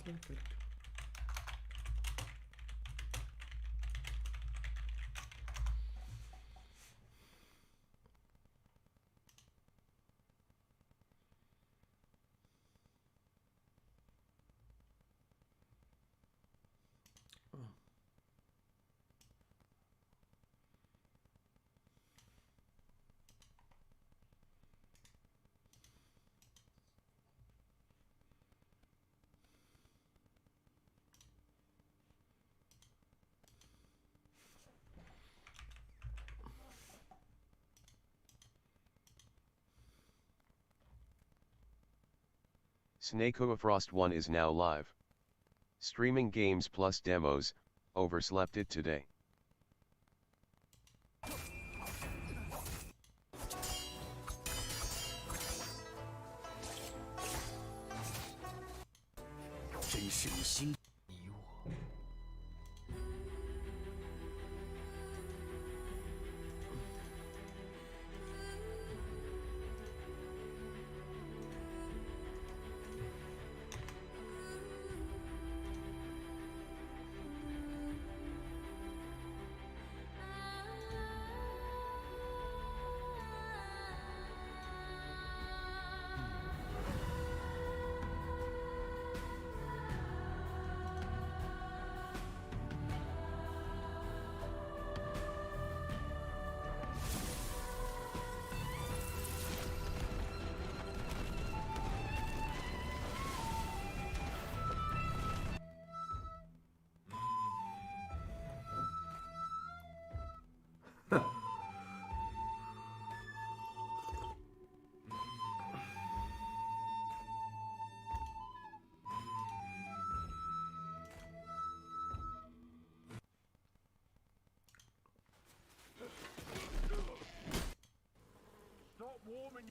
like that. Oh. S.W.Frost 1 is now live. Streaming games plus demos, overslept it today. Stop warming.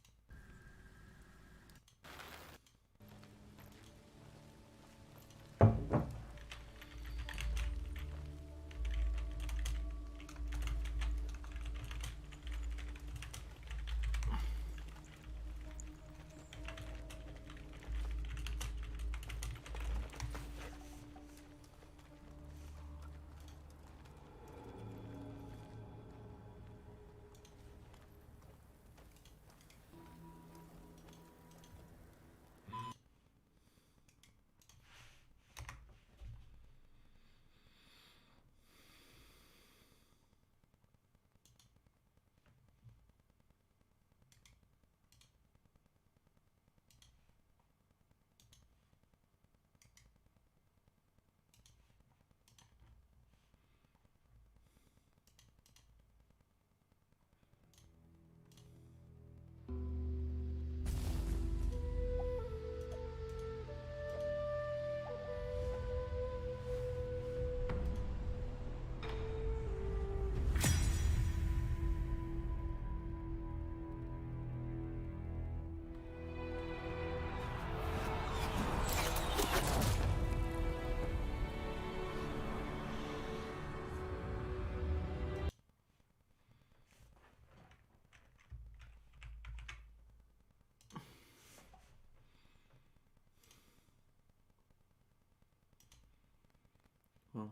Well.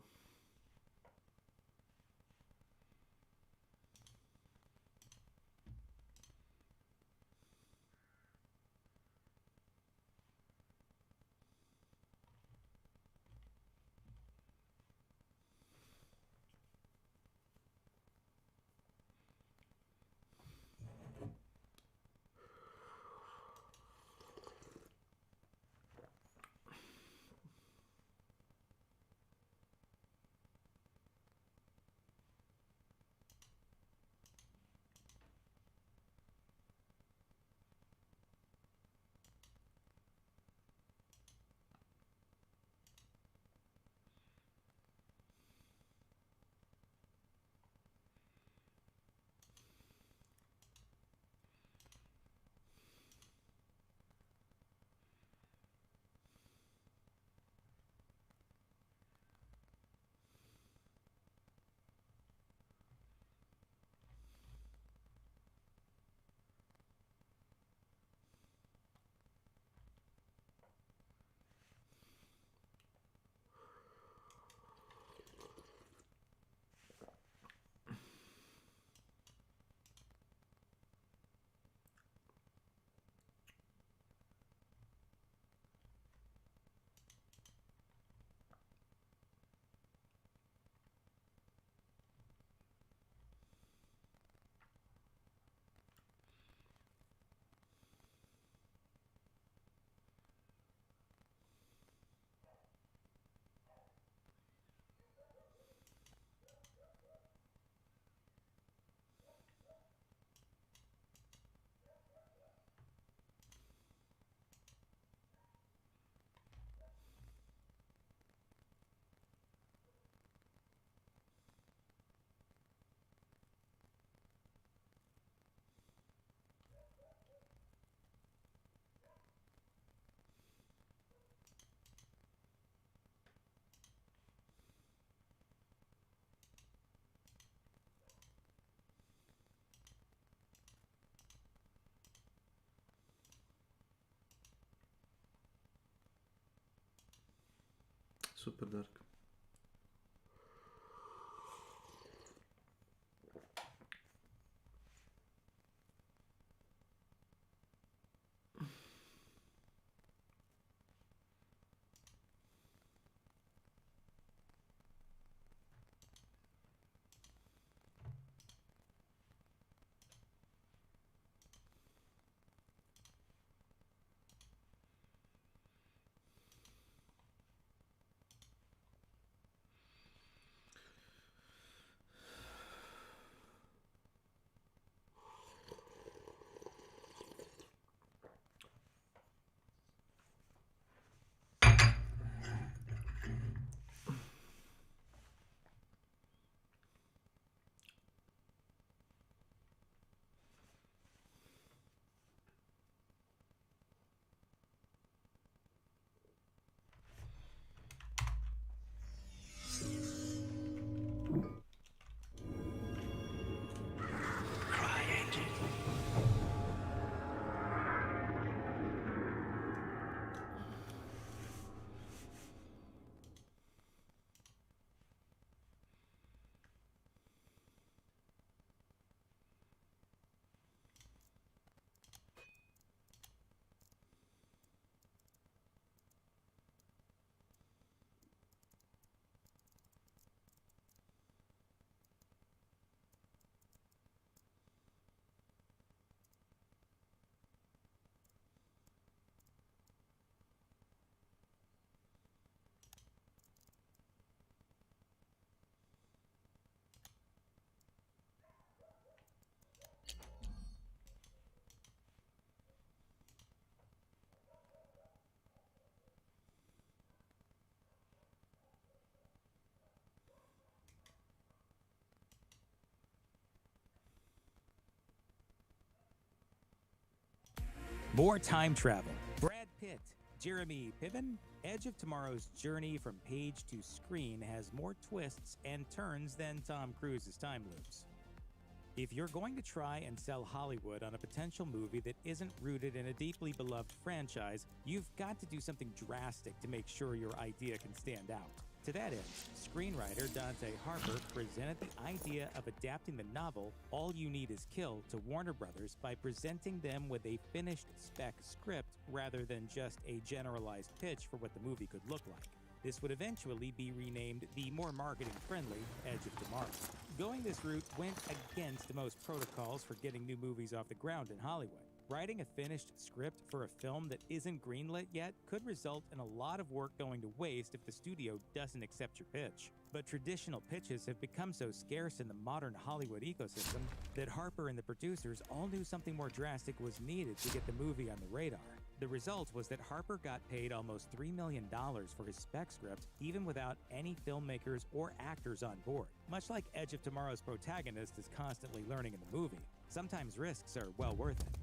Super dark. More time travel. Brad Pitt, Jeremy Piven. Edge of Tomorrow's journey from page to screen has more twists and turns than Tom Cruise's time loops. If you're going to try and sell Hollywood on a potential movie that isn't rooted in a deeply beloved franchise, you've got to do something drastic to make sure your idea can stand out. To that end, screenwriter Dante Harper presented the idea of adapting the novel All You Need Is Kill to Warner Brothers by presenting them with a finished spec script rather than just a generalized pitch for what the movie could look like. This would eventually be renamed the more marketing-friendly Edge of Tomorrow. Going this route went against most protocols for getting new movies off the ground in Hollywood. Writing a finished script for a film that isn't greenlit yet could result in a lot of work going to waste if the studio doesn't accept your pitch. But traditional pitches have become so scarce in the modern Hollywood ecosystem that Harper and the producers all knew something more drastic was needed to get the movie on the radar. The result was that Harper got paid almost $3 million for his spec script, even without any filmmakers or actors on board. Much like Edge of Tomorrow's protagonist is constantly learning in the movie, sometimes risks are well worth it.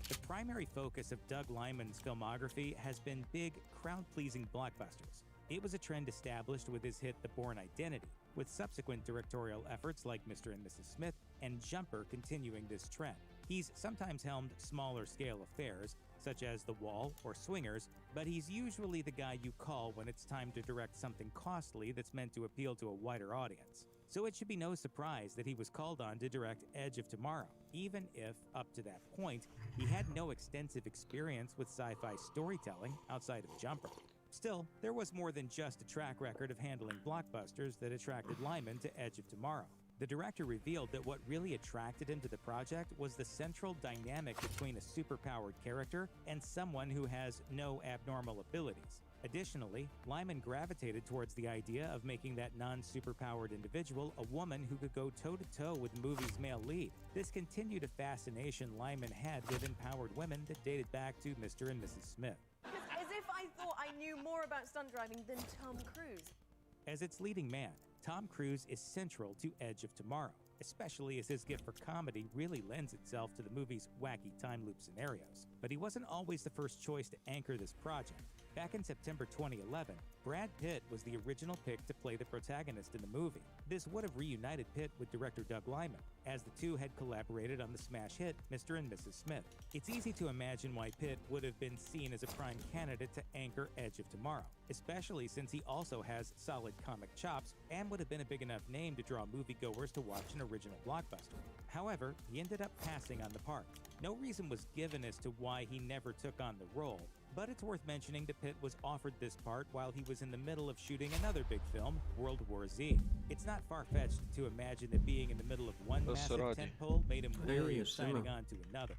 The primary focus of Doug Liman's filmography has been big, crowd-pleasing blockbusters. It was a trend established with his hit The Bourne Identity, with subsequent directorial efforts like Mr. and Mrs. Smith and Jumper continuing this trend. He's sometimes helmed smaller-scale affairs, such as The Wall or Swingers, but he's usually the guy you call when it's time to direct something costly that's meant to appeal to a wider audience. So it should be no surprise that he was called on to direct Edge of Tomorrow, even if, up to that point, he had no extensive experience with sci-fi storytelling outside of Jumper. Still, there was more than just a track record of handling blockbusters that attracted Liman to Edge of Tomorrow. The director revealed that what really attracted him to the project was the central dynamic between a superpowered character and someone who has no abnormal abilities. Additionally, Liman gravitated towards the idea of making that non-superpowered individual a woman who could go toe-to-toe with the movie's male lead. This continued a fascination Liman had with empowered women that dated back to Mr. and Mrs. Smith. As if I thought I knew more about stunt driving than Tom Cruise. As its leading man, Tom Cruise is central to Edge of Tomorrow, especially as his gift for comedy really lends itself to the movie's wacky time loop scenarios. But he wasn't always the first choice to anchor this project. Back in September 2011, Brad Pitt was the original pick to play the protagonist in the movie. This would have reunited Pitt with director Doug Liman, as the two had collaborated on the smash hit Mr. and Mrs. Smith. It's easy to imagine why Pitt would have been seen as a prime candidate to anchor Edge of Tomorrow, especially since he also has solid comic chops and would have been a big enough name to draw moviegoers to watch an original blockbuster. However, he ended up passing on the part. No reason was given as to why he never took on the role, but it's worth mentioning that Pitt was offered this part while he was in the middle of shooting another big film, World War Z. It's not far-fetched to imagine that being in the middle of one To se massive radi. tentpole made him wary Ej, of šta ima? signing on to another.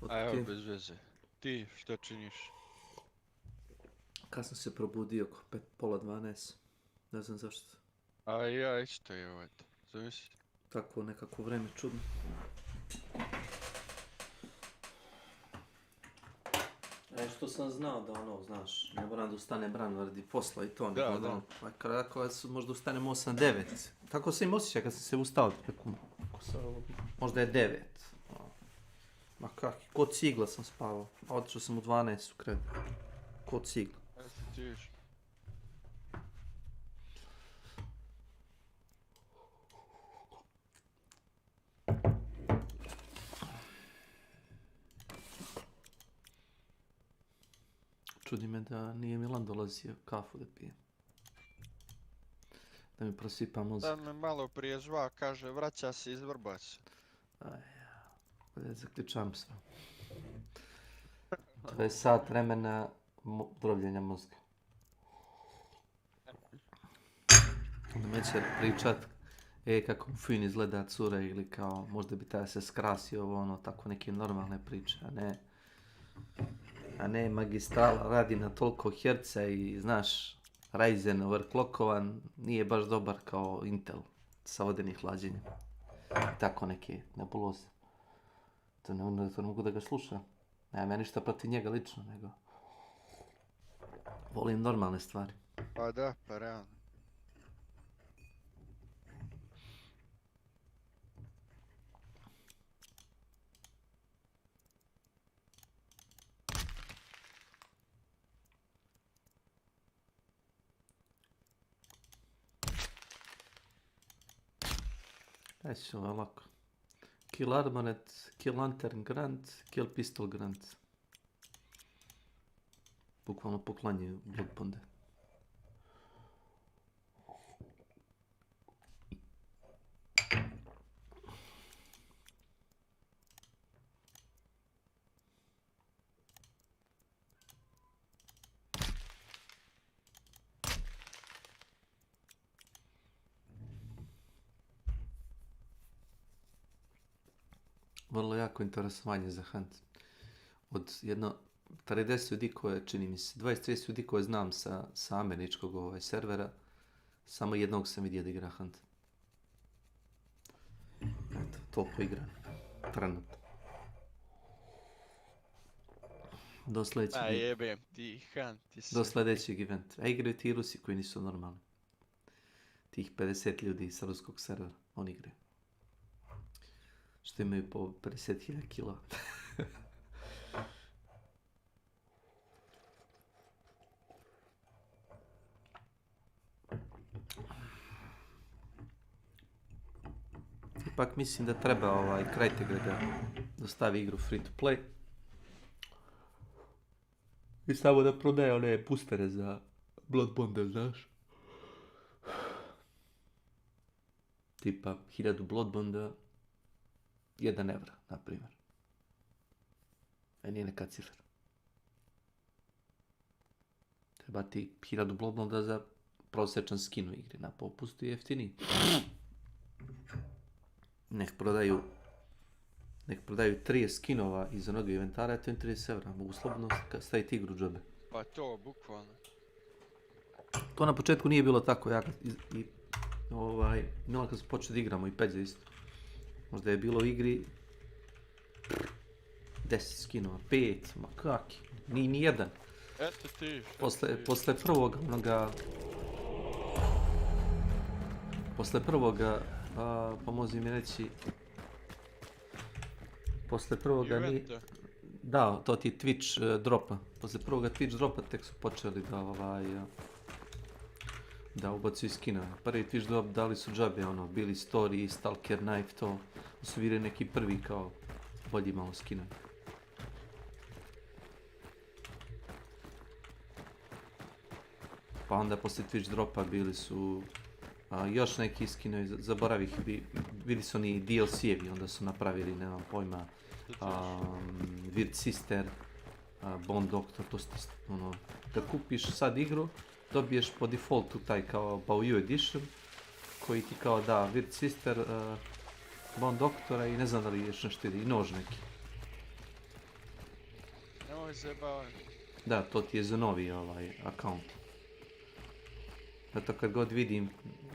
A evo, Ti, bez veze. Ti, šta činiš? kad sam se probudio oko pola 12, ne znam zašto. A ja isto je ovaj. Zamisli. Tako nekako vreme čudno. Što sam znao da ono, znaš, ne moram da ustanem rano radi posla i to, Da, nego da. ono, pa kako možda ustanem 8-9. Tako sam im osjećao kad sam se ustao, rekom, možda je 9. Ma kak, ko cigla sam spavao, a otišao sam u 12 u krevet. Ko cigla. Evo ti vidiš. Čudi me da nije Milan dolazio kafu da pije. Da mi prosipa mozak. Da me malo prije zva, kaže vraća se iz Vrbaca. Da zaključam sve. To je sat vremena drovljenja mozga. Onda mi će pričat, kako mu fin izgleda cura ili kao možda bi taj se skrasio ovo ono, tako neke normalne priče, a ne magistrala radi na toliko herca i znaš, Ryzen overclockovan nije baš dobar kao Intel sa vodenih hlađenja. Tako neke nebuloze. To ne mogu da ga slušam. Nemam ja ništa protiv njega lično, nego volim normalne stvari. Pa da, pa realno. Aj će ovo lako. Kill Armored, Kill Lantern Grant, Kill Pistol Grant. Bukvalno poklanjaju Bloodbonde. Vrlo jako interesovanje za hunt. Od jedno 30 ljudi koje, čini mi se, 20-30 ljudi koje znam sa američkog servera, samo jednog sam vidio da igra hunt. Eto, toliko igram. Trenutno. Do sljedećeg, A jebem ti, hunt ti se. do sljedećeg eventa. A igraju ti Rusi koji nisu normalni. Tih 50 ljudi sa ruskog servera, oni igraju. Što imaju po 50.000 kila. Ipak mislim da treba Crytek da dostavi igru free to play. I samo da prodaje one boostere za Bloodbonde, znaš. Tipa 1000 Bloodbonda, 1 evra, na primjer. Nije neka cifra. Treba ti 1000 Bloodbonda za prosječan skin u igri, na popustu i jeftiniji. Nek prodaju 30 skinova iz onog inventara, to je 30 evra. Mogu slobodno staviti igru džobe. Pa to, bukvalno. To na početku nije bilo tako. Milan kad smo počeli da igramo i Peđa isto. Možda je bilo u igri 10 skinova, 5, ma kaki, ni jedan. Eto ti, Posle prvoga onoga... Posle prvoga, pomozi mi reći... Posle prvoga nije... Eventa. Da, to ti je Twitch dropa. Posle prvoga Twitch dropa tek su počeli da ubacuju skinove. Prvi Twitch drop dali su džabe, ono, bili Story, Stalker Knife, to su bili neki prvi kao bolji malo skinovi. Pa onda poslije Twitch dropa bili su još neki skinovi, zaboravih, bili su oni DLC-evi, onda su napravili, nemam pojma, Weird Sister, Bone Doctor, to ste, ono, kad kupiš sad igru, dobiješ po defaultu taj kao Bauju Edition, koji ti kao da Weird Sister, Bone Doctora i ne znam da li još nešto ide, i nož neki. Nemoj zajebavati. Da, to ti je za novi account. Zato kad god vidim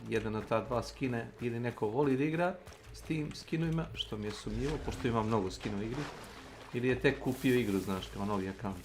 jedan od ta dva skine ili neko voli da igra s tim skinovima, što mi je sumnjivo, pošto ima mnogo skinova igri, ili je tek kupio igru, znaš, kao novi account.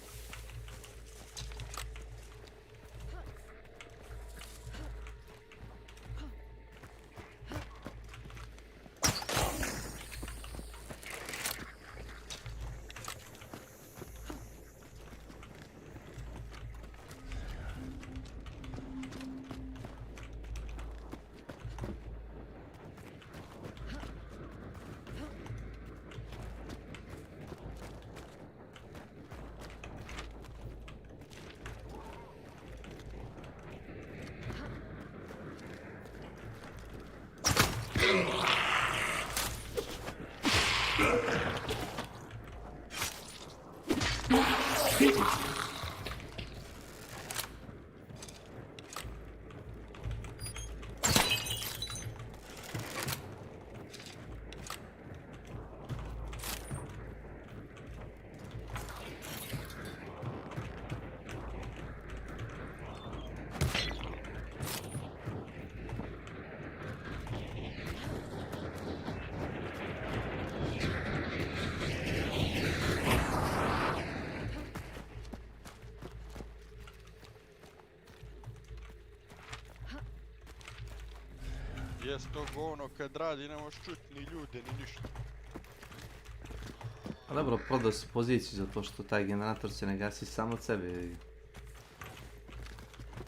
Jes to govno kad radi, ne možeš čuti ni ljude, ni ništa. A dobro, prodao si poziciju zato što taj generator se ne gasi sam od sebe.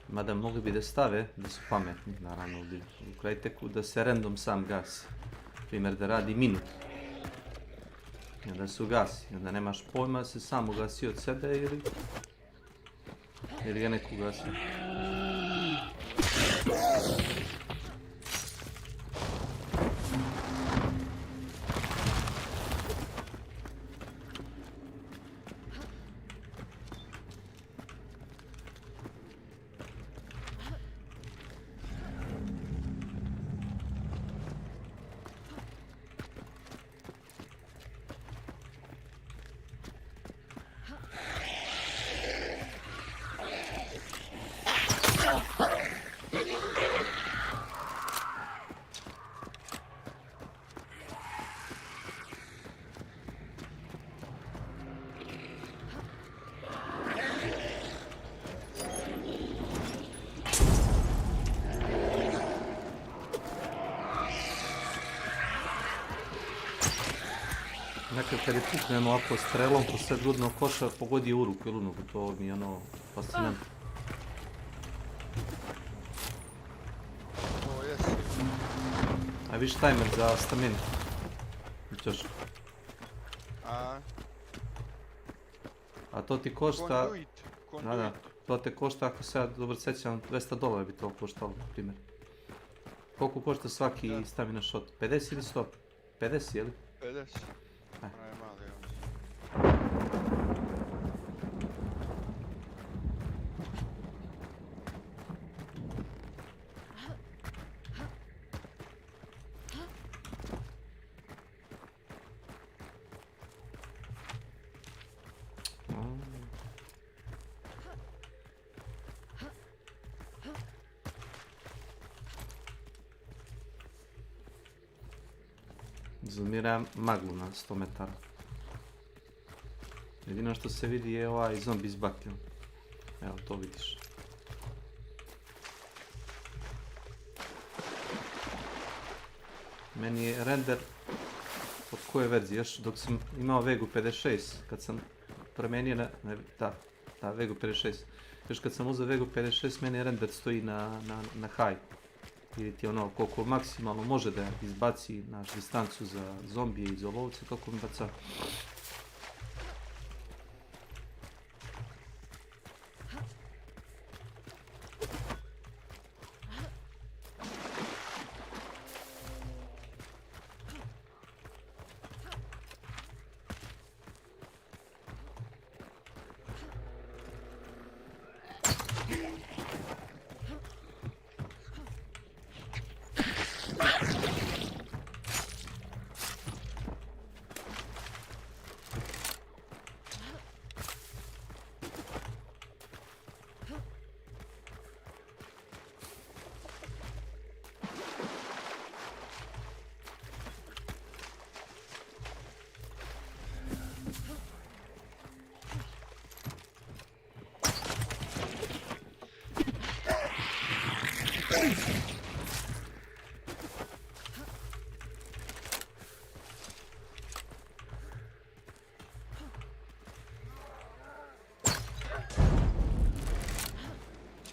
Mada mogli bi da stave, da su pametni, naravno, u Cryteku, da se random sam gasi. Primjer, da radi minut. I onda se ugasi, i onda nemaš pojma da se sam ugasi od sebe ili ga neko ugasi. Nekad kad je puknemo ovako strelom po sred grudnog koša, pogodi u ruku ili u nogu, to mi je ono fascinantno. O, jesi. A viš timer za staminu. Ćoš. A to ti košta... Conduit. Da, to te košta, ako se ja dobro sjećam, $200 bi to koštalo, na primjer. Koliko košta svaki stamina shot? 50 ili 100? 50, jeli? 50. E. Onaj mali, evo. Zoomiram maglu na 100 metara. Jedino što se vidi je ovaj zombi s bakljom. Evo, to vidiš. Meni je render od koje verzije, još dok sam imao Vegu 56, kad sam promijenio na Vegu 56. Još kad sam uzeo Vegu 56, meni render stoji na high. Ili ti ono koliko maksimalno može da izbaci naš distancu za zombije i za lovce, kako mi baca.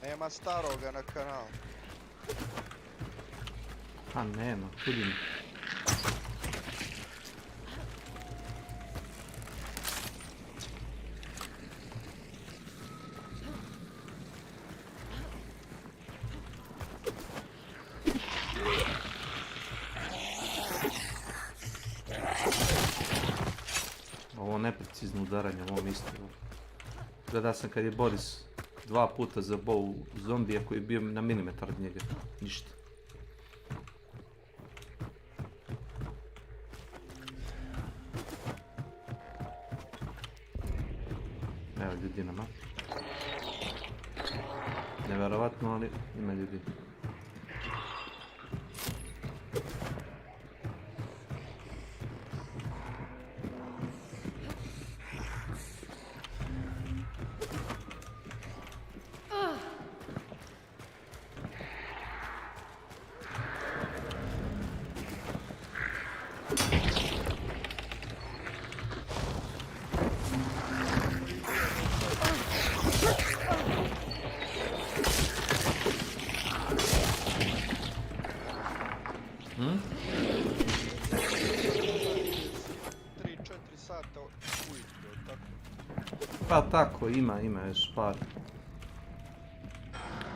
Nema staroga na kanalu. A nema, kudim. Ovo neprecizno udaranje, ovo isto. Gledao sam kad je Boris 2 puta zabao zombija koji je bio na milimetar od njega. Ništa. Evo ljudi nama. Nevjerovatno, ali ima ljudi. Pa tako, ima još par.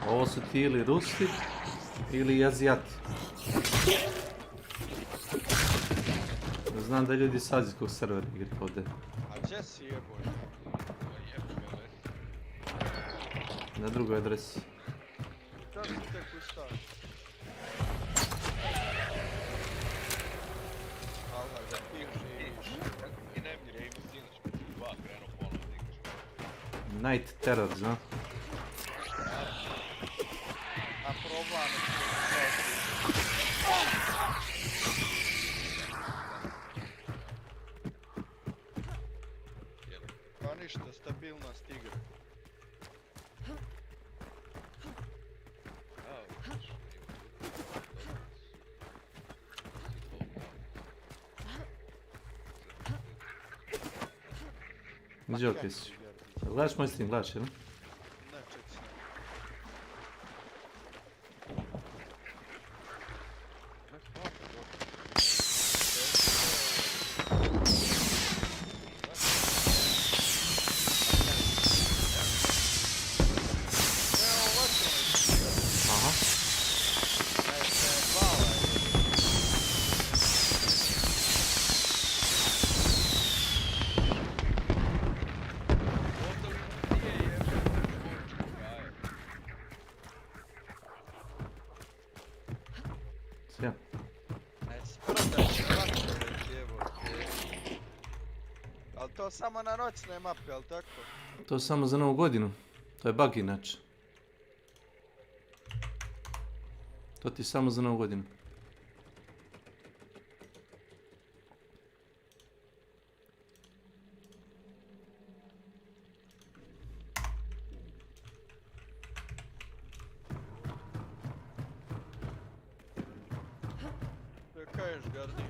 Ovo su ti ili Rusi, ili Azijati. Znam da ljudi s azijskog servera igraju ovdje. A gdje si jeboj? Na drugoj adresi. Kako si tek ustaš? Allah ga piši. I ne bi Rainbow Sinac među 2 krenuo ponovno da igraš. Night Terror, zna? A problem je pa ništa, stabilnost igre. Gdje opis? Gledaš moj stream, gledaš, jel? Ne, ček se. Aha. Sve. Ali to samo na noćnoj mapi, ali tako? To je samo za novu godinu. To je bug inače. To ti je samo za novu godinu. Što kažeš, Gardi?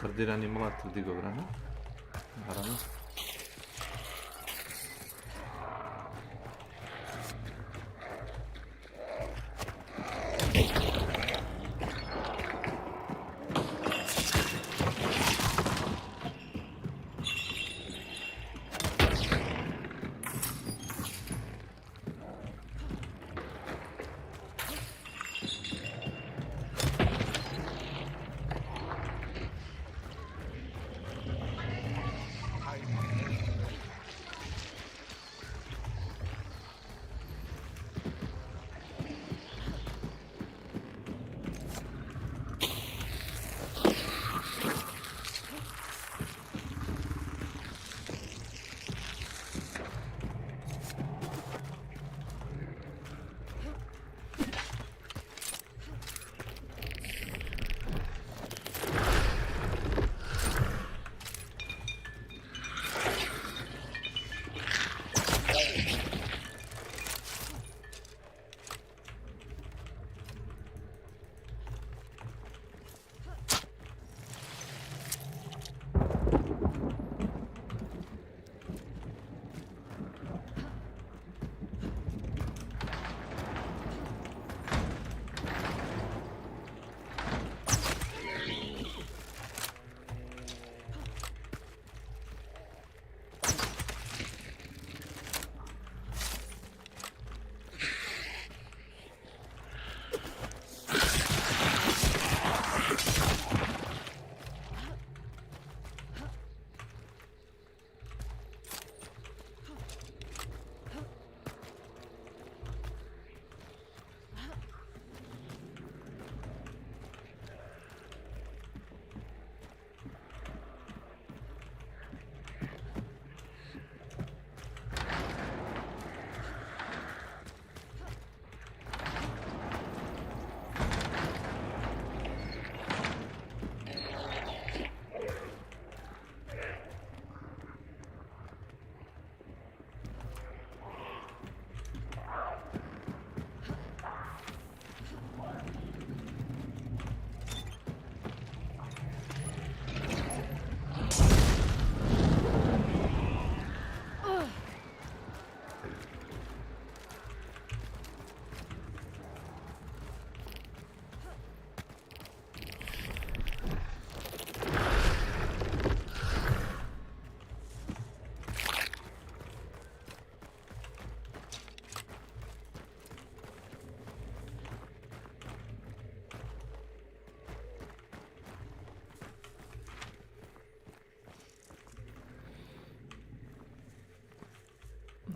Kardirani mlatar digo vrana. Naravno.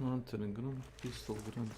Lantern grund, pistol grund.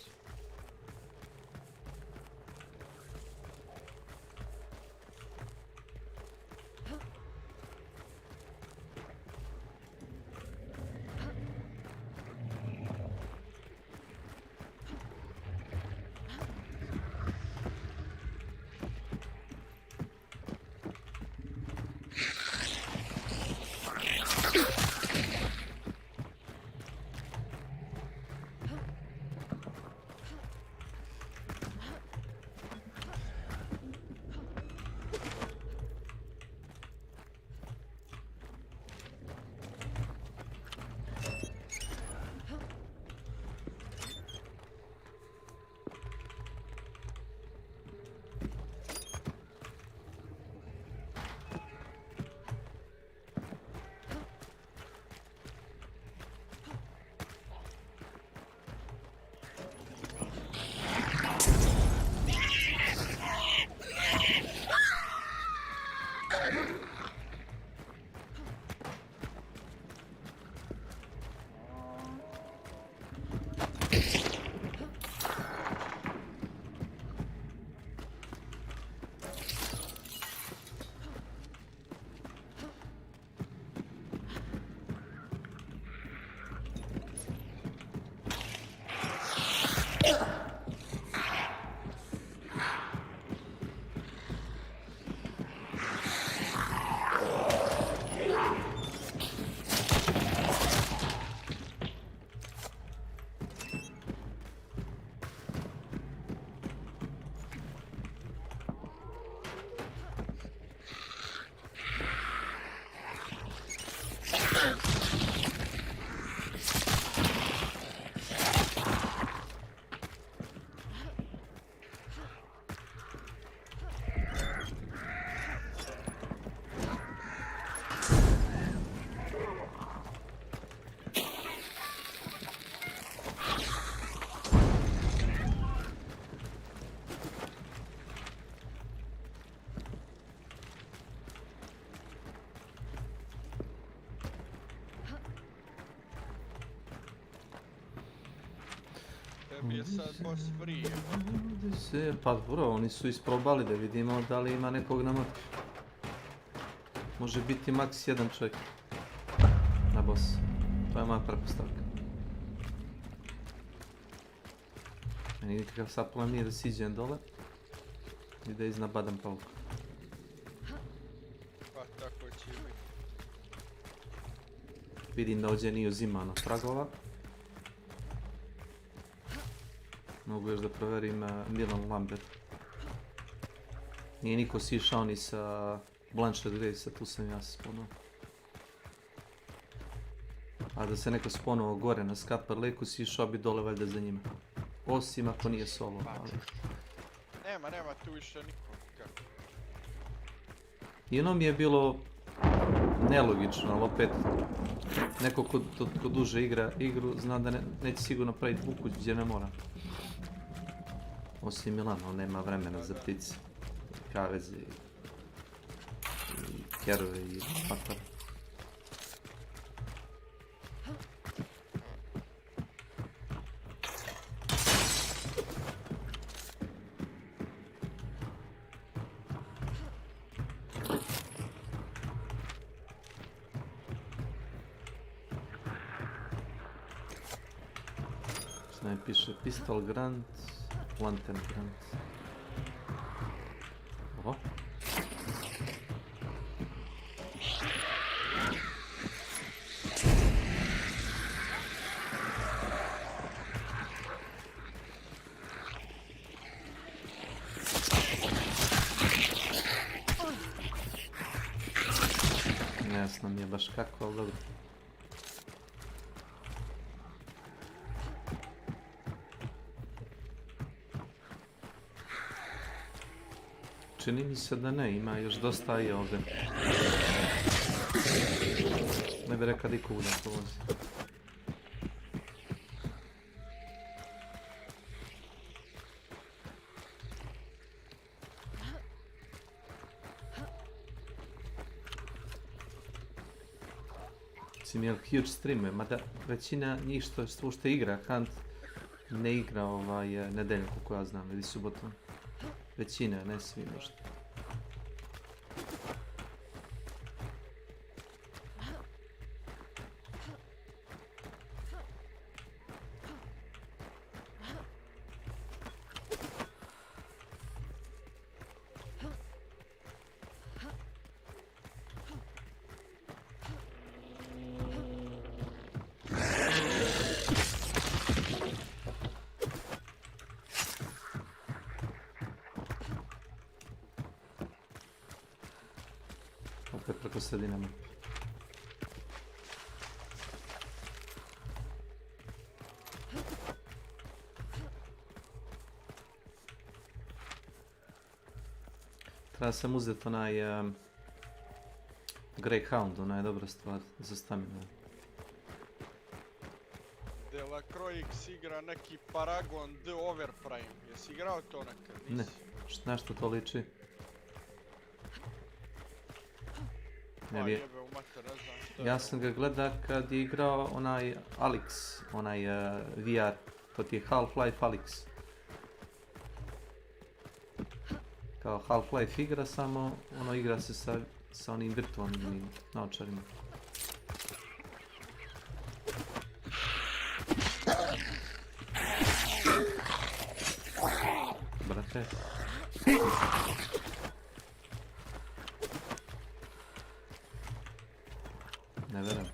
Tebi je sad boss free. Ovdje se, pa bro, oni su isprobali da vidimo da li ima nekog na motu. Može biti maks jedan čovjek na boss. To je moja pretpostavka. Meni nikakav sad plan nije da siđem dole i da iznabadam pauku. Pa tako će biti. Vidim da ovdje nije uzimano tragova. Mogu još da proverim Milan Lambert. Nije niko sišao ni sa Blanchard Grace, tu sam ja se sponuo. A da se neko sponuo gore na Scupper Lake-u, sišao bi dole valjda za njima. Osim ako nije solo, ali... Nema tu više nikoga. I ono mi je bilo nelogično, ali opet neko ko duže igra igru zna da neće sigurno praviti buku gdje ne mora. Osim Milan, on nema vremena za ptice, kaveze i kerove i patare. Što mi piše Pistol Grant, Lantern Grant. Oho. Nejasno mi je baš kako, ali dobro. Čini mi se da ne, ima još dosta i ovdje. Ne bi rekao di kuda to vozi. Mislim, je li huge streamuje, mada većina njih što igra Hunt ne igra nedeljom, koliko ja znam, ili subotom. Većina, ne svi možda. Opet preko sredine mape. Treba sam uzeti onaj Greyhound, ona je dobra stvar za staminu. Delacroix igra neki Paragon The Overprime. Jesi igrao to nekad? Ne, na što to liči? Pa jebe u mater, ne znam što je. Ja sam ga gleda kad je igrao onaj Alex, onaj VR, to ti je Half-Life Alex. Kao Half-Life igra, samo ono igra se sa onim virtualnim naočarima. Brate. Ne verujem.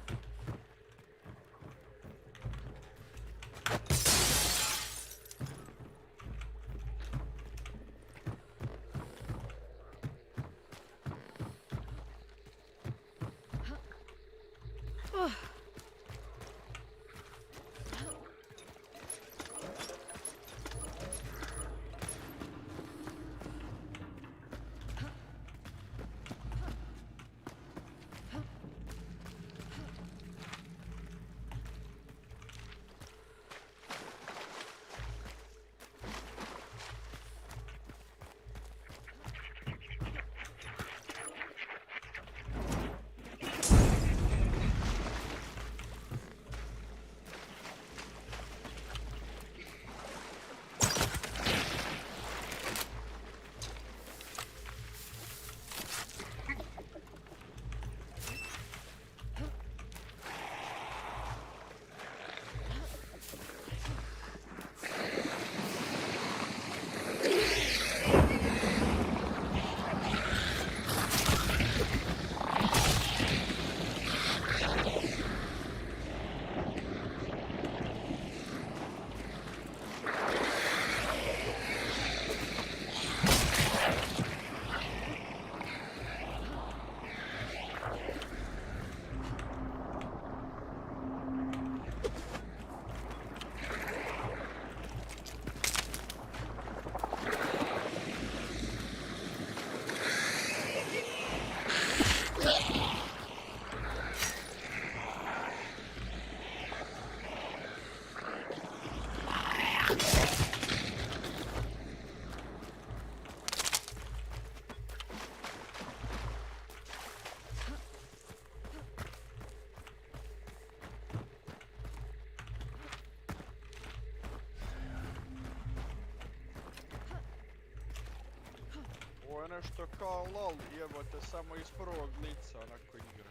nešto kao LOL, jebote, samo iz prvog lica onako igra.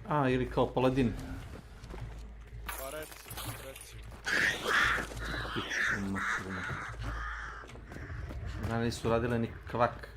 A, ili kao paladin. Pa recimo. Da nisu radile ni kvak.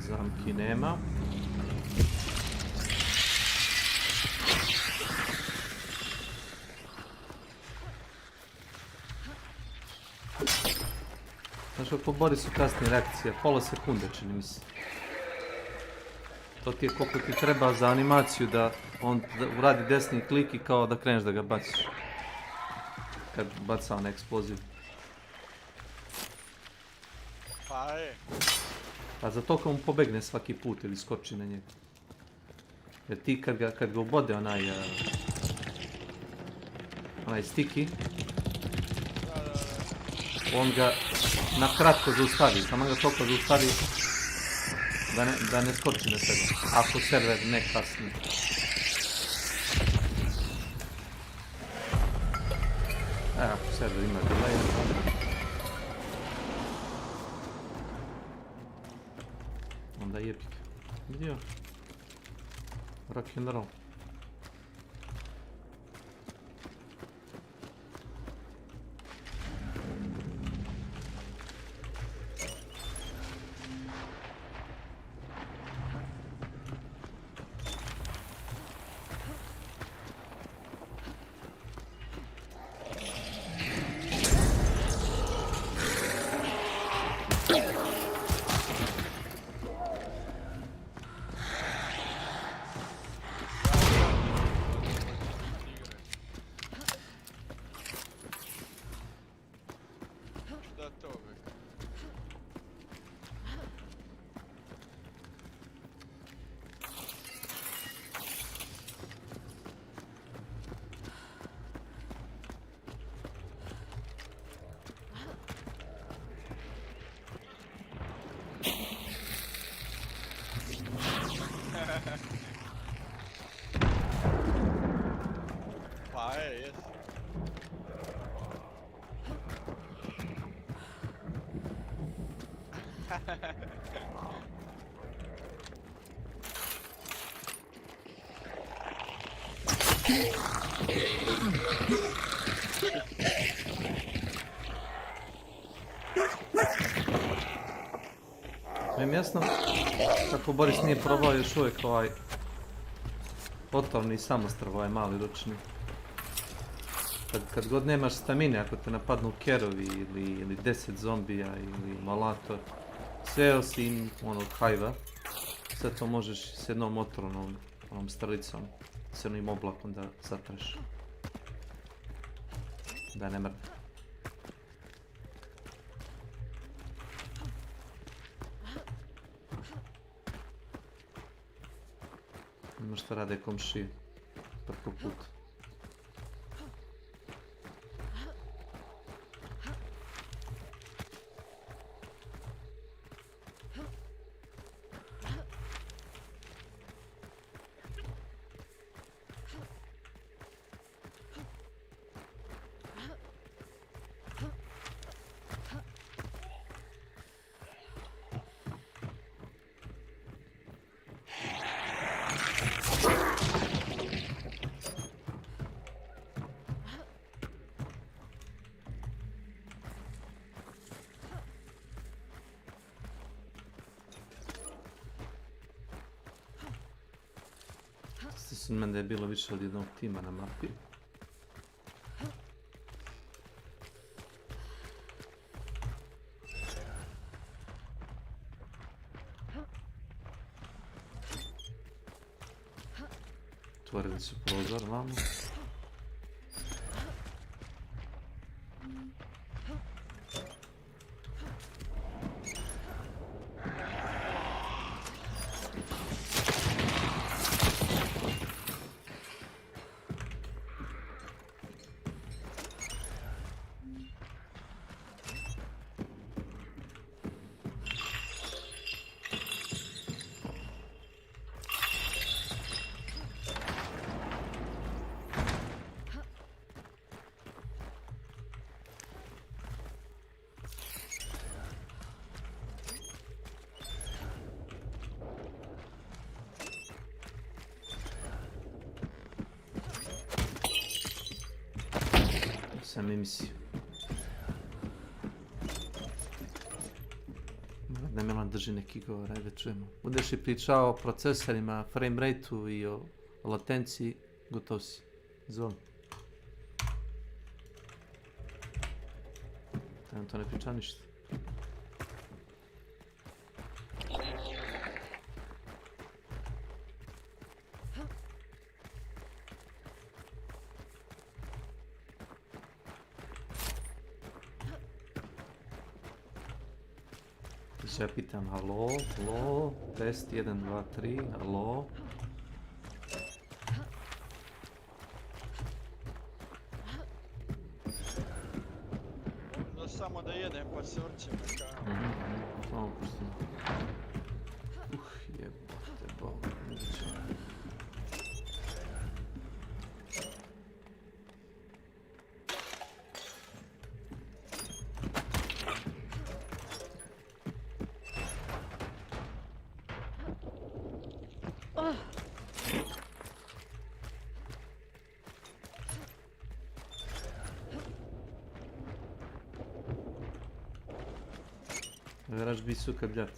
Zamki nema. Znaš kako bori su kasnije reakcije, pola sekunde čini mi se. To ti je koliko ti treba za animaciju da on uradi desni klik i kao da kreneš da ga baciš. Kad baca on eksploziv. Pa je. Pa za to kad mu pobegne svaki put ili skoči na njega. Jer ti kad ga ubode onaj sticky, on ga na kratko zaustavi, samo ga toliko zaustavi da ne skoči na sebe, ako server ne kasni. Ako server ima delay, onda je epik. Vidio? Rock and roll. Da to uvek. Pa je, jes. Meni jasno kako Boris nije probao još uvijek ovaj potovni samostrel, ovaj mali ručni. Kad god nemaš stamine, ako te napadnu kerovi ili 10 zombija ili malator, sve osim onog hajva, sve to možeš s jednom otrovnom onom strelicom, s onim oblakom da zatreš. Da ne mrte. Ima što rade komšije preko puta. Meni da je bilo više od jednog tima na mapi. Otvorili su prozor vamo. sam emisiju. Da Milan drži neki govor, ajde čujemo. Budeš i pričao o procesorima, frame rateu i o latenciji, gotov si. Izvoli. To ne priča ništa. Ja pitam, halo, test 1, 2, 3, halo. Da samo da jedem pa se vrćem neka. Samo pustim. Jebote bog. Veraš bi suka, bljat.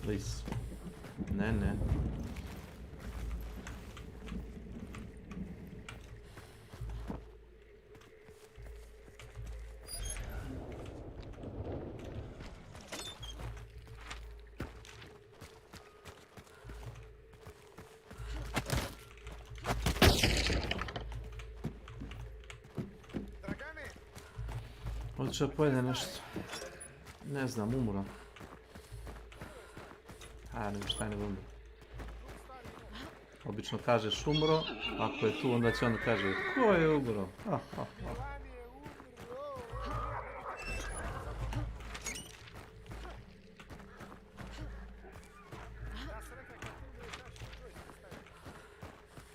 Please. Ne. Hoće da pojede nešto. Ne znam, umro. Ne šta ne umro. Obično kažeš umro, ako je tu onda će onda kaže ko je umro?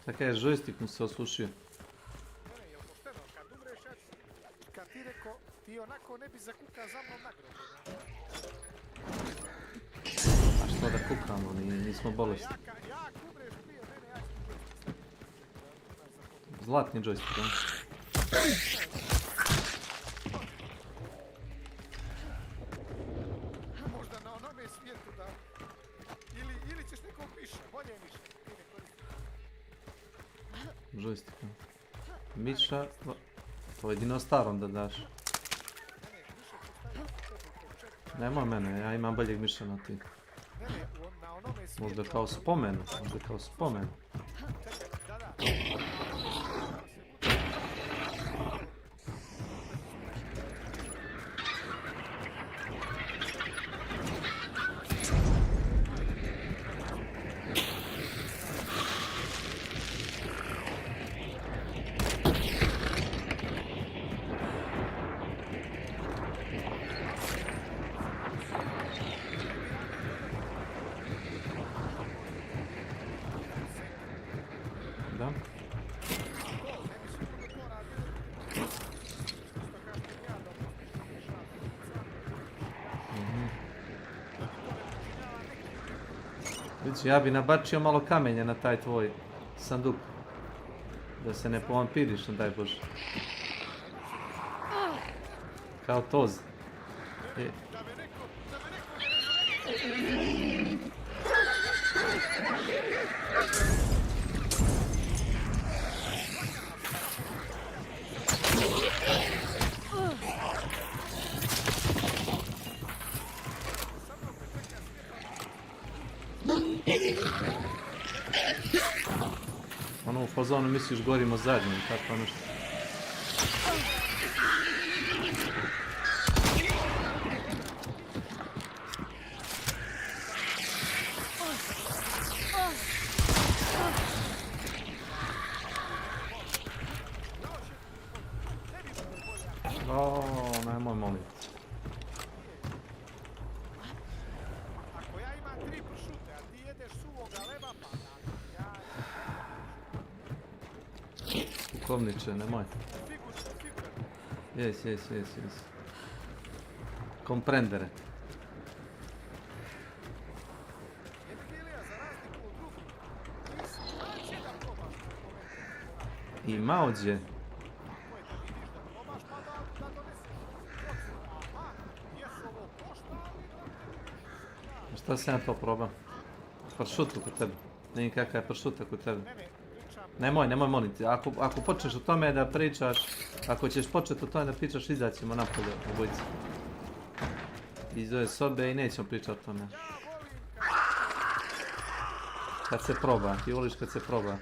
Sada kaže, joystick mu se osušio. Kad ti reko, ti onako ne bi zakukao za mnom na grobu. A što da kukamo, nismo bolesti. Jak umreš prije mene, ja ću ti Zlatni joystick, da? možda na onome svijetu da... Ili ćeš nekog miša, bolje je miša. Ti ne koristiš. Joystick, da. Miša, to je jedino starom da daš. Nemoj mene, ja imam boljeg miša na ti. Na onome svijetu... Možda kao spomen, Da? Vidiš, ja bi nabačio malo kamenja na taj tvoj sanduk. Da se ne povampiriš, ne daj Bože. Kao toz. Ono u fazonu misliš gorimo zadnjim, tako nešto. Pukovniče, nemoj. Jes. Komprendere. I maođe. Šta sam ja to probam? Pršutu kod tebe. Nije kakva je pršuta kod tebe. Nemoj molim ti. Ako počneš o tome da pričaš, ako ćeš početi o tome da pričaš, izaćemo napolje obojice. Iz ove sobe i nećemo pričati o tome. Kad se proba, ti voliš kad se proba.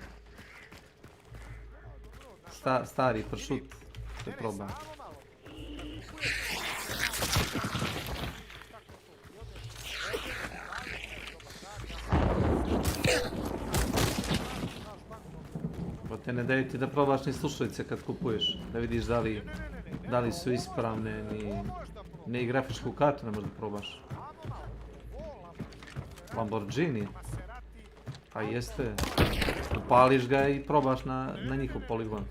Stari pršut se proba. Pa te ne daju ti da probaš ni slušalice kad kupuješ, da vidiš da li su ispravne, ni grafičku kartu ne možeš da probaš. Lamborghini? Pa jeste, upališ ga i probaš na njihov poligon.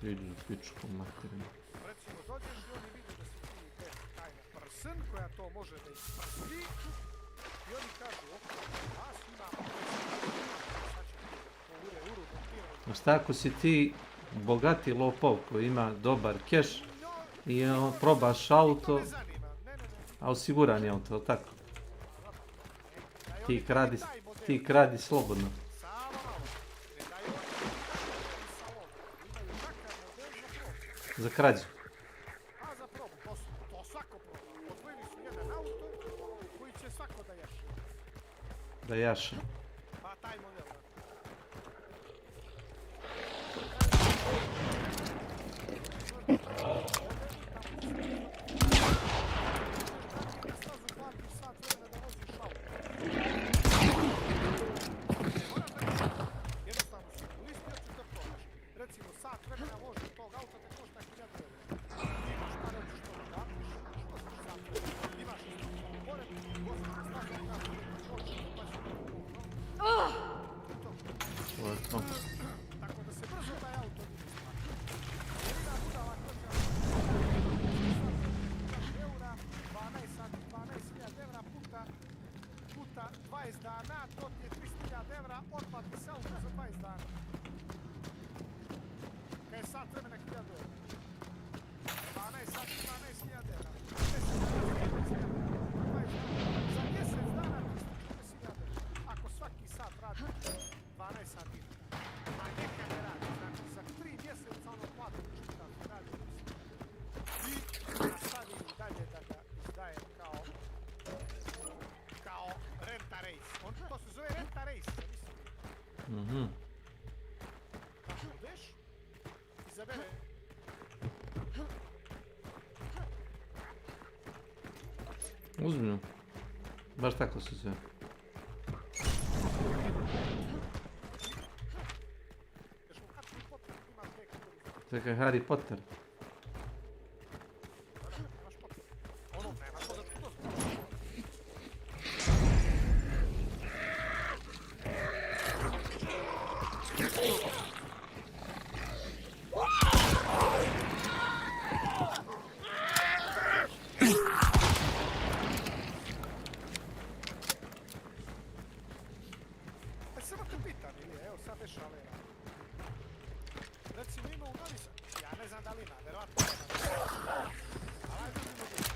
Vidu pičku materinu. Recimo, dođeš i oni vide da si ti tajna prsen koja to može da isprsi i oni kažu, ok, vas imamo, sad će po uru montirati. A šta ako si ti bogati lopov koji ima dobar keš i probaš auto, Ne zanima, ne. a osiguran je auto, tako? Ti kradi slobodno. Samo malo. Ne daju oni salon. Imaju takav model za probu. Za krađu. A za probu, to svako proba. Odvojili su jedan auto koji će svako da jaše. Da jaša. Pa taj model. Srazu platiš sat vremena da voziš auto. Jednostavno su listi, hoćeš da probaš. Recimo, sat vremena vožnje tog auta te košta 1000 €. Imaš pare, hoćeš to da platiš, što ćeš sat vremena. Imaš pored, voziš na stazu, kažeš, hoćeš da plaćaš To je to. tako da se brzo taj auto vidi stvari. Jedina budala hoća eura, 12 sati, 12.000 € puta 20 dana, to ti je 300.000 € otplati se auto za 20 dana. Kaj je sat vremena 1000 €. 12 sati, 12.000 €. 10 dana, 15.000 €. Za mjesec dana 340.000 €. Ako svaki sat radi 12 sati, a neka ne radi, znači za 3 mjeseca ono plati čitav radi i nastavi i dalje da ga izdaje kao renta race. To se zove renta race, mislim. Mhm. Znači udeš, izabere Uzmino. Baš tako se zove. ideš u Harry Potter, ima te kategorije. Čekaj, Harry Potter. Imaš Potter. Ono, nema kodačku dozvolu. Samo te pitam, ili evo sad je šalera. Recimo ima u Novi Sad, ja ne znam da li ima, verovatno nema. Ali ajde uzmimo drugo.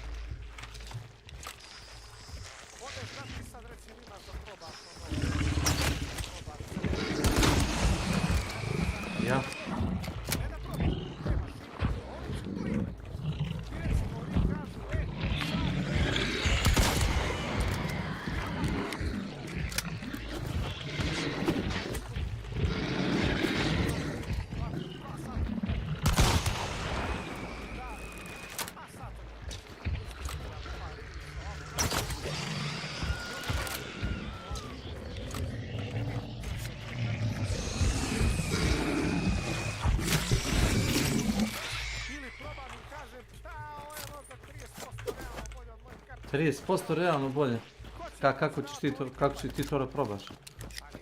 Odeš da ti sad recimo imaš da probaš ono... Probaš. Ja. Ne da probaš, nemaš. Oni su tu imaju. I recimo oni kažu, ili probam i kažem, ovo je možda 30% realno bolje od moje karte. 30% realno bolje. Kako ćeš ti to da probaš?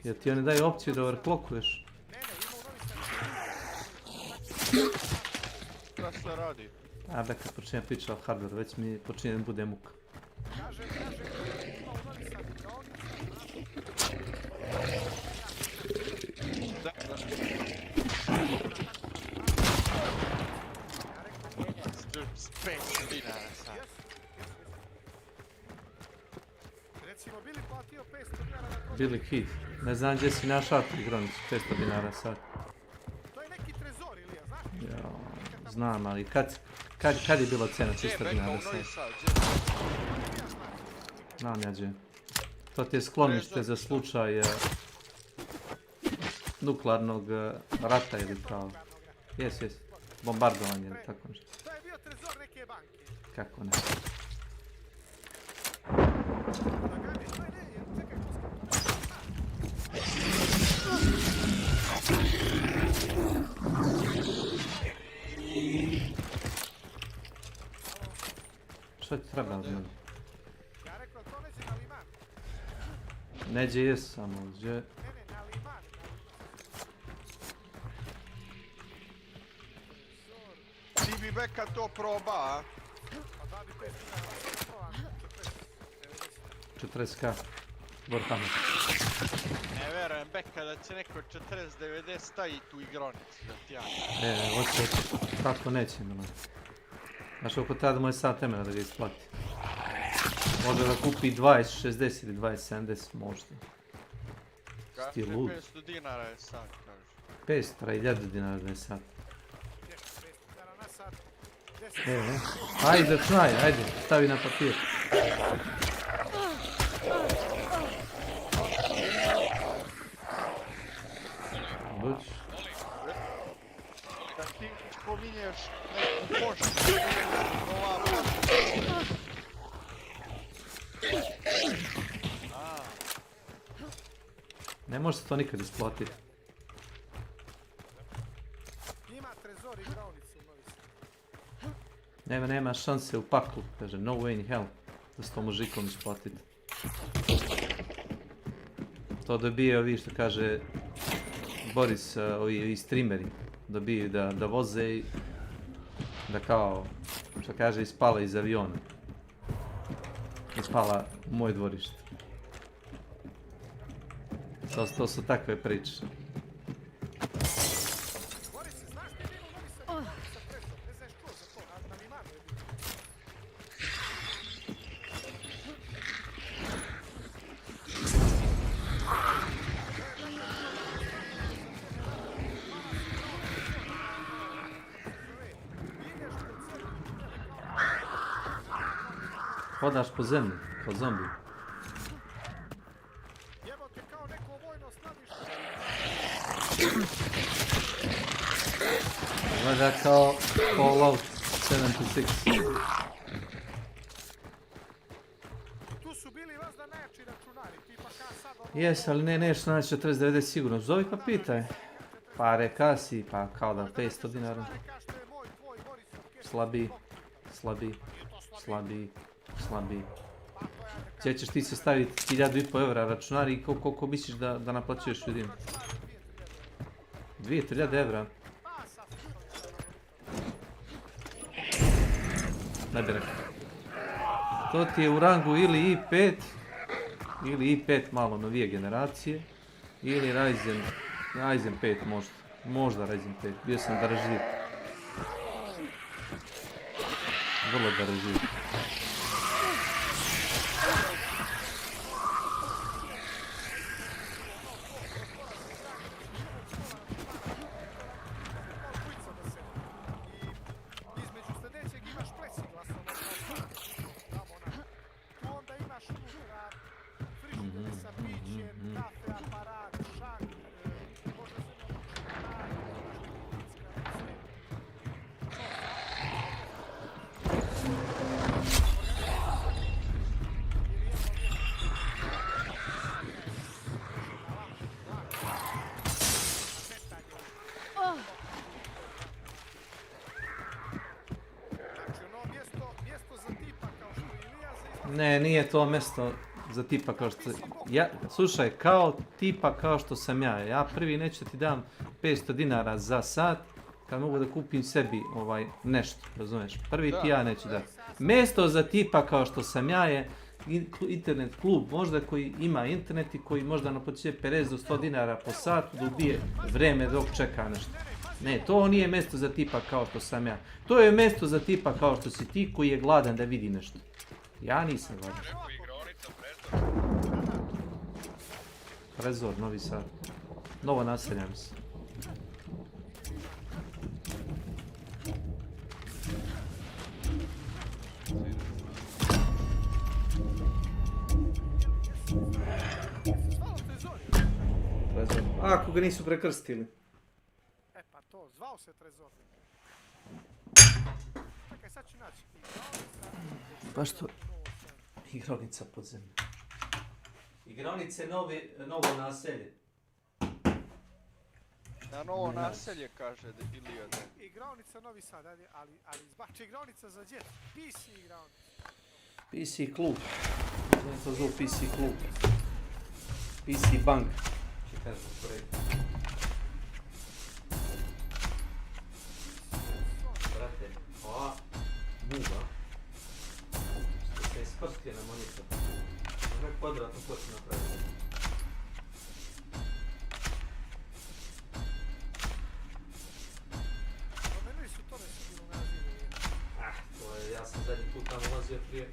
Jer ti oni daju opciju da overclockuješ. Ne, ima u Novi Šta se radi? A da kad počinjem pričati o hardwareu, već mi počinje da bude muka. Kaže, ima u Novi Sad igraonica, S 500 dinara sad. recimo bili platio 500 dinara na prodaju. Bili hit. Ne znam gdje si našao tu igronicu, 500 dinara sad. To je neki trezor, Ilija, znaš? Ja, znam, ali kad je bila cijena Gdje je 300 Beka u dinara Novi sad? Sad? Gdje? Znam ja gdje. To ti je sklonište za slučaj nuklearnog rata ili kao... Jes, bombardovanje ili tako nešto. To je bio trezor neke banke. Kako ne. Lagani, to je ne, čekaj, Što ti treba od mene? ja rekao, to neće na liman. Neđe jes samo, gdje... Ne, na liman. Ti bi Beka to proba, a? Pa da bi 500 dinara, provam, 40k. Warhammer. Ne verujem Beka da će neko 40-90 staviti u igronicu da ti ja. Hoće, tako neće Milan. Znaš koliko treba da mu je sad temena da ga isplati. Može da kupi 20-60 ili 20-70 možda. Kaže Sti lud. 500 dinara je sad, kaže. 500 i 1000 dinara da je sad. 500 dinara na sat. 10 Ajde, računaj, ajde, stavi na papir. Dođi. Kad ti spominješ neku poštu, ova pošta. Ne može se to nikad isplatiti. Ima trezor igraonice u Novi Sad. Nema šanse u paklu, kaže, no way in hell, da se to može ikom isplatiti. To dobije ovi što kaže Boris, ovi streameri, dobiju da voze i da kao, što kaže, ispala iz aviona. Ispala u moj dvorište. To su takve priče. Boris, znaš ti je bilo u Novi Sad igraonica trezor? Ne znaš čuo za to, na limanu je bilo. Hodaš po zemlji, kao zombi. Jebote, kao neko vojno skladište. Gleda kao Fallout 76. Tu su bili vazda najjači računari, tipa ka sad ono... Jes, ali nešto naći 40-90 sigurno. Zovi pa pitaj. Pare kasi, pa kao da 500 dinara. Ka što je moj, tvoj, Borisov, Slabiji. Gdje ćeš ti se staviti 1500 eura računari i koliko misliš da naplaćuješ ljudima? 2000 eura? Ne bi rekao. To ti je u rangu ili i5 malo novije generacije, ili Ryzen 5 možda Ryzen 5, bio sam daraživ. Vrlo daraživ. Između sljedećeg imaš pleksiglas, tu onda imaš unutra frižidere sa pićem, kafe, aparat, šak, možda se znači ono mjesto za tipa kao što je Ilija za izlaz. Ne, nije to mjesto za tipa kao što... Slušaj, kao tipa kao što sam ja. Ja prvi neću da ti dam 500 dinara za sat, kad mogu da kupim sebi nešto, razumiješ? Prvi Da. ti ja neću dati. Mesto za tipa kao što sam ja je internet klub, možda koji ima internet i koji možda naplaćuje 50 do 100 dinara po satu da ubije vreme dok čeka nešto. Ne, to nije mjesto za tipa kao što sam ja. To je mjesto za tipa kao što si ti koji je gladan da vidi nešto. Ja nisam gladan. Rekao igraonica, prezor. Trezor, Novi Sad. Novo naselje, mislim. Zvao Trezor. Trezor. Ako ga nisu prekrstili. E pa to, zvao se Trezor. Čekaj, sad ću naći. Pa što? Igraonica podzemlja. Igraonice novo naselje. Na novo naselje kaže Ilija da. Igraonica Novi Sad, ajde, ali izbači igraonica za djecu. PC igraonica. PC klub. Zovem to zove PC klub. PC bank. Če kažem usporediti. Brate, ova buba što se isprstije na monitor. Ono je kvadratno ko će napraviti. Promenili su tome sigurno na razine. To je, ja sam zadnji put tamo ulazio prije...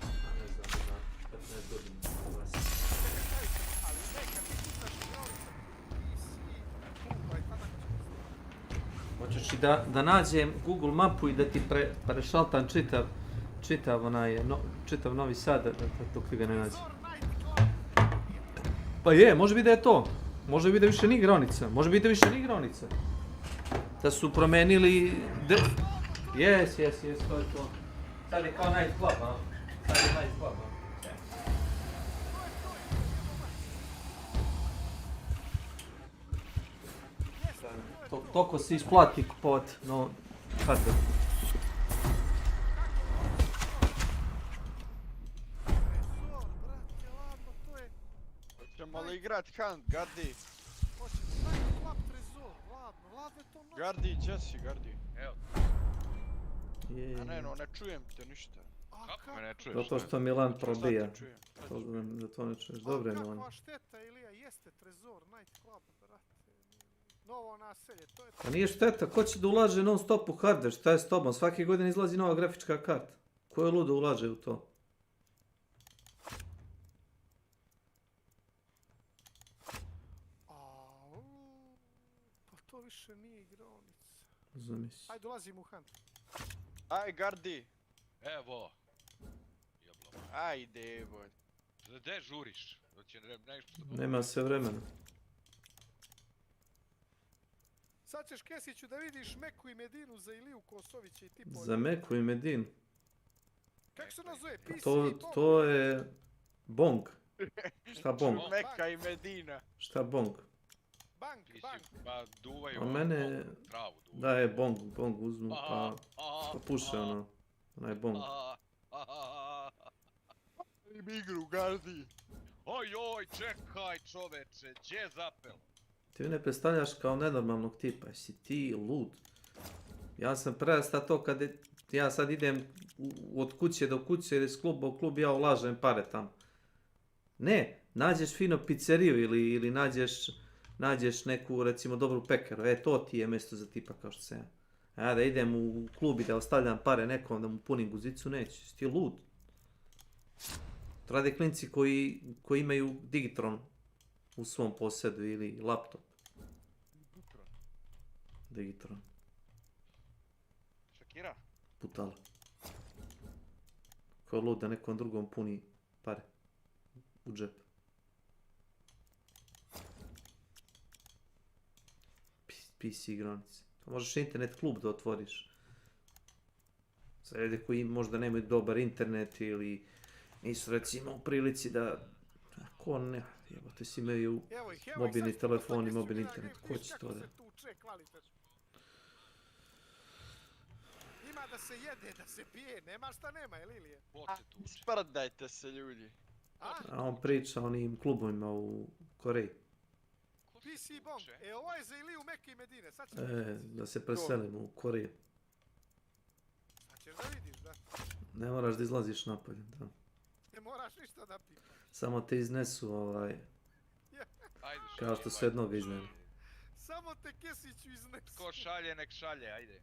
A ne znam, ima 15 godina. Ali neka ti kucaš igraonica PC kluba i tada će Hoćeš i da nađem Google mapu i da ti prešaltam čitav Novi Sad dok ti ga ne nađem. Trezor Night Club. Pa je, može biti da je to. Može biti da više nije igraonica. Može biti da više nije igraonica. Da su promenili... Jes, to je to. Sad je kao Night Club, a? Sad je Night Club, a? Toko se isplati kupovati, no... Hajde. Trezor, brate, ladno, to je... Hoćemo li igrat Hunt, Gardi? Hoćemo Night Club Trezor, ladno je to noć. Gardi, gdje si, Gardi? Evo, A ne, no, ne čujem te ništa. kako me ne čuješ? Zato što Milan probija. Sad te čujem. To znam da to ne čuješ. Dobro je Milan. Kakva šteta, Ilija, jeste Trezor Night Club, brate. Novo naselje, to je... Pa nije šteta, ko će da ulaže non stop u hardware, šta je s tobom? Svake godine izlazi nova grafička karta. Ko je ludo ulaže u to? Au, pa to više nije igraonica. Zamisli. Ajde, dolazim u Hunt. Aj, Gardi. Evo. Jeblo. Ajde, boj. Gdje žuriš? Hoće nešto... Nema se vremena. Sad ćeš, Kesiću, da vidiš Meku i Medinu za Iliju Kosovića i tipove. Za Meku i Medinu. Kako se nazove? PC To je... Bong. Šta bong? Meka i Medina. Šta bong? Bank. Pa duvaju A mene... travu duvaju. Da je bong uzmu pa puše ono. Onaj bong. Im igru, Gardi. Oj, čekaj čoveče, gdje zapel? Ti me ne predstavljaš kao nenormalnog tipa, jesi ti lud. Ja sam prerasta to kad ja sad idem od kuće do kuće ili iz kluba u klub, ja ulažem pare tamo. Ne, nađeš fino pizzeriju ili nađeš neku recimo dobru pekaru, to ti je mjesto za tipa kao što sam ja. Ja da idem u klub i da ostavljam pare nekom da mu punim guzicu, neću, jesi ti lud. To rade klinci koji imaju Digitron u svom posjedu ili laptop. Digitron. Šakira? Putala. Ko lud da nekom drugom puni pare u džep. PC igranice. To možeš internet klub da otvoriš. Za ljudi koji možda nemaju dobar internet ili nisu recimo u prilici da... Ko ne, jebote si imaju mobilni telefon i mobilni internet. Ko će to da... Ima da se jede, da se pije, nema šta nema, je li Ilije? Sprdajte se, ljudi. A on priča o onim klubovima u Koreji. PC Bong. E, ovo je za Iliju Mekke i Medine. Sad ćeš Da se preselimo u Koreju. Sad ćeš da vidiš, da. Ne moraš da izlaziš napolje, da. Ne moraš ništa da pipaš. Samo te iznesu, Ajde, kao što su jednog izneli. Samo te Kesiću iznesu. Ko šalje, nek šalje, ajde.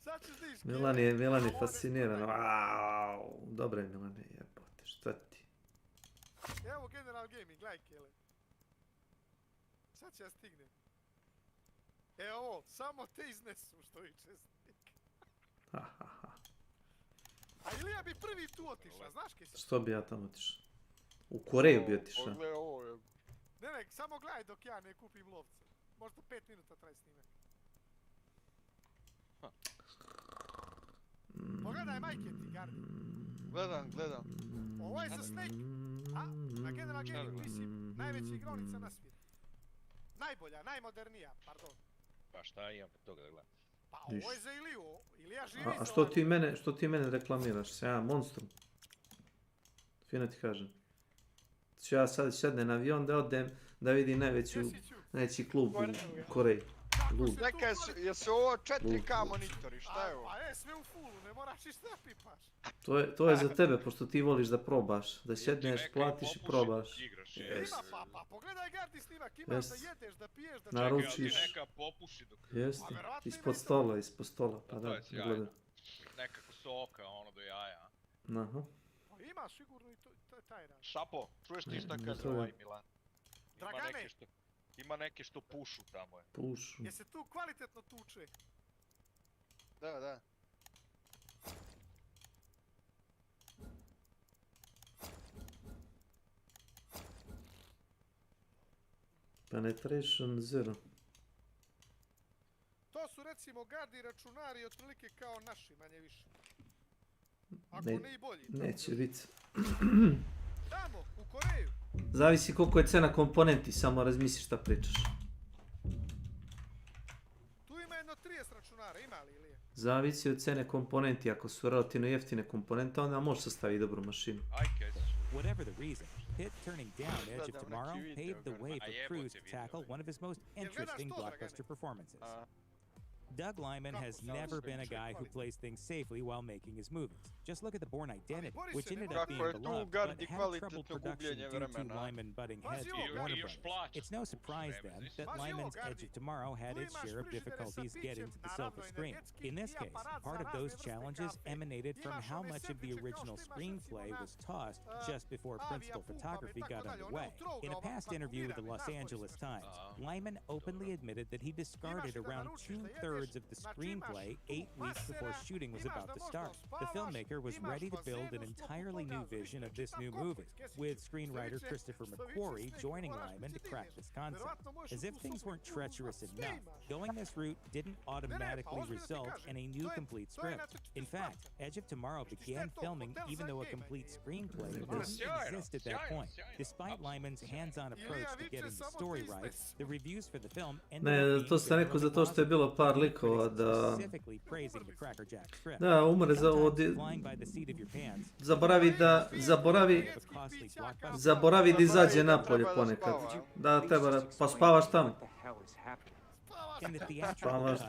Sad ćeš da vidiš. Milan je fasciniran. Au, dobre Milane, jebote, šta ti? Evo General Gaming, gledaj Kele. Sad će ja stignem. Evo ovo, samo te iznesu, što i čestnik. A Ilija bi prvi tu otišla, znaš Kesić? Što bi ja tamo otišao? U Koreju bi otišao. Pogledaj ovo je. Ne, samo gledaj dok ja ne kupim lovce. Možda 5 minuta traje snimak. Pogledaj majke ti, Gardi. Gledam. Ovo je za Snake. A, na General Gaming PC, najveća igraonica na svijetu. Najbolja, najmodernija, pardon. Pa šta imam od toga da gledam? Pa ovo je za Iliju, Ilija živi A za što ti mene reklamiraš? Sam ja monstrum. Fino ti kažem. Ću ja sad sednem na avion da odem da vidim najveći klub u Koreji. Lud. Neka jesu ovo 4K monitori, šta je ovo? A sve u fullu, ne moraš ništa da pipaš. To je za tebe, pošto ti voliš da probaš. Da sedneš, platiš i probaš. Ima pa, pogledaj Gardi snimak, imaš da jedeš, da piješ, da naručiš. Neka popuši dok... Jeste, ispod stola, pa da, gledaj. Nekako soka, ono do jaja. Aha. Ima sigurno i taj rad. Šapo, čuješ ti šta kaže ovaj Milan? Dragane! Ima neke što pušu tamo je. Pušu. Je se tu kvalitetno tuče? Da. Penetration 0. To su recimo Gardi računari otprilike kao naši, manje više. Ako ne i bolji. Neće biti. Tamo, u Koreju. Zavisi koliko je cena komponenti, samo razmisli šta pričaš. Tu ima jedno 30 računara, ima li Ilija? Zavisi od cene komponenti, ako su relativno jeftine komponente, onda možeš sastaviti dobru mašinu. Whatever the reason, Pitt turning down Edge of Tomorrow paved the way for Cruise to tackle one of his most interesting blockbuster performances. Doug Liman has never been a guy who plays things safely while making his movies. Just look at The Bourne Identity, which ended up being beloved, but had troubled production due to Liman butting heads with Warner Brothers. It's no surprise, then, that Liman's Edge of Tomorrow had its share of difficulties getting to the silver screen. In this case, part of those challenges emanated from how much of the original screenplay was tossed just before principal photography got underway. In a past interview with the Los Angeles Times, Liman openly admitted that he discarded around 2/3 of the screenplay 8 weeks before shooting was about to start. The filmmaker was ready to build an entirely new vision of this new movie, with screenwriter Christopher McQuarrie joining Liman to crack this concept. As if things weren't treacherous enough, going this route didn't automatically result in a new complete script. In fact, Edge of Tomorrow began filming even though a complete screenplay didn't exist at that point. Despite Liman's hands-on approach to getting the story right, the reviews for the film ended up being to sam rekao zato što je bilo par likova da... Da, umre zaboravi da izađe napolje ponekad. Da, treba, pa spavaš tamo. In the theatrical Edge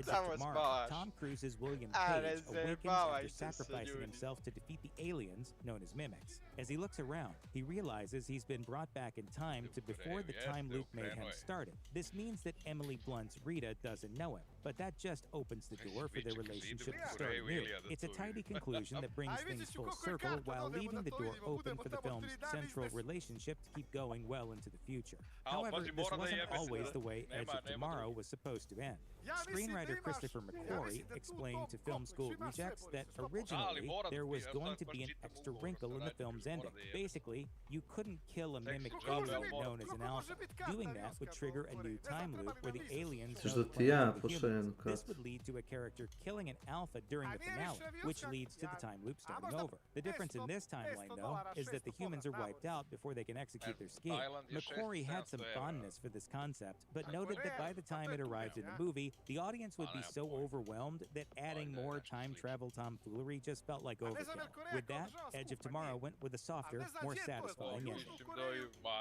of Tomorrow, Tom Cruise's William Page awakens after sacrificing himself to defeat the aliens known as mimics. As he looks around, he realizes he's been brought back in time to before the time loop mayhem started. This means that Emily Blunt's Rita doesn't know him, but that just opens the door for their relationship to start anew. It's a tidy conclusion that brings things full circle while leaving the door open for the film's central relationship to keep going well into the future. However, this wasn't always the way Edge of Tomorrow was supposed to end. Screenwriter Christopher McQuarrie explained to Film School Rejects that originally there was going to be an extra wrinkle in the film's ending. Basically, you couldn't kill a mimic alien known as an alpha. Doing that would trigger a new time loop where the aliens Što ti ja pošaljem episodes, cut. this would lead to a character killing an alpha during the finale, which leads to the time loop starting over. The difference in this timeline, though, is that the humans are wiped out before they can execute their scheme. McQuarrie had some fondness for this concept, but noted that by the time it arrived in the movie, the audience would be so overwhelmed that adding more time travel tomfoolery just felt like overkill. With that, Edge of Tomorrow went with a softer, more satisfying ending.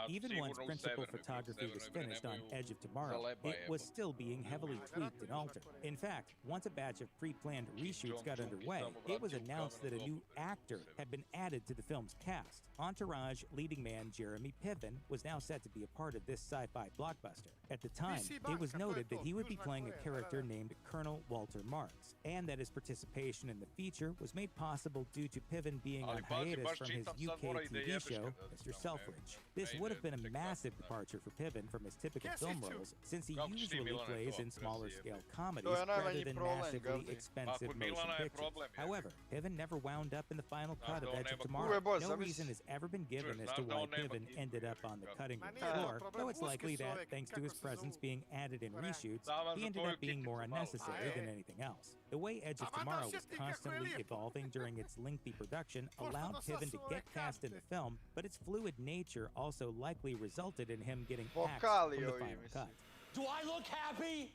Even once principal photography was finished on Edge of Tomorrow, it was still being heavily tweaked and altered. In fact, once a batch of pre-planned reshoots got underway, it was announced that a new actor had been added to the film's cast. Entourage leading man Jeremy Piven was now set to be a part of this sci-fi blockbuster. At the time, it was noted that he would be playing a character named Colonel Walter Marks, and that his participation in the feature was made possible due to Piven being on hiatus from his UK TV show, Mr. Selfridge. This would have been a massive departure for Piven from his typical film roles, since he usually plays in smaller-scale comedies rather than massively expensive motion pictures. However, Piven never wound up in the final cut of Edge of Tomorrow. No reason has ever been given as to why Piven ended up on the cutting room floor, though it's likely that, thanks to his presence being added in reshoots, he ended up being more unnecessary than anything else. The way Edge of Tomorrow was constantly evolving during its lengthy production allowed Piven to get cast in the film, but its fluid nature also likely resulted in him getting axed from the final cut. Do I look happy?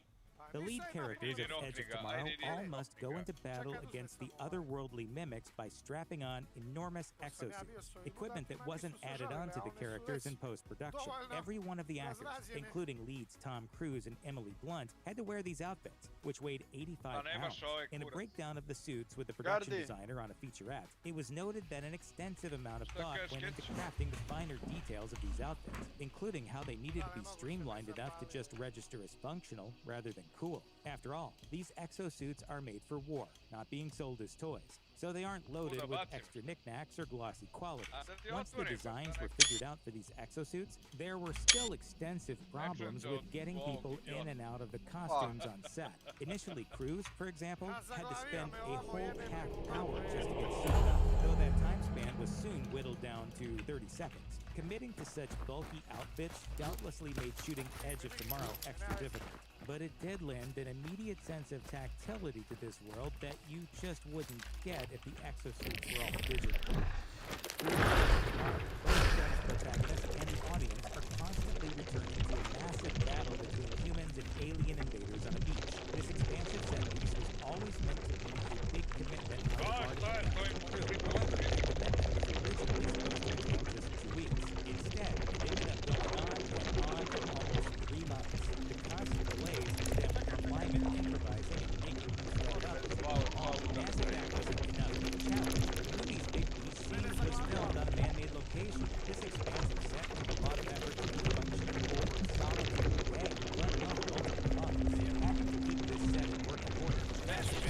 The lead characters of Edge of Tomorrow all must go into battle against the otherworldly mimics by strapping on enormous exosuits, equipment that wasn't added on to the characters in post-production. Every one of the actors, including leads Tom Cruise and Emily Blunt, had to wear these outfits, which weighed 85 pounds. In a breakdown of the suits with the production designer on a featurette, it was noted that an extensive amount of thought went into crafting the finer details of these outfits, including how they needed to be streamlined enough to just register as functional rather than cool. After all, these exosuits are made for war, not being sold as toys, so they aren't loaded with extra knickknacks or glossy qualities. Once the designs were figured out for these exosuits, there were still extensive problems with getting people in and out of the costumes on set. Initially, Cruise, for example, had to spend a whole half hour just to get suited up, though that time span was soon whittled down to 30 seconds. Committing to such bulky outfits doubtlessly made shooting Edge of Tomorrow extra difficult, but it did lend an immediate sense of tactility to this world that you just wouldn't get if the exosuits were all digital. Both the protagonist and the audience are constantly returning to a massive battle between humans and alien invaders on a beach. This expansive set piece was always meant to be a big commitment on the part of the cast and crew. However, the commitment was originally supposed to take just 2 weeks. Instead, it ended up going on for almost 3 months. The constant delays stemmed from Lyman improvising and making things up as well. As if that wasn't enough of a challenge, the movie's big beach scene was filmed on a man-made location. This expansive set took a lot of effort to function for a solid day, let alone multiple months. Having to keep this set in working order was massive.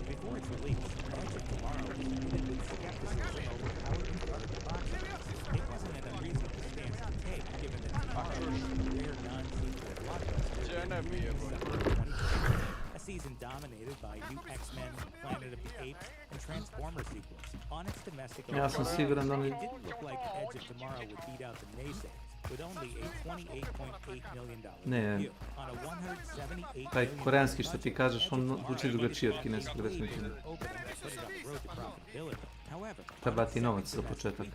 Before its release, Edge of Tomorrow was greeted with skepticism over how it would go to the box office. It wasn't an unreasonable stance to take, given that Tomorrow was a rare non-sequel blockbuster in December 2020. A season dominated by new X-Men, Planet of the Apes, and Transformers sequels. On its domestic Ja sam siguran da it li... didn't look like Edge of Tomorrow would beat out the naysayers, with only a $28.8 million Ne, debut on a $178 taj million koreanski što budget. ti kažeš, on zvuči drugačije od kineskog definitivno. Treba ti novac za početak.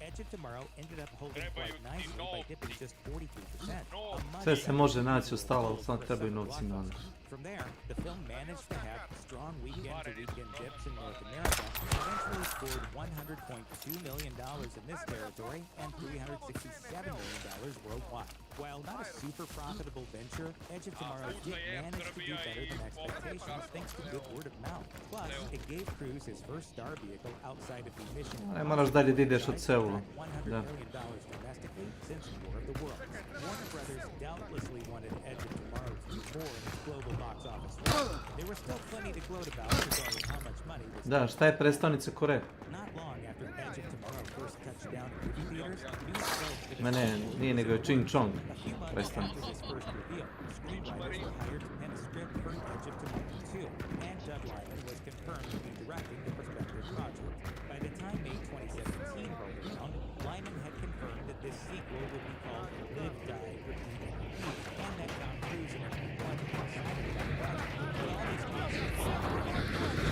Edge of Tomorrow ended up holding quite nicely by dipping just 43%. Sve se može naći, ostalo samo trebaju novci na. From there, the film managed to have strong weekend-to-weekend dips in North America and eventually scored $100.2 million in this territory and $367 million worldwide. While not a super profitable venture, Edge of Tomorrow did manage to do better than expectations thanks to good word of mouth. Plus, it gave Cruise his first star vehicle outside of the Mission Aj, moraš dalje da ideš od Seula. $100 Da. million domestically since War of the Worlds. Warner Brothers doubtlessly wanted Edge of Tomorrow to do more in its global box office run. There was still plenty to gloat about regarding how much money was Da, šta je predstavnica Koreje? not long after Edge of Tomorrow first cut touchdown movie theaters, new scripts that Mene, nije nego je Ching Chong. a few months Prestani. after this first reveal, screenwriters were hired to pen a script for Edge of Tomorrow 2, and Doug Liman was confirmed to be directing the prospective project. By the time May 2017 rolled around, Liman had confirmed that this sequel would be called Live, Die, Repeat, and Repeat, and that Tom Cruise and everyone were excited about that. But all these concepts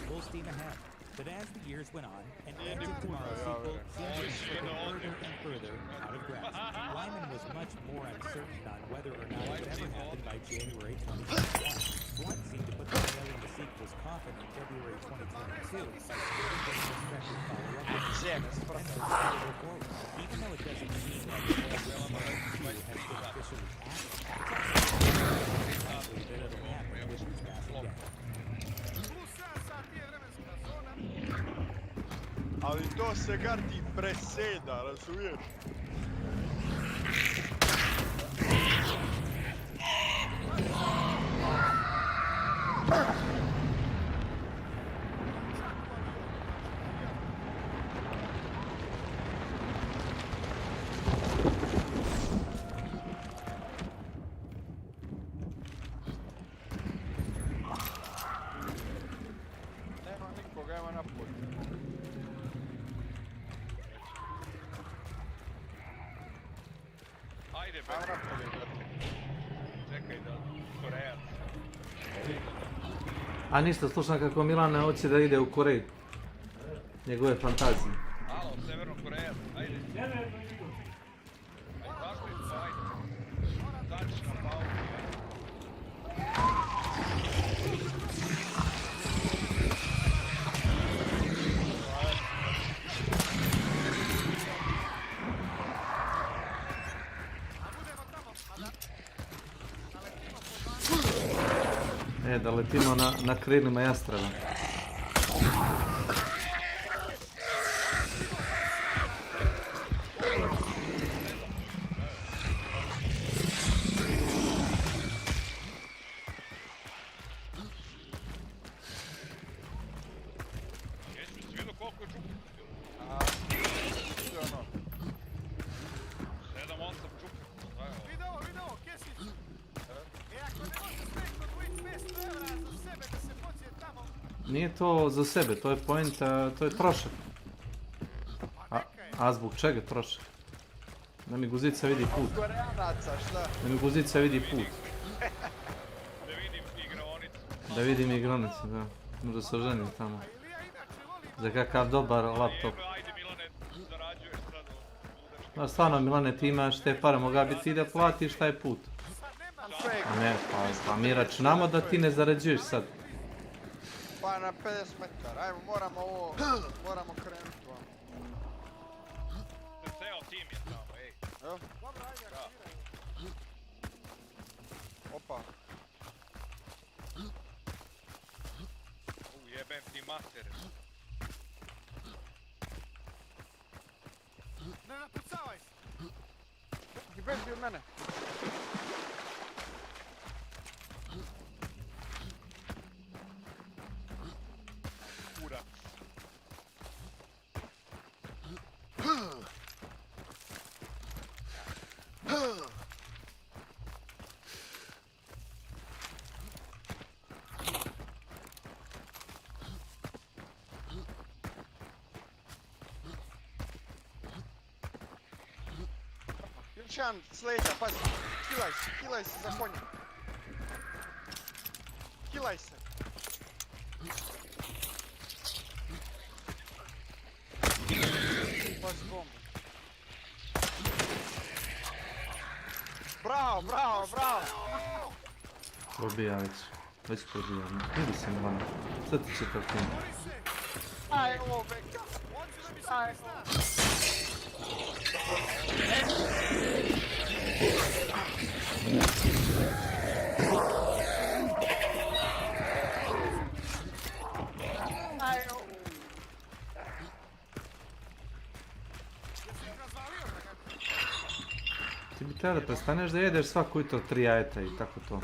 full steam ahead. But as the years went on, an Edge of Tomorrow sequel seemed to be slipping further and further out of grasp. Lyman was much more uncertain on whether or not it would ever happen by January 2021. Blunt seemed to put the nail in the sequel's coffin in February 2022 by stating that he expected follow-up and go forward. Even though it doesn't seem like the Edge of Tomorrow 2 has been officially asked, it's also probably that it'll happen with its passing down. Ali to se karti preseda, razumiješ? Nema nikoga, evo napolje. Ajde, Evo brate, napolje, brate. čekaj da Korejac. A ništa, slušam kako Milana hoće da ide u Koreju. Njegove fantazije. Alo, Severno Korejac, ajde. Ajde, takvi, ajde. Dačiš na pauzu. Da letimo na krilima jastrava. Jesi mi vidio koliko je čuka? Sve ono. 7-8 čuka. Video, Kesić. Ako ne možeš neko odvojiti 500 evra za sebe da se pođe tamo, Nije to za sebe, to je point, to je trošak. A zbog čega trošak? Da mi guzica vidi put. Korejanaca, šta? Da mi guzica vidi put. Da vidim igraonicu. Da vidim igronicu, da. Možda se oženim tamo. Za kakav dobar laptop. Ajde Milane, zarađuješ sad. No stvarno Milane, ti imaš te pare, moga bi ti da platiš taj put. A ne, pa mi računamo da ti ne zarađuješ sad. Pa na 50 metara, ajmo, moramo krenuti vam. Ceo tim je tamo, ej. Evo, dobro, ajde, Da. aktiviraj. opa. Jebem ti mater. Ne napucavaj se. Ti beži od mene. Kurac. Još jedan s leđa, pazi. Kilaj se za konja. Kilaj se. Pazi bombu. Bravo! Probija već probija. Vidi se Milana. Sad ti će to tim. Aj, ovo beka. Hoću da mi se prizna. Jesi ih razvalio, Dragan? Ti bi treba da prestaneš da jedeš svako jutro 3 jajeta i tako to.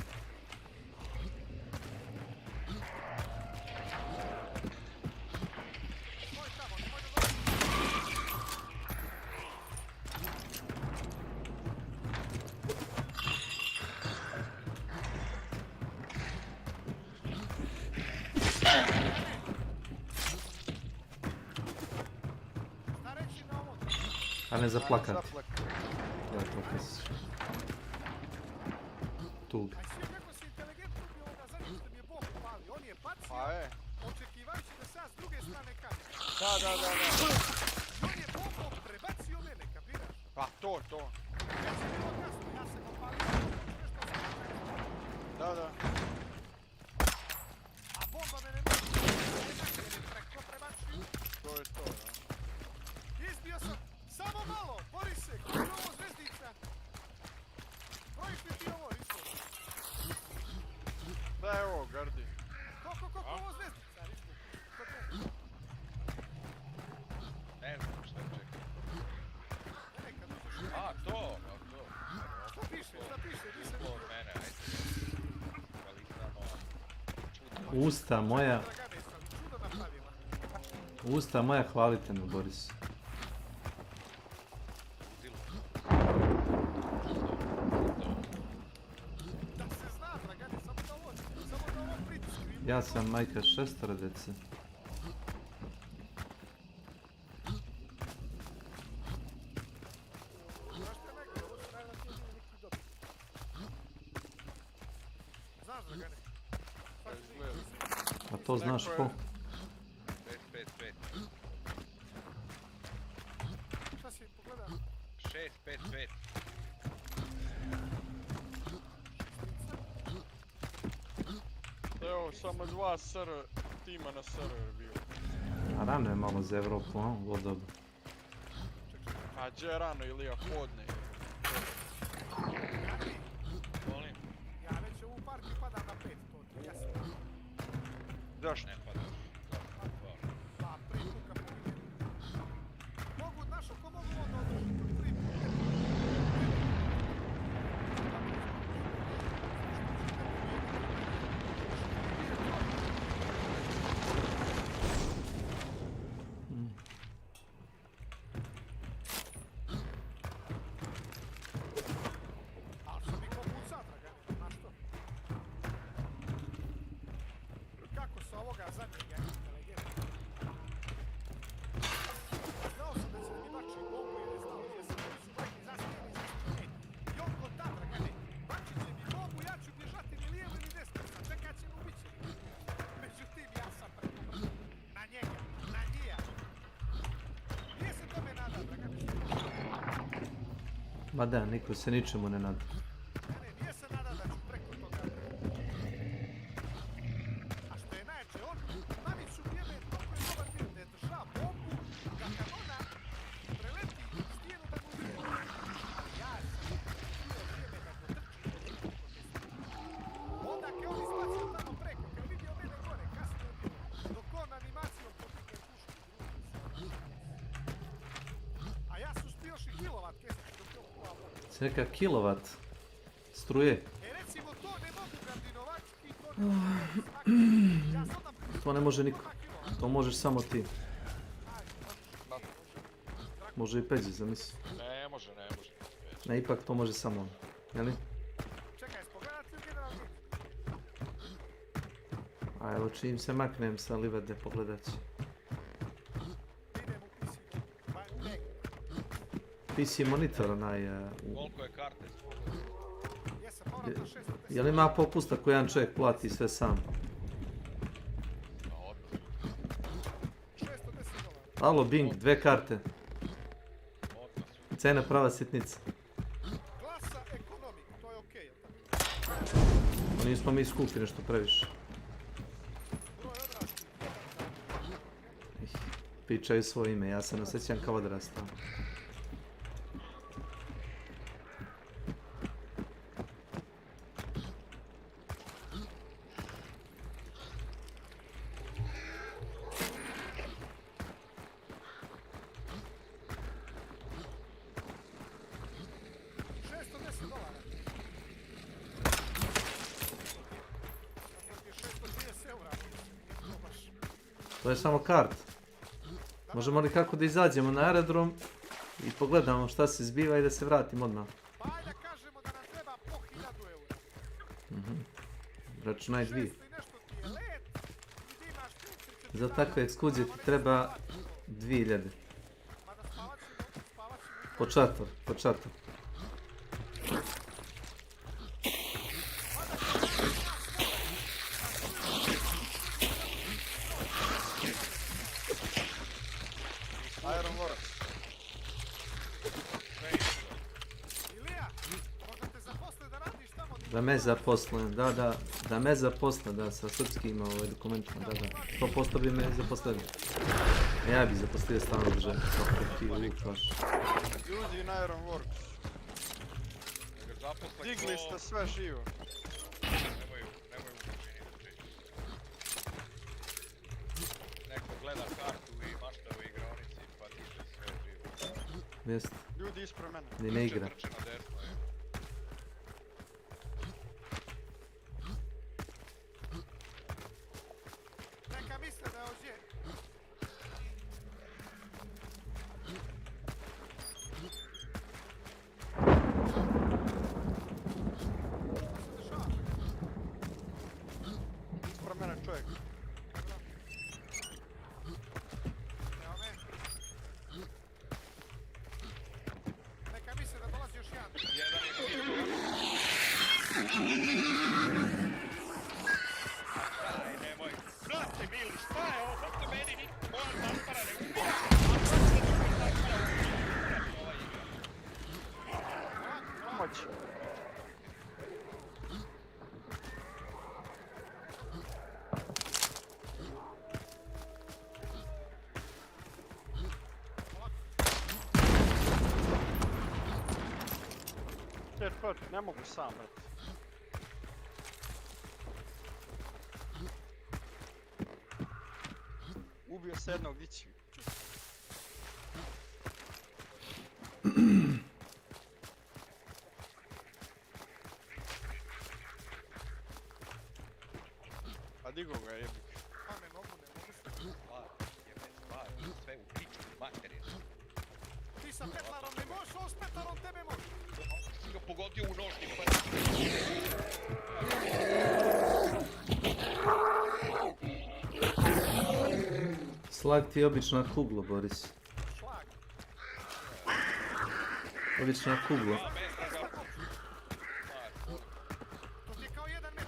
Šta reći na ovo? A ne zaplakati. Zaplak. Ja to klasično. Tug. Aj svi kako si inteligentno bio ovoga zadnje što mi je Bog upalio. On je bacio, Pa je. očekivajući da se ja s druge strane kažem. Da. On je bombom prebacio mene, kapiraš? Pa to. Ja sam bilo kasno, ja sam opalio, nešto sam napravio. Da. A bomba mene ne preko prebačio. To je to, da. Izbio sam, samo malo, Borise, kako je ovo zvezdica? Brojiš li ti ovo isto? Da je ovo, gardi. Koliko ovo zvezdica, Rizbu? Kod mene? Ne znam šta čekaj. Ne, kad uđeš. A, to. Šta piše, nisam To od vidio. mene, ajde. Kvalitetno. Čudno. Usta moja, Dragane sam, čudo napravila. usta moja, hvalite me, Boris. Da se zna, Dragane, samo da ovo pritisku. Ja sam majka 6 djece. Znaš što je najgore, ovo su najvratnije neki dobri. Znaš, Dragane? Da izgleda. A to znaš ko? 5-5-5. Šta si pogledao? 6-5-5. Evo, samo 2 tima na server bio. A rano je malo za Evropu, a? Bilo dobro. A gdje rano ili ja podne? Molim? Ja već ovu partiju padam na 5, to ti je jasno. Zašto? Ne padaš. Pa, 3 puka pobjedim. Mogu, znaš, ko mogu onda održiti? 3 puka. Ali sam i ko puca, Dragane, znaš što? Kako sa ovoga zadnjega inteligentna? Znao sam da će da mi bači bombu jer je znao gdje sam, oni su rekli zaspijeni. I on kod ta, Dragane, bačit će mi bombu, ja ću bježati ni lijevo ni desno, sačekat će me, ubit će mi. Međutim, ja sam preko brzo. Na njega, na njija. Nije se tome nada, Dragane. Ma da, niko se ničemu ne nada. Ne, nije se nada da ću preko toga. A što je najjače, on mamicu vrijeme toliko je dobar bio da je držao bombu, da kad ona preleti stijenu da mu vidi. Ja sam bio vrijeme da go trči. Onda kad on izbacio tamo preko, kad je vidio mene gore, kasno je bilo, dok on animacijom potika i puški. A ja su spioš i kilovat keseć dok je on kuvao. Neka kilovat struje. E recimo to ne mogu gardinovački, to ne mogu svaki. Ja sad nam To ne može niko. To možeš samo ti. Može i Peđi, zamisli. Ne može. Ne, ipak to može samo on. Jeli? čekaj, spogledati u generalni. A evo čim se maknem sa livade pogledat ću. Idem u PC. Bang. PC monitor onaj... Koliko je karte? Jesam, moram na 610. Jel ima popusta koji jedan čovjek plati sve sam? $610. Alo Bing, 2 karte. Cena prava sitnica. Klasa ekonomik, to je okej, jel tako? Nismo mi skupi nešto previše. Broj odraslih. Pričaju svoje ime, ja se ne osjećam kao odrastao. $610. Dakle, ti je 630 eura. To baš. To je samo kart. Možemo li kako da izađemo na aerodrom i pogledamo šta se zbiva i da se vratimo odmah. Pa ajde kažemo da nam treba po 1000 eura. Računaj 2. 600 i nešto ti je let i ti imaš Za takve ekskluzije ti treba 2000. Mada spavat ćemo Po čator. Iron Works. Ilija, možda te zaposle da radiš tamo di... Da me zaposle, da me zaposle, da, sa srpskim dokumentima, da. 100% bi me zaposlili. Ja bi zaposlio stalno državu, svaki ti luk vaš. Ljudi na Iron Works. Digli ste sve živo. Nemoj u mašini da priča. Neko gleda kartu i mašta u igraonici pa diže sve živo. Jeste, Ljudi ispred mene. ni ne igra. Trče na desno, je. Neka misle da je ovdje. Ispred mene čovjek. Evo me. Neka misle da dolazi još jedan. Jedan je bio. Aj, nemoj. Brate, mili, šta je ovo? Kako meni moja zaspara ne ubija? Pomoć. Ne mogu sam, brate. Ubio se jednog dići. Pa digo ga jebik. Pa ne mogu se. Sve u pičku materiju. Ti sa petlarom ne možeš, on s petlarom tebe može. Si ga pogodio u nožni pa... Slag ti je obična kugla, Boris. Šlag. Obična kugla. To ti je kao 1 metar.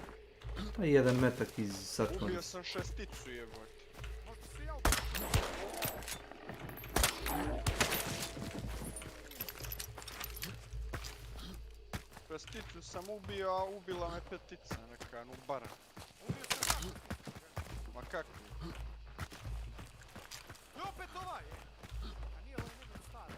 Pa 1 metak iz sačmana. Ubio sam šesticu jebote. Možda se ja ubio. Šesticu sam ubio, a ubila me petica neka nubara. Ubio se ja. Ma kako? I opet ovaj. A nije ovaj nego stari.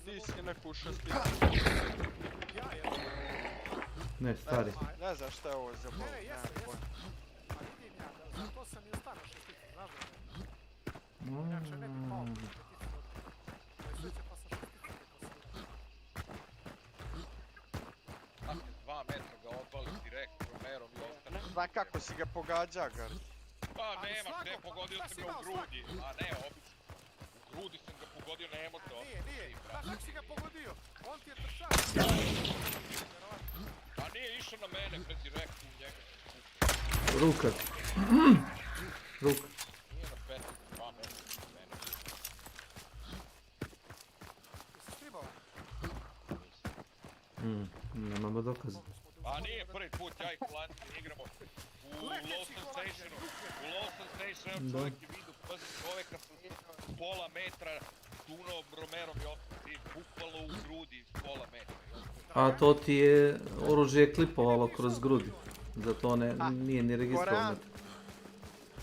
Ti si neku šesticu. Ja je. Ne, stari. Ne znam šta je ovo za bol. Ne, jeste. A vidim ja, zato sam i stara šestica, znaš da ne? Inače ne bi pao peticu od... Sveće pa sa šesticom neko si. 2 metra ga odvali direkt Romerom i ostane. Znam kako si ga pogađa, gar. Pa Ali nema, slago, ne, pa pogodio šta sam si ga u imao grudi. A ne, obično. U grudi sam ga pogodio, ne može to. Nije. Znaš kako si ga pogodio? On ti je trčao. A nije išao na mene, pred direkt u njega. Ruka. Ruka. Nije na 5, 2 metra od mene. Jesi stribao? Nemamo dokaza. A nije prvi put ja i Klanci igramo u Lawson Stationu. U Lawson Stationu čovjek je vidio, pazi čovjeka sa pola metra tunom Romerom i ostati bukvalno u grudi pola metra. A to ti je oružje klipovalo kroz grudi. Zato nije ni registrovano.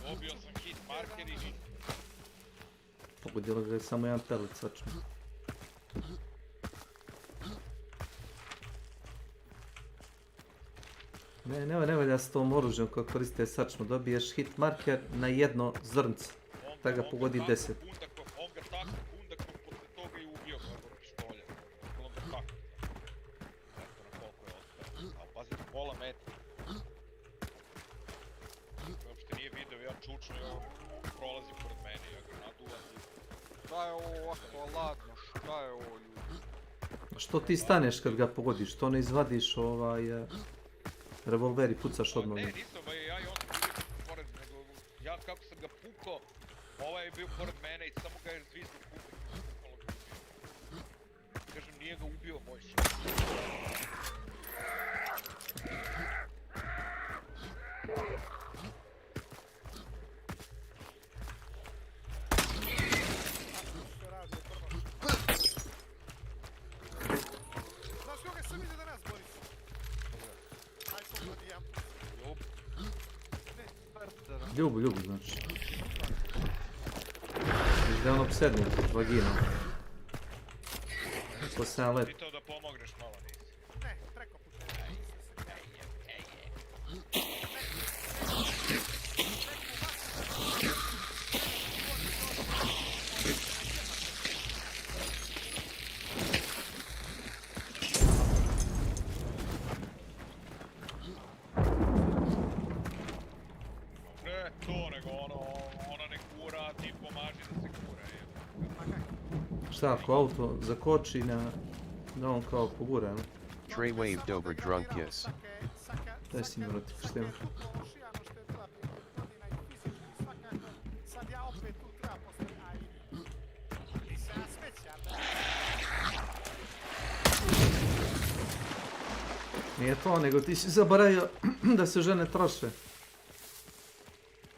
Dobio sam hit marker i ništa. Pogodilo ga je samo jedan pelet sačma. Ne valja s tom oružjem koje koriste sačmu. Dobiješ hit marker na jedno zrnce. Da ga pogodi 10. On ga tako kundakom posle toga i ubio ga od pištolja. On ga tako. Eto na koliko je ostao. A pazite, pola metra. Uopšte nije video, ja čučno i on prolazi pored mene, ja ga naduvam. Šta je ovo ovako ladno, šta je ovo ljudi? Što ti staneš kad ga pogodiš? Što ne izvadiš revolver i pucaš odmah? Ne, nisam, ja i on smo bili pored, nego ja kako sam ga pukao, ovaj je bio pored mene i samo ga je zviznuo pukalo ga ubio. Kažem, nije ga ubio moj šut. Što radi, prvo. Znaš koga sam vidio danas, Boris? Aj, sam odijam. Ljubu, znači. Viš da je ono psednut, vagina. To 7 let. Ti to da pomogneš malo nisi. Ne, preko puta. Ne to, nego ona ne kura, ti pomaži da se kura, je. Šta ako auto zakoči da on kao pogura, ne? Trey waved over drunk kiss. Daj si mi vrati, što ima? Sad ja opet tu treba postaviti, aj, i se ja smećam, da. Nije to, nego ti si zaboravio da se žene troše.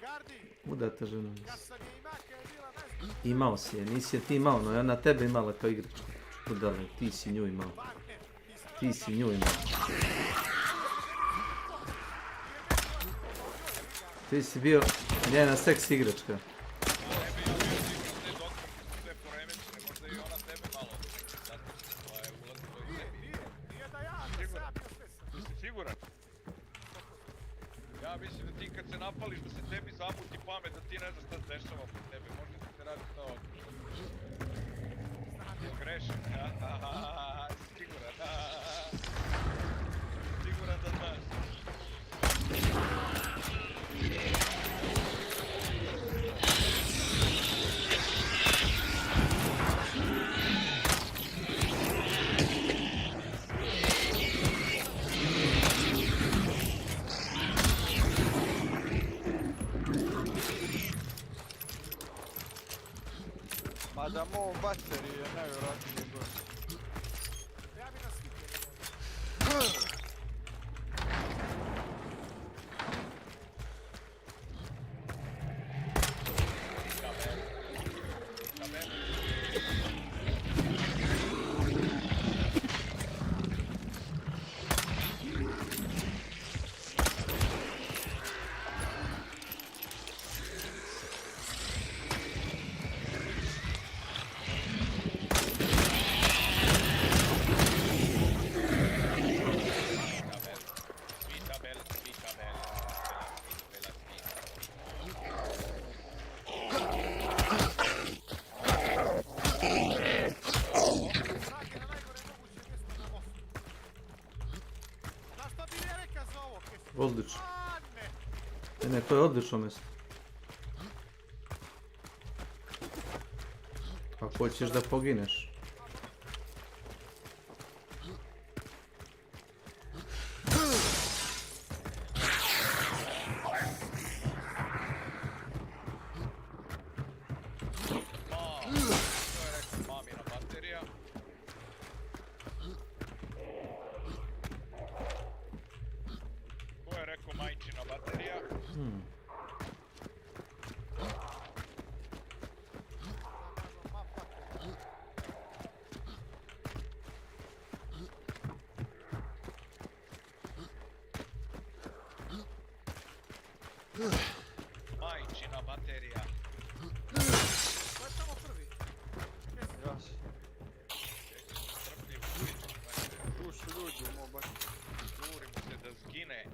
Gardi, Uda te žene. kad sam je ima, kad je bila nezgodna, Imao si je, nisi je ti imao, no ja na tebe imala kao igračku. Udale, ti si nju imao. Ti si nju imao. Ti si bio njena seks igračka. nije da ja, da se ja bio svesan. Jesi siguran? Ja mislim da ti kad se napališ da se tebi zabuti pamet, da ti ne znaš šta se dešava po tebi. Možda ti se radi to ovako. Grešim, ja? Siguran, siguran da znaš. Mada mo baterije je najvjerojatnije bilo. Ja bi nas vidjeli. Odlično. Ne, to je odlično mjesto. Ako hoćeš da pogineš. Mamina baterija. Ko je rekao majčina baterija? Majčina baterija. Ko je tamo prvi? Ja sam. Strpljivo, Tu su ljudi u mom bateriju. žurimo se da zgine.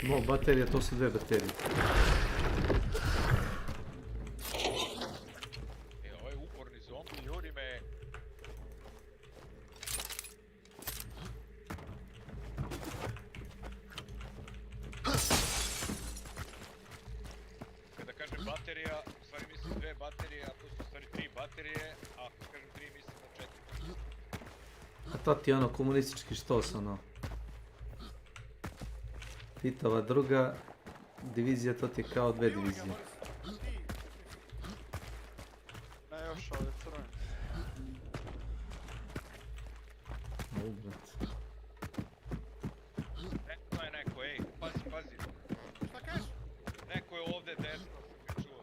No, baterija, to su 2 baterije. Ovaj uporni zombi juri me. baterija, u stvari mislim 2 baterije, a to su u stvari 3 baterije, a ako kažem 3 mislim na 4. To ti je ono komunistički štos, ono. Titova druga divizija, to ti je kao 2 divizije. Ne, još ove crvene. Au, brat. Neko je neko, ej, pazi, pazi. Šta kažeš? Neko je ovdje desno, sam ga čuo.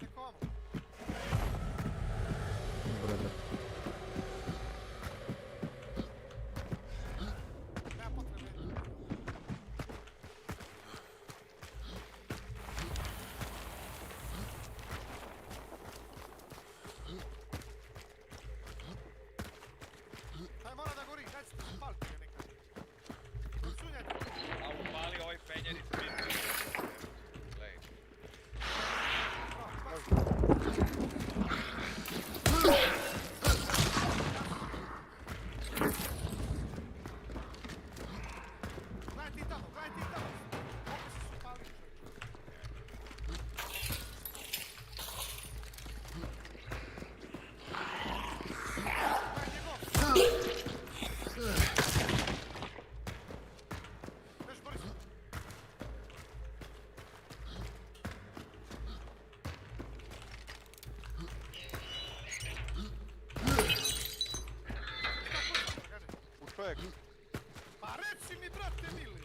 Neko vamo. Brada. Nema potrebe. Taj mora da gori, daj se ti spaliti ga nekad. Sunjajte. A upali ovaj penjer i svi. Glej. Gledaj ti tamo, gledaj ti tamo. Ovdje se su spalili čovječe. Gledaj njegov. Veš Boris. U čovjeku. Pa reci mi, brate mili.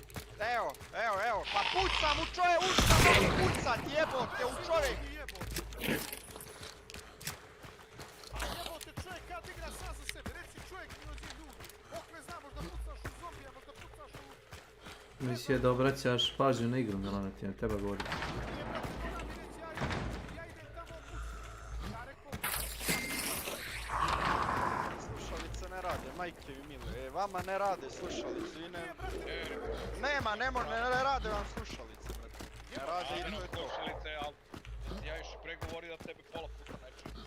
Evo, pa pucam u čovjek, u šta mogu pucat, jebote, u čovjek. Jebote. A jebote, čovjek kad igra sam za sebe, reci čovjek mi ođe ljudi. Okle zna, možda pucaš u zombija, možda pucaš u... Misli da obraćaš pažnju na igru, Milana, ti ne treba govoriti. Nije, brate, ona mi reći, ja idem tamo pucam. Ja rekao, Slušalice ne rade, majke mi mile. Vama ne rade slušalice, vi ne... nije, brate, Nema, ne rade vam slušalice, brate. Ne rade i to je to. Slušalice, ali ja još i pregovori da tebe pola puta ne čujem.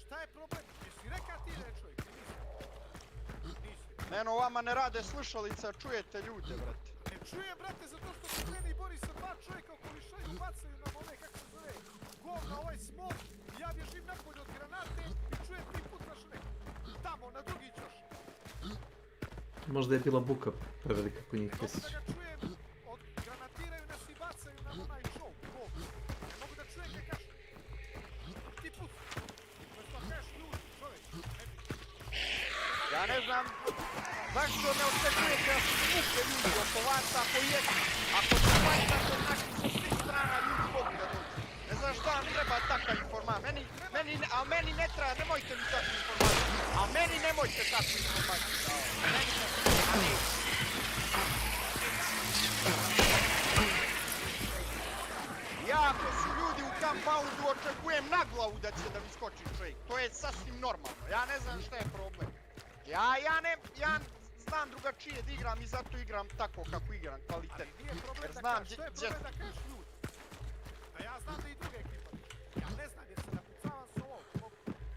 šta je problem? Jesi reka ti da je čovjek? Nisi. Neno, vama ne rade slušalice, a čujete ljude, brate. Ne čujem, brate, zato što se meni bori sa 2 čovjeka koji šaju, bacaju nam one, kako se zove, govna, ovaj smog, i ja bježim napolje od granate i čujem 3 puta neko. Tamo, na drugi ćoš. Možda je bila buka prevelika po njih Ne mogu pjesić. da ga čujem, granatiraju nas i bacaju nam onaj šov, gov. Ne mogu da čujem kaj kaš. Ti put. Umesto kaš ljudi, čovjek. Ne bi. Ja ne znam zašto ne očekujete da su muke ljudi oko vas ako se bajtate od naših sa svih strana ljudi mogu da dođu. Ne znam šta vam treba takva informacija. Meni ne treba, nemojte mi takvu informaciju. A meni nemojte takvu informaciju. Meni ne treba, a ne. Ja ako su ljudi u compoundu očekujem na glavu da će da mi skoči čovjek. To je sasvim normalno. Ja ne znam šta je problem. Ja znam drugačije da igram i zato igram tako kako igram, kvalitet. Ali nije problem Jer da znam kaš, što je problem da kaš ljudi? A ja znam da i druge ekipa. Ja ne znam jer se napucavam s ovom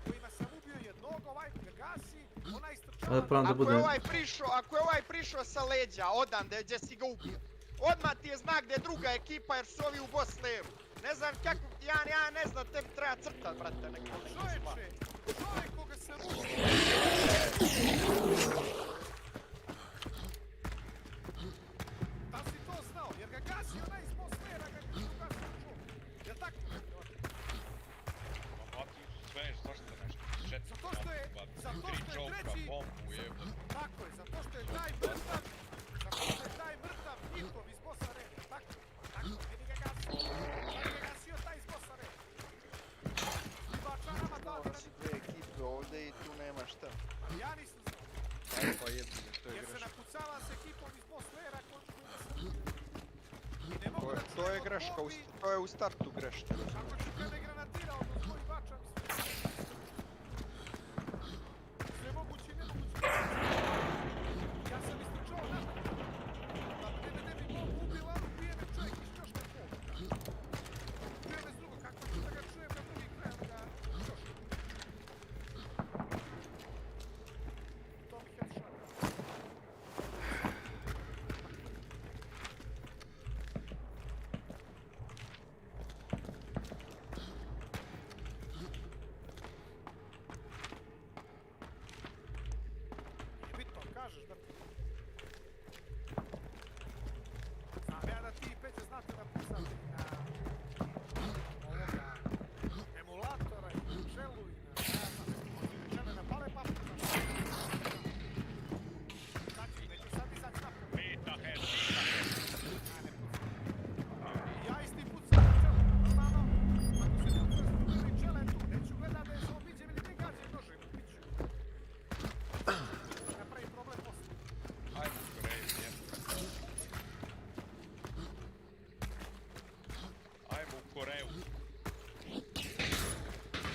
kojima sam ubio jednog, ovaj ga gasi, ona istrčava... Da pravam da bude... Ako je ovaj prišao sa leđa, odande gdje si ga ubio, odmah ti je znak da je druga ekipa jer su ovi u boss leru. Ne znam kako, ja ne znam, tebi treba crtat, brate, neko. Čovječe, čovjek koga sam ubio... Da li si to znao? Jer ga gasi onaj iz boss lera, ga gasi u čovjek. Jel tako? Ma bati su sve, zašto nešto? Zato što je treći... Bombu jebate. Tako je, zato što je taj mrtav njihov iz bossa reda. Tako, vidi ga gasio. Sad ga gasio taj iz bossa reda. I bača nama dao Ovo su dve ekipe ovdje i tu nema šta. ali ja nisam znao. Pa jebno, to je Jer se greška. napucava s ekipom iz boss lera kojima sam ubio. I ne mogu da To je čujem od greška, bombi, to je u startu greška. ako ću kada je granatirao do svoj bača mi sve. Sve moguće i nemoguće. Ja sam istrčao napad. Da mene ne bi bombu ubila, ali ubije me čovjek iz čoška pola. Čuje me s drugog, kako ću da ga čujem na drugi kraj onoga čoška. To mi headshot. kažeš da ti... Znam ja da ti i Peđa znate da pucate i na ovoga emulatora i na želu i na čeme na pale papuka. Znači, neću sad izaći napolje. Pita head. A ne pucam. I ja isti pucam na čelu. Normalno, ako se pucam s čele tu, neću gledat da je samo biđem ili ne gađem nožem u piću. Napravi problem posle. Ajmo u Koreju, jem. Ajmo u Koreju.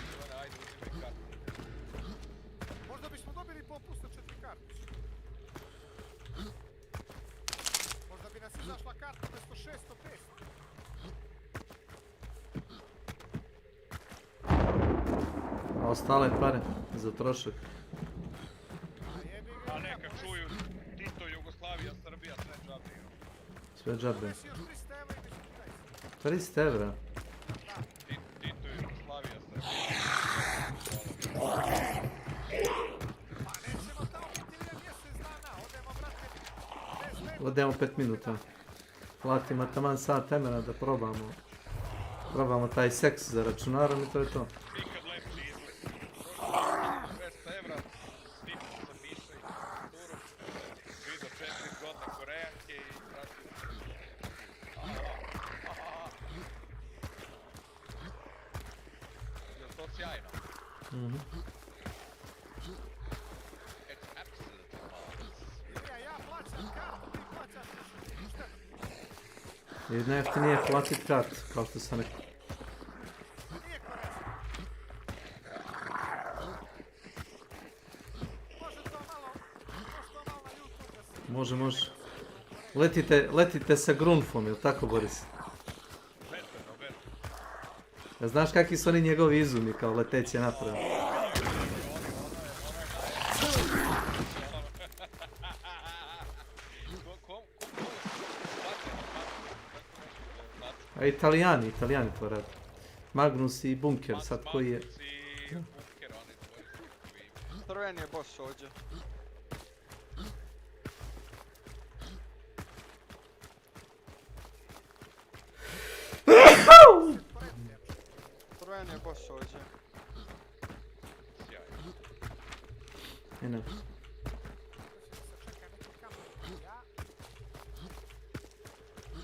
Ivane, ajde, uzimaj kartu. Možda bismo dobili popust od 4 kartice. Možda bi nas izašla karta umjesto 600, 500. A ostale pare za trošak. A jebi ga. A neka čuju Tito, Jugoslavija, Srbija, sve džabe. Sve džabe. Donesi još 300 evra i bit će 300 evra. Tito, Jugoslavija, Srbija. Pa nećemo tamo biti nije mjesec dana. Odemo, brate, bez leta. Odemo 5 minuta. Platimo taman sat vremena da probamo. Probamo taj seks za računarom i to je to. Nikad lepši izgled. 200 evra, Tito sa Niša i Turu. Vidio 4 zgodne Korejanke i pratio. Je to sjajno? Mhm. It's absolutely marvelous. Ja plaćam kartu, ti plaćaš ništa. I najjeftinije je platit kart, kao što sam rekao. Nije korisno. Može to malo na YouTube da se... Može. Letite sa Grunfom, jel tako, Boris? Veterno. Ja znaš kakvi su oni njegovi izumi kao leteće naprave? A Italijani to rade. Magnus i Bunker, sad koji je... Crveni je boss ovdje. Crveni je boss ovdje. Eno.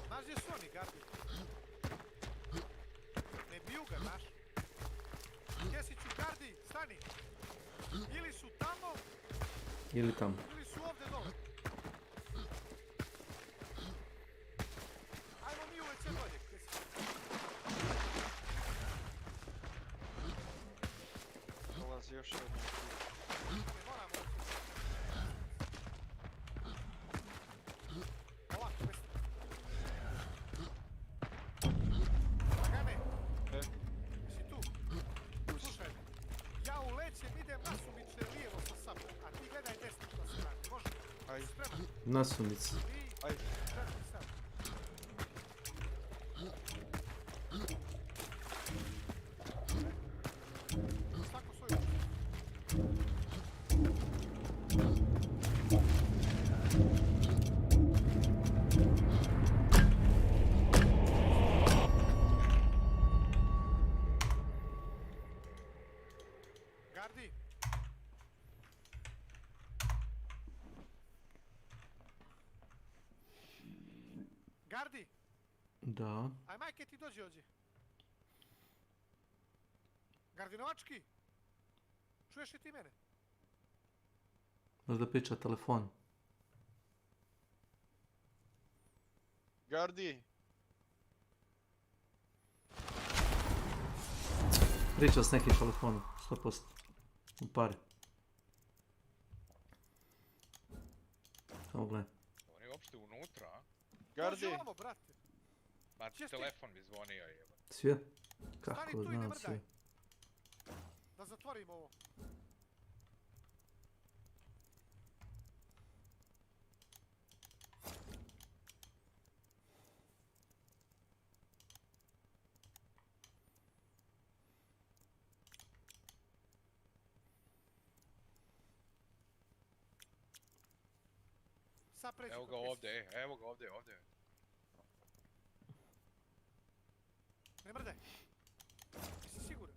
Znaš gdje su oni, Gardi? Ne biju ga, znaš? Kesiću, Gardi, stani! Ili su tamo, Ili tamo. ili su ovdje dole. Ajmo mi u WC dolje, Kesić. Dolazi još jedno. Ne moramo ući. Ovako, bez... Lagane, si tu? Slušaj me. Ja u lećem idem nasumice lijevo sa sabom, a ti gledaj desno sa strane. Može? Ajde. Spreman? Nasumice. I... Ajde. Četiri sad. Svako svoju. Gardi. Gardi, Da. aj majke ti dođi ovdje. Gardinovački, čuješ li ti mene? Možda priča telefon. Gardi. Priča s nekim telefonom. 100%. U pari. Samo gledaj. On je uopšte unutra, a? Gardi. Dođi ovamo, brate. Ma Gdje si? telefon mi zvonio je. Svijet? Stani Kako tu i ne znam mrdaj. sve. Da zatvorim ovo. sad preći Evo kod ga pjesme. ovdje, evo ga ovdje, ovdje. Ne mrdaj. Jesi siguran?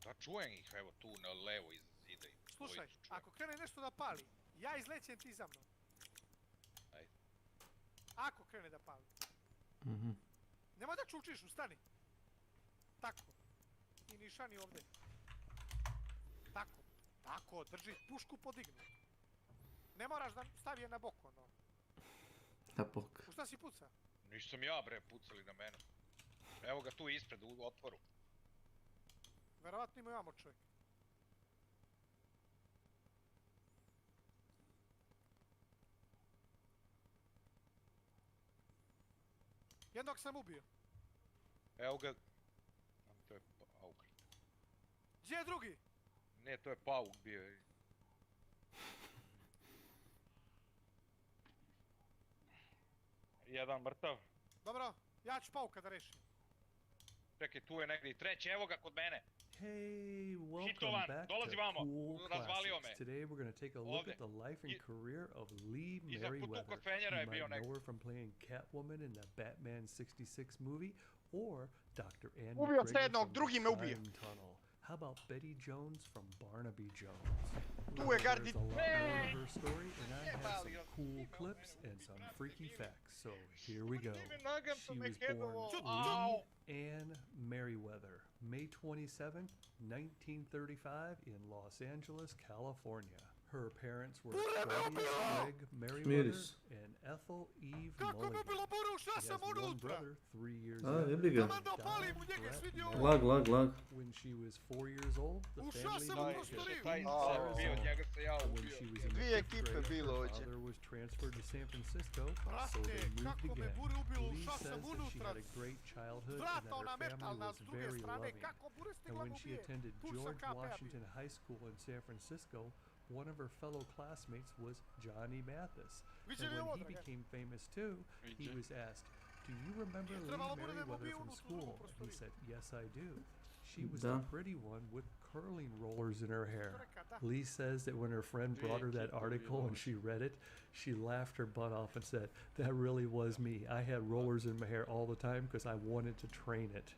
Da čujem ih, evo tu na levo iza zida. Slušaj, ako krene nešto da pali, ja izlećem ti za mnom. Ajde. Ako krene da pali. Mhm. Nemoj da čučiš, ustani. Tako. I nišani ovdje. Tako. Tako, drži pušku podignu. Ne moraš da stavi je na bok, ono. Na bok. U šta si puca? Nisam ja bre, pucali na mene. Evo ga tu ispred u otvoru. Verovatno ima jamo čovjek. Jednog sam ubio. Evo ga. To je pauk. Gdje je drugi? Ne, to je pauk bio. Jedan mrtav. Dobro, ja ću pauka da rešim. Čekaj, tu je negdje i treći, evo ga kod mene. Hey, welcome Hitovan, back dolazi to vamo, Cool razvalio Classics. me. Today we're going to take a look Ovde. at the life and career of Lee Iza Merriweather. putuka Fenjera je You bio might know neko. her from playing Catwoman in the Batman 66 movie, or Dr. Anne Ubio McGregor se jednog, from drugi The me ubio. Time Tunnel. How about Betty Jones from Barnaby Jones? Tu je Well, Gardi. there's a lot more to her story, and I have Jebali, some jel cool ime clips mene and some ubio, freaky ime. facts. So here we go. Ime nagam She sam me was hedovo. born Au. Lee Ann Merriweather, May 27th, 1935 in Los Angeles, California. Her parents were Claudia Craig Merriweather Smiris. and Ethel Eve Kako bi Mulligan. bilo Boru, šta She sam has one unutra? brother, 3 years A, younger, jebi ga. Taman da opalim u Don njega Brett svidio. Merriweather. Lag. When she was 4 years old, the Ušao family sam u moved to prostoriju. Taj Phoenix, sam bio, Arizona. njega se ja When ubio. she was in the Dvije 5th ekipe grade, bilo her ovdje. father was transferred to San Francisco, so Brate, they moved kako me again. bure ubilo, Lee ušao says sam that she unutra. had a great childhood and Vrata that ona her family metalna was s druge very strane, loving. kako bure And stigla when mu she bije. attended Tu sam George KP-a bio. Washington High School in San Francisco, one of her fellow classmates was Johnny Mathis. Viđeli And ovo, when he Dragan? became famous too, he was asked, "Do you remember Nije Lee trebalo bude da mu Merriweather biju from unutra u drugu school?" And he prostoriju. said, "Yes, I do. She was Da. the pretty one with curling rollers in her hair." Reka, da. Lee says that when her friend brought her that article and she read it, she laughed her butt off and said, "That really was me. I had rollers in my hair all the time because I wanted to train it."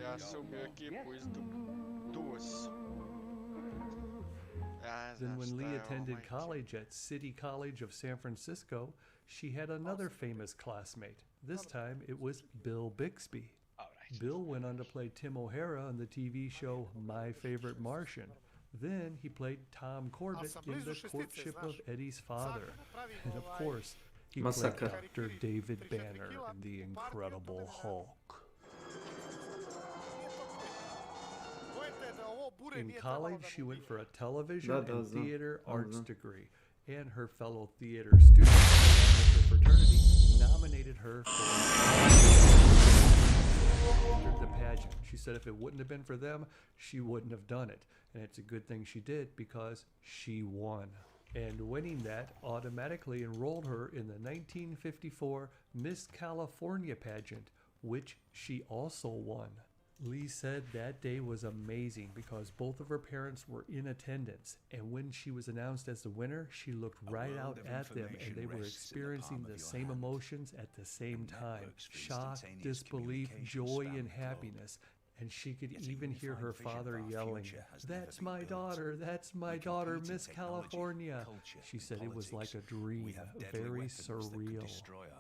Ja sam ubio ekipu iz Dus. Ja ne Then znam when šta Lee je ovo, attended majke. college at City College of San Francisco, she had another famous classmate. This time it was Bill Bixby. Alright. Bill went on to play Tim O'Hara on the TV show My Favorite Martian. Then he played Tom Corbett sam in blizu The šestice, Courtship of znaš. Eddie's father. Sad napravim And of course, he Masakr. played Dr. David 34 Banner kila, in The u partiju, Incredible to mene Hulk. Bojte da ovo bure In nije trebalo college, da she mu went bije. for a television Da, da, and znam. theater Da, arts znam. degree, and her fellow theater students in her fraternity nominated her for entered the pageant. She said if it wouldn't have been for them, she wouldn't have done it, and it's a good thing she did because she won. And winning that automatically enrolled her in the 1954 Miss California pageant, which she also won. Lee said that day was amazing because both of her parents were in attendance, and when she was announced as the winner, she looked right out at them, and they were experiencing the same emotions at the same time: shock, disbelief, joy, and happiness. And she could even hear her father yelling, "That's my daughter, that's my daughter, Miss California." She said it was like a dream, very surreal.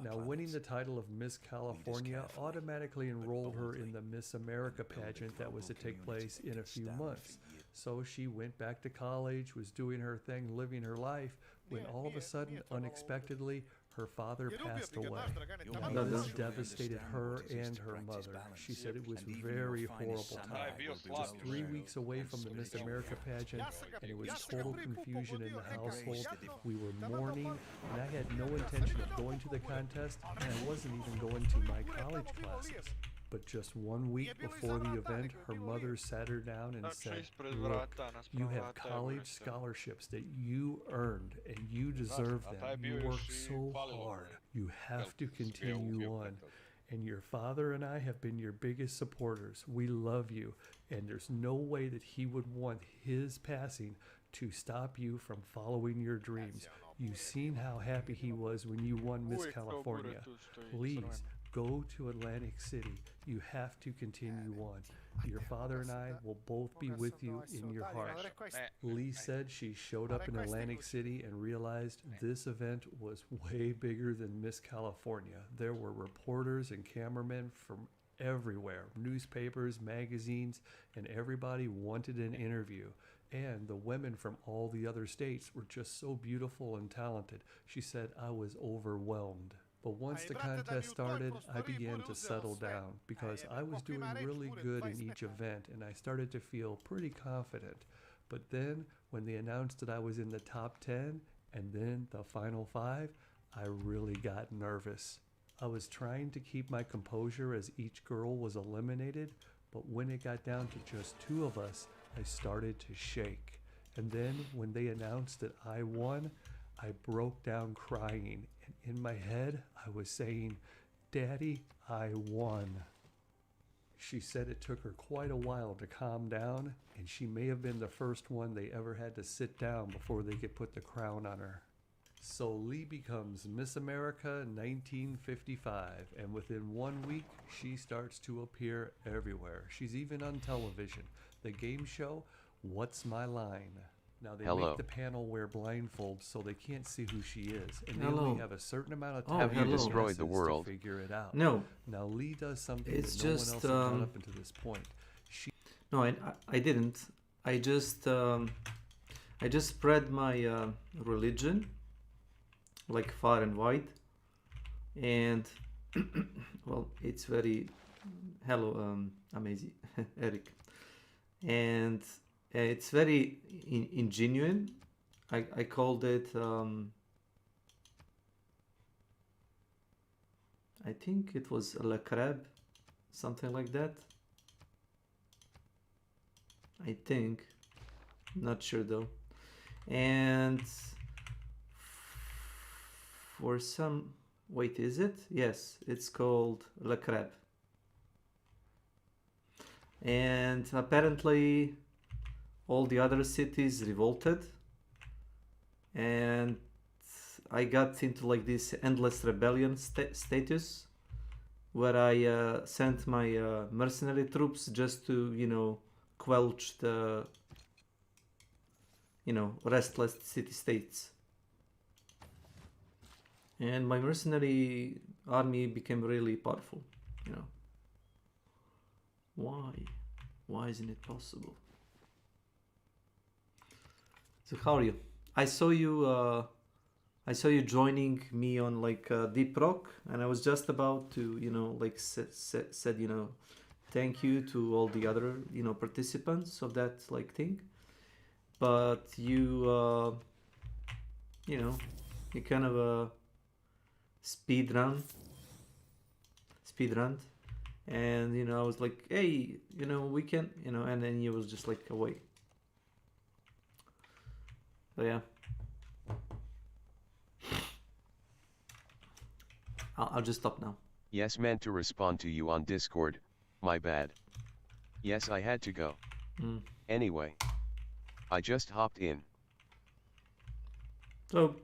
Now, winning the title of Miss California automatically enrolled her in the Miss America pageant that was to take place in a few months. So she went back to college, was doing her thing, living her life, when all of a sudden, unexpectedly, her father Jer ubio passed bi ga, away. znaš, Dragane, And taman Da, da da. this devastated her and her mother. She said it was very horrible Taj je time. bio Just slab. 3 weeks away from the Miss America pageant, and it was total confusion in the household. We were mourning, and I had no intention of going to the contest, and I wasn't even going to my college classes. But just 1 week before the event, her mother sat her down and Znači, said, ispred "Look, vrata, naspram you have vrata je college uneseno. scholarships that you earned, and you deserve a taj them. bio You još worked i so falilo. hard. You have to Jel, continue bio on. petak. And your father and I have been your biggest supporters. We love you, and there's no way that he would want his passing to stop you from following your dreams. You've seen how happy he was when you won Miss California. Please go to Atlantic City. You have to continue on. Your father and I will both be with you in your heart. Lee said she showed up in Atlantic City and realized this event was way bigger than Miss California. There were reporters and cameramen from everywhere, newspapers, magazines, and everybody wanted an interview. And the women from all the other states were just so beautiful and talented. She said, I was overwhelmed. But once the contest started, I began to settle down because I was doing really good in each event and I started to feel pretty confident. But then when they announced that I was in the top 10 and then the final 5, I really got nervous. I was trying to keep my composure as each girl was eliminated, but when it got down to just 2 of us, I started to shake. And then when they announced that I won, I broke down crying, and in my head, I was saying, Daddy, I won. She said it took her quite a while to calm down, and she may have been the first one they ever had to sit down before they could put the crown on her. So Lee becomes Miss America 1955, and within 1 week, she starts to appear everywhere. She's even on television. The game show, What's My Line? Now they make the panel wear blindfolds so they can't see who she is, and they only have a certain amount of time. Have you destroyed the world? To figure it out. No. Now Lee does something It's that no one just, else has done up until this point. No, I didn't. I just spread my religion like far and wide, and well, it's very amazing, Eric, and it's very ingenuine. I called it. I think it was Le Crab, something like that. I think, not sure though, and for some, wait, is it? Yes, it's called Le Crab. And apparently all the other cities revolted, and I got into like this endless rebellion status where I sent my mercenary troops just to, you know, quelch the, you know, restless city-states. And my mercenary army became really powerful, you know. Why isn't it possible? So how are you? I saw you joining me on like Deep Rock, and I was just about to, you know, like said, you know, thank you to all the other, you know, participants of that like thing. But you, you know, you kind of speed run, and you know, I was like, hey, you know, we can, you know, and then you was just like away. So yeah, I'll just stop now. Yes, meant to respond to you on Discord, my bad. Yes, I had to go. Anyway, I just hopped in. So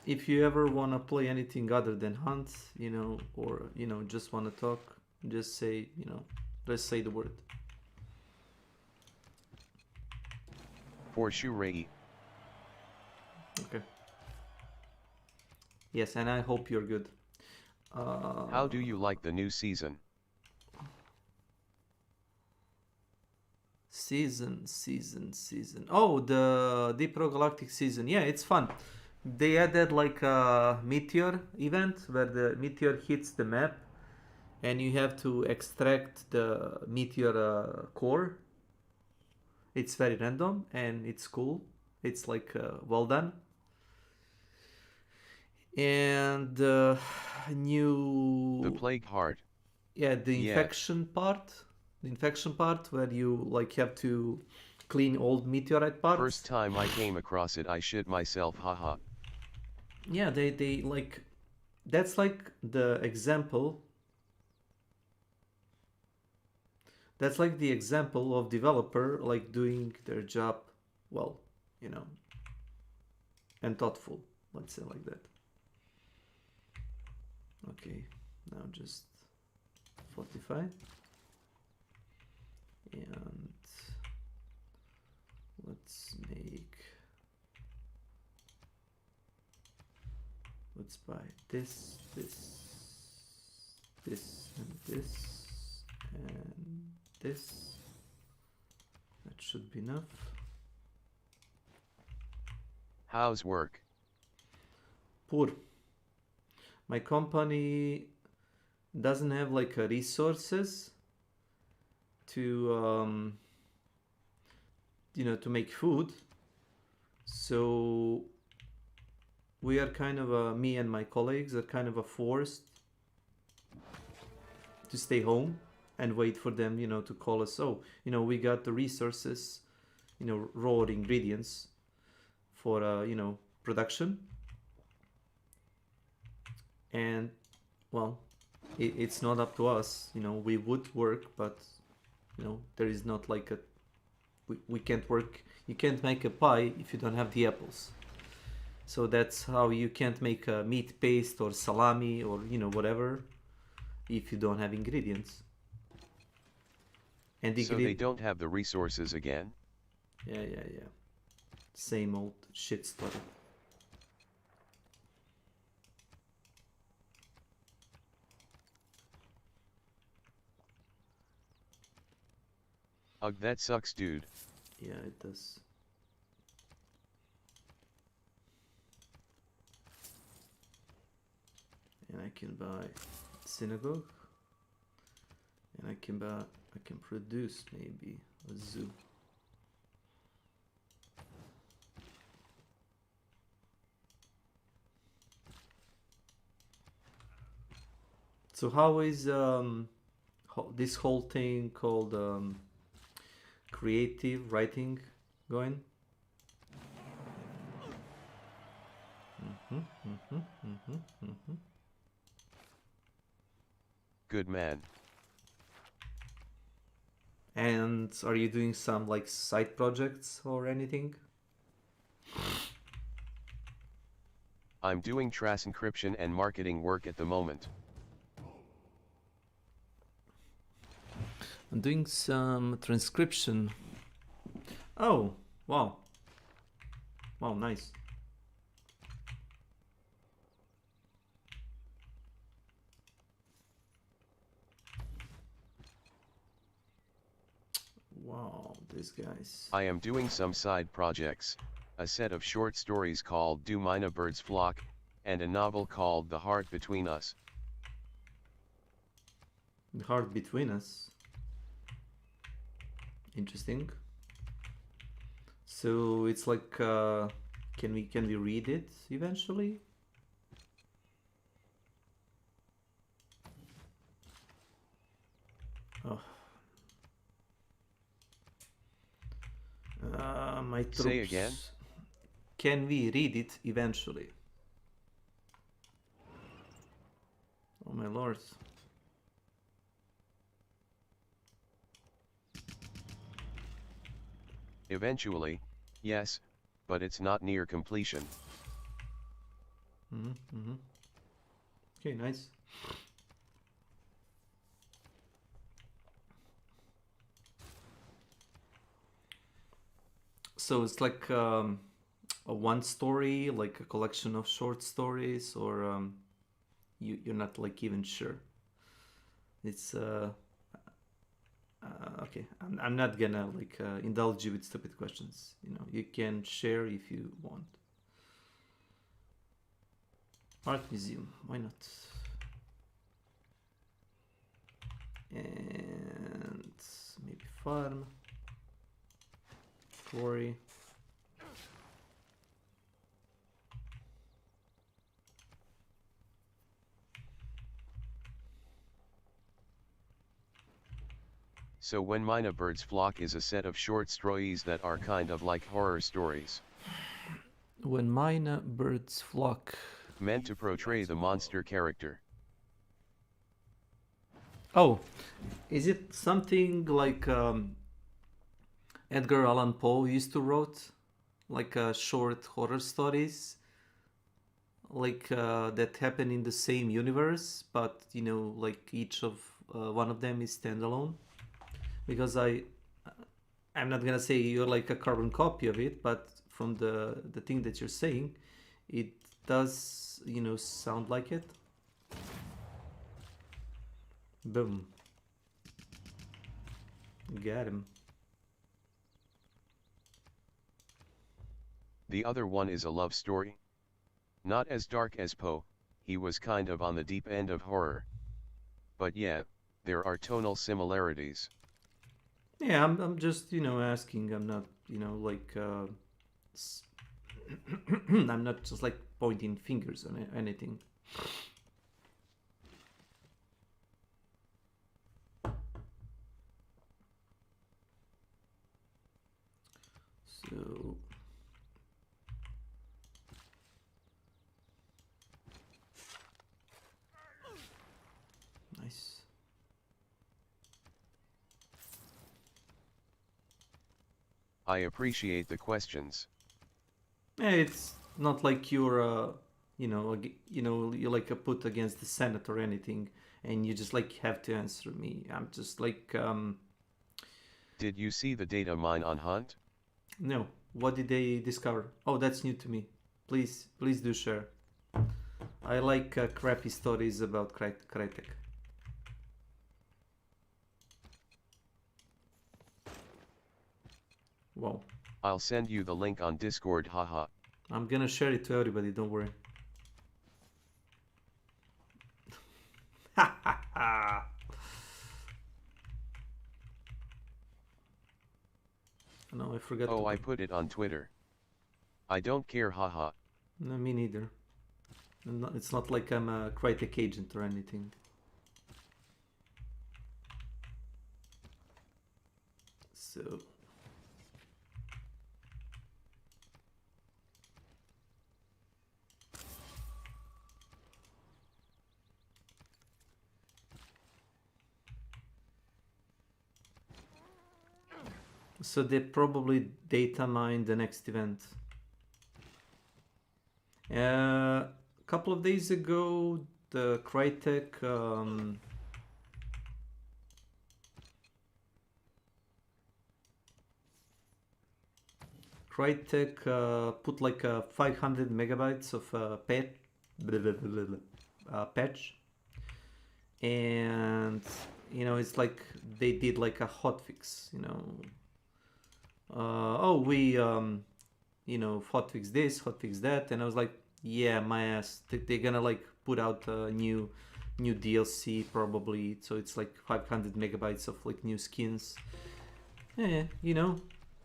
if you ever want to play anything other than hunt, you know, or, you know, just want to talk, just say, you know, let's say the word. For sure, Ray. Okay. Yes, and I hope you're good. How do you like the new season? Season. Oh, the Deep Rock Galactic season. Yeah, it's fun. They added like a meteor event where the meteor hits the map and you have to extract the meteor core. It's very random and it's cool. It's like well done. And new... The Plague Heart. Yeah, the infection part. The infection part where you like have to clean old meteorite parts. First time I came across it, I shit myself, haha. Yeah, they like, that's like the example. That's like the example of developer like doing their job well, you know, and thoughtful, let's say like that. Okay, now just fortify, and let's buy this, and this, and this. That should be enough. How's work? Poor. My company doesn't have like resources to you know, to make food, so we are kind of me and my colleagues are kind of forced to stay home and wait for them, you know, to call us. Oh, you know, we got the resources, you know, raw ingredients for you know, production, and well, it's not up to us, you know. We would work, but you know, there is not like a we can't work. You can't make a pie if you don't have the apples. So that's how you can't make a meat paste or salami or, you know, whatever, if you don't have ingredients. And So they don't have the resources again? Yeah. Same old shit story. Ugh, that sucks, dude. Yeah, it does. And I can buy synagogue, and I can produce maybe a zoo. So how is this whole thing called creative writing going? Good man. And are you doing some like side projects or anything? I'm doing trace encryption and marketing work at the moment. I'm doing some transcription. Oh, wow. Wow, nice. Wow, these guys. I am doing some side projects, a set of short stories called Do Mina Birds Flock, and a novel called The Heart Between Us. The Heart Between Us. Interesting. So it's like, can we read it eventually? Oh. My troops. Say again? Can we read it eventually? Oh my lord. Eventually, yes, but it's not near completion. Okay, nice. So it's like a one story, like a collection of short stories, or you're not like even sure. It's okay. I'm not gonna like indulge you with stupid questions. You know, you can share if you want. Art museum, why not? And maybe farm, quarry. So When Mina Birds Flock is a set of short stories that are kind of like horror stories. When Mina Birds Flock. Meant to portray the monster character. Oh, is it something like Edgar Allan Poe used to wrote? like short horror stories like that happen in the same universe, but you know, like each of one of them is standalone. Because I'm not gonna say you're like a carbon copy of it, but from the thing that you're saying, it does, you know, sound like it. Boom. Got him. The other one is a love story. Not as dark as Poe, he was kind of on the deep end of horror. But yeah, there are tonal similarities. Yeah, I'm just, you know, asking. I'm not, you know, like I'm not just like pointing fingers on anything. So nice. I appreciate the questions. Yeah, it's not like you're, you know, you're like a put against the Senate or anything, and you just like have to answer me. I'm just like, Did you see the data mine on Hunt? no. What did they discover? Oh, that's new to me. Please do share. I like crappy stories about Crytek. Wow. I'll send you the link on Discord, haha. I'm gonna share it to everybody, don't worry. Ha ha ha! No, I forgot. Oh, I put it on Twitter. I don't care, haha. No, me neither. It's not like I'm a Crytek agent or anything. So... So they probably data mine the next event. A couple of days ago, the Crytek put like 500 megabytes of patch, and you know, it's like they did like a hotfix, you know. Oh, we you know, hotfix this, hotfix that, and I was like, yeah, my ass. They're gonna like put out a new DLC probably, so it's like 500 megabytes of like new skins. Yeah, you know,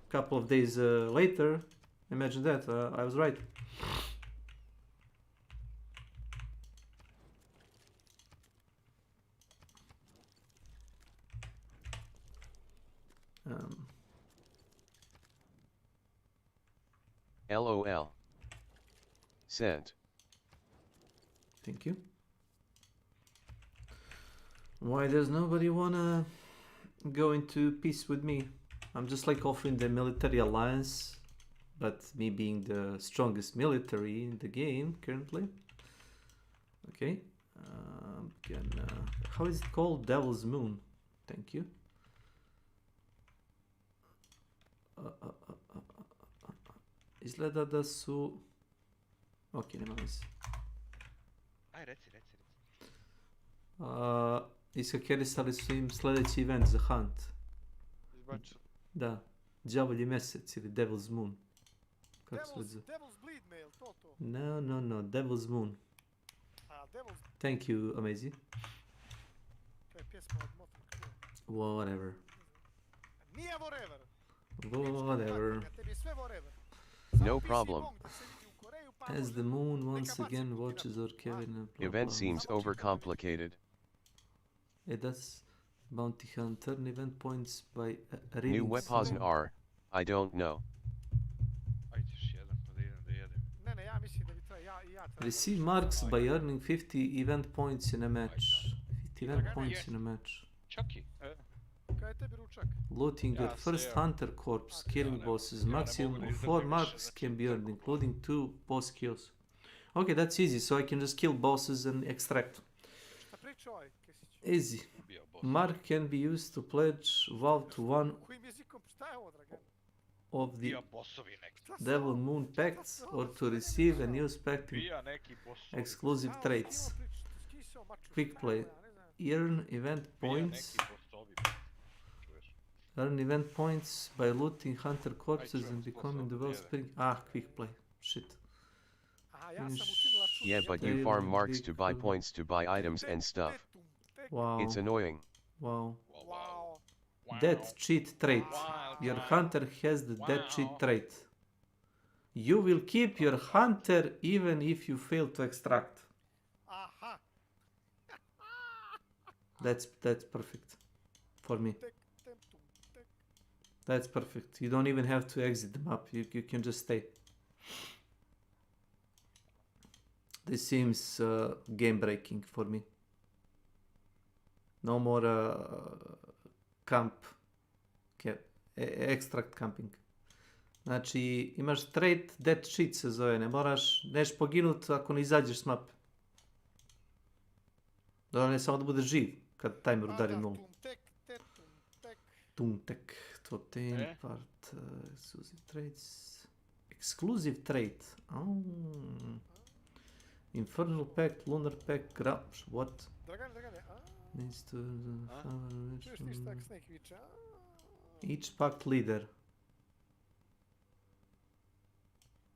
a couple of days later, imagine that, I was right. LOL. Sent. Thank you. Why does nobody wanna go into peace with me? I'm just like offering the military alliance, but me being the strongest military in the game currently. Okay. I'm gonna... How is it called? Devil's Moon. Thank you. Izgleda da su... Ok, nema veze. Aj, reci. Iskakerisali su im sljedeći event za Hunt. Izbaču. Da. Đavolji mjesec ili Devil's Moon. Kako se zove? Devil's Bleed Mail, to. No. Devil's Moon. A, Devil's... Thank you, Amazy. To je pjesma od Motley. Whatever. Nije whatever. Whatever. Tebi je sve whatever. No problem. As the moon once again watches our Kevin. Event seems overcomplicated. It does. Bounty Hunter and event points by reading. New weapons are, I don't know. Ajde još jedan pa da idem da jedem. Ne, ja mislim da bi trebao, ja trebao. Receive marks by earning 50 event points in a match. 50 event points in a match. Čaki. Kaj tebi ručak? Looting your Ja first se- hunter corpse, killing ne bosses, mogu maximum ni of izdržati 4 više, marks znači, can be earned, tako. including 2 boss kills. Okay, that's easy, so I can just kill bosses and extract. Šta priča ovaj Kesić? Easy. Bio boss. Mark can be used to pledge vow to one Kojim jezikom? Šta je ovo, Dragan? of the Bio bossovi neki. Šta se Devil ovo- Moon šta pacts se ovo- or šta to je receive a njemu new sao? pact in Bija neki bossovi. exclusive Šta ovo traits. s njima priča? S kim se on mačuje? Quick Šta je play. ovo, ja ne znam. Earn event Bija points. neki bossovi. Čuješ? Earn event points by looting hunter corpses čujem, and becoming the sposobno, wellspring. Ah, quick play. Shit. Aha, ja sam Finish. učinila čudo. Yeah, but Daily you farm marks week to buy for- points to buy items and stuff. Wow. It's annoying. Wow. Wow. Death cheat trait. Wow. Your hunter has the death cheat Wow. trait. You will keep your hunter even if you fail to extract. Aha. That's perfect for me. Tek, temptum, tek. That's perfect. You don't even have to exit the map. You can just stay. This seems game breaking for me. No more camp. Extract camping. Znači, imaš trait, death cheat se zove, ne moraš, neš poginut ako ne izađeš s mape. Da ne samo da budeš živ kad timer udari Ada, nulu. tum, tek, tetum, tek. Tumtek, totem, E? part, exclusive traits. Exclusive trait. Oh. Infernal Pact, Lunar Pact, Grabs, what? Dragane, a? Needs to... Čuješ ti šta Snake viče, a? Each pact leader.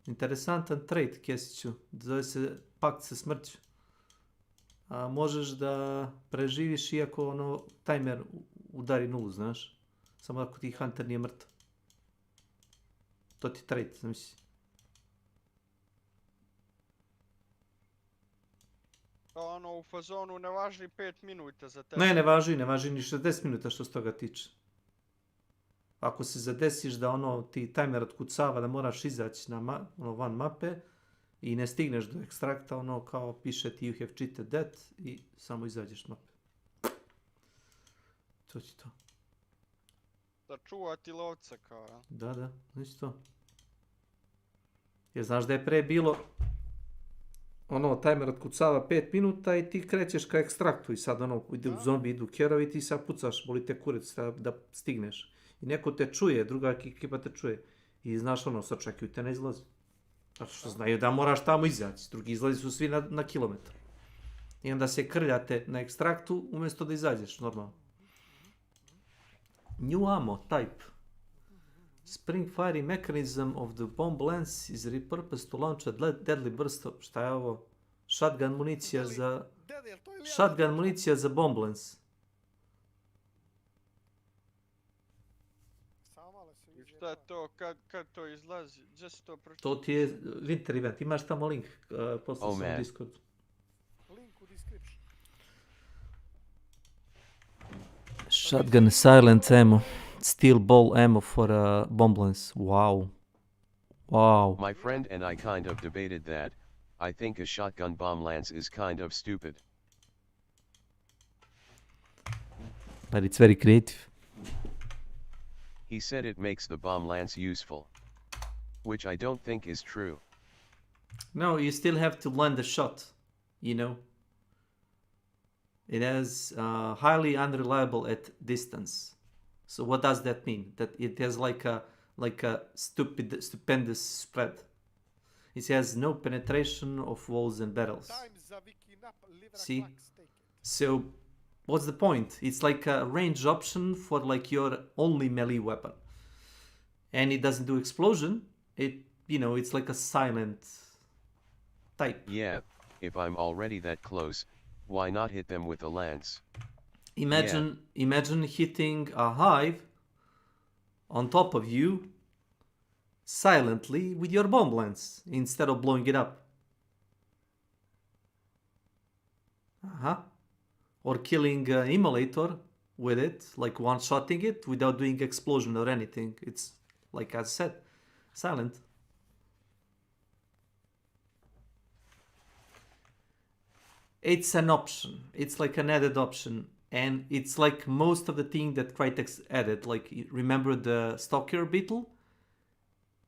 Interesantan trait, Kesiću. Zove se pakt sa smrću. A možeš da preživiš iako ono timer udari nulu, znaš? Samo ako ti hunter nije mrtav. To ti trait, zamisli. Ono, u fazonu ne važi 5 minuta za tebe. Ne važi ni 60 minuta što se toga tiče. Ako se zadesiš da ono ti timer otkucava da moraš izaći na ono van mape i ne stigneš do ekstrakta, ono kao piše ti you have cheated that i samo izađeš s mape. To ti to. Da čuva ti lovca kao, a? Da, znači to. Jer znaš da je pre bilo ono timer otkucava 5 minuta i ti krećeš ka ekstraktu i sad ono ide u zombi, idu kerovi i ti sad pucaš, boli te kurac da stigneš. I neko te čuje, druga ekipa te čuje. I znaš ono, sad čekaju te ne izlazi. Zato što znaju da moraš tamo izaći. Drugi izlazi su svi na kilometar. I onda se krljate na ekstraktu umjesto da izađeš, normalno. New ammo type. Spring firing mechanism of the bomb lance is repurposed to launch a deadly burst of... Šta je ovo? Shotgun municija za... Dede, jel to ili ja? Shotgun municija za bomb lance. Samo malo se I vidi. šta je to, kad to izlazi? Gdje se to pročita? To ti je winter event. Imaš tamo link. Poslao Oh, sam u man. Discord. Link u description. Shotgun silent ammo. Steel ball ammo for bomb lance. Wow. Wow. My friend and I kind of debated that. I think a shotgun bomb lance is kind of stupid. But it's very creative. He said it makes the bomb lance useful. Which I don't think is true. No, you still have to land the shot. You know? It has highly unreliable at distance. So what does that mean? That it has like a stupendous spread. It has no penetration of walls and barrels. Time za wiki nap, liver See? clacks, take it. So what's the point? It's like a range option for like your only melee weapon. And it doesn't do explosion. It's like a silent type. Yeah, if I'm already that close, why not hit them with a lance? Imagine hitting a hive on top of you silently with your bomb lance instead of blowing it up. Or killing an immolator with it, like one-shotting it without doing explosion or anything. It's, like I said, silent. It's an option. It's like an added option. and it's like most of the thing that Crytek added. Like, remember the Stalker Beetle?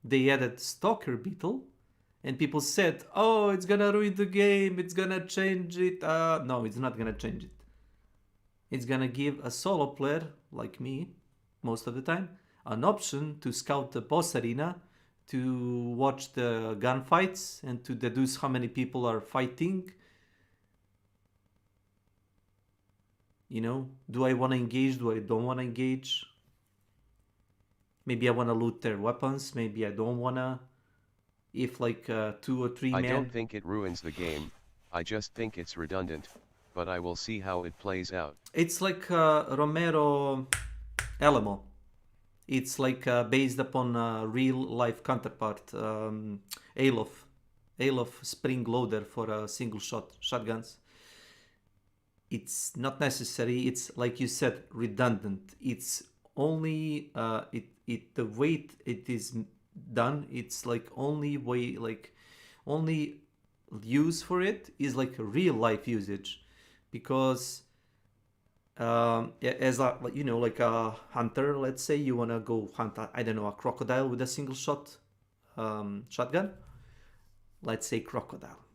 They added Stalker Beetle, and people said, "Oh, it's gonna ruin the game. It's gonna change it." No, it's not gonna change it. It's gonna give a solo player like me, most of the time, an option to scout the boss arena, to watch the gunfights, and to deduce how many people are fighting. You know, do I want to engage? Do I don't want to engage? Maybe I want to loot their weapons. Maybe I don't want to. If like 2 or 3 I men. don't think it ruins the game, I just think it's redundant, but I will see how it plays out. It's like Romero Alamo. It's like based upon a real life counterpart, Alof spring loader for single shotguns. It's not necessary. It's like you said, redundant. It's only the way it is done. It's like only use for it is like a real life usage, because as a, you know, like a hunter, let's say you want to go hunt I don't know, a crocodile with a single shot shotgun, let's say crocodile,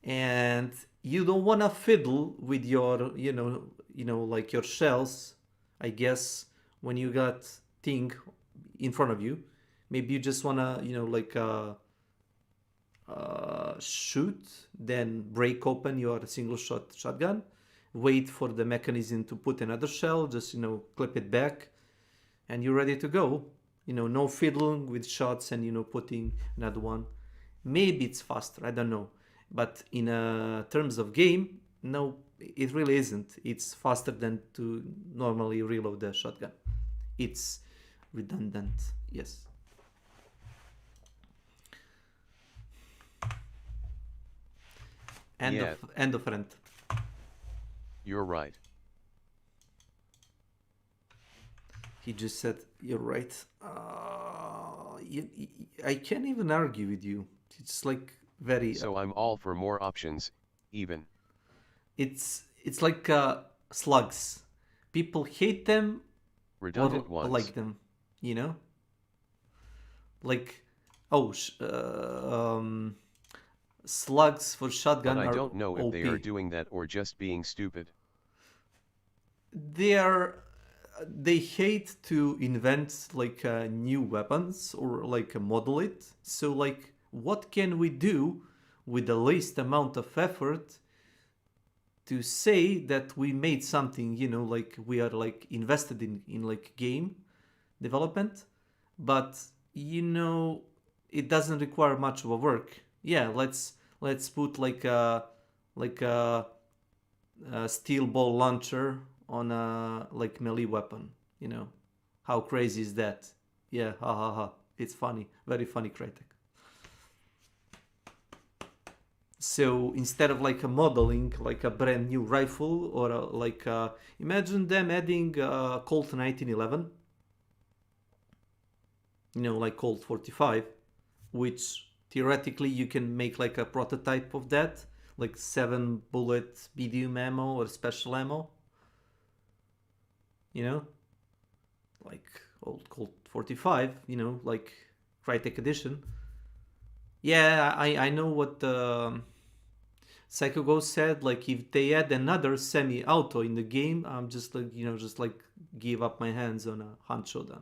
and you don't want to fiddle with your you know like your shells, I guess, when you got thing in front of you. Maybe you just want to, you know, like shoot, then break open your single shotgun, wait for the mechanism to put another shell, just, you know, clip it back, and you're ready to go. You know, no fiddling with shots and, you know, putting another one. Maybe it's faster, I don't know. But in terms of game, no, it really isn't. It's faster than to normally reload the shotgun. It's redundant, yes. End of rent. You're right. He just said, "You're right." I can't even argue with you. It's like very. So I'm all for more options, even. It's like slugs. People hate them Redundant or ones. like them. You know. Like, slugs for shotgun. But I are don't know if OP. they are doing that or just being stupid. They hate to invent like new weapons or like model it. So like, what can we do with the least amount of effort to say that we made something, you know, like we are like invested in like game development, but you know, it doesn't require much of a work. Yeah, let's put like a steel ball launcher on a like melee weapon. You know, how crazy is that? Yeah, ha ha ha. It's funny, very funny, Crytek. So instead of like a modeling like a brand new rifle or imagine them adding Colt 1911, you know, like Colt 45, which theoretically you can make like a prototype of that, like 7 bullet medium ammo or special ammo, you know, like old Colt 45, you know, like Crytek edition. Yeah, I know what Psycho Ghost said, like if they add another semi-auto in the game, I'm just like, you know, just like give up my hands on a Hunt Showdown.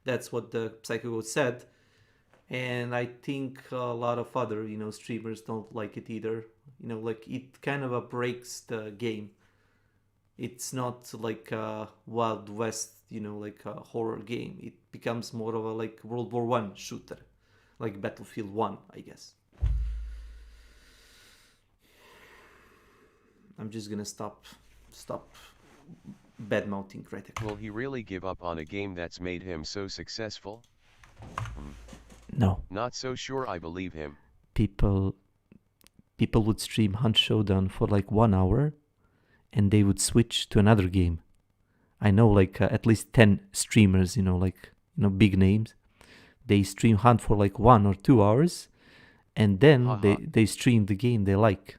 That's what the Psycho Ghost said. And I think a lot of other, you know, streamers don't like it either. You know, like it kind of breaks the game. It's not like a Wild West, you know, like a horror game. It becomes more of a like World War I shooter, like Battlefield 1, I guess. I'm just gonna stop bad-mouthing Crytek. Will he really give up on a game that's made him so successful? No. Not so sure I believe him. People would stream Hunt Showdown for like 1 hour and they would switch to another game. I know like at least 10 streamers, you know, like, you know, big names. They stream Hunt for like 1 or 2 hours and then they stream the game they like.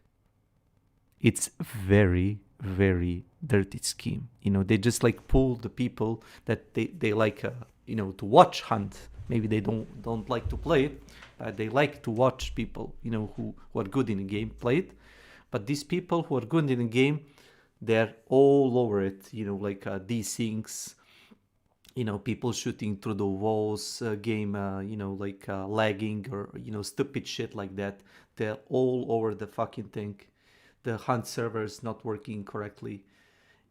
It's very, very dirty scheme. You know, they just like pull the people that they like, you know, to watch hunt. Maybe they don't like to play it, but they like to watch people, you know, who are good in the game play it. But these people who are good in the game, they're all over it. You know, like desyncs, you know, people shooting through the walls, game, you know, like lagging or, you know, stupid shit like that. They're all over the fucking thing. The hunt server is not working correctly.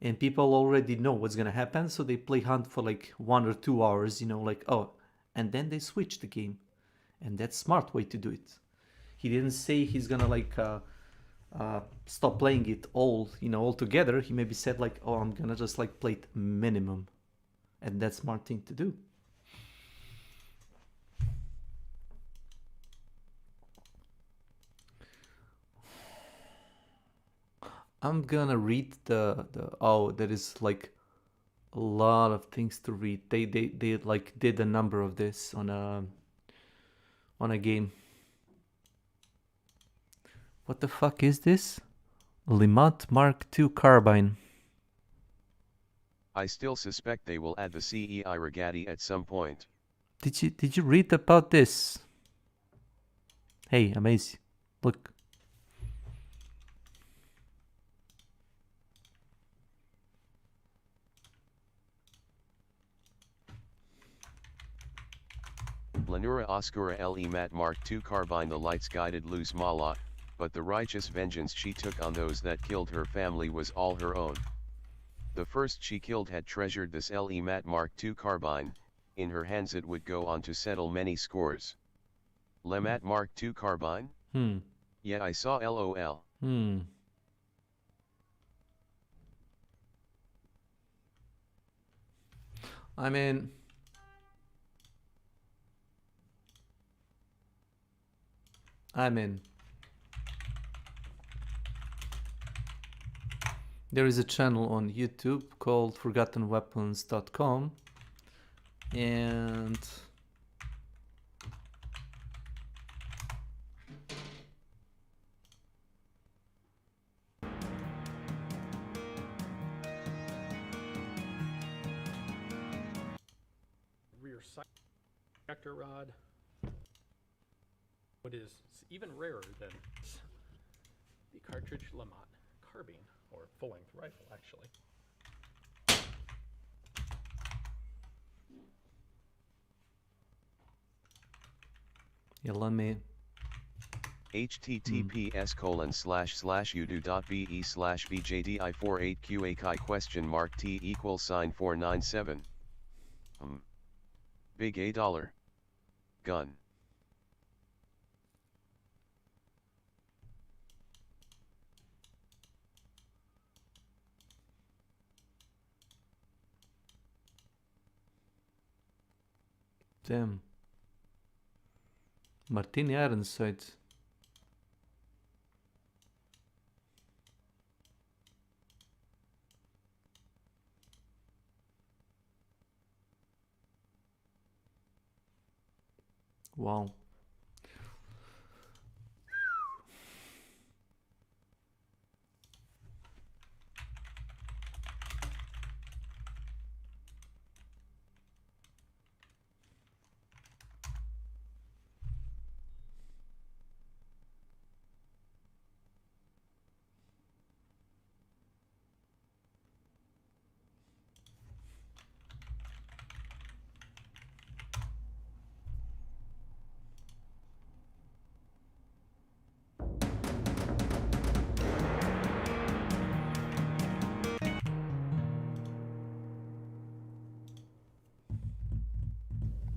And people already know what's gonna happen, so they play hunt for like 1 or 2 hours, you know, like, oh, and then they switch the game. And that's smart way to do it. He didn't say he's gonna like stop playing it all, you know, all together. He maybe said like, oh, I'm gonna just like play it minimum. And that's smart thing to do. I'm gonna read the oh, there is like a lot of things to read. They like did a number of this on a game. What the fuck is this? Limot Mark II carbine. I still suspect they will add the CEI Regatti at some point. Did you read about this? Hey, amazing. Look. Lanura Oscura Le Mat Mark II carbine. The lights guided loose Mala, but the righteous vengeance she took on those that killed her family was all her own. The first she killed had treasured this Le Mat Mark II carbine. In her hands it would go on to settle many scores. Le Mat Mark II carbine? Yeah, I saw LOL. I mean, there is a channel on YouTube called ForgottenWeapons.com, and Rear sector rod. What is even rarer than the cartridge Lamont carbine, or full-length rifle, actually. yeah, let me. https://udo.be/bjdi48qa?t=497. Big $1. Gun. Damn. Martini Ironside. Wow.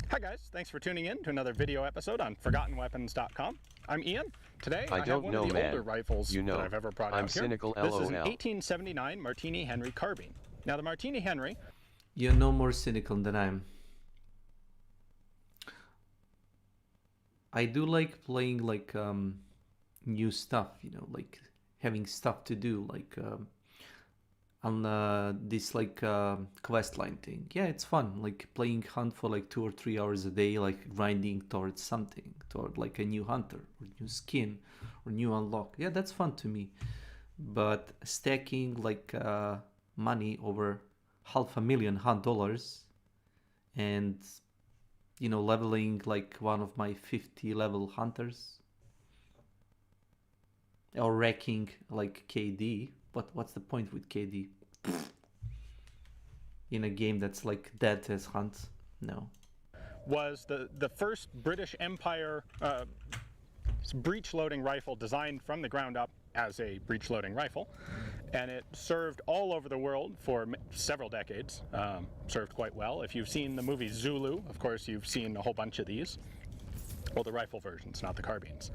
Hi guys, thanks for tuning in to another video episode on ForgottenWeapons.com. I'm Ian. Today I have one of the older rifles that I've ever brought out here. Cynical, this is an LOL. 1879 Martini Henry carbine. Now the Martini Henry... You're no more cynical than I am. I do like playing like new stuff, you know, like having stuff to do, like on this like quest line thing. Yeah, it's fun, like playing hunt for like 2 or 3 hours a day, like grinding towards something, toward like a new hunter or new skin or new unlock. Yeah, that's fun to me. but stacking like money over $500,000 and leveling like one of my 50 level hunters or wrecking like KD. What's the point with KD in a game that's like dead as hunt? No. Was the first British Empire breech loading rifle designed from the ground up as a breech loading rifle, and it served all over the world for several decades. Served quite well. If you've seen the movie Zulu, of course you've seen a whole bunch of these. Well, the rifle versions, not the carbines.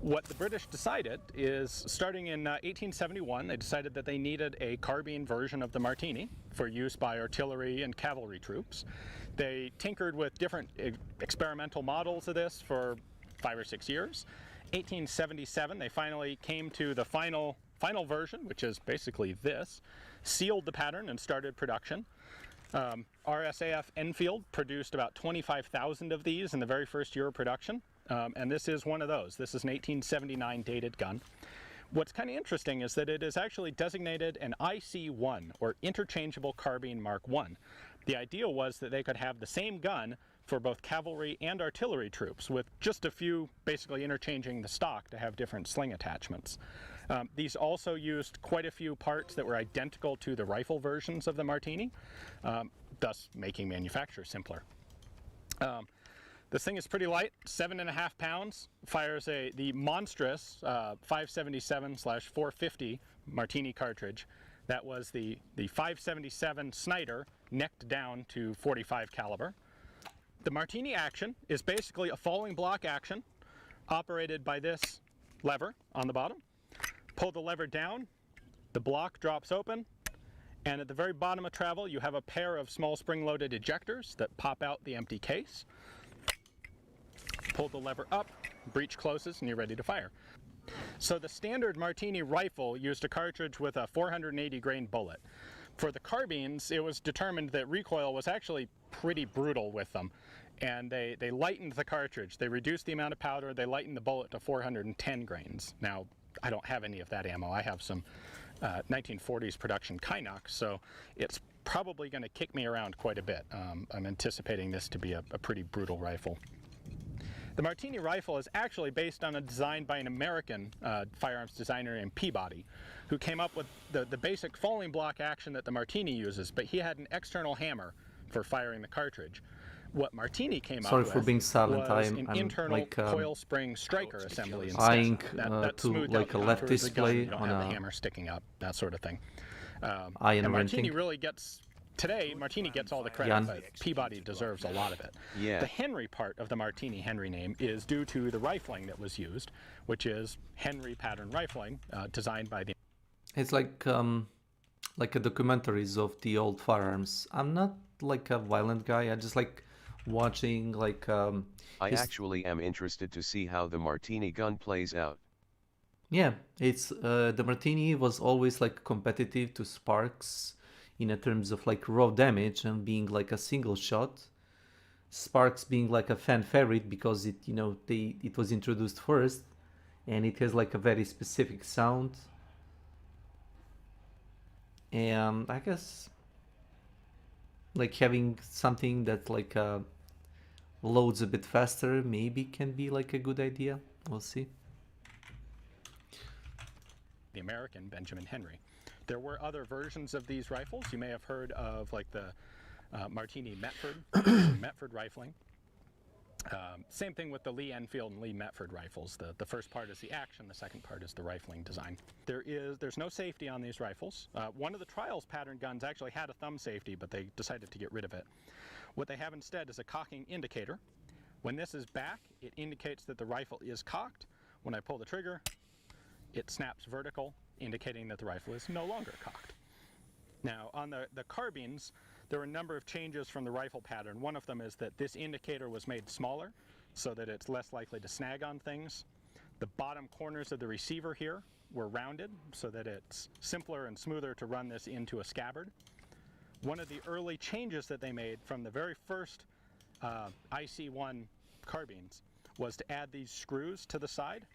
What the British decided is, starting in 1871, they decided that they needed a carbine version of the Martini for use by artillery and cavalry troops. They tinkered with different experimental models of this for 5 or 6 years. 1877, they finally came to the final version, which is basically this, sealed the pattern and started production. RSAF Enfield produced about 25,000 of these in the very first year of production. And this is one of those. This is an 1879 dated gun. What's kind of interesting is that it is actually designated an IC-1, or Interchangeable Carbine Mark I. The idea was that they could have the same gun for both cavalry and artillery troops, with just a few basically interchanging the stock to have different sling attachments. These also used quite a few parts that were identical to the rifle versions of the Martini, thus making manufacture simpler. This thing is pretty light, 7.5 pounds, fires the monstrous 577/450 Martini cartridge. That was the 577 Snyder necked down to 45 caliber. The Martini action is basically a falling block action operated by this lever on the bottom. Pull the lever down, the block drops open, and at the very bottom of travel you have a pair of small spring-loaded ejectors that pop out the empty case. Pull the lever up, breech closes, and you're ready to fire. So the standard Martini rifle used a cartridge with a 480 grain bullet. For the carbines, it was determined that recoil was actually pretty brutal with them, and they lightened the cartridge. They reduced the amount of powder, they lightened the bullet to 410 grains. Now, I don't have any of that ammo. I have some 1940s production Kynox, so it's probably going to kick me around quite a bit. I'm anticipating this to be a pretty brutal rifle. The Martini rifle is actually based on a design by an American firearms designer named Peabody, who came up with the basic falling block action that the Martini uses, but he had an external hammer for firing the cartridge. What Martini came up with for being silent. was an I'm internal like, coil spring striker assembly instead. eyeing that to smoothed like out a the left contours of the gun. display You don't on have the a hammer sticking up, that sort of thing. iron And Martini renting. really gets, today, Martini gets all the credit, but Peabody deserves a lot of it. Yeah. The Henry part of the Martini Henry name is due to the rifling that was used, which is Henry pattern rifling, designed by the... It's like a documentaries of the old firearms. I'm not like a violent guy. I just like watching like I actually am interested to see how the Martini gun plays out. Yeah, it's the Martini was always like competitive to Sparks in terms of like raw damage and being like a single shot. Sparks being like a fan favorite because it it was introduced first and it has like a very specific sound. And I guess like having something that like loads a bit faster maybe can be like a good idea. We'll see. The American Benjamin Henry. There were other versions of these rifles. You may have heard of like the Martini Metford, Metford rifling. Same thing with the Lee Enfield and Lee Metford rifles. The first part is the action, the second part is the rifling design. There's no safety on these rifles. One of the trials pattern guns actually had a thumb safety, but they decided to get rid of it. What they have instead is a cocking indicator. When this is back, it indicates that the rifle is cocked. When I pull the trigger, it snaps vertical, indicating that the rifle is no longer cocked. Now, on the carbines, there are a number of changes from the rifle pattern. One of them is that this indicator was made smaller so that it's less likely to snag on things. The bottom corners of the receiver here were rounded so that it's simpler and smoother to run this into a scabbard. One of the early changes that they made from the very first IC1 carbines was to add these screws to the side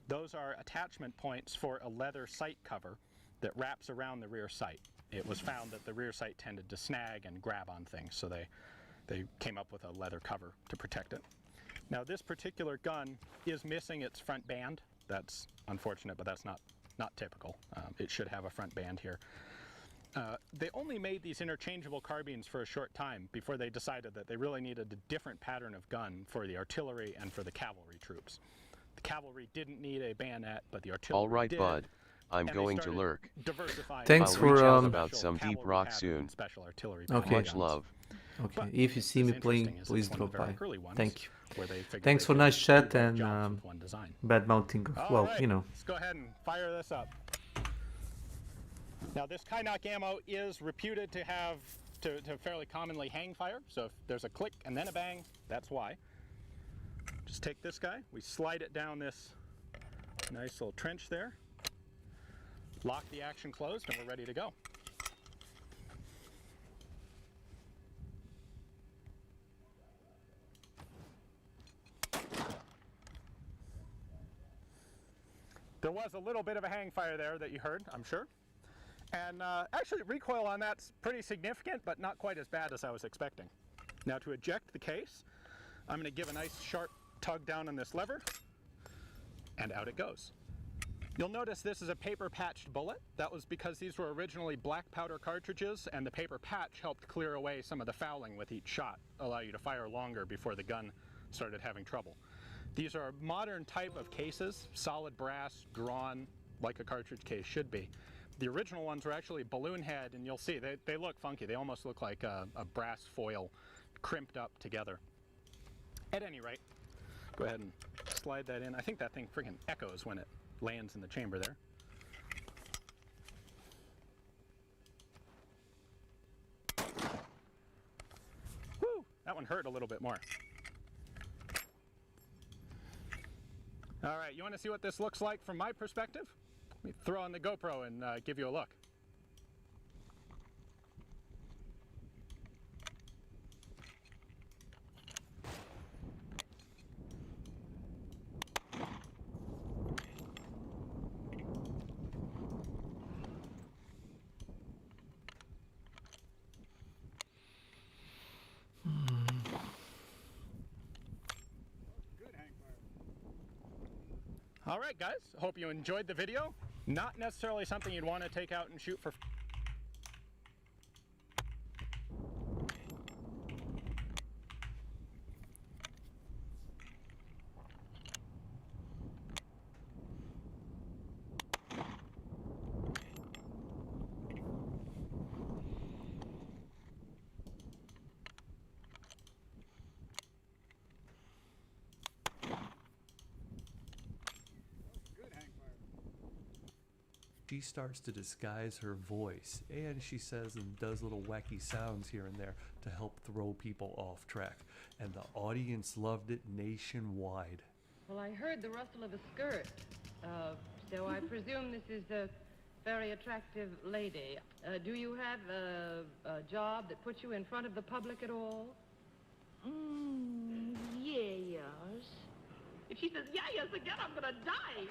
Those are attachment points for a leather sight cover that wraps around the rear sight. It was found that the rear sight tended to snag and grab on things, so they came up with a leather cover to protect it. Now this particular gun is missing its front band. That's unfortunate, but that's not typical. It should have a front band here. They only made these interchangeable carbines for a short time before they decided that they really needed a different pattern of gun for the artillery and for the cavalry troops. The cavalry didn't need a bayonet, but the artillery All right, did, bud. I'm and they going to started lurk. diversifying Thanks I'll for, reach out um, about special some deep cavalry rock pattern soon. and special artillery Okay. pattern Much guns. love. Okay, But if you see me what's playing, interesting is please it's one of drop the very by. early ones Thank you. where they figured Thanks they for could nice do chat both and jobs with one design. bad mounting. All Well, right, you know. let's go ahead and fire this up. Now this Kynoch ammo is reputed to have to fairly commonly hang fire, so if there's a click and then a bang, that's why. Just take this guy, we slide it down this nice little trench there, lock the action closed, and we're ready to go. There was a little bit of a hang fire there that you heard, I'm sure. And actually, recoil on that's pretty significant, but not quite as bad as I was expecting. Now to eject the case, I'm going to give a nice sharp tug down on this lever, and out it goes. You'll notice this is a paper patched bullet. That was because these were originally black powder cartridges, and the paper patch helped clear away some of the fouling with each shot, allow you to fire longer before the gun started having trouble. These are a modern type of cases, solid brass, drawn like a cartridge case should be. The original ones were actually balloon head, and you'll see they look funky. They almost look like a brass foil crimped up together. At any rate, go ahead and slide that in. I think that thing freaking echoes when it lands in the chamber there. Woo! That one hurt a little bit more. All right, you want to see what this looks like from my perspective? Let me throw on the GoPro and give you a look. All right, guys, hope you enjoyed the video. Not necessarily something you'd want to take out and shoot for. She starts to disguise her voice, and she says and does little wacky sounds here and there to help throw people off track. And the audience loved it nationwide. Well, I heard the rustle of a skirt, so I presume this is a very attractive lady. Do you have a job that puts you in front of the public at all? Yes. If she says, yeah, yes, again, I'm gonna die.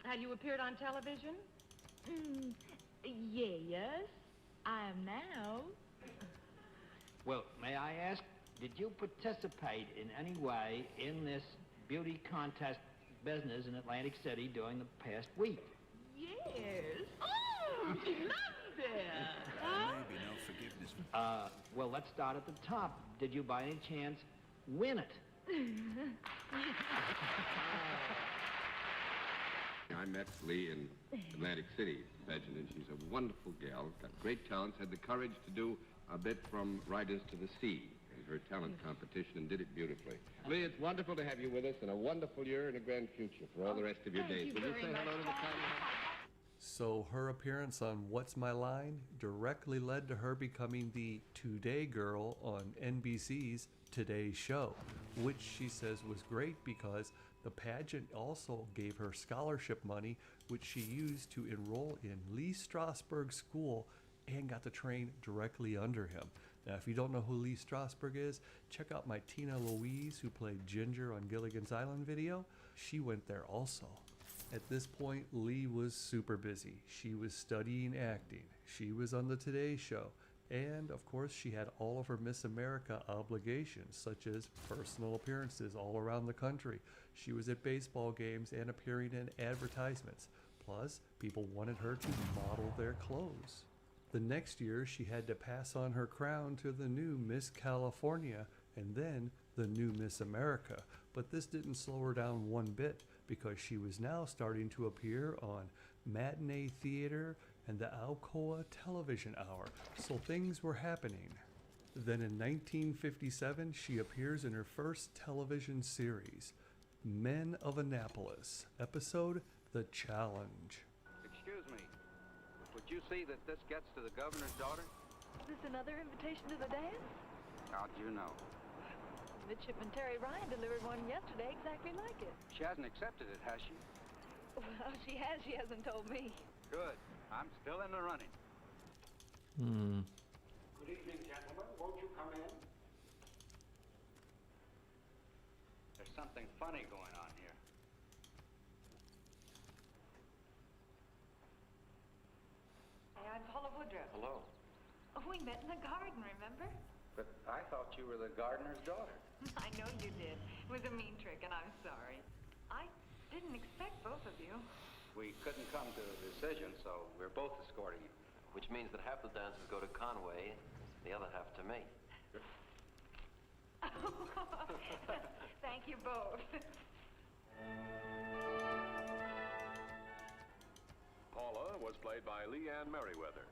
Have you appeared on television? Yes, I am now. Well, may I ask, did you participate in any way in this beauty contest business in Atlantic City during the past week? Yes. Oh, she loves it. Maybe no forgiveness. Well, let's start at the top. Did you by any chance win it? I met Lee in Atlantic City, pageant, and she's a wonderful gal, got great talents, had the courage to do a bit from Riders to the Sea in her talent competition and did it beautifully. Lee, it's wonderful to have you with us and a wonderful year and a grand future for all the rest of your days. Will you say hello to the camera? So her appearance on What's My Line directly led to her becoming the Today Girl on NBC's Today Show, which she says was great because the pageant also gave her scholarship money, which she used to enroll in Lee Strasberg's school and got to train directly under him. Now, if you don't know who Lee Strasberg is, check out my Tina Louise, who played Ginger on Gilligan's Island video. She went there also. At this point, Lee was super busy. She was studying acting. She was on the Today Show. And, of course, she had all of her Miss America obligations, such as personal appearances all around the country. She was at baseball games and appearing in advertisements. Plus, people wanted her to model their clothes. The next year, she had to pass on her crown to the new Miss California and then the new Miss America. But this didn't slow her down one bit, because she was now starting to appear on matinee theater and the Alcoa television hour, so things were happening. Then in 1957, she appears in her first television series, Men of Annapolis, episode The Challenge. Excuse me, would you see that this gets to the governor's daughter? Is this another invitation to the dance? How'd you know? Midshipman Terry Ryan delivered one yesterday exactly like it. She hasn't accepted it, has she? Well, she has. She hasn't told me. Good. I'm still in the running. Good evening, gentlemen. Won't you come in? There's something funny going on here. Hi, I'm Paula Woodruff. Hello. Oh, we met in the garden, remember? But I thought you were the gardener's daughter. I know you did. It was a mean trick, and I'm sorry. I didn't expect both of you. We couldn't come to a decision, so we're both escorting you. Which means that half the dances go to Conway, the other half to me. Thank you both. Paula was played by Leanne Merriweather.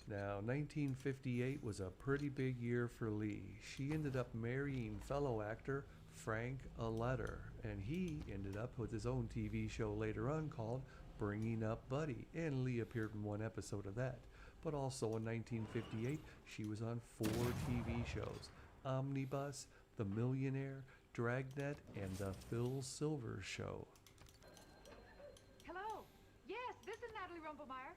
Now, 1958 was a pretty big year for Lee. She ended up marrying fellow actor Frank Aletter, and he ended up with his own TV show later on called Bringing Up Buddy, and Lee appeared in one episode of that. But also in 1958, she was on 4 TV shows: Omnibus, The Millionaire, Dragnet, and The Phil Silvers Show. Hello. Yes, this is Natalie Rumpelmeyer.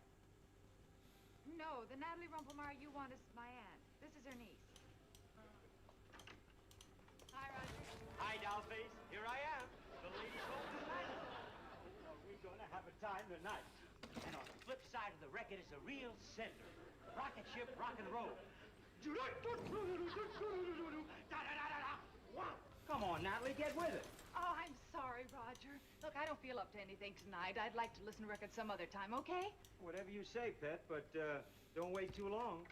No, the Natalie Rumpelmeyer you want is my aunt. This is her niece. Hi, Roger. Hi, Dollface. Here I am. The ladies home tonight. Oh, we're gonna have a time tonight. And on the flip side of the record is a real sender. Rocket ship, rock and roll. Come on, Natalie, get with it. Oh, I'm sorry, Roger. Look, I don't feel up to anything tonight. I'd like to listen to records some other time, okay? Whatever you say, Pet, but don't wait too long.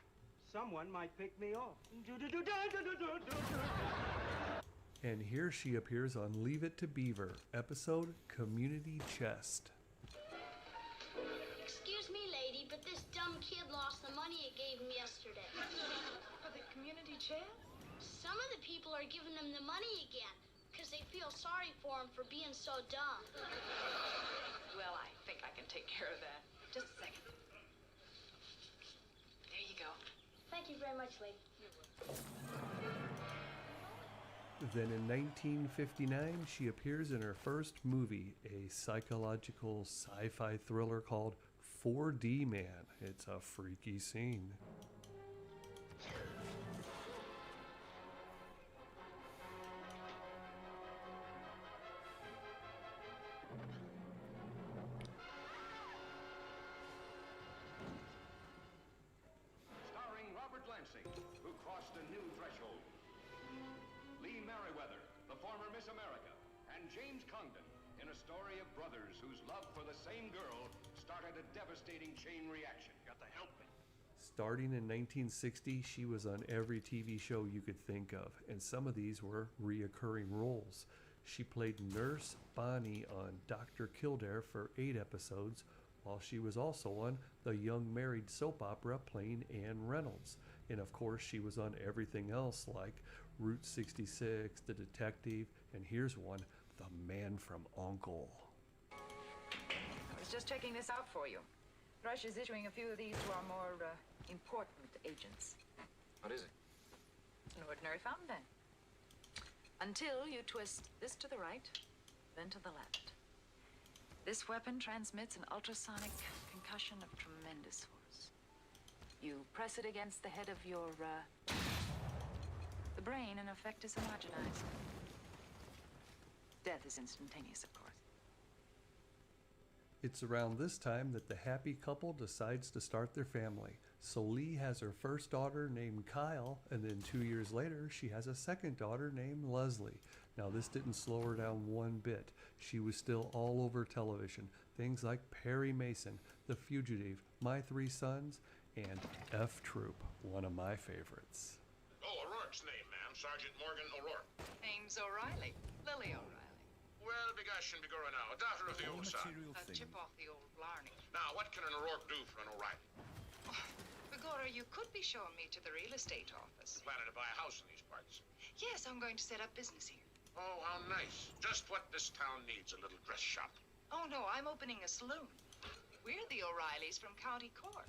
Someone might pick me off. And here she appears on Leave It to Beaver, episode Community Chest. Excuse me, lady, but this dumb kid lost the money you gave him yesterday. For the community chest? Some of the people are giving him the money again, because they feel sorry for him for being so dumb. Well, I think I can take care of that. Just a second. There you go. Thank you very much, lady. Then in 1959, she appears in her first movie, a psychological sci-fi thriller called 4D Man. It's a freaky scene. Starring Robert Lansing, who crossed a new threshold. Lee Merriweather, the former Miss America, and James Congdon in a story of brothers whose love for the same girl started a devastating chain reaction. Got to help me. Starting in 1960, she was on every TV show you could think of, and some of these were reoccurring roles. She played Nurse Bonnie on Dr. Kildare for 8 episodes, while she was also on the Young Married soap opera playing Anne Reynolds. And of course, she was on everything else like Route 66, The Detective, and here's one, The Man from U.N.C.L.E. I was just checking this out for you. Russia's issuing a few of these to our more important agents. What is it? It's an ordinary fountain pen. Until you twist this to the right, then to the left. This weapon transmits an ultrasonic concussion of tremendous force. You press it against the head of your, the brain, in effect, is homogenized. Death is instantaneous, of course. It's around this time that the happy couple decides to start their family. So Lee has her first daughter named Kyle, and then 2 years later, she has a second daughter named Leslie. Now, this didn't slow her down one bit. She was still all over television. Things like Perry Mason, The Fugitive, My Three Sons, and F Troop, one of my favorites. Oh, O'Rourke's name, ma'am. Sergeant Morgan O'Rourke. Name's O'Reilly. Lily O'Reilly. Well, begosh and begorra now, a daughter of the old son. A chip off the old Blarney. Now, what can an O'Rourke do for an O'Reilly? Begorra, you could be showing me to the real estate office. Planning to buy a house in these parts. Yes, I'm going to set up business here. Oh, how nice. Just what this town needs, a little dress shop. Oh, no, I'm opening a saloon. We're the O'Reillys from County Court.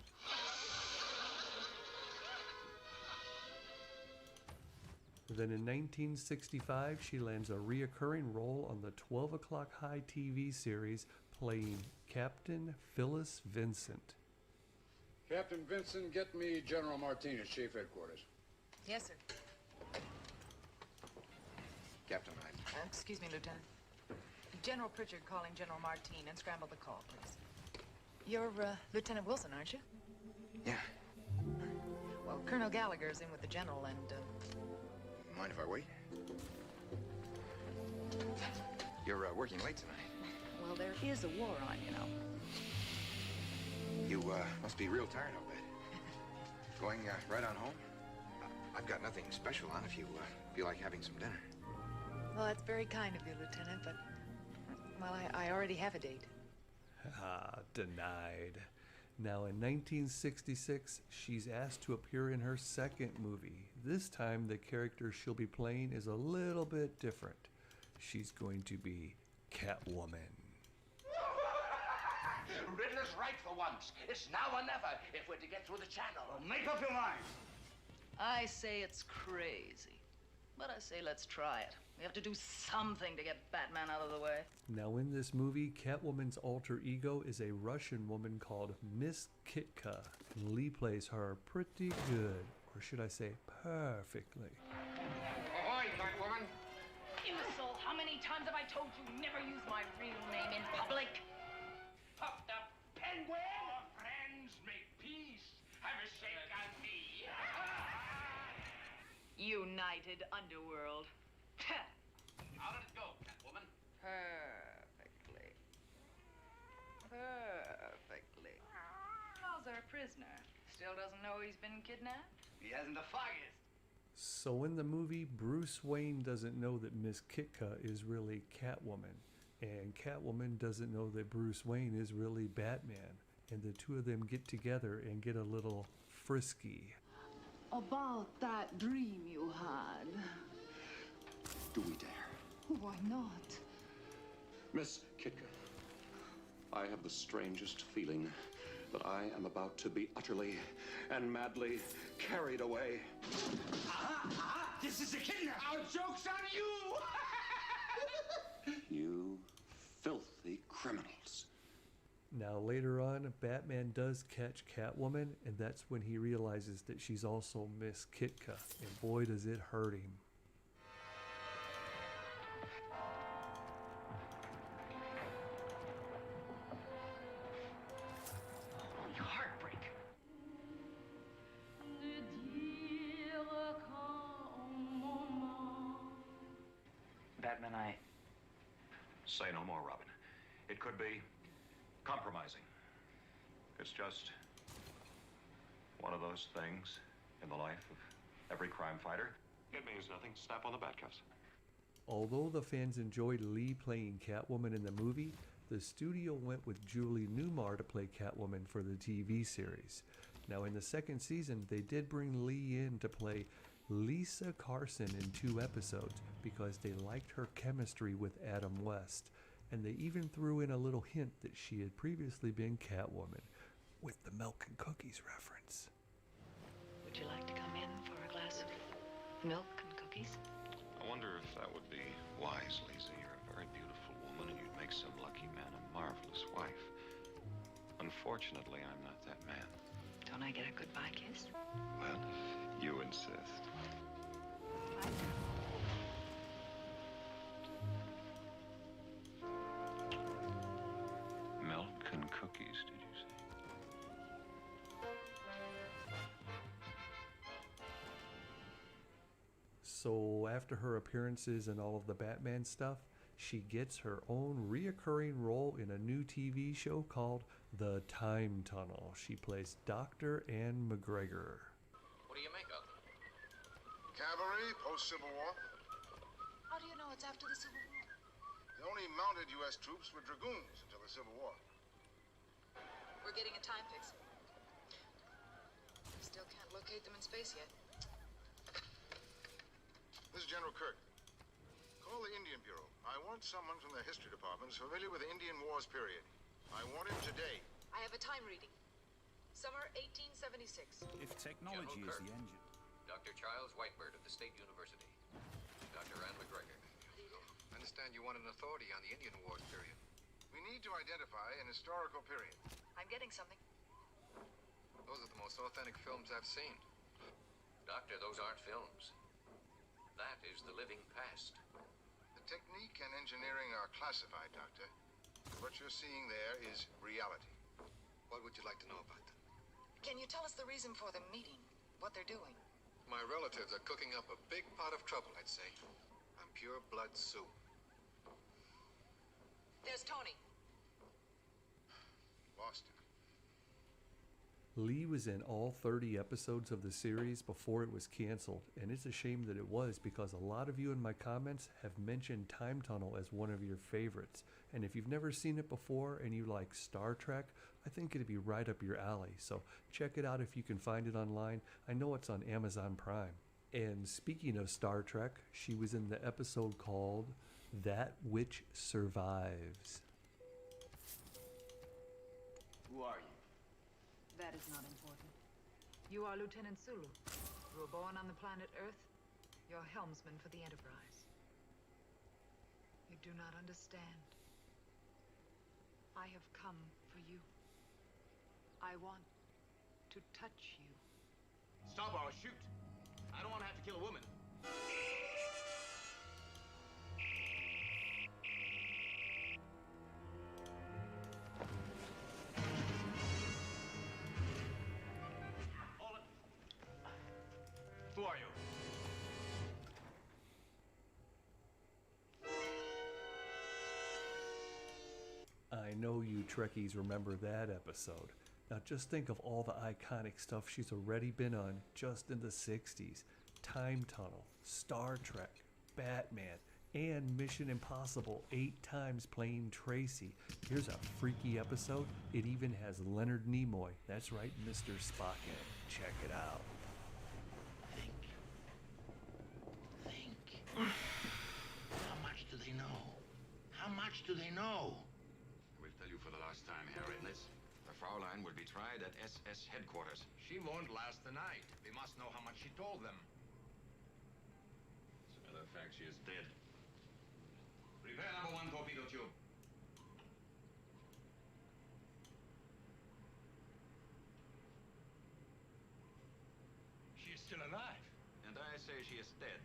Then in 1965, she lands a reoccurring role on the 12 o'clock high TV series playing Captain Phyllis Vincent. Captain Vincent, get me General Martinez, Chief Headquarters. Yes, sir. Captain, Excuse me, Lieutenant. General Pritchard calling General Martine, and scramble the call, please. You're, Lieutenant Wilson, aren't you? Yeah. Well, Colonel Gallagher's in with the General, and, Mind if I wait? You're working late tonight. well, there is a war on, you know. You must be real tired, I'll bet. Going right on home? I've got nothing special on if you feel like having some dinner. Well, that's very kind of you, Lieutenant, but, well, I already have a date. Ah, denied. Now, in 1966, she's asked to appear in her second movie. This time, the character she'll be playing is a little bit different. She's going to be Catwoman. Riddler's right for once. It's now or never if we're to get through the channel. Well, make up your mind. I say it's crazy. But I say let's try it. We have to do something to get Batman out of the way. Now, in this movie, Catwoman's alter ego is a Russian woman called Miss Kitka. And Lee plays her pretty good, or should I say perfectly. Ahoy, Catwoman. Imbecile, how many times have I told you never use my real name in public? Puffed up penguin. Our friends make peace. Have a shake on me. United Underworld. How did it go, Catwoman? Perfectly. Perfectly. How's our prisoner? Still doesn't know he's been kidnapped? He hasn't the foggiest. So in the movie, Bruce Wayne doesn't know that Miss Kitka is really Catwoman. And Catwoman doesn't know that Bruce Wayne is really Batman. And the two of them get together and get a little frisky. About that dream you had. Do we dare? Why not? Miss Kitka, I have the strangest feeling that I am about to be utterly and madly carried away. This is a kidnap. Our joke's on you. You filthy criminals. Now later on, Batman does catch Catwoman, and that's when he realizes that she's also Miss Kitka, and boy does it hurt him. Heartbreak. Batman, I... Say no more, Robin. It could be compromising. It's just one of those things in the life of every crime fighter. It means nothing. Snap on the bat cuffs. Although the fans enjoyed Lee playing Catwoman in the movie, the studio went with Julie Newmar to play Catwoman for the TV series. Now in the second season, they did bring Lee in to play Lisa Carson in 2 episodes because they liked her chemistry with Adam West. And they even threw in a little hint that she had previously been Catwoman, with the milk and cookies reference. Would you like to come in for a glass of milk and cookies? I wonder if that would be wise, Lisa. You're a very beautiful woman, and you'd make some lucky man a marvelous wife. Unfortunately, I'm not that man. Don't Don't I get a goodbye kiss? Well, if you insist. Milk and cookies, did you say? So after her appearances in all of the Batman stuff, she gets her own reoccurring role in a new TV show called The Time Tunnel. She plays Dr. Anne McGregor. What do you make of them? Cavalry, post-Civil War. How do you know it's after the Civil War? The only mounted U.S. troops were dragoons until the Civil War. We're getting a time fix. Still can't locate them in space yet. This is General Kirk. Call the Indian Bureau. I want someone from the history department who's familiar with the Indian Wars period. I want him today. I have a time reading. Summer 1876. If technology is the engine. Dr. Charles Whitebird of the State University. Dr. Anne McGregor. I understand you want an authority on the Indian Wars period. We need to identify an historical period. I'm getting something. Those are the most authentic films I've seen. Doctor, those aren't films. That is the living past. The technique and engineering are classified, Doctor. What you're seeing there is reality. What would you like to know about them? Can you tell us the reason for the meeting? What they're doing? My relatives are cooking up a big pot of trouble, I'd say. I'm pure blood soup. There's Tony. Lost him. Lee was in all 30 episodes of the series before it was canceled, and it's a shame that it was because a lot of you in my comments have mentioned Time Tunnel as one of your favorites. And if you've never seen it before and you like Star Trek, I think it'd be right up your alley. So check it out if you can find it online. I know it's on Amazon Prime. And speaking of Star Trek, she was in the episode called That Which Survives. Who are you? That is not important. You are Lieutenant Sulu. You were born on the planet Earth. You're helmsman for the Enterprise. You do not understand. I have come for you. I want to touch you. Stop or I'll shoot. I don't want to have to kill a woman. Hold it. Who are you? I know you Trekkies remember that episode. Now just think of all the iconic stuff she's already been on just in the 60s. Time Tunnel, Star Trek, Batman, and Mission Impossible 8 times playing Tracy. Here's a freaky episode. It even has Leonard Nimoy. That's right, Mr. Spock in it. Check it out. How much do they know? How much do they know? I will tell you for the last time, Herr Rednitz. The Fraulein will be tried at SS headquarters. She won't last the night. We must know how much she told them. As a matter of fact, she is dead. Prepare number 1 torpedo tube. She is still alive. And I say she is dead.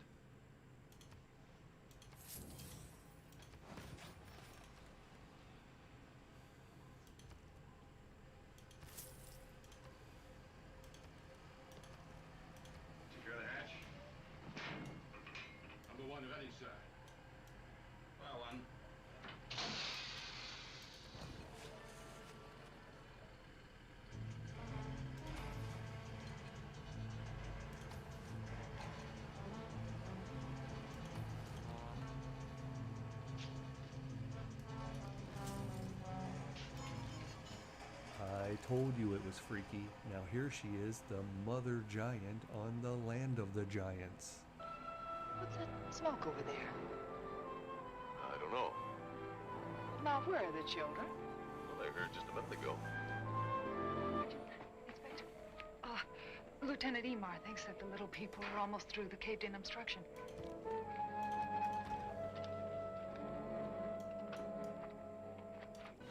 Secure the hatch. Number 1 ready, sir. Well, 1. I told you it was freaky. Now here she is, the mother giant on the land of the giants. What's that smoke over there? I don't know. Now, where are the children? Well, I heard just a minute ago. Inspector. Lieutenant Emar thinks that the little people are almost through the caved-in obstruction.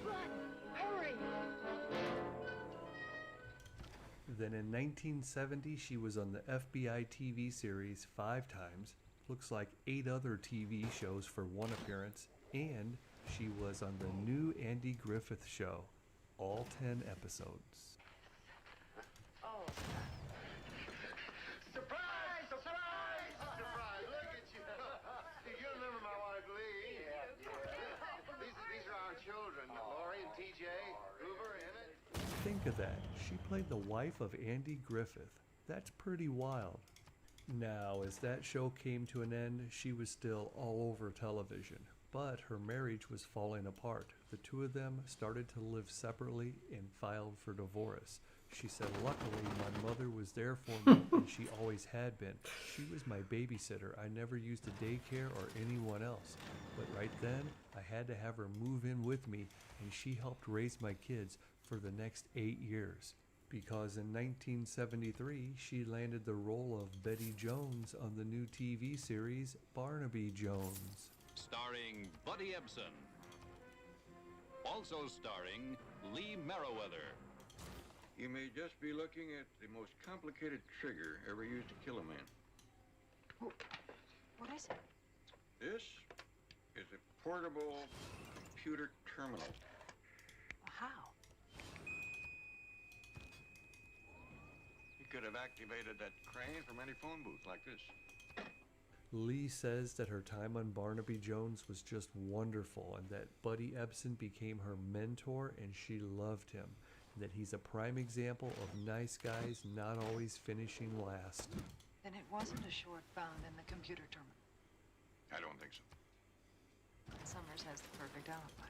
Run! Hurry! Then in 1970, she was on the FBI TV series 5 times, looks like 8 other TV shows for one appearance, and she was on the new Andy Griffith Show, all 10 episodes. Oh. Surprise! Surprise! Surprise! Look at you. You remember my wife, Lee? Yeah. These are our children, Lori and TJ, Hoover, Emmett. Think of that. She played the wife of Andy Griffith. That's pretty wild. Now, as that show came to an end, she was still all over television, but her marriage was falling apart. The two of them started to live separately and filed for divorce. She said, luckily, my mother was there for me, and she always had been. She was my babysitter. I never used a daycare or anyone else. But right then, I had to have her move in with me, and she helped raise my kids for the next 8 years. Because in 1973, she landed the role of Betty Jones on the new TV series Barnaby Jones. Starring Buddy Ebsen. Also starring Lee Merriweather. You may just be looking at the most complicated trigger ever used to kill a man. What is it? This is a portable computer terminal. How? You could have activated that crane from any phone booth like this. Lee says that her time on Barnaby Jones was just wonderful and that Buddy Ebsen became her mentor and she loved him. And that he's a prime example of nice guys not always finishing last. Then it wasn't a short found in the computer terminal. I don't think so. Summers has the perfect alibi.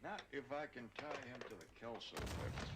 Not if I can tie him to the Kelso lift.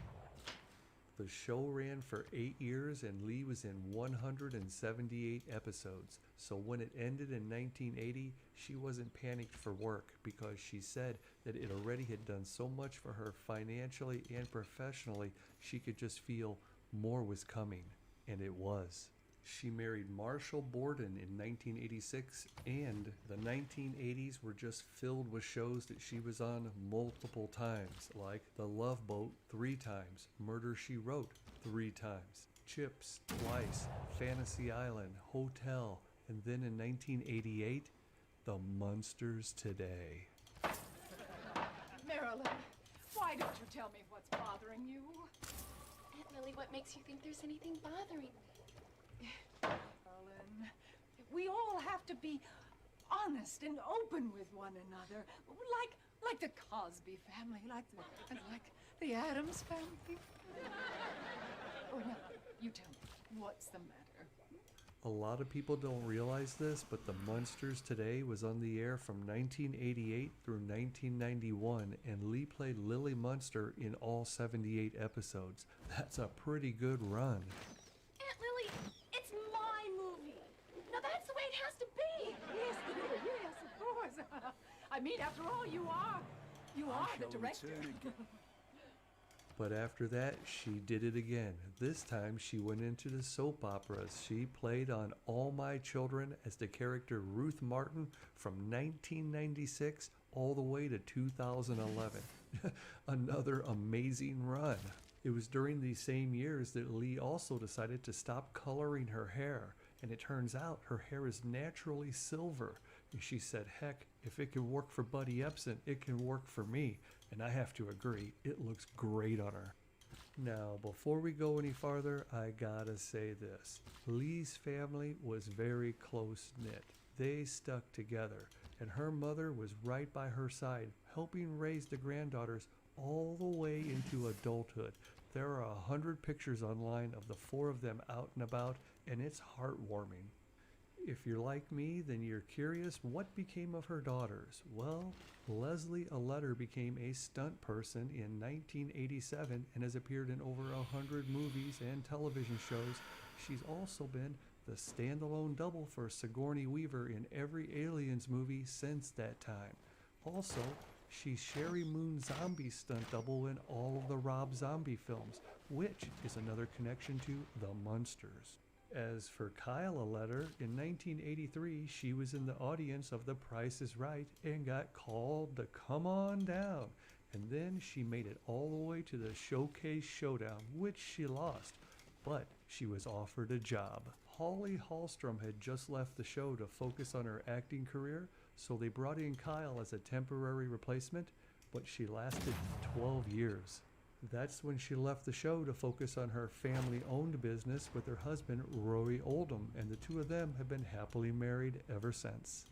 The show ran for 8 years and Lee was in 178 episodes. So when it ended in 1980, she wasn't panicked for work because she said that it already had done so much for her financially and professionally, she could just feel more was coming. And it was. She married Marshall Borden in 1986, and the 1980s were just filled with shows that she was on multiple times, like The Love Boat 3 times, Murder, She Wrote 3 times, Chips twice, Fantasy Island, Hotel, and then in 1988, The Munsters Today. Marilyn, why don't you tell me what's bothering you? Aunt Lily, what makes you think there's anything bothering me? Marilyn, we all have to be honest and open with one another, like the Cosby family, like the Addams family. Oh, now, you tell me, what's the matter? A lot of people don't realize this, but The Munsters Today was on the air from 1988 through 1991, and Lee played Lily Munster in all 78 episodes. That's a pretty good run. Aunt Lily, it's my movie. Now that's the way it has to be. Yes, dear, yes, of course. I mean, after all, you are the director. But after that, she did it again. This time, she went into the soap operas. She played on All My Children as the character Ruth Martin from 1996 all the way to 2011. Another amazing run. It was during these same years that Lee also decided to stop coloring her hair. And it turns out her hair is naturally silver. And she said, heck, if it can work for Buddy Ebsen, it can work for me. And I have to agree, it looks great on her. Now, before we go any farther, I gotta say this. Lee's family was very close-knit. They stuck together, and her mother was right by her side, helping raise the granddaughters all the way into adulthood. There are 100 pictures online of the 4 of them out and about, and it's heartwarming. If you're like me, then you're curious what became of her daughters. Well, Leslie Aletter became a stunt person in 1987 and has appeared in over 100 movies and television shows. She's also been the standalone double for Sigourney Weaver in every Aliens movie since that time. Also, she's Sherry Moon's zombie stunt double in all of the Rob Zombie films, which is another connection to The Munsters. As for Kyle Aletter, in 1983, she was in the audience of The Price is Right and got called to come on down. and then she made it all the way to the Showcase Showdown, which she lost, but she was offered a job. Holly Hallstrom had just left the show to focus on her acting career, so they brought in Kyle as a temporary replacement, but she lasted 12 years. That's when she left the show to focus on her family-owned business with her husband, Rory Oldham, and the two of them have been happily married ever since.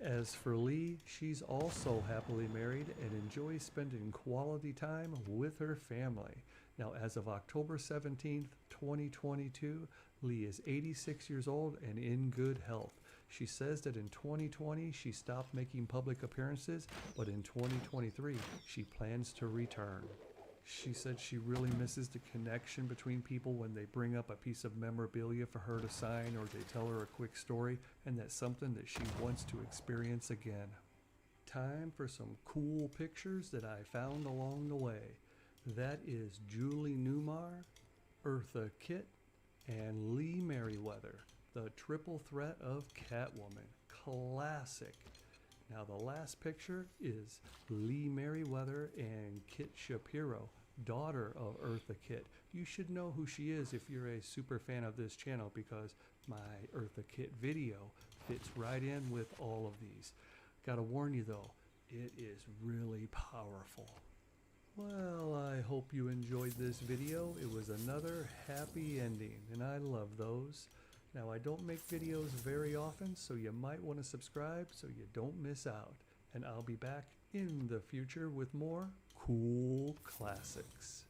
As for Lee, she's also happily married and enjoys spending quality time with her family. Now, as of October 17th, 2022, Lee is 86 years old and in good health. She says that in 2020, she stopped making public appearances, but in 2023, she plans to return. She said she really misses the connection between people when they bring up a piece of memorabilia for her to sign or they tell her a quick story, and that's something that she wants to experience again. Time for some cool pictures that I found along the way. That is Julie Newmar, Eartha Kitt, and Lee Merriweather, the triple threat of Catwoman. Classic. Now the last picture is Lee Merriweather and Kit Shapiro, daughter of Eartha Kitt. You should know who she is if you're a super fan of this channel, because my Eartha Kitt video fits right in with all of these. Gotta warn you though, it is really powerful. Well, I hope you enjoyed this video. It was another happy ending, and I love those. Now, I don't make videos very often, so you might want to subscribe so you don't miss out. And I'll be back in the future with more cool classics.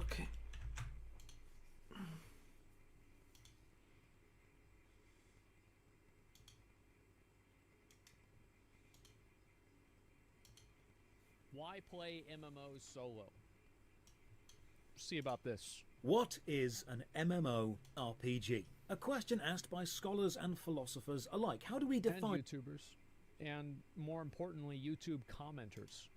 Okay. Why play MMOs solo? See about this. What is an MMORPG? A question asked by scholars and philosophers alike. How do we define... And YouTubers. And more importantly, YouTube commenters.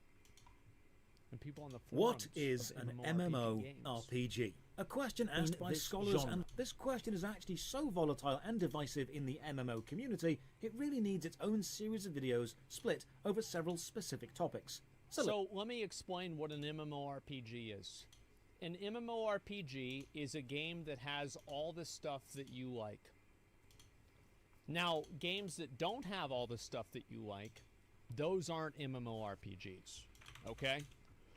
And people on the forums. What is an MMORPG? A question asked by scholars, and this question is actually so volatile and divisive in the MMO community, it really needs its own series of videos split over several specific topics. So let me explain what an MMORPG is. An MMORPG is a game that has all the stuff that you like. Now, games that don't have all the stuff that you like, those aren't MMORPGs, okay?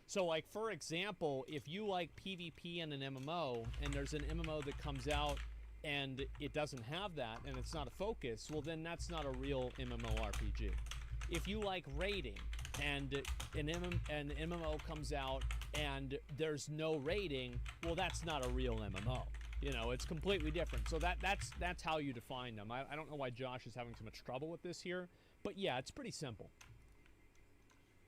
So, like, for example, if you like PvP in an MMO, and there's an MMO that comes out and it doesn't have that, and it's not a focus, well, then that's not a real MMORPG. If you like raiding, and an MMO comes out and there's no raiding, well, that's not a real MMO. You know, it's completely different. So that's how you define them. I don't know why Josh is having so much trouble with this here, but yeah, it's pretty simple.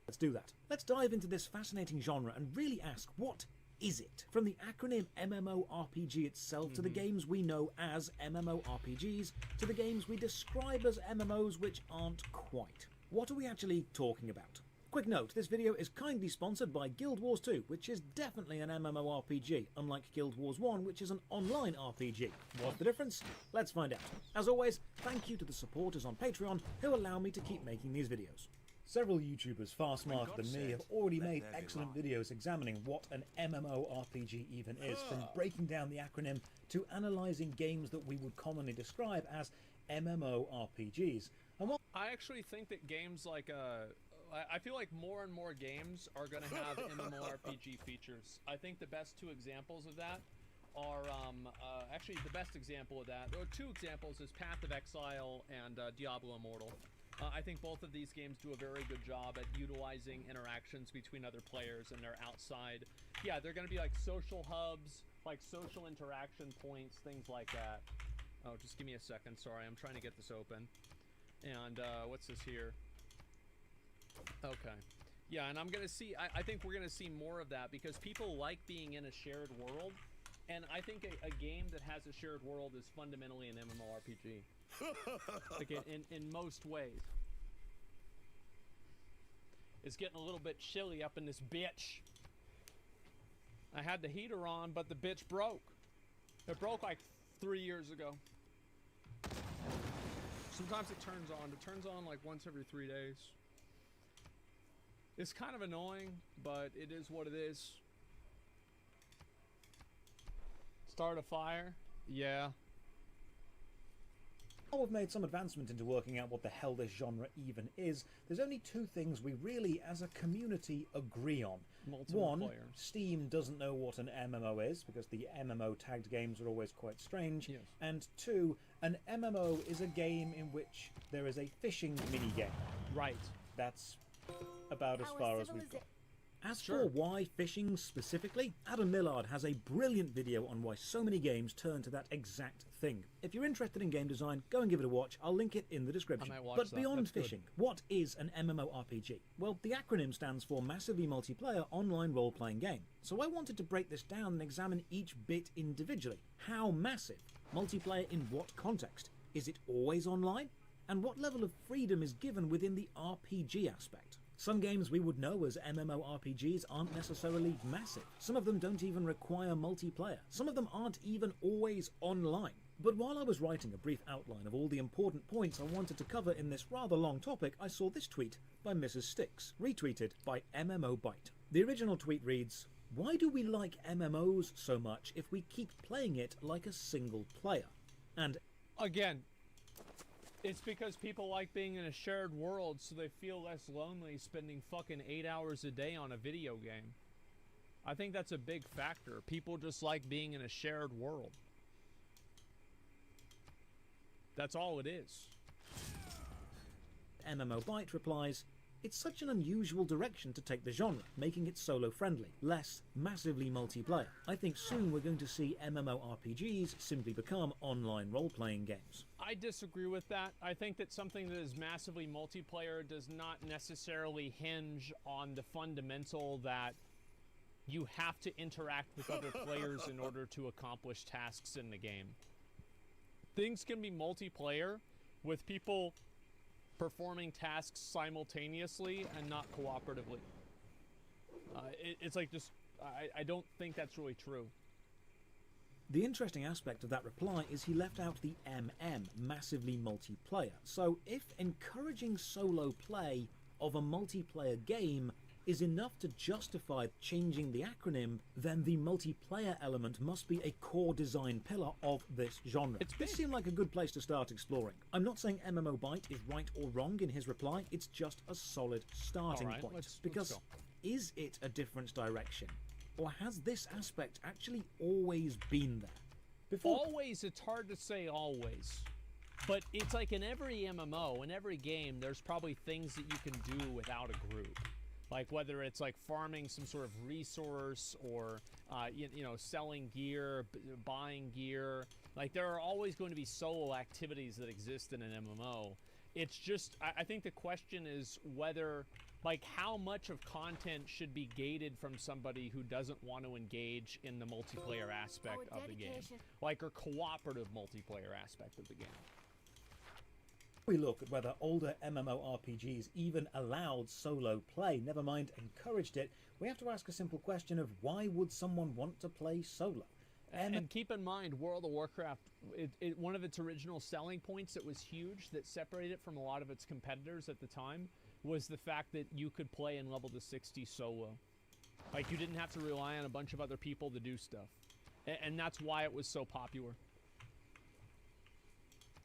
Let's do that. Let's dive into this fascinating genre and really ask, what is it? From the acronym MMORPG itself to the games we know as MMORPGs to the games we describe as MMOs which aren't quite. What are we actually talking about? Quick note, this video is kindly sponsored by Guild Wars 2, which is definitely an MMORPG, unlike Guild Wars 1, which is an online RPG. What's the difference? Let's find out. As always, thank you to the supporters on Patreon who allow me to keep making these videos. Several YouTubers far smarter God than me said, have already "Let made there be excellent light." videos examining what an MMORPG even is, from breaking down the acronym to analysing games that we would commonly describe as MMORPGs. And while I actually think that games like I feel like more and more games are going to have MMORPG features. I think the best two examples of that are actually the best example of that, or two examples, is Path of Exile and Diablo Immortal. I think both of these games do a very good job at utilizing interactions between other players, and they're outside. Yeah, they're going to be like social hubs, like social interaction points, things like that. Oh, just give me a second. Sorry, I'm trying to get this open. And what's this here? Okay. Yeah, and I'm going to see, I think we're going to see more of that because people like being in a shared world. And I think a game that has a shared world is fundamentally an MMORPG. Like in most ways. It's getting a little bit chilly up in this bitch. I had the heater on, but the bitch broke. It broke like 3 years ago. Sometimes it turns on. It turns on like once every 3 days. It's kind of annoying, but it is what it is. Start a fire? Yeah. while we've made some advancement into working out what the hell this genre even is, there's only two things we really, as a community, agree on. One, Steam doesn't know what an MMO is, because the MMO tagged games are always quite strange. Yes. And two, an MMO is a game in which there is a fishing minigame. Right. That's about as far as we've got. As Sure. for why fishing specifically, Adam Millard has a brilliant video on why so many games turn to that exact thing. If you're interested in game design, go and give it a watch. I'll link it in the description. I might watch But that. beyond That's good. fishing, what is an MMORPG? Well, the acronym stands for Massively Multiplayer Online Role-Playing Game. So I wanted to break this down and examine each bit individually. How massive? Multiplayer in what context? Is it always online? And what level of freedom is given within the RPG aspect? Some games we would know as MMORPGs aren't necessarily massive. Some of them don't even require multiplayer. Some of them aren't even always online. But while I was writing a brief outline of all the important points I wanted to cover in this rather long topic, I saw this tweet by Mrs. Sticks, retweeted by MMO Byte. The original tweet reads, "Why do we like MMOs so much if we keep playing it like a single player?" And again, it's because people like being in a shared world so they feel less lonely spending fucking 8 hours a day on a video game. I think that's a big factor. People just like being in a shared world. That's all it is. MMO Byte replies, "It's such an unusual direction to take the genre, making it solo-friendly, less massively multiplayer. I think soon we're going to see MMORPGs simply become online role-playing games." I disagree with that. I think that something that is massively multiplayer does not necessarily hinge on the fundamental that you have to interact with other players in order to accomplish tasks in the game. Things can be multiplayer with people performing tasks simultaneously and not cooperatively. It's like just, I don't think that's really true. The interesting aspect of that reply is he left out the MM, massively multiplayer. So if encouraging solo play of a multiplayer game is enough to justify changing the acronym, then the multiplayer element must be a core design pillar of this genre. This seemed like a good place to start exploring. I'm not saying MMO Byte is right or wrong in his reply, it's just a solid starting All right, point. let's Because go. is it a different direction? Or has this aspect actually always been there? Always, it's hard to say always. But it's like in every MMO, in every game, there's probably things that you can do without a group. Like whether it's like farming some sort of resource or, you know, selling gear, buying gear. Like there are always going to be solo activities that exist in an MMO. It's just, I think the question is whether, like how much of content should be gated from somebody who doesn't want to engage in the multiplayer aspect of the game. Like, or cooperative multiplayer aspect of the game. We look at whether older MMORPGs even allowed solo play, never mind encouraged it, we have to ask a simple question of why would someone want to play solo? And keep in mind, World of Warcraft, one of its original selling points that was huge, that separated it from a lot of its competitors at the time, was the fact that you could play in level to 60 solo. Like, you didn't have to rely on a bunch of other people to do stuff. And that's why it was so popular.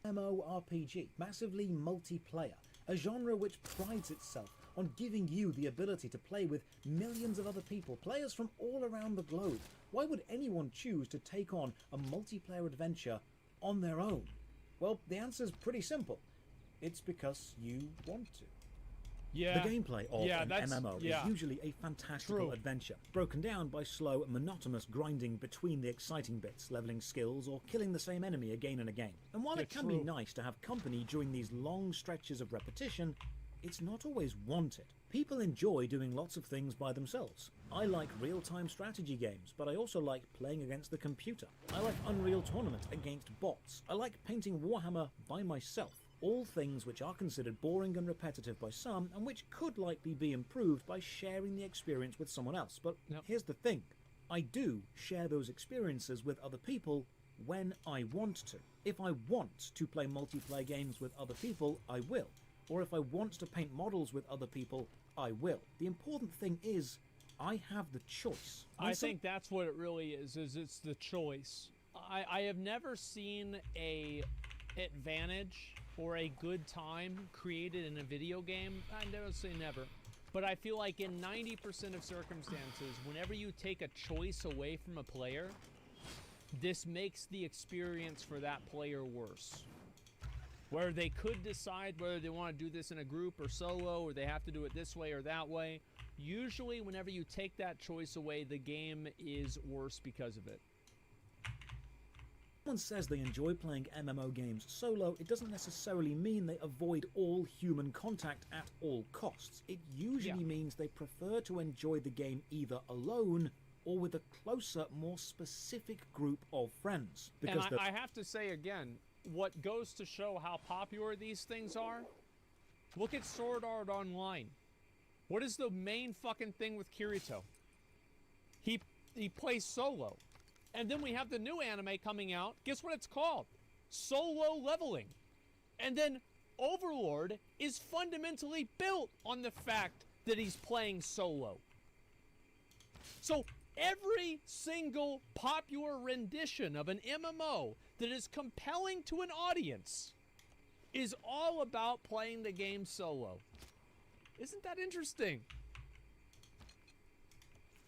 MMORPG, massively multiplayer, a genre which prides itself on giving you the ability to play with millions of other people, players from all around the globe. Why would anyone choose to take on a multiplayer adventure on their own? Well, the answer's pretty simple. It's because you want to. Yeah. The gameplay of an MMO yeah. is usually a fantastical adventure, broken down by slow, monotonous grinding between the exciting bits, leveling skills or killing the same enemy again and again. And while it can be nice to have company during these long stretches of repetition, it's not always wanted. People enjoy doing lots of things by themselves. I like real-time strategy games, but I also like playing against the computer. I like Unreal Tournament against bots. I like painting Warhammer by myself. All things which are considered boring and repetitive by some, and which could likely be improved by sharing the experience with someone else. But here's the thing. I do share those experiences with other people when I want to. If I want to play multiplayer games with other people, I will. Or if I want to paint models with other people, I will. The important thing is, I have the choice. I think that's what it really is it's the choice. I have never seen a advantage or a good time created in a video game. I never say never. But I feel like in 90% of circumstances, whenever you take a choice away from a player, this makes the experience for that player worse. Where they could decide whether they want to do this in a group or solo, or they have to do it this way or that way. Usually, whenever you take that choice away, the game is worse because of it. When someone says they enjoy playing MMO games solo, it doesn't necessarily mean they avoid all human contact at all costs. It usually means they prefer to enjoy the game either alone or with a closer, more specific group of friends. Because I have to say again, what goes to show how popular these things are, look at Sword Art Online. What is the main fucking thing with Kirito? He plays solo. And then we have the new anime coming out. Guess what it's called? Solo Leveling. And then Overlord is fundamentally built on the fact that he's playing solo. So every single popular rendition of an MMO that is compelling to an audience is all about playing the game solo. Isn't that interesting?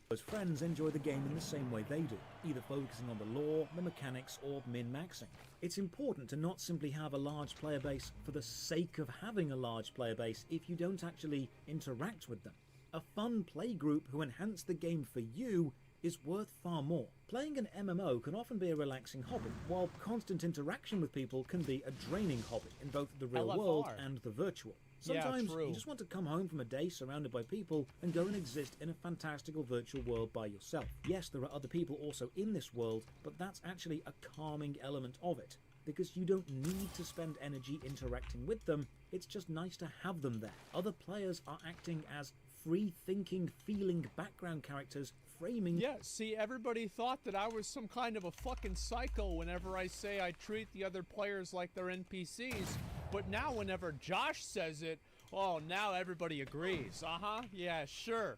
Those friends enjoy the game in the same way they do, either focusing on the lore, the mechanics, or min-maxing. It's important to not simply have a large player base for the sake of having a large player base if you don't actually interact with them. A fun play group who enhance the game for you is worth far more. Playing an MMO can often be a relaxing hobby, while constant interaction with people can be a draining hobby in both the real world and the virtual. Sometimes you just want to come home from a day surrounded by people and go and exist in a fantastical virtual world by yourself. Yes, there are other people also in this world, but that's actually a calming element of it, because you don't need to spend energy interacting with them, it's just nice to have them there. Other players are acting as free-thinking, feeling background characters framing... Yeah, see, everybody thought that I was some kind of a fucking psycho whenever I say I treat the other players like they're NPCs. But now whenever Josh says it, oh, now everybody agrees. Uh-huh, yeah, sure.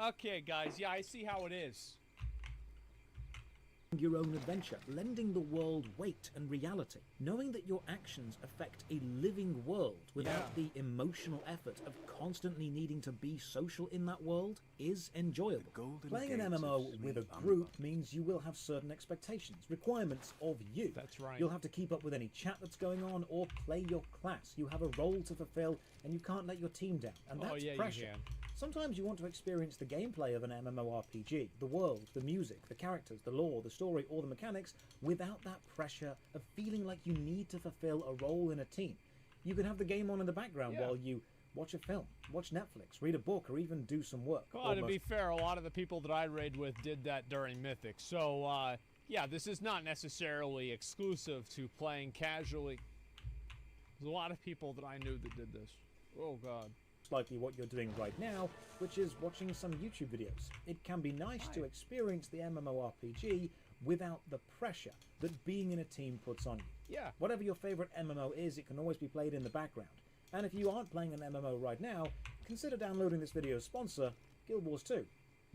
Okay, guys, yeah, I see how it is. Your own adventure, lending the world weight and reality, knowing that your actions affect a living world without the emotional effort of constantly needing to be social in that world is enjoyable. Playing an MMO with a group means you will have certain expectations, requirements of you. That's right. You'll have to keep up with any chat that's going on or play your class. You have a role to fulfill and you can't let your team down. And that's pressure. You can. Sometimes you want to experience the gameplay of an MMORPG, the world, the music, the characters, the lore, the story, or the mechanics, without that pressure of feeling like you need to fulfill a role in a team. You can have the game on in the background while you watch a film, watch Netflix, read a book, or even do some work. Well, to be fair, a lot of the people that I raid with did that during Mythic. So, yeah, this is not necessarily exclusive to playing casually. There's a lot of people that I knew that did this. Oh, God. Likely what you're doing right now, which is watching some YouTube videos. It can be nice to experience the MMORPG without the pressure that being in a team puts on you. Yeah. Whatever your favorite MMO is, it can always be played in the background. And if you aren't playing an MMO right now, consider downloading this video's sponsor, Guild Wars 2.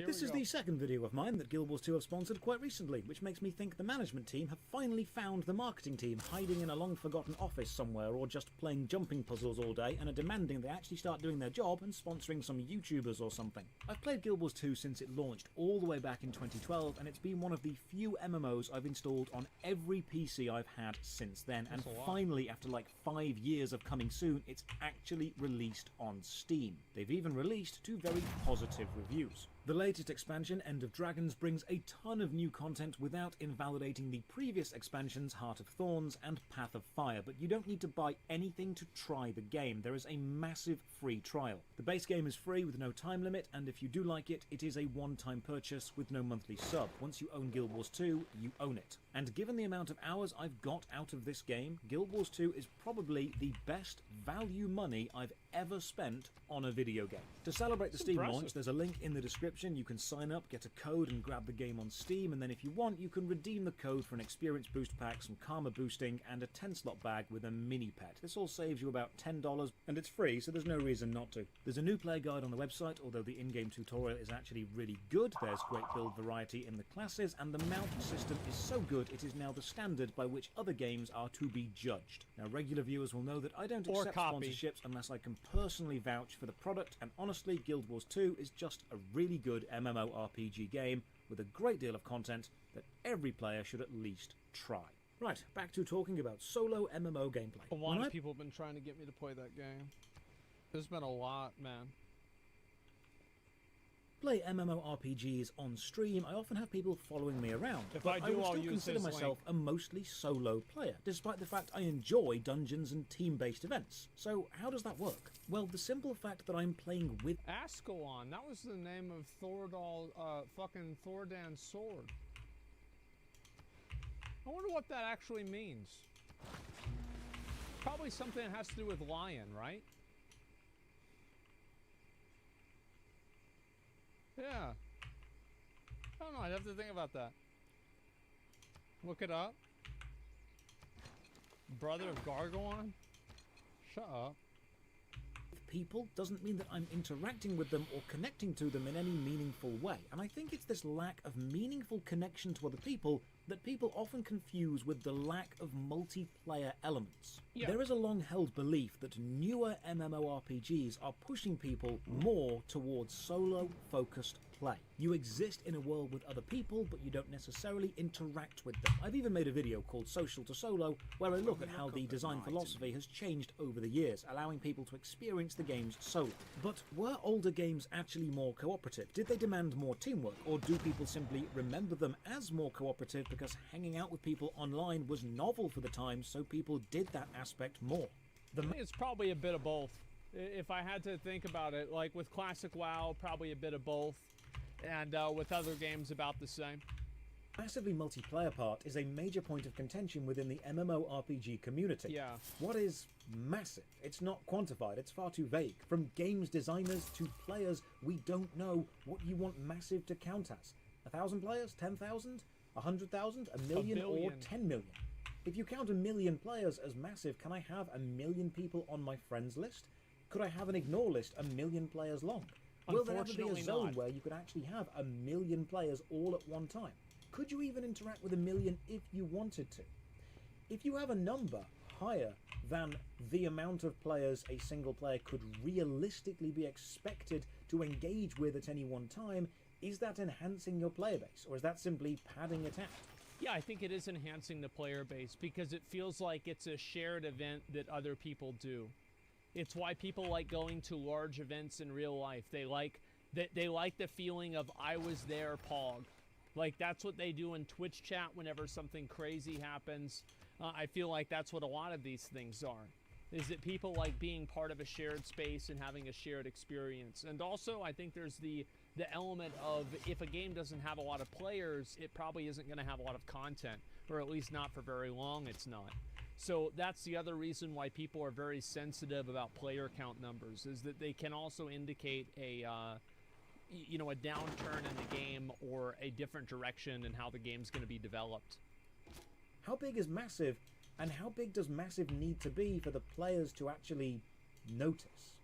This is the second video of mine that Guild Wars 2 have sponsored quite recently, which makes me think the management team have finally found the marketing team hiding in a long-forgotten office somewhere or just playing jumping puzzles all day and are demanding they actually start doing their job and sponsoring some YouTubers or something. I've played Guild Wars 2 since it launched all the way back in 2012, and it's been one of the few MMOs I've installed on every PC I've had since then, and finally, after like 5 years of coming soon, it's actually released on Steam. They've even released 2 very positive reviews. The latest expansion, End of Dragons, brings a ton of new content without invalidating the previous expansions, Heart of Thorns and Path of Fire, but you don't need to buy anything to try the game. There is a massive free trial. The base game is free with no time limit, and if you do like it, it is a one-time purchase with no monthly sub. Once you own Guild Wars 2, you own it. And given the amount of hours I've got out of this game, Guild Wars 2 is probably the best value money I've ever spent on a video game. To celebrate the Steam launch, there's a link in the description. You can sign up, get a code, and grab the game on Steam, and then if you want, you can redeem the code for an experience boost pack, some karma boosting, and a 10-slot bag with a mini pet. This all saves you about $10, and it's free, so there's no reason not to. There's a new player guide on the website, although the in-game tutorial is actually really good. There's great build variety in the classes, and the mount system is so good it is now the standard by which other games are to be judged. Now, regular viewers will know that I don't accept sponsorships unless I can personally vouch for the product, and honestly, Guild Wars 2 is just a really good MMORPG game with a great deal of content that every player should at least try. Right, back to talking about solo MMO gameplay. A lot of people have been trying to get me to play that game. There's been a lot, man. Play MMORPGs on stream, I often have people following me around, but I will still consider myself a mostly solo player, despite the fact I enjoy dungeons and team-based events. So how does that work? Well, the simple fact that I'm playing with Ascalon, that was the name of fucking Thordan's sword. I wonder what that actually means. Probably something that has to do with lion, right? Yeah. I don't know, I'd have to think about that. Look it up. Brother of Gargoyle? Shut up. People doesn't mean that I'm interacting with them or connecting to them in any meaningful way. And I think it's this lack of meaningful connection to other people that people often confuse with the lack of multiplayer elements. Yeah. There is a long-held belief that newer MMORPGs are pushing people more towards solo-focused play. You exist in a world with other people, but you don't necessarily interact with them. I've even made a video called Social to Solo, where I look at how the design philosophy has changed over the years, allowing people to experience the games solo. But were older games actually more cooperative? Did they demand more teamwork, or do people simply remember them as more cooperative because hanging out with people online was novel for the time, so people did that aspect more? I think it's probably a bit of both. If I had to think about it, like with classic WoW, probably a bit of both. And with other games about the same. Massively multiplayer part is a major point of contention within the MMORPG community. Yeah. What is massive? It's not quantified, it's far too vague. From games designers to players, we don't know what you want massive to count as. 1,000 players? 10,000? 100,000? A million? Or 10 million? If you count 1 million players as massive, can I have 1 million people on my friends list? Could I have an ignore list 1 million players long? Will there ever be a zone where you could actually have 1 million players all at one time? Could you even interact with 1 million if you wanted to? If you have a number higher than the amount of players a single player could realistically be expected to engage with at any one time, is that enhancing your player base, or is that simply padding it out? Yeah, I think it is enhancing the player base because it feels like it's a shared event that other people do. It's why people like going to large events in real life. They like the feeling of I was there, Pog. Like that's what they do in Twitch chat whenever something crazy happens. I feel like that's what a lot of these things are. Is that people like being part of a shared space and having a shared experience. And also I think there's the element of if a game doesn't have a lot of players, it probably isn't going to have a lot of content, or at least not for very long. It's not. So that's the other reason why people are very sensitive about player count numbers, is that they can also indicate a downturn in the game or a different direction in how the game's going to be developed. How big is massive, and how big does massive need to be for the players to actually notice.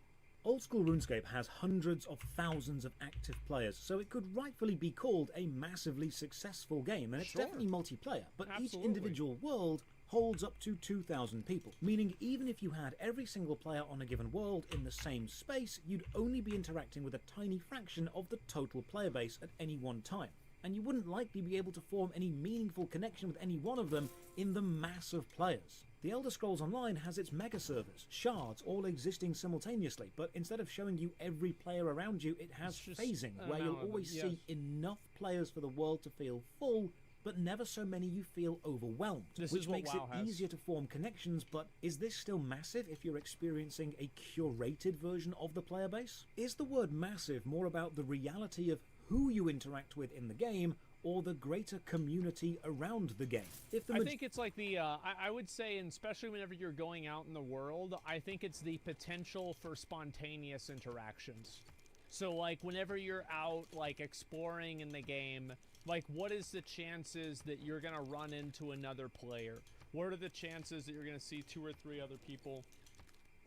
Old school RuneScape has hundreds of thousands of active players, so it could rightfully be called a massively successful game, and it's definitely multiplayer, but each individual world holds up to 2,000 people, meaning even if you had every single player on a given world in the same space, you'd only be interacting with a tiny fraction of the total player base at any one time, and you wouldn't likely be able to form any meaningful connection with any one of them in the mass of players. The Elder Scrolls Online has its mega servers, shards, all existing simultaneously, but instead of showing you every player around you, it has phasing, where you'll always see enough players for the world to feel full, but never so many you feel overwhelmed, which makes it easier to form connections. But is this still massive if you're experiencing a curated version of the player base? Is the word massive more about the reality of who you interact with in the game, or the greater community around the game? I think it's like the, I would say, and especially whenever you're going out in the world, I think it's the potential for spontaneous interactions. So, like, whenever you're out, like, exploring in the game, like, what is the chances that you're going to run into another player? What are the chances that you're going to see 2 or 3 other people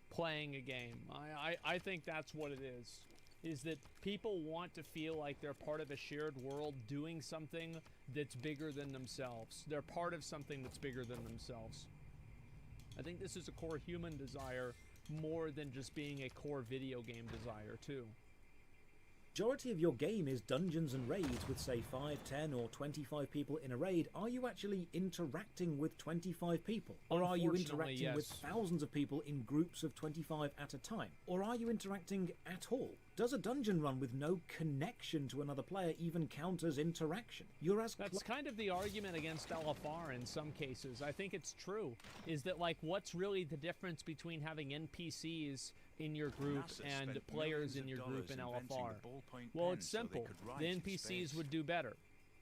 playing a game? I think that's what it is that people want to feel like they're part of a shared world doing something that's bigger than themselves. They're part of something that's bigger than themselves. I think this is a core human desire more than just being a core video game desire, too. Majority of your game is dungeons and raids with, say, 5, 10 or 25 people in a raid. Are you actually interacting with 25 people? Or are you interacting with thousands of people in groups of 25 at a time? Or are you interacting at all? Does a dungeon run with no connection to another player even count as interaction? That's kind of the argument against LFR in some cases. I think it's true. Is that, like, what's really the difference between having NPCs in your group and players in your group in LFR? Well, it's simple. The NPCs would do better.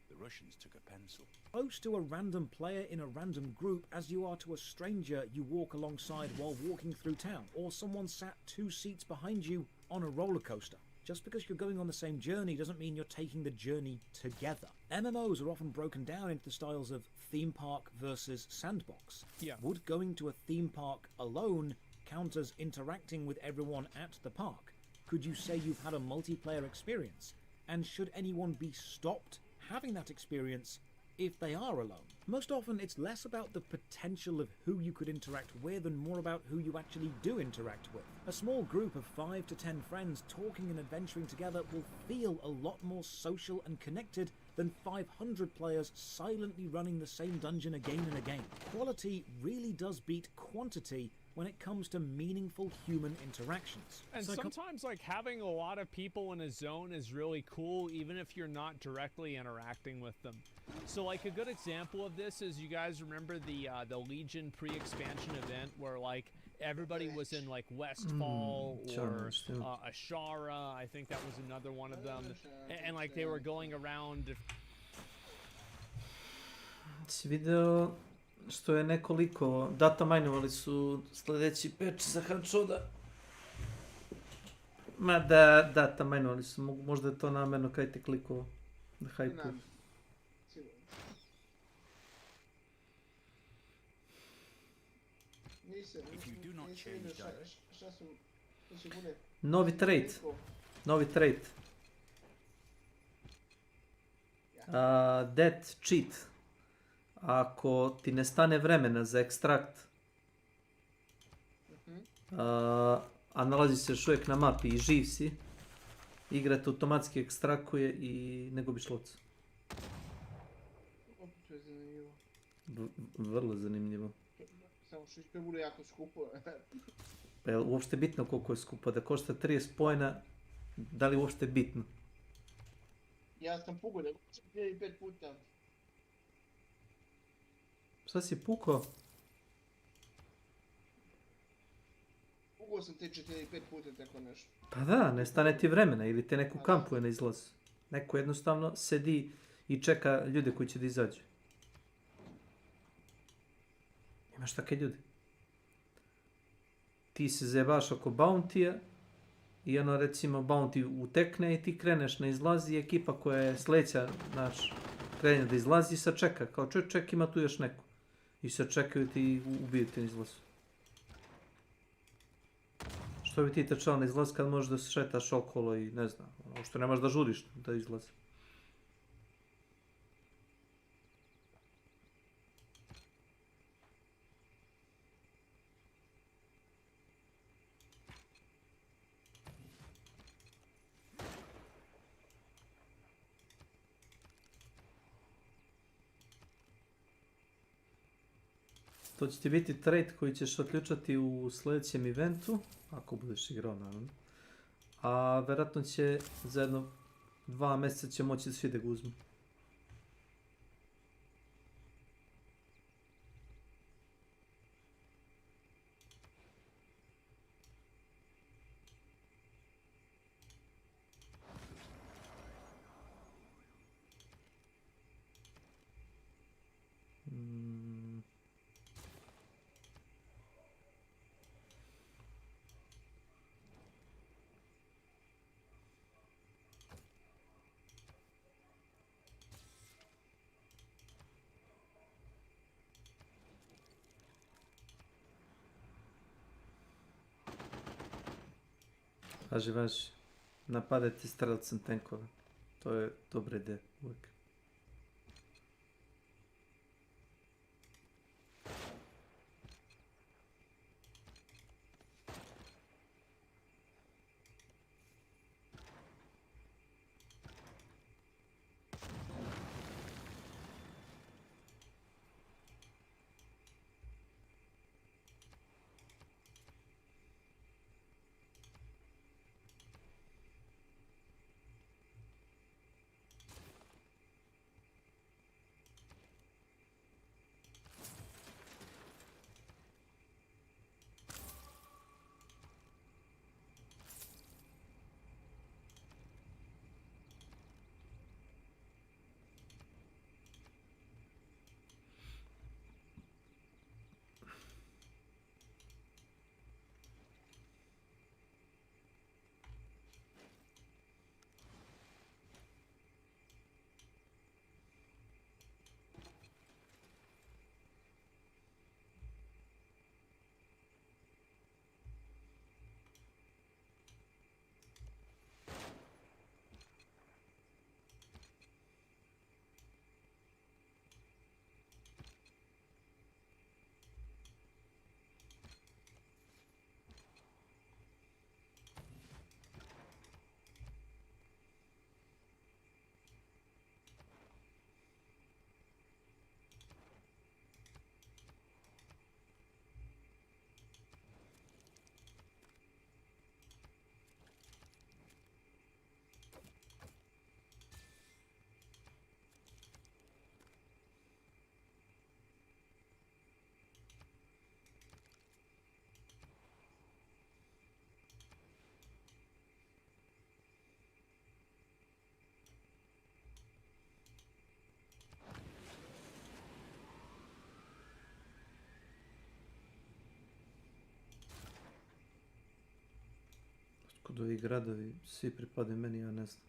The Russians took a pencil. Close to a random player in a random group as you are to a stranger you walk alongside while walking through town, or someone sat 2 seats behind you on a roller coaster. Just because you're going on the same journey doesn't mean you're taking the journey together. MMOs are often broken down into the styles of theme park versus sandbox. Would going to a theme park alone count as interacting with everyone at the park? Could you say you've had a multiplayer experience? And should anyone be stopped having that experience if they are alone? Most often it's less about the potential of who you could interact with and more about who you actually do interact with. A small group of 5 to 10 friends talking and adventuring together will feel a lot more social and connected than 500 players silently running the same dungeon again and again. Quality really does beat quantity when it comes to meaningful human interactions. And sometimes, like, having a lot of people in a zone is really cool, even if you're not directly interacting with them. So, like, a good example of this is, you guys remember the Legion pre-expansion event where, like, everybody was in, like, Westfall or Ashara. I think that was another one of them. And like, they were going around. Si video što je nekoliko data minovali su sljedeći patch za Hardshota. Ma da, data minovali su, možda je to namjerno kaj te klikao da hajpuju. Novi trade. Death cheat. Ako ti ne stane vremena za ekstrakt, a nalazi se još uvijek na mapi i živ si, igra te automatski ekstrakuje i ne gubiš lovca. To je zanimljivo. Vrlo zanimljivo. Samo što ispred bude jako skupo. Pa je li uopšte bitno koliko je skupo? Da košta 30 pojena, da li uopšte bitno? Ja sam pugao da 4-5 puta. Šta si pukao? Pugao sam te 4-5 puta tako nešto. Pa da, ne stane ti vremena ili te neko kampuje na izlazu. Neko jednostavno sedi i čeka ljude koji će da izađu. Imaš takve ljude. Ti se zajebaš oko bounty-a i ono, recimo, bounty utekne i ti kreneš na izlazi i ekipa koja je sljedeća, znaš, krene da izlazi i sad čeka. Kao ček, ima tu još neko. I sad čekaju ti i ubiju te na izlazu. Što bi ti trčao na izlaz kad možeš da se šetaš okolo i ne znam, što nemaš da žuriš da izlazi. To će ti biti trait koji ćeš otključati u sljedećem eventu, ako budeš igrao naravno. A vjerojatno će za jedno 2 mjeseca će moći svi da ga uzmu. Važi, napadajte strelcem tenkova. To je dobra ideja uvijek. Kod ovi gradovi svi pripadaju meni, ja ne znam.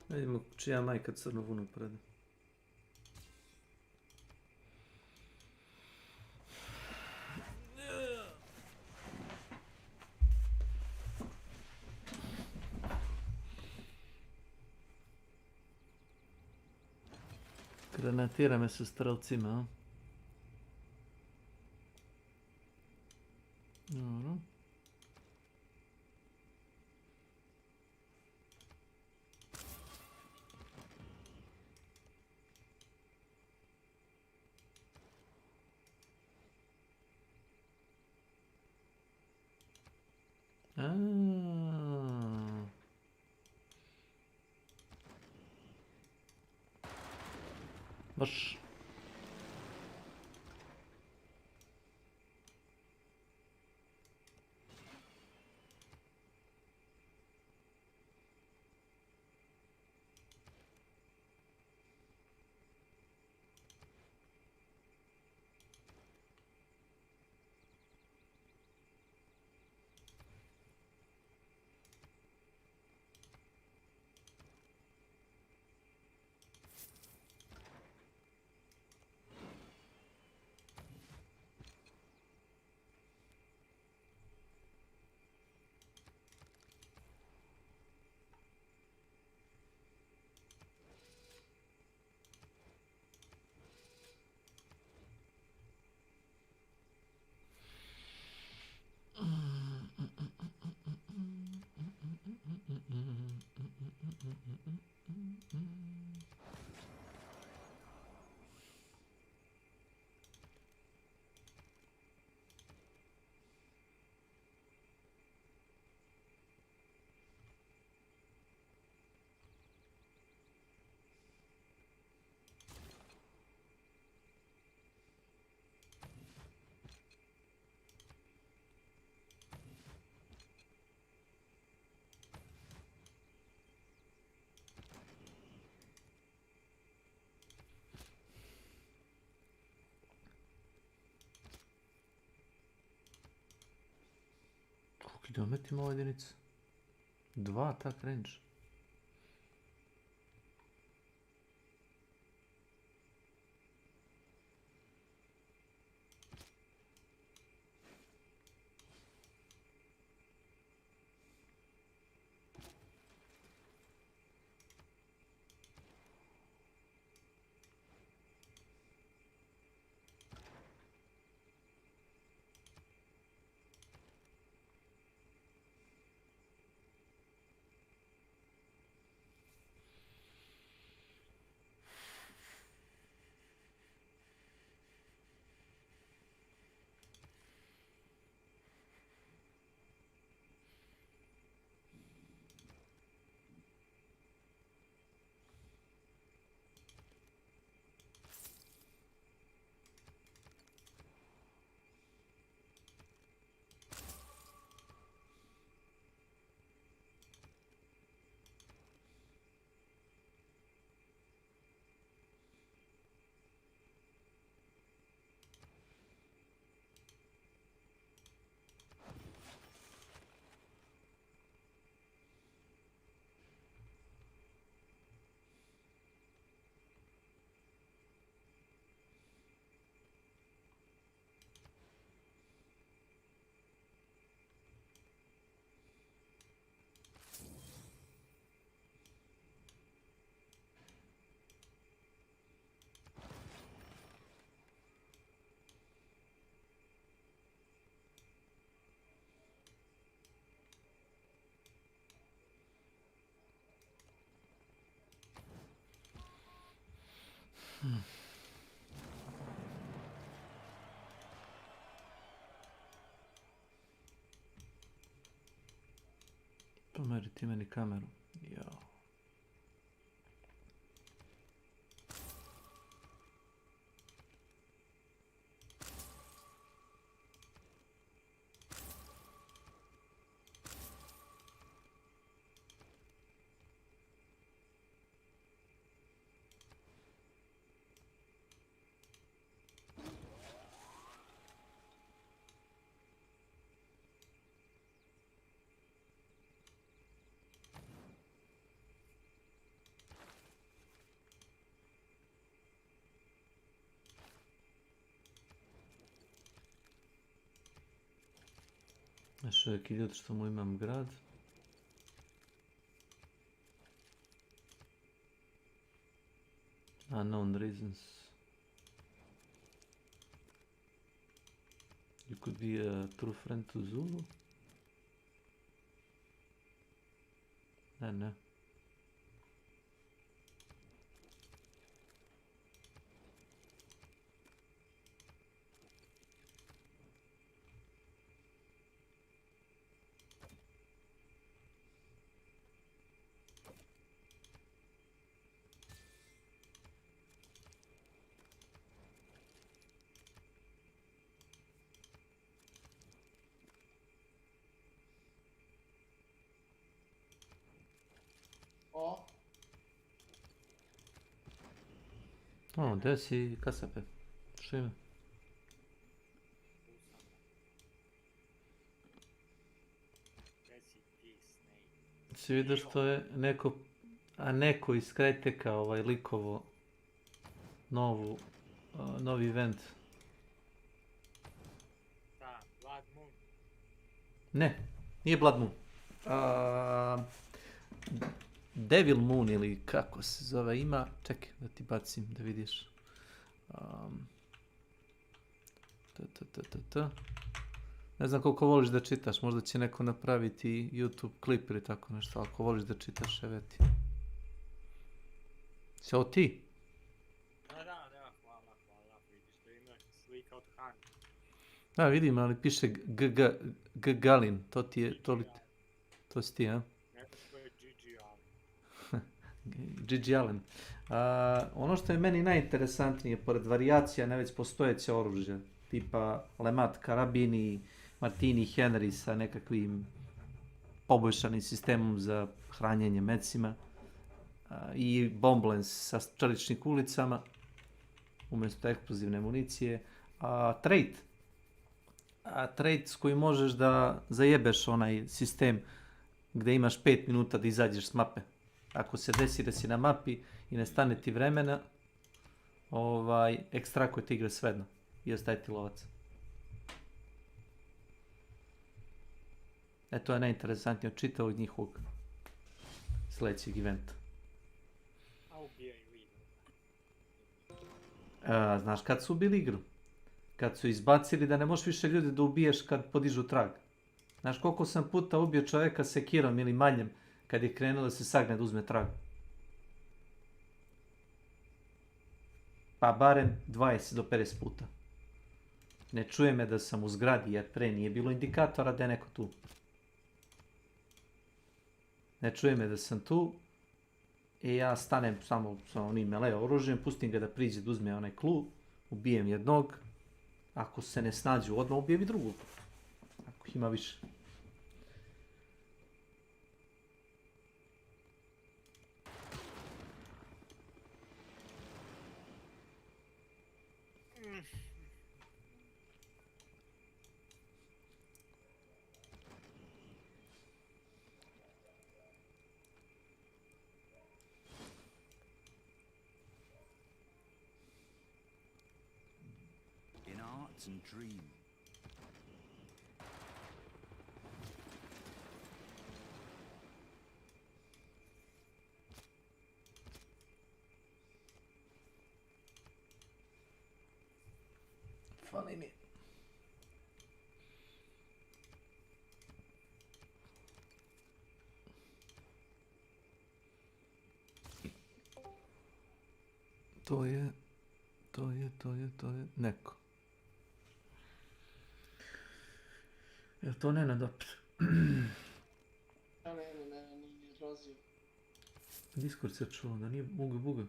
Vidimo čija majka crnu vunu prede. Granatira me sa strelcima, a? Dobro. Baš. Kilometrima ova jedinica. 2 tak range. Pomeri ti meni kameru. Jao. Još uvijek idiot što mu imam grad. Unknown reasons. You could be a true friend to Zulu. Ne. O, gdje si kasape? Što ima? Si vidio što je neko iz Krajteka likovo novi event. Da, Blood Moon. Ne, nije Blood Moon. Devil Moon ili kako se zove ima. Čekaj da ti bacim da vidiš. Ne znam koliko voliš da čitaš, možda će neko napraviti YouTube klip ili tako nešto, ako voliš da čitaš, evo ti. Si ovo ti? Da, hvala, vidiš da ima slika od Hani. Da, vidim, ali piše Galin, to si ti, a? Neko je Gigi Allen. Gigi Allen. Ono što je meni najinteresantnije, pored varijacija na već postojeće oružje, tipa Lemat karabini, Martini Henry sa nekakvim poboljšanim sistemom za hranjenje mecima i Bomblens sa čeličnim kulicama umjesto eksplozivne municije. Trait trade s kojim možeš da zajebeš onaj sistem gdje imaš 5 minuta da izađeš s mape. Ako se desi da si na mapi i ne stane ti vremena, ekstrakuje ti igre svejedno i ostaje ti lovac. To je najinteresantnije od čitavog njihovog sljedećeg eventa. Znaš kad su ubili igru? Kad su izbacili da ne možeš više ljudi da ubiješ kad podižu trag. Znaš koliko sam puta ubio čovjeka sekirom ili maljem kad je krenuo da se sagne da uzme trag? Pa barem 20 do 50 puta. Ne čuje me da sam u zgradi jer pre nije bilo indikatora da je neko tu. Ne čuje me da sam tu i ja stanem samo sa onim melee oružjem, pustim ga da priđe da uzme onaj klu, ubijem jednog, ako se ne snađu odmah ubijem i drugog, ako ima više. In arts and dream. Fali mi. To je neko. Je to ne nadopre? Ne, nije odrazio. Discord se čuo, da nije buga.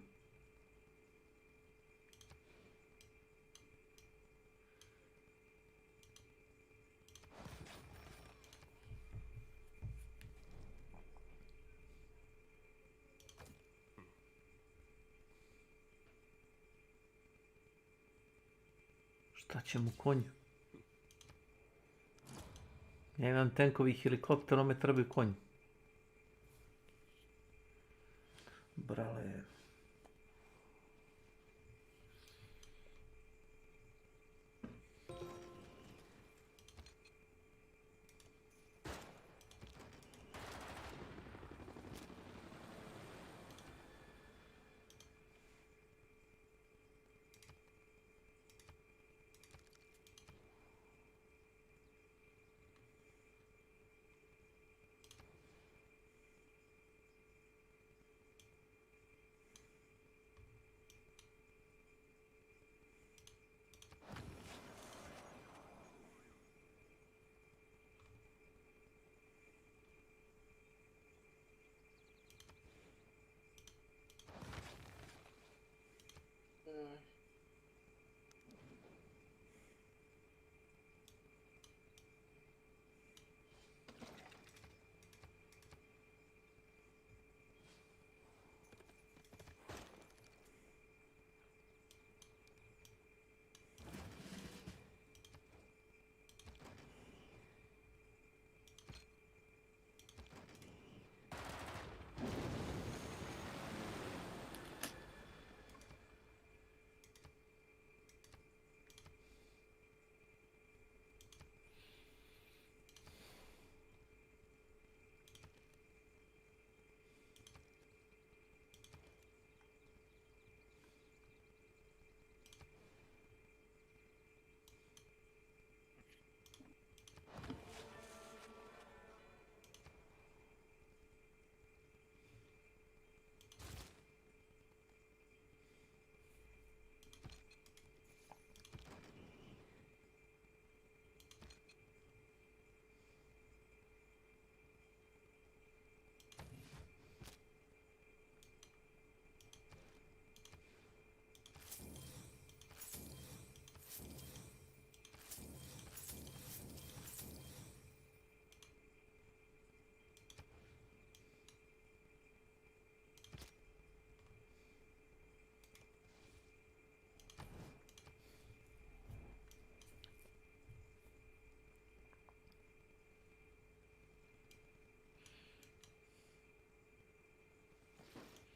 Šta će mu konju? Ja imam tenkovi helikopter, ome trebaju konju. Brale.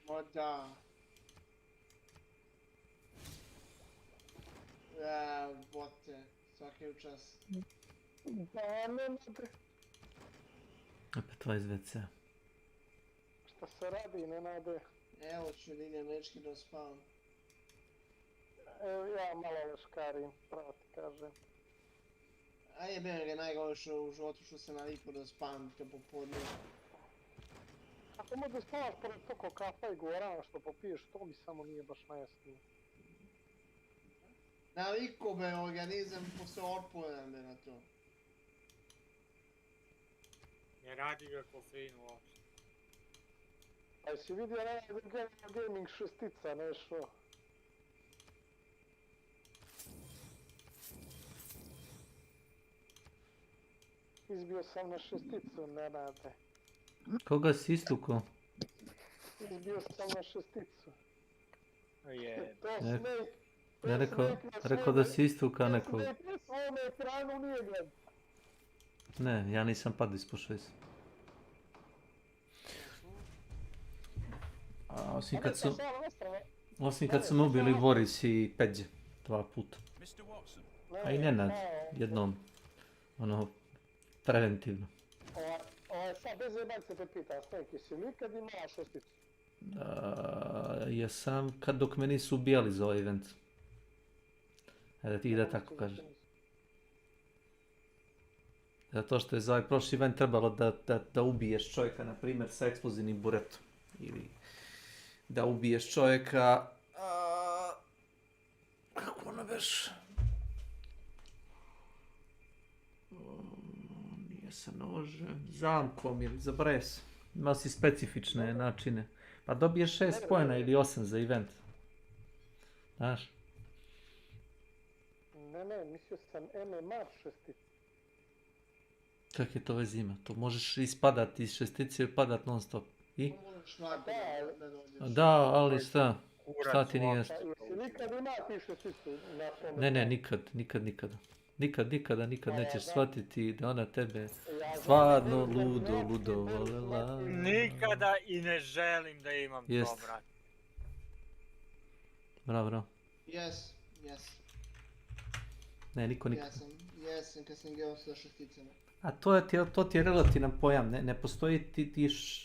O da. Bote, svaki u čas. Da, Nenade. Opet ovaj iz WC. Šta se radi, Nenade? Evo ću da idem večki da spavam. Evo ja malo leškarim, pravo ti kažem. A jebem ga najgore što u životu što se naviku da spavam te popodne. Ako možda spavaš pored toko kafa i gorana što popiješ, to mi samo nije baš najjasnije. Naviku be, organizam posle otporan be na to. Ne radi ga kofein uopšte. A jesi vidio gaming šestica, nešto? Izbio sam na šesticu, Nenade. Koga si istukao? Izbio sam na šesticu. Je. To Ne, Snake. ne rekao da si istukao nekog. Snake na svome ekranu nije gled. Ne, ja nisam padao ispod 6. Osim kad su me ubili Boris i Peđe. 2 puta. A i Nenad, jednom. Ono, preventivno. Sad bez jebanca te pita, Snake, jesi nikad imao šesticu? Jesam dok me nisu ubijali za ovaj event. Da tako kažem. Zato što je za ovaj prošli event trebalo da ubiješ čovjeka, na primjer, sa eksplozivnim buretom. Ili da ubiješ čovjeka... Kako ono veš? Nije sa nožem, zamkom ili za bres. Imao si specifične načine. Pa dobiješ 6 pojena ili 8 za event. Znaš? Ne, mislio sam MMA šesticu. Kak je to veze ima? To možeš ispadati iz šestice i padat non stop. I? Da, ali šta? Šta ti nije jasno? Jesi nikad imao ti šesticu na tome? Ne, nikada. Nikad nećeš shvatiti da ona tebe stvarno ludo volela. Nikada i ne želim da imam to, brat. Bravo. Yes. Ne, niko nikad. Jesam kad sam gledao sa šesticama. A to ti je relativan pojam, ne postoji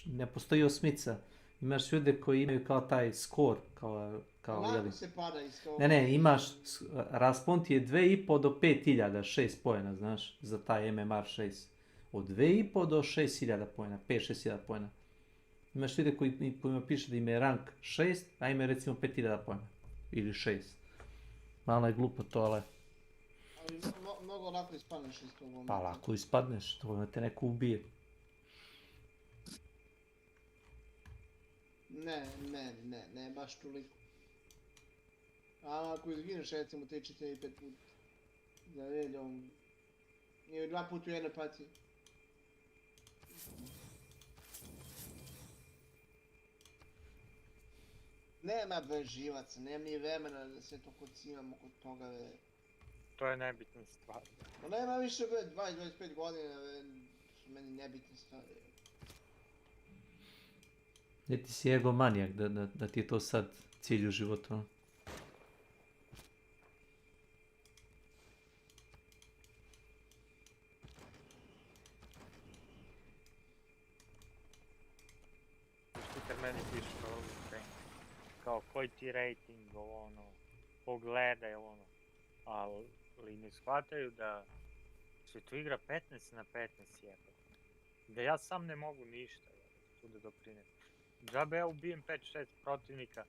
ne postoji osmica. Imaš ljude koji imaju kao taj skor, kao Lako se pada iz toga. Ne, imaš, raspon ti je 2,5 do 5.000, 6 pojena, znaš, za taj MMR 6. Od 2,5 do 6.000 pojena, 5-6.000 pojena. Imaš ljude kojima piše da im je rank 6, a ima recimo 5.000 pojena. Ili 6. Malo je glupo to, ali... Ali mnogo lako ispadneš iz tog momenta. Pa lako ispadneš, to te neko ubije. Ne, baš toliko. A ako izgineš recimo te 4-5 puta, za redom, nije 2 puta u jednoj partiji. Nema bez živaca, nema ni vremena da se to kocimamo kod toga. To je nebitna stvar. No nema više 20-25 godina, su meni nebitne stvari. Jer ti si egomanijak, da ti je to sad cilj u životu. Što kad meni piše kao koji ti rating, ono, pogledaj, ono, ali ne shvataju da se tu igra 15 na 15 jebe. Da ja sam ne mogu ništa tu da doprinem. Džabe ja ubijem 5-6 protivnika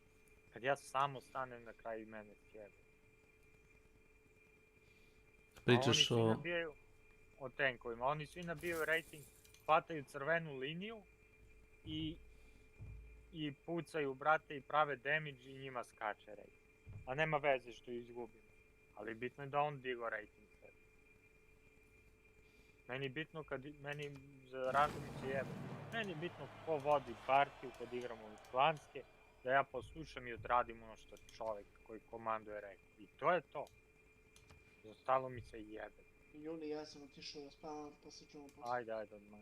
kad ja samo stanem na kraju i mene sjebe. Pričaš o... Oni svi nabijaju o tenkovima, oni svi nabijaju rating, hvataju crvenu liniju i pucaju, brate, i prave damage i njima skače rating. A nema veze što izgubim. Ali bitno je da on digo rating sebi. Meni je bitno meni za razliku jebe. Meni je bitno ko vodi partiju kad igramo u klanske, da ja poslušam i odradim ono što čovjek koji komanduje rekao. I to je to. Zostalo mi se jebe. Juli, ja sam otišao da spavam, pa se čujemo poslije. Ajde, odmah.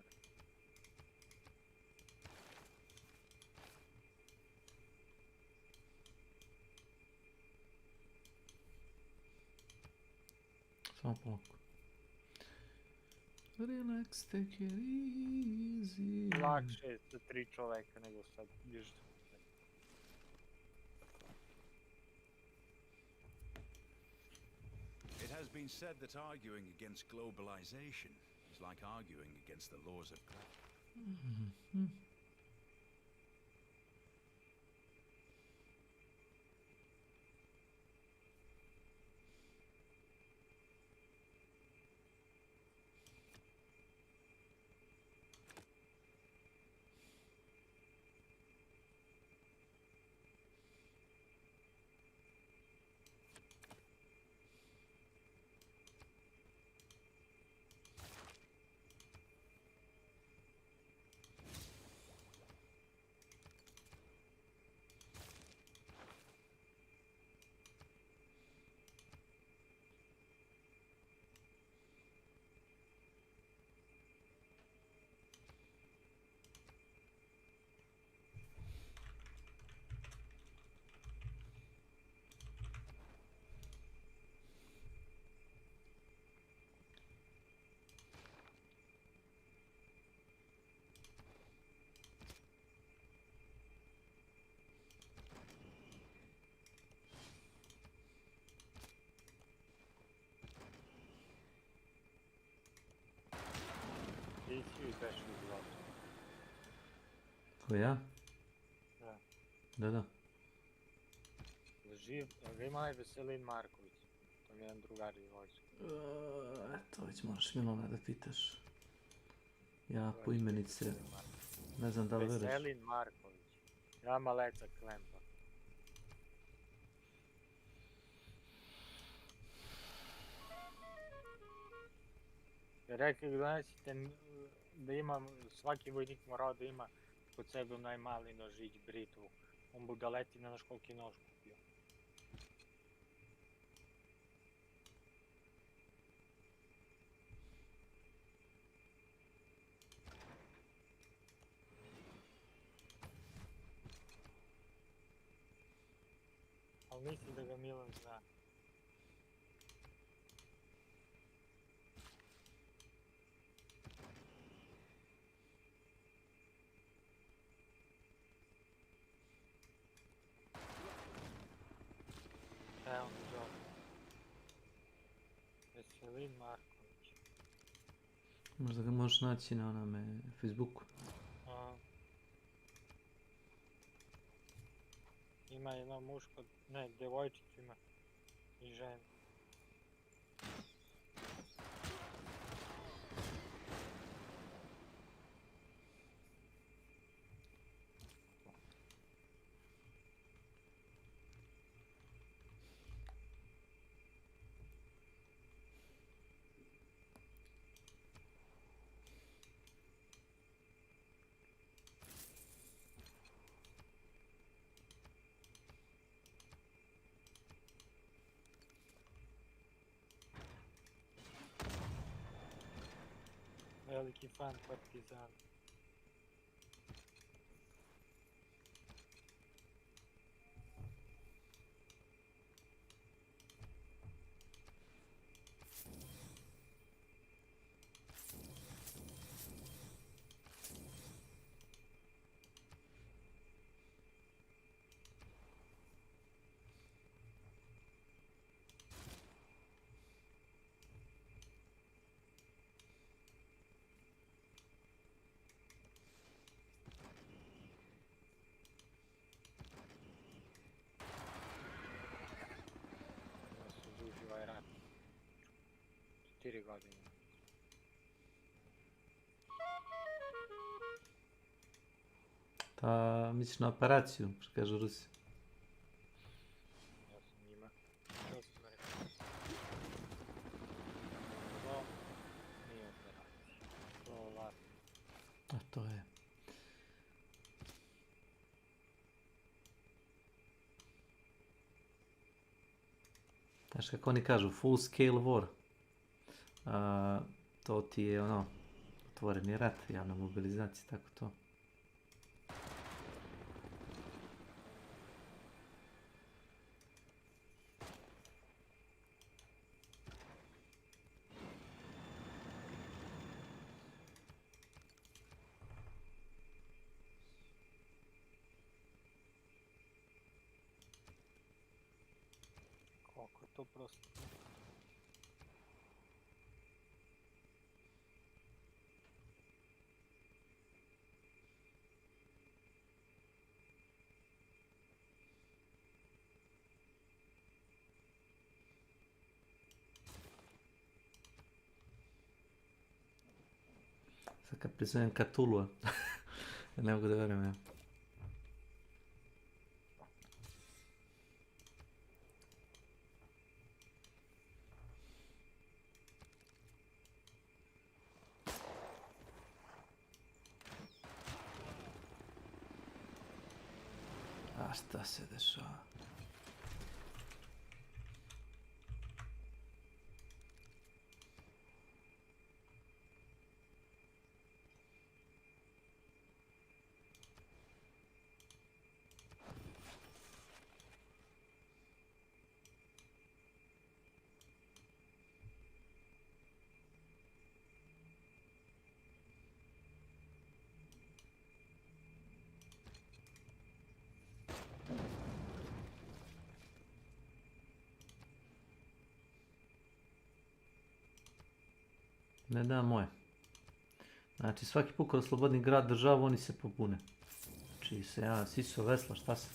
Samo polako. Relax, take it easy. Lakše je sa 3 čoveka nego sad još. It has been said that arguing against globalization is like arguing against the laws of gravity. Ti si izašli iz vlada. Ko ja? Da. Da. Živ, ga ima onaj Veselin Marković. To mi je jedan drugar iz vojske. To već moraš Milana da pitaš. Ja po imenice ne znam da li veruješ. Veselin Marković. Ja Maleca Klempa. Rekao donesite da imam, svaki vojnik morao da ima kod sebe onaj mali nožić, britvu. On budaleti na naš koliki nož kupio. Ali mislim da ga Milan zna. Evo mi dobro. Veselin Marković. Možda ga možeš naći na onome Facebooku. Ima jedno muško, ne, devojčicu ima i ženu. Veliki fan Partizana. Ovaj rat. 4 godine. Pa misliš na operaciju, što kažu Rusi. Ja sam njima. Što sam rekao? To nije operacija. To lako. A to je. Znaš kako oni kažu, full scale war. To ti je ono, otvoreni rat, javna mobilizacija, tako to. to prosto. Sad kad priznajem Cthulhu, ne mogu da verujem, ja. A šta se dešava? Ne da moje. Znači svaki put kad oslobodni grad državu oni se pobune. Znači se ja siso vesla, šta se?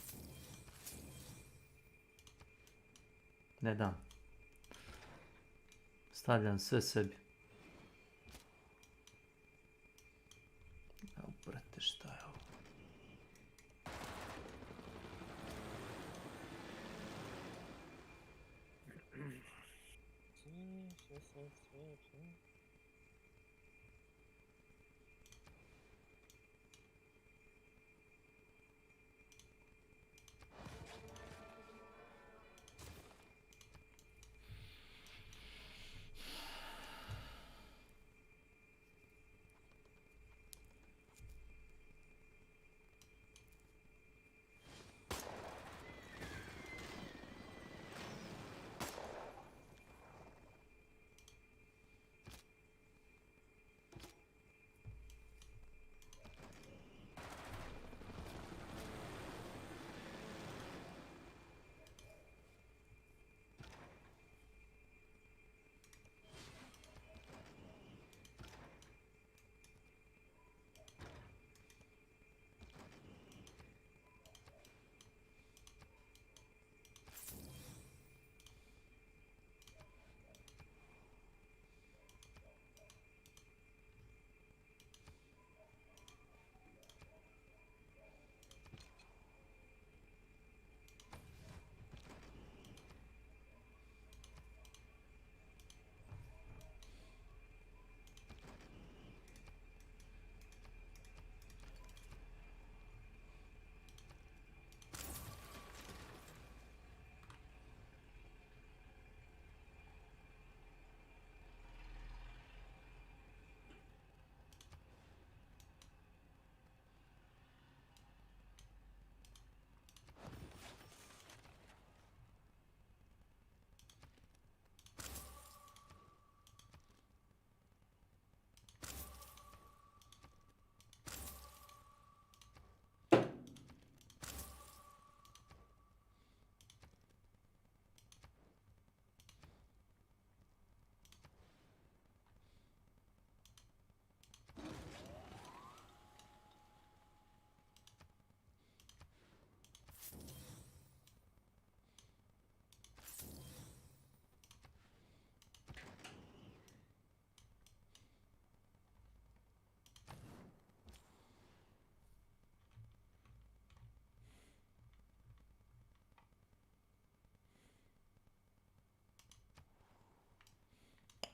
Ne dam. Stavljam sve sebi. Evo brate, šta je ovo?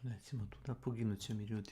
Recimo tu da poginut će mi ljudi.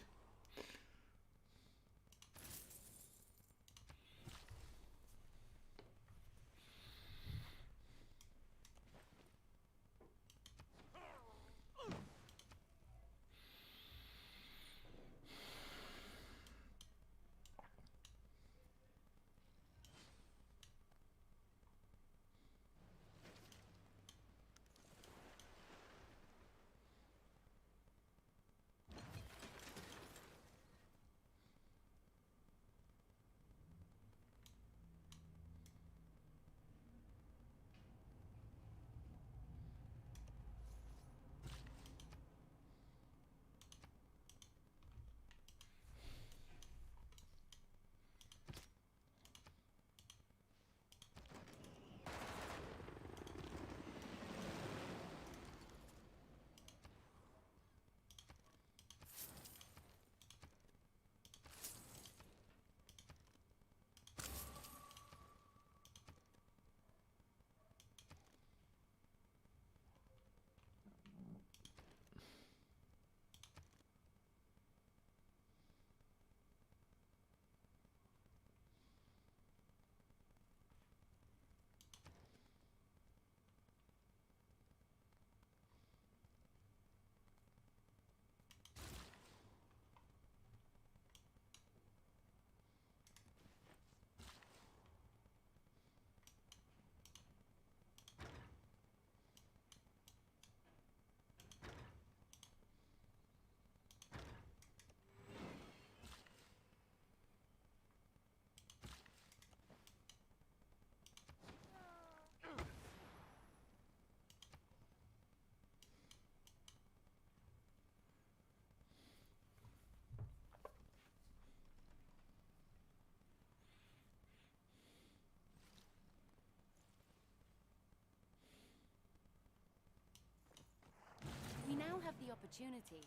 the opportunity.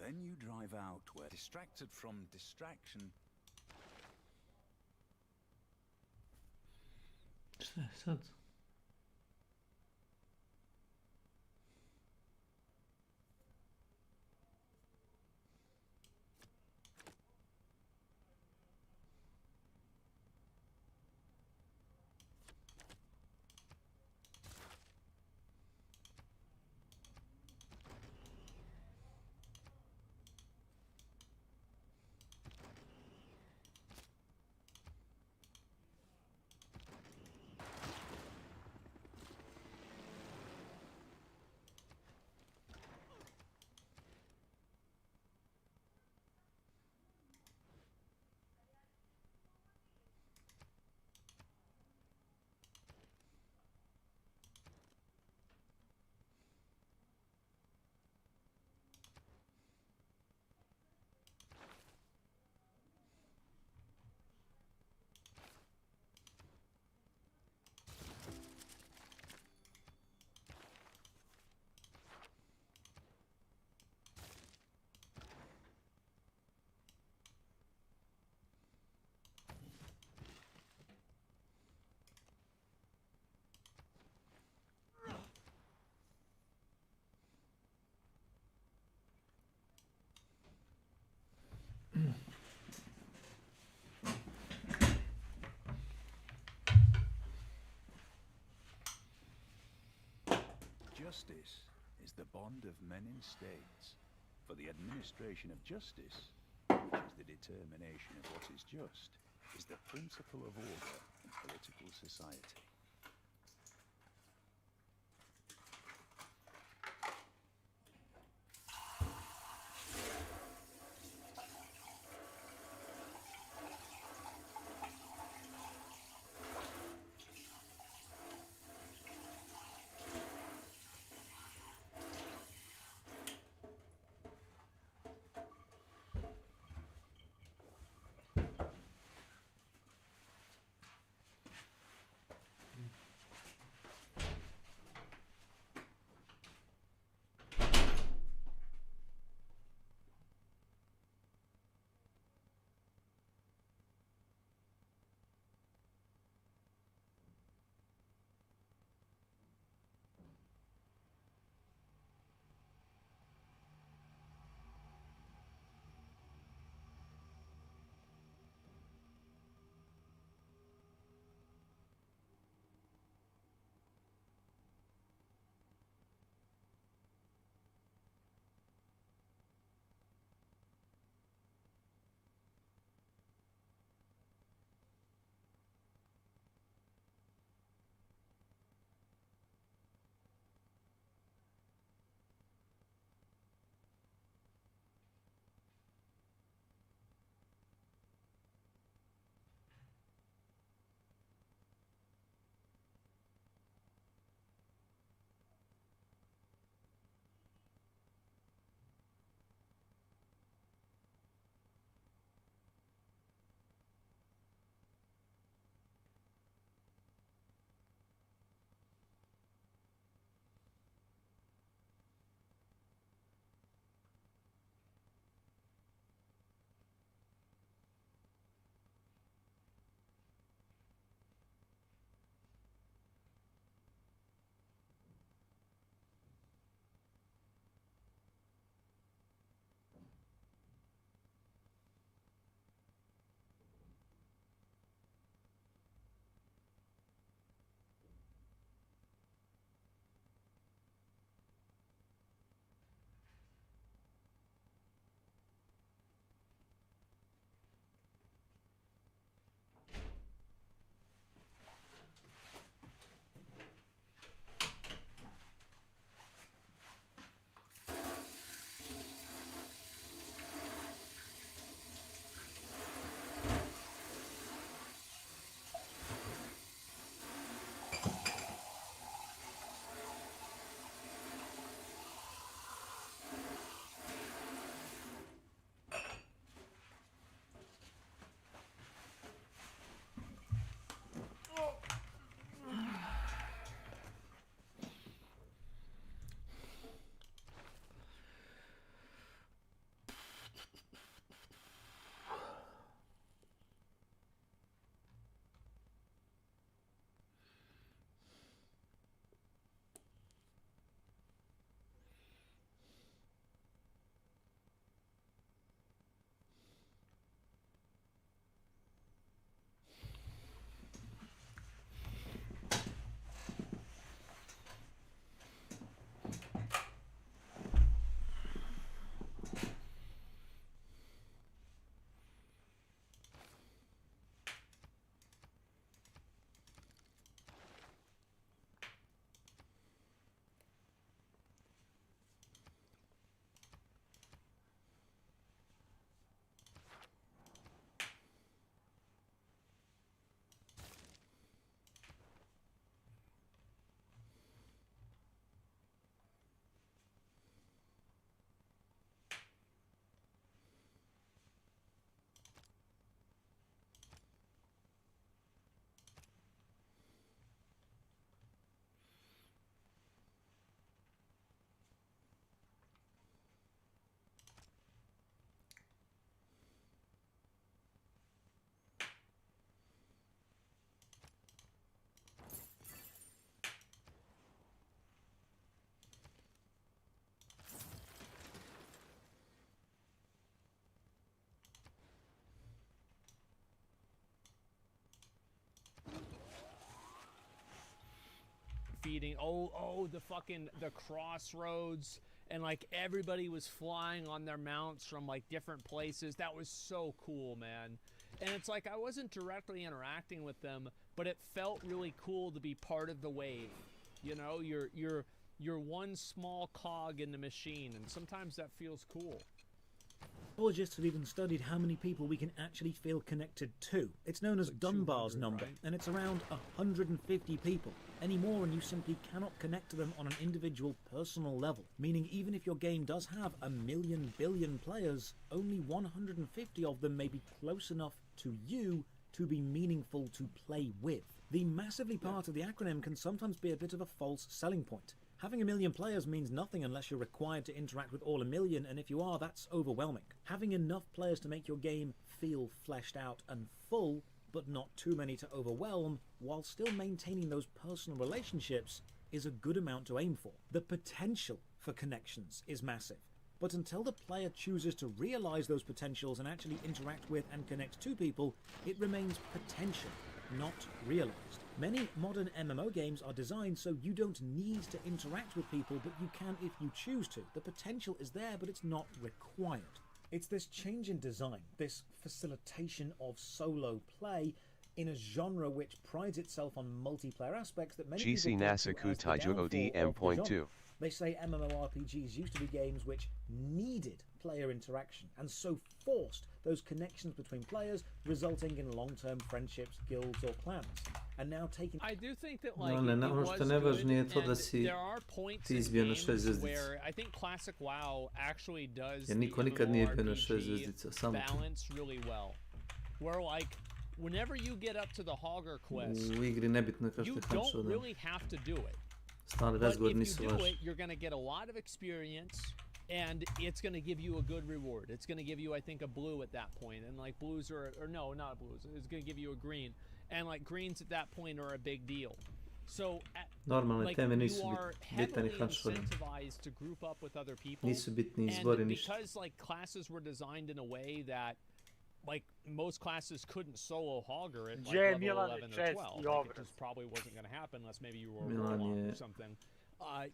Then you drive out where distracted from distraction. Šta je sad? Justice is the bond of men in states. For the administration of justice, which is the determination of what is just, is the principle of order in political society. defeating, the crossroads, and like everybody was flying on their mounts from like different places. That was so cool, man. And it's like I wasn't directly interacting with them, but it felt really cool to be part of the wave. You know, you're one small cog in the machine, and sometimes that feels cool. Biologists have even studied how many people we can actually feel connected to. It's known as Dunbar's number, right? and it's around 150 people. Any more and you simply cannot connect to them on an individual personal level, meaning even if your game does have 1 billion players, only 150 of them may be close enough to you to be meaningful to play with. The massively part of the acronym can sometimes be a bit of a false selling point. Having 1 million players means nothing unless you're required to interact with all 1 million, and if you are, that's overwhelming. Having enough players to make your game feel fleshed out and full, but not too many to overwhelm, while still maintaining those personal relationships, is a good amount to aim for. The potential for connections is massive, but until the player chooses to realise those potentials and actually interact with and connect to people, it remains potential, not realised. Many modern MMO games are designed so you don't need to interact with people, but you can if you choose to. The potential is there, but it's not required. It's this change in design, this facilitation of solo play in a genre which prides itself on multiplayer aspects that many GC people point to as Nasaku the downfall of the DM.2. genre. They say MMORPGs used to be games which needed player interaction and so forced those connections between players, resulting in long-term friendships, guilds or clans. And now taking... I do think that like ono što je najvažnije je to da si there are points ti in izbio na games 6 zvjezdica. where I think classic WoW actually does Jer the niko nikad nije bio na 6 MMORPG zvjezdica, samo ti. balance really well. Where like whenever you get up to the Hogger quest, U igri nebitno kao što you je Hancho, don't da. really have to do it. Stvarno But razgovor if you nisu do važni. it, you're going to get a lot of experience, and it's going to give you a good reward. It's going to give you, I think, a blue at that point, and like blues or no, not blues. It's going to give you a green, and like greens at that point are a big deal. So, Normalne like, teme you nisu are bitne ni heavily Hancho. incentivized to group up with other people. Nisu bitni izbori And ništa. because like classes were designed in a way that like most classes couldn't solo Hogger at like level Milan 11 or česti 12. Like, it obraz. just probably wasn't going to happen unless maybe you were a Milan warlock je- or something.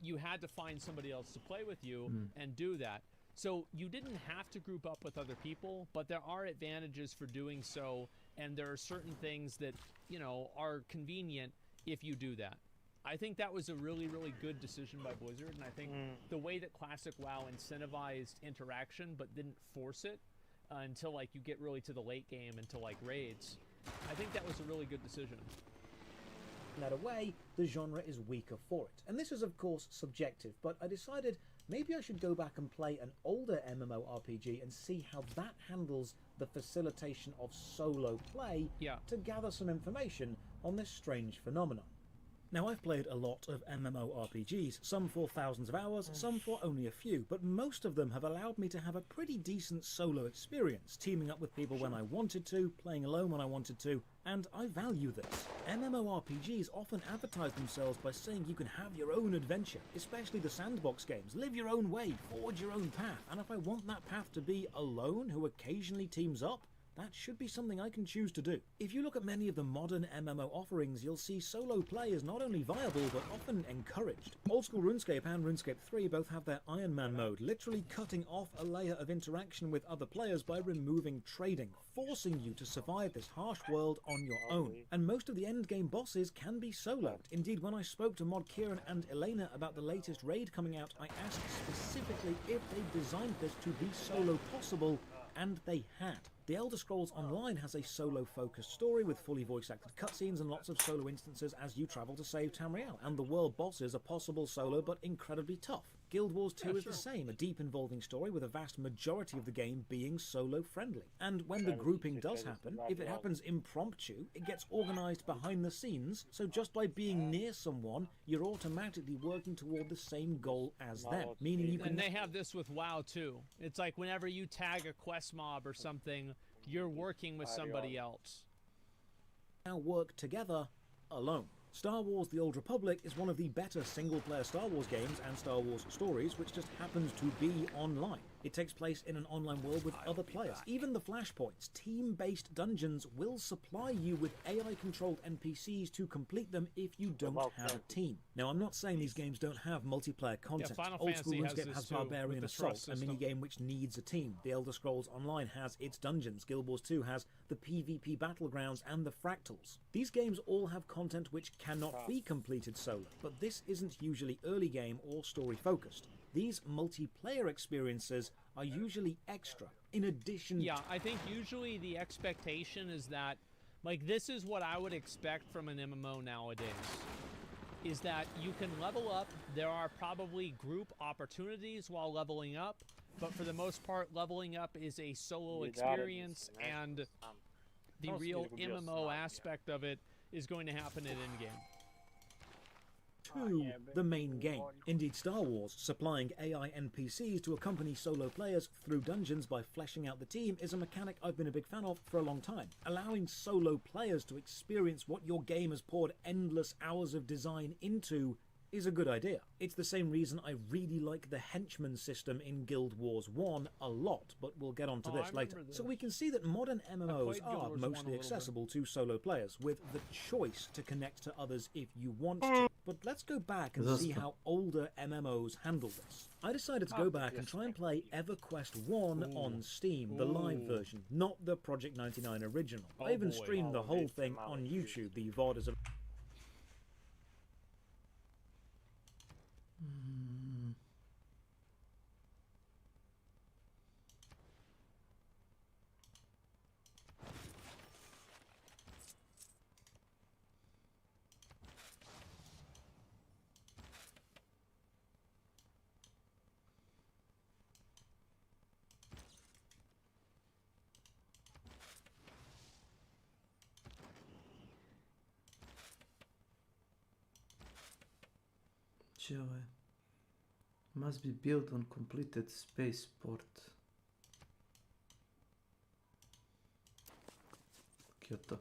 You had to find somebody else to play with you and do that. So you didn't have to group up with other people, but there are advantages for doing so, and there are certain things that, you know, are convenient if you do that. I think that was a really, really good decision by Blizzard, and I think the way that Classic WoW incentivized interaction but didn't force it until like you get really to the late game, into like raids, I think that was a really good decision. that away, the genre is weaker for it. And this is of course subjective, but I decided maybe I should go back and play an older MMORPG and see how that handles the facilitation of solo play to gather some information on this strange phenomenon. Now, I've played a lot of MMORPGs, some for thousands of hours, some for only a few, but most of them have allowed me to have a pretty decent solo experience, teaming up with people when I wanted to, playing alone when I wanted to, and I value this. MMORPGs often advertise themselves by saying you can have your own adventure, especially the sandbox games. Live your own way, forge your own path, and if I want that path to be alone, who occasionally teams up, that should be something I can choose to do. If you look at many of the modern MMO offerings, you'll see solo play is not only viable, but often encouraged. Old school RuneScape and RuneScape 3 both have their Iron Man mode, literally cutting off a layer of interaction with other players by removing trading, forcing you to survive this harsh world on your own. And most of the endgame bosses can be soloed. Indeed, when I spoke to Mod Kieran and Elena about the latest raid coming out, I asked specifically if they designed this to be solo possible, and they had. The Elder Scrolls Online has a solo-focused story with fully voice-acted cutscenes and lots of solo instances as you travel to save Tamriel, and the world bosses are possible solo but incredibly tough. Guild Wars 2 is the same, a deep involving story with a vast majority of the game being solo-friendly. And when the grouping does happen, if it happens impromptu, it gets organised behind the scenes, so just by being near someone, you're automatically working toward the same goal as them, meaning you can... And they have this with WoW too. It's like whenever you tag a quest mob or something, you're working with somebody else. Now work together alone. Star Wars The Old Republic is one of the better single-player Star Wars games and Star Wars stories, which just happens to be online. It takes place in an online world with other players. Even the flashpoints, team-based dungeons, will supply you with AI-controlled NPCs to complete them if you don't have a team. Now, I'm not saying these games don't have multiplayer content. Final Old School Fantasy has RuneScape this has too, Barbarian with the Assault, trust a system. minigame which needs a team. The Elder Scrolls Online has its dungeons. Guild Wars 2 has the PvP battlegrounds and the fractals. These games all have content which cannot be completed solo, but this isn't usually early game or story focused. These multiplayer experiences are usually extra, in addition Yeah, I think usually the expectation is that, like, this is what I would expect from an MMO nowadays, is that you can level up. There are probably group opportunities while leveling up, but for the most part, leveling up is a solo experience, and the real MMO aspect of it is going to happen at endgame. to the main game. Indeed, Star Wars, supplying AI NPCs to accompany solo players through dungeons by fleshing out the team, is a mechanic I've been a big fan of for a long time. Allowing solo players to experience what your game has poured endless hours of design into is a good idea. It's the same reason I really like the henchman system in Guild Wars 1 a lot, but we'll get onto this later. So we can see that modern MMOs are mostly accessible to solo players, with the choice to connect to others if you want to. But let's go back and see how older MMOs handle this. I decided to go back and try and play EverQuest 1 on Steam, the live version, not the Project 99 original. I even streamed the whole thing on YouTube. The VOD is a Ovaj. Must be built on completed spaceport. Kyoto.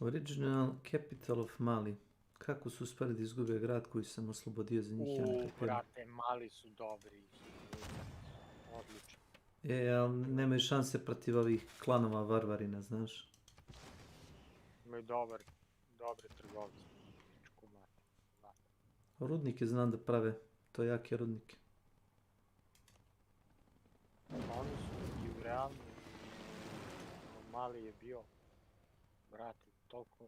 Original Capital of Mali. Kako su uspeli da izgube grad koji sam oslobodio za njih? Ja ne kapiram. Brate, Mali su dobri. Odlično. Ali nemaju šanse protiv ovih klanova varvarina, znaš? Imaju dobre trgovce. Rudnike znam da prave. To jake rudnike. Oni su i u realnu. Mali je bio, brate, toliko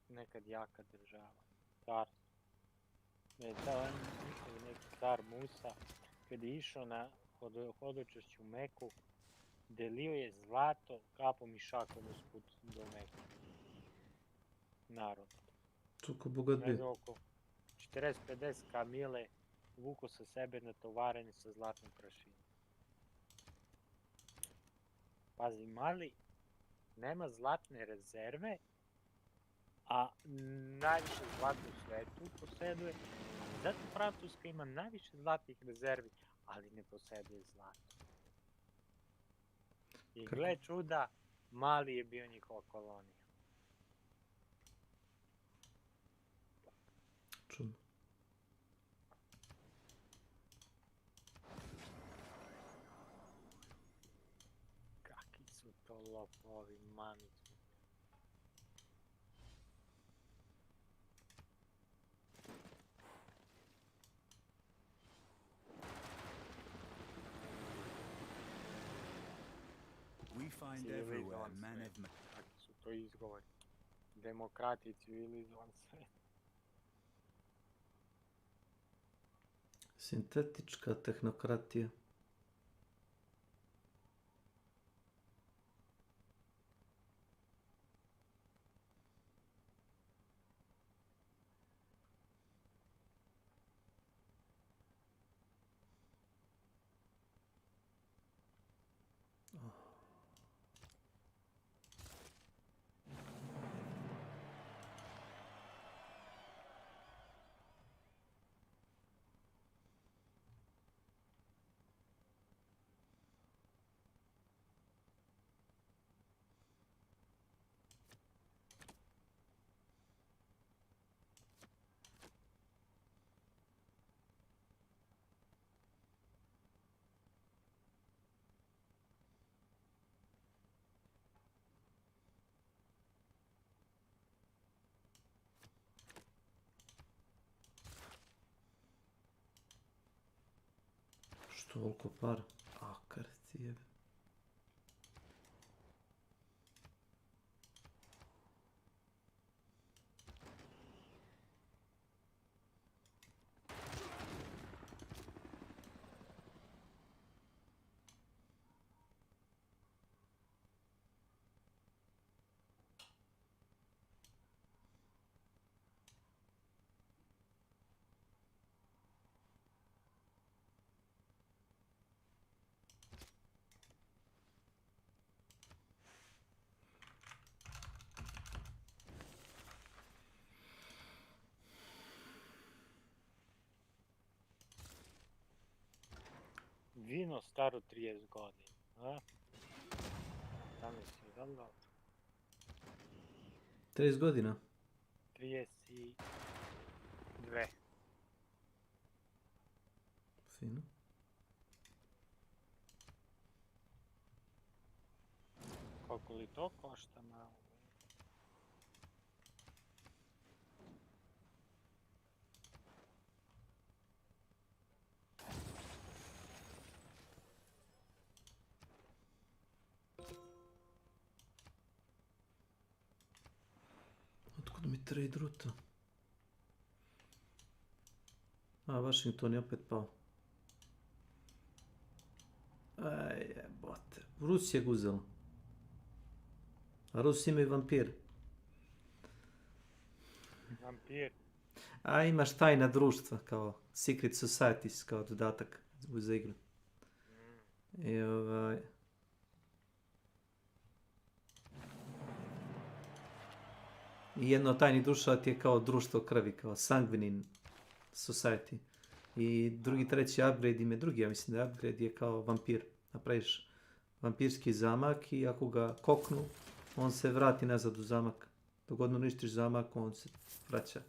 nekad jaka država. Carstvo. Neki car Musa, kad je išao na hodočašću u Meku, delio je zlato kapom i šakom usput do Meku. Narod. Čuko bogat bio. Ne znam, oko 40-50 kamile vuko sa sebe natovareni sa zlatnom prašinom. Pazi, Mali nema zlatne rezerve, a najviše zlata u svetu posjeduje. Zato Francuska ima najviše zlatnih rezervi, ali ne posjeduje zlato. I gle čuda, Mali je bio njihova kolonija. Čudno. Kakvi su to lopovi, mamić. We find everywhere men of... Kakvi su to izgovori. Demokrati i civilizovan svet. Sintetička tehnokratija. Toliko para. A, krti jebe. Vino staro 30 godina, a? Danas je, da li dobro? 30 godina. 32. Fino. Koliko li to košta malo? Otkud mi trade ruta? A, Washington je opet pao. Aj, jebote. Rusija ga uzela. A Rusi imaju vampir. Vampir. A, imaš tajna društva, kao Secret Societies, kao dodatak za igru. I I jedno od tajnih društva ti je kao društvo krvi, kao Sanguinin Society. I drugi, treći upgrade im je drugi, ja mislim da upgrade je kao vampir. Napraviš vampirski zamak i ako ga koknu, on se vrati nazad u zamak. Dok god uništiš zamak, on se vraća.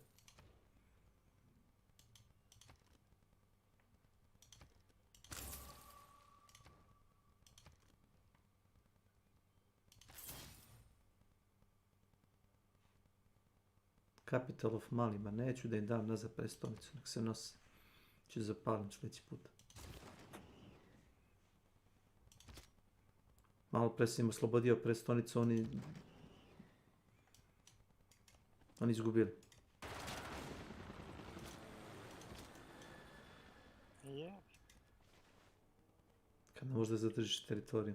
Capital of Mali, ma neću da im dam nazad prestolnicu, nek se nose. Ću zapalim sljedeći put. Malo pre sam im oslobodio prestolnicu, oni izgubili. Je. Kad ne možda zadržiš teritoriju.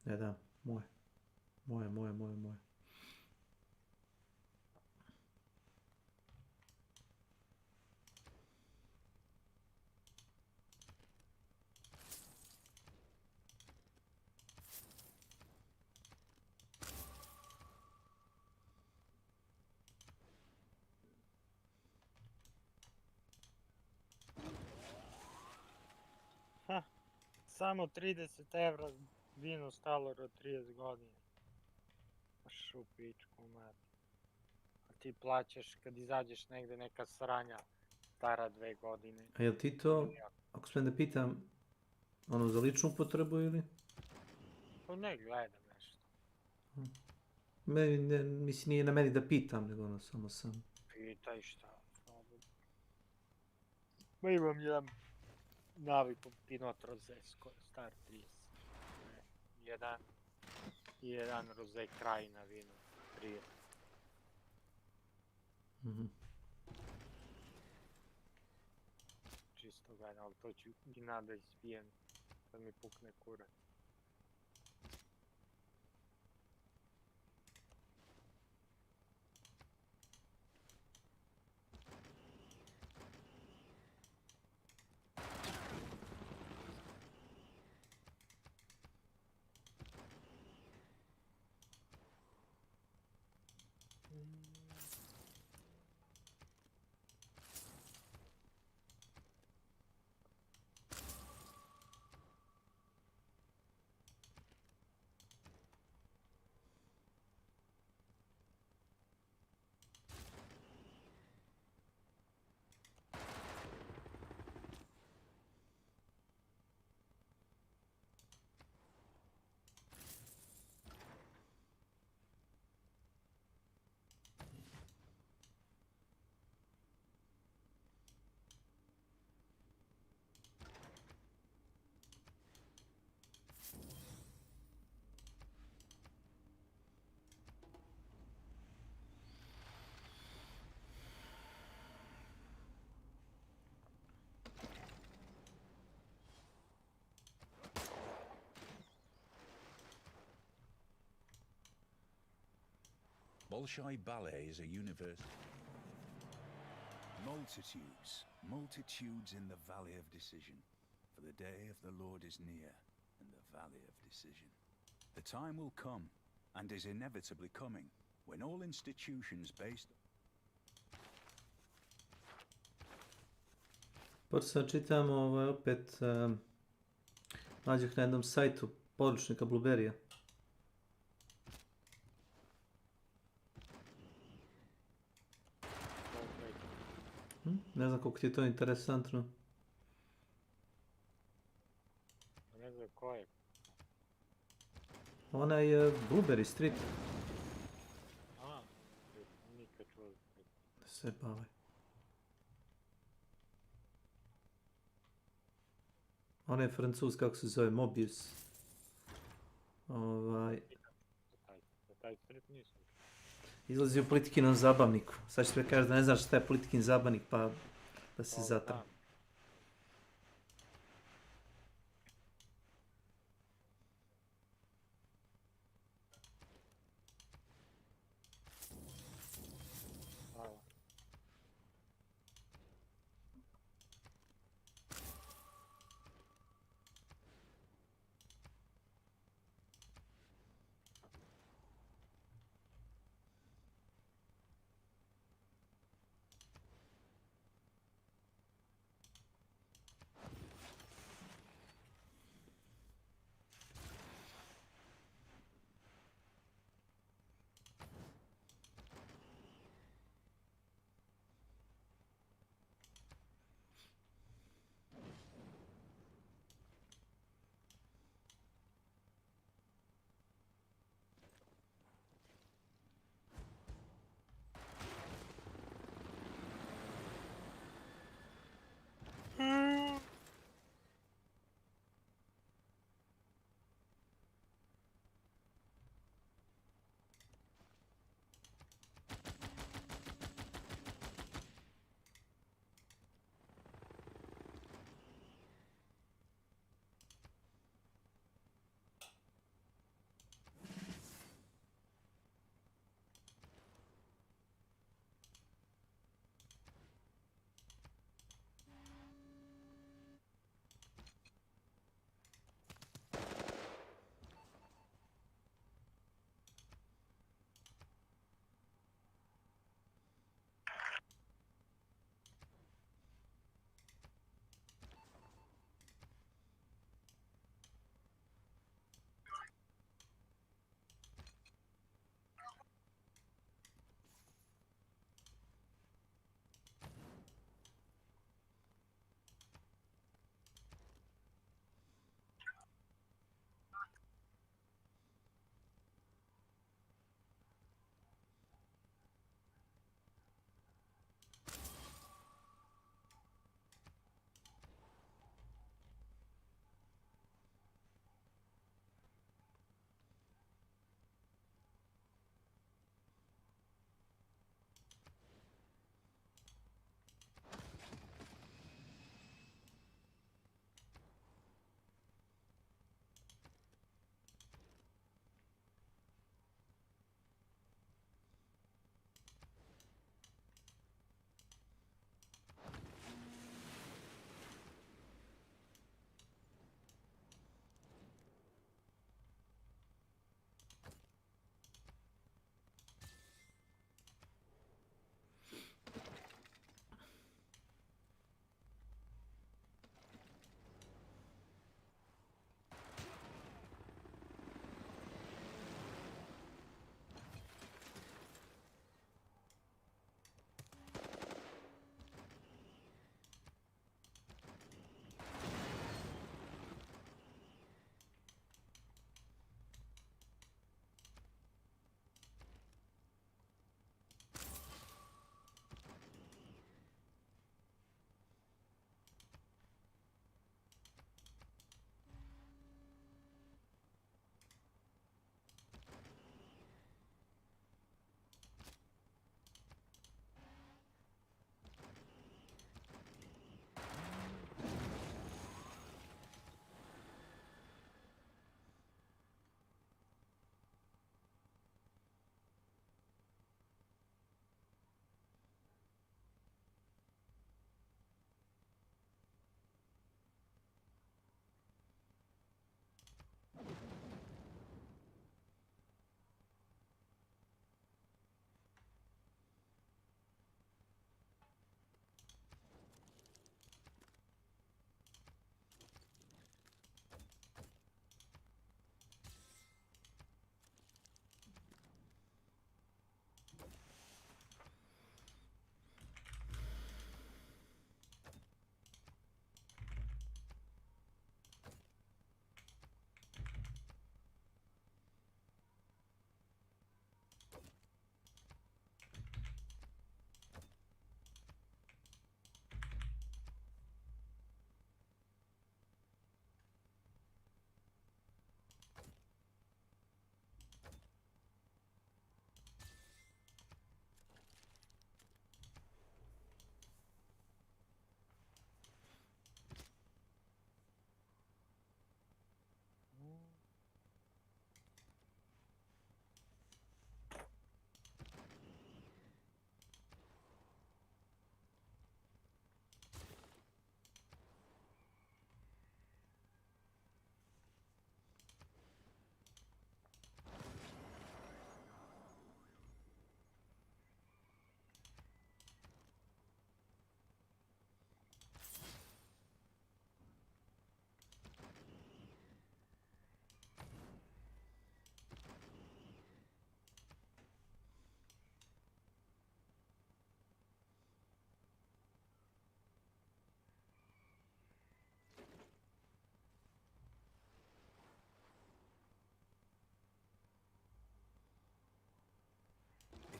Ne da, moje. Moje. Ha, samo 30 evra vino stalo od 30 godina. Baš u pičku, mati. A ti plaćaš kad izađeš negde neka sranja stara 2 godine. A jel ti to, ako smijem da pitam, ono za ličnu upotrebu ili? Pa ne gledam nešto. Mislim, nije na meni da pitam, nego ono samo sam. Pitaj šta. Ma imam jedan naviku Pinot Rosé skoro star 30. Jedan Rosé Krajina vino 30. Čisto gledam, ali to ću i nada ispijem kad mi pukne kurac. Bolshoi Ballet is a university. Multitudes in the Valley of Decision. For the day of the Lord is near, in the Valley of Decision. The time will come, and is inevitably coming, when all institutions based... Pošto čitam opet, nađeh na jednom sajtu poručnika Blueberrya. Ne znam koliko ti je to interesantno. Ne znam ko je. Onaj Blueberry Street. A, nikad čuo. Se bavaj. Onaj je Francuz, kako se zove, Mobius. Taj strip nisam. Izlazi u Politikinom zabavniku. Sad ću te kažeš da ne znaš šta je Politikin zabavnik, pa da se zatra.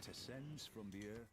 It ascends from the earth.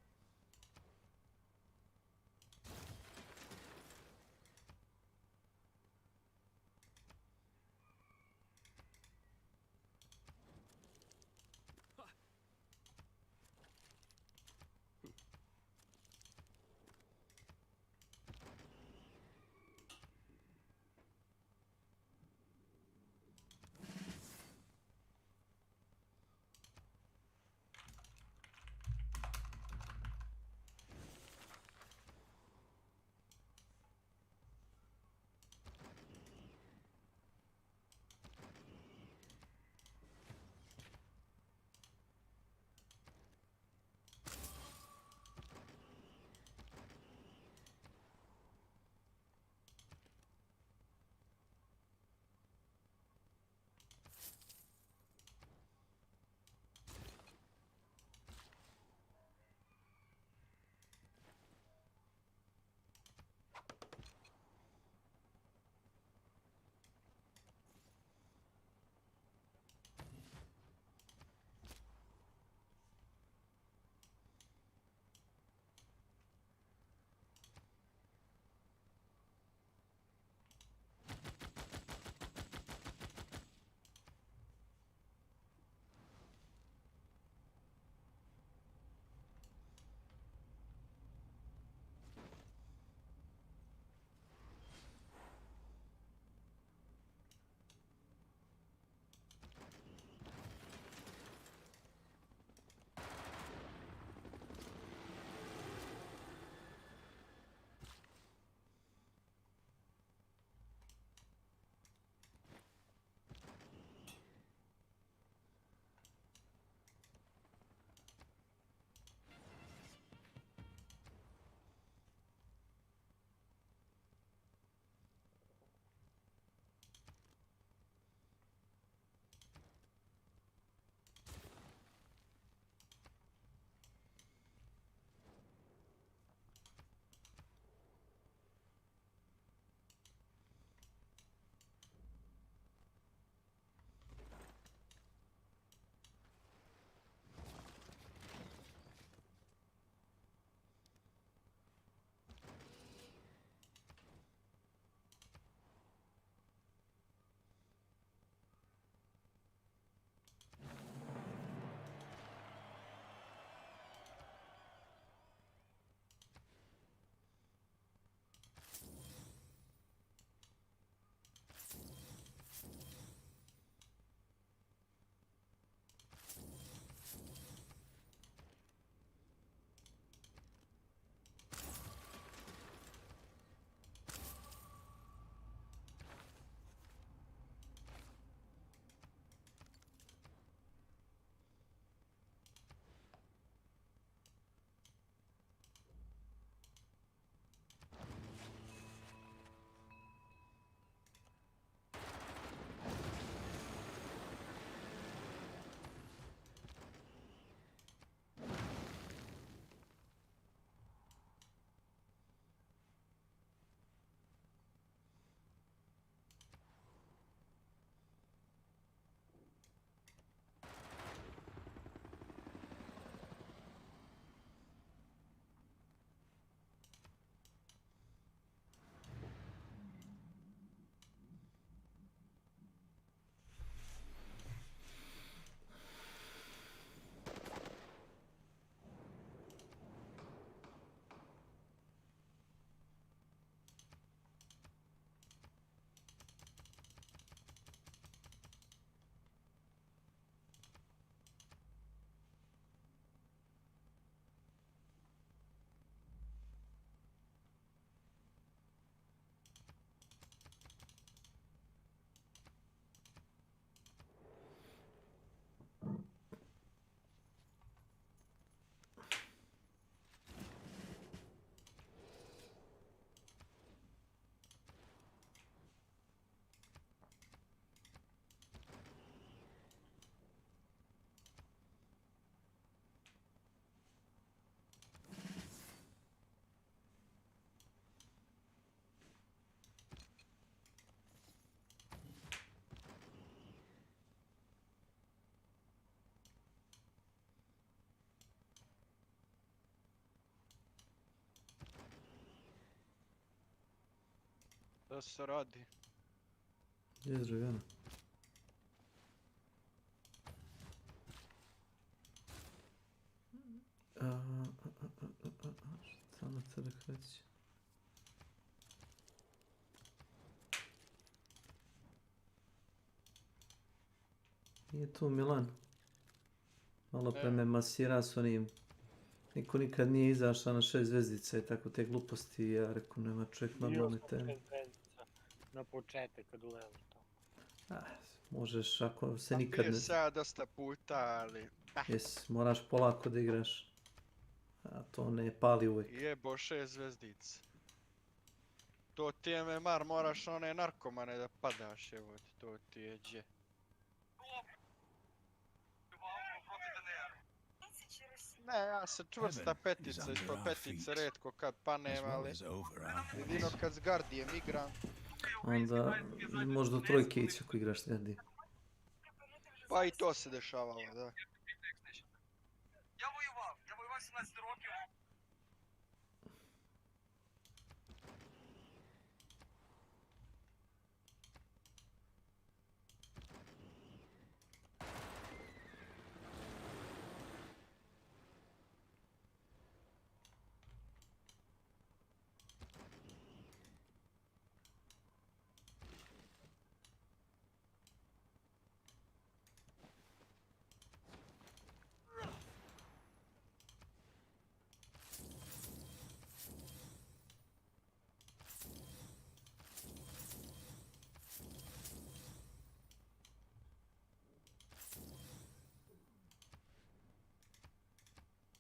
Šta se radi? Gdje je Dragana? Šta na crk reći? Nije tu Milan. Malo pre me masira s onim. Niko nikad nije izašao na 6 zvezdica i tako te gluposti. Ja rekao, nema čovjek normalne teme. Na početak kad ulezem to. Možeš ako se nikad Bio ne... se ja dosta puta, ali... Jes, moraš polako da igraš. A to ne pali uvijek. Jebo 6 zvezdica. To ti je memar, moraš one narkomane da padaš, evo ti, to ti je dje. Ne, ja sam čvrsta petica, ispod petice redko kad panem, ali jedino kad s Gardijem igram. Onda možda u trojke ići ako igraš s Gardijem. Pa i to se dešavalo, da.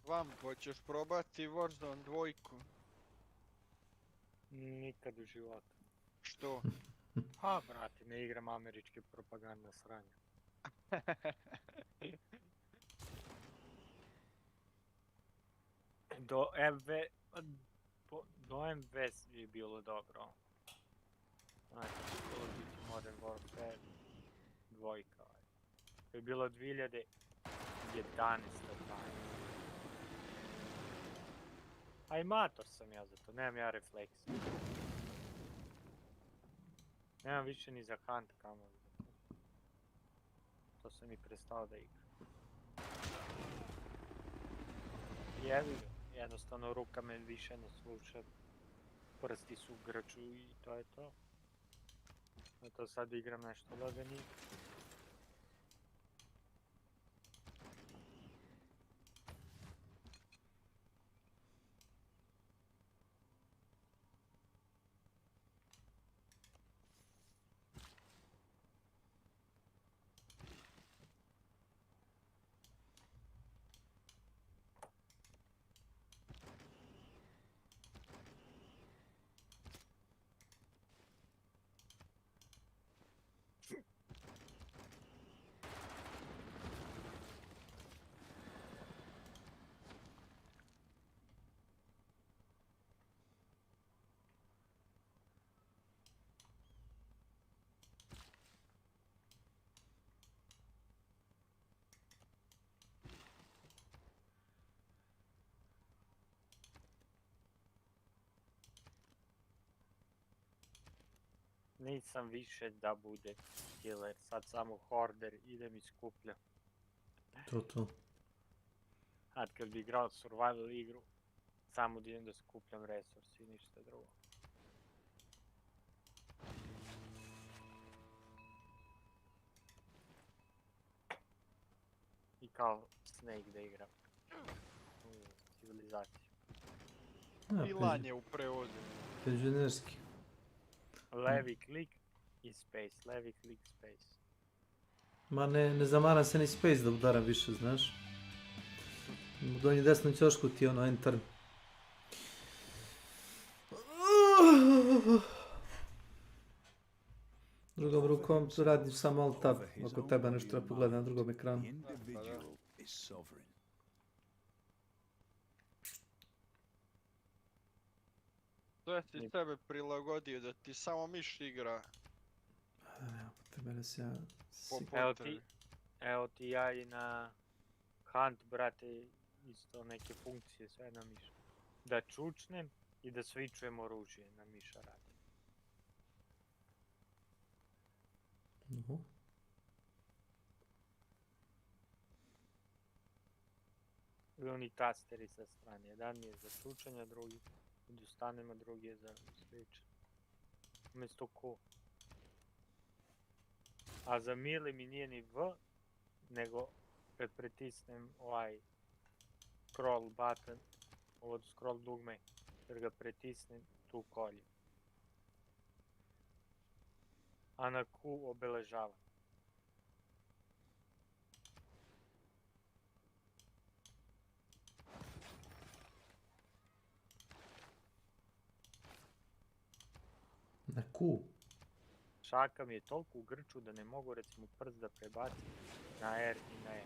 Vam, hoćeš probati Warzone 2? Nikad u životu. Što? Ha, brate, ne igram američke propagandne sranje. Do MV je bilo dobro. Znači, Call of Duty Modern Warfare 2. To je bilo 2011. A i mator sam ja za to, nemam ja refleks. Nemam više ni za hunt kamoli. To sam i prestao da igram. Jevi ga, jednostavno ruka me više ne sluša. Prsti su grču i to je to. Zato sad igram nešto laganije. Nisam više da bude killer, sad samo horder, idem i skupljam. To. Sad kad bi igrao survival igru, samo da idem da skupljam resursi i ništa drugo. I kao Snake da igram u civilizaciju. Milan je u prevodu. Penzionerski. Levi klik i space, levi klik space. Ma ne zamaram se ni space da udaram više, znaš. U donji desnom ćošku ti ono enter. Drugom rukom radim samo alt tab, ako treba nešto treba pogledati na drugom ekranu. To je ti tebe prilagodio da ti samo miš igra. Tebe se ja... Evo ti ja i na hunt, brate, isto neke funkcije sve na mišu. Da čučnem i da switchujem oružje na miša radi. No. I oni tasteri sa strane. Jedan je za čučanje, drugi među stanima, drugi je za sličanje. Umjesto Q. A za mili mi nije ni V, nego kad pritisnem ovaj scroll button, ovo scroll dugme, jer ga pritisnem, tu kolje. A na Q obeležava. Na Q. Šaka mi je toliko u grču da ne mogu recimo prst da prebacim na R i na E.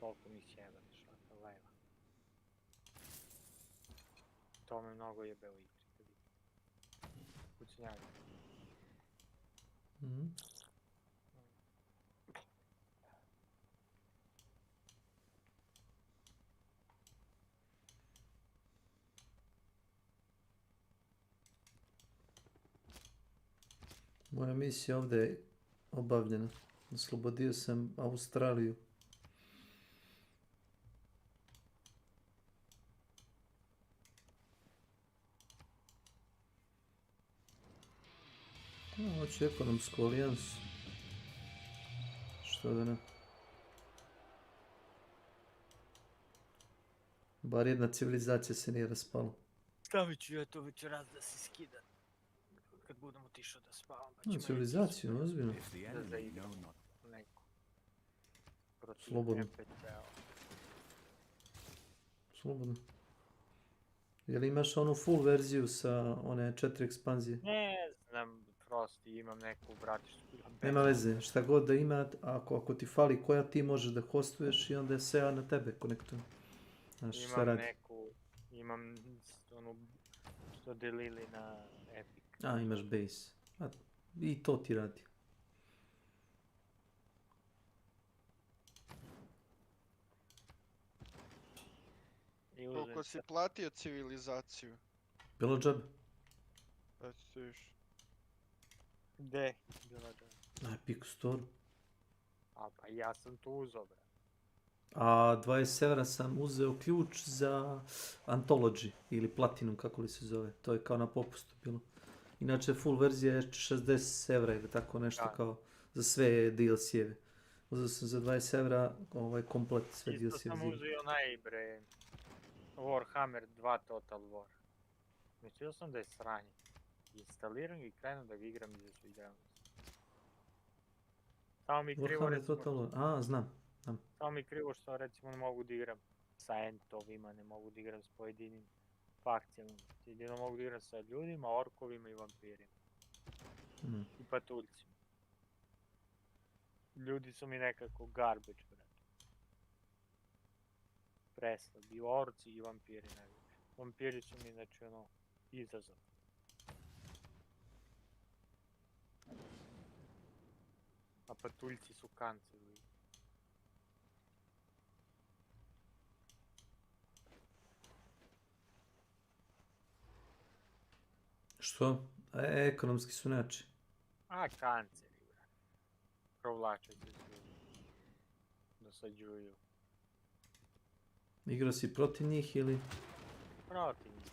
Toliko mi sjeba šaka leva. To me mnogo jebe u igri. Kućnjak. Mhm. Moja misija ovdje je obavljena. Oslobodio sam Australiju. Hoću ekonomsku alijansu. Što da ne? Bar jedna civilizacija se nije raspala. Stavit ću ja to večeras da se skida. Kad budem otišao da spavam. Pa Civilizaciju, ozbiljno. Da zaigram neku. Protiv Slobodno. NPC-a. Slobodno. Jel imaš onu full verziju sa one 4 ekspanzije? Ne znam, Frost, imam neku bratištu. Nema veze, šta god da ima, ako ti fali koja ti možeš da hostuješ i onda se ja na tebe konektujem. Znaš šta Imam radi? imam onu što delili na Epic. A, imaš base. I to ti radi. Koliko si platio civilizaciju? Bilo džabe? Eto ti viš. Gde? Bila da. Na Epic Store. A pa ja sam tu uzeo, bre. A 20 evra sam uzeo ključ za Anthology ili Platinum, kako li se zove. To je kao na popustu bilo. Inače full verzija je 60 evra ili tako nešto kao za sve DLC-eve. Uzeo sam za 20 evra komplet sve DLC-eve. Isto sam uzeo onaj, bre, Warhammer 2 Total War. Mislio sam da je sranje. Instaliram i krenuo da ga igram i da su igram. Samo mi krivo Warhammer recimo... Total War, znam. Samo mi krivo što recimo ne mogu da igram sa entovima, ne mogu da igram s pojedinim fakcijama. Jedino mogu da igram sa ljudima, orkovima i vampirima. I patuljcima. Ljudi su mi nekako garbage, brate. Preslabi, orci i vampiri najviše. Vampiri su mi, znači, ono, izazov. A patuljci su kancer. Što? Ekonomski su nejači. A, kanceri, brate. Provlače se ljudi. Dosađuju. Igrao si protiv njih ili? Protiv njih.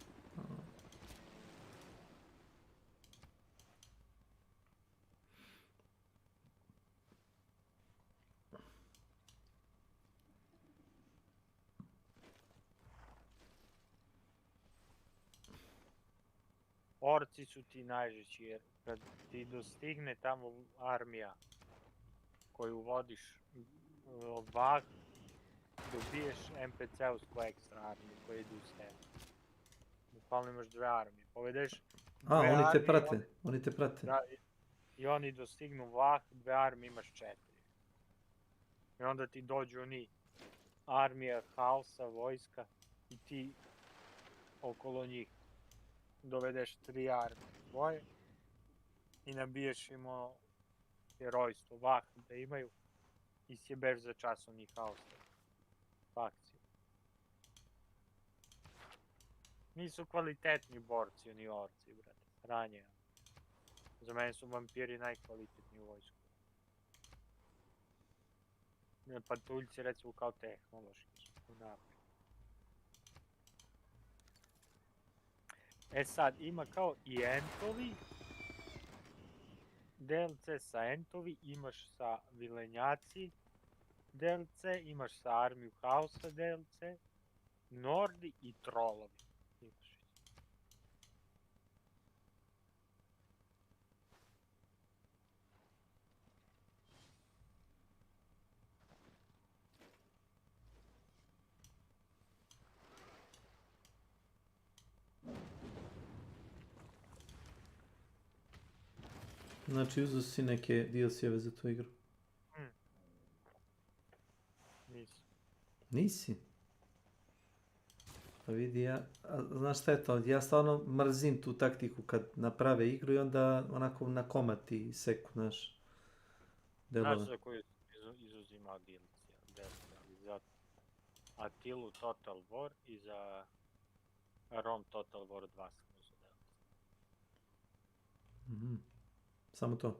Orci su ti najžeći jer kad ti dostigne tamo armija koju vodiš vah, dobiješ NPC-ovsku ekstra armiju koja idu s tebe. Bukvalno imaš 2 armije. Povedeš oni te prate, oni te prate. Da, i oni dostignu vah, 2 armije imaš 4. I onda ti dođu oni armija, haosa, vojska i ti okolo njih dovedeš 3 armije tvoje i nabiješ im herojstvo, vah da imaju i sjebeš za čas onih haosa fakciju. Nisu kvalitetni borci, oni orci, brate, sranje. Za mene su vampiri najkvalitetniji u vojsku. Patuljci recimo kao tehnološki su naprijed. E sad, ima kao i entovi, DLC sa entovi, imaš sa vilenjaci DLC, imaš sa armiju haosa DLC, nordi i trolovi. Imaš. Znači, uzeo si neke DLC-eve za tu igru? Nisam. Nisi? Pa vidi, znaš šta je to? Ja stvarno mrzim tu taktiku kad naprave igru i onda onako na komad ti seku, znaš. Znaš za koju izuzimao DLC-a? Za Attilu Total War i za Rome Total War 2 sam uzeo DLC. Samo to?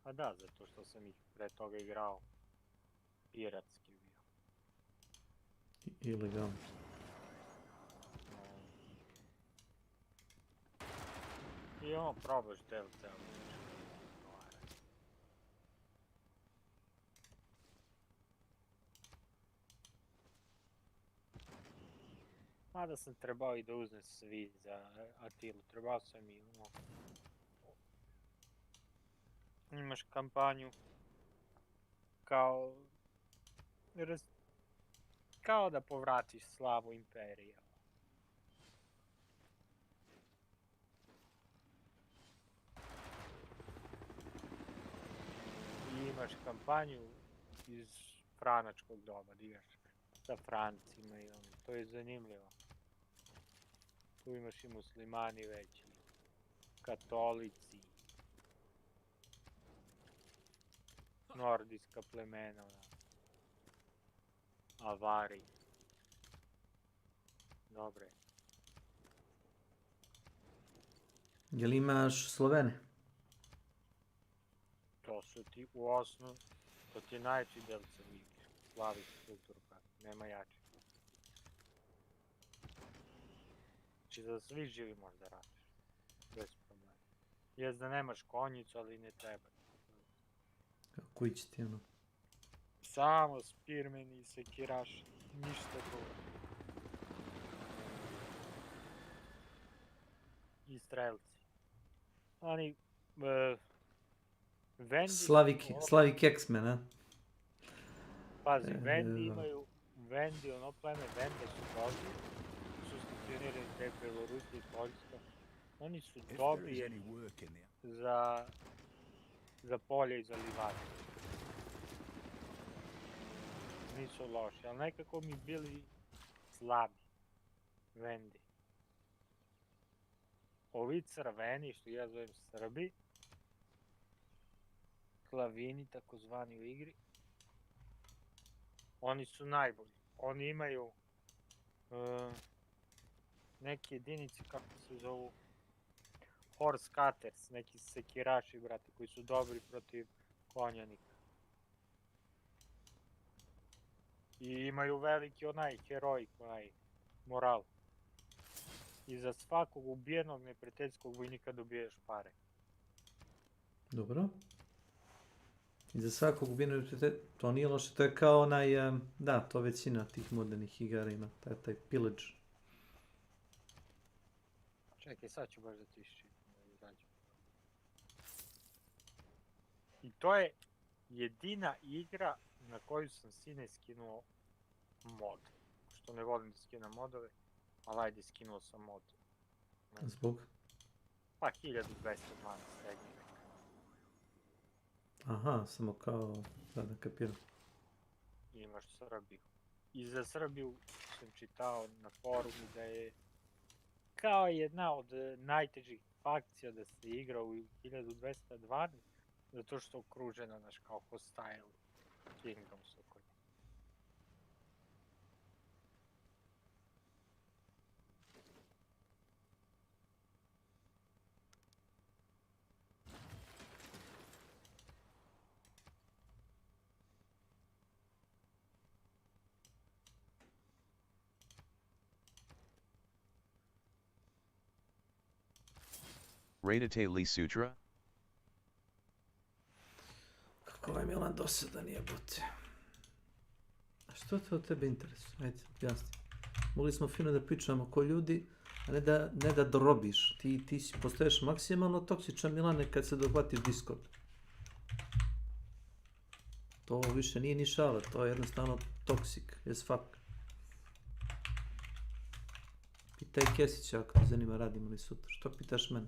Pa da, zato što sam ih pre toga igrao piratski bio. Ilegalno. I ono, probaš DLC-a. Mada sam trebao i da uzmem svi za Attilu, trebao sam i ono... Imaš kampanju kao... kao da povratiš slavu imperije. I imaš kampanju iz franačkog doba, da igraš sa Francima i ono, to je zanimljivo. Tu imaš i muslimani već, katolici, nordijska plemena, Avari. Dobre. Jel imaš Slovene? To su ti u osnovu, to ti je najjači DLC u igri. Slaviš kulturu, nema jače. Znači za svi živi možda radiš, bez problema. Jes da nemaš konjicu, ali ne treba. Koji će ti ono? Samo spirmeni i sekiraši, ništa drugo. I strelci. Oni... Vendi... Slavik X-Men, a? Pazi, Vendi imaju... Vendi, ono pleme Vende su dobri. Su stacionirani te Belorusije i Poljska. Oni su dobri za polje i za livade. Nisu loši, ali nekako mi bili slabi. Vendi. Ovi crveni, što ja zovem Srbi, klavini takozvani u igri, oni su najbolji. Oni imaju neke jedinice, kako se zovu, horse cutters, neki sekiraši, brate, koji su dobri protiv konjanika. I imaju veliki onaj herojik, onaj moral. I za svakog ubijenog neprijateljskog vojnika dobiješ pare. Dobro. I za svakog ubijenog neprijatelja, to nije loše, to je kao onaj, da, to većina tih modernih igara ima, taj pillage. Čekaj, sad ću baš da ti iščitam, da izađem. I to je jedina igra na koju sam sine skinuo mod. Što ne volim da skinem modove, ali ajde skinuo sam mod. Zbog? Pa 1212 srednji vek. Aha, samo kao, da kapiram. Imaš Srbiju. I za Srbiju sam čitao na forumu da je kao jedna od najtežih fakcija da se igra u 1212, zato što je okružena, znaš, kao hostile kingdoms oko nje. Radite li sutra? Kako ovaj Milan dosadan jebote. A što to tebe interesuje? Ajde, jasni. Mogli smo fino da pričamo ko ljudi, a ne da drobiš. Ti postaješ maksimalno toksičan, Milane, kad se dohvatiš Discord. To više nije ni šala, to je jednostavno toksik, as fuck. Pitaj Kesića ako te zanima radimo li sutra. Što pitaš mene?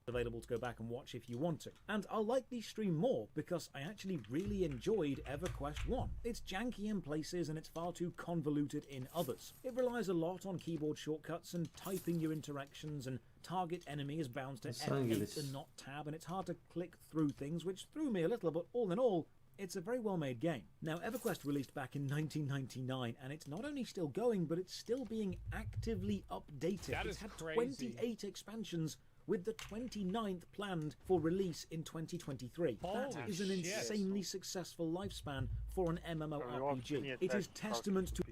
Available to go back and watch if you want to. And I'll likely stream more because I actually really enjoyed EverQuest 1. It's janky in places and it's far too convoluted in others. It relies a lot on keyboard shortcuts and typing your interactions, and target enemy is bound to F8 and not tab, and it's hard to click through things, which threw me a little, but all in all, it's a very well-made game. Now, EverQuest released back in 1999, and it's not only still going, but it's still being actively updated. It's had 28 expansions, with the 29th planned for release in 2023. That is an insanely successful lifespan for an MMORPG. It is testament to...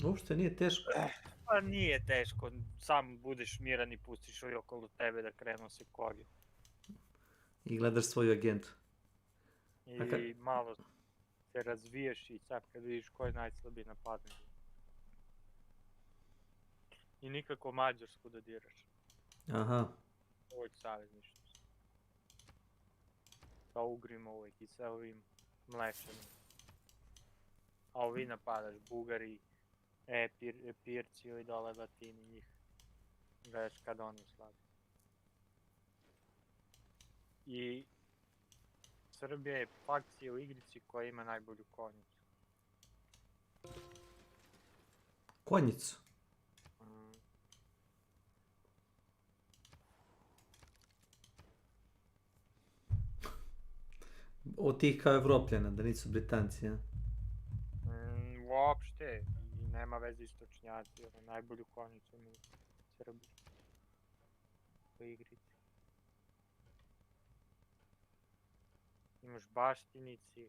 Uopšte nije teško. Pa nije teško, sam budeš miran i pustiš ovi okolo tebe da krenu se kolju. I gledaš svoju agentu. I malo se razviješ i sad kad vidiš ko je najslabiji napadne. I nikako Mađarsku da diraš. Aha. Uvijek savezništvo. Sa Ugrima uvijek i sa ovim mlečanim. A ovi napadaš, Bugari, Pirci, ovi dole Latini, njih. Gledaš kad oni slabi. I Srbija je fakcija u igrici koja ima najbolju konjicu. Konjicu? Od tih kao Evropljana, da nisu Britanci, ja? Uopšte, i nema veze istočnjaci, najbolju konjicu mi Srbiji. U igrici. Imaš baštinici,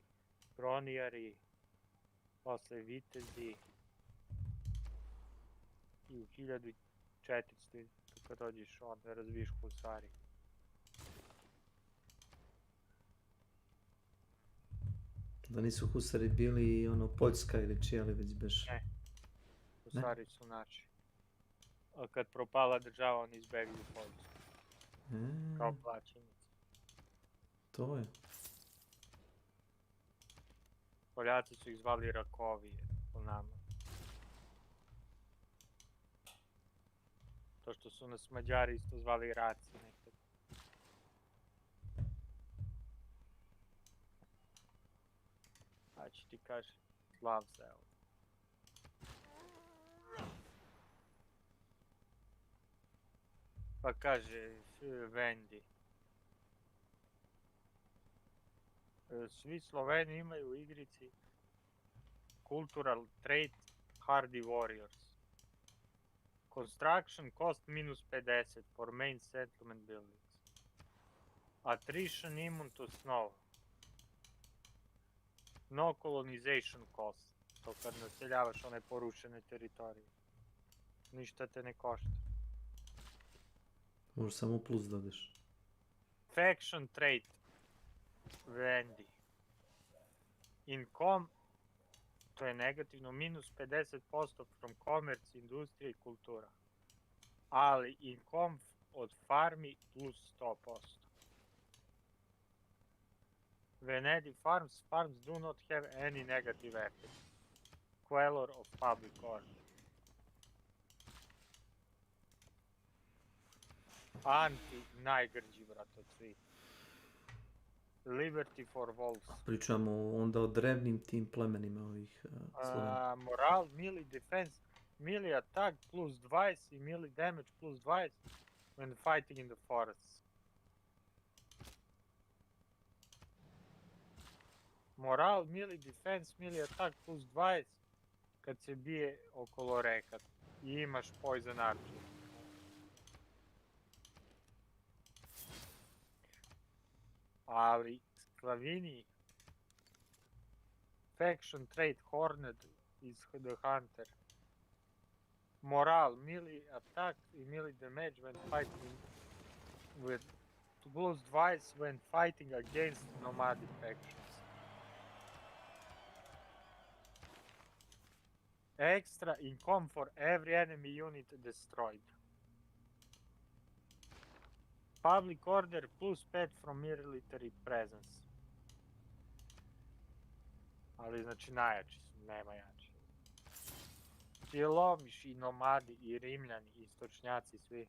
kronijari, posle vitezi i u 1400 kad dođeš onda razviješ husari. Da nisu husari bili ono Poljska ili čija li već beš? Ne, husari su naši. A kad propala država oni izbegli Poljsku. Kao plaćenici. To je. Poljaci su ih zvali Rakovije, po nama. To što su nas Mađari isto zvali Raci nekad. A ću ti kaži, slav se evo. Pa kaže Vendi. Svi Sloveni imaju u igrici cultural trait Hardy Warriors. Construction cost -50 for main settlement buildings. Attrition immune to snow. No colonization cost. To kad naseljavaš one porušene teritorije. Ništa te ne košta. Možeš samo plus dodeš. Faction trait. Vendi. Income, to je negativno, -50% from commerce, industrija i kultura. Ali income od farmi plus 100%. Venedi farms do not have any negative effect. Queller of public order. Anti, najgrđi brat od svih. Liberty for Wolves. Pričamo onda o drevnim tim plemenima ovih Slovena. Moral, melee defense, melee attack plus 20 i melee damage plus 20 when fighting in the forests. Moral, melee defense, melee attack plus 20 kad se bije okolo reka i imaš poison archer. Ali Sklavini, faction trait Horned is the Hunter. morale, melee attack i melee damage when fighting with plus twice when fighting against nomadic factions. Extra income for every enemy unit destroyed. Public order plus pet from military presence. Ali znači najjači su, nema jači. Silomiš i nomadi i rimljani i istočnjaci svi.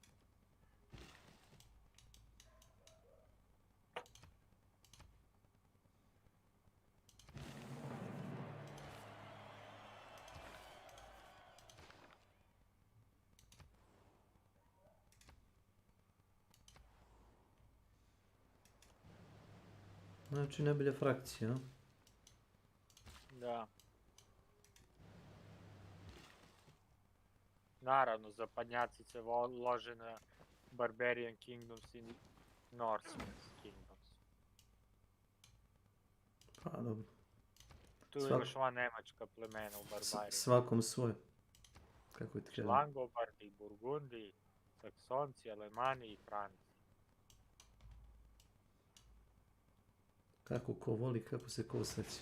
Znači najbolja frakcija, a? Da. Naravno, zapadnjaci se lože na Barbarian Kingdoms i Norseman Kingdoms. Pa dobro. Tu imaš ova nemačka plemena u Barbariji. Svakom svoj. Kako ti kažem? Langobardi, Burgundi, Saksonci, Alemani i Franci. Kako ko voli, kako se ko osjeća.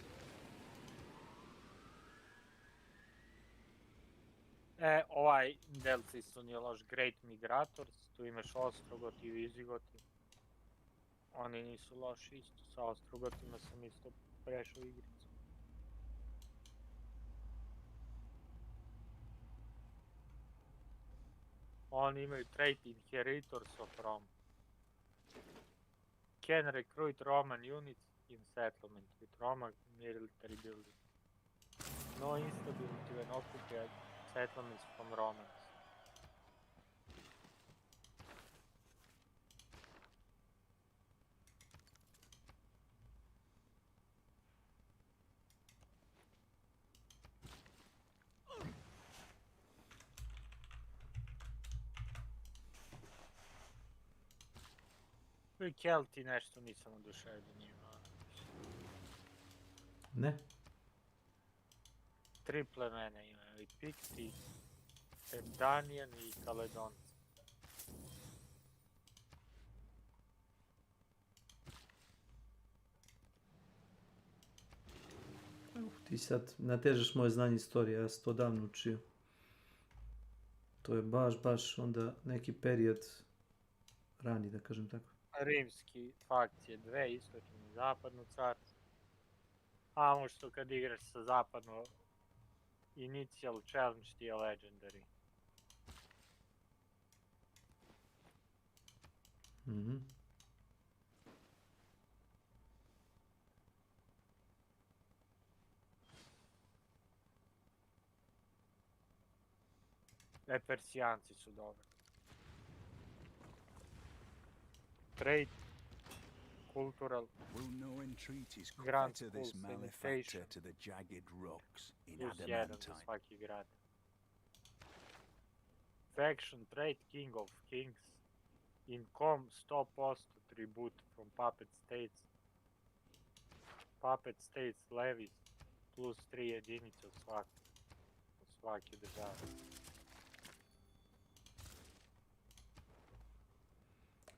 Ovaj delci su nije loš, Great Migrators, tu imaš Ostrogoti i Vizigoti. Oni nisu loši isto, sa Ostrogotima sam isto prešao igricu. Oni imaju trait Inheritors of Rome. Can recruit Roman units in settlement with Roman military building. No instability when occupied settlements from Romans. I Kelti nešto nisam oduševljen njima. Ne? 3 plemena imaju, i Pikti, Danijan i Kaledonci. Ti sad natežeš moje znanje istorije, ja sam to davno učio. To je baš onda neki period rani, da kažem tako. Rimski fakcije, 2, istočno i zapadno carstvo. A možda kad igraš sa zapadno, initial challenge ti je legendary. Persijanci su dobri. Trade, cultural, grand schools, sanitation, plus 1 za svaki grad. Faction, trade, king of kings, income 100% tribute from puppet states. Puppet states levies, plus 3 jedinice od svake države.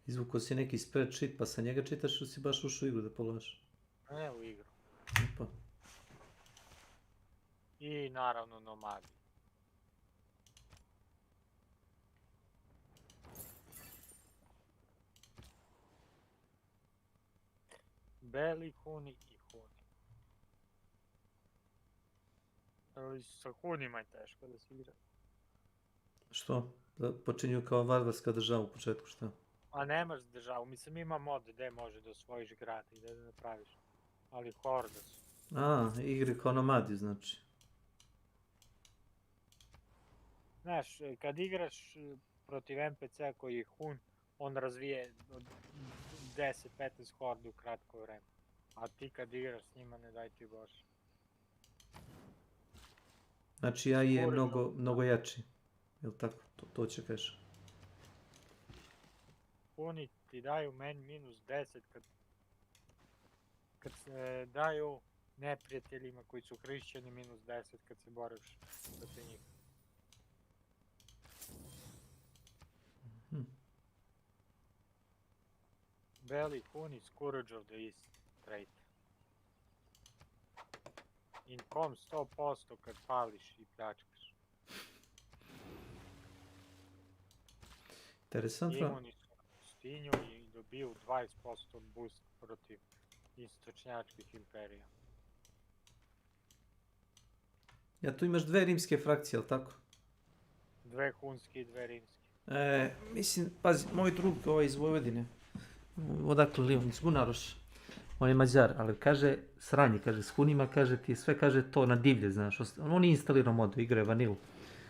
Izvukao si neki spreadsheet, pa sa njega čitaš ili si baš ušao u igru da pogledaš? Ne, u igru. Opa. I naravno nomadi. Beli, Huni i Huni. Ali sa Hunima je teško da se igra. Što? Da počinju kao varvarska država u početku, šta? A nemaš državu, mislim ima mod gde može da osvojiš grad i da napraviš. Ali horda su. A, igre kao nomadi, znači. Znaš, kad igraš protiv NPC-a koji je Hun, on razvije 10-15 horda u kratko vreme. A ti kad igraš s njima, ne daj ti Bože. Znači AI je mnogo jači. Jel tako? To će kažeš. Huni ti daju meni minus 10 kad se daju neprijateljima koji su hrišćani minus 10 kad se boriš protiv njih. Beli Hun is courage of the East trait. In kom 100% kad pališ i pljačkaš. Interesantno. Imuni su na pustinju i dobiju 20% boost protiv istočnjačkih imperija. Ja, tu imaš dve rimske frakcije, ali tako? Dve hunske i dve rimske. Mislim, pazi, moj drug iz Vojvodine, odakle li on, iz Gunaroša, on je Mađar, ali kaže, sranje, kaže, s Hunima, kaže ti, sve kaže to na divlje, znaš, on nije instalirao modu, igra je vanilu.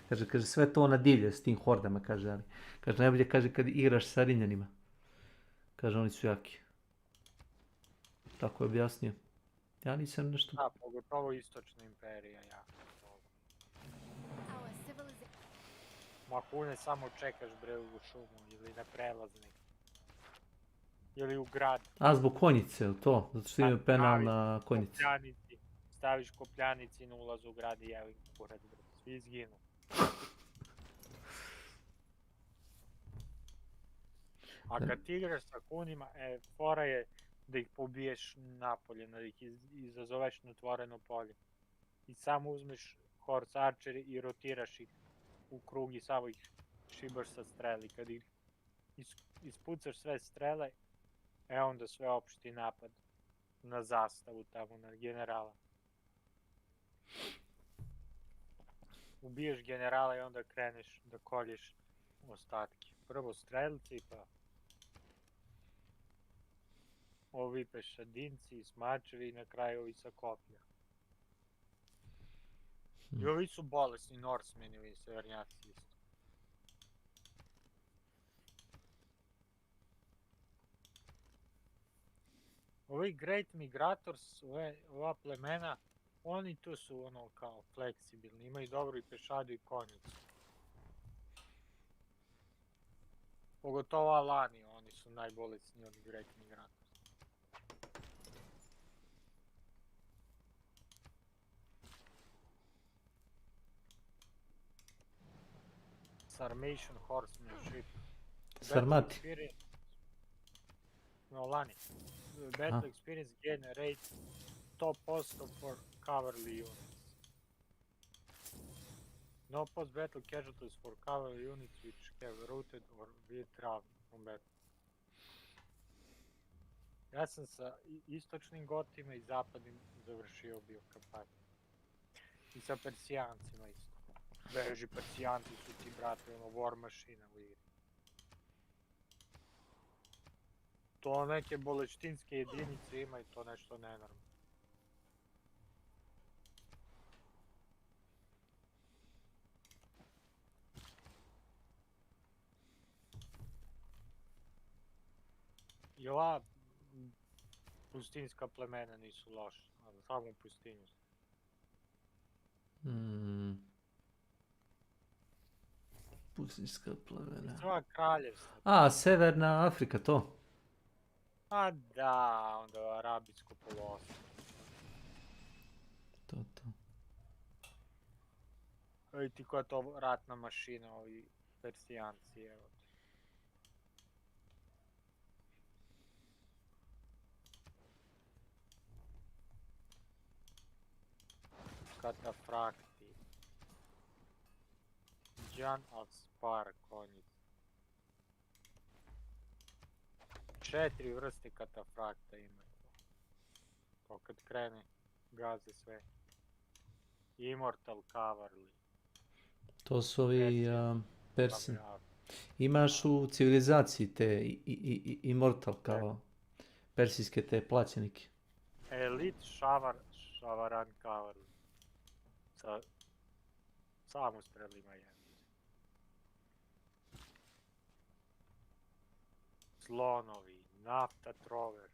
Kaže, sve to na divlje s tim hordama, kaže, ali, kaže, najbolje, kaže, kad igraš sa Rimljanima, kaže, oni su jaki. Tako je objasnio. Ja nisam nešto... Da, pogotovo istočna imperija, jako. Ma Hune samo čekaš bre u šumu ili na prelaznik. Ili u grad. A, zbog konjice, to? Zato što imaju penal na konjici. Staviš kopljanici na ulaz u grad i evo im kurac, bre. Svi izginu. A kad ti igraš sa Hunima, fora je da ih pobiješ napolje, da ih izazoveš na otvoreno polje. I samo uzmeš horse archer i rotiraš ih u krug i samo ih šibaš sa streli. Kad ih ispucaš sve strele, onda sve opšti napad na zastavu tamo, na generala. Ubiješ generala i onda kreneš da kolješ ostatke. Prvo strelci, pa ovi pešadinci, smačevi i na kraju ovi sa koplja. I ovi su bolesni Norsemeni, ovi severnjaci isto. Ovi Great Migrators, ova plemena, oni tu su ono kao fleksibilni, imaju dobru i pešadu i konjicu. Pogotovo Alani, oni su najbolesniji od Great Migrators. Sarmatian Horsemanship. Sarmati. No, Lani. Battle experience generates 100% for cavalry units. No post-battle casualties for cavalry units which have routed or withdrawn from battle. Ja sam sa istočnim gotima i zapadnim završio bio kampanju. I sa Persijancima isto. Beži, Persijanci su ti, brate, ono, war mašina u igri. To neke boleštinske jedinice ima i to nešto nenormalno. I ova pustinska plemena nisu loša, ali samo u pustinju. Pustinska plemena. Sva kraljevstva. A, Severna Afrika, to? A da, onda Arabijsko poluostrvo. To. I ti koja je to ratna mašina, ovi Persijanci, evo. Katafrakti. Jan of Spar konjic. 4 vrste katafrakta imaju. To kad krene, gaze sve. Immortal Cavalry. To su ovi Persi. Imaš u civilizaciji te Immortal kao persijske te plaćenike. Elite Shavaran Cavalry. Sa samostrelima je. Slonovi, nafta trovers.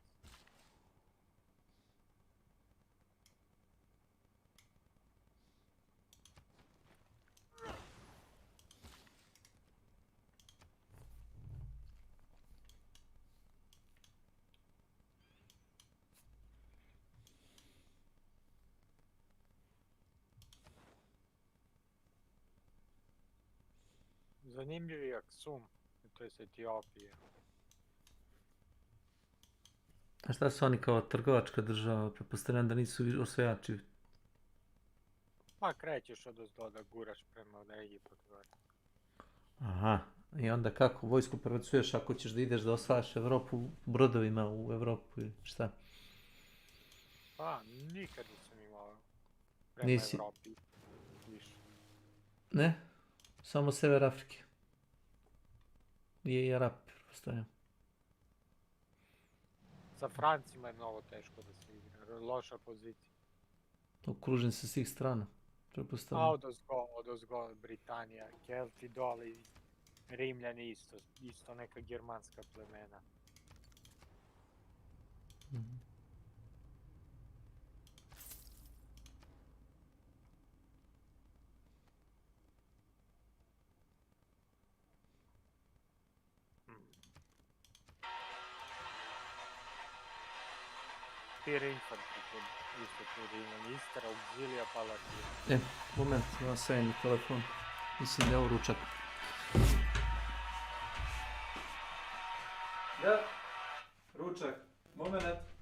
Zanimljiv je Aksum, to je s Etiopije. A šta su oni kao trgovačka država? Pretpostavljam da nisu osvajači. Pa krećeš odozdo da guraš prema Egipat gore. Aha. I onda kako vojsku prebacuješ ako ćeš da ideš da osvajaš Evropu brodovima u Evropu ili šta? Pa, nikad nisam imao prema Nisi... Evropi više. Ne? Samo sever Afrike. I Arap, pretpostavljam. Sa Francima je mnogo teško da se igra, loša pozicija. Okružen sa svih strana, A pretpostavljam. odozgo Britanija, Kelti doli, Rimljani isto neka germanska plemena. Mhm. Spear Infantry, isto tu Rimljani, Istra, Auxilia, Palatina. Moment, imam sajni telefon. Mislim da je ovo ručak. Da, ručak. Moment.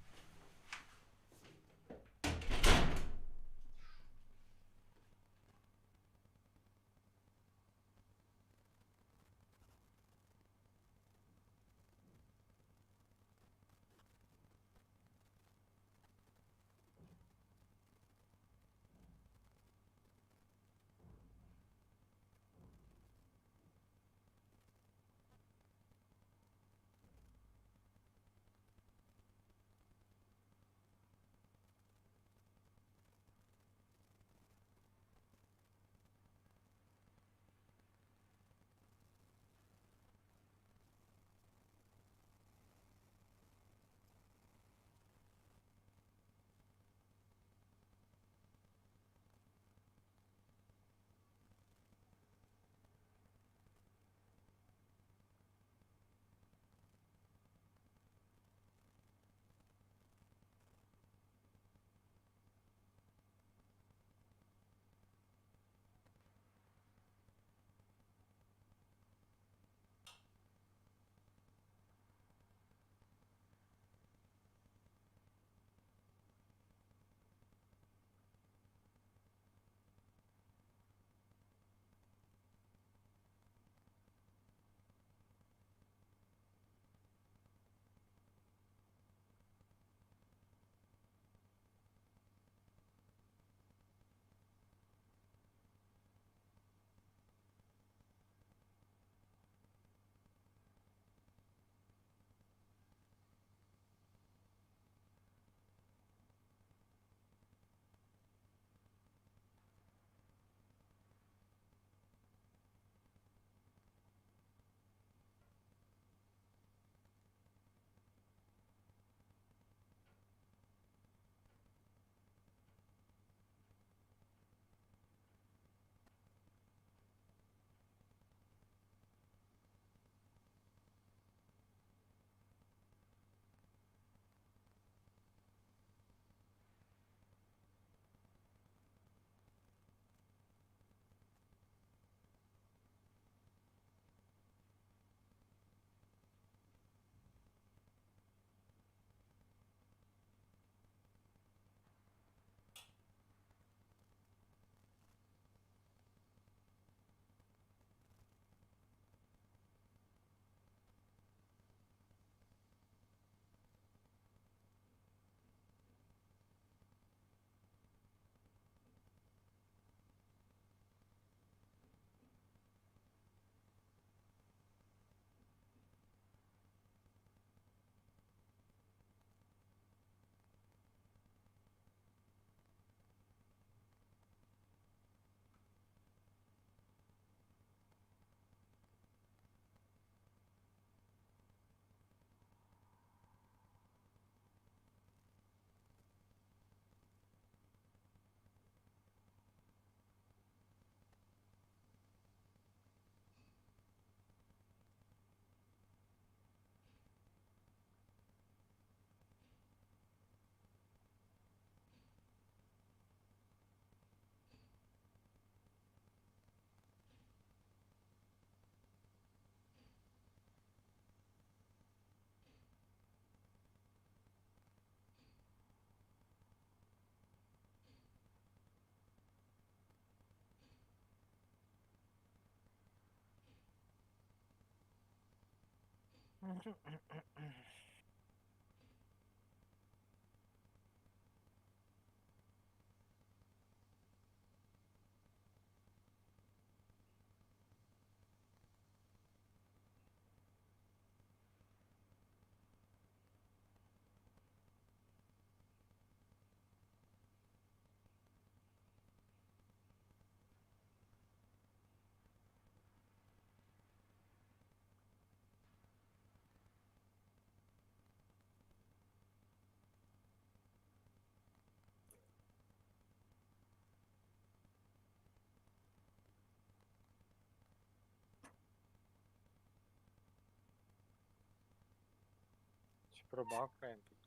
Ci probar cramping.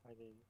Ajde, idi.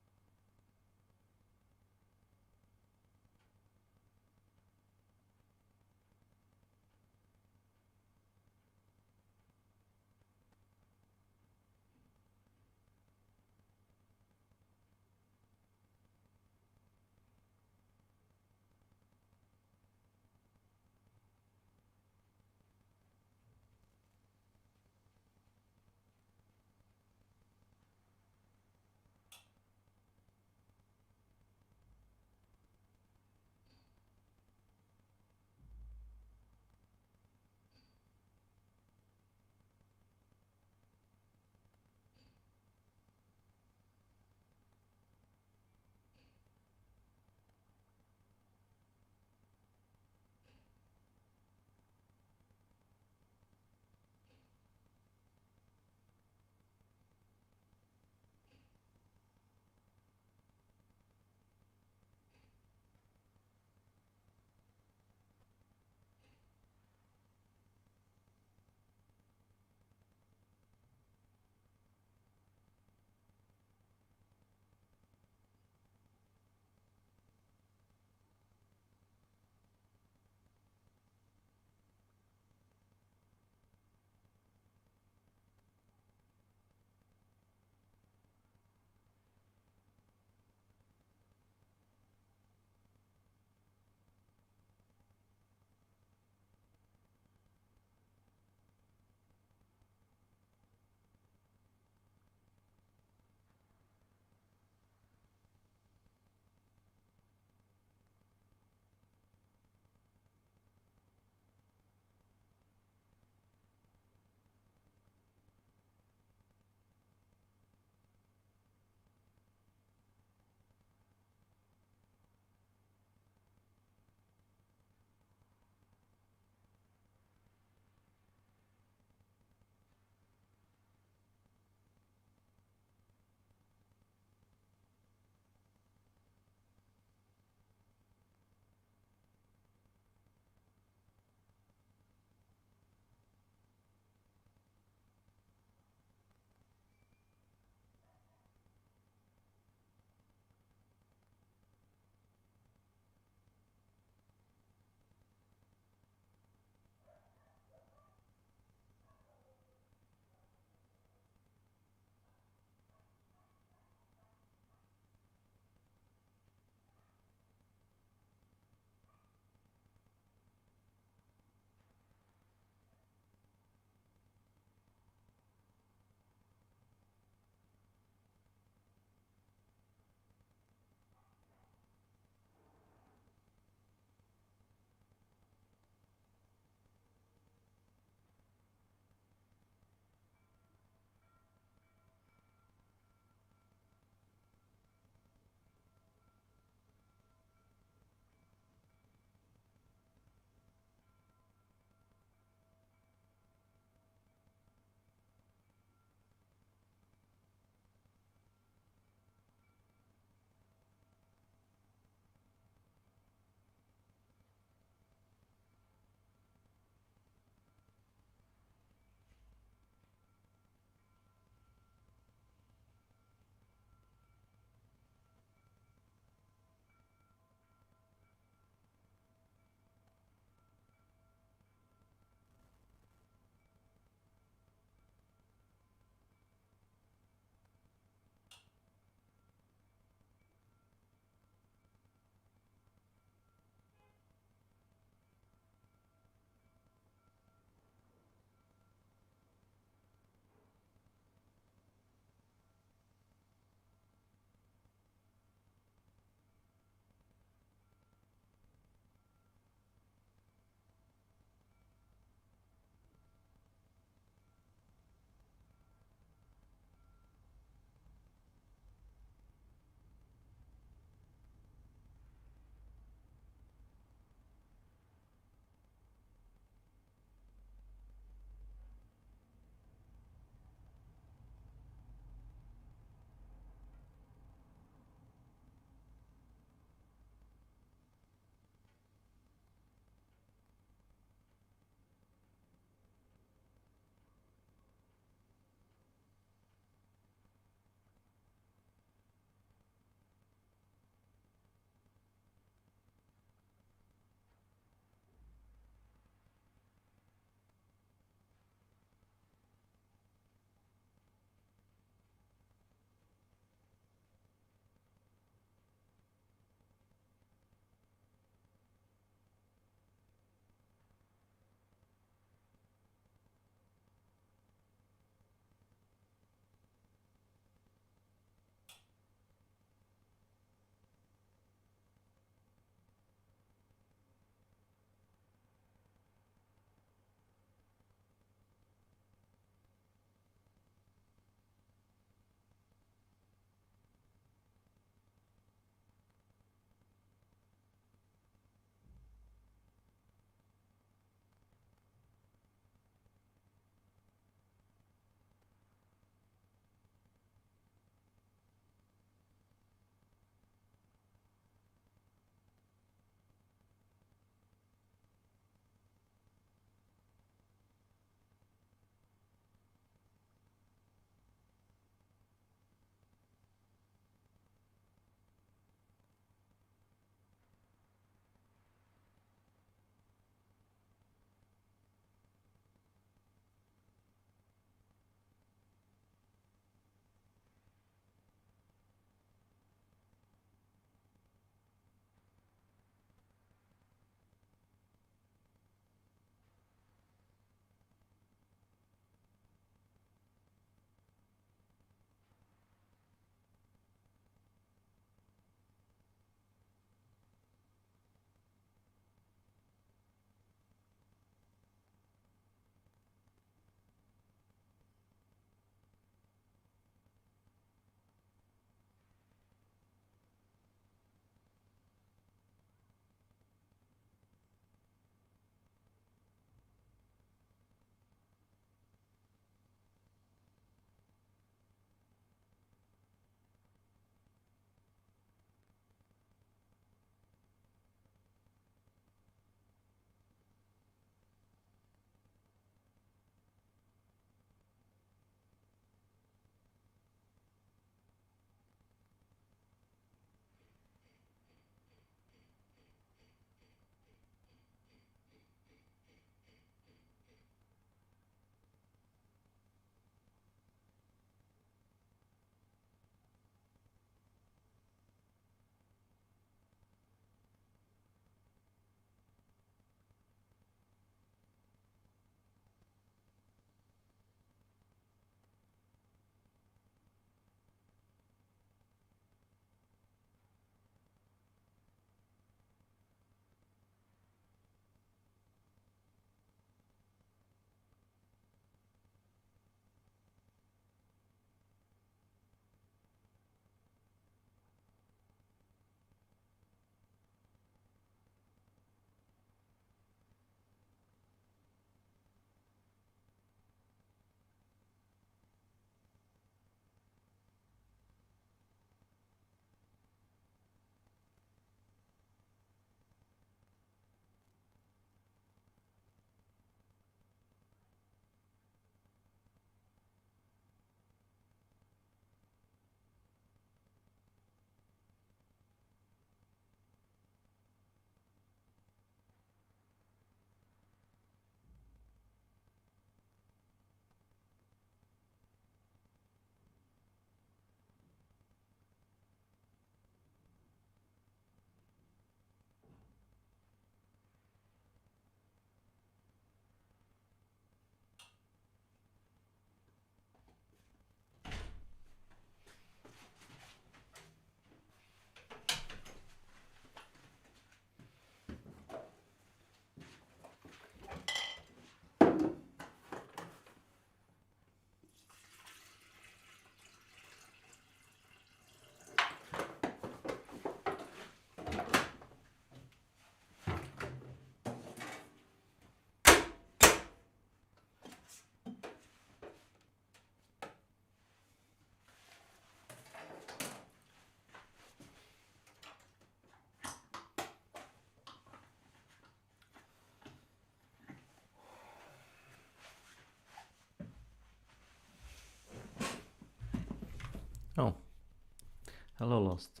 Hello, Lost.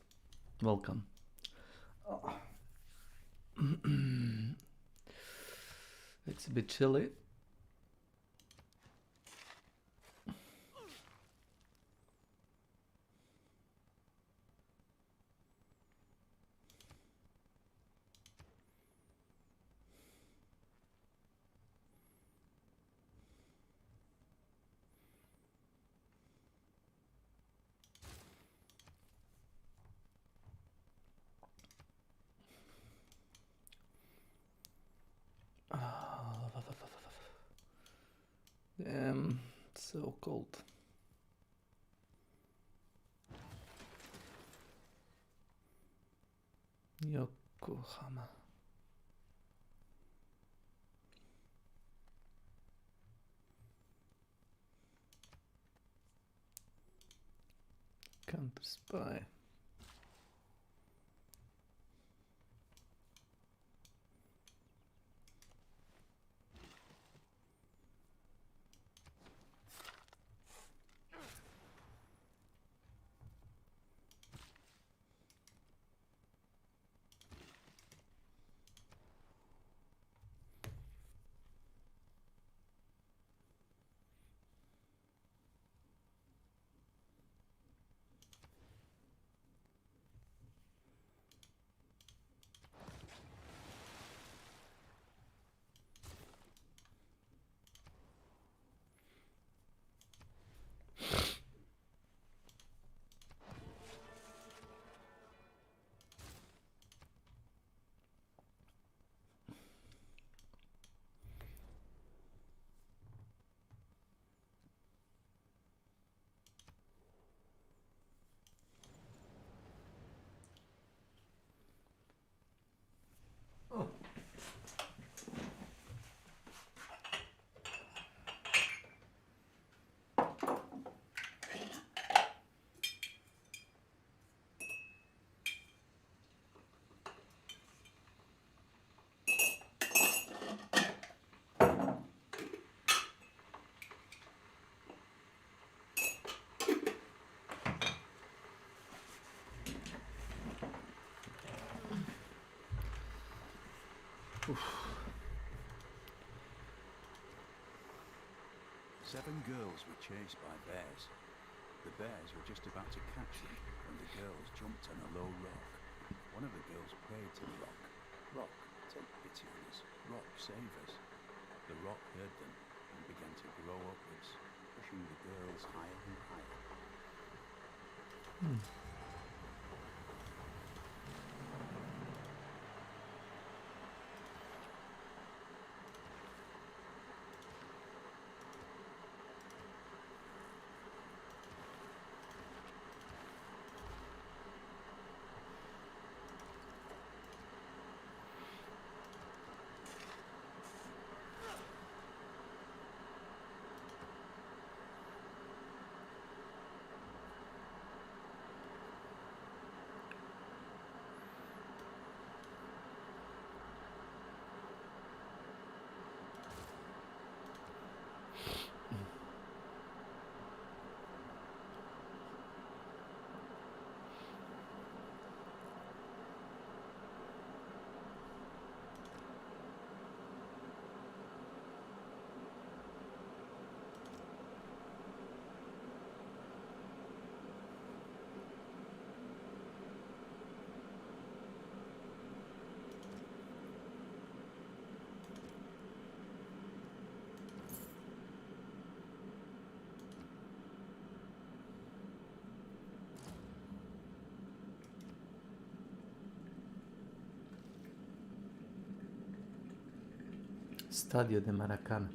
Welcome. It's a bit chilly. Damn, it's so cold. Yokohama. Camp Spy. Seven girls were chased by bears. The bears were just about to catch them when the girls jumped on a low rock. One of the girls prayed to the rock. Rock, take pity on us. Rock, save us. The rock heard them and began to grow upwards, pushing the girls higher and higher. Stadio de Maracanã.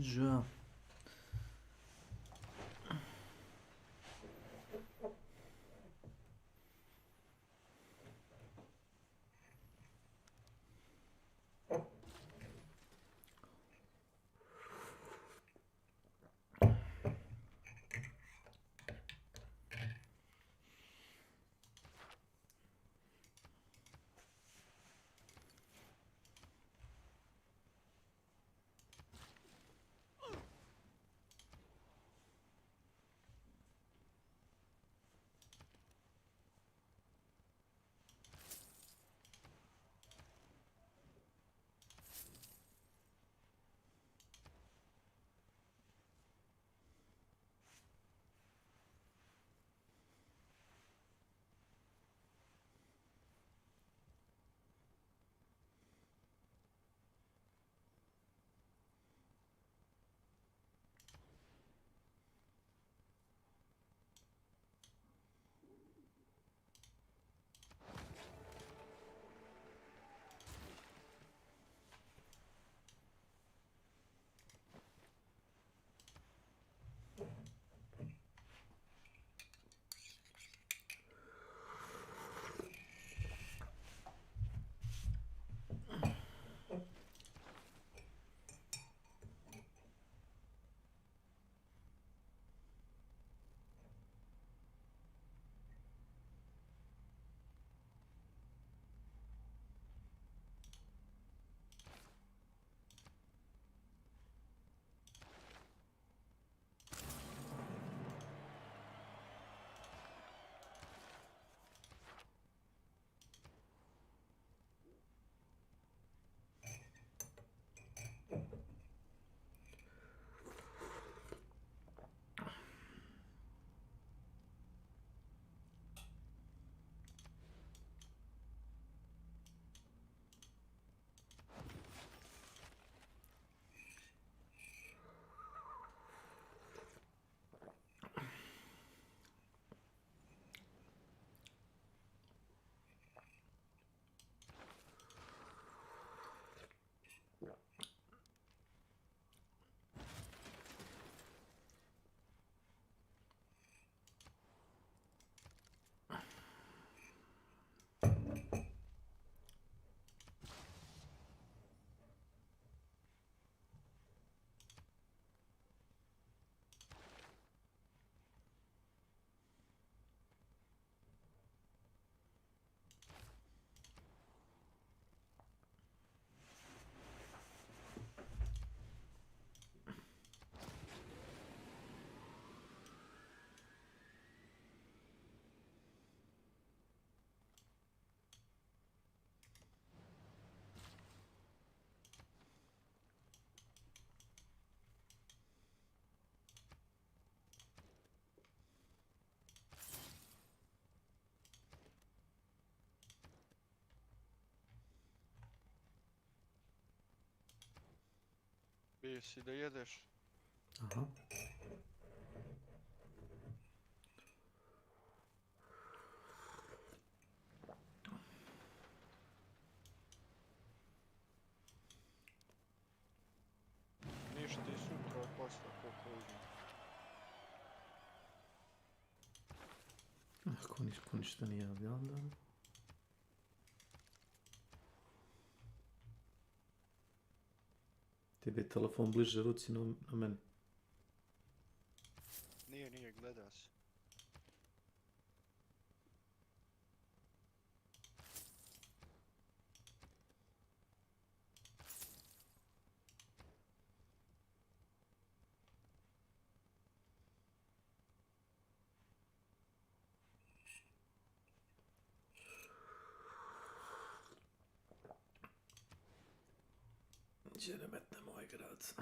Ja. Bio si da jedeš? Aha. Ništa i sutra posla koliko vidim. Ako ništa nije objavljeno. Tebi je telefon bliže ruci na meni. Nije, gleda se. Gdje ne metnemo ovaj grad?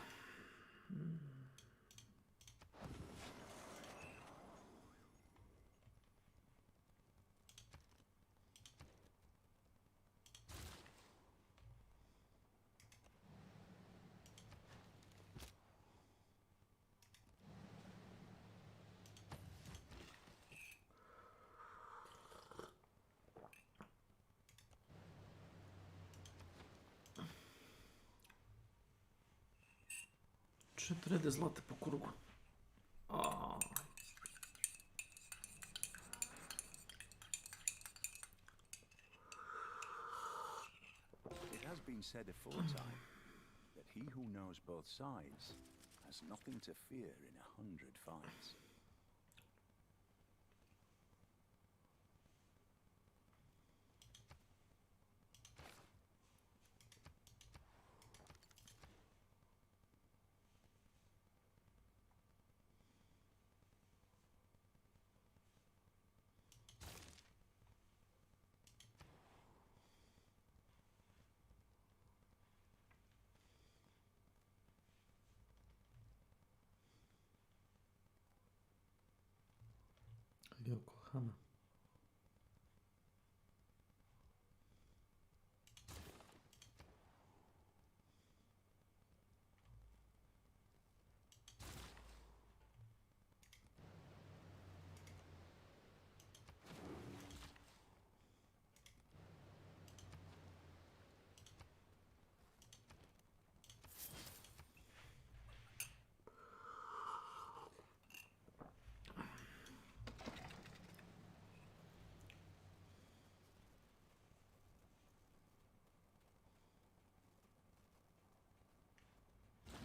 4 zlate po krugu. It has been said aforetime that he who knows both sides has nothing to fear in 100 fights. Yokohama.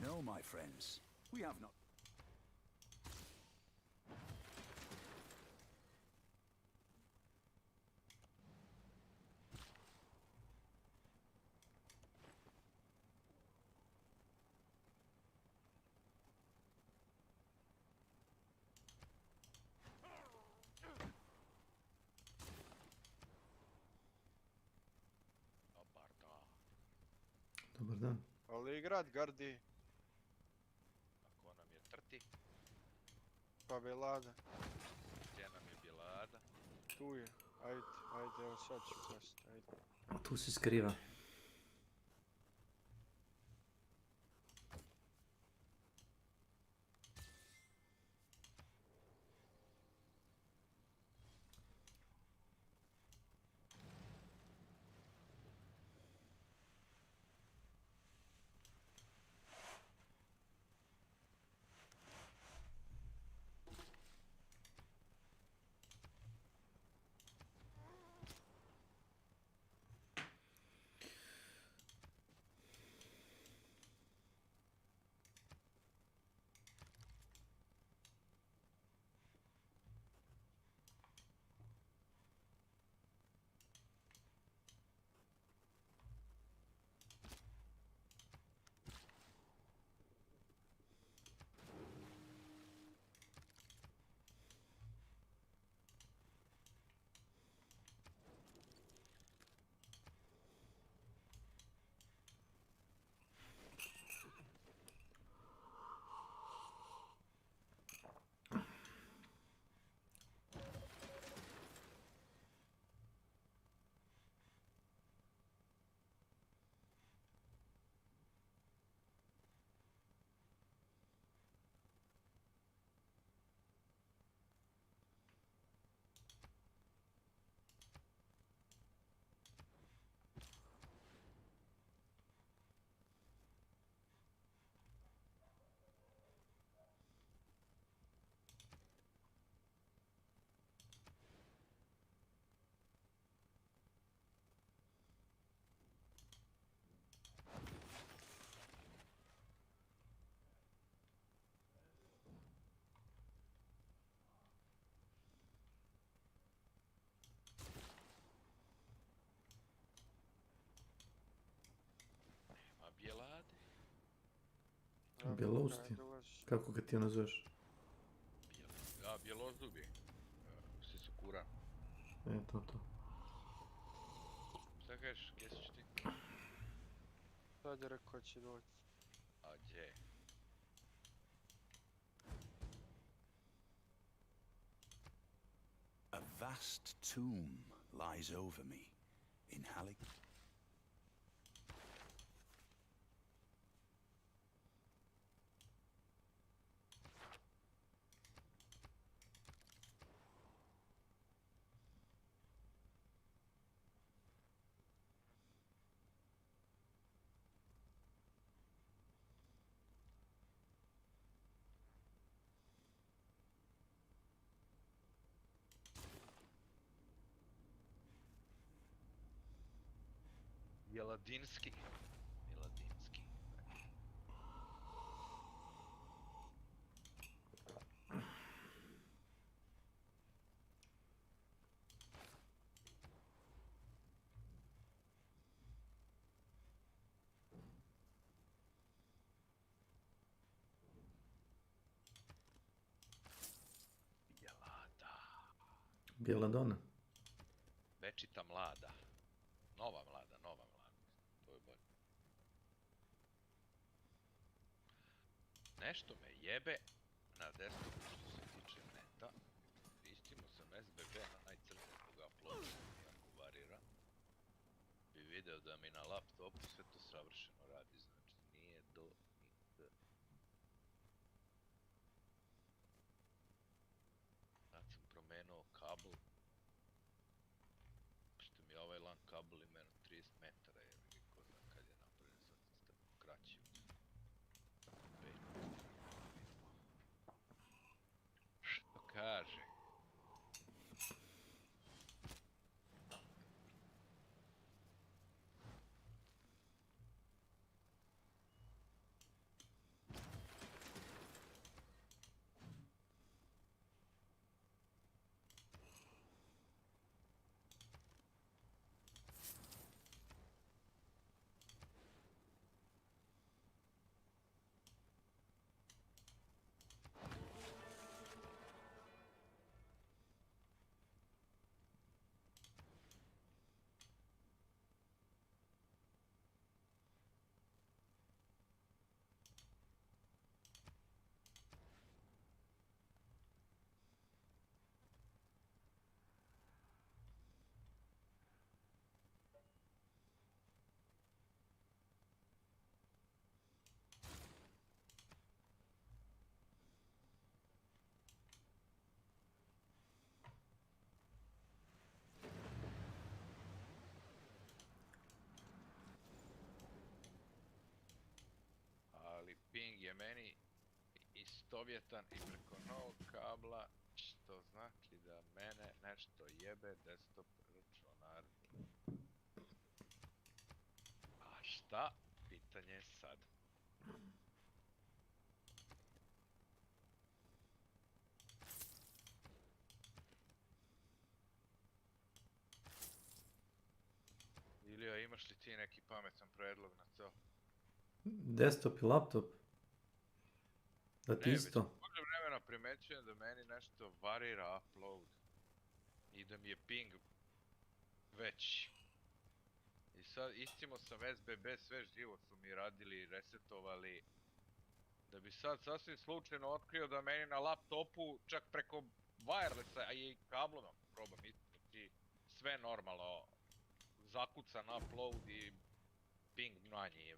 No, my friends, we have not. Dobar dan. Ali grad gardi. Ko nam je trti? Pa Belada. Gdje nam je Bjelada? Tu je. Ajde, evo sad ću pasti. Ajde. Tu se skriva. Bjelade? Bjelousti. Kako ga ti nazoveš? Bjelozdubi. Sisukura. To. Šta kažeš, gdje ćeš ti? Sad je rekao će doći. A gdje? A vast tomb lies over me in Halleck. Bjeladinski. Bjeladinski. Bjeladona. Večita mlada. Nova mlada, nova mlada. To je bolje. Nešto me jebe na desktopu što se tiče neta. Istimo sam SBB na najcrnije koga uploada, jako varira. Bi video da mi na laptopu sve to savršeno radi, znači nije do ni d. Sad sam promenuo kabel. Što mi ovaj LAN kabel ima 30 metara, jer ko zna kad je napravljen, sad sam kraći od 5. Što kaže? Ping je meni istovjetan i preko novog kabla, što znači da mene nešto jebe desktop računar. A šta? Pitanje je sad. Ilija, imaš li ti neki pametan predlog na to? Desktop i laptop? Da ti isto? Ne, već duže vremena primećujem da meni nešto varira upload i da mi je ping veći. I sad istimo sam SBB, sve živo su mi radili, resetovali, da bi sad sasvim slučajno otkrio da meni na laptopu čak preko wirelessa, a i kablom probam isti, sve normalno, zakucan upload i ping manji je.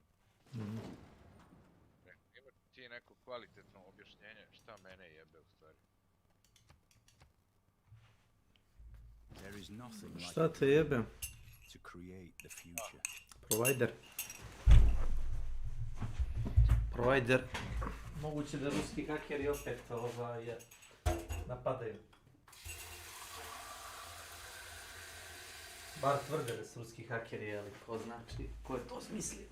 Imaš ti neko kvalitetno objašnjenje šta mene jebe u stvari? Šta te jebe? Provider. Provider. Moguće da ruski hakeri opet napadaju. Bar tvrde da su ruski hakeri, ali ko znači, ko je to smislio?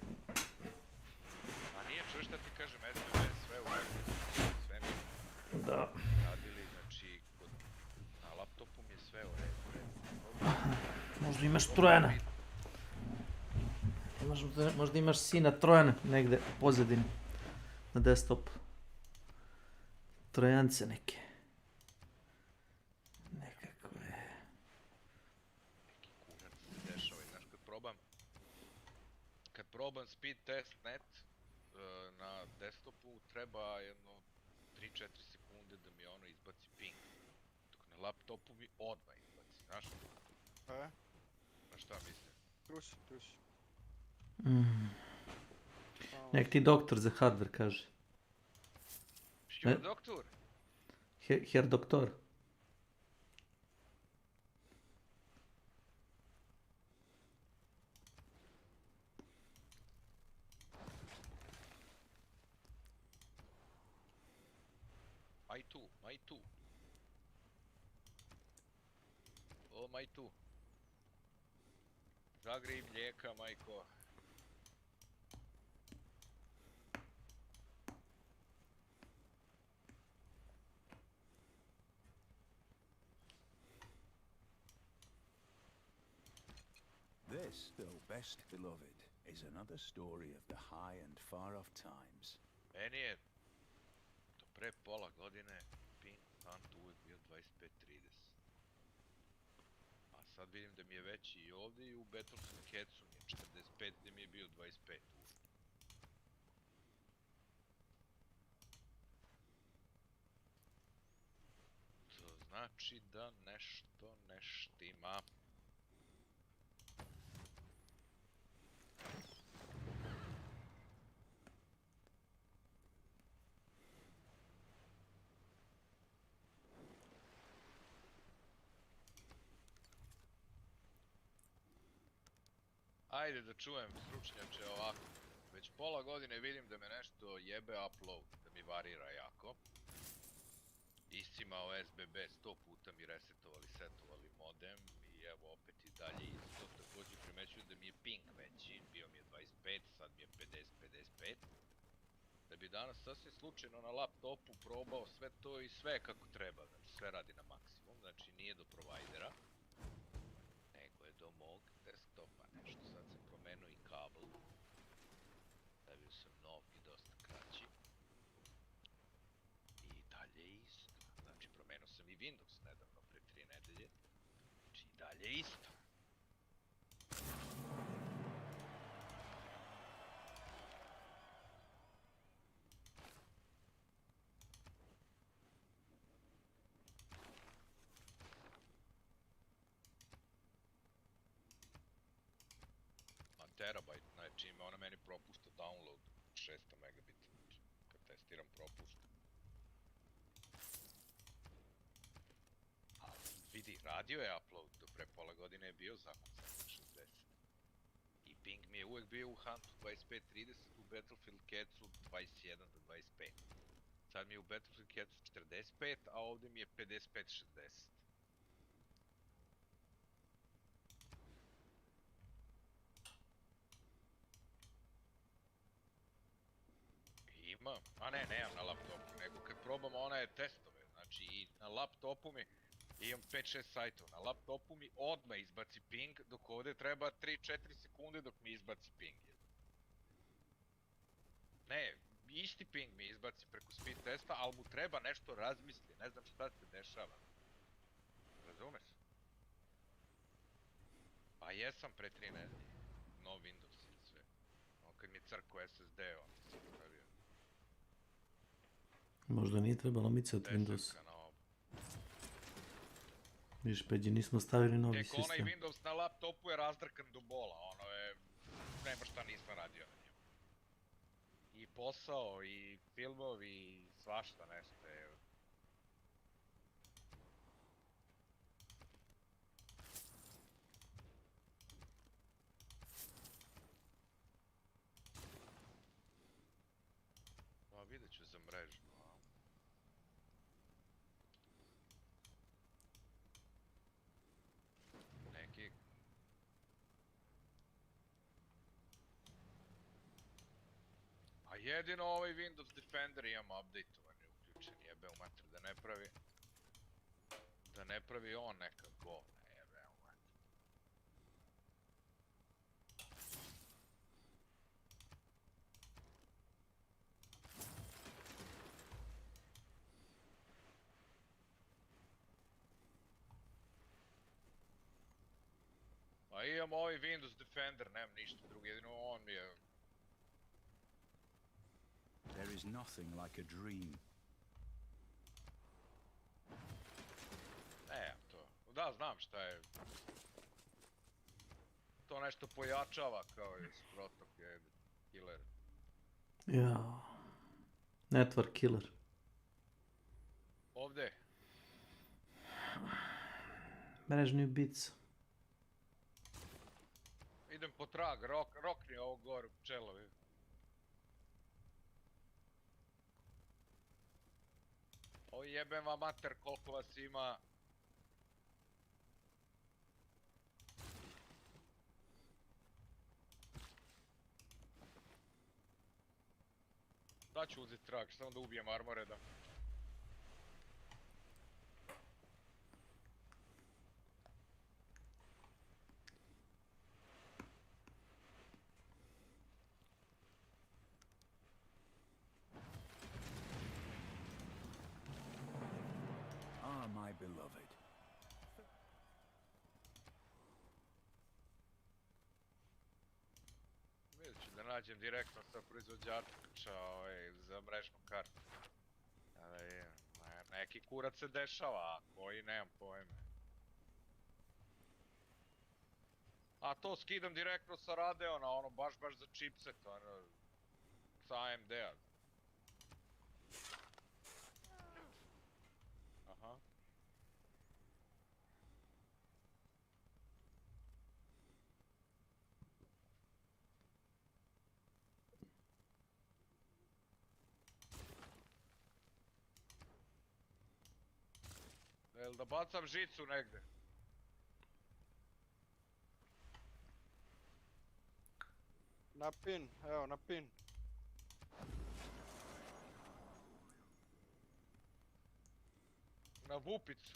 A nije čuo šta ti kažem, SBB sve u redu, sve mi da radili, znači na laptopu mi je sve u redu. Možda imaš Trojana. Možda imaš sina Trojana negde u pozadini na desktopu. Trojance neke. Nekakve. Neki kurac se dešava i znaš kad probam speed test net na desktopu treba jedno 3-4 sekunde da mi ono izbaci ping. Dok na laptopu mi odmah izbaci, znaš? Na šta mislim? Truši. Nek ti doktor za hardware kaže. Što doktor? Herr doktor. Maj tu. O, maj tu. Zagri mlijeka, majko. This, though best beloved, is another story of the high and far off times. Meni je do pre pola godine ping hunt uvijek bio 25-30. A sad vidim da mi je veći i ovdje i u Battlefield Catsu mi je 45 gdje mi je bio 25 uvijek. To znači da nešto ne štima. Ajde da čujem, stručnjače, ovako. Već pola godine vidim da me nešto jebe upload, da mi varira jako. Iscimao SBB 100 puta mi resetovali, setovali modem i evo opet i dalje isto. Također primećujem da mi je ping veći, bio mi je 25, sad mi je 50-55. Da bi danas sasvim slučajno na laptopu probao sve to i sve kako treba, znači sve radi na maksimum, znači nije do provajdera. Nego je do mog desktopa nešto, sad sam promenuo i kabel. Stavio sam nov i dosta kraći. I dalje isto. Znači promenuo sam i Windows nedavno, pre 3 nedelje. Znači i dalje isto. Terabajt, znači ona meni propušta download 600 megabita, znači kad testiram propušta. A vidi, radio je upload, do pre pola godine je bio zakucan 60. I ping mi je uvijek bio u Huntu 25-30, u Battlefield Catsu 21 do 25. Sad mi je u Battlefield Catsu 45, a ovdje mi je 55-60. Ima, a ne, nemam na laptopu, nego kad probam one testove, znači i na laptopu mi imam 5-6 sajtova, na laptopu mi odmah izbaci ping, dok ovdje treba 3-4 sekunde dok mi izbaci ping. Ne, isti ping mi izbaci preko speed testa, ali mu treba nešto razmisli, ne znam šta se dešava. Razumeš? Pa jesam pre 3 nedelje, no Windows i sve. On kad mi je crko SSD, onda sam stavio. Možda nije trebalo micati Windows. Viš, Peđi, nismo stavili novi sistem. Tek onaj Windows na laptopu je razdrkan do bola, ono je, nema šta nisam radio na njemu. I posao, i filmovi, i svašta nešto je. Pa vidjet ću za mrežu. Neki... A jedino ovaj Windows Defender imam update-ovan i uključen, jebe u mater, da ne pravi on neka govna, jebe u mater. A imam ovaj Windows Defender, nemam ništa drugo, jedino on mi je... There is nothing like a dream. Ne, to... Da, znam šta je. To nešto pojačava kao je protok, je killer. Ja. Network killer. Ovdje. Mrežni ubica. Idem po trag, rokni ovo gore pčelovi. O jebem vam mater koliko vas ima. Da ću uzeti trag, samo da ubijem armoreda. beloved. Vidjet ću da nađem direktno sa proizvođača za mrežnu kartu. Neki kurac se dešava, a koji nemam pojme. A to skidam direktno sa Radeona, ono baš za chipset, ono, sa AMD-a. Aha. Jel da bacam žicu negde? Na pin, evo na pin. Na vupicu.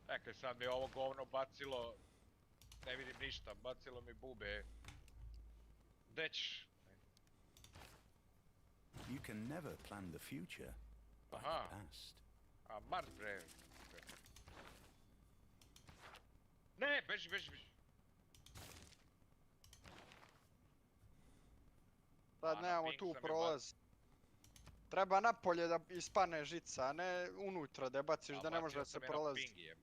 Čekaj, sad mi ovo govno bacilo... Ne vidim ništa, bacilo mi bube. Gde ćeš? You can never plan the future by Aha. the past. A Mars bre. Ne, beži. Sad nemamo tu prolaz. Treba napolje da ispane žica, a ne unutra da je baciš da ne može da se prolazi.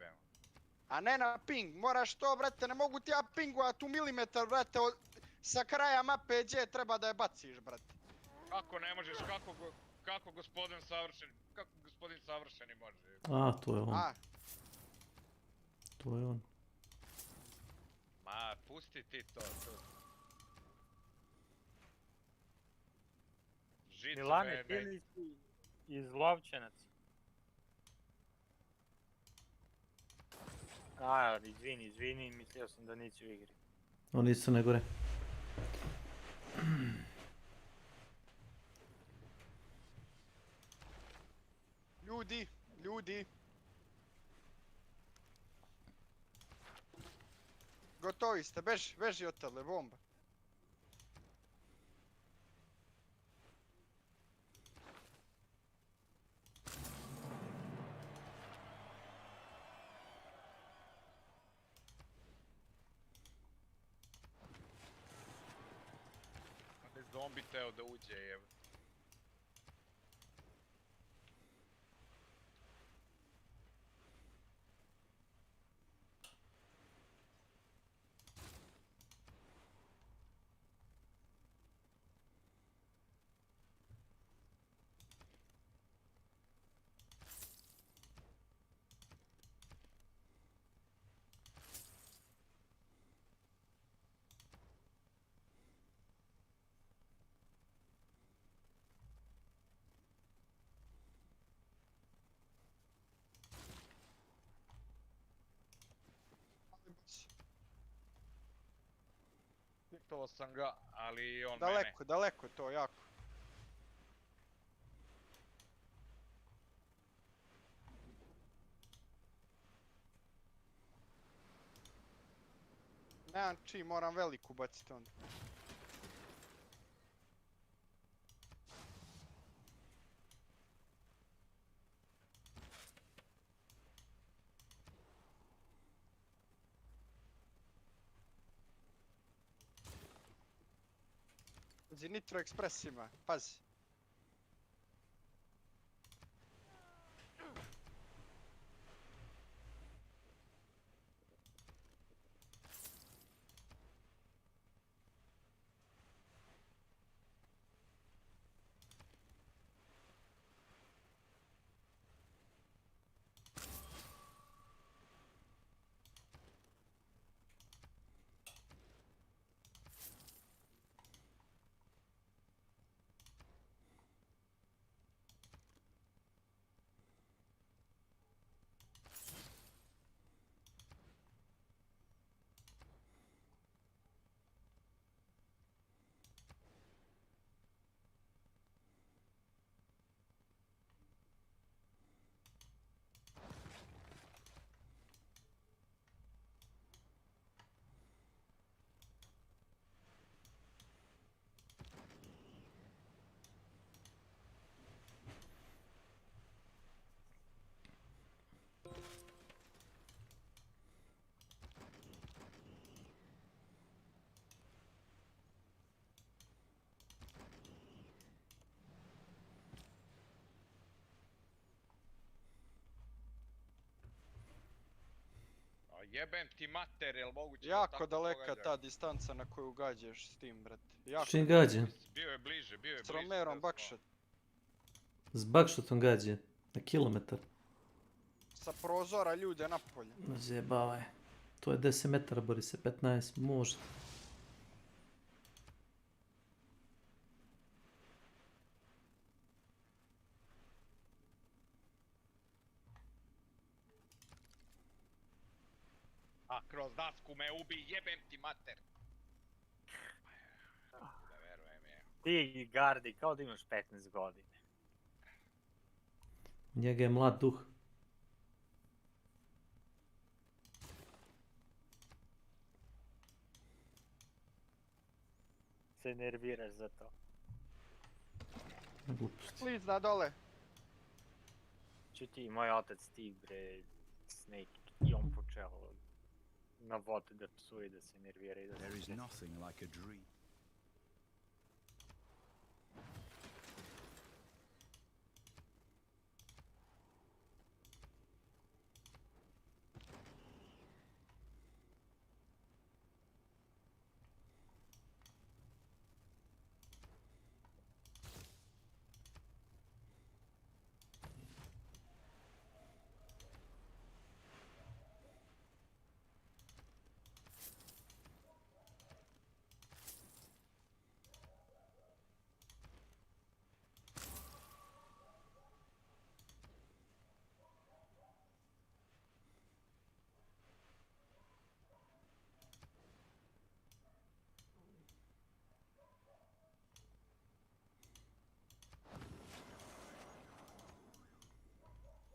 A ne na ping, moraš to, brate, ne mogu ti ja pingovat u milimetar, brate, sa kraja mape gdje treba da je baciš, brate. Kako ne možeš, kako gospodin savršeni može? A, to je on. To je on. Ma, pusti ti to. Milane, ti li si iz Lovčenaca? A, izvini, mislio sam da nisi u igri. Oni su negore. Ljudi. Gotovi ste, beži od tele, bomba. Zombi teo da uđe, evo. Hitovo sam ga, ali on mene. Daleko to, jako. Nemam čiji, moram veliku baciti onda. Pazi, Nitro Express ima, pazi. Jebem ti mater, jel moguće da Jako tako daleka pogađa? ta distanca na koju gađaš s tim, brate. Jako S čim daleka. gađa? Bio je bliže, bio je bliže. S Romerom Bakšet. S bakšotom gađa. Na kilometar. Sa prozora ljude napolje. Zjebavaj. To je 10 metara, Borise, 15, možda. A kroz dasku me ubi, jebem ti mater. Da verujem je. Ti, Gardi, kao da imaš 15 godina. Njega je mlad duh. Se nerviraš za to. Gluposti. Slizna dole. Čuj ti, moj otac Steve, bre, Snake, i on počeo na vode da psuje, da se nervira i da se... There is nothing like a dream.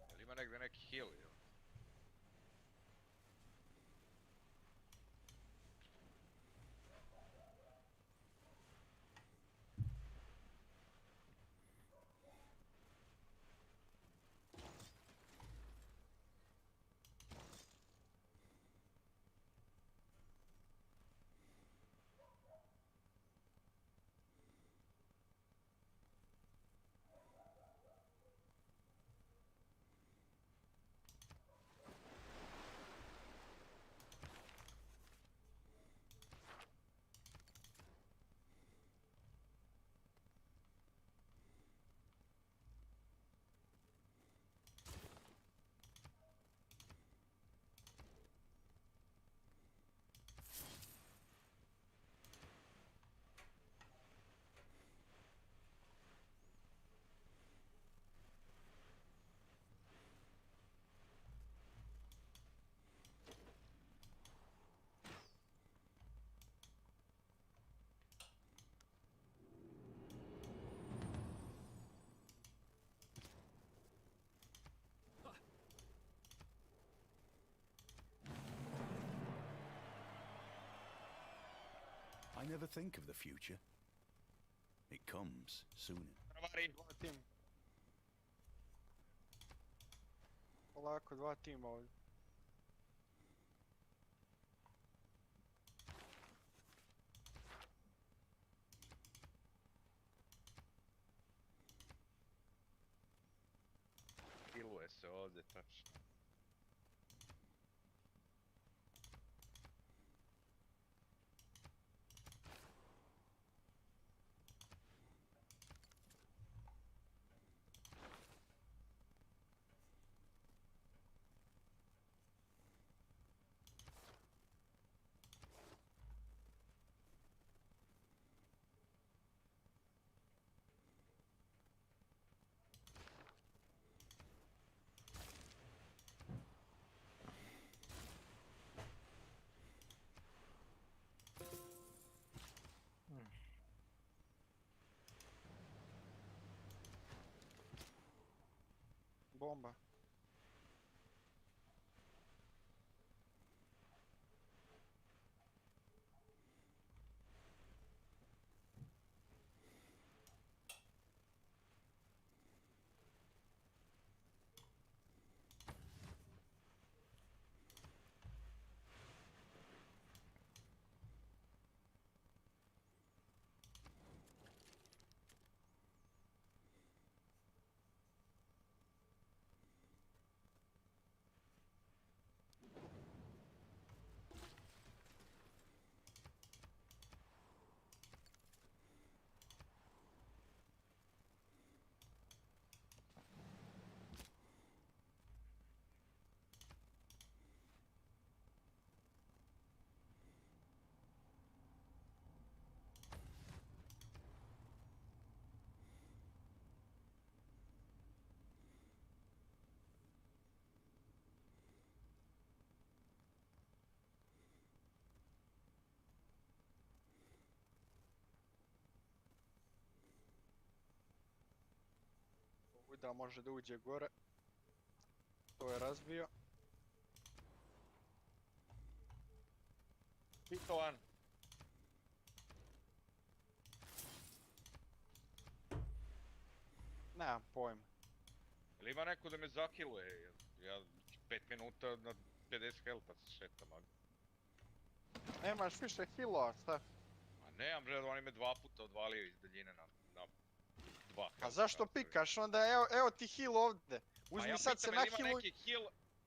Jel ima negdje neki heal, jel? I never think of the future. It comes soon. Pravari, dva tim. Polako, dva tima ovdje. Healuje se ovdje, tačno. Bomba. da može da uđe gore. To je razbio. Pitovan. Nemam pojma. Ili ima neko da me zakiluje? Ja 5 minuta na 50 helpa se šetam. Nemaš više healova, šta? A nemam bre, oni me 2 puta odvalio iz daljine na 2 helpa. A zašto pikaš? Onda evo ti heal ovdje. Uzmi sad se nahiluj.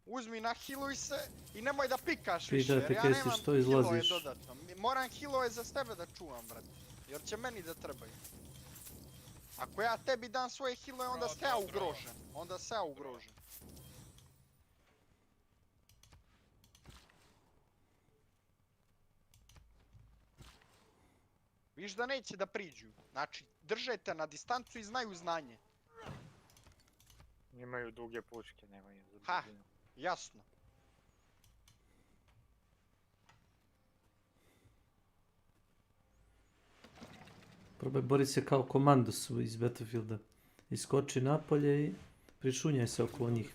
Uzmi nahiluj se i nemoj da pikaš više, jer ja nemam healove dodatno. Moram healove za tebe da čuvam, brate. Jer će meni da trebaju. Ako ja tebi dam svoje healove, onda se ja ugrožen. Onda se ja ugrožen. Viš da neće da priđu. Znači, držete na distancu i znaju znanje. Imaju duge puške, nemaju za Ha, brzinu. jasno. Probaj borit se kao komandosu iz Battlefielda. Iskoči napolje i pričunjaj se oko njih.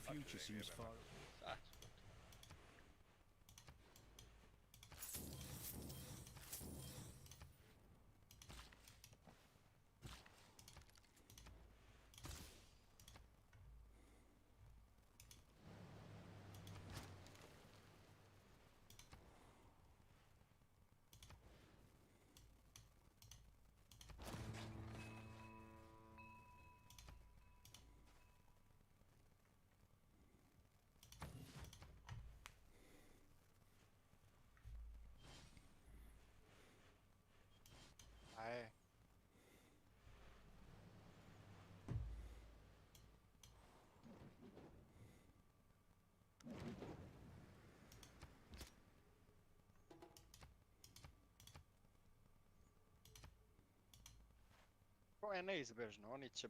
To je neizbežno, oni će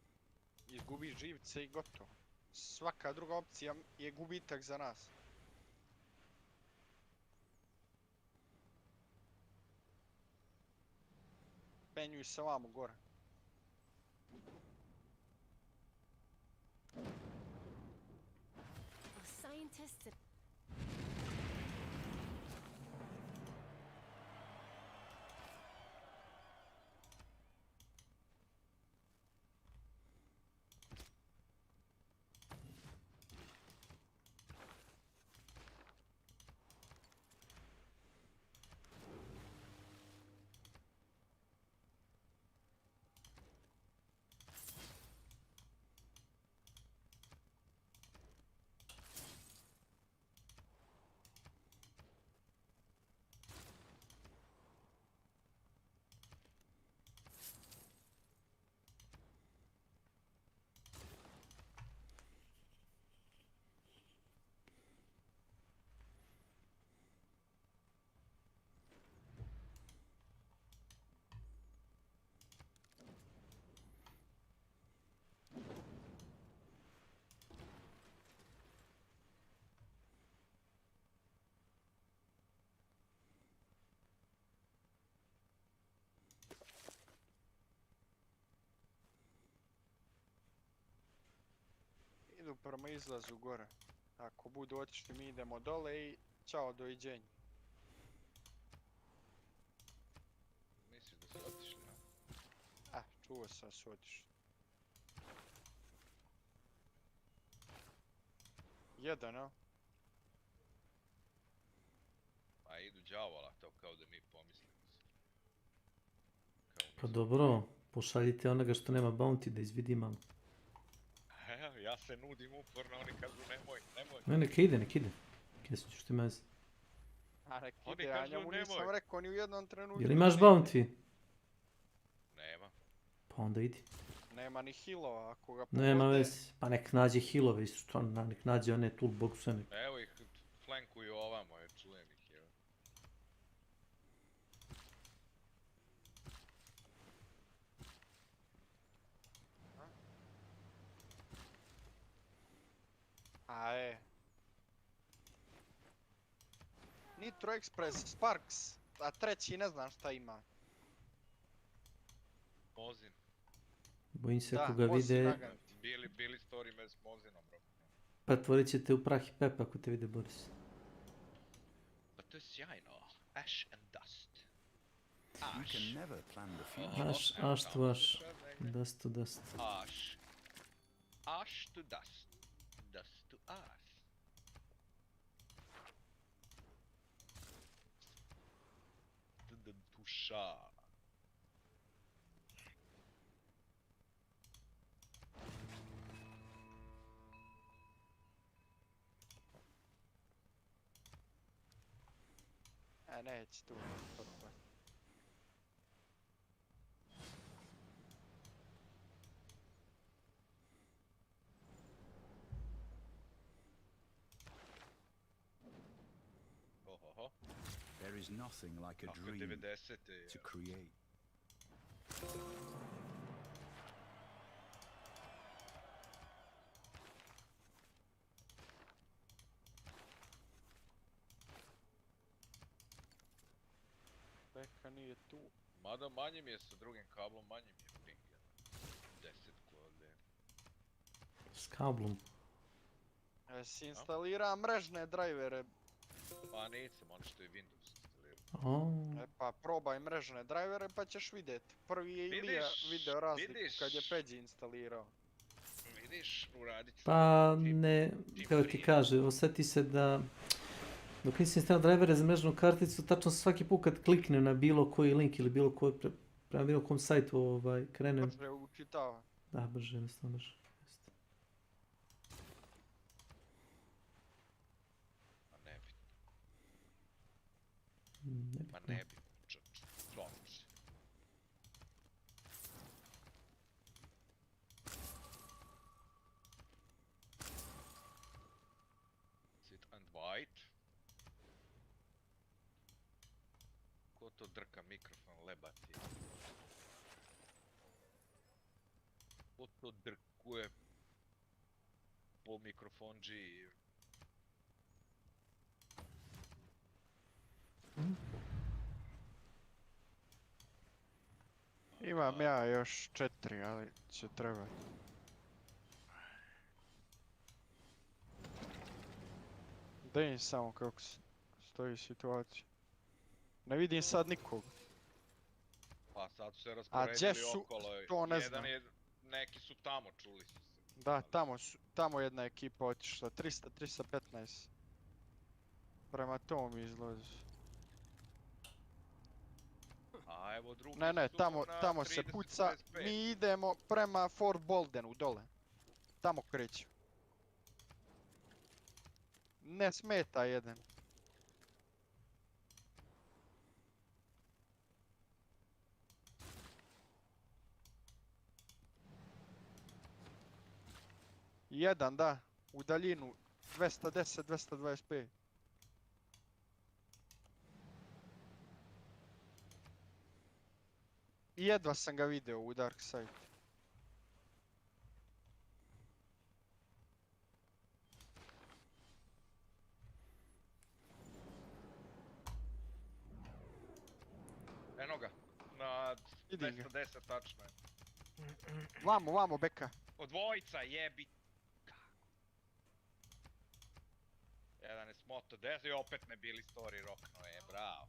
izgubiti živce i gotovo. Svaka druga opcija je gubitak za nas. Penjuj se vamo gore. Scientists. Idu prema izlazu gore. Ako budu otišli mi idemo dole i čao, doviđenja. Misliš da su otišli? Čuo sam su otišli. Jedan, a? Pa idu đavola, to kao da mi pomislimo. Pa dobro, pošaljite onoga što nema bounty da izvidi malo. Ja se nudim uporno, oni kažu nemoj. Ne, neka ide. Kjesu ćeš ti mezi. A nek ide, ja njemu nisam rekao ni u jednom trenutku. Jel imaš bounty? Nema. Pa onda idi. Nema ni healova, ako ga pogode. Nema veze, pa nek nađe healove isto, nek nađe one toolboxene. Evo ih flankuju ovamo, jer čujem ih. Evo. Nitro Express, Sparks, a treći ne znam šta ima. Bozin. Bojim se ako ga vide... Bili story me s Mozinom, bro. Pretvorit će te u prah i pep ako te vide Boris. Pa to je sjajno. Ash and dust. You can never plan the future. Ash to ash. Dust to dust. Ash. Ash to dust. Dust to ash. Tuša. Neće tu. There is nothing like a dream to create. Beka nije tu. Mada manje mi je sa drugim kablom, manje mi je ping. 10 kode. S kablom. Jesi instalirao mrežne drajvere? Pa nisam, ono što je Windows instalirao. Pa probaj mrežne drajvere pa ćeš vidjeti. Prvi je Ilija video razliku kad je Peđi instalirao. Vidiš, uradit ću. Pa ne, kako ti kaže, osjeti se da dok nisam instalirao drajvere za mrežnu karticu, tačno svaki put kad kliknem na bilo koji link ili bilo koji, prema bilo kom sajtu krenem. Brže učitava. Da, brže, jednostavno brže. Ma ne bi, slovo se. Sit and white. Ko to drka mikrofon lebati? Ko to drkuje po mikrofonđi? Imam ja još 4, ali će trebati. Da vidim samo kako stoji situacija. Ne vidim sad nikog. Pa sad su se rasporedili okolo. To ne znam. Neki su tamo, čuli su se. Da, tamo jedna ekipa otišla. 315. Prema tomu izlazi. A evo drugi Ne, su tamo se puca. 30-55. Mi idemo prema Fort Boldenu dole. Tamo kreću. Ne smeta jedan. Jedan, da. U daljinu. 210, 225. I jedva sam ga video u Dark Side. Eno ga, na 210 tačno je. Vamo, Beka. Od dvojica jebi. Jedan je smoto 10 i opet me bili story rokno je, bravo.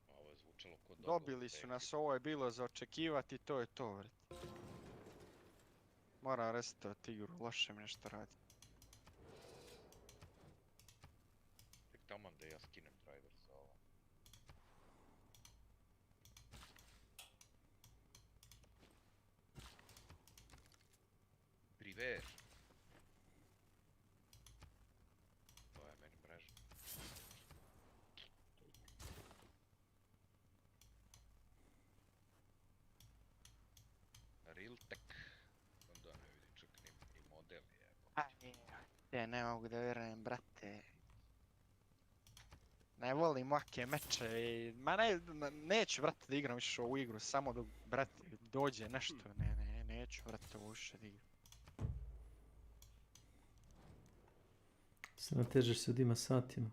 Ovo je zvučalo kod Dobili su nas, ovo je bilo za očekivati, to je to, vrat. Moram resetovati igru, loše mi nešto radi. Tek tamo da ja skinem driver za ovo. Priver. To je meni mreža. Realtek. Onda ne vidim čak ni model je. Ne mogu da vjerujem, brate. Ne volim ovake meče i... Ma neću, brate, da igram više ovu igru, samo dok, brate, dođe nešto. Neću, brate, ovo više da igram. Se natežeš se odima satima.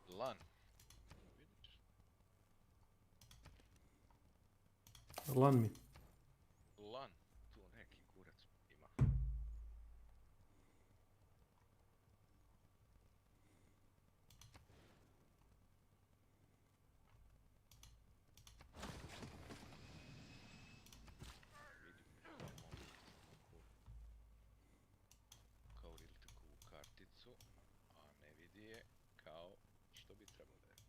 Lan. Lan mi. Lan. Tu neki kurac ima. Kao Riltekovu karticu, a ne vidi je kao što bi trebalo da je.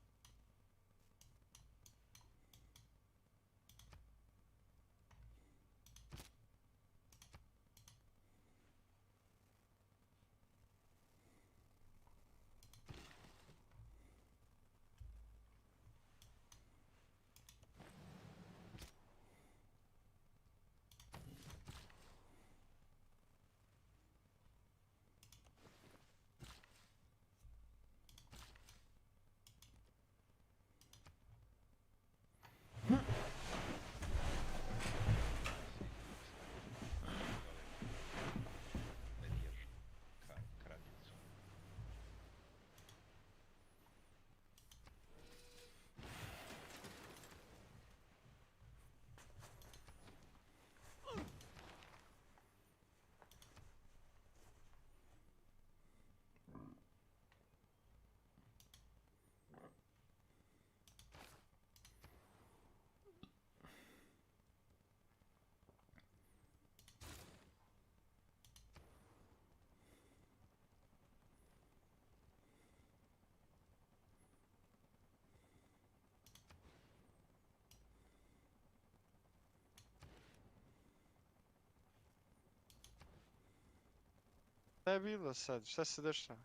Šta je bilo sad? Šta se dešava?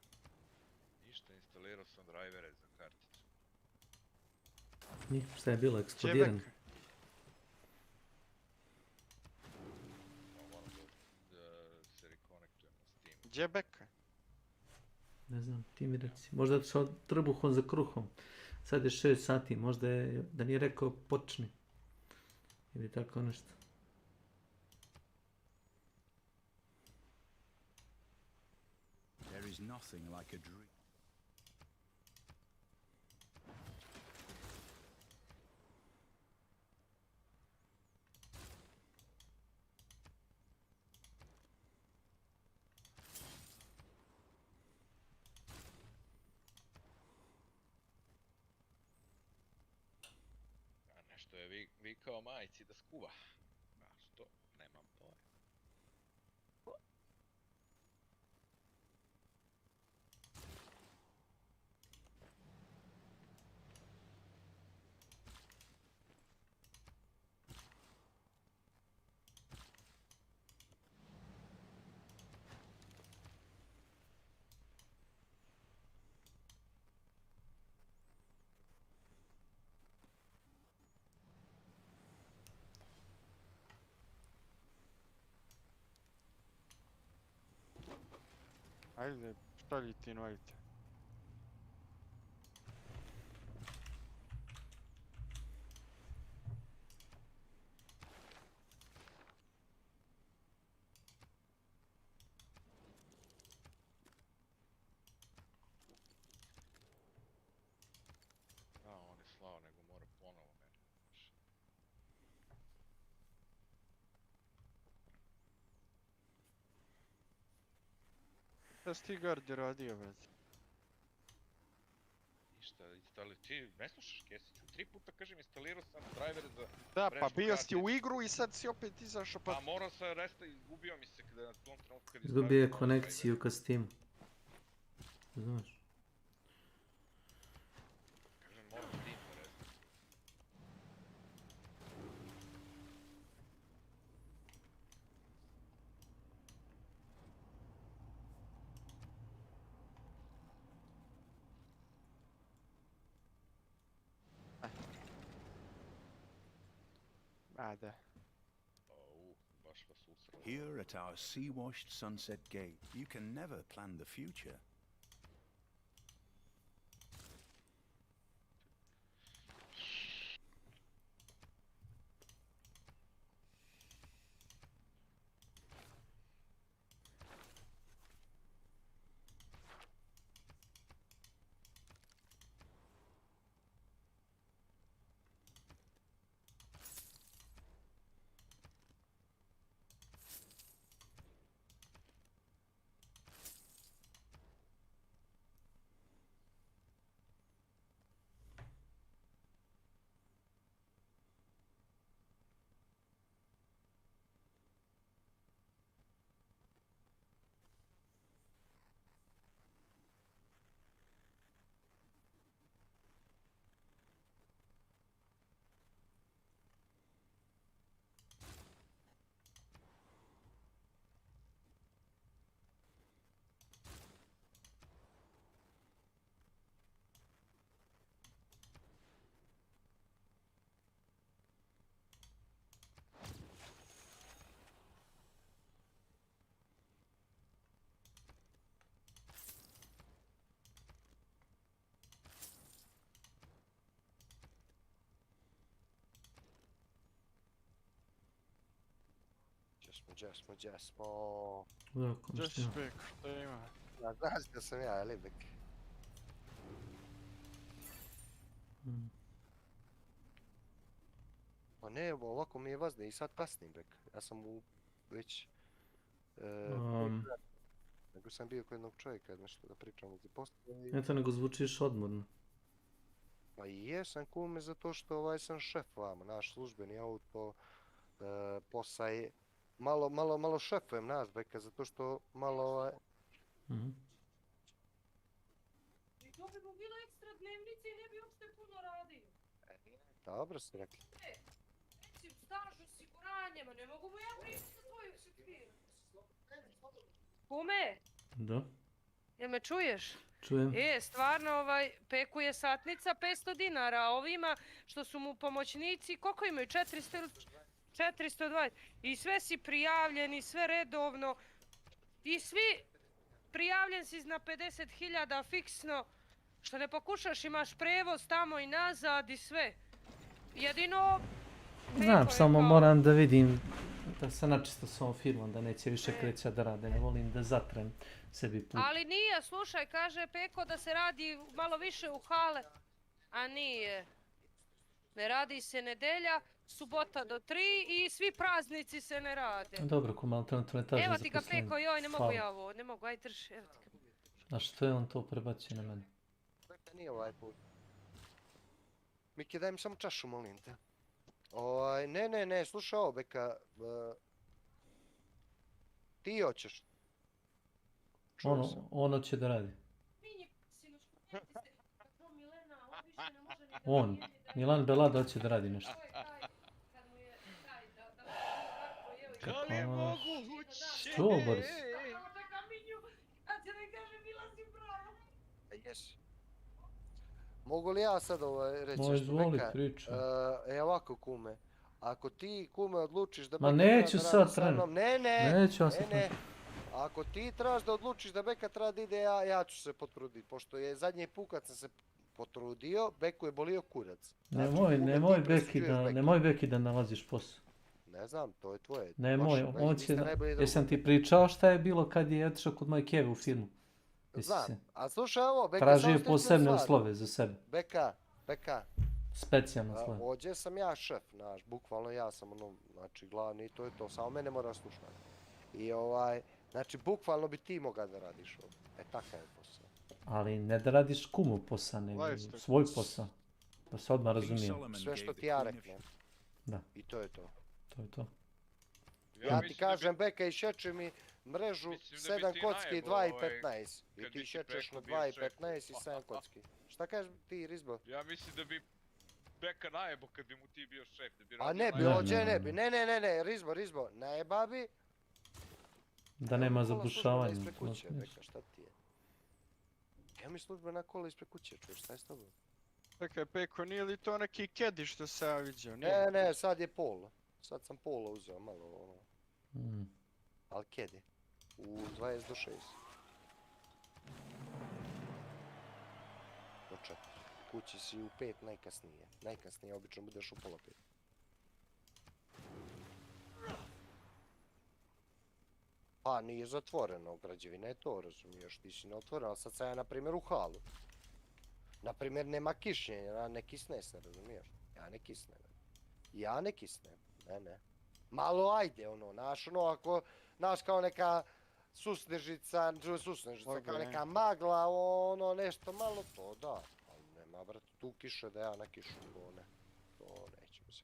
Ništa, instalirao sam drivere za karticu. Šta je bilo, eksplodirano? Moram da se rekonektujem na Steam. Gdje je beka? Ne znam, ti mi reci. Možda je otišao trbuhom za kruhom. Sad je 6 sati, možda je, da nije rekao počni. Ili tako nešto. There is nothing like a dream. A nešto je vikao majici da skuva. A što? Nemam pojma. Ajde, šalji ti invite. Da, on je slao, nego mora ponovo meni. Šta si ti Gardi radio, brate? Ništa, ti ne slušaš Kesiću, 3 puta kažem instalirao sam drivere za Da, pa mrežnu bio si u karticu. igru i sad si opet izašao pa... Pa morao sam resta, izgubio mi se kada na tom trenutku kad Izgubio je konekciju ka Steamu. Znaš. Kažem, moram Steam da resta. A, da. Baš baš vas usrao. Here at our sea-washed sunset gate, you can never plan the future. Gdje smo? Lako, Gdje šta si ima? Bek, šta ima? Ja, znaš da sam ja, ali Bek. Pa ne, ovako mi je vazne i sad kasnim Bek. Ja sam već... nego sam bio kod jednog čovjeka, nešto da pričam za postoje. Eto, nego zvučiš odmorno. Pa i jesam kume zato što sam šef vama, naš službeni auto, posaj. Malo šefujem nas Beka, zato što malo... I to bi mu bilo ekstra dnevnice i ne bi uopšte puno radio. Dobro ste rekli. Recim, staž osiguranje, ma ne mogu mu ja pričati za tvoju firmu. Kume, Da, jel me čuješ? čujem. Stvarno, pekuje satnica 500 dinara, a ovima što su mu pomoćnici, koliko imaju? 420. I sve si prijavljen i sve redovno. I svi prijavljen si na 50.000 fiksno. Što ne pokušaš, imaš prevoz tamo i nazad i sve. Jedino... Znam, samo moram da vidim da se načisto s ovom firmom, da neće više kreća da rade. Ne volim da zatrem sebi put. Ali nije, slušaj, kaže Peko da se radi malo više u hale. A nije. Ne radi se nedelja, subota do 3 i svi praznici se ne rade. Dobro, ko malo trenutno ne tražim Evo ti ga zaposlenje. Peko, joj, ne mogu Hvala. ja ovo, ne mogu, aj drži, evo ti ga. A što je on to prebacio na mene? Nije ovaj put. Miki, daj mi samo čašu, molim te. Ne, slušaj ovo, Beka. Ti hoćeš. Ono će da radi. On, Milan Belada hoće da radi nešto. Da li je moguće? Što, Boris? Jesi. Mogu li ja sad reći Moj, nešto, izvoli, Beka? pričaj. Ovako, kume. Ako ti, kume, odlučiš da Ma Beka neću treba da sad radi sa trenutno. mnom... Ne. Neću ja sad trenutno. Ako ti tražiš da odlučiš da Beka treba da ide, ja ću se potruditi. Pošto je zadnji put kad sam se potrudio, Beku je bolio kurac. Nemoj Beki da nalaziš posao. Ne znam, to je tvoje. Nemoj, on će... Jesam ti pričao šta je bilo kad je otišao kod moje keve u firmu? Znam, a slušaj ovo, Beka, tražio posebne uslove za sebe. Beka. Specijalne uslove. Ovdje sam ja šef, znaš, bukvalno ja sam znači glavni i to je to, samo mene mora slušati. I znači bukvalno bi ti mogao da radiš ovdje. Takav je posao. Ali ne da radiš kumu posao, nego svoj posao. Da se odmah razumijem. Sve što ti ja reknem. Da. I to je to. To je to. Ja ti kažem, Beka, išeči mi mrežu 7 kocki, 2,15. I ti šečeš na 2,15 i 7 kocki. Šta kažeš ti, Rizbo? Ja mislim da bi Beka najebo kad bi mu ti bio šef. A ne bi, ođe ne bi. Ne, Rizbo, najeba bi. Da nema zabušavanja. Ispred kuće, Beka, šta ti je? Evo mi službena kola ispred kuće, čuješ, šta je s tobom? Čekaj, Peko, nije li to neki kedi što se ja vidio? Ne, sad je pol. Sad sam pola uzeo, malo Ali kjedi? U 20 do 6. Do 4. Kući si u 5 najkasnije. Najkasnije obično budeš u pola 5. Pa nije zatvoreno, građevina je to, razumiješ, ti si neotvoreno, ali sad sam ja na primjer u halu. Na primjer nema kišnjenja, ne kisne se, razumiješ? Ja ne kisnem. Ja ne kisnem, ne. Malo ajde, ono, naš, ono, ako, naš kao neka susnežica, kao neka magla, ono, nešto malo, to da. Ali nema, brate, tu kiše da ja na kišu, to ne. To nećemo se.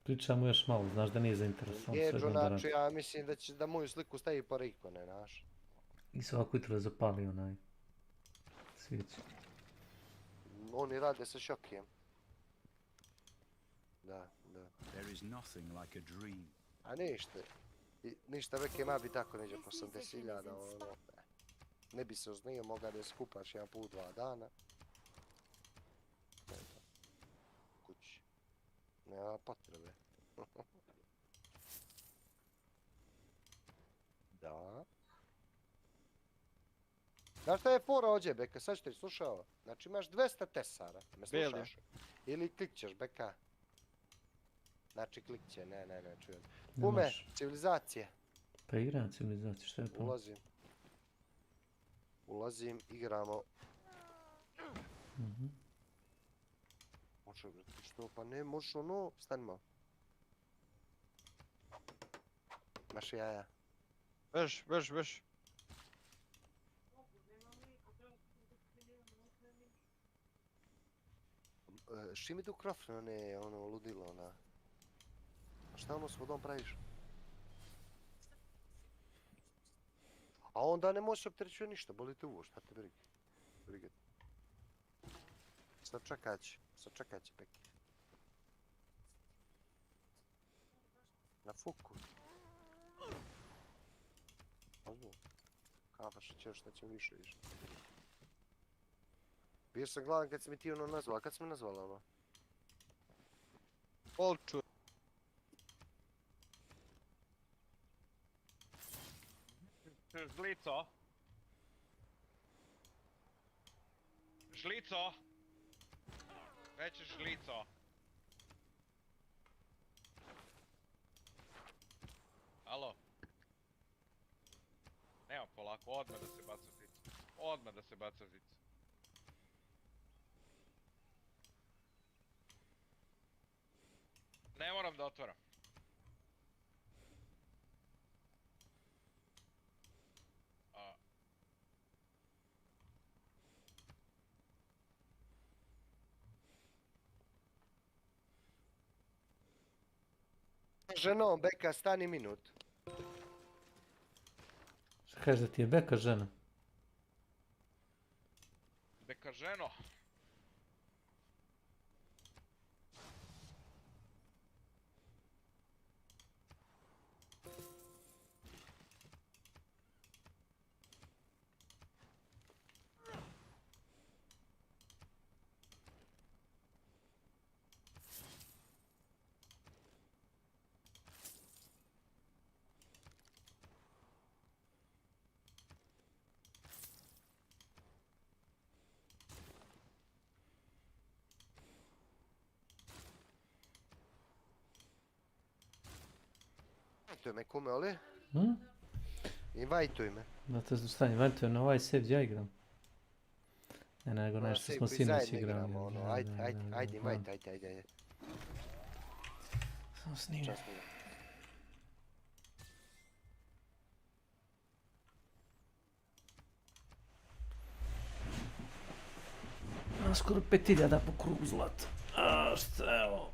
Pričamo još malo, znaš da nije zainteresovan. Jeđo, znači, ja mislim da će da moju sliku stavi po ikone, znaš. I svako jutro zapali onaj svijeću. Oni rade sa šokijem. Da. There is nothing like a dream. A ništa veke ma bi tako neđe po 80.000, ono, ne bi se oznio, moga da je skupaš jedan put 2 dana. Kući. Nema potrebe. Da. Znaš šta je fora ođe, Beka, sad što ti slušao? Znači imaš 200 tesara, me slušaš? Ili klikćeš, Beka? Znači klikće, ne, čujem. Kume, civilizacije. Pa igram civilizacije, šta je to? Ulazim, igramo. Može, brate, što? Pa ne, možeš ono, stani malo. Imaš jaja. Veš. Ši mi tu krofno, ne, ono, ludilo, ona. Šta ono s vodom praviš? A onda ne možeš opterećivati ništa, boli te uvo, šta te brige. Sačekat će, Peki. Na fuku. Ozbo. Kafa što ćeš, šta ćemo više. Bio sam gladan kad si mi ti ono nazvala, kad si me nazvala ono? Olču. Žlico! Već je žlico. Alo? Nema polako, odmah da se baca žica. Ne moram da otvaram. Ženo, Beka, stani minut. Šta kažeš da ti je Beka žena? Beka ženo. Invajtuj me, kume, oli? Invajtuj me. Da te stani, invajtuj na ovaj save gdje ja igram. Ne, nego nešto smo sinoć igrali. Ajde, invajte. Samo snimam. Skoro 5000 po krugu zlata. A šta je ovo?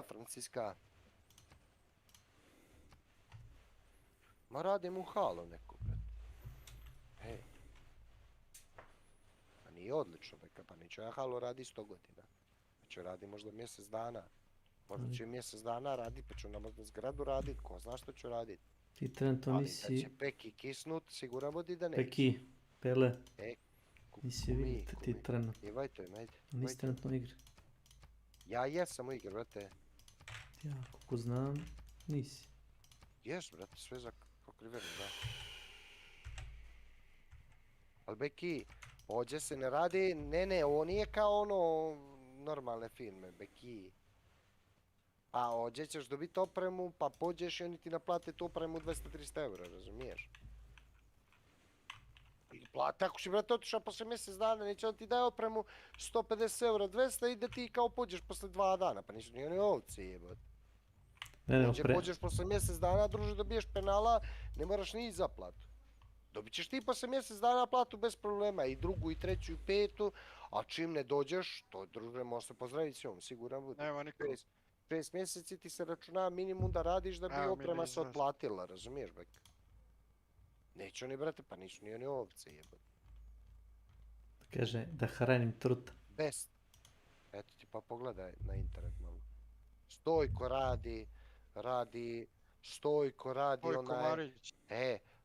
Francisca. Ma radim u halu neku, brate. Hej. Pa nije odlično, Beka, pa neću ja halu radi 100 godina. Pa ću radi možda mjesec dana. Možda ću mjesec dana radit, pa ću na možda zgradu radit, ko zna što ću radit. Ti trenutno Ali nisi... da će Peki kisnut, siguran budi da neće. Peki, Pele. E, Nisi vidite ti trenutno. Jevajte, ajde. Nisi trenutno u igri. Ja jesam u igri, brate. Ja, kako znam, nisi. Jes, brate, sve za pokriveno, da. Ali Beki, ovdje se ne radi, ne, ovo nije kao ono normalne filme, Beki. Pa ovdje ćeš dobiti opremu, pa pođeš i oni ti naplate tu opremu 200-300 eura, razumiješ? I plate, ako si brate otišao posle mjesec dana, neće on ti daje opremu 150 eura, 200 i da ti kao pođeš posle 2 dana, pa nisu ni oni ovci jebati. Pođeš posle mjesec dana, druže, dobiješ penala, ne moraš ni zaplatu. Dobit ćeš ti posle mjesec dana platu bez problema, i drugu, i treću, i petu, a čim ne dođeš, to druže može se pozdraviti s njom, siguran budi. Nema niko. 6 mjeseci ti se računa minimum da radiš da bi oprema se otplatila, razumiješ, bek? Neće oni, brate, pa nisu ni oni ovce, jebati. Kaže da hranim truta. Best. Eto ti pa pogledaj na internet malo. Stojko radi onaj...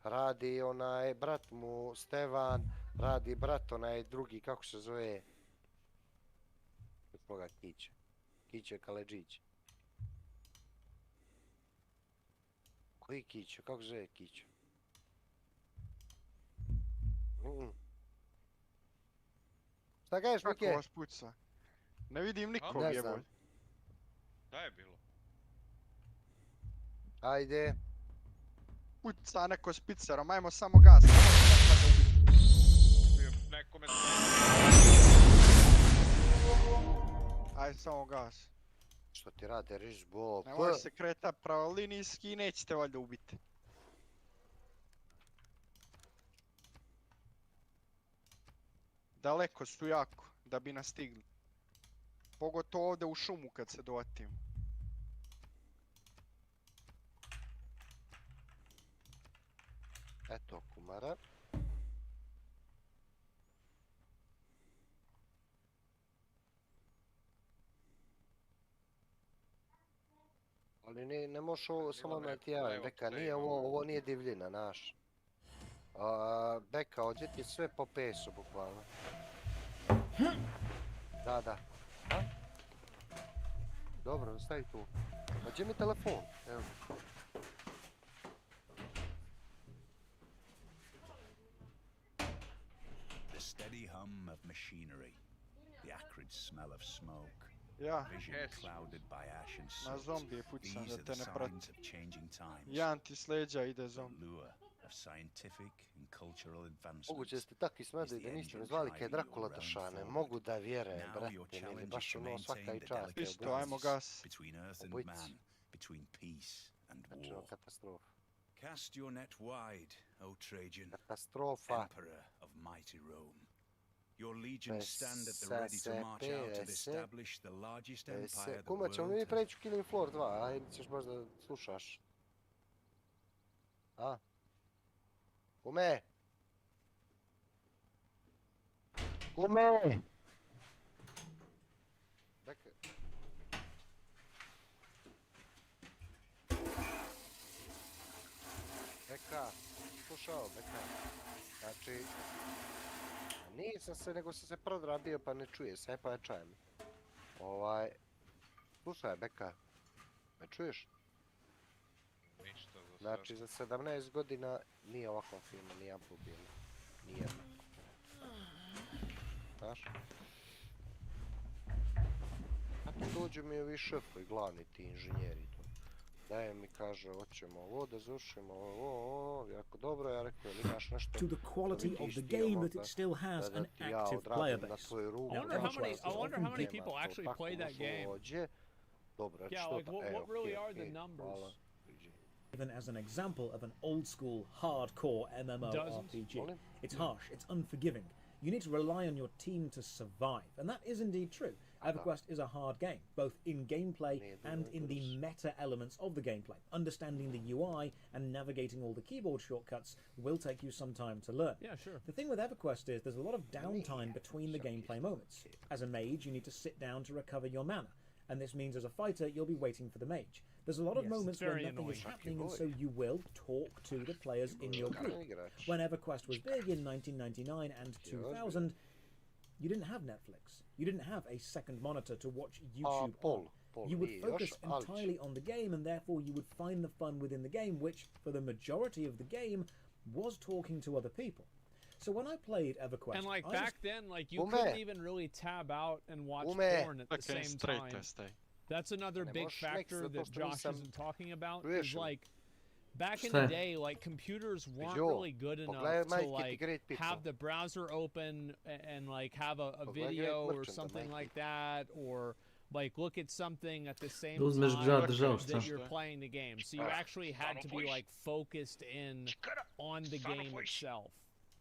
radi onaj brat mu Stevan, radi brat onaj drugi, kako se zove? Koga Kiće? Kiće Kaledžić. Koji Kiće? Kako se zove Kiće? Šta kažeš, Mike? Kako vas puca? Ne vidim nikog jeboj. Da je bilo. Ajde. Puca neko s pizzerom, ajmo samo gas. Nekome... Ajde samo gas. Što ti rade, Rizbo? Ne može se kreta pravo linijski i nećete valjda ubiti. Daleko su jako, da bi nas stigli. Pogotovo ovdje u šumu kad se dovatimo. Eto kumara. Ali ne možeš ovo samo na ti javim, Beka, nije ovo nije divljina, naš. Beka, ovdje ti sve po pesu, bukvalno. Da. A? Dobro, stavi tu. Gdje mi telefon? Evo. The steady hum of machinery, the acrid smell of smoke, vision clouded by ash and Na soot. zombije pucam These da are te the ne signs prati. of changing times. Jedan ti s leđa ide zombi. Lure of scientific and cultural advancements. Moguće ste tako smedili da niste me zvali kaj Drakula doša, ne mogu da vjerujem, brate, mili, baš ono svaka i čast. Isto, ajmo gas. Between earth and man, between peace and war. Katastrofa. Cast your net wide, O Trajan, Emperor of mighty Rome. Your legions stand at the ready to march out and establish the largest empire the Kuma, ćemo mi preći u Killing Floor 2, ajde ćeš baš da slušaš. A? Kume! Kume! Beka. Beka, slušao, Beka. Znači, nisam se, nego sam se prodrabio pa ne čuje se, pa ja čujem. Slušaj, Beka, me čuješ? Ništa za Znači, za 17 godina nije ovakvom filmu, nije uploadbilo. Nijedno. Znaš? Kako dođu mi ovi šefovi, glavni ti inženjeri tu. Daje mi, kaže, hoćemo ovo da završimo, ovo, jako dobro, ja rekao, ili imaš nešto... To the quality of the game that it still has an active player base. I wonder how many people actually play that game. Dobro, yeah, like what really are the numbers? Even as an example of an old school, hardcore MMORPG. It's harsh, it's unforgiving. You need to rely on your team to survive, and that is indeed true. EverQuest is a hard game, both in gameplay and in the meta elements of the gameplay. Understanding the UI and navigating all the keyboard shortcuts will take you some time to learn. Yeah, sure. The thing with EverQuest is there's a lot of downtime between the gameplay moments. As a mage, you need to sit down to recover your mana. and this means as a fighter you'll be waiting for the mage. There's a lot of Yes, moments it's when very nothing is annoying. happening, and so you will talk to the players in your group. When EverQuest was big in 1999 and 2000, you didn't have Netflix. You didn't have a second monitor to watch YouTube on. You would focus entirely on the game, and therefore you would find the fun within the game, which, for the majority of the game, was talking to other people. So when I played EverQuest, And like I back just- then, like you couldn't even really tab out and watch porn at the same time. That's another big factor that Josh isn't talking about. Is like back in the day, like computers weren't really good enough to like have the browser open and like have a video or something like that, or like look at something at the same time that you're playing the game. So you actually had to be like focused in on the game itself.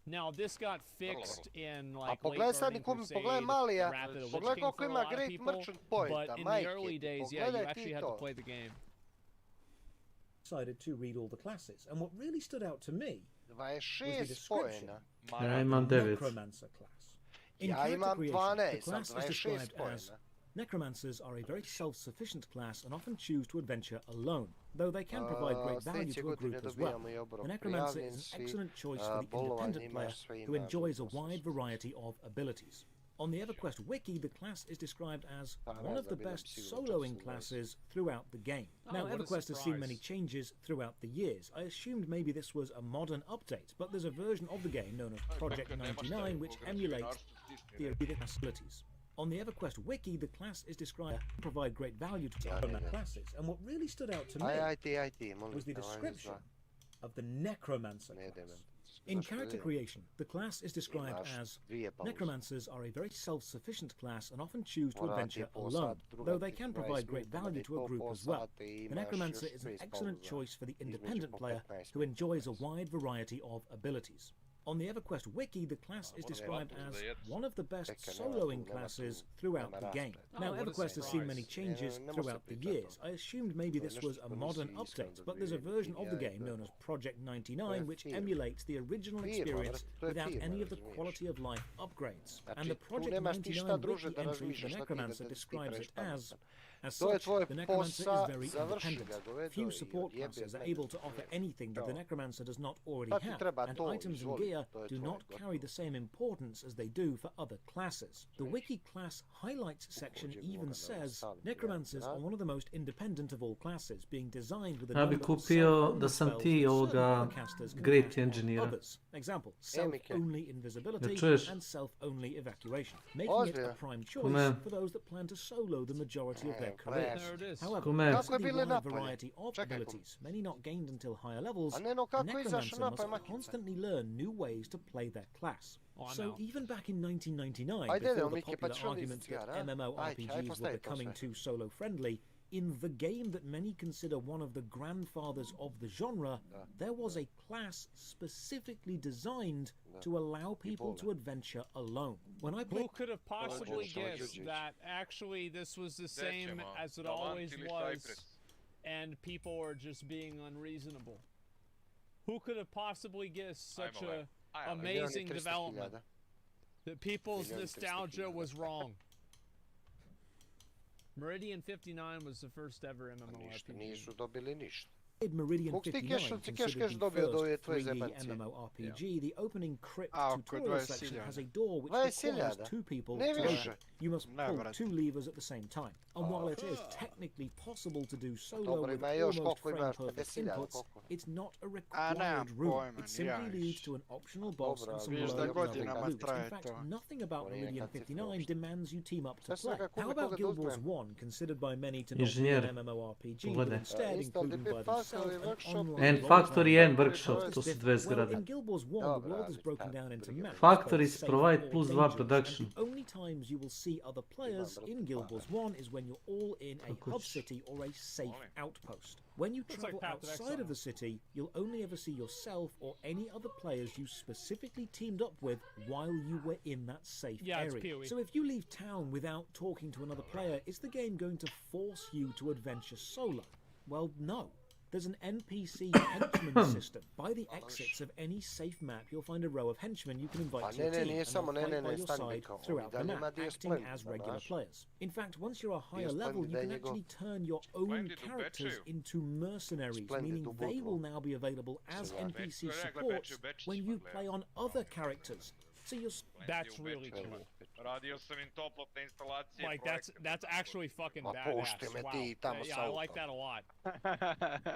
Now this got fixed in like late Burning Crusade, Wrath of the Lich King for a lot of people, but in the early days, yeah, you actually had to play the game. Decided to read all the classes, and what really stood out to me was the 26 description pojena. Ja of imam the 9. Necromancer class. In Ja character imam creation, 12, the class sam is 26 described pojena. as Necromancers are a very self-sufficient class and often choose to adventure alone, though they can provide great value to a group as well. The Necromancer is an excellent choice for the independent player who enjoys a wide variety of abilities. On the EverQuest wiki, the class is described as one of the best soloing classes throughout the game. Now, what a EverQuest has seen surprise. many changes throughout the years. I assumed maybe this was a modern update, but there's a version of the game known as Project 99 which emulates the original abilities. On the EverQuest wiki, the class is described to provide great value to other classes, and what really stood out to me was the description of the Necromancer class. In character creation, the class is described as Necromancers are a very self-sufficient class and often choose to adventure alone, though they can provide great value to a group as well. The Necromancer is an excellent choice for the independent player who enjoys a wide variety of abilities. On the EverQuest wiki, the class is described as one of the best soloing classes throughout the game. Now, EverQuest has seen many changes throughout the years. I assumed maybe this was a modern update, but there's a version of the game known as Project 99 which emulates the original experience without any of the quality of life upgrades. And the Project 99 wiki entry for the Necromancer describes it as such, the Necromancer is very independent. Few support classes are able to offer anything that the Necromancer does not already have, and items and gear do not carry the same importance as they do for other classes. The Wiki class highlights section even says, Necromancers are one of the most independent of all classes, being designed with a Ja bi number of kupio self-only da sam spells ti that ovoga certain other casters can Great add on Engineer. others. Example, self-only invisibility čuješ? and self-only evacuation, making it a prime choice Kume. for those that plan to solo the majority of their careers. There it is. However, Kume. because of the Kako je wide napolje? variety of Čekaj, abilities, many not gained until higher levels, A ne, no, a kako je izašao Necromancer must napolje makica? constantly learn new ways to play their class. Oh, So no. even back in 1999, Ajde, before the Miki, pa popular čo li argument that cigara? MMORPGs were postavi to becoming sve. too solo-friendly, in the game that many consider one of the grandfathers of the genre, there was a class specifically designed to allow people to adventure alone. When I Who played could have possibly guessed that actually this was the same as it always was, and people are just being unreasonable? Who could have possibly guessed such a amazing development? That people's nostalgia was wrong. Meridian 59 was the first ever Ništa, MMORPG. nisu dobili ništa. Meridian Koliko ti 59, keš considered the dobio do ove first tvoje 3D zebancije? MMORPG, the opening crypt oko tutorial 20.000. section has a door which 20.000? requires two people Ne to više. open. You must Ne, pull brate. two levers at the same time. And while it is technically possible to do solo Dobro, with ima još almost koliko imaš, frame-perfect 50.000, inputs, koliko? it's not a nemam required rule. pojma, It simply ni ja leads to an optional boss Dobro, and some vidiš da low-level godinama loops. In traje fact, to. nothing about On je Meridian nekad 59 demands you team up to Sad play. svega How koga about Guild Wars uzmem? 1, considered by many to not be Inženjer. an MMORPG, but Pogledaj. instead Isto, ali including bi by Factory themselves an Workshop- online And Factory role-playing and Workshop, to su dve Well, zgrade. in Guild Wars 1, the Dobra, world is ali broken ta down into briga. maps. Factories both safe provide or plus 2 dangerous, production. and the only times you will see other players in Guild Wars 1 is when you're all in a hub city or a safe outpost. When you Looks like travel Path of outside of Exile. the city, you'll only ever see yourself or any other players you specifically teamed up with while you were in that safe Yeah, it's area. PoE. So if you leave town without talking to another player, is the game going to force you to adventure solo? Well, no. There's an NPC henchman system. By the exits of any safe map, you'll find a row of henchmen you can invite to your team, and they'll fight by your side throughout the map, acting as regular players. In fact, once you're a higher level, you can actually turn your own characters into mercenaries, meaning they will now be available as NPC support when you play on other characters. So you're... That's really cool. Radio sam im toplotne instalacije. Like that's actually fucking badass. Wow. Yeah, I like that a lot.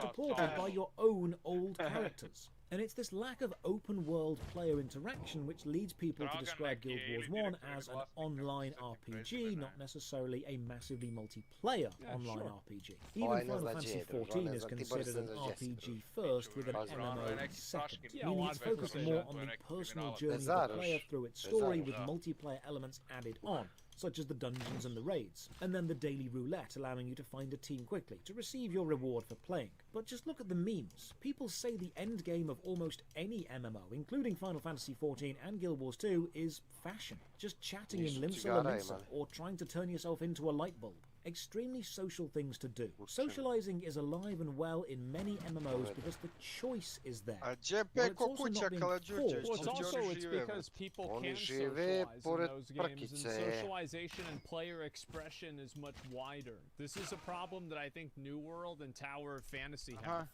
Supported by your own old characters. And it's this lack of open-world player interaction which leads people to describe Guild Wars 1 as an online RPG, not necessarily a massively multiplayer online RPG. Even Final Fantasy XIV is considered an RPG first with an MMO second, meaning it's focused more on the personal journey of the player through its story with multiplayer elements added on, such as the dungeons and the raids, and then the daily roulette allowing you to find a team quickly to receive your reward for playing. But just look at the memes. People say the end game of almost any MMO, including Final Fantasy XIV and Guild Wars 2, is fashion. Just chatting in Limsa Limsa, or trying to turn yourself into a light bulb. Extremely social things to do. Socializing is alive and well in many MMOs because the choice is there. It's because people can socialize in those games, and socialization and player expression is much wider. This is a problem that I think New World and Tower of Fantasy have.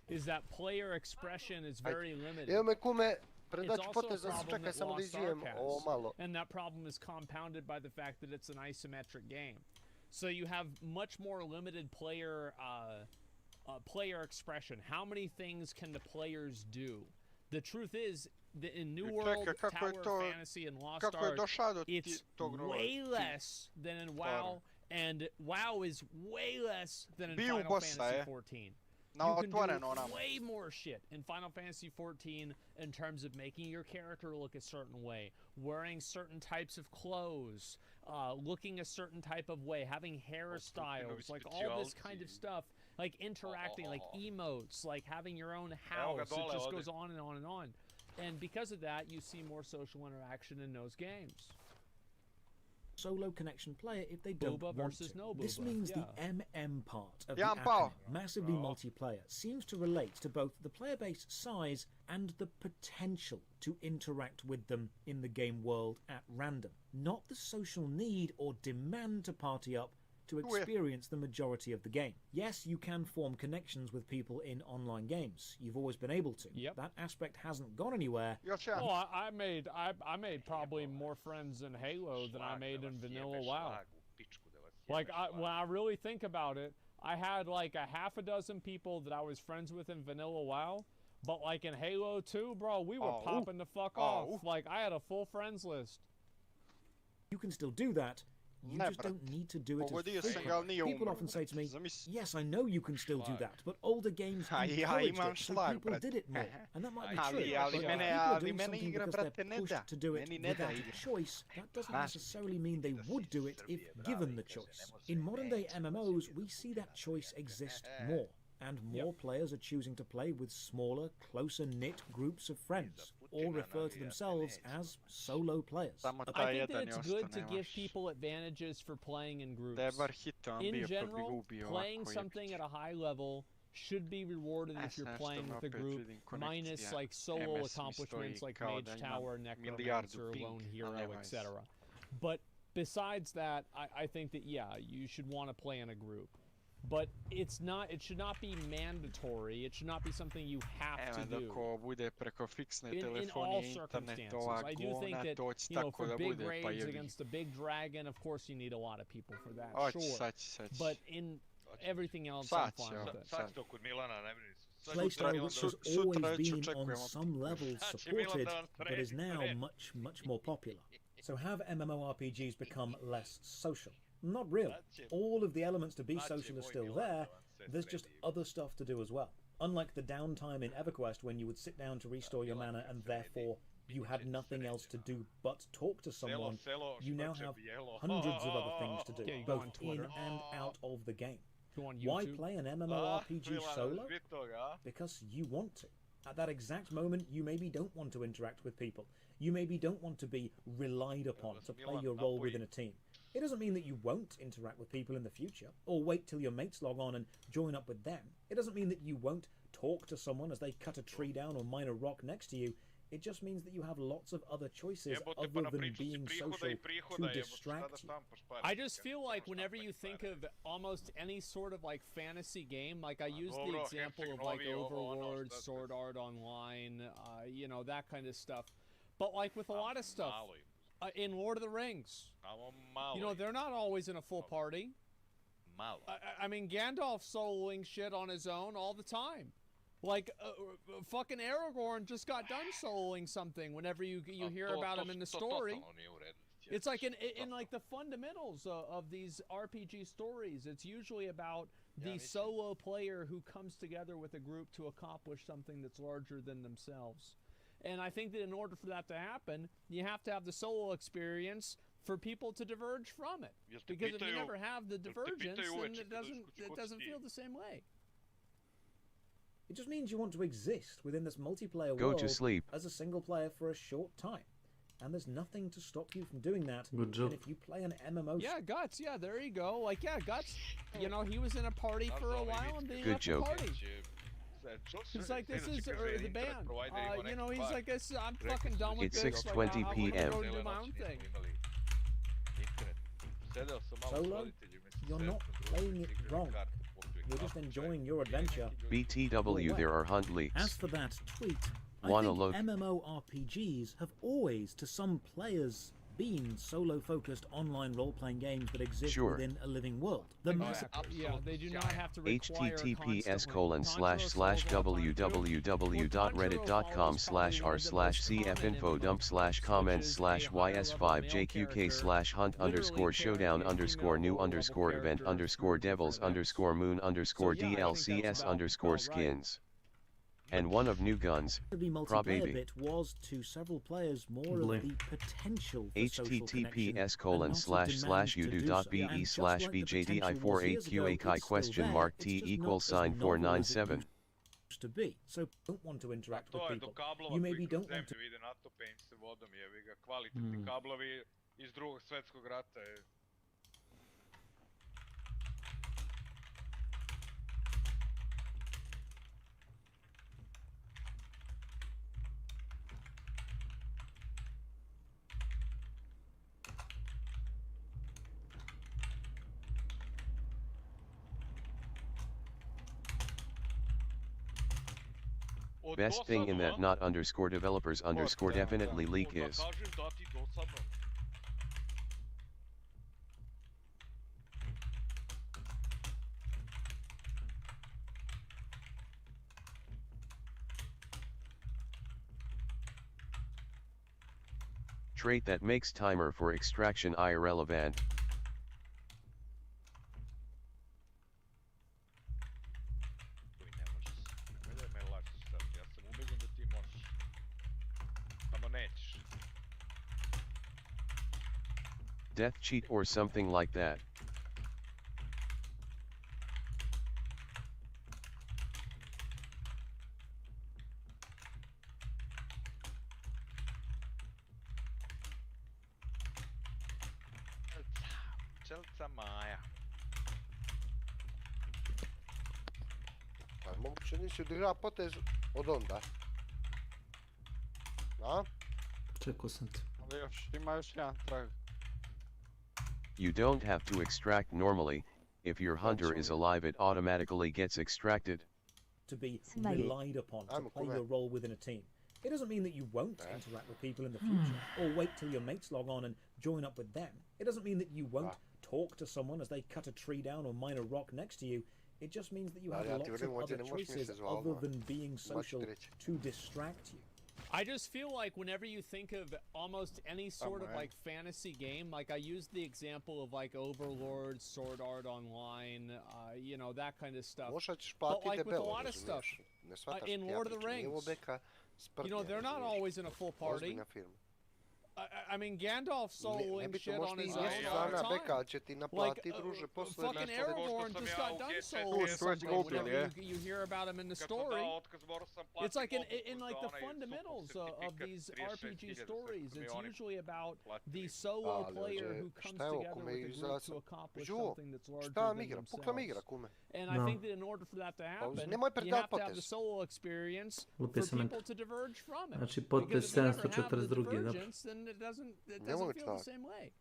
Is that player expression is very limited. It's also a problem that Lost Ark has, and that problem is compounded by the fact that it's an isometric game. So you have much more limited player expression. How many things can the players do? The truth is that in New World, Tower of Fantasy, and Lost Ark, it's way less than in WoW, and WoW is way less than in Final Fantasy XIV. You can do way more shit in Final Fantasy XIV in terms of making your character look a certain way, wearing certain types of clothes, looking a certain type of way, having hairstyles, like all this kind of stuff, like interacting, like emotes, like having your own house. It just goes on and on and on. And because of that, you see more social interaction in those games. Solo connection player if they don't Booba want to. No This Booba. means the MM part of the acronym, massively multiplayer, seems to relate to both the player base size and the potential to interact with them in the game world at random, not the social need or demand to party up to experience the majority of the game. Yes, you can form connections with people in online games. You've always been able to. Yep. That aspect hasn't gone anywhere. Well, I made probably more friends in Halo than I made in Vanilla WoW. Like, when I really think about it, I had like a half a dozen people that I was friends with in Vanilla WoW, but like in Halo 2, bro, we were popping the fuck off. Like, I had a full friends list. You can still do that. You just don't need to do it as frequently. People often say to me, yes, I know you can still do that, but older games encouraged it, so people did it more. And that might be true, but if people are doing something because they're pushed to do it without a choice, that doesn't necessarily mean they would do it if given the choice. In modern-day MMOs, we see that choice exist more. And more players are choosing to play with smaller, closer-knit groups of friends, or refer to themselves as solo players. I think that it's good to give people advantages for playing in groups. In general, playing something at a high level should be rewarded if you're playing with a group, minus like solo accomplishments like Mage Tower, Necromancer, Lone Hero, etc. But besides that, I think that, yeah, you should want to play in a group. But it should not be mandatory. It should not be something you have to do. In all circumstances. I do think that, for big raids against the big dragon, of course you need a lot of people for that, sure. But in everything else, I'm fine with it. Playstyle which has always been on some level supported, but is now much, much more popular. So have MMORPGs become less social? Not really. All of the elements to be social are still there, there's just other stuff to do as well. Unlike the downtime in EverQuest when you would sit down to restore your mana and therefore you had nothing else to do but talk to someone, you now have hundreds of other things to do, both in and out of the game. Why play an MMORPG solo? Because you want to. At that exact moment, you maybe don't want to interact with people. You maybe don't want to be relied upon to play your role within a team. It doesn't mean that you won't interact with people in the future, or wait till your mates log on and join up with them. It doesn't mean that you won't talk to someone as they cut a tree down or mine a rock next to you. It just means that you have lots of other choices other than being social to distract you. I just feel like whenever you think of almost any sort of like fantasy game, like I use the example of like Overlord, Sword Art Online, you know, that kind of stuff. But like with a lot of stuff, in Lord of the Rings, you know, they're not always in a full party. I mean, Gandalf's soloing shit on his own all the time. Like, fucking Aragorn just got done soloing something whenever you hear about him in the story. It's like in like the fundamentals of these RPG stories, it's usually about the solo player who comes together with a group to accomplish something that's larger than themselves. And I think that in order for that to happen, you have to have the solo experience for people to diverge from it. Because if you never have the divergence, then it doesn't feel the same way. It just means you want to exist within this multiplayer Go world to sleep. as a single player for a short time. And there's nothing to stop you from doing that. Good job. And if you play an MMO... Yeah, Guts, yeah, there you go. Like, yeah, Guts, you know, he was in a party for a while and then he left the party. He's like, this is the band. You know, he's like, I'm fucking done with It's this. 6:20 like, p.m. I'm gonna go do my own thing. Solo, you're not playing it wrong. You're just enjoying your adventure. BTW, there are hunt leaks. As for that tweet, I Wanna think look? MMORPGs have always, to some players, been solo-focused online role-playing games that exist Sure. within a living world. The Yeah, they do not have to require https://www.reddit.com/r/cfnfo/dump/comments/ys5jqk/hunt_www.reddit.com/r/cfn_skins. And one of new guns, the multiplayer bit was to several players more of the potential for social connection https://udo.be/bjdi4aq_t?497. to be. So don't want to interact with people. You maybe don't want to... Vide natopim se vodom, jevi ga, kvalitetni kablovi iz Drugog svjetskog rata. Best thing in that not_developers_definitely leak is trait that makes timer for extraction irrelevant. Death cheat or something like that. Čelca Maja. Pa moguće nisi odigrao potez od onda. A? Čekao sam te. Ali ima još jedan trag. You don't have to extract normally. If your hunter is alive, it automatically gets extracted. To be relied upon to play your role within a team. It doesn't mean that you won't interact with people in the future, or wait till your mates log on and join up with them. It doesn't mean that you won't talk to someone as they cut a tree down or mine a rock next to you. It just means that you have lots of other choices other than being social to distract you. I just feel like whenever you think of almost any sort of like fantasy game, like I used the example of like Overlord, Sword Art Online, you know, that kind of stuff. But like with a lot of stuff, in Lord of the Rings, you know, they're not always in a full party. I mean, Gandalf soloing shit on his own nebitno all the možda time. Beka će ti naplati, druže, posle Fucking nešto Aragorn just got done soloing something. Whenever you hear about him in the story, it's like in like the fundamentals of these RPG stories. It's usually about the solo player who comes together with a group to accomplish something that's larger than themselves. And I think that in order for that to happen, you have to have the solo experience for people to diverge from it. Znači, potpis 742, dobro. Then it doesn't feel the same way.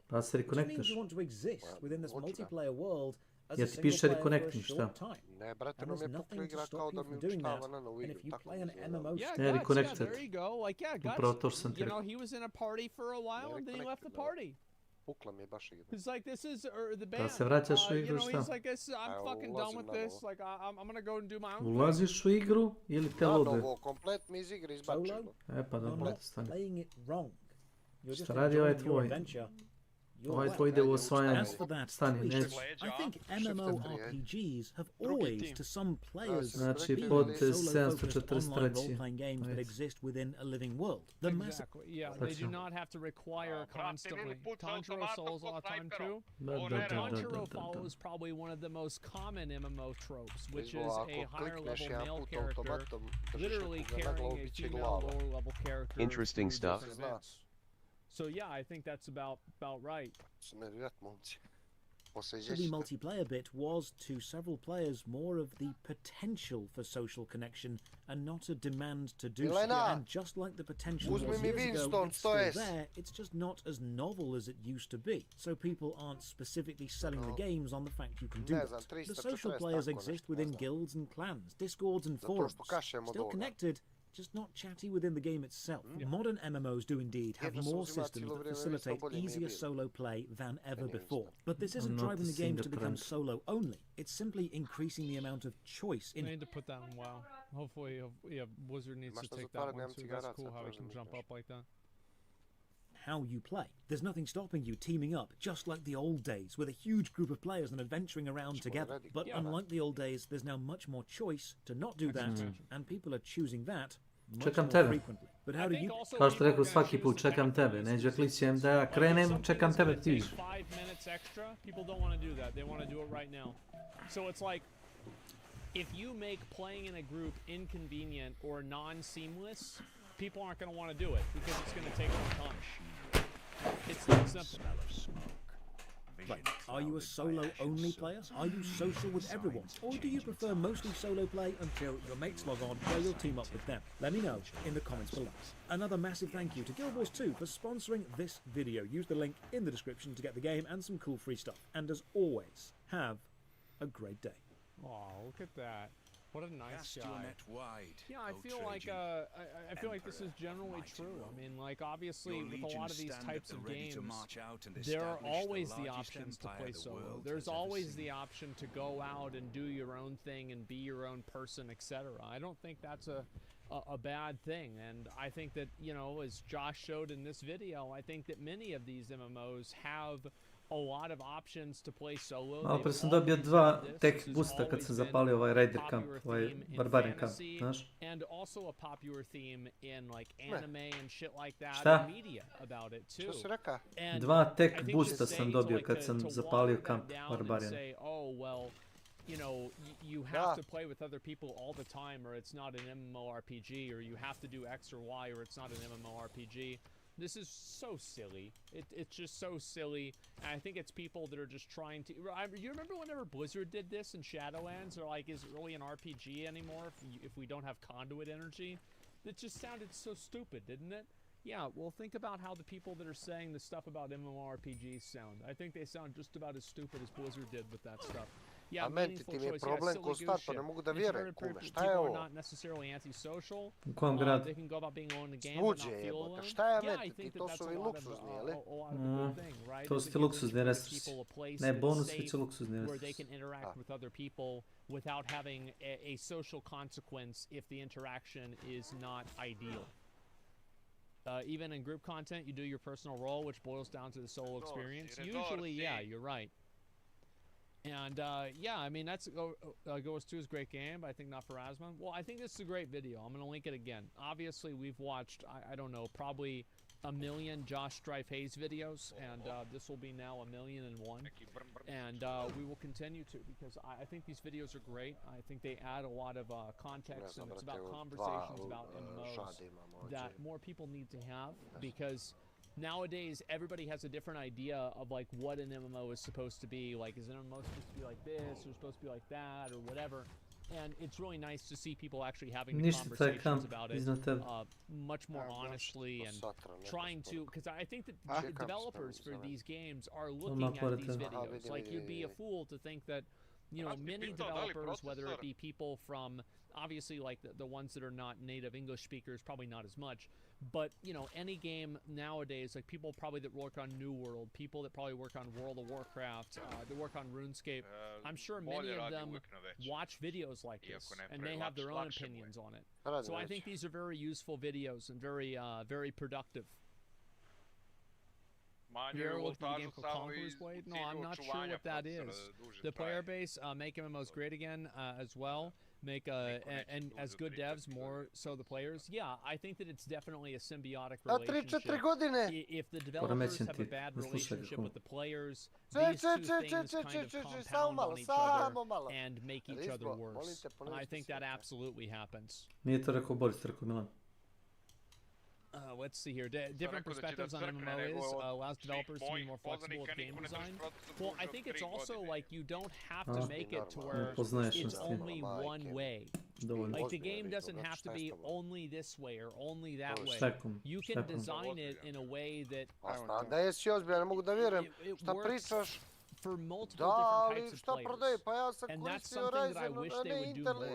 Pa se rekonekteš. Ja ti piše reconnecting, šta? Ne, brate, nam je pukla igra kao da mi učitava na novu igru, tako mi ne, reconnected. Upravo to što sam ti rekao. He was in a party for a while and then he left the party. Pukla mi je baš igra. He's like, this is the band. Da se vraćaš u igru, šta? He's like, I'm fucking done with this. Like, I'm gonna go and do my own thing. Ulaziš u igru ili te lode? Da, ovo komplet mi iz igre izbačilo. Pa dobro, stani. Šta Šta radi ovaj tvoj? Ovaj tvoj ide u osvajanje. Stani, neći. I think MMORPGs have always, to some players, znači, been pod solo-focused online 743. role-playing games that exist within a living world. Exactly, yeah, they do not have to require constantly. Tanjiro Souls all the time too. Tanjiro follows probably one of the most common MMO tropes, which is a higher level male character literally carrying a female lower level character. Interesting stuff. So yeah, I think that's about right. The multiplayer bit was, to several players, more of the potential for social connection and not a demand to do so. And just like the potential was years ago, it's still there, it's just not as novel as it used to be. So people aren't specifically selling the games on the fact you can do it. The social players exist within guilds and clans, discords and forums, still connected, just not chatty within the game itself. Modern MMOs do indeed have more systems that facilitate easier solo play than ever before. But this isn't driving the games to become solo only. It's simply increasing the amount of choice in... I need to put that in WoW. Hopefully, Wizard needs to take that one too. That's cool how he can jump up like that. How you play. There's nothing stopping you teaming up, just like the old days, with a huge group of players and adventuring around together. But unlike the old days, there's now much more choice to not do that, and people are choosing that much more frequently. But how do you... Kao što rekao svaki put, čekam tebe. Neđe klićem da krenem, čekam tebe ti. 5 minutes extra, people don't want to do that. They want to do it right now. So it's like, if you make playing in a group inconvenient or non-seamless, people aren't going to want to do it because it's going to take more time. It's that simple. Right. Are you a solo-only player? Are you social with everyone? Or do you prefer mostly solo play until your mates log on where you'll team up with them? Let me know in the comments below. Another massive thank you to Guild Wars 2 for sponsoring this video. Use the link in the description to get the game and some cool free stuff. And as always, have a great day. Oh, look at that. What a nice guy. Yeah, I feel like I feel like this is generally true. I mean, like, obviously with a lot of these types of games, there are always the options to play solo. There's always the option to go out and do your own thing and be your own person, etc. I don't think that's a bad thing, and I think that, you know, as Josh showed in this video, I think that many of these MMOs have a lot of options to play solo. Malo pre sam dobio 2 tech boosta kad sam zapalio ovaj Raider Camp, ovaj Barbarian Camp, znaš? And also a popular theme in like anime and shit like that. Šta? And media about it too. 2 tech boosta sam dobio kad sam zapalio Camp Barbarian. Say, oh well, you know, you have to play with other people all the time, or it's not an MMORPG, or you have to do X or Y, or it's not an MMORPG. This is so silly. It's just so silly. And I think it's people that are just trying to... You remember whenever Blizzard did this in Shadowlands? Or like, is it really an RPG anymore if we don't have conduit energy? It just sounded so stupid, didn't it? Yeah, well, think about how the people that are saying the stuff about MMORPGs sound. I think they sound just about as stupid as Blizzard did with that stuff. Yeah, a meni ti mi je problem konstant, pa ne mogu da vjerujem, kume, šta je ovo? U kom gradu? Svuđe je, jebote, šta je meni ti, to su ovi luksuzni, jeli? To su ti luksuzni resursi. Ne bonus, već luksuzni resursi. Without having a social consequence if the interaction is not ideal. Even in group content, you do your personal role, which boils down to the solo experience. Usually, yeah, you're right. And And yeah, I mean, Ghost 2 is a great game, but I think not for Asmon. Well, I think this is a great video. I'm going to link it again. Obviously, we've watched, I don't know, probably a million Josh Strife Hayes videos, and this will be now 1,000,001. And we will continue to, because I think these videos are great. I think they add a lot of context, and it's about conversations about MMOs that more people need to have, because nowadays everybody has a different idea of like what an MMO is supposed to be. Like, is an MMO supposed to be like this, or supposed to be like that, or whatever? And it's really nice to see people actually having the conversations about it much more honestly, and trying to, because I think that the developers for these games are looking at these videos. Like, you'd be a fool to think that, you know, many developers, whether it be people from, obviously, like the ones that are not native English speakers, probably not as much, but, you know, any game nowadays, like people probably that work on New World, people that probably work on World of Warcraft, that work on RuneScape, I'm sure many of them watch videos like this, and they have their own opinions on it. So I think these are very useful videos and very, very productive. Here, look at the game called Conqueror's Blade. No, I'm not sure what that is. The player base, make MMOs great again as well. Make and as good devs, more so the players. Yeah, I think that it's definitely a symbiotic relationship. If the developers have a bad relationship with the players, these two things kind of compound on each other and make each other worse. I think that absolutely happens. Nije to rekao Boris, rekao Milan. Let's see here. Different perspectives on MMOs allows developers to be more flexible with game design. Well, I think it's also like you don't have to make it to where it's only one way. Like, the game doesn't have to be only this way or only that way. You can design it in a way that for multiple different types of players. And that's something that I wish they would do more of.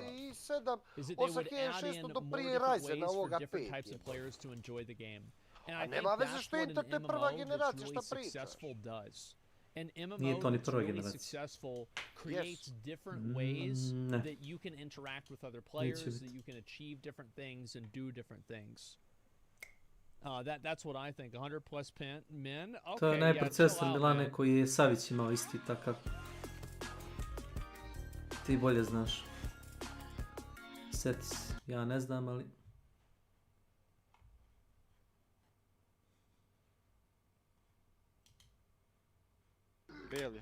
Is that they would add in more different ways for different types of players to enjoy the game. And I think that's what an MMO that's really successful does. An MMO that's really successful creates different ways that you can interact with other players, that you can achieve different things and do different things. That's what I think. 100 plus men. Okay, to je najprocesor Milane koji je Savić imao isti takav. Ti bolje znaš. Seti se. Ja ne znam, ali... Really?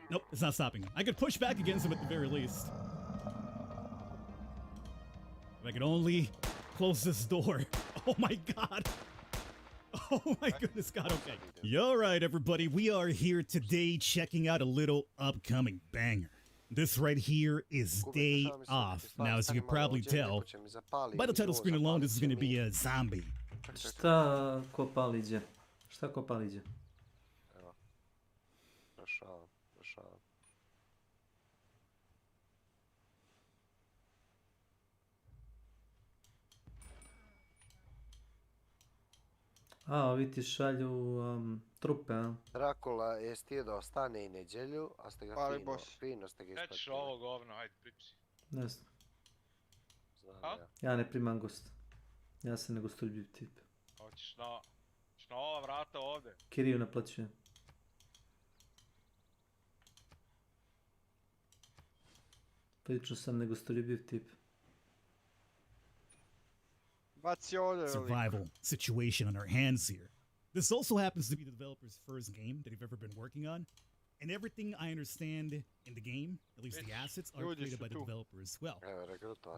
Nope, it's not stopping him. I could push back against him at the very least. If I could only close this door. Oh my god. Oh my goodness god, okay. Yo, right, everybody, we are here today checking out a little upcoming banger. This right here is Day Off. Now, as you can probably tell, by the title screen alone, this is going to be a zombie. Šta ko paliđe? Šta ko paliđe? Evo. Rešavam. A, ovi ti šalju trupe, a? Dracula, jesi ti da ostane i nedjelju, a ste ga fino ste ga ispratili. Nećeš ovo govno, hajde priči. Ne znam. Znam ja. Ja ne primam gost. Ja sam negostoljubiv tip. Hoćeš na ova vrata ovde. Kiriju naplaćujem. Prilično sam negostoljubiv tip. Survival situation on our hands here. This also happens to be the developer's first game that they've ever been working on. And everything I understand in the game, at least the assets, are created by the developer as well.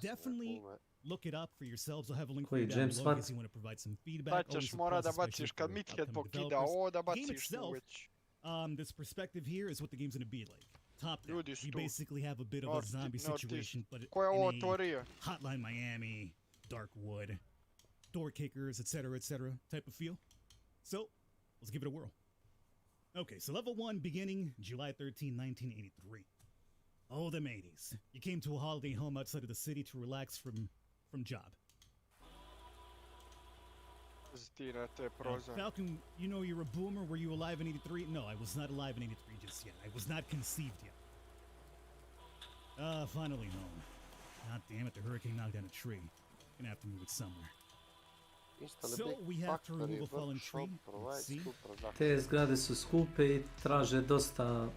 Definitely look it up for yourselves. I'll have a link for you down below if you want to provide some feedback. Ćeš mora da baciš kad Midhead pokida ovo, da baciš tu već. This perspective here is what the game's going to be like. Top down. You basically have a bit of a zombie situation, but in a Hotline Miami, Darkwood, door kickers, etc., type of feel. So, let's give it a whirl. Okay, so level 1 beginning July 13, 1983. Oh, them 80s. You came to a holiday home outside of the city to relax from job. Falcon, you know you're a boomer. Were you alive in 83? No, I was not alive in 83 just yet. I was not conceived yet. Finally home. God damn it, the hurricane knocked down a tree. Gonna have to move it somewhere. So we have to remove a fallen tree. Te zgrade su skupe i traže dosta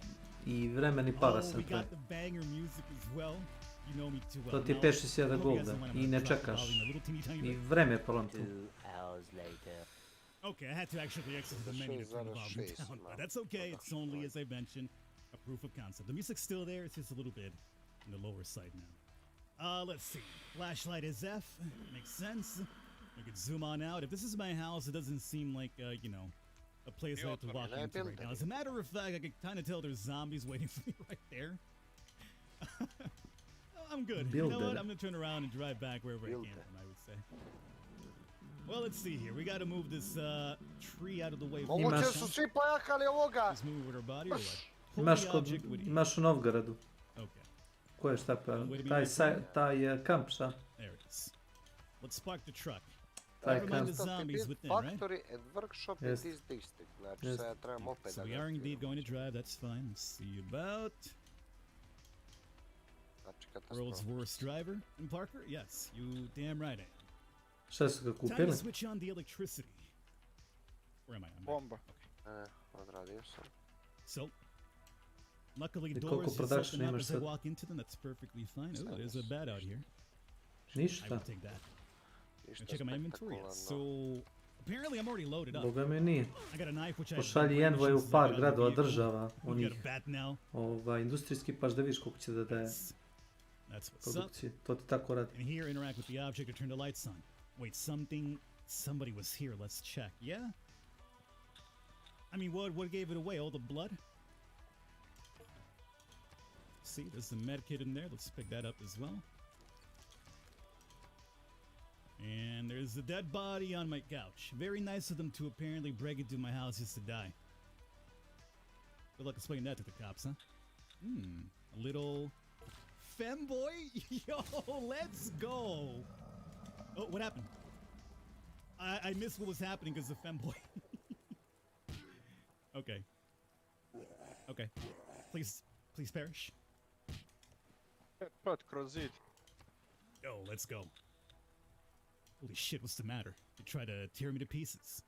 i vremeni para sam traje. To ti je 5-6 golda i ne čekaš. I vreme problem tu. Okay, I had to actually exit the menu to turn the volume down, but that's okay. It's only, as I mentioned, a proof of concept. The music's still there, it's just a little bit on the lower side now. Let's see. Flashlight is F. Makes sense. We could zoom on out. If this is my house, it doesn't seem like, you know, a place I have to walk into right now. As a matter of fact, I can kind of tell there's zombies waiting for me right there. I'm good. You know what? I'm going to turn around and drive back wherever I came from, I would say. Well, let's see here. We got to move this tree out of the way. Moguće su svi pojakali ovoga. Just move with our body or what? Imaš u Novgoradu. Ko je šta pa? Taj kamp, šta? There it is. Let's park the truck. Taj kamp. Factory and workshop in this district. Znači sad trebamo opet So we are indeed going to drive, that's fine. Let's see about... World's worst driver in Parker? Yes, you damn right I am. Šta su ga kupili? Time to switch on the electricity. Where am I? Bomba. Odradio sam. So, luckily doors just open up as I walk into them. That's perfectly fine. Oh, there's a bat out here. Ništa. I will take that. I'm checking my inventory. So, apparently I'm already loaded up. Boga mi nije. I got a knife which I pošalji envoy u par gradova država onih industrijski paš da vidiš koliko će da daje produkcije. To ti tako radi. And here interact with the object to turn the lights on. Wait, somebody was here. Let's check. Yeah? I mean, what gave it away? All the blood? See, there's the med kit in there. Let's pick that up as well. And there's the dead body on my couch. Very nice of them to apparently break into my house just to die. Good luck explaining that to the cops, huh? A little femboy? Yo, let's go! Oh, what happened? I missed what was happening because of femboy. Okay. Okay. Please perish. Put kroz zid. Yo, let's go. Holy shit, what's the matter? They try to tear me to pieces.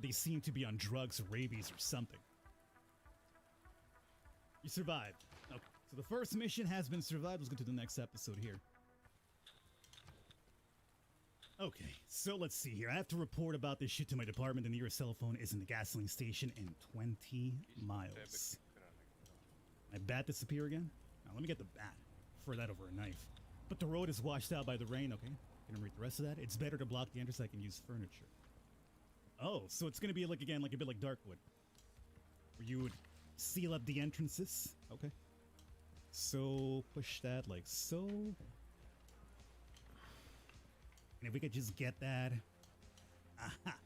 They seem to be on drugs or rabies or something. You survived. Okay, so the first mission has been survived. Let's go to the next episode here. Okay, so let's see here. I have to report about this shit to my department. The nearest cell phone is in the gasoline station in 20 miles. My bat disappear again? Now let me get the bat. Prefer that over a knife. But the road is washed out by the rain, okay? Gonna read the rest of that. It's better to block the entrance so I can use furniture. Oh, so it's gonna be like, again, like a bit like Darkwood. Where you would seal up the entrances. Okay. So, push that like so. And if we could just get that. Aha.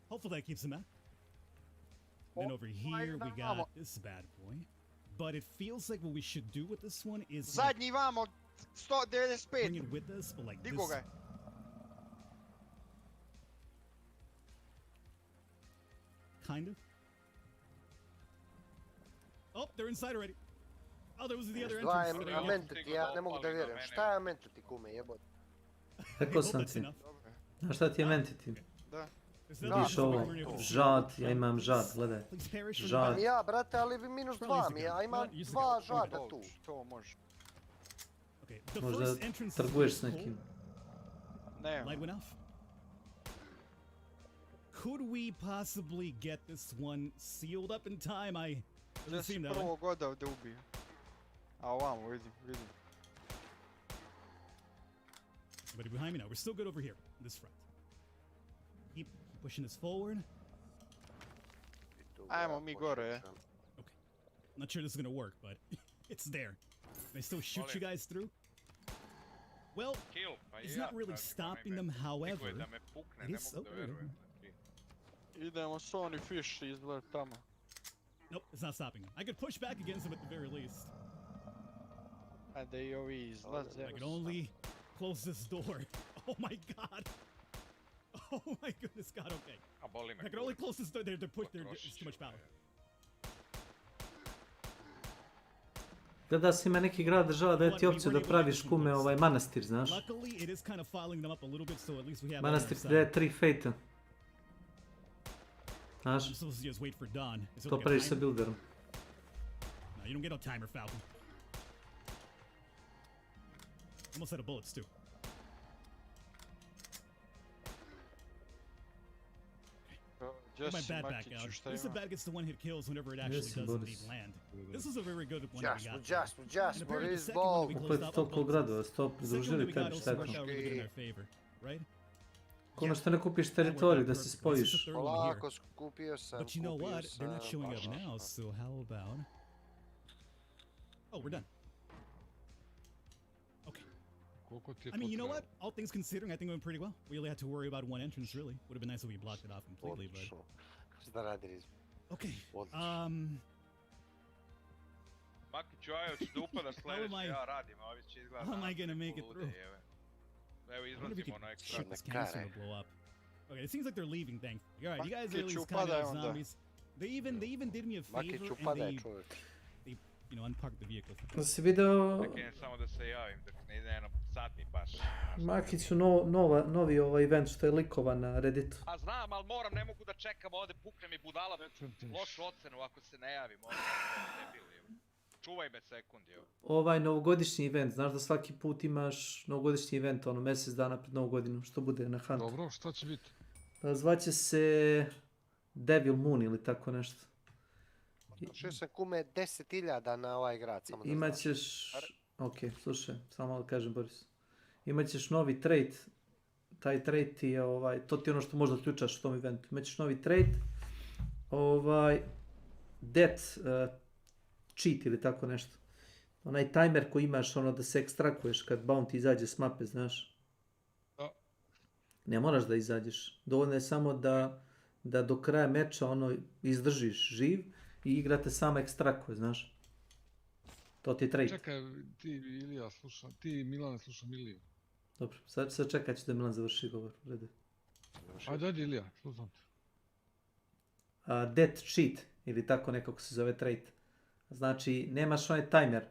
Hopefully that keeps him out. Then over here we got this bad boy. But it feels like what we should do with this one is zadnji vamo 195. Bring it with us, but like Digo this. ga. Kind of. Oh, they're inside already. Oh, there was the other entrance. Dva entity, ja ne mogu da vjerujem. Šta je entity, kume, jebot? Rekao sam ti. Znaš šta ti je entity? Da. Vidiš ovo, žad, ja imam žad, gledaj. Žad. Ja, brate, ali bi -2 mi, ja imam 2 žada tu. To može. Možda trguješ s nekim. Ne. Light went off. Could we possibly get this one sealed up in time? I doesn't seem that way. Prvog odavde ubio. A ovamo, vidim. Somebody behind me now. We're still good over here, this front. Keep pushing this forward. Ajmo mi gore. Okay. Not sure this is gonna work, but it's there. Can I still shoot you guys through? Well, it's not really stopping them, however. It is... Idemo Sony Fish izgled tamo. Nope, it's not stopping them. I could push back against them at the very least. Ajde I ovi izlaze. I can only close this door. Oh my god. Oh my goodness god, okay. I can only close this door. They're pushed. It's too much power. Da si ima neki grad država daje ti opciju da praviš kume manastir, znaš? Manastir ti daje 3 fejta. I'm supposed to just wait for dawn. Is it To like a praviš sa timer? builderom. No, you don't get no timer, Falcon. Almost out of bullets, too. Get my bat back out. At least the bat gets the one-hit kills whenever it actually does indeed land. This is a very good one that we got. And apparently the second one that we closed Opet up toliko gradova, sto the second one that pridružili we got tebi, šta also je worked to? out really good in our favor, right? Konačno ne kupiš teritoriju da se spojiš. Polako, skupio sam, But you know kupio what? They're not sam, showing up baš. now, so how about... Oh, we're done. Okay. I mean, you know what? All things considering, I think it went pretty well. We only had to worry about one entrance, really. Would have been nice if we blocked it off completely, but... Šta radi Rizmo? Okay. Makiću, aj, hoću da upada sljedeći, ja radim, a ovi će izgledati... How am I gonna make it through? Evo, I wonder if we izlazimo could na ekstra. shoot this canister to blow up. Okay, it seems like they're leaving, thankfully. Alright, you guys are at least kind of zombies. They even did me a favor and they unparked the vehicle. Da si video... Čekaj, samo da se javim, dok ne ide jedno sat mi baš. Makiću, novi event što je likovan na Redditu. A znam, ali moram, ne mogu da čekam ovdje, pukne mi budala lošu ocenu ako se ne javim. Čuvaj me sekundi, evo. Ovaj novogodišnji event, znaš da svaki put imaš novogodišnji event, mjesec dana pred novu godinu, što bude na Huntu. Dobro, šta će biti? Zvaće se Devil Moon ili tako nešto. Šio sam kume 10.000 na ovaj grad, samo da Imaćeš... Ok, slušaj, samo da kažem Boris. Imaćeš novi trait. Taj trait je to ti je ono što možda ključaš u tom eventu. Imaćeš novi trait. Death cheat ili tako nešto. Onaj timer koji imaš da se ekstrakuješ kad bounty izađe s mape, znaš. Ne moraš da izađeš. Dovoljno je samo da do kraja meča izdržiš živ i igra te sama ekstrakuje, znaš. To ti je trait. Čekaj, ti Ilija slušam, ti Milane slušam Iliju. Dobro, sad čekat ću da Milan završi govor. Ajde, Ilija, slušam te. Death cheat, ili tako nekako se zove trait. Znači, nemaš onaj timer.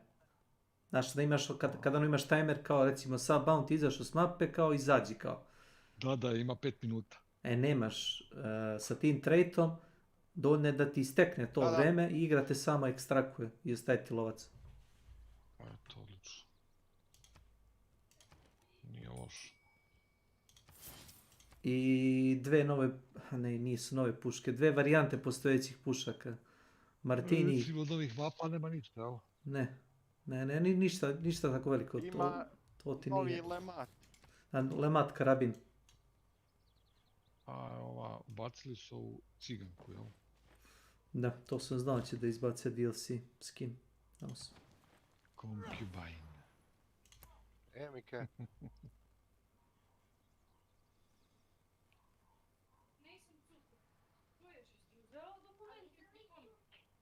Znaš, da imaš, kada imaš timer kao recimo sa bounty izašao s mape, kao izađi kao. Da, ima 5 minuta. Nemaš. Sa tim traitom dovoljno je da ti istekne to vreme i igra te sama ekstrakuje i ostaje ti lovac. Eto, odlično. Nije loš. I dve nove, nisu nove puške, dve varijante postojećih pušaka. Martini... Recimo od ovih mapa nema ništa, evo? Ne, ništa tako veliko. Ima novi Lemat. Lemat karabin. A bacili su ovu ciganku, jel? Da, to sam znao će da izbace DLC skin. Concubine. Mike.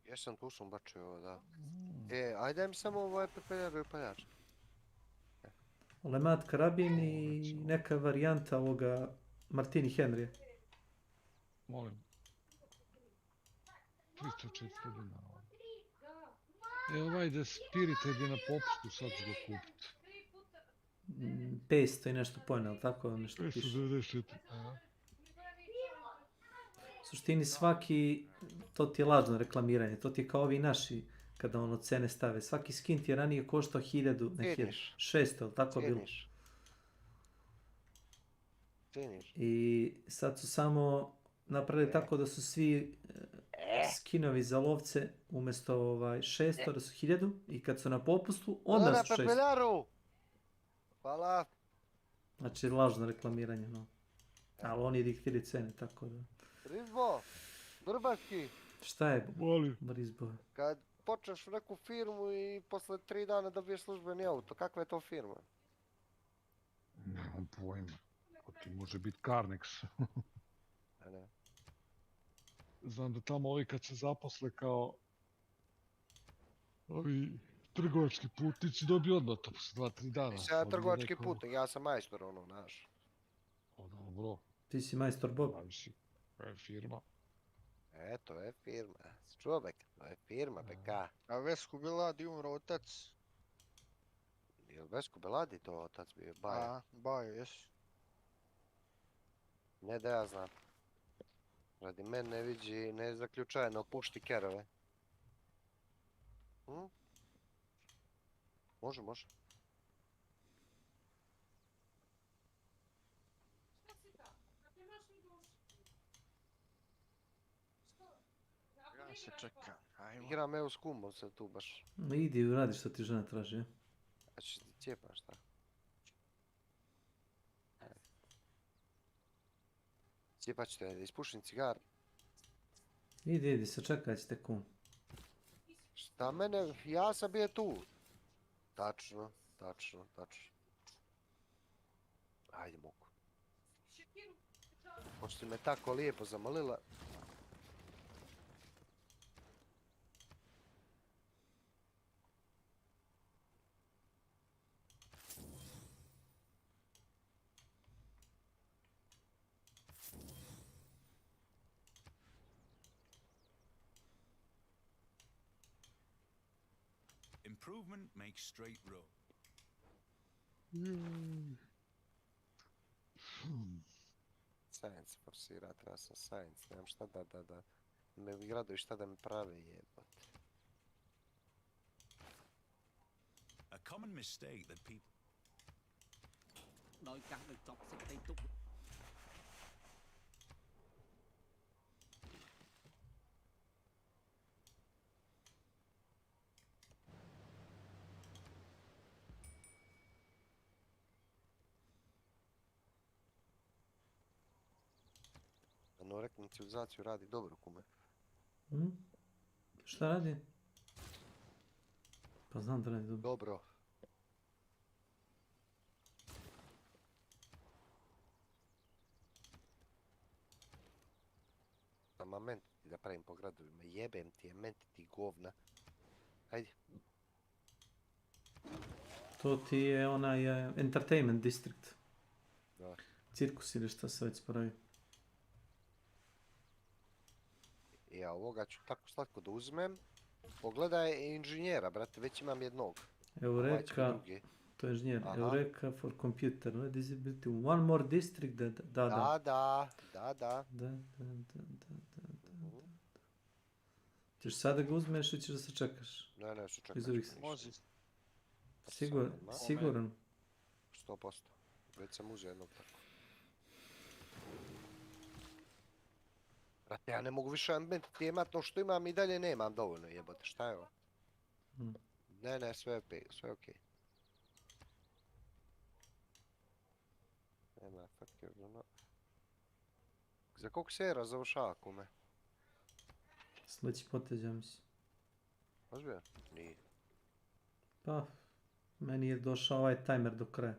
Jesam, tu sam bačio ovo, da. Ajde daj mi samo ovaj pepeljaru i paljač. Lemat karabin i neka varijanta ovoga Martini Henry. Molim. 300-400 dinara. Ovaj da Spirited je na popustu, sad ću ga kupiti. 500 i nešto pojena, ali tako nešto piše. 594, U suštini svaki, to ti je lažno reklamiranje, to ti je kao ovi naši kada cene stave. Svaki skin ti je ranije koštao 600, ali tako je bilo. I sad su samo napravili tako da su svi skinovi za lovce umjesto 600 da su 1000 i kad su na popustu onda su 600. Hvala. Znači lažno reklamiranje, no. Ali oni diktiraju cene, tako da... Rizbo, Drbaški. Šta je, Rizbo? Kad počneš u neku firmu i posle 3 dana dobiješ službeni auto, kakva je to firma? Nemam pojma. To može biti Carnex. Znam da tamo ovi kad se zaposle kao ovi trgovački putnici dobiju odmah to posle 2-3 dana. Nisam ja trgovački putnik, ja sam majstor, znaš. Dobro. Ti si majstor Bob. To je firma. To je firma. Čovjek, to je firma, beka. A Vesku Beladi umro otac. Je li Vesku Beladi to otac bio? Baja? Baja, jesi. Ne da ja znam. Radi mene vidi nezaključajno pušti kerove. Može, može. Ja se čekam, ajmo. Igram evo s kumom se tu baš. Idi, radi što ti žena traži, ja? A ćeš ti cijepaš, šta? Cijepat ću te, da ispušim cigar. Idi, sačekaj ćete kum. Šta mene, ja sam bio tu. Tačno. Ajde, mogu. Pošto si me tako lijepo zamolila. Improvement makes straight road. Science forsira, treba sam science, nemam šta da me gradovi šta da mi prave jebate. A common mistake that people... Nói cắn được toxic tay túc. Anoreknu civilizaciju radi dobro, kume. Šta radi? Pa znam da radi dobro. Dobro. Sama menti ti da pravim po gradovima. Jebem ti je, menti ti govna. Ajde. To ti je onaj entertainment district. Da. Cirkus ili šta se već pravi. Ja ovoga ću tako slatko da uzmem. Pogledaj inženjera, brate, već imam jednog. Eureka, to je inženjer. Eureka for computer, no disability. One more district, da. Ćeš sada ga uzmeš ili ćeš da se čekaš? Ne, se čekaš. Može. Siguran? 100%. Već sam uzeo jednog tako. Brate, ja ne mogu više ambentiti imat, no što imam i dalje nemam dovoljno jebote, šta je ovo? Ne, sve je okej. Nema, fuck you, no. Za koliko sera završava, kume? Sljedeći potez, ja mislim. Ozbiljno? Nije. Pa, meni je došao ovaj timer do kraja.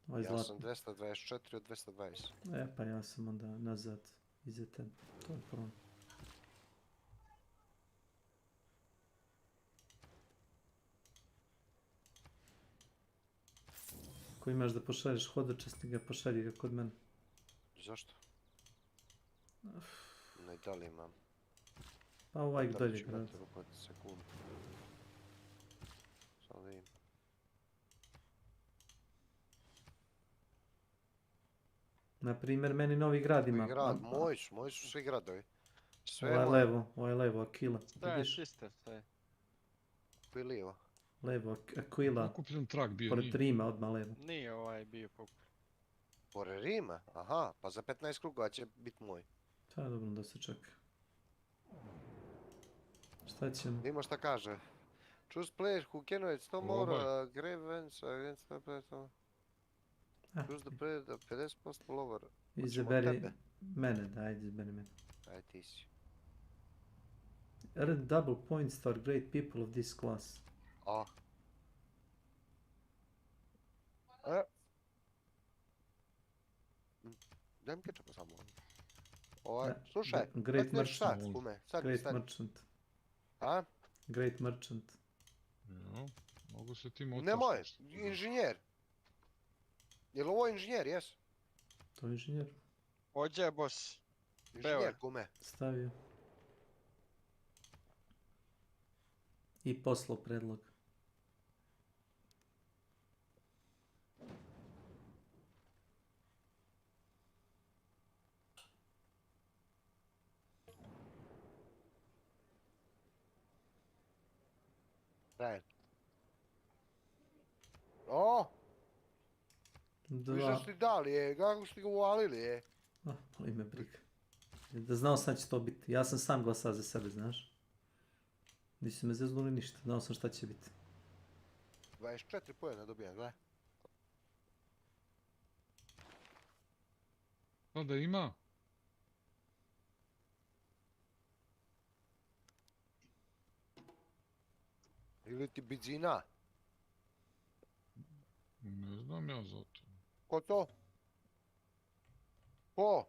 Ja sam 224 od 220. Pa ja sam onda nazad. Izeten, to je problem. Ako imaš da pošalješ hodočasti ga pošalji ga kod mene. Zašto? Ne, da li imam? Pa ovaj dolje grad. Sekundu. Samo vidim. Naprimjer, meni novi grad ima. Moji su svi gradovi. Ovaj levo, Aquila. Sve. Koji lijevo? Levo, Aquila. Okupljen trak bio. Pored Rima, odmah levo. Nije ovaj bio pokupljen. Pored Rima? Aha, pa za 15 krugova će biti moj. Ta dobro da se čeka. Šta ćemo? Nimo šta kaže. Choose player who can wait no more grievance against the player. Choose the player da 50% lower. Izaberi mene, da, izaberi mene. Ajde, ti si. Earn double points for great people of this class. Daj mi kečapa samo. Slušaj, Great Merchant. Great Merchant. A? Great Merchant. Ja, mogu se ti moći. Nemoj, inženjer. Je li ovo inženjer, jes? To je inženjer. Ođe, boss. Inženjer, kume. Stavio. I poslao predlog. Kaj? O! Više Dva. ste dali, kako ste ga uvalili, Boli me briga. Da znao sam će to biti. Ja sam sam glasao za sebe, znaš. Nisu me zeznuli ništa, znao sam šta će biti. 24 pojena dobijam, gledaj. Pa da ima? Ili ti bizina? Ne znam ja za to. Ko to? Ko?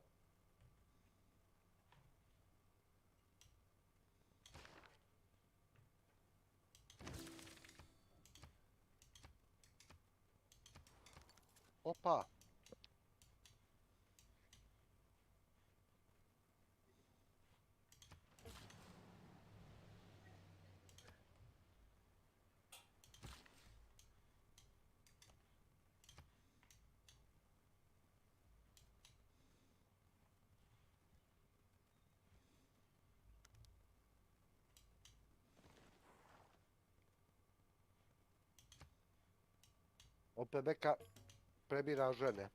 Opa! Opet Beka prebira žene.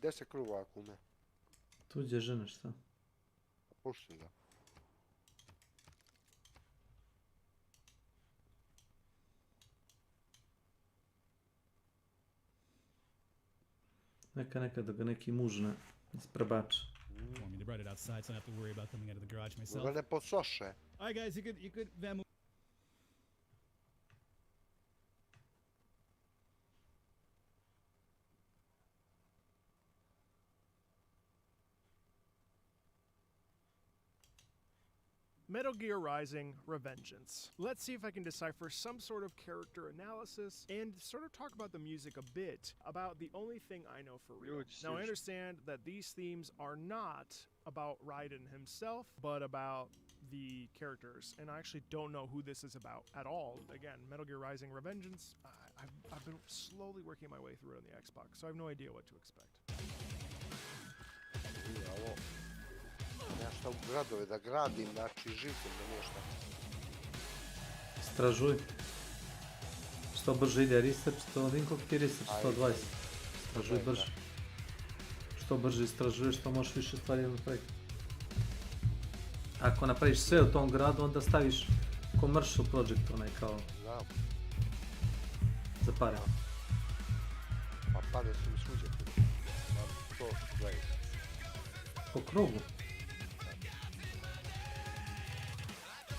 10 krugova kume. Tuđe žene, šta? Pušti ga. Neka da ga neki muž ne isprebače. I mean, they brought it outside, so I don't have to worry about coming out of the garage myself. Da ga ne posoše. All right, guys, you could Vamu. Metal Gear Rising: Revengeance. Let's see if I can decipher some sort of character analysis and sort of talk about the music a bit, about the only thing I know for real. Now I understand that these themes are not about Raiden himself, but about the characters, and I actually don't know who this is about at all. Again, Metal Gear Rising: Revengeance, I've been slowly working my way through it on the Xbox, so I have no idea what to expect. Nešto u gradove da gradim, znači žitim na nešto. Stražuj. Što brže ide research, to vidim koliko ti research, 120. Stražuj brže. Što brže istražuješ, to možeš više stvari napraviti. Ako napraviš sve u tom gradu, onda staviš commercial project, onaj kao... Za pare. Pa pare su mi svuđe. To gledaj. Po krugu.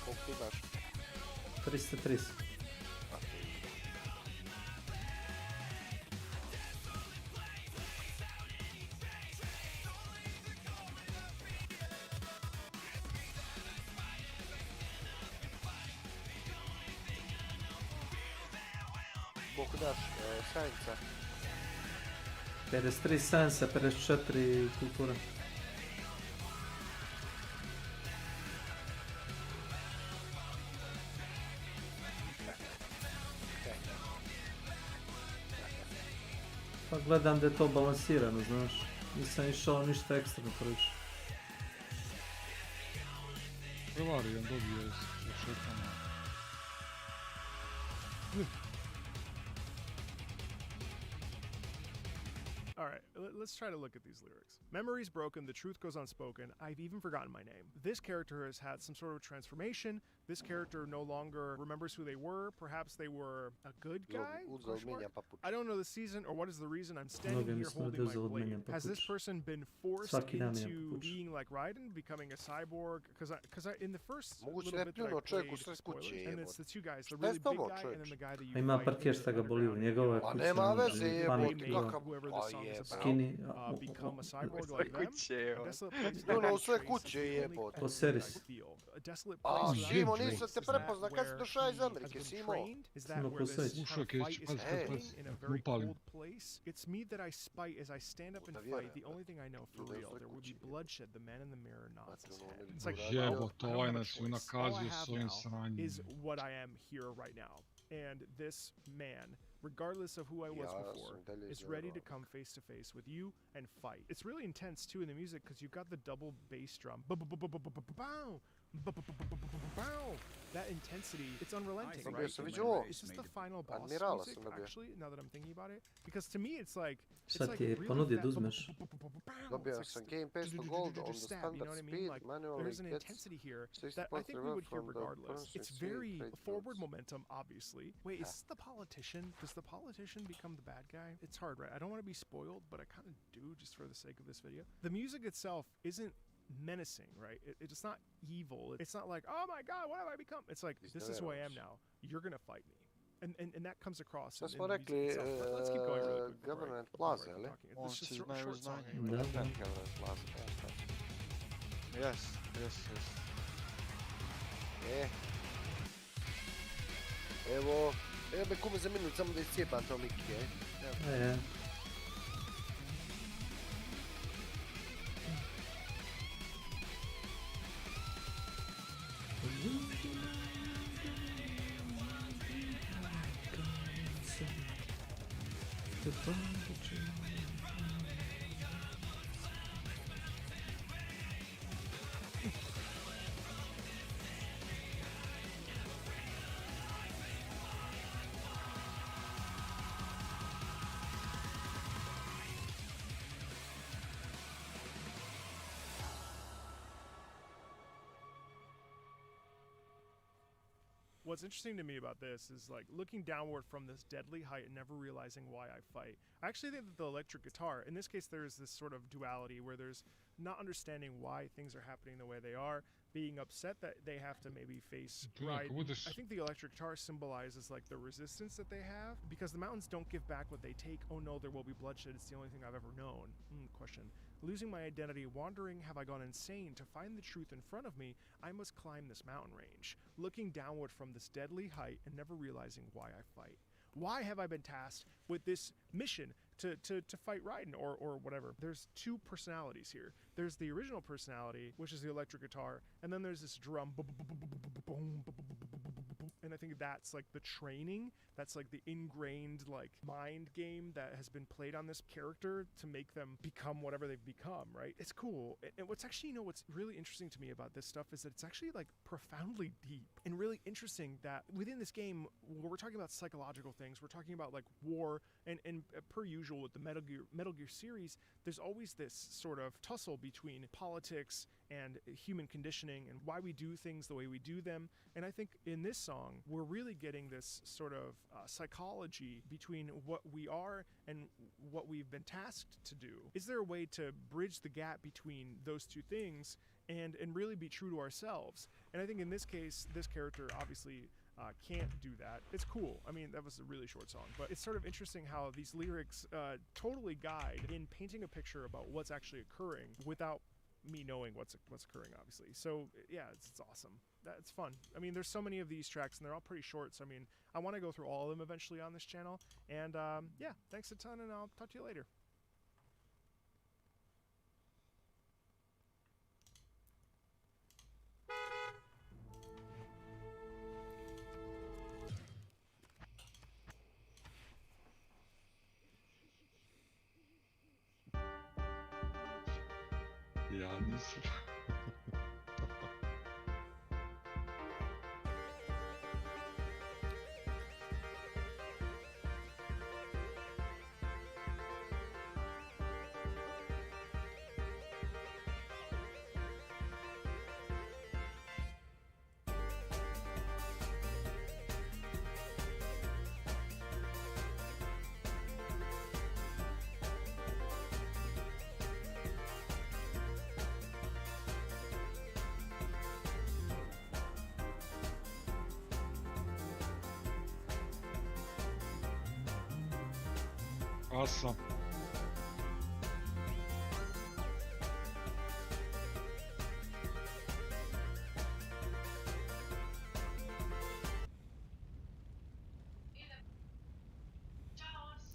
Koliko ti imaš? 330. Koliko daš sajenca? 53 sajensa, 54 kultura. Pa gledam da je to balansirano, znaš. Nisam išao ništa ekstremno previše. Prevarijan dobio je šetama. Alright, let's try to look at these lyrics. Memory's broken, the truth goes unspoken, I've even forgotten my name. This character has had some sort of transformation. This character no longer remembers who they were. Perhaps they were a good guy? I don't know the season or what is the reason I'm standing here holding my blade. Has this person been forced into being like Raiden, becoming a cyborg? Because in the first little bit that I played, spoilers, and it's the two guys, the really big guy and then the guy that you Ima parkir šta ga boli, njegova je kuća, whoever the song is about, become a cyborg like them. Sve kuće jebote. Po seris. A, Simo, nisam te prepozna, kad si došao iz Amerike, Simo? Simo, posveć. Upalim. It's me that I spite as I stand up and fight. The only thing I know for real, there will be bloodshed. The man in the mirror nods his head. It's like, Jebote, ovaj nas je unakazio s ovim sranjem. Is what I am here right now. And this man, regardless of who I was before, is ready to come face to face with you and fight. It's really intense too in the music because you've got the double bass drum, That intensity, it's unrelenting, Dobio right? sam već ovo. Is this the final boss Admirala music, sam dobio. actually, now that I'm thinking about it? Because to me it's like... Sad ti je ponudio da uzmeš. Dobio sam Game Pass to Gold on the standard speed, manually There's an gets intensity here 60 that I points think we would hear from the regardless. person It's seeing very trade forward routes. momentum, obviously. Wait, is this the politician? Does the politician become the bad guy? It's hard, right? I don't want to be spoiled, but I kind of do just for the sake of this video. The music itself isn't menacing, right? It's not evil. It's not like, oh my god, what have I become? It's like, this is who I am now. You're gonna fight me. And that comes across Šta in smo the music rekli, itself. Let's keep going really quick. Government Plaza, ali? It's just a short song anyway. Government Plaza, Yes. Evo me kume za minut samo da iscijepam to Miki, What's interesting to me about this is like looking downward from this deadly height and never realizing why I fight. I actually think that the electric guitar, in this case there's this sort of duality where there's not understanding why things are happening the way they are, being upset that they have to maybe face Raiden. I think the electric guitar symbolizes like the resistance that they have, because the mountains don't give back what they take. Oh no, there will be bloodshed, it's the only thing I've ever known. Question. Losing my identity, wandering, have I gone insane? To find the truth in front of me, I must climb this mountain range. Looking downward from this deadly height and never realizing why I fight. Why have I been tasked with this mission to fight Raiden or whatever? There's two personalities here. There's the original personality, which is the electric guitar, and then there's this drum, and I think that's like the training, that's like the ingrained like mind game that has been played on this character to make them become whatever they've become, right? It's cool. And what's actually, what's really interesting to me about this stuff is that it's actually like profoundly deep and really interesting that within this game, where we're talking about psychological things, we're talking about like war, and per usual with the Metal Gear series, there's always this sort of tussle between politics and human conditioning and why we do things the way we do them. And I think in this song, we're really getting this sort of psychology between what we are and what we've been tasked to do. Is there a way to bridge the gap between those two things and really be true to ourselves? And I think in this case, this character obviously can't do that. It's cool. I mean, that was a really short song, but it's sort of interesting how these lyrics totally guide in painting a picture about what's actually occurring without me knowing what's occurring, obviously. So yeah, it's awesome. It's fun. I mean, there's so many of these tracks and they're all pretty short, so I mean, I want to go through all of them eventually on this channel. And yeah, thanks a ton, and I'll talk to you later. Ja nisam. Awesome.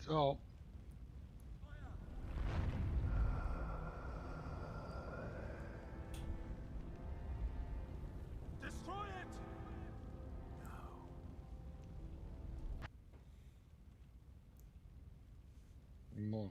Ciao. Destroy it! No.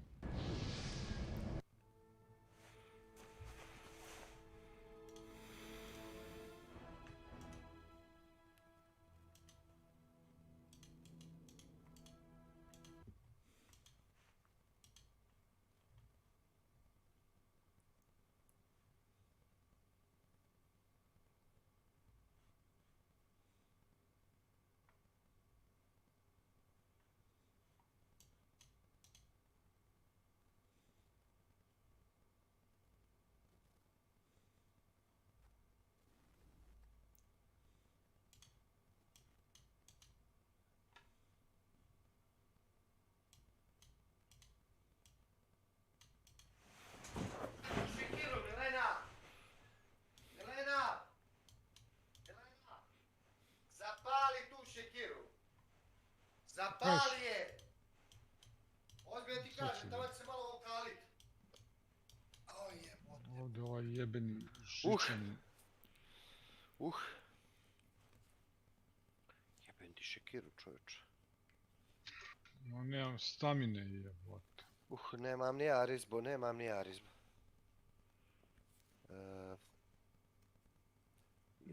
šekiru. Zapali je! Ozbiljno ti kažem, tamo će se malo okalit. Ovdje ovaj jebeni žičani. Jebem ti šekiru, čovječe. No, nemam stamine jebote. Nemam ni arizbu.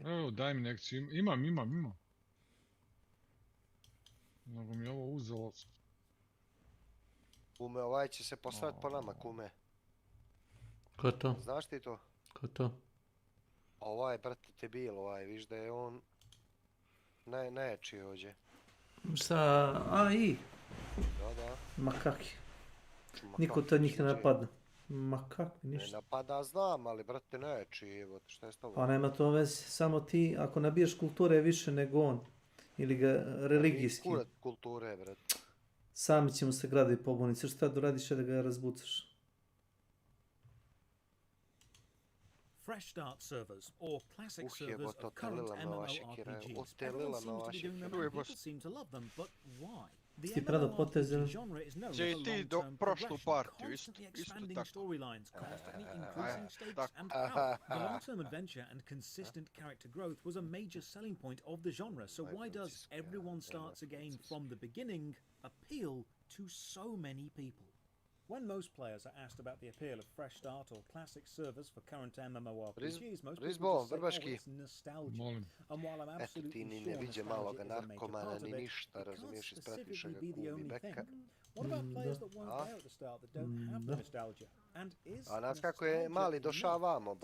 Evo, daj mi nekciju. Imam. Nego mi ovo uzelo. Kume, ovaj će se posrat po nama, kume. Ko to? Znaš ti to? Ko to? Ovaj, brate, debil, viš da je on najjači ovdje. Sa AI? Da. Makaki. Niko to njih ne napadne. Makaki, ništa. Ne napada, znam, ali brate, najjači, evo, šta je s tobom? Pa nema to veze, samo ti, ako nabiješ kulture više nego on, ili ga religijski. Kurat kulture, brate. Sami ćemo se gradovi pobuniti, šta da radiš da ga razbucaš. Fresh start servers, or classic servers of current MMORPGs. Everyone seems to be doing them and people seem to love them, but why? The MMORPG genre is known for long-term progression, constantly expanding storylines, constantly increasing stakes and power. The long-term adventure and consistent character growth was a major selling point of the genre, so why does everyone starts a game from the beginning appeal to so many people? When most players are asked about the appeal of fresh start or classic servers for current MMORPGs, most people just say, oh, it's nostalgia. And while I'm absolutely sure nostalgia is a major part of it, it can't specifically be the only thing. What about players that weren't there at the start that don't have the nostalgia? And is nostalgia enough to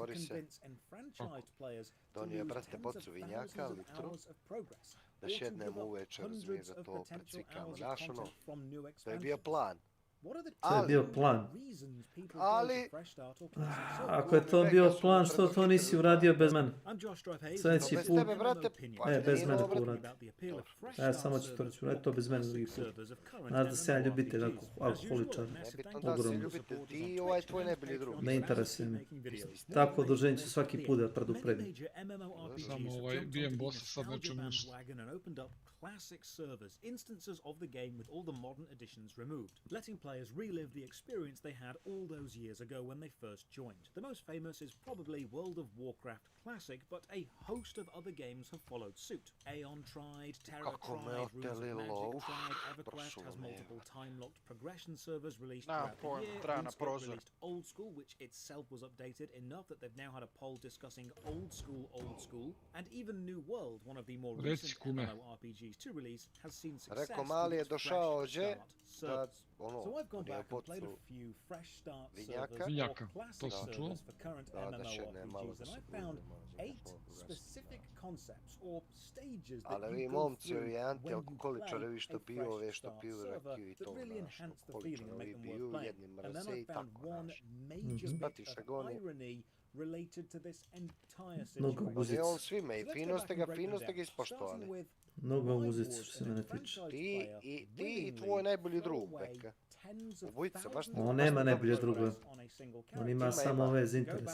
convince enfranchised players to lose tens of thousands of hours of progress, or to give up hundreds of potential hours of content from new expansions? To je bio plan. Ako je to bio plan, što to nisi uradio bez mene? Sljedeći put... bez mene to uradi. Ja samo ću to reći, uradi to bez mene drugi put. Znaš da se ja ljubitelj alkoholičar. Ogromno. Ti ovaj tvoj najbolji drug. Ne interesuje me. Tako odruženje ću svaki put da predupredim. Samo bijem bossa sad neću ništa. Classic servers, instances of the game with all the modern additions removed, letting players relive the experience they had all those years ago when they first joined. The most famous is probably World of Warcraft Classic, but a host of other games have followed suit. Aeon tried, Terra tried, Runes of Magic tried, EverQuest has multiple time-locked progression servers released throughout the year, RuneScape released Old School, which itself was updated enough that they've now had a poll discussing Old School, and even New World, one of the more recent MMORPGs to release, has seen success with its fresh start servers. So I've gone back and played a few fresh start servers or classic servers for current MMORPGs, and I found 8 specific concepts or stages that you go through when you play a fresh start server that really enhance the feeling and make them worth playing. And then I found one major bit of irony related to this entire situation. On svime i fino ste ga ispoštovali. Mnogo muzici što se mene tiče. Ti i tvoj najbolji drug, Beka. Obojica, baš ne. On nema najbolje druga. On ima samo ove za interes.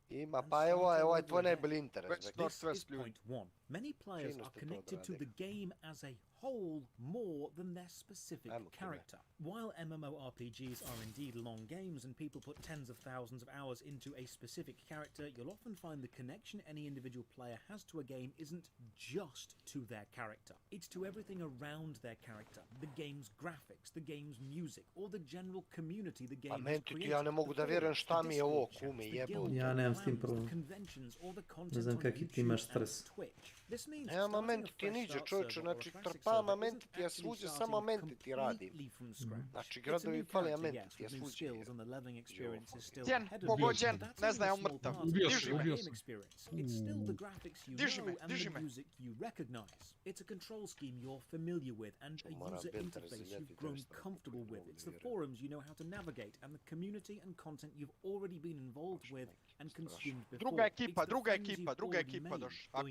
Ima, pa evo ovaj tvoj najbolji interes. Many players are connected to the game as a whole more than their specific character. While MMORPGs are indeed long games and people put tens of thousands of hours into a specific character, you'll often find the connection any individual player has to a game isn't just to their character. It's to everything around their character, the game's graphics, the game's music, or the general community the game has created. Ja ne mogu da vjerujem šta mi je ovo, kume, jebo. Ja nemam s tim problem. Ne znam kak ti imaš stres. Nema menti ti niđe, čovječe, znači trpama menti ti ja svuđe, samo menti ti radim. Znači gradovi fali, a menti ti ja svuđe. Tjen, pogođen, ne znam, ja mrtav. Diži me. Diži me. It's a control scheme you're familiar with and a user interface you've grown comfortable with. It's the forums you know how to navigate and the community and content you've already been involved with and consumed before. Druga ekipa došla.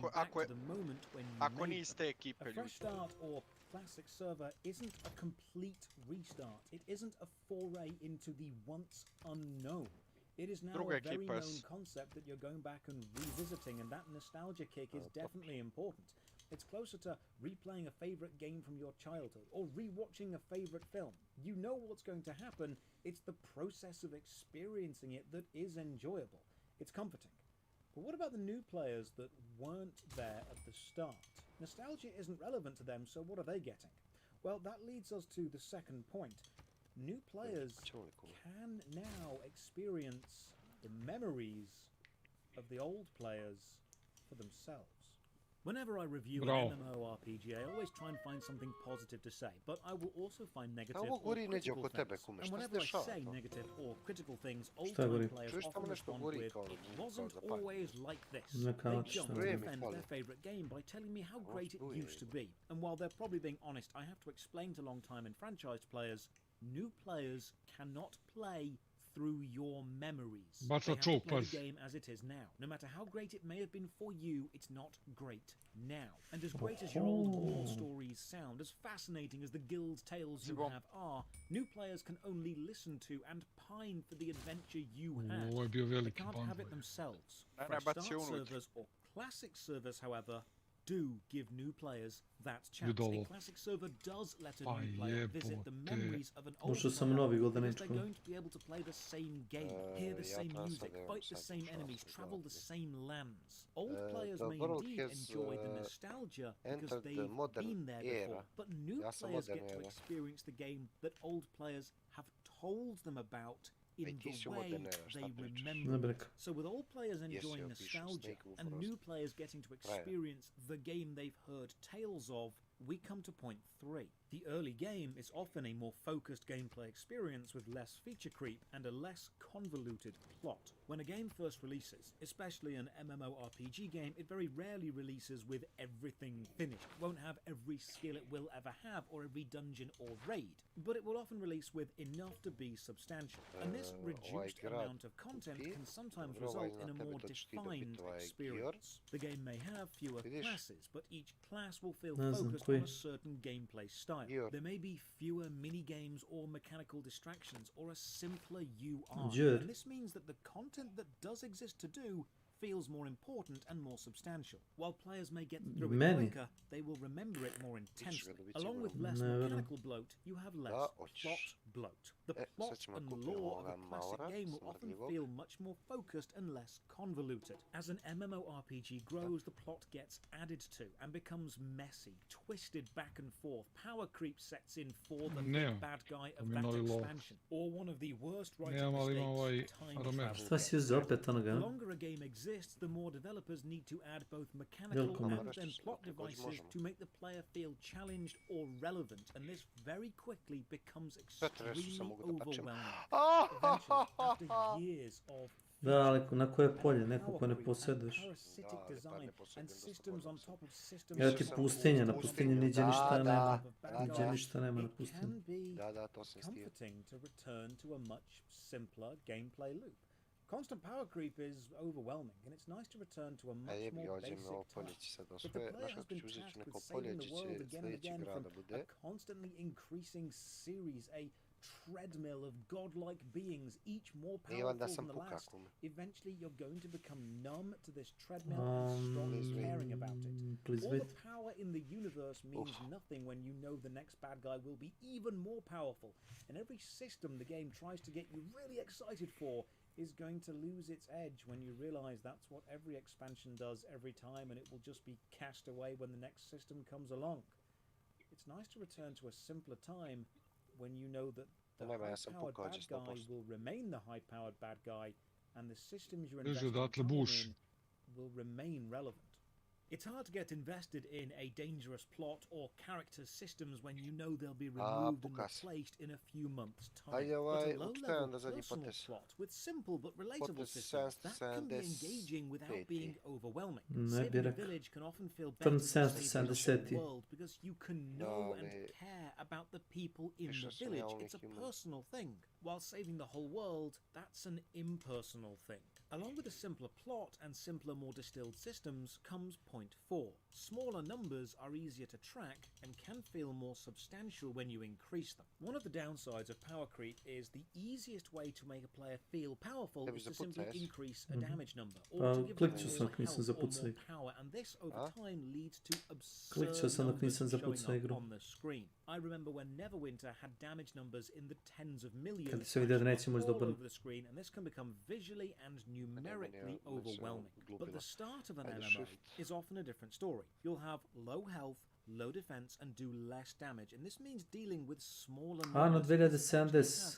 Ako niste ekipe ljudi. A fresh start or classic server isn't a complete restart. It isn't a foray into the once unknown. It is now a very known concept that you're going back and revisiting, and that nostalgia kick is definitely important. It's closer to replaying a favorite game from your childhood or rewatching a favorite film. You know what's going to happen. It's the process of experiencing it that is enjoyable. It's comforting. But what about the new players that weren't there at the start? Nostalgia isn't relevant to them, so what are they getting? Well, that leads us to the second point. New players can now experience the memories of the old players for themselves. Whenever I review an MMORPG, I always try and find something positive to say, but I will also find negative or critical things. And whenever I say negative or critical things, old-time players often respond with, "It wasn't always like this." They jump to defend their favourite game by telling me how great it used to be. And while they're probably being honest, I have to explain to long-time enfranchised players, new players cannot play through your memories. They have to play the game as it is now. No matter how great it may have been for you, it's not great now. And as great as your old war stories sound, as fascinating as the guild tales you have are, new players can only listen to and pine for the adventure you had. They can't have it themselves. Fresh start servers or classic servers, however, do give new players that chance. A classic server does let a new player visit the memories of an old player because they're going to be able to play the same game, hear the same music, fight the same enemies, travel the same lands. Old players may indeed enjoy the nostalgia because they've been there before, but new players get to experience the game that old players have told them about in the way they remember it. So with old players enjoying nostalgia and new players getting to experience the game they've heard tales of, we come to point 3. The early game is often a more focused gameplay experience with less feature creep and a less convoluted plot. When a game first releases, especially an MMORPG game, it very rarely releases with everything finished. It won't have every skill it will ever have or every dungeon or raid, but it will often release with enough to be substantial. And this reduced amount of content can sometimes result in a more defined experience. The game may have fewer classes, but each class will feel focused on a certain gameplay style. There may be fewer mini-games or mechanical distractions or a simpler UI. And this means that the content that does exist to do feels more important and more substantial. While players may get through it quicker, they will remember it more intensely. Along with less mechanical bloat, you have less plot bloat. The plot and lore of a classic game will often feel much more focused and less convoluted. As an MMORPG grows, the plot gets added to and becomes messy, twisted back and forth. Power creep sets in for the big bad guy of that expansion. Or one of the worst writing mistakes, time travel. The longer a game exists, the more developers need to add both mechanical and then plot devices to make the player feel challenged or relevant, and this very quickly becomes extremely overwhelming. Eventually, after years of Da, ali na koje polje, neko ko ne posjeduješ. Evo ti pustinja, na pustinji niđe ništa nema. Niđe ništa nema na pustinji. To sam stio. Constant power creep is overwhelming, and it's nice to return to a much more basic task. But the player has been tasked with saving the world again and again from a constantly increasing series, a treadmill of godlike beings, each more powerful than the last. Eventually, you're going to become numb to this treadmill and stop caring about it. All the power in the universe means nothing when you know the next bad guy will be even more powerful, and every system the game tries to get you really excited for is going to lose its edge when you realize that's what every expansion does every time, and it will just be cast away when the next system comes along. It's nice to return to a simpler time when you know that the high-powered bad guy will remain the high-powered bad guy, and the systems you're investing in will remain relevant. It's hard to get invested in a dangerous plot or character systems when you know they'll be removed and replaced in a few months' time. But a low-level personal plot with simple but relatable systems, that can be engaging without being overwhelming. Saving a village can often feel better than saving the whole world because you can know and care about the people in the village. It's a personal thing. While saving the whole world, that's an impersonal thing. Along with a simpler plot and simpler, more distilled systems comes point 4. Smaller numbers are easier to track and can feel more substantial when you increase them. One of the downsides of power creep is the easiest way to make a player feel powerful is to simply increase a damage number, or to give them more health or more power, and this over time leads to absurd numbers showing up on the screen. I remember when Neverwinter had damage numbers in the tens of millions all over the screen, and this can become visually and numerically overwhelming. But the start of an MMO is often a different story. You'll have low health, low defense, and do less damage, and this means dealing with smaller numbers has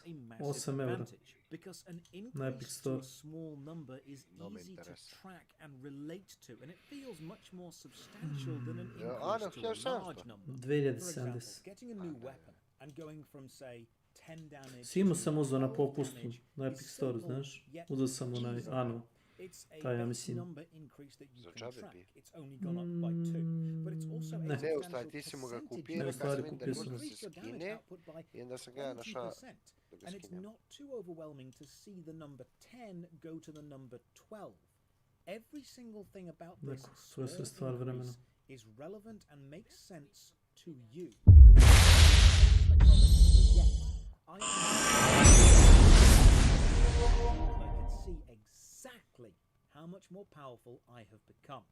a massive advantage, because an increase to a small number is easy to track and relate to, and it feels much more substantial than an increase to a large number. For example, getting a new weapon and going from, say, 10 damage Simo sam uzeo na popustu na Epic Store, znaš? Uzeo sam onaj Ano. Taj, ja mislim. Ne, u stvari ti si mu ga kupio, ne, u stvari kupio sam. Da se skine i onda sam ga našao da ga And it's skinem. not too overwhelming to see the number 10 go to the number 12. Every single thing about this small increase is relevant and makes sense to you. You can yes, I can see exactly how much more powerful I have become.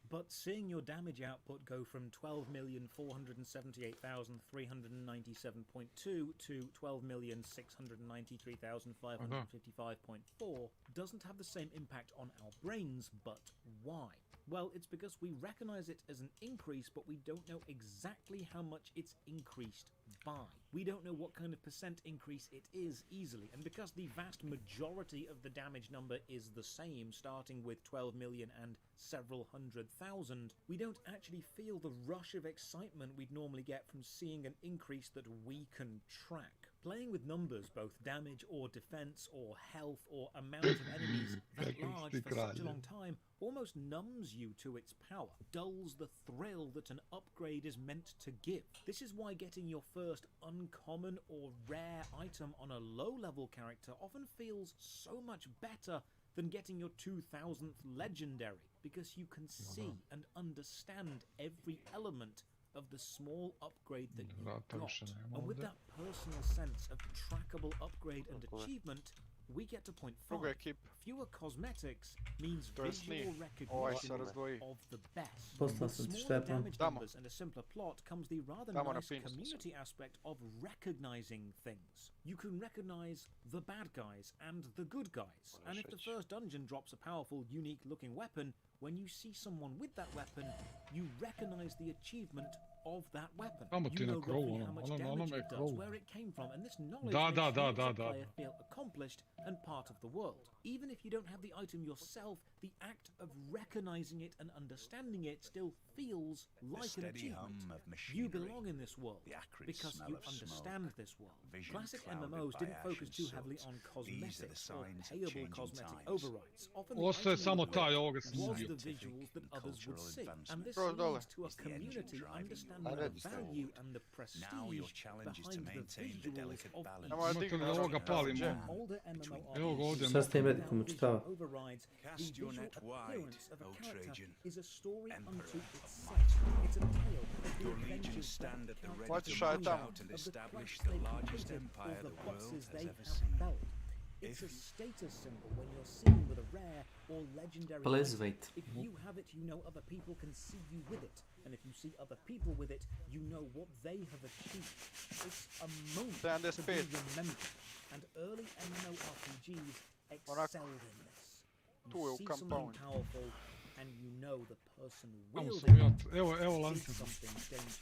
But seeing your damage output go from 12,478,397.2 to 12,693,555.4 doesn't have the same impact on our brains, but why? Well, it's because we recognize it as an increase, but we don't know exactly how much it's increased by. We don't know what kind of percent increase it is easily, and because the vast majority of the damage number is the same, starting with 12 million and several 100,000, we don't actually feel the rush of excitement we'd normally get from seeing an increase that we can track. Playing with numbers, both damage or defense or health or amount of enemies that large for such a long time, almost numbs you to its power, dulls the thrill that an upgrade is meant to give. This is why getting your first uncommon or rare item on a low-level character often feels so much better than getting your 2000th legendary, because you can see and understand every element of the small upgrade that you got. And with that personal sense of trackable upgrade and achievement, we get to point 5. Fewer cosmetics means visual recognition of the best. With smaller damage numbers and a simpler plot comes the rather nice community aspect of recognizing things. You can recognize the bad guys and the good guys, and if the first dungeon drops a powerful, unique-looking weapon, when you see someone with that weapon, you recognize the achievement of that weapon. You know roughly how much damage it does, where it came from, and this knowledge makes the player feel accomplished and part of the world. Even if you don't have the item yourself, the act of recognizing it and understanding it still feels like an achievement. You belong in this world because you understand this world. Classic MMOs didn't focus too heavily on cosmetics or payable cosmetic overrides. Often the visuals that others would see, and this leads to a community understanding the value and the prestige behind the visuals of each. Older MMORPGs overrides the visual appearance of a character is a story unto itself. It's a tale of the adventures stand at the ready to march out and establish the largest empire the world has ever seen. It's a status symbol when you're seen with a rare or legendary item. If you have it, you know other people can see you with it. And if you see other people with it, you know what they have achieved. It's a moment to be remembered. And early MMORPGs excelled in this. You see something powerful, and you know the person wielding it is something dangerous.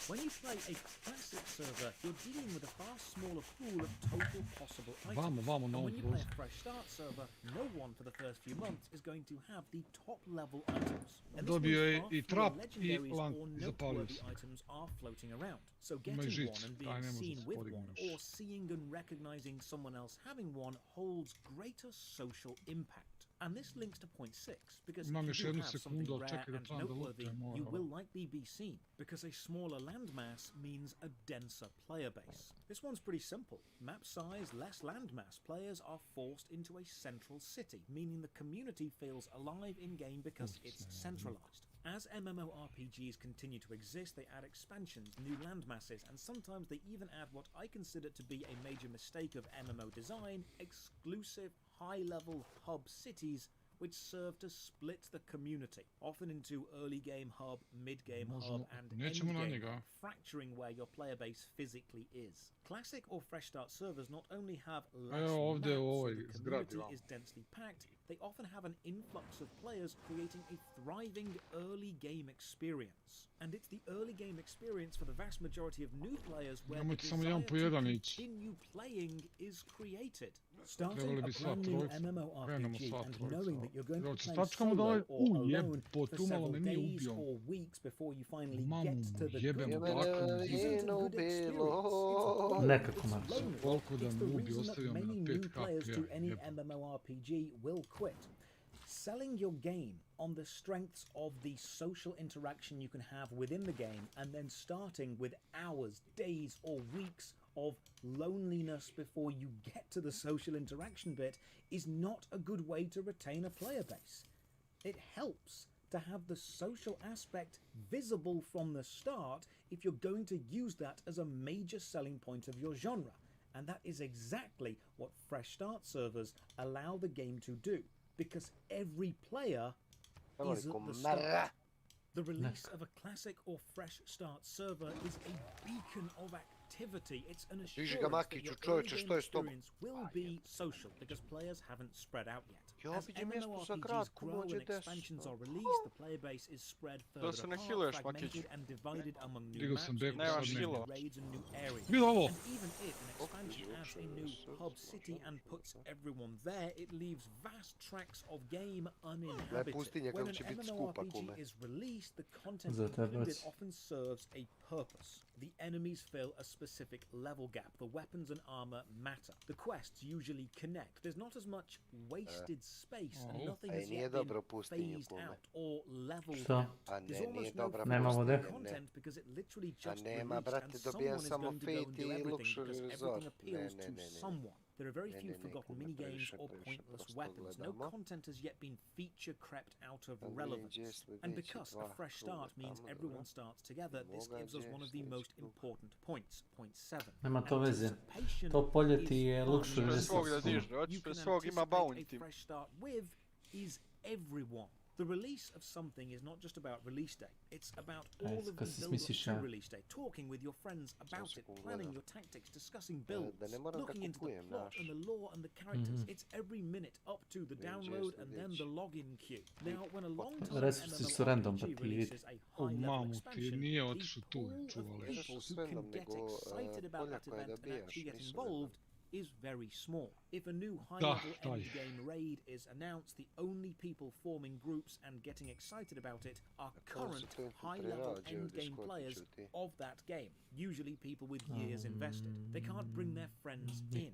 When you play a classic server, you're dealing with a far smaller pool of total possible items. And when you play a fresh start server, no one for the first few months is going to have the top level items. And this means far fewer legendaries or noteworthy items are floating around. So getting one and being seen with one, or seeing and recognizing someone else having one, holds greater social impact. And this links to point 6, because Imam if još you do jednu have sekundu, something ali rare čekaj da and trebam da noteworthy, lutam you ovo. will likely be seen, because a smaller landmass means a denser player base. This one's pretty simple. Map size, less landmass. Players are forced into a central city, meaning the community feels alive in-game because it's centralized. As MMORPGs continue to exist, they add expansions, new landmasses, and sometimes they even add what I consider to be a major mistake of MMO design, exclusive high-level hub cities which serve to split the community, often into early game hub, mid game hub, and end game hub, fracturing where your player base physically is. Classic or fresh start servers not only have less maps, so the community is densely packed, they often have an influx of players creating a thriving early game experience. And it's the early game experience for the vast majority of new players where the desire to continue playing is created. Starting a brand new MMORPG and knowing that you're going to be playing solo or alone for several days or weeks before you finally get to the good bit isn't a good experience. It's the reason that many new players to any MMORPG will quit. Selling your game on the strengths of the social interaction you can have within the game and then starting with hours, days or weeks of loneliness before you get to the social interaction bit is not a good way to retain a player base. It helps to have the social aspect visible from the start if you're going to use that as a major selling point of your genre, and that is exactly what Fresh Start servers allow the game to do, because every player is at the start. The release of a classic or Fresh Start server is a beacon of activity. It's an assurance that your early game experience will be social, because players haven't spread out yet. As MMORPGs grow and expansions are released, the player base is spread further apart, fragmented and divided among new maps, new raids and new areas. And even if an expansion adds a new hub city and puts everyone there, it leaves vast tracts of game uninhabited. When an MMORPG is released, the content included often serves a purpose. The enemies fill a specific level gap. The weapons and armor matter. The quests usually connect. There's not as much wasted space, and nothing has yet been phased out or leveled out. There's almost no content because it literally just released, and someone is going to go and do everything because everything appeals to someone. There are very few forgotten minigames or pointless weapons. No content has yet been feature crept out of relevance. And because a fresh start means everyone starts together, this gives us one of the most important points. Point 7. Nema to veze. To polje ti je luxury resource. You can anticipate a fresh start with is everyone. The release of something is not just about release day. It's about all of the build-up to release day, talking with your friends about it, planning your tactics, discussing builds, looking into the plot and the lore and the characters. It's every minute up to the download and then the login queue. Now, when a long-time MMORPG releases a high-level expansion, the pool of people who can get excited about that event and actually get involved is very small. If a new high-level endgame raid is announced, the only people forming groups and getting excited about it are current high-level endgame players of that game, usually people with years invested. They can't bring their friends in.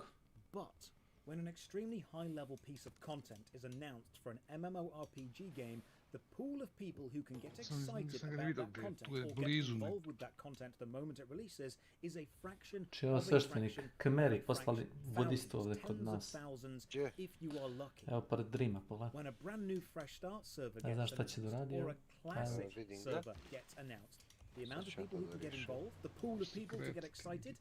But when an extremely high-level piece of content is announced for an MMORPG game, the pool of people who can get excited about that content or get involved with that content the moment it releases is a fraction of a fraction Kmeri poslali vodistu ovdje kod nas. If you are lucky. Evo pored Drima polako. When a brand new fresh start server Ja znaš šta će da radi? or a classic server gets announced, the amount of people who can get involved, the pool of people to get excited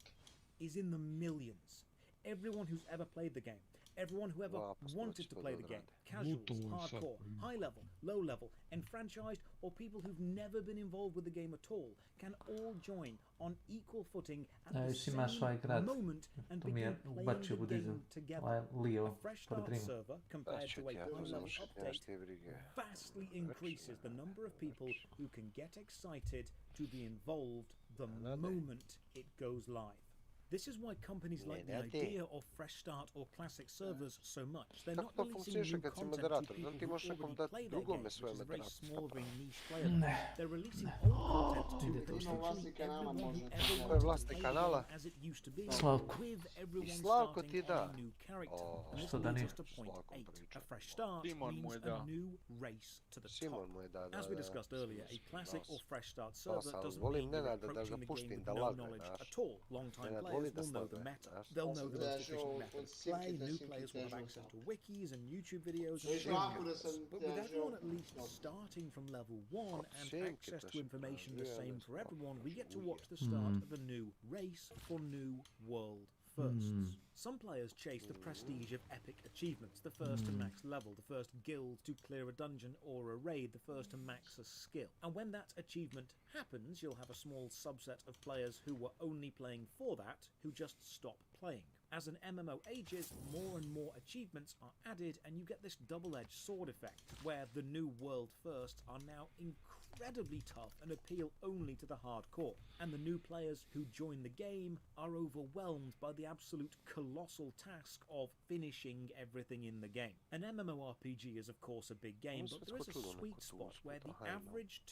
is in the millions. Everyone who's ever played the game, everyone who ever wanted to play the game, casuals, hardcore, high level, low level, enfranchised, or people who've never been involved with the game at all, can all join on equal footing at the same moment and begin playing the game together. A fresh start server, compared to a high-level update, vastly increases the number of people who can get excited to be involved the moment it goes live. This is why companies like the idea of fresh start or classic servers so much. They're not Kako to releasing new funkcioniše kad si content to moderator? people Da ti who možeš nekom already dati play their drugome games, which svoje is a very moderatorska small, very prava. niche player base. They're releasing old content to essentially everyone who ever Ko je wanted to vlasnik play the kanala? game as it used to be, Slavko. with I everyone Slavko ti starting da. on a new character. And this Što da leads nije? us to point 8. A fresh start Simon mu means je a dao. new race to the Simon top. mu je da, As we discussed earlier, a classic or fresh start Znao server sam, doesn't volim mean you're Nenada da approaching ga the game pustim with da no lagne, knowledge znaš. at all. Long-time Nenad players voli da will know the slagne, meta. znaš. They'll know the most Tražio efficient od method of Simke play. da New Simke players will have tražio access sam. to wikis and YouTube videos and Tražio tutorials. ako da sam But with tražio... everyone at least starting from level 1 and Simke access to to sam information the tražio, same ne for znam, everyone, we get to tražio watch the start Hmm. of a new race for new world firsts. Some players chase the prestige of epic achievements, the first to max level, the first guild to clear a dungeon or a raid, the first to max a skill. And when that achievement happens, you'll have a small subset of players who were only playing for that, who just stop playing. As an MMO ages, more and more achievements are added, and you get this double-edged sword effect, where the new world firsts are now incredibly tough and appeal only to the hardcore, and the new players who join the game are overwhelmed by the absolute colossal task of finishing everything in the game. An MMORPG is of course a big game, but there is a sweet spot where the average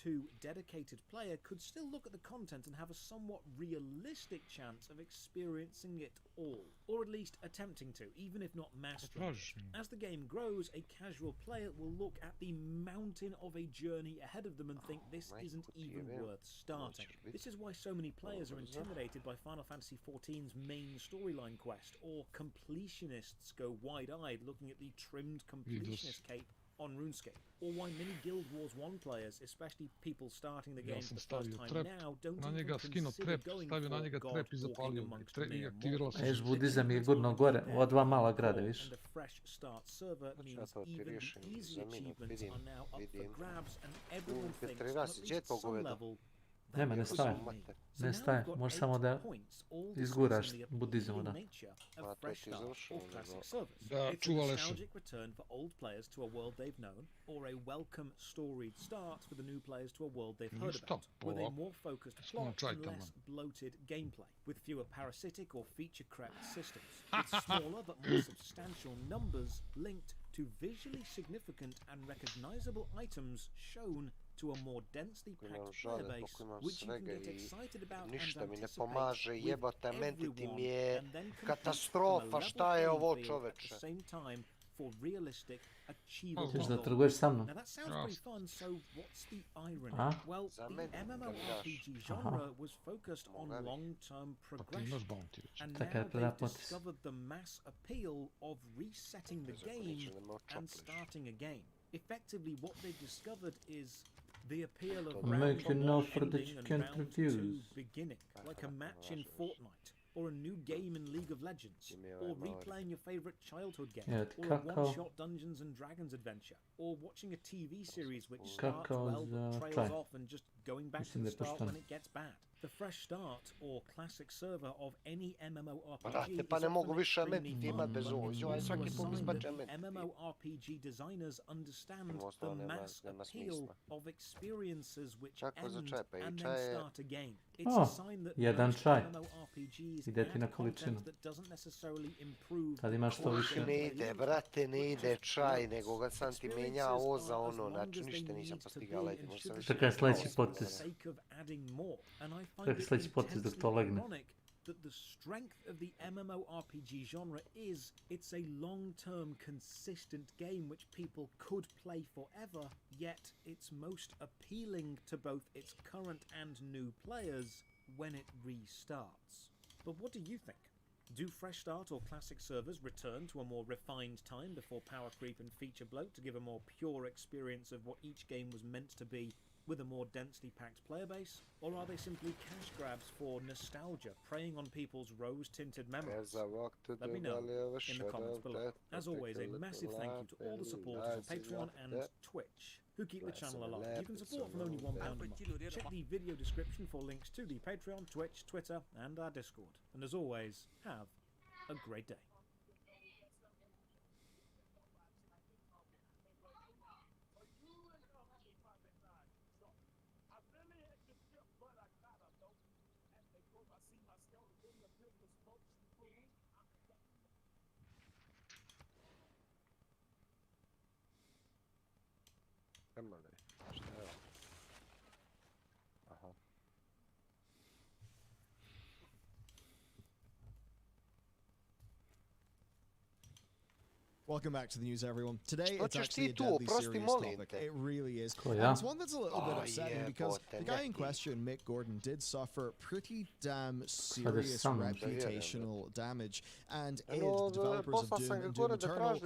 dedicated player could still look at the content and have a somewhat realistic chance of experiencing it all, or at least attempting to, even if not mastering it. As the game grows, a casual player will look at the mountain of a journey ahead of them and think this isn't even worth starting. This is why so many players are intimidated by Final Fantasy XIV's main storyline quest, or completionists go wide-eyed looking at the trimmed completionist cape on RuneScape, or why many Guild Wars 1 players, especially people starting the game for the first time now, don't even consider going for God walking amongst mere mortals. Budizam je gurno gore, ova dva mala grada, viš. And a fresh start server means even the easy achievements are now up for grabs, and everyone thinks on at least some level Nema, ne staje. Ne staje, možeš samo da izguraš budizam, da. Da, čuvale su. Return for old players to a world they've known, or a welcome storied start for the new players to a world they've heard about, with a more focused plot and less bloated gameplay, with fewer parasitic or feature-crept systems, with smaller but more substantial numbers linked to visually significant and recognizable items shown to a more densely packed player base, which you can get excited about and anticipate with everyone, and then Katastrofa, šta je ovo, čoveče? at the same time for realistic, achievable Ćeš da goals. trguješ sa mnom? Now that sounds pretty fun, so what's the irony? A? Well, the MMORPG genre was focused on long-term progression, and now they've discovered the mass appeal of resetting the game and starting again. Effectively, what they've discovered is the appeal of round one ending and round two beginning, like a match in Fortnite, or a new game in League of Legends, or replaying your favorite childhood game, or a one-shot Dungeons and Dragons adventure, or watching a TV series which starts well but trails off and just going back to the start when it gets bad. The fresh start or classic server of any MMORPG is pa ne mogu više often metiti imat bez ovo. Joj, svaki put mi spače metiti. MMORPG designers understand the mass appeal of experiences which end and then start again. It's a sign that jedan most čaj. MMORPGs Ide ti na add količinu. content that doesn't necessarily improve Kad imaš to više. Ne ide, brate, ne ide čaj, nego ga sam ti menja ovo za ono, znači ništa nisam postigala. Čekaj sljedeći potez. Čekaj sljedeći potez dok to legne. That the strength of the MMORPG genre is it's a long-term, consistent game which people could play forever, yet it's most appealing to both its current and new players when it restarts. But what do you think? Do fresh start or classic servers return to a more refined time before power creep and feature bloat to give a more pure experience of what each game was meant to be, with a more densely packed player base? Or are they simply cash grabs for nostalgia, preying on people's rose-tinted memories? Let me know in the comments below. As always, a massive thank you to all the supporters on Patreon and Twitch who keep the channel alive. You can support from only £1 a month. Check the video description for links to the Patreon, Twitch, Twitter and our Discord. And as always, have a great day. I see my skeleton in the business. Memory. Šta je ovo? Aha. Welcome back to the news, everyone. Today, it's actually a deadly serious topic. It really is. Oh, And yeah? it's one that's a little bit upsetting because bote, the guy in neki. question, Mick Gordon, did suffer pretty damn serious reputational damage. And id, the developers of Doom and Doom Eternal,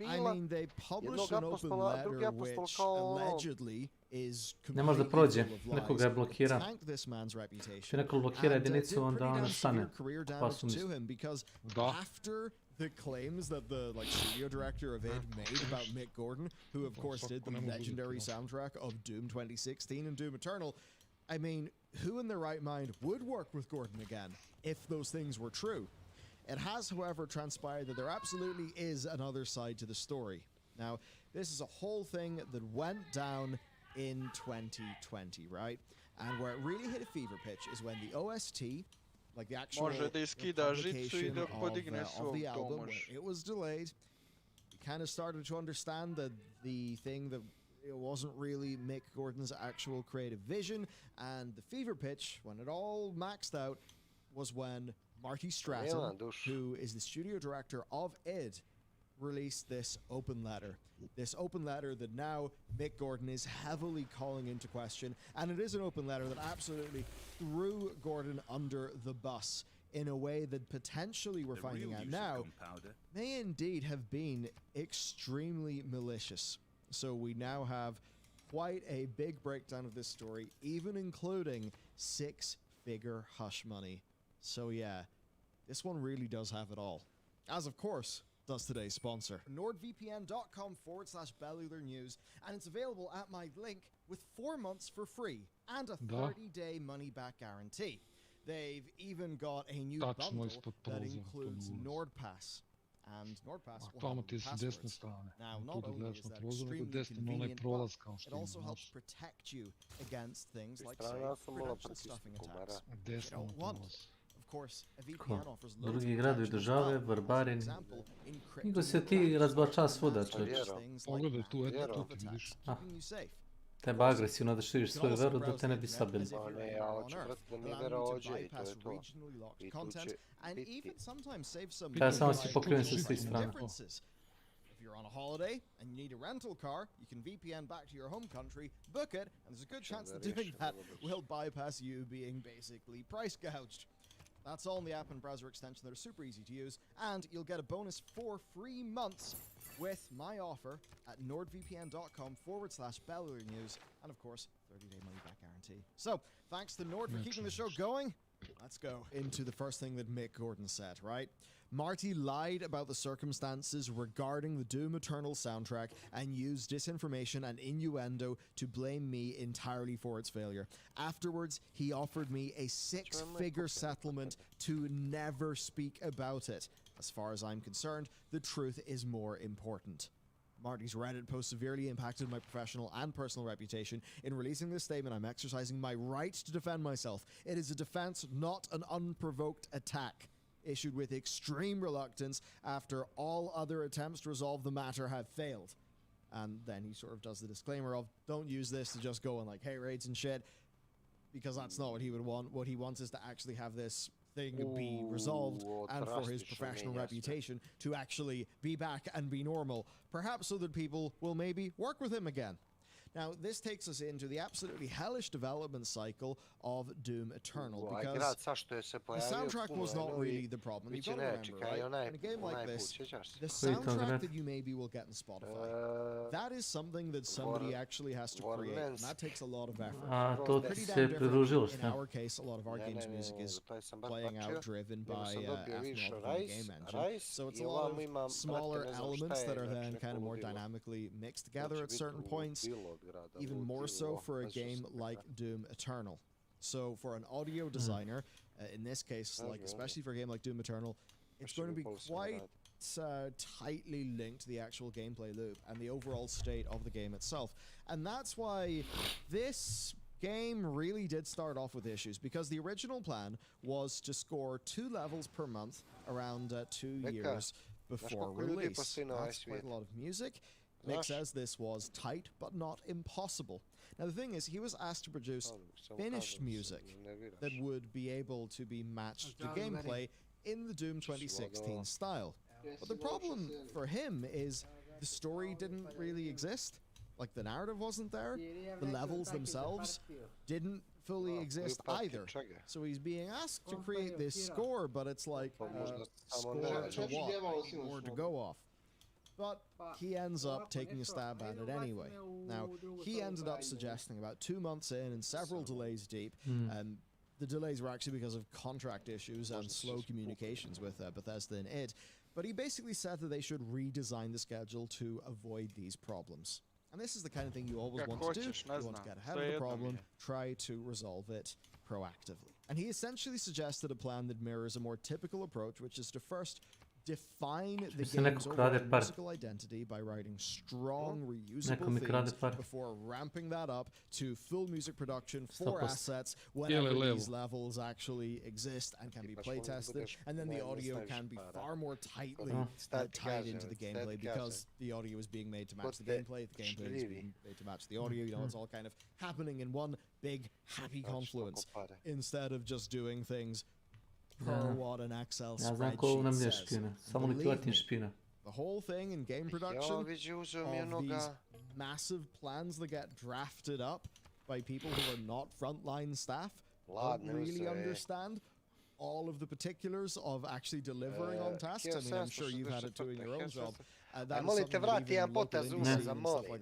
I mean, they published an open letter which allegedly is Ne može da completely prođe, full of neko lies. ga je blokira. Tanked this man's Če reputation. neko blokira And, jedinicu, did onda pretty ona damn stane. severe career Pa damage su to him because after the claims that the studio director of id made about Mick Gordon, who of course did the legendary soundtrack of Doom 2016 and Doom Eternal, I mean, who in their right mind would work with Gordon again if those things were true? It has, however, transpired that there absolutely is another side to the story. Now, this is a whole thing that went down in 2020, right? And where it really hit a fever pitch is when the OST, like the actual Može da iskida žicu i da podigne of svog, the to album, može. when it was delayed, you kind of started to understand that the thing that it wasn't really Mick Gordon's actual creative vision, and the fever pitch, when it all maxed out, was when Marty Stratton, who is the studio director of id, released this open letter. This open letter that now Mick Gordon is heavily calling into question, and it is an open letter that absolutely threw Gordon under the bus in a way that potentially we're finding out now may indeed have been extremely malicious. So we now have quite a big breakdown of this story, even including 6-figure hush money. So yeah, this one really does have it all. As of course does today's sponsor, nordvpn.com/Bellular News, and it's available at my link with 4 months for free and a 30-day money-back guarantee. They've even got a new bundle that includes NordPass. And NordPass will have passwords. Now, not only is that extremely convenient, but it also helps protect you against things like, say, credential stuffing attacks, which you don't want. Of course, a VPN offers loads Drugi of gradovi protection as države, well. For Barbarin. example, Nego se ti razbača svuda, čovječ. Pogledaj tu, eto, tu ti vidiš. Treba agresivno da širiš svoju veru da te ne bi sabili. Pa ne, ja hoću brate da mi vera ođe i to je to. I tu će biti. Ja samo si pokriven sa svih strana. If you're on a holiday and you need a rental car, you can VPN back to your home country, book it, and there's a good chance that doing that will bypass you being basically price gouged. That's all in the app and browser extension that are super easy to use, and you'll get a bonus 4 free months with my offer at nordvpn.com/Bellular News, and of course, 30-day money-back guarantee. So, thanks to Nord for keeping the show going. Let's go into the first thing that Mick Gordon said, right? Marty lied about the circumstances regarding the Doom Eternal soundtrack and used disinformation and innuendo to blame me entirely for its failure. Afterwards, he offered me a 6-figure settlement to never speak about it. As far as I'm concerned, the truth is more important. Marty's Reddit post severely impacted my professional and personal reputation. In releasing this statement, I'm exercising my right to defend myself. It is a defense, not an unprovoked attack. Issued with extreme reluctance after all other attempts to resolve the matter have failed. And then he sort of does the disclaimer of, don't use this to just go and like hate raids and shit, because that's not what he would want. What he wants is to actually have this thing be resolved and for his professional reputation to actually be back and be normal, perhaps so that people will maybe work with him again. Now, this takes us into the absolutely hellish development cycle of Doom Eternal, because the soundtrack was not really the problem. You've got to remember, right? In a game like this, the soundtrack that you maybe will get in Spotify, that is something that somebody actually has to create, and that takes a lot of effort. Pretty damn different. In our case, a lot of our game's music is playing out driven by the game engine, so it's a lot of smaller elements that are then kind of more dynamically mixed together at certain points. Even more so for a game like Doom Eternal. So for an audio designer, in this case, like especially for a game like Doom Eternal, it's going to be quite tightly linked to the actual gameplay loop and the overall state of the game itself. And that's why this game really did start off with issues, because the original plan was to score 2 levels per month around 2 years before release. That's quite a lot of music. Mick says this was tight, but not impossible. Now the thing is, he was asked to produce finished music that would be able to be matched to gameplay in the Doom 2016 style. But the problem for him is the story didn't really exist. Like, the narrative wasn't there, the levels themselves didn't fully exist either. So he's being asked to create this score, but it's like, score to what? Or to go off. But he ends up taking a stab at it anyway. Now, he ended up suggesting about 2 months in and several delays deep, and the delays were actually because of contract issues and slow communications with Bethesda and id. But he basically said that they should redesign the schedule to avoid these problems. And this is the kind of thing you always want to do. You want to get ahead of the problem, try to resolve it proactively. And he essentially suggested a plan that mirrors a more typical approach, which is to first define the game's overall musical identity by writing strong, reusable themes before ramping that up to full music production for assets whenever these levels actually exist and can be playtested, and then the audio can be far more tightly tied into the gameplay because the audio is being made to match the gameplay is being made to match the audio. You know, it's all kind of happening in one big happy confluence instead of just doing things per what an Excel spreadsheet says. The whole thing in game production of these massive plans that get drafted up by people who are not frontline staff don't really understand all of the particulars of actually delivering on tasks. I mean, I'm sure you've had it too in your own job. Molite, vrati jedan potez unazad, molim.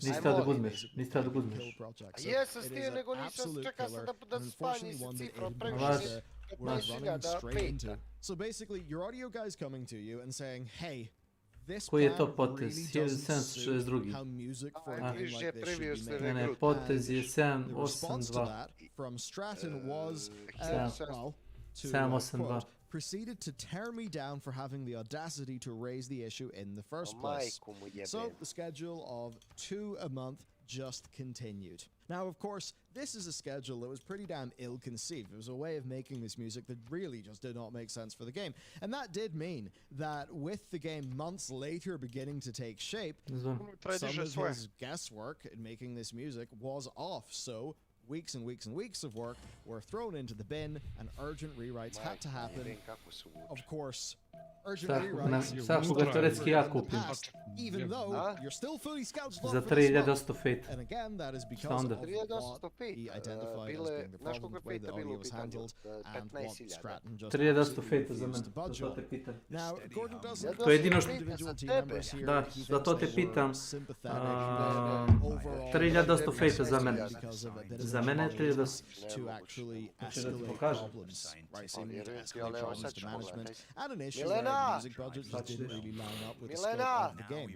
Nisi da guzmeš, nisi da guzmeš. Jesam s tim, nego nisam, čekao sam da spanji se cifra od previše 15.000. So basically, your audio guy's coming to you and saying, hey, this Koji je plan to potez? really doesn't suit 1762. how music for a game like this should be Ne, made. ne, potez je And the response to 782. that from Stratton was, well, to 782. quote, proceeded to tear me down for having the audacity to raise the issue in the first place. So the schedule of 2 a month just continued. Now, of course, this is a schedule that was pretty damn ill-conceived. It was a way of making this music that really just did not make sense for the game. And that did mean that with the game months later beginning to take shape, some of his guesswork in making this music was off. So weeks and weeks and weeks of work were thrown into the bin, and urgent rewrites had to happen. Of course, urgent rewrites in the past, even though you're still fully scouted for this month. And again, that is because of what he identified as being the problem, the way the audio was handled, and what Stratton just used to budge on. Now, Gordon doesn't individual team members here. Da, zato te pitam. 3200 fejta za mene. Za mene je 3200. To actually Hoće da ti escalate pokažem. problems, right? So you need to escalate problems to management, and an issue where the music budget just didn't really line up with the scope of the game.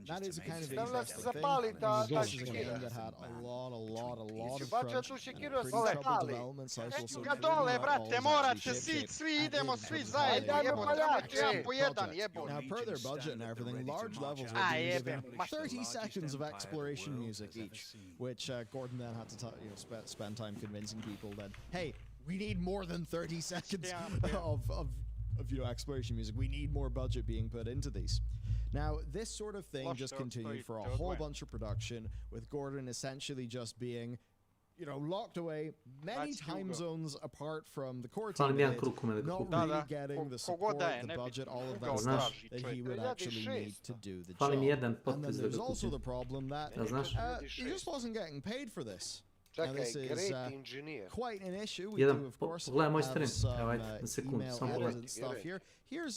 That is a kind of interesting thing. This is a game that had a lot of crunch and pretty troubled development cycle. So Dole, brate, morate svi idemo svi zajedno, jebote, jedan po jedan, jebote. Now, per their budget and everything, large levels were being given 30 seconds of exploration music each, which Gordon then had to spend time convincing people that, hey, we need more than 30 seconds of exploration music. We need more budget being put into these. Now, this sort of thing just continued for a whole bunch of production, with Gordon essentially just being, locked away many time zones apart from the core team, not really getting the support, the budget, all of that stuff that he would actually need to do the job. And then there's also the problem that he just wasn't getting paid for this. Now, this is quite an issue. We do, of course, have some email edit and stuff here. Here's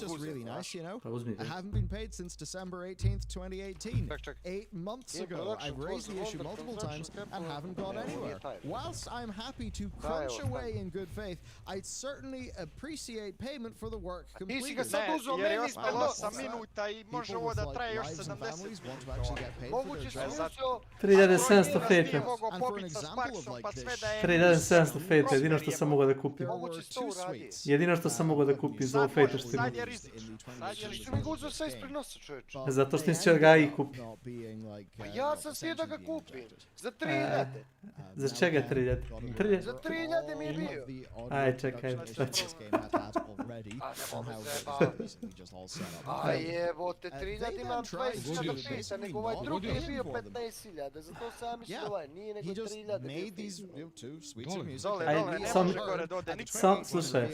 just really nice, I haven't been paid since December 18th, 2018. 8 months ago, I've raised the issue multiple times and haven't gone anywhere. Whilst I'm happy to crunch away in good faith, I'd certainly appreciate payment for the work completed. Jer je ostalo 8 minuta I može ovo da traje još 70 minuta. Moguće su 3700 fejta. for an example of like this. 3700 fejta, jedino što sam mogao da kupim. Moguće to uradi. Jedino što sam mogao da kupim za ovo fejta što imam. Sad je rizik. Što mi ga uzeo sve ispred nosa, čovječe? Zato što nisi će da ga i kupi. Pa ja sam htio da ga kupim. Za 3000. Za čega 3000? Za 3000 mi je bio. Aj, čekaj, šta ću? A jebote, 3000 imam 20.000 pisa, nego ovaj drugi je bio 15.000, zato sam mislio ovaj, nije nego 3000 pisa. Slušaj.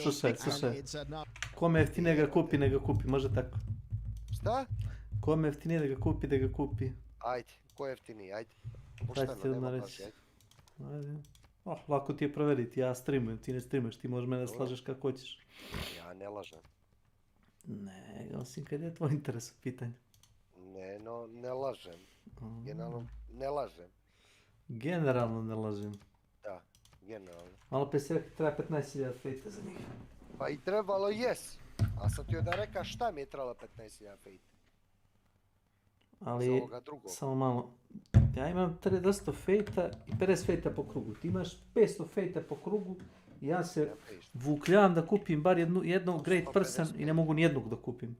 Kome jeftinije ga kupi, ne ga kupi, može tako? Šta? Kome jeftinije da ga kupi. Ajde, ko je jeftiniji, ajde. Šta ću ti odmah reći? Ajde. Lako ti je proveriti, ja streamujem, ti ne streamuješ, ti možeš mene da slažeš kako hoćeš. Ja ne lažem. Ne, osim kad je tvoj interes u pitanju. Ne, no, ne lažem. Generalno, ne lažem. Generalno ne lažem. Da, generalno. Malo pe se treba 15.000 fejta za njih. Pa i trebalo jes. A sad ti da reka šta mi je trebalo 15.000 fejta. Ali, samo malo. Ja imam 300 fejta i 50 fejta po krugu. Ti imaš 500 fejta po krugu i ja se vukljavam da kupim bar jednog great person i ne mogu nijednog da kupim.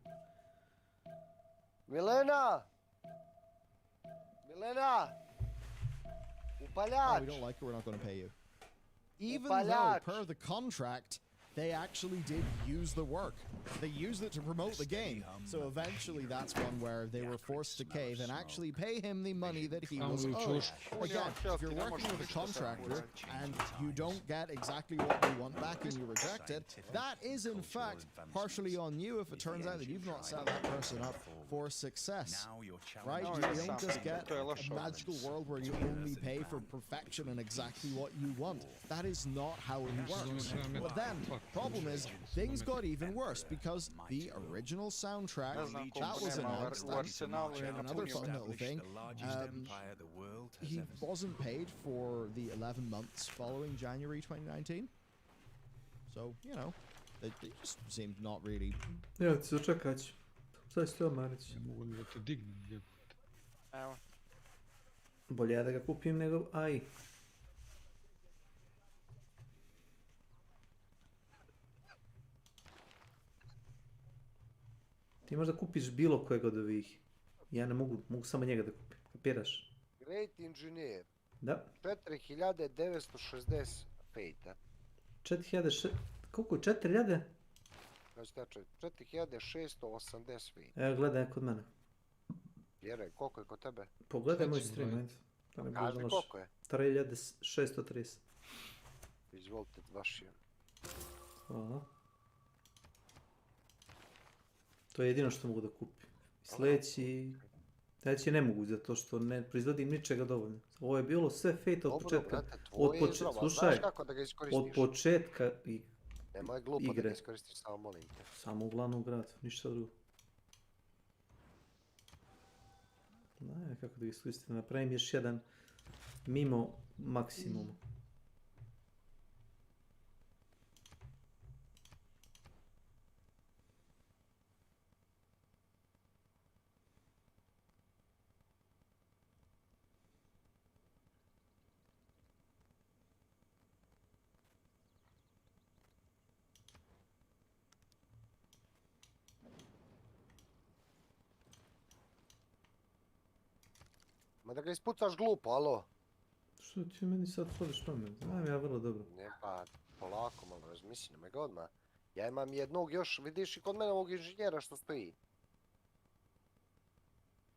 Milena! Milena! Upaljač! We don't like it, we're not going to pay you. Even though, per the contract, they actually did use the work. They used it to promote the game. So eventually that's one where they were forced to cave and actually pay him the money that he was owed. Again, if you're working with a contractor and you don't get exactly what you want back and you reject it, that is in fact partially on you if it turns out that you've not set that person up for success. Right? You don't just get a magical world where you only pay for perfection and exactly what you want. That is not how it works. But then, problem is, things got even worse because the original soundtrack that was announced, and another fun little thing, he wasn't paid for the 11 months following January 2019. So, you know, they just seemed not really... Ja ću čekać. Sad ću te odmah reći. Ja mogu da te dignem. Evo. Bolje ja da ga kupim nego AI. Ti možda kupiš bilo kojeg od ovih. Ja ne mogu samo njega da kupim. Kapiraš? Great Engineer. Da. 4960 fejta. 4000... Koliko? 4000? 4680 fejta. Evo gledaj kod mene. Vjerujem, koliko je kod tebe? Pogledaj moj stream, ajde. Kaži mi koliko je? 3630. Izvolite, vaš je. Hvala. To je jedino što mogu da kupim. Sljedeći ne mogu, zato što ne proizvodim ničega dovoljno. Ovo je bilo sve fejta od početka. Slušaj, od početka igre. Nemoj glupo da ga iskoristiš, samo molim te. Samo u glavnom gradu, ništa drugo. Ne, kako da ga iskoristim, napravim još jedan mimo maksimuma. Ma da ga ispucaš glupo, alo? Što ti meni sad tvoriš pamet? Znam ja vrlo dobro. Ne pa, polako malo razmisli, nemoj ga odmah. Ja imam jednog još, vidiš i kod mene ovog inženjera što stoji.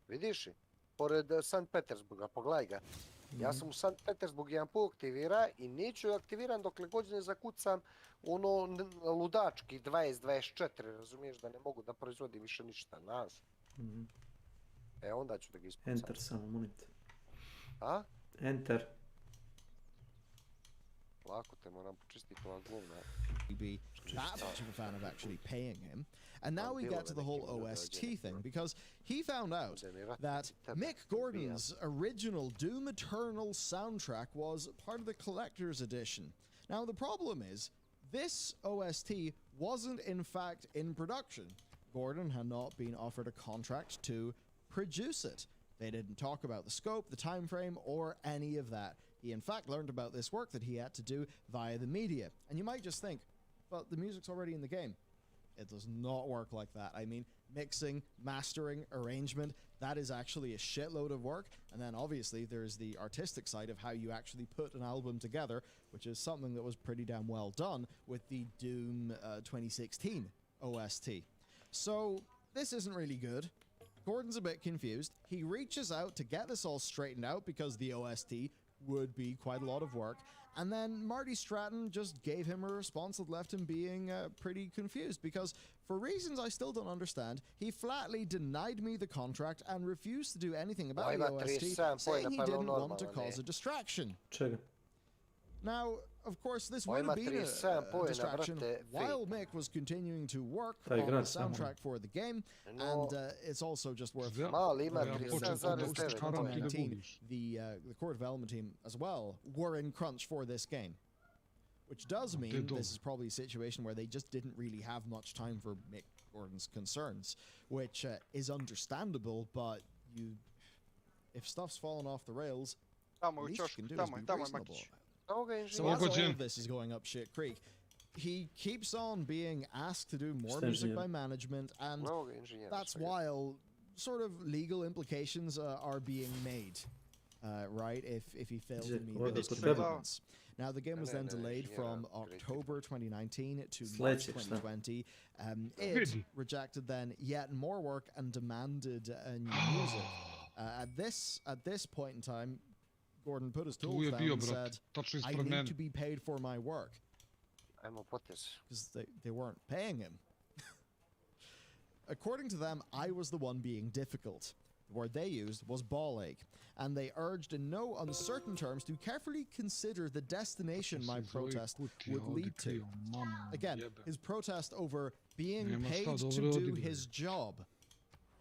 Vidiš i? Pored Sankt Petersburga, pogledaj ga. Ja sam u Sankt Petersburg jedan put aktivira i neću je aktiviran dokle god ne zakucam ono ludački 20-24, razumiješ da ne mogu da proizvodim više ništa, znaš. E onda ću da ga ispucam. Enter samo, molim te. A? Enter. Lako te moram počistiti ova gluvna. Be that much of a fan of actually paying him. And now we get to the whole OST thing, because he found out that Mick Gordon's original Doom Eternal soundtrack was part of the collector's edition. Now the problem is, this OST wasn't in fact in production. Gordon had not been offered a contract to produce it. They didn't talk about the scope, the time frame, or any of that. He in fact learned about this work that he had to do via the media. And you might just think, well, the music's already in the game. It does not work like that. I mean, mixing, mastering, arrangement, that is actually a shitload of work. And then obviously there's the artistic side of how you actually put an album together, which is something that was pretty damn well done with the Doom 2016 OST. So this isn't really good. Gordon's a bit confused. He reaches out to get this all straightened out because the OST would be quite a lot of work. And then Marty Stratton just gave him a response that left him being pretty confused because, for reasons I still don't understand, he flatly denied me the contract and refused to do anything about the OST, saying he didn't want to cause a distraction. Now, of course, this would have been a distraction while Mick was continuing to work on the soundtrack for the game, and it's also just worth the core development team as well were in crunch for this game, which does mean this is probably a situation where they just didn't really have much time for Mick Gordon's concerns, which is understandable, but if stuff's fallen off the rails, the least you can do is be reasonable. So as all of this is going up shit creek, he keeps on being asked to do more music by management, and that's while sort of legal implications are being made, right, if he fails to meet those commitments. Now, the game was then delayed from October 2019 to March 2020. It rejected then yet more work and demanded new music. At this point in time, Gordon put his tools down and said, I need to be paid for my work. Because they weren't paying him. According to them, I was the one being difficult. The word they used was ball ache, and they urged in no uncertain terms to carefully consider the destination my protest would lead to. Again, his protest over being paid to do his job,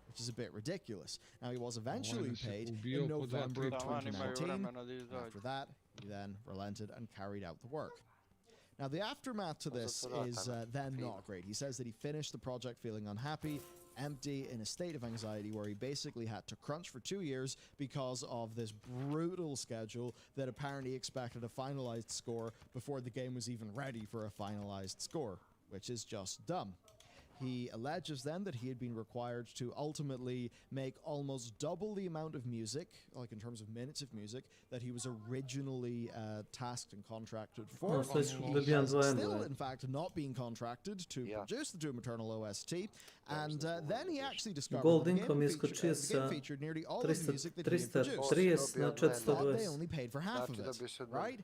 which is a bit ridiculous. Now, he was eventually paid in November of 2019. After that, he then relented and carried out the work. Now, the aftermath to this is then not great. He says that he finished the project feeling unhappy, empty, in a state of anxiety where he basically had to crunch for 2 years because of this brutal schedule that apparently expected a finalized score before the game was even ready for a finalized score, which is just dumb. He alleges then that he had been required to ultimately make almost double the amount of music, like in terms of minutes of music, that he was originally tasked and contracted for. He has still, in fact, not been contracted to produce the Doom Eternal OST, and then he actually discovered that the game featured nearly all of the music that he had produced, but they only paid for half of it, right?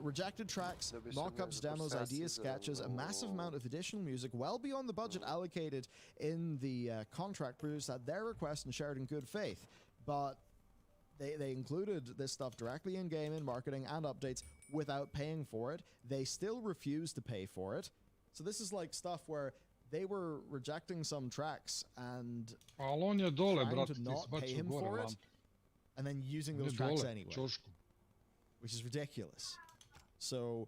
Rejected tracks, mock-ups, demos, ideas, sketches, a massive amount of additional music, well beyond the budget allocated in the contract, produced at their request and shared in good faith. But they included this stuff directly in-game, in marketing, and updates without paying for it. They still refused to pay for it. So this is like stuff where they were rejecting some tracks and trying to not pay him for it, and then using those tracks anyway, which is ridiculous. So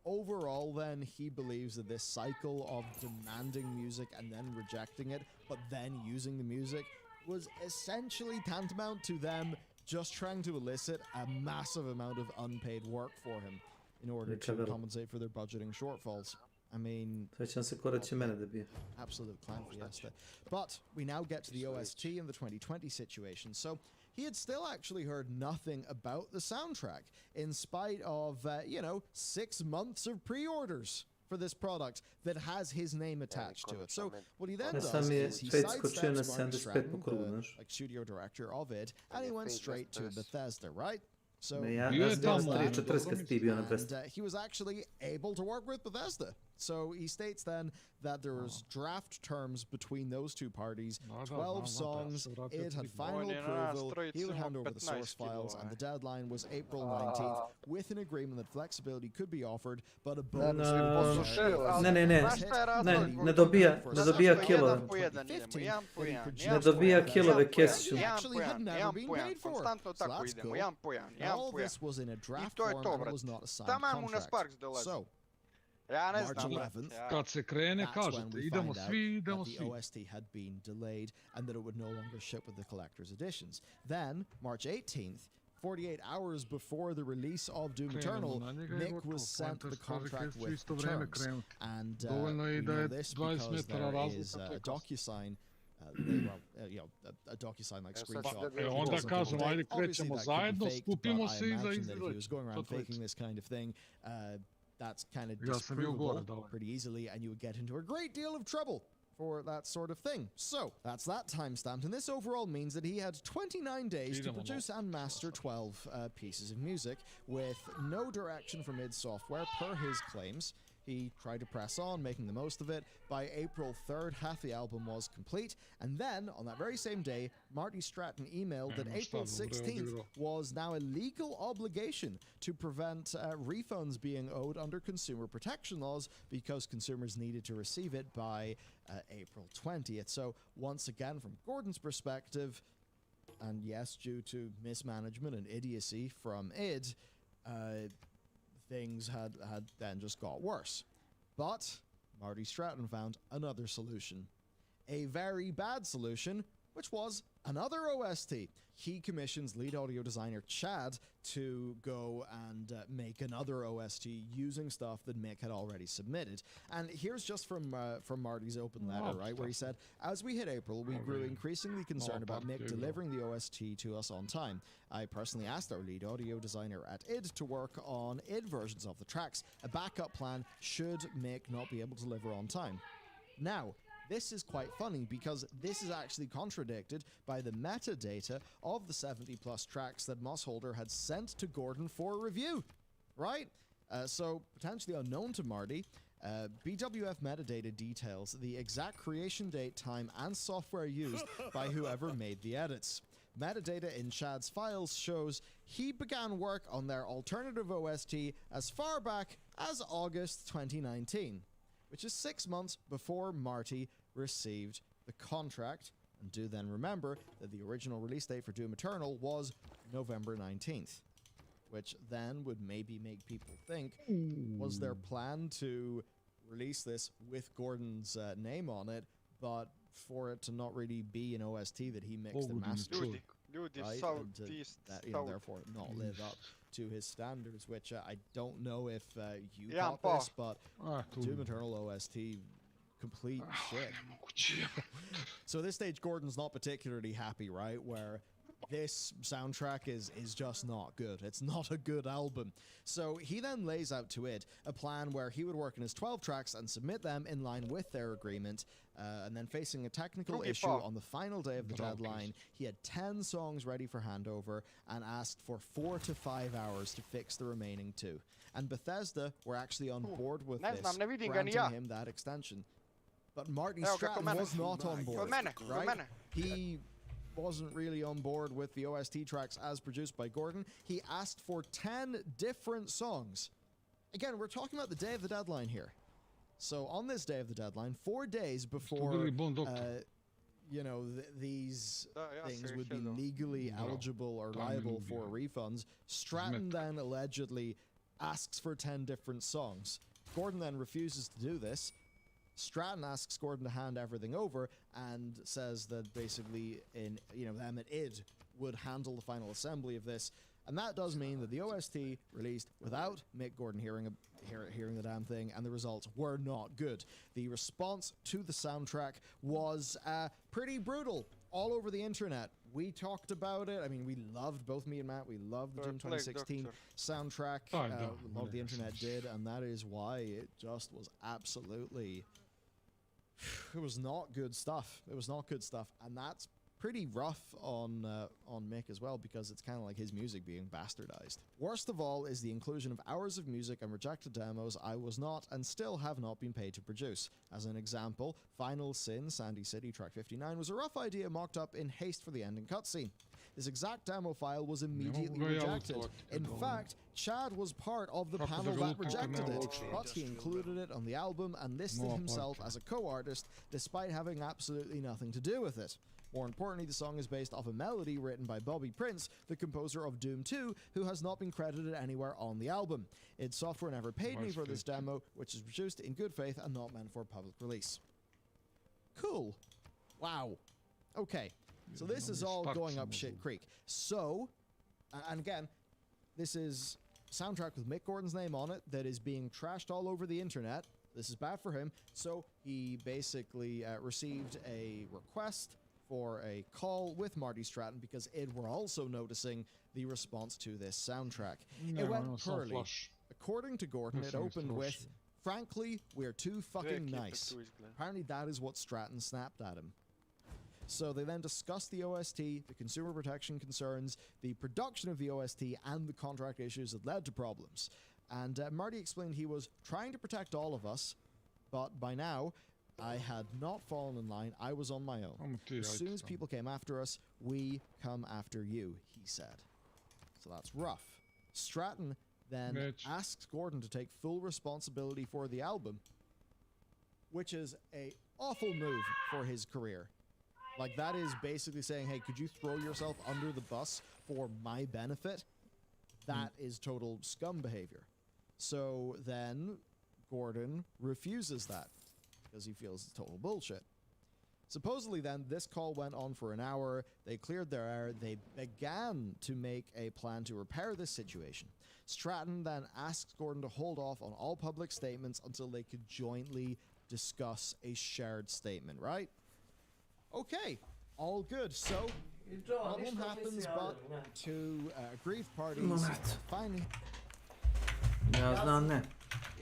overall then, he believes that this cycle of demanding music and then rejecting it, but then using the music, was essentially tantamount to them just trying to elicit a massive amount of unpaid work for him in order to compensate for their budgeting shortfalls. I mean, absolute clown fiesta. But we now get to the OST and the 2020 situation. So he had still actually heard nothing about the soundtrack, in spite of, 6 months of pre-orders for this product that has his name attached to it. So what he then does is he sidesteps Marty Stratton, the studio director of it, and he went straight to Bethesda, right? So he was actually able to work with Bethesda. So he states then that there was draft terms between those two parties, 12 songs, it had final approval, he would hand over the source files, and the deadline was April 19th, with an agreement that flexibility could be offered, but a bonus ne dobija kilove. Ne dobija kilove Kesiću. All this was in a draft form and it was not a signed contract. So, Ja ne March znam. 11th, Kad se krene, kažete, idemo svi, idemo the svi. OST had been delayed and that it would no longer ship with the collector's editions. Then, March 18th, 48 hours before the release of Doom Eternal, Mick was sent the contract with terms. And we know this because there is a DocuSign, a DocuSign like screenshot. Onda kažemo, ajde krećemo zajedno, skupimo se i za he was going around faking this kind of thing. That's kind of disprovable pretty easily, and you would get into a great deal of trouble for that sort of thing. So that's that timestamped, and this overall means that he had 29 days to produce and master 12 pieces of music with no direction from id Software per his claims. He tried to press on, making the most of it. By April 3rd, half the album was complete. And then, on that very same day, Marty Stratton emailed that April 16th was now a legal obligation to prevent refunds being owed under consumer protection laws because consumers needed to receive it by April 20th. So, once again, from Gordon's perspective, and yes, due to mismanagement and idiocy from id, things had then just got worse. But Marty Stratton found another solution. A very bad solution, which was another OST. He commissions lead audio designer Chad to go and make another OST using stuff that Mick had already submitted. And here's just from Marty's open letter, right, where he said, as we hit April, we grew increasingly concerned about Mick delivering the OST to us on time. I personally asked our lead audio designer at id to work on id versions of the tracks, a backup plan should Mick not be able to deliver on time. Now, this is quite funny because this is actually contradicted by the metadata of the 70-plus tracks that Mossholder had sent to Gordon for review, right? So, potentially unknown to Marty, BWF metadata details the exact creation date, time, and software used by whoever made the edits. Metadata in Chad's files shows he began work on their alternative OST as far back as August 2019. Which is 6 months before Marty received the contract. And do then remember that the original release date for Doom Eternal was November 19th. Which then would maybe make people think, was their plan to release this with Gordon's name on it, but for it to not really be an OST that he mixed and mastered, right? And that, therefore not live up to his standards, which I don't know if you got this, but Doom Eternal OST, complete shit. So at this stage, Gordon's not particularly happy, right? Where this soundtrack is just not good. It's not a good album. So he then lays out to id a plan where he would work on his 12 tracks and submit them in line with their agreement. And then facing a technical issue on the final day of the deadline, he had 10 songs ready for handover and asked for 4 to 5 hours to fix the remaining 2. And Bethesda were actually on board with this, granting him that extension. But Marty Stratton was not on board, right? He wasn't really on board with the OST tracks as produced by Gordon. He asked for 10 different songs. Again, we're talking about the day of the deadline here. So on this day of the deadline, 4 days before, these things would be legally eligible or liable for refunds, Stratton then allegedly asks for 10 different songs. Gordon then refuses to do this. Stratton asks Gordon to hand everything over and says that basically them at id would handle the final assembly of this. And that does mean that the OST released without Mick Gordon hearing the damn thing, and the results were not good. The response to the soundtrack was pretty brutal all over the internet. We talked about it. I mean, we loved, both me and Matt, we loved the Doom 2016 soundtrack. A lot of the internet did, and that is why it just was absolutely... It was not good stuff. It was not good stuff, and that's pretty rough on Mick as well, because it's kind of like his music being bastardized. Worst of all is the inclusion of hours of music and rejected demos I was not and still have not been paid to produce. As an example, Final Sin, Sandy City, track 59, was a rough idea mocked up in haste for the ending cutscene. This exact demo file was immediately rejected. In fact, Chad was part of the panel that rejected it, but he included it on the album and listed himself as a co-artist, despite having absolutely nothing to do with it. More importantly, the song is based off a melody written by Bobby Prince, the composer of Doom 2, who has not been credited anywhere on the album. id Software never paid me for this demo, which is produced in good faith and not meant for public release. Cool. Wow. Okay. So this is all going up shit creek. So, And again, this is a soundtrack with Mick Gordon's name on it that is being trashed all over the internet. This is bad for him. So he basically received a request for a call with Marty Stratton because id were also noticing the response to this soundtrack. It went poorly. According to Gordon, it opened with, frankly, we're too fucking nice. Apparently that is what Stratton snapped at him. So they then discussed the OST, the consumer protection concerns, the production of the OST, and the contract issues that led to problems. And Marty explained he was trying to protect all of us, but by now, I had not fallen in line. I was on my own. As soon as people came after us, we come after you, he said. So that's rough. Stratton then asks Gordon to take full responsibility for the album, which is a awful move for his career. Like, that is basically saying, hey, could you throw yourself under the bus for my benefit? That is total scum behavior. So then Gordon refuses that because he feels it's total bullshit. Supposedly then, this call went on for an hour. They cleared their air. They began to make a plan to repair this situation. Stratton then asks Gordon to hold off on all public statements until they could jointly discuss a shared statement, right? Okay, all good. So, problem happens, but two aggrieved parties finally... Ja znam ne.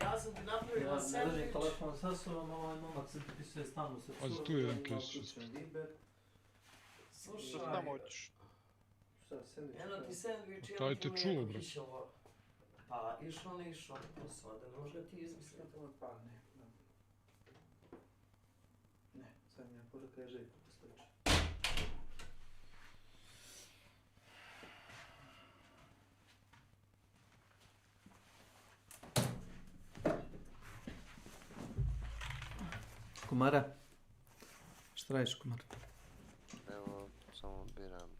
Ja sam ti napravila sandvič. Telefon sa sobom, ovaj momak se pripisuje stalno se čuje. Tu je jedan kes. Slušaj. Šta tamo hoćeš? Šta, sandvič? Eno ti sandvič, Taj te čuo, bro. Pa, išlo ne išlo, posao, da ne može ti izmisliti. Pa, ne. Ne, sad mi je poruka je Željko postojiče. Kumara, šta radiš, Kumar? Evo, samo biram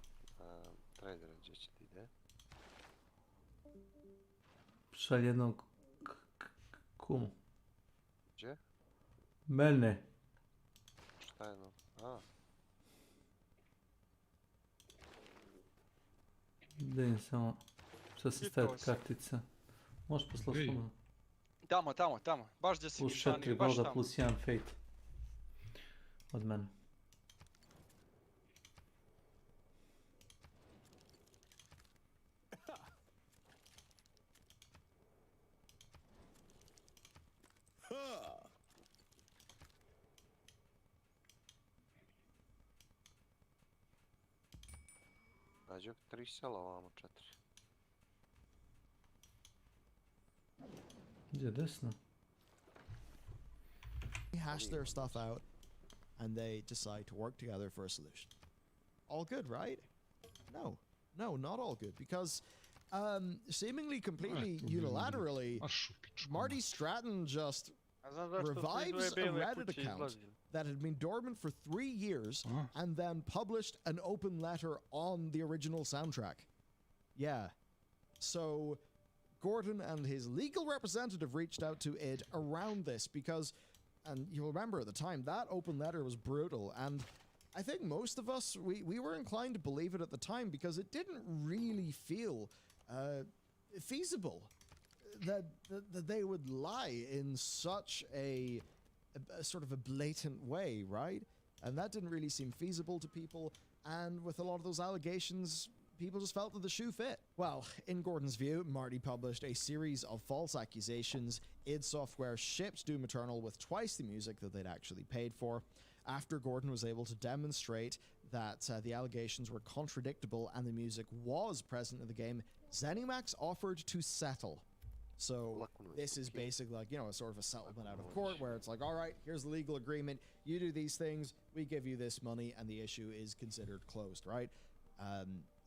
tradera gdje će ti ide. Šalj jednog kumu. Gdje? Mene. Šta jedno? A. Idem samo, šta se staviti kartica. Možeš poslati slobodno. Tamo. Baš gdje si plus Mišani, 4 baš golda tamo. plus 1 fate. Od mene. Nađu 3 sela, ovamo 4. Gdje desno? They hash their stuff out and they decide to work together for a solution. All good, right? No, not all good, because seemingly completely unilaterally, Marty Stratton just revives a Reddit account that had been dormant for 3 years and then published an open letter on the original soundtrack. Yeah. So Gordon and his legal representative reached out to id around this because, and you'll remember at the time, that open letter was brutal, and I think most of us, we were inclined to believe it at the time because it didn't really feel feasible that they would lie in such a sort of a blatant way, right? And that didn't really seem feasible to people, and with a lot of those allegations, people just felt that the shoe fit. Well, in Gordon's view, Marty published a series of false accusations. id Software shipped Doom Eternal with twice the music that they'd actually paid for. After Gordon was able to demonstrate that the allegations were contradictable and the music was present in the game, ZeniMax offered to settle. So this is basically like, you know, a sort of a settlement out of court where it's like, all right, here's the legal agreement. You do these things, we give you this money, and the issue is considered closed, right?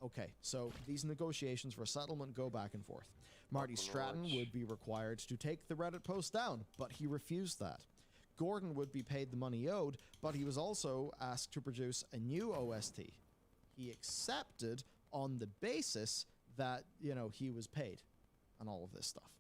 Okay, so these negotiations for settlement go back and forth. Marty Stratton would be required to take the Reddit post down, but he refused that. Gordon would be paid the money owed, but he was also asked to produce a new OST. He accepted on the basis that, you know, he was paid and all of this stuff.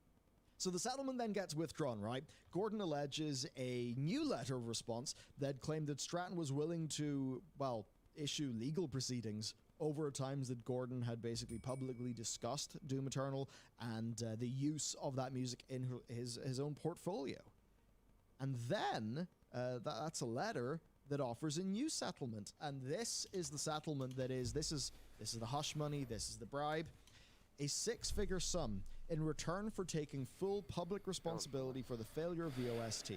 So the settlement then gets withdrawn, right? Gordon alleges a new letter of response that claimed that Stratton was willing to, well, issue legal proceedings over times that Gordon had basically publicly discussed Doom Eternal and the use of that music in his own portfolio. And then that's a letter that offers a new settlement, and this is the settlement that is this is the hush money, this is the bribe, a 6-figure sum in return for taking full public responsibility for the failure of the OST.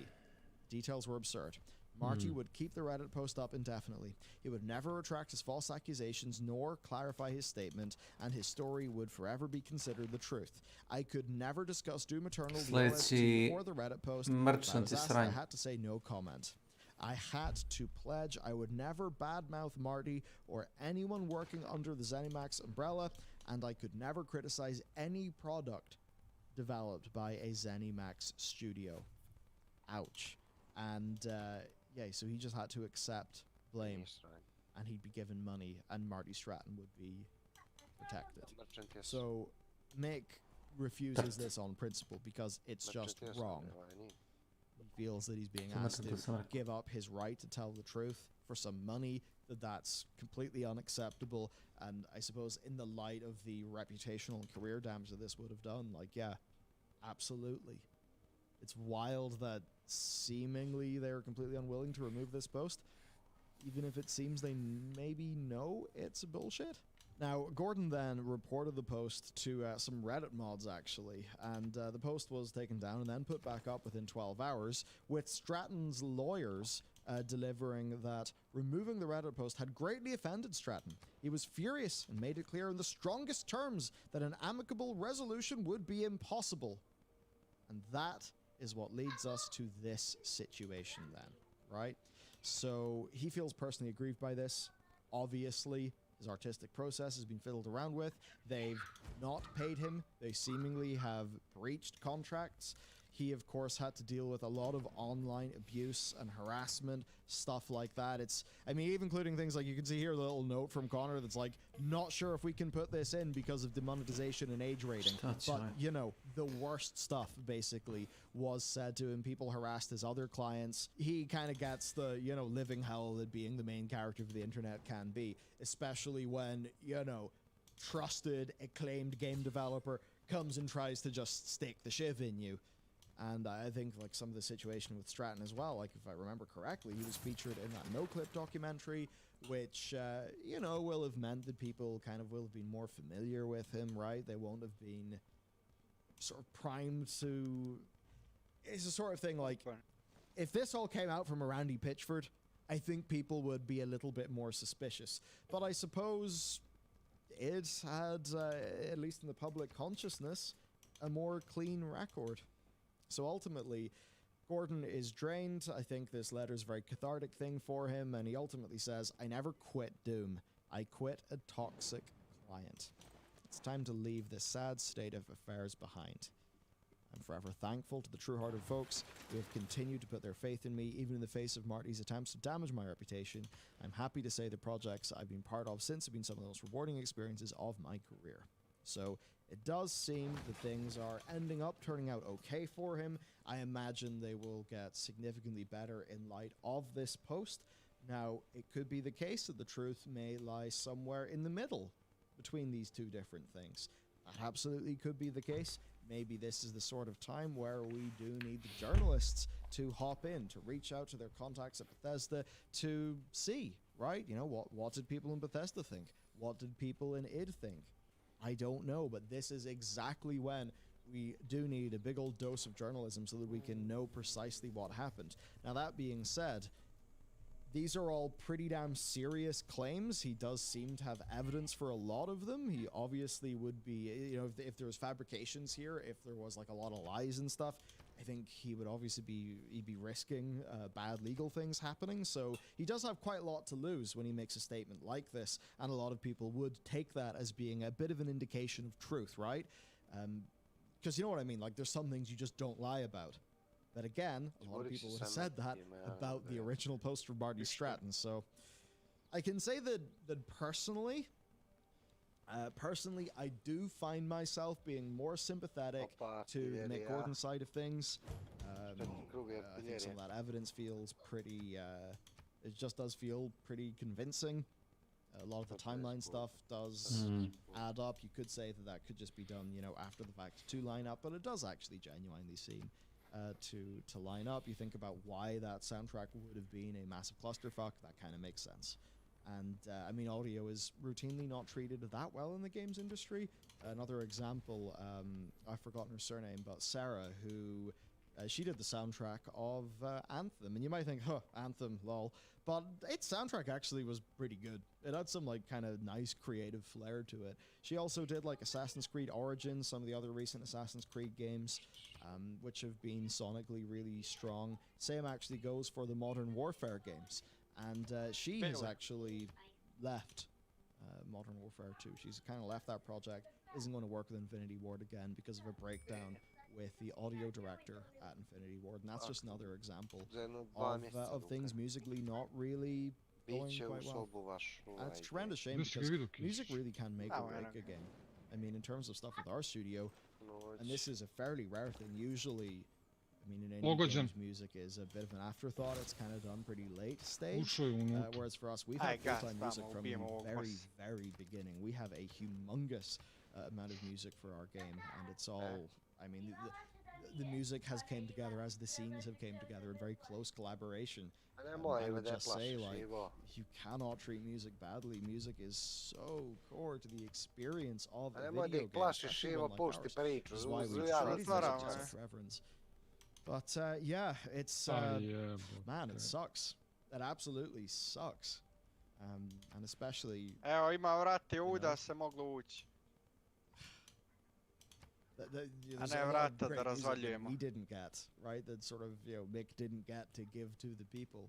Details were absurd. Marty would keep the Reddit post up indefinitely. He would never retract his false accusations nor clarify his statement, and his story would forever be considered the truth. I could never discuss Doom Eternal, the OST, or the Reddit post. I had to say no comment. I had to pledge I would never badmouth Marty or anyone working under the ZeniMax umbrella, and I could never criticize any product developed by a ZeniMax studio. Ouch. And yeah, so he just had to accept blame, and he'd be given money, and Marty Stratton would be protected. So Mick refuses this on principle because it's just wrong. He feels that he's being asked to give up his right to tell the truth for some money, that's completely unacceptable, and I suppose in the light of the reputational and career damage that this would have done, like, yeah, absolutely. It's wild that seemingly they're completely unwilling to remove this post, even if it seems they maybe know it's bullshit. Now, Gordon then reported the post to some Reddit mods, actually, and the post was taken down and then put back up within 12 hours, with Stratton's lawyers delivering that removing the Reddit post had greatly offended Stratton. He was furious and made it clear in the strongest terms that an amicable resolution would be impossible. And that is what leads us to this situation then, right? So he feels personally aggrieved by this. Obviously, his artistic process has been fiddled around with. They've not paid him. They seemingly have breached contracts. He, of course, had to deal with a lot of online abuse and harassment, stuff like that. I mean, even including things like, you can see here, the little note from Connor that's like, not sure if we can put this in because of demonetization and age rating. You know, the worst stuff, basically, was said to him. People harassed his other clients. He kind of gets the, you know, living hell that being the main character of the internet can be, especially when, you know, trusted, acclaimed game developer comes and tries to just stick the shiv in you. And I think, like, some of the situation with Stratton as well, like, if I remember correctly, he was featured in that No-Clip documentary, which, you know, will have meant that people kind of will have been more familiar with him, right? They won't have been sort of primed to... It's a sort of thing, like, if this all came out from a Randy Pitchford, I think people would be a little bit more suspicious. But I suppose it had, at least in the public consciousness, a more clean record. So ultimately, Gordon is drained. I think this letter is a very cathartic thing for him, and he ultimately says, I never quit Doom. I quit a toxic client. It's time to leave this sad state of affairs behind. I'm forever thankful to the true-hearted folks who have continued to put their faith in me, even in the face of Marty's attempts to damage my reputation. I'm happy to say the projects I've been part of since have been some of the most rewarding experiences of my career. So it does seem that things are turning out okay for him. I imagine they will get significantly better in light of this post. Now, it could be the case that the truth may lie somewhere in the middle between these two different things. That absolutely could be the case. Maybe this is the sort of time where we do need the journalists to hop in, to reach out to their contacts at Bethesda to see, right? You know, what did people in Bethesda think? What did people in id think? I don't know, but this is exactly when we do need a big old dose of journalism so that we can know precisely what happened. Now, that being said, these are all pretty damn serious claims. He does seem to have evidence for a lot of them. He obviously would be, you know, if there was fabrications here, if there was like a lot of lies and stuff, I think he would obviously be risking bad legal things happening. So he does have quite a lot to lose when he makes a statement like this, and a lot of people would take that as being a bit of an indication of truth, right? Because you know what I mean, like there's some things you just don't lie about. But again, a lot of people would have said that about the original post from Marty Stratton. So I can say that personally, I do find myself being more sympathetic to the Mick Gordon side of things. I think some of that evidence feels pretty, it just does feel pretty convincing. A lot of the timeline stuff does add up. You could say that that could just be done, you know, after the fact to line up, but it does actually genuinely seem to line up. You think about why that soundtrack would have been a massive clusterfuck, that kind of makes sense. And I mean, audio is routinely not treated that well in the games industry. Another example, I've forgotten her surname, but Sarah, who she did the soundtrack of Anthem, and you might think, huh, Anthem, lol, but its soundtrack actually was pretty good. It had some like kind of nice creative flair to it. She also did like Assassin's Creed Origins, some of the other recent Assassin's Creed games, which have been sonically really strong. Same actually goes for the Modern Warfare games. And she has actually left Modern Warfare 2. She's kind of left that project, isn't going to work with Infinity Ward again because of a breakdown with the audio director at Infinity Ward. And that's just another example of things musically not really going quite well. And it's a tremendous shame because music really can make or break a game. I mean, in terms of stuff with our studio, and this is a fairly rare thing. Usually, I mean, in indie games, music is a bit of an afterthought. It's kind of done pretty late stage. Whereas for us, we've had full-time music from the very, very beginning. We have a humongous amount of music for our game, and it's all, I mean, the music has came together as the scenes have came together in very close collaboration. I would just say, like, you cannot treat music badly. Music is so core to the experience of a video game, especially one like ours, which is why we treat it with such reverence. But yeah, it's man, it sucks. It absolutely sucks, and especially. Evo, ima vrati uda se moglo ući. A ne vrata da razvaljujemo. We didn't get, right? That sort of, you know, Mick didn't get to give to the people.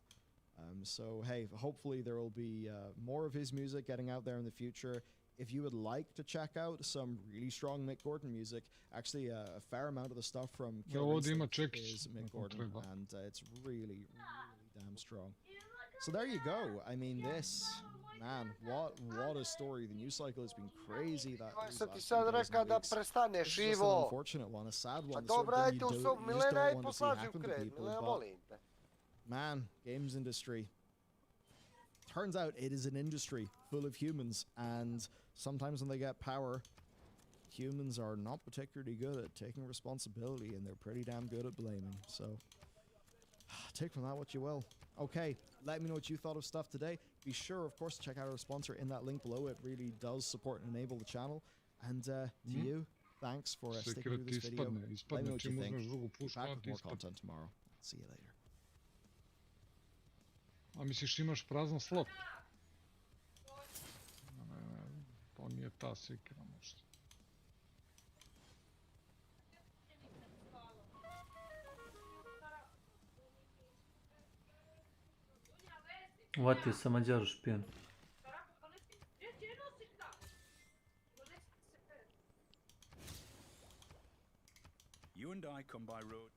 So hey, hopefully there will be more of his music getting out there in the future. If you would like to check out some really strong Mick Gordon music, actually a fair amount of the stuff from Killer Instinct is Mick Gordon, and it's really, really damn strong. So there you go. I mean, this, man, what a story. The news cycle has been crazy. That It's just an unfortunate one, a sad one. The sort of thing you just don't want to see happen to people. But man, games industry. Turns out it is an industry full of humans, and sometimes when they get power, humans are not particularly good at taking responsibility, and they're pretty damn good at blaming. So take from that what you will. Okay, let me know what you thought of stuff today. Be sure, of course, to check out our sponsor in that link below. It really does support and enable the channel. And to you, thanks for sticking through this video. Let me know what you think. Back with more content tomorrow. See you later. A misliš imaš prazan slot? To nije ta sekira možda. Uvatio sam Mađaru špijen. You and I come by road.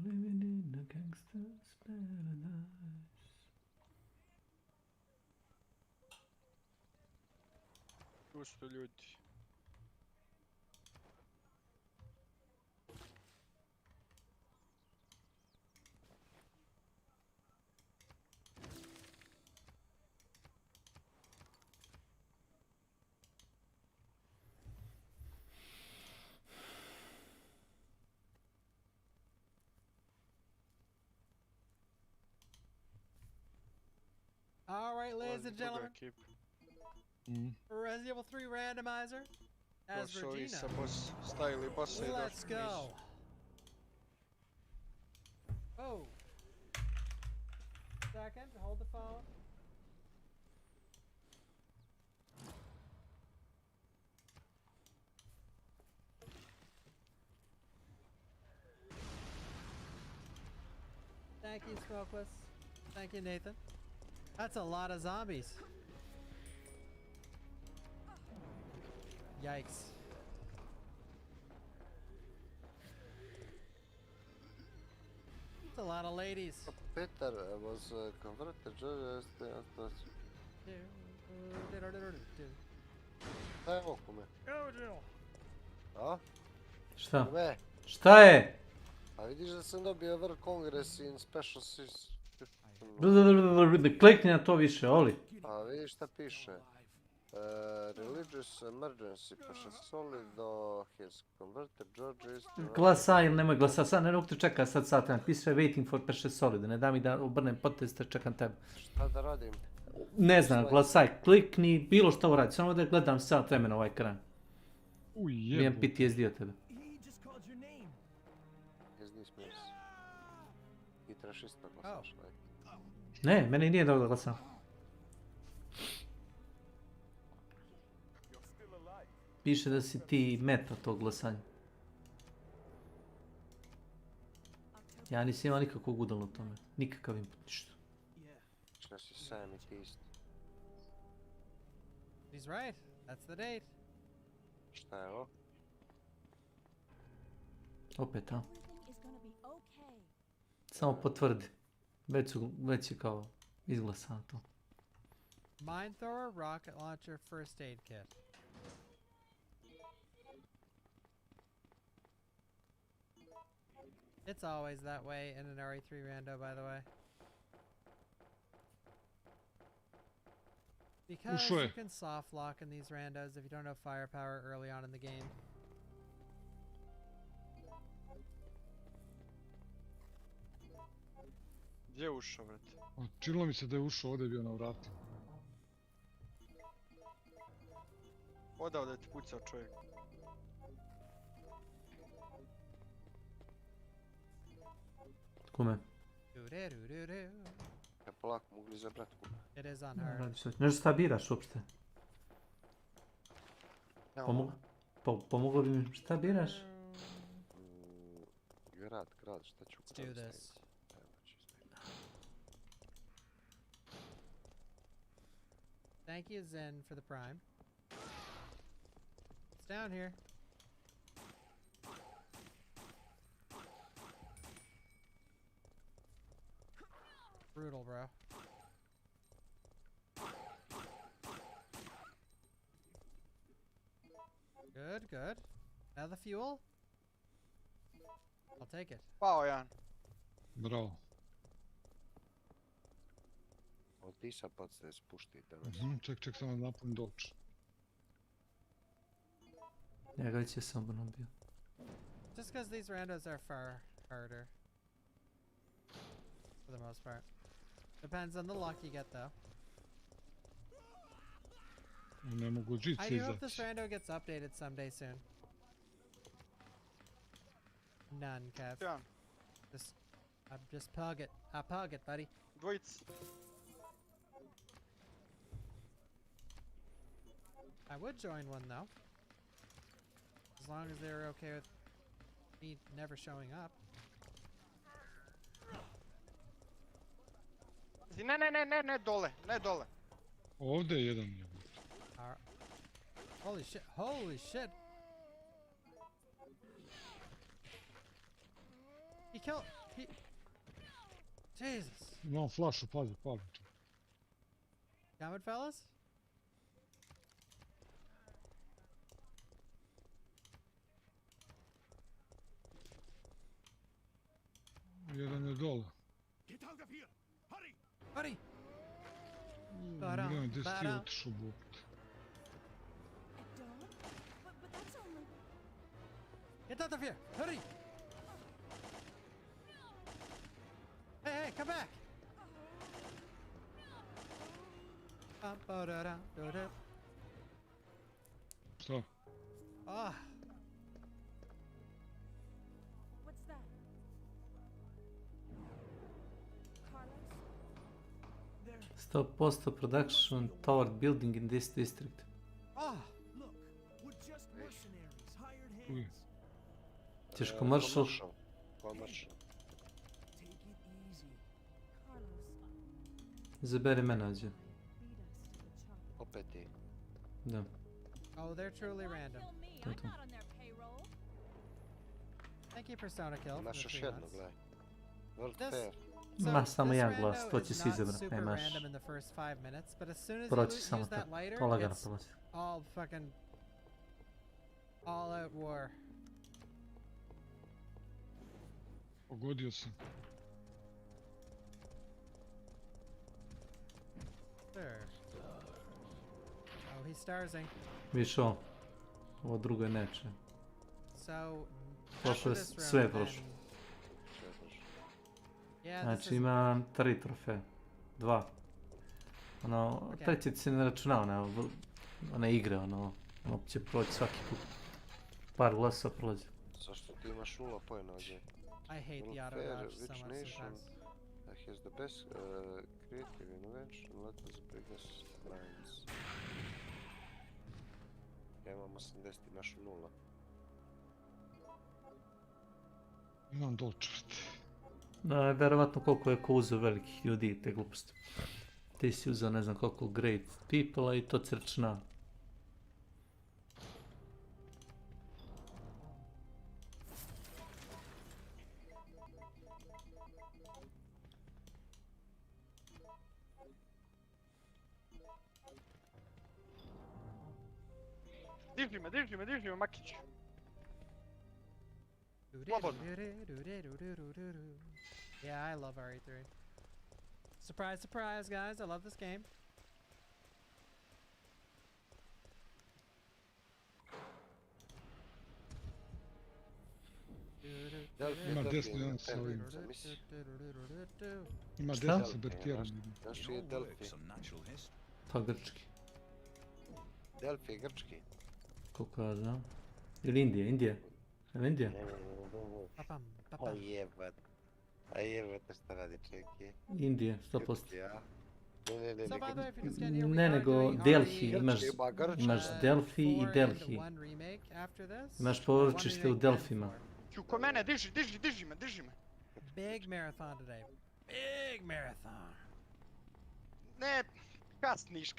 Living in a gangster's paradise. Tu su ljudi. All right, ladies and gentlemen. Resident Evil 3 randomizer. As Regina. Let's go. Oh. Second, hold the phone. Thank you, Smokeless. Thank you, Nathan. That's a lot of zombies. Yikes. It's a lot of ladies. Peter was converted just Evo kome. Evo Jill. A? Šta? Kome? Šta je? A vidiš da sam dobio Ever Congress in Special Sis. Klikni na to više, Oli. A vidiš šta piše. Religious emergency precious solid his converted George is... Glasa ili nemoj glasa, sad ne mogu te čekati sad sat, piše waiting for precious solid, ne da mi da obrnem potest, čekam tebe. Šta da radim? Ne znam, glasaj, klikni, bilo što uradi, samo da gledam sat vremena ovaj ekran. Imam PTSD od tebe. I trebaš isto glasaš, Ne, meni nije dobro da glasam. Piše da si ti meta tog glasanja. Ja nisam imao nikakvog udala u tome. Nikakav input, ništa. Šta si sam i ti isto. He's right. That's the date. Šta je ovo? Opet, a? Samo potvrdi. Već je kao izglasano to. Mine thrower, rocket launcher, first aid kit. It's always that way in an RE3 rando, by the way. Because you can soft lock in these randos if you don't have firepower early on in the game. Gdje je ušao, brate? Činilo mi se da je ušao, ovdje je bio na vratu. Odavde ti pucao čovjek. Kome? Ja polako mogu izabrat kume. It is on hard. Nešto šta biraš uopšte? Pomoglo bi mi, šta biraš? Grad, šta ću Let's do this. Thank you, Zen, for the prime. It's down here. Brutal, bro. Good, good. Now the fuel? I'll take it. Pao jedan. Bravo. Od ti sad pod se spušti danas. Ček, samo napun doč. Ja ga već je sam bio. Just because these randos are far harder. For the most part. Depends on the luck you get, though. Ne mogu žice I do hope izaći. this rando gets updated someday soon. None, Kev. Jedan. Just pug it. Pug it, buddy. Dvojic. I would join one, though. As long as they're okay with me never showing up. Ne, dole, ne dole. Ovdje je jedan. Holy shit, holy shit! He killed, Jesus. Imam flašu, pazi. Coming, fellas? Jedan je dole. Get out of here! Hurry! Hurry! Gledam, gdje si ti otišao, Bog. Get out of here! Hurry! Hey, come back! Šta? Ah. What's that? Carlos? 100% production tower building in this district. Ah! Look, we're just mercenaries, hired hands. Ćeš commercial? Commercial. Take it easy. Carlos. Zaberi menađe. Opet ti. Da. Oh, they're truly random. Thank you, Persona Kill. Imaš još jedno, gledaj. World This- Fair. Ma samo this jedan rando glas, to će is si not izabrati, super nemaš. random in the first 5 minutes, but as soon as you Proći samo use that to, lighter, to lagano it's prolazi. all fucking all out war. Pogodio sam. Sure. Oh, he's starsing. Viš ovo drugo je neče. So, Prošlo je after this sve round, prošlo. then- Yeah, this Znači is ima 3 trofeje. 2. Ono, Okay. treći se ne računa, one igre, ono će proći svaki put. Par glasa prolazi. Zašto ti imaš 0 pojena ovdje? I hate the auto dodge so much sometimes. That has the best creative invention, let us break this lines. Ja imam 80, imaš 0. Imam dolčvrt. Verovatno koliko je ko uzeo velikih ljudi i te gluposti. Ti si uzeo ne znam koliko great people i to se računa. Diži me, Makić. Slobodno. Yeah, I love RE3. Surprise, surprise, guys! I love this game. Ima desno jedan sa ovim. Ima Šta? desno sa Bertjerom. Znaš je Delphi? Pa grčki. Delphi je grčki. Koliko ja znam. Ili Indija, Indija. Ili Indija? O jebat. A jebate šta radi čeki? Indija, 100%. Ja. So by the way, if you just get here, we Ne, are nego doing Delhi, RE imaš Delphi i 4 Delhi. and 1 remake after this. Imaš poročište u Delfima. Ko mene, diži me. Big marathon today. Big marathon. Ne, kasniš.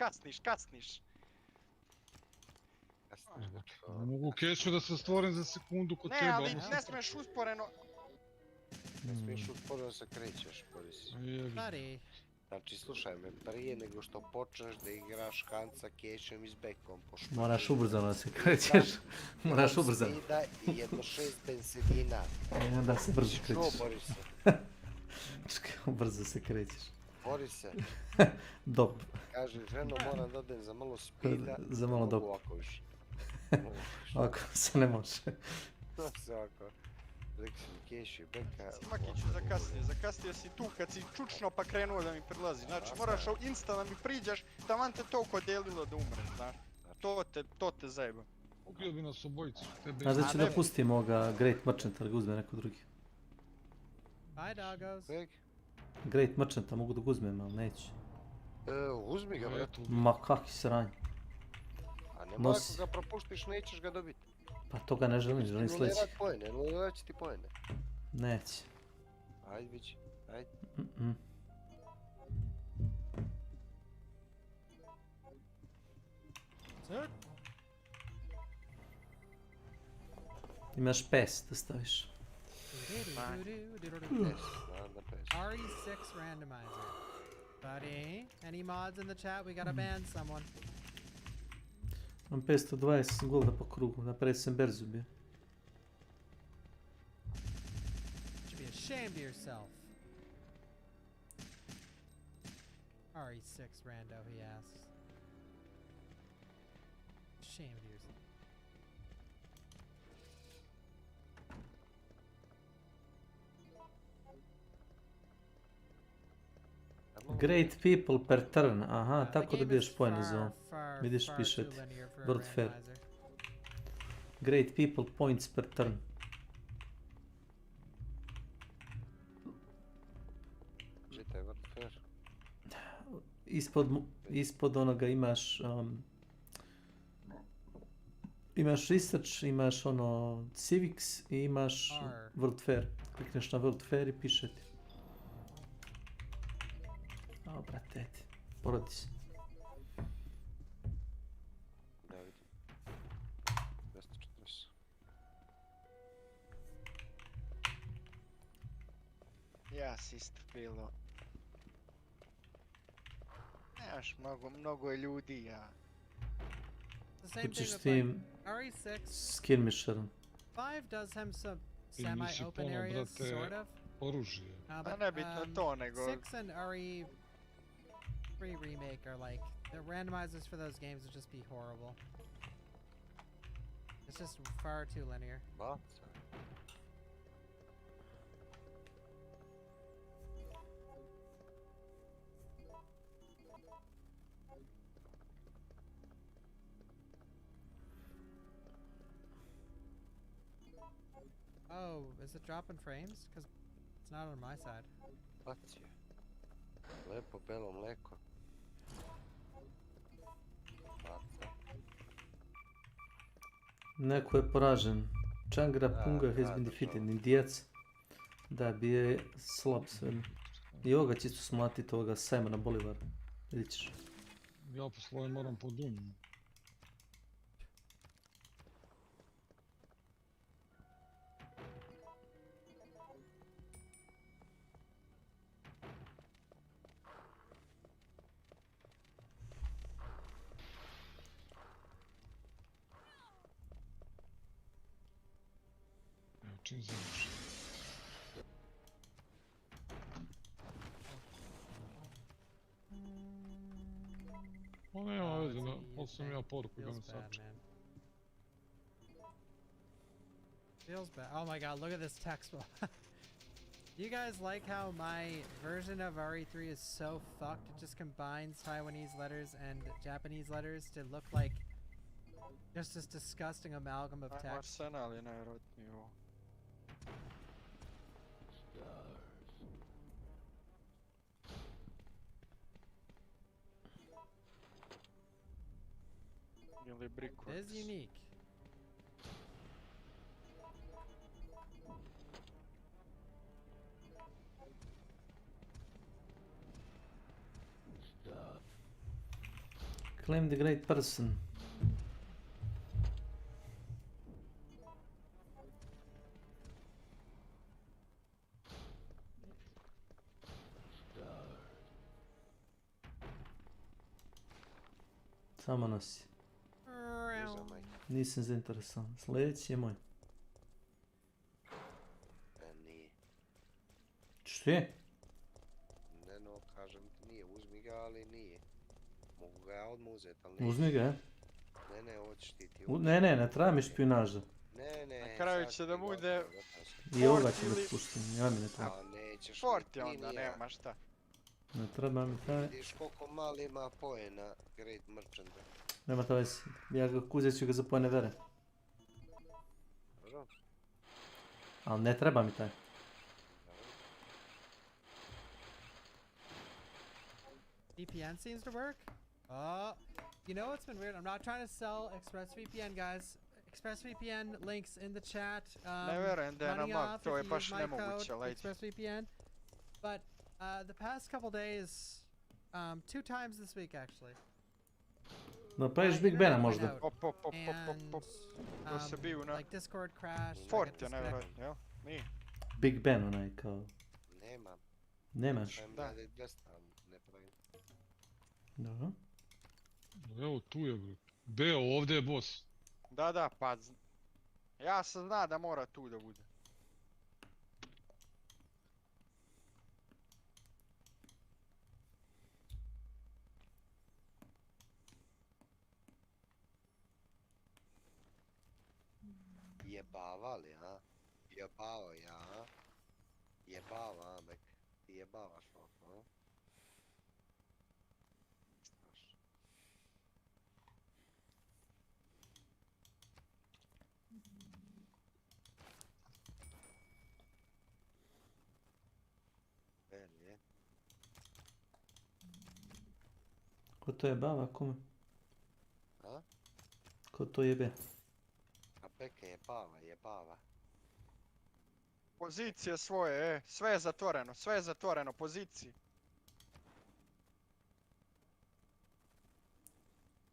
Ne mogu kešu da se stvorim za sekundu kod Ne, tebe. ali ono ne smiješ usporeno. Ne smiješ usporno se krećeš, Boris. Buddy. Znači, slušaj me, prije nego što počneš da igraš kanca kešom i s bekom, pošto... Moraš ubrzano da se krećeš. Moraš ubrzano. Spida i jedno 6 bensedina. I onda se brzo krećeš. Čuo, Borise? Čekaj, brzo se krećeš. Borise. Dop. Kaže, ženo, moram da odem za malo spida. Za malo dop. Ovako više. Ovako se ne može. To se ovako. Rekli sam keši, beka... Makiću, zakasnio si tu kad si čučno pa krenuo da mi prilazi. Znači, moraš insta da mi priđeš, taman te toliko delilo da umreš, znaš. To te zajeba. Ubio bi nas obojicu. Znaš da ću da pustim ovoga Great Merchanta da ga uzme neko drugi. Bye, doggos. Great Merchanta mogu da ga uzmem, ali neću. Uzmi ga, bre. Ma kakvi sranj. A nema ako ga propuštiš, nećeš ga dobiti. Pa toga ne želim sljedeći. Nulirat će ti pojene. Neće. Ajde, bići, ajde. Imaš pes da staviš. RE6 randomizer. Buddy, any mods in the chat? We gotta ban someone. Imam 520 golda po krugu, napred sam berzu bio. Should be ashamed of yourself. RE6 rando, he asks. Ashamed of yourself. Great people per turn, aha, tako dobiješ pojene za ovo. Vidiš, piše ti. World Fair. Great people points per turn. Čitaj World Fair. Ispod onoga imaš imaš research, imaš ono civics i imaš World Fair. Klikneš na World Fair i piše ti. O, brate, porodi se. nas isto bilo. Nemaš mnogo je ljudi, ja. The same Kućiš thing s with like tim RE6. skirmisherom. 5 does have some Ti nisi semi-open pono, areas, brate, sort of. oružje. But nebitno to, nego... 6 and RE3 remake are like, the randomizers for those games would just be horrible. It's just far too linear. Oh, is it dropping frames? Because it's not on my side. Bacio. Lepo belo mleko. Baca. Neko je poražen. Changra Punga has been defeated. Indijac. Da, bio je slab sve. I ovoga će isto smatiti ovoga Simona Bolivara. Vidit ćeš. Ja po svoje moram po Dunju. Čim završi. O nema veze, poslao ja poruku da me saču. Feels bad. Oh my god, look at this text. You guys like how my version of RE3 is so fucked? It just combines Taiwanese letters and Japanese letters to look like just this disgusting amalgam of text. Arsenal je najvjerojatniji ovo. Ili Brickworks. It is unique. Claim the great person. Samo nosi. Nisam zainteresovan. Sljedeći je moj. Nije. Što je? Ne no, kažem ti nije. Uzmi ga, ali nije. Mogu ga ja odmah uzeti, ali nije. Uzmi ga, je? Ne, hoćeš ti Ne treba mi špionaža. Ne. Na kraju će da bude... I ovoga će biti pušten, ja mi ne treba. Nećeš Fort je onda, nema šta. Ne treba mi taj... Vidiš koliko mali ima poena Great Merchanta. Nema to veze, ja ga uzet ću ga za pojene vere. Dobro. Ali ne treba mi taj. VPN seems to work. Oh, you know what's been weird? I'm not trying to sell ExpressVPN, guys. ExpressVPN links in the chat. Ne verujem da je money nama, off to je if you baš use my nemoguće, code, lejte. ExpressVPN. But the past couple days, 2 times this week actually. No pa ješ Big Bena možda. To se bio na... Like Discord crash. Fort je nevjerojatno, jel? Nije. Big Ben onaj kao... Nemam. Nemaš? Da. Ne pravim. Dobro. Evo tu je bro. Beo, ovdje je boss. Da, pa... Ja sam zna da mora tu da bude. Jebava li, a? Jebao ja, a? Jebava, Amek. Ti jebavaš ovo, a? Strašno. Belje. Ko to jebava, kome? A? Ko to jebe? A Beke jebava. Pozicije svoje, sve je zatvoreno, pozicije.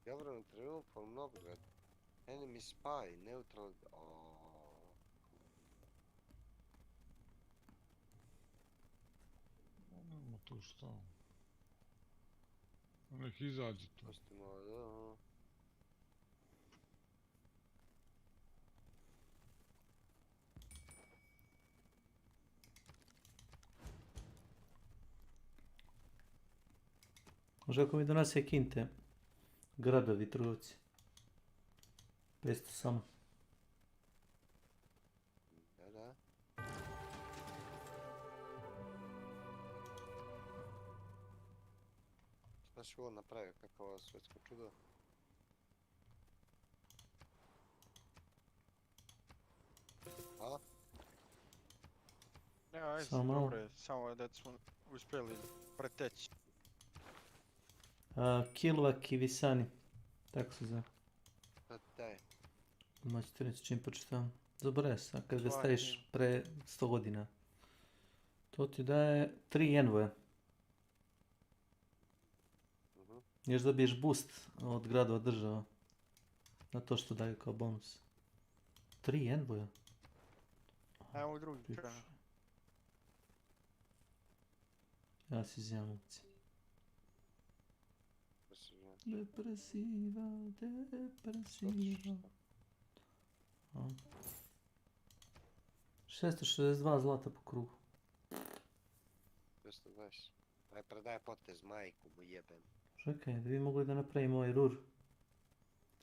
Jovran triumfal Novgrad. Enemy spy, neutral... to šta? Nek izađe to. Pustimo ovo. Može ako mi donese kinte. Gradovi, trgovci. 500 samo. Da. Šta si ovo napravio, kakavo svetsko čudo? A? Ne, ajde, Samo dobro je, samo da smo uspjeli preteći. Kilvak i Visani. Tako se zove. Šta daj? Odmah ću ti reći čim početam. Zaboravio sam, a kad ga staviš pre 100 godina. To ti daje 3 envoja. Još dobiješ boost od gradova država. Na to što daju kao bonus. 3 envoja. Evo drugi kraj. Ja si izjavim opcije. Depresiva. 662 zlata po krugu. 220. Aj predaje potez, majku mu jebem. Čekaj, da bi mogli da napravimo ovaj rur.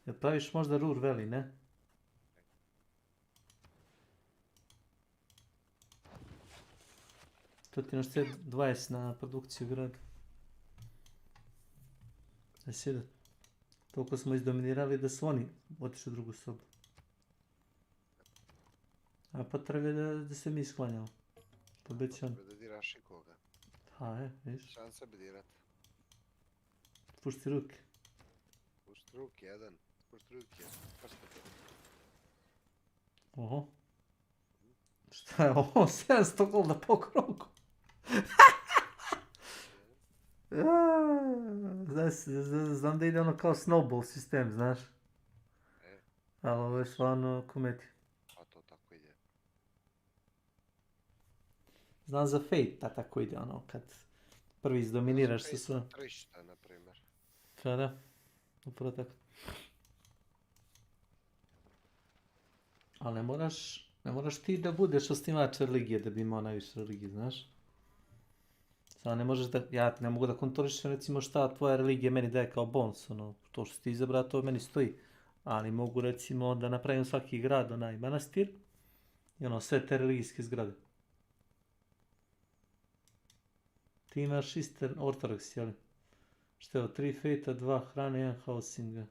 Jel praviš možda rur veli, ne? To ti našte 20 na produkciju grada. Da sjeda. Toliko smo izdominirali da su oni otišli u drugu sobu. A pa treba da se mi sklanjamo. To već on. Da diraš i koga. Ha, vidiš. Šan sebi dirat. Pušti ruke. Pušti ruke, jedan. Pušti ruke. Oho. Šta je ovo? 700 golda po krugu. Znam da ide ono kao snowball sistem, znaš. Ali ovo je stvarno komedija. A to tako ide. Znam za Fate da tako ide, ono, kad prvi izdominiraš sa sve. Trišta, na primjer. Pa da, upravo tako. Ali ne moraš ti da budeš osnivač religije da bi imao najviše religije, znaš. Samo ne možeš da, ja ne mogu da kontrolišem recimo šta tvoja religija meni daje kao bonus, ono, to što ti izabrao to meni stoji. Ali mogu recimo da napravim svaki grad, onaj manastir, i ono, sve te religijske zgrade. Ti imaš Eastern Orthodox, jel? Što je ovo, 3 fate-a, 2 hrane, 1 housinga.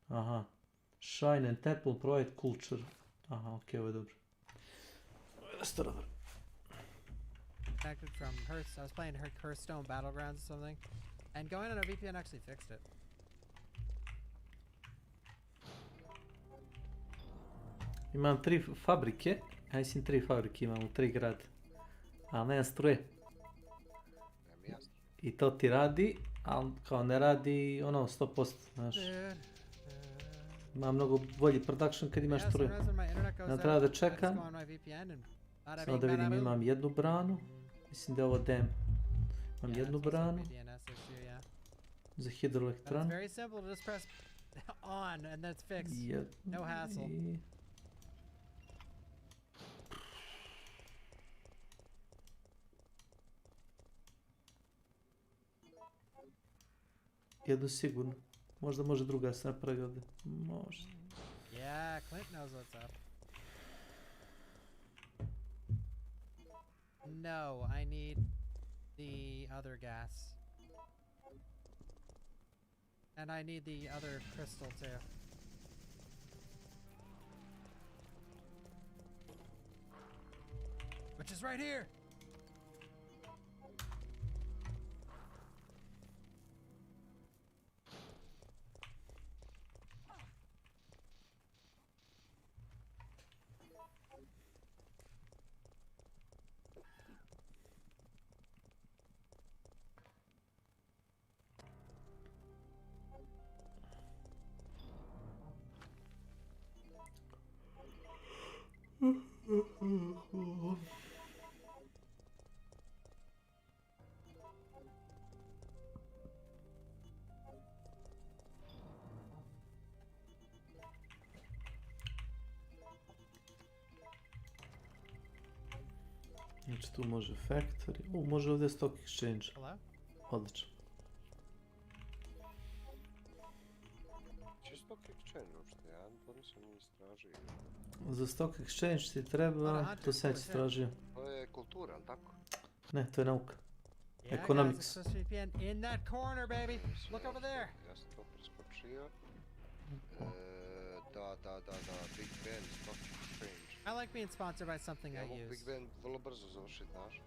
Aha. Shrine and temple provide culture. Aha, okej, ovo je dobro. Dobro. Connected from Hearthstone. I was playing Hearthstone Battlegrounds or something, and going on a VPN actually fixed it. Imam 3 fabrike, ja mislim 3 fabrike imam u 3 grada, ali nema struje. I to ti radi, ali kao ne radi ono 100%, znaš. Ima mnogo bolji production kad imaš struje. Ja treba da čekam. Samo da vidim, imam jednu branu. Mislim da je ovo dam. Imam jednu branu. Za hidroelektranu. Jednu sigurno. Možda može druga se napravi ovdje. Može. Yeah, Clint knows what's up. No, I need the other gas. And I need the other crystal too. Which is right here! Znači tu može factory. Može ovdje stock exchange. Odlično. Če stock exchange uopšte? Ja to nisam ni istražio. Za stock exchange ti treba, to sam već istražio. To je kultura, ali tako? Ne, to je nauka. Yeah, Economics. guys, it's in that corner, baby. Look over there. Ja sam to preskočio. Da, Big Ben, stock exchange. I like being sponsored by something I use. Big Ben vrlo brzo završiti, znaš?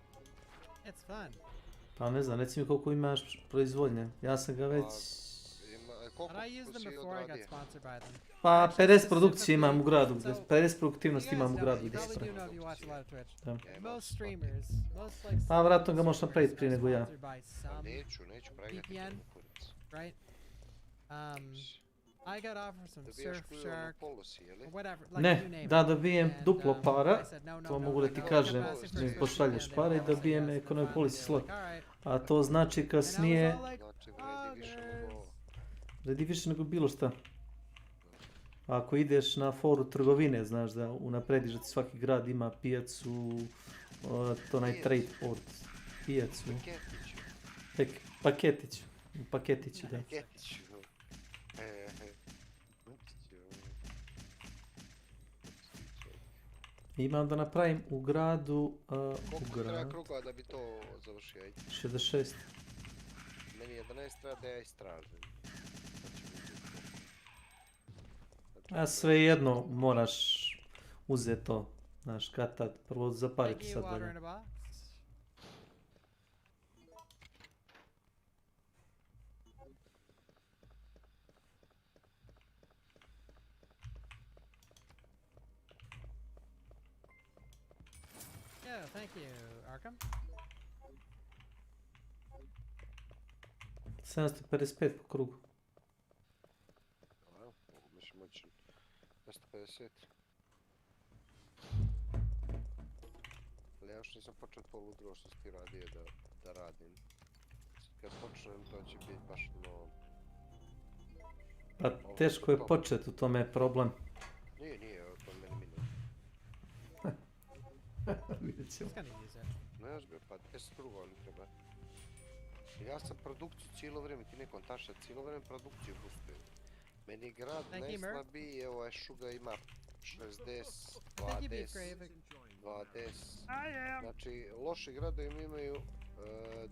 It's fun. Pa ne znam, reci mi koliko imaš proizvodnje. Ja sam ga već... But I used them before I got sponsored by them. Pa 50 produkcije imam u gradu, 50 produktivnosti imam u gradu gdje se probably do know if you watch a lot of Twitch. Most streamers, most like... Pa vratno ga možeš napraviti prije nego ja. Neću pregledati. VPN, right? I got offered some Surfshark, or whatever, like you name Ne, it. da dobijem And, duplo para, I said, no, to no, mogu no, da ti no, kažem, capacity da mi for pošalješ and pare i they all dobijem said yes, economy fine. policy slot. Like, all right. A to znači kasnije And I was all like, vredi više nego bilo šta. Ako ideš na foru trgovine, znaš da unaprediš da ti svaki grad ima pijacu, to onaj trade port, pijacu. Paketiću, da. Imam da napravim u gradu, Koliko treba krugova da bi to završio? 66. Meni 11 treba da ja istražim. A svejedno moraš uzeti to, znaš, kad tad, prvo zapariti sad dalje. Yeah, thank you, Arkham. 755 po krugu. Mislim moći 250. Ali ja još nisam počeo to ludilo što si ti radio da radim. Kad počnem to će biti baš no... Pa teško je početi, u tome je problem. Nije, to meni minut. Vidjet ćemo. Ne ozbiljno, pa 10 krugova mi treba. Ja sam produkciju cijelo vrijeme, ti nekom taša, cijelo vrijeme produkciju pustujem. Meni grad najslabiji, evo Šuga ima 60, 20. Znači, loši gradovi imaju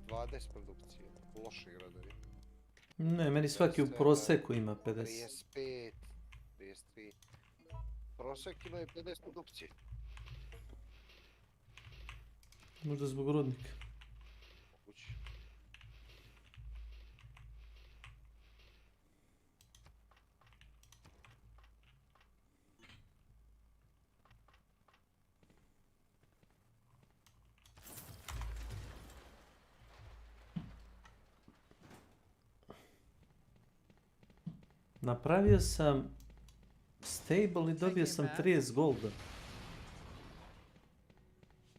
20 produkcije. Loši gradovi. Ne, meni svaki u proseku ima 50. 35, 33. Prosek imaju 50 produkcije. Možda zbog rudnika. Napravio sam stable i dobio sam 30 golda.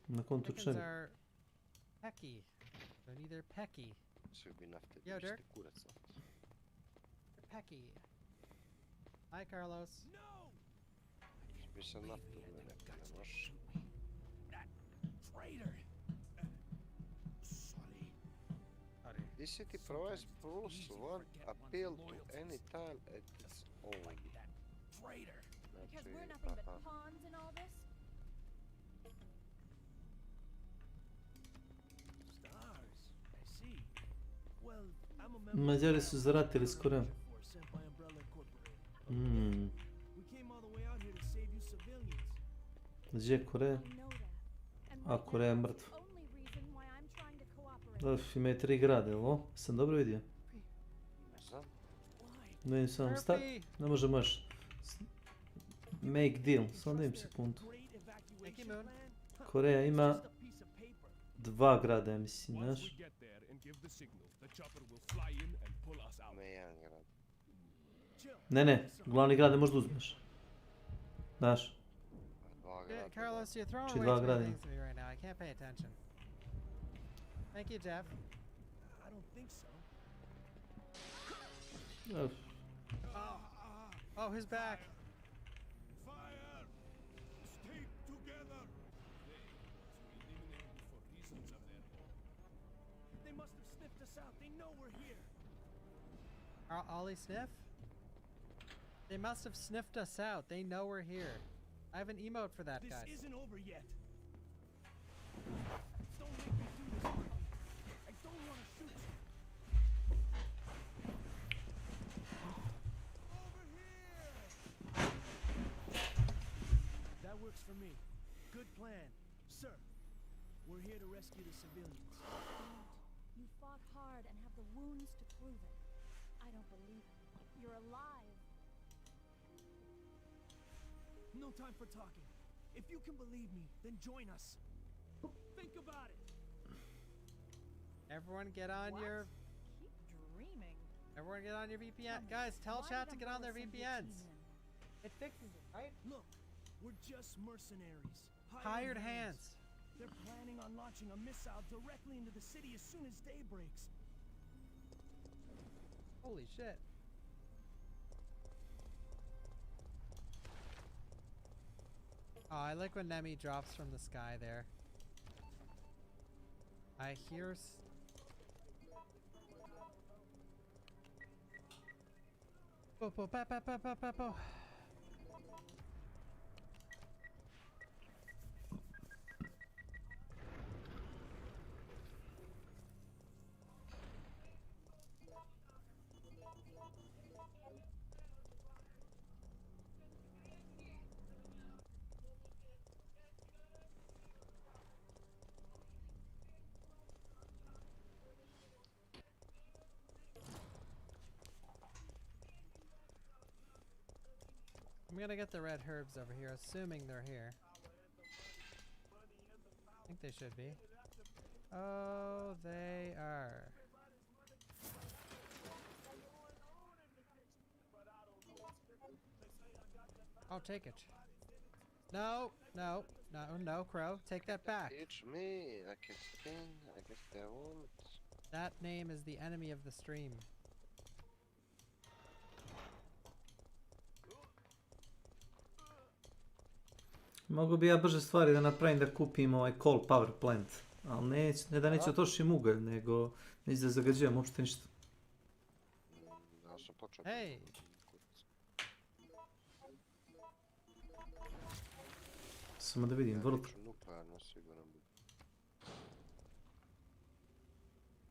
Na kontu čega? Are pecky. They're neither pecky. Yo, Dirk. They're pecky. Hi, Carlos. Mislim naftu ne možeš. This city provides plus one appeal to any tile at its own. Because we're nothing but pawns in all this? Mađari su zaratili s Korejom. Gdje je Koreja? A, Koreja je mrtva. Imaju 3 grade, ovo? Sam dobro vidio? Ne vidim samo start. Ne možemo još. Make deal. Samo da im sekundu. Koreja ima 2 grada, ja mislim, znaš? Ne, glavni grad ne možda uzmeš. Znaš? Carlos, you're throwing Či way dva too many grada. things to me right now. I can't pay attention. Thank you, Jeff. I don't think so. Oh, who's back? Ollie sniff? They must have sniffed us out. They know we're here. I have an emote for that, guys. This isn't over yet. Don't make me do this, Marty. I don't want to shoot you. Over here! That works for me. Good plan. Sir, we're here to rescue the civilians. You fought hard and have the wounds to prove it. I don't believe it. You're alive. No time for talking. If you can believe me, then join us. Think about it. Everyone get on your... Keep dreaming. Everyone get on your VPN. Guys, tell chat to get on their VPNs. It fixes it, right? Look, we're just mercenaries. Hired hands. They're planning on launching a missile directly into the city as soon as day breaks. Holy shit. Oh, I like when Nemi drops from the sky there. I hear... Po, po, pa, pa, pa, pa, pa, po. I'm gonna get the red herbs over here, assuming they're here. I think they should be. Oh, they are. I'll take it. No, no, no, no, Crow. Take that back. It's me. I can spin. I guess they won't. That name is the enemy of the stream. Mogu bi ja brže stvari da napravim da kupim ovaj coal power plant, ali ne da neću trošim ugalj, nego neću da zagađujem uopšte ništa. Ja sam počeo. Hej! Samo da vidim, vrlo... Nuklearno sigurno bi.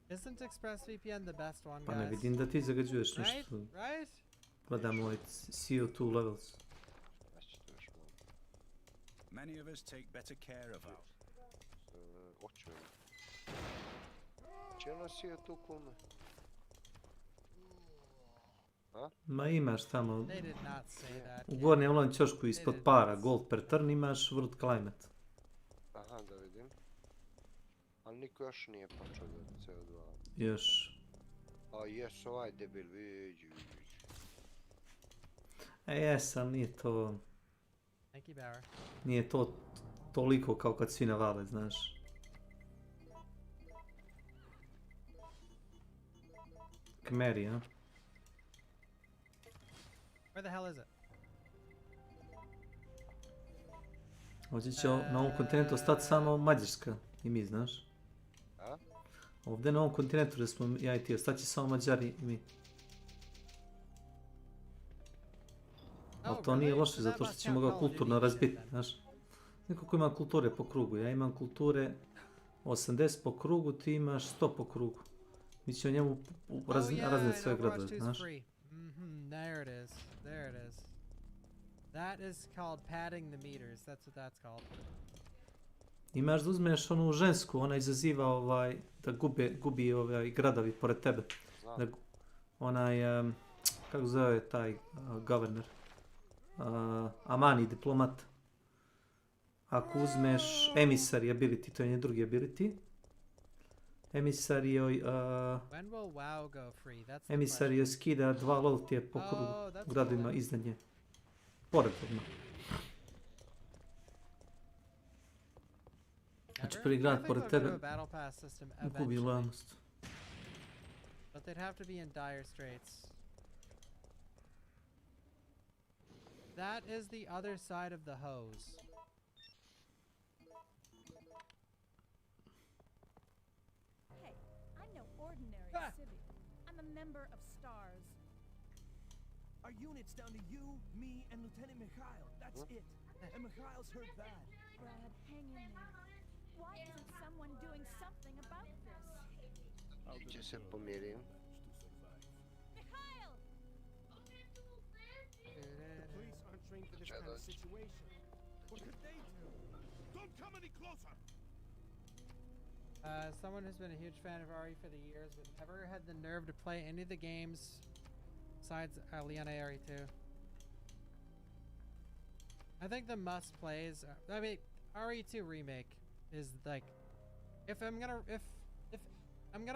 Isn't ExpressVPN the best one, guys? Pa ne vidim da ti zagađuješ ništa. Right? Gledam ovaj CO2 levels. Many of us take better care of our... Očujem. Če nosio tu kume? Ma imaš tamo, They did not say that. u gornjem ovom ćošku ispod para, gold per turn, imaš world climate. Aha, da vidim. Ali niko još nije počeo da CO2. Još. A jes, ovaj debil, viđi. Jesam, nije to... Thank you, Bauer. Nije to toliko kao kad svi navale, znaš. Kmeri, a? Where the hell is it? Ovdje će na ovom kontinentu ostati samo Mađarska i mi, znaš. A? Ovdje na ovom kontinentu gdje smo ja i ti, ostati će samo Mađari i mi. Ali to nije loše, zato što ćemo ga kulturno razbiti, znaš. Nekako ima kulture po krugu, ja imam kulture 80 po krugu, ti imaš 100 po krugu. Mi ćemo njemu razniti sve gradove, znaš. There it is, there it is. That is called padding the meters, that's what that's called. Imaš da uzmeš onu žensku, ona izaziva da gubi gradovi pored tebe. Da, onaj, kako zove taj governor? Amani, diplomat. Ako uzmeš emissary ability, to je nje drugi ability. Emissary je skida 2 loyalty po krugu gradovima iznad nje. Pored odmah. Znači prvi grad pored tebe gubi lojalnost. But they'd have to be in dire straits. That is the other side of the hose. Hey, I'm no ordinary Civvy. I'm a member of STARS. Our unit's down to you, me, and Lieutenant Mikhail. That's it. And Mikhail's hurt bad. Brad, hang in there. Why isn't someone doing something about this? Idzie se pomierim. Mikhail! The police aren't trained for this kind of situation. What could they do? Don't come any closer! Someone who's been a huge fan of RE for the years, but never had the nerve to play any of the games besides Leon RE2. I think the must-plays. I mean, RE2 remake is like, if I'm gonna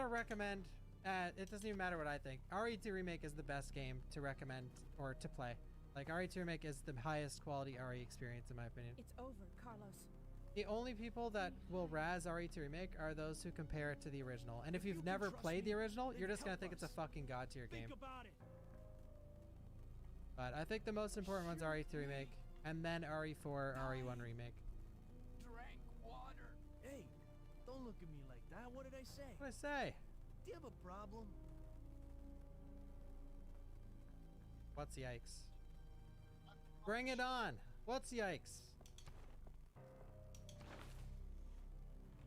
recommend, it doesn't even matter what I think. RE2 remake is the best game to recommend or to play. Like RE2 remake is the highest quality RE experience in my opinion. It's over, Carlos. The only people that will razz RE2 remake are those who compare it to the original. And if you've never played the original, you're just gonna think it's a fucking god tier game. But I think the most important one's RE2 remake, and then RE4, RE1 remake. Drank water. Hey, don't look at me like that. What did I say? What did I say? Do you have a problem? What's yikes? Bring it on! What's yikes?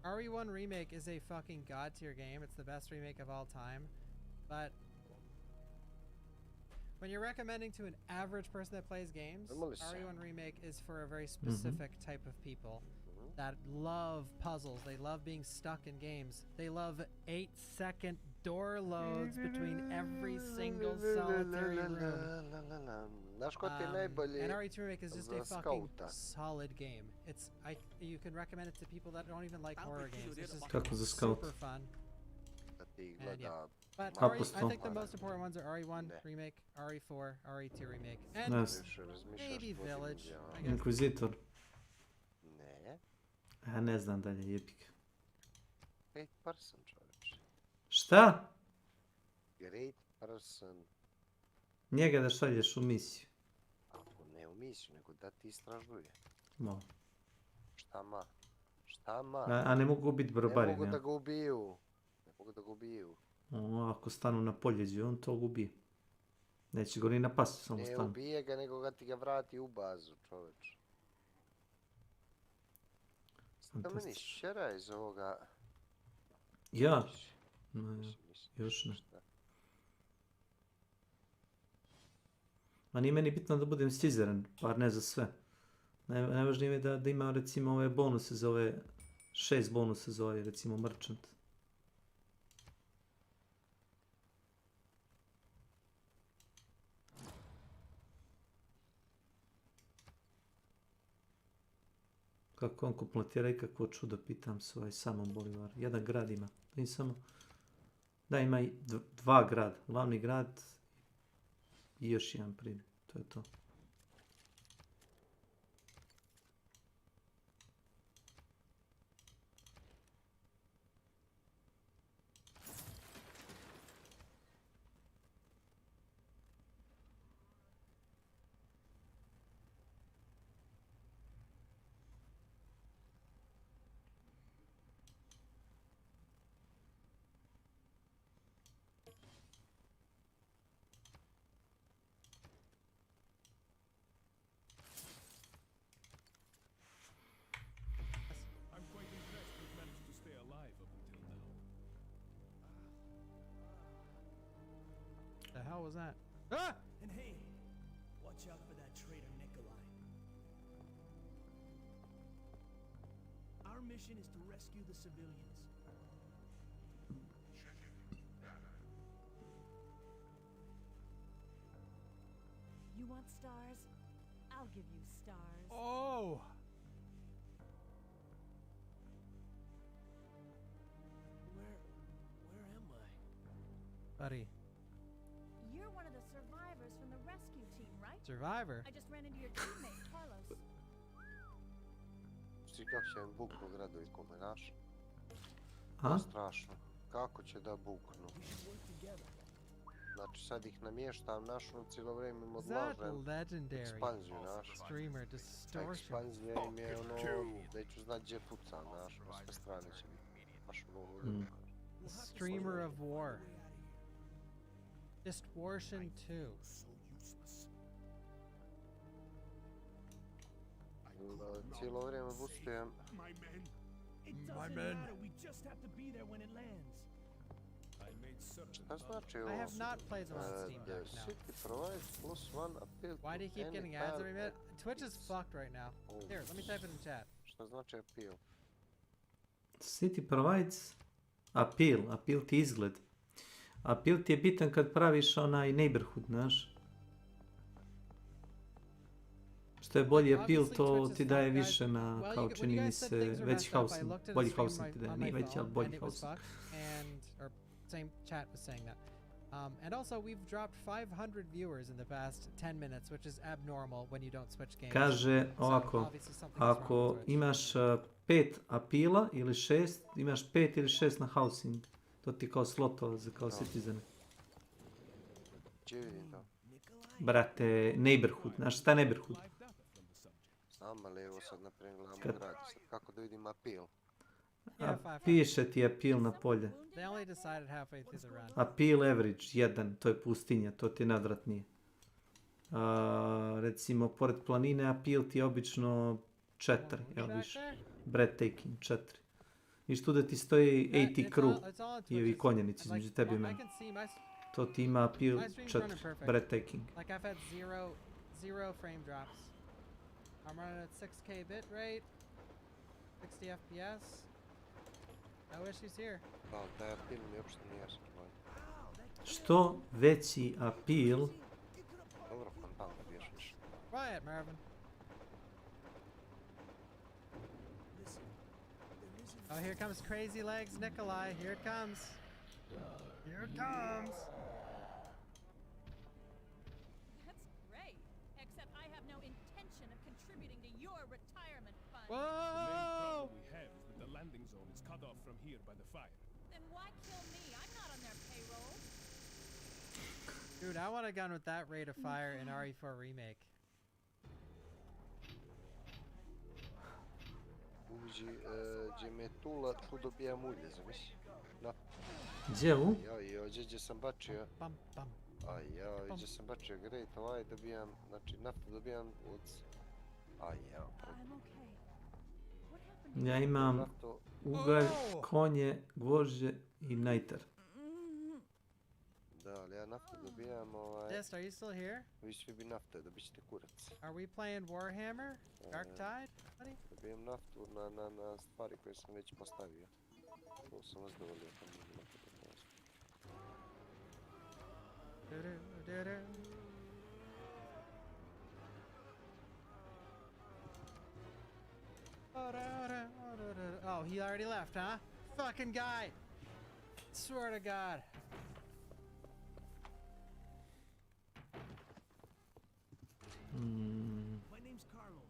RE1 remake is a fucking god tier game. It's the best remake of all time. But when you're recommending to an average person that plays games, RE1 remake is for a very specific type of people that love puzzles. They love being stuck in games. They love 8-second door loads between every single solitary room. And RE2 remake is just a fucking solid game. You can recommend it to people that don't even like horror games. It's just super fun. And yeah. But I think the most important ones are RE1 remake, RE4, RE2 remake, and maybe Village. I guess. Inquisitor. Ja ne znam dalje, jebik. Great person, čovječe. Šta? Great person. Njega da šalješ u misiju. Ne u misiju, nego da ti istražuje. Ma. Šta ma? Šta ma? A ne mogu ubiti barbari, ne? Ne mogu da ga ubiju. Ne mogu da ga ubiju. Ako stanu na poljeđu, on to gubi. Neće go ni napasti, samo stanu. Ne ubije ga, nego ga ti ga vrati u bazu, čovječe. Da meni šera iz ovoga... Ja? Još ne. Ma nije meni bitno da budem scizeran, bar ne za sve. Najvažnije mi je da ima recimo ove bonuse za ove 6 bonuse za ove recimo merchant. Kako on kompletira i kakvo čudo, pitam se ovaj samom Bolivar. Jedan grad ima. Da, ima i 2 grada. Glavni grad i još jedan primjer. To je to. The hell was that? Ah! And hey, watch out for that traitor Nikolai. Our mission is to rescue the civilians. You want stars? I'll give you stars. Oh! Where am I? Buddy. You're one of the survivors from the rescue team, right? Survivor? I just ran into your teammate, Carlos. Šti kako će im buknu gradovi kome, znaš? A? Strašno. Kako će da buknu? Znači sad ih namještam, naš cijelo vrijeme im odlažem ekspanziju, naš. Ekspanzija im je ono, neću znat gdje pucam, naš, na sve strane će biti. Baš mnogo ljudi. Streamer of War. Distortion 2. Cijelo vrijeme boostujem. My men. We just have to be there when it lands. Šta znači ovo? I have not played them on Steam The Deck, no. city provides +1 appeal to Why do you keep any getting ads every pal- minute? Twitch is fucked right now. Here, let me type it in chat. Šta znači appeal? City provides appeal. Appeal ti je izgled. Appeal ti je bitan kad praviš onaj neighborhood, znaš. Što je bolji appeal, to ti daje više na, kao čini mi se, veći housing. Bolji housing ti daje, nije veći, ali bolji housing. Or same chat was saying that. And also, we've dropped 500 viewers in the past 10 minutes, which is abnormal when you don't switch games. Kaže ovako, ako imaš 5 apila ili 6, imaš 5 ili 6 na housing. To ti kao slotova za kao citizen. Gdje vidim to? Brate, neighborhood, znaš šta je neighborhood? Znam, ali evo sad naprimjer gledam u gradu, sad kako da vidim appeal? Piše ti appeal na polje. They only decided halfway through the run. Appeal average 1, to je pustinja, to ti je najodvratnije. Recimo, pored planine appeal ti je obično 4, evo više. Breathtaking 4. Viš tu da ti stoji 80 crew i ovi konjenici između tebi i meni. To ti ima appeal 4, breathtaking. Like I've had zero frame drops. I'm running at 6K bit rate, 60 FPS. No issues here. Da, taj appeal mi uopšte nije jasno. Što veći appeal... Dobro, fontan da biješ više. Quiet, Marvin. Oh, here comes Crazy Legs Nikolai. Here it comes. Here it comes. That's great. Except I have no intention of contributing to your retirement fund. Whoa! The main problem we have is that the landing zone is cut off from here by the fire. Then why kill me? I'm not on their payroll. Dude, I want a gun with that rate of fire in RE4 Remake. Uđi, gdje me tula, tu dobijam ulje, zamisli. Na. Gdje u? Ja, gdje sam bačio. Gdje sam bačio great, ovaj dobijam, znači naftu dobijam od... Ja imam ugalj, konje, gvožđe i najtar. Da, ali ja naftu dobijam ovaj... Dest, are you still here? Vi svi bi nafte, dobit ćete kurac. Are we playing Warhammer? Dark Tide, buddy? Dobijam naftu na stvari koje sam već postavio. To sam vas dovolio, pa mi je naftu Oh, he already left, huh? Fucking guy! Swear to God. My name's Carlos,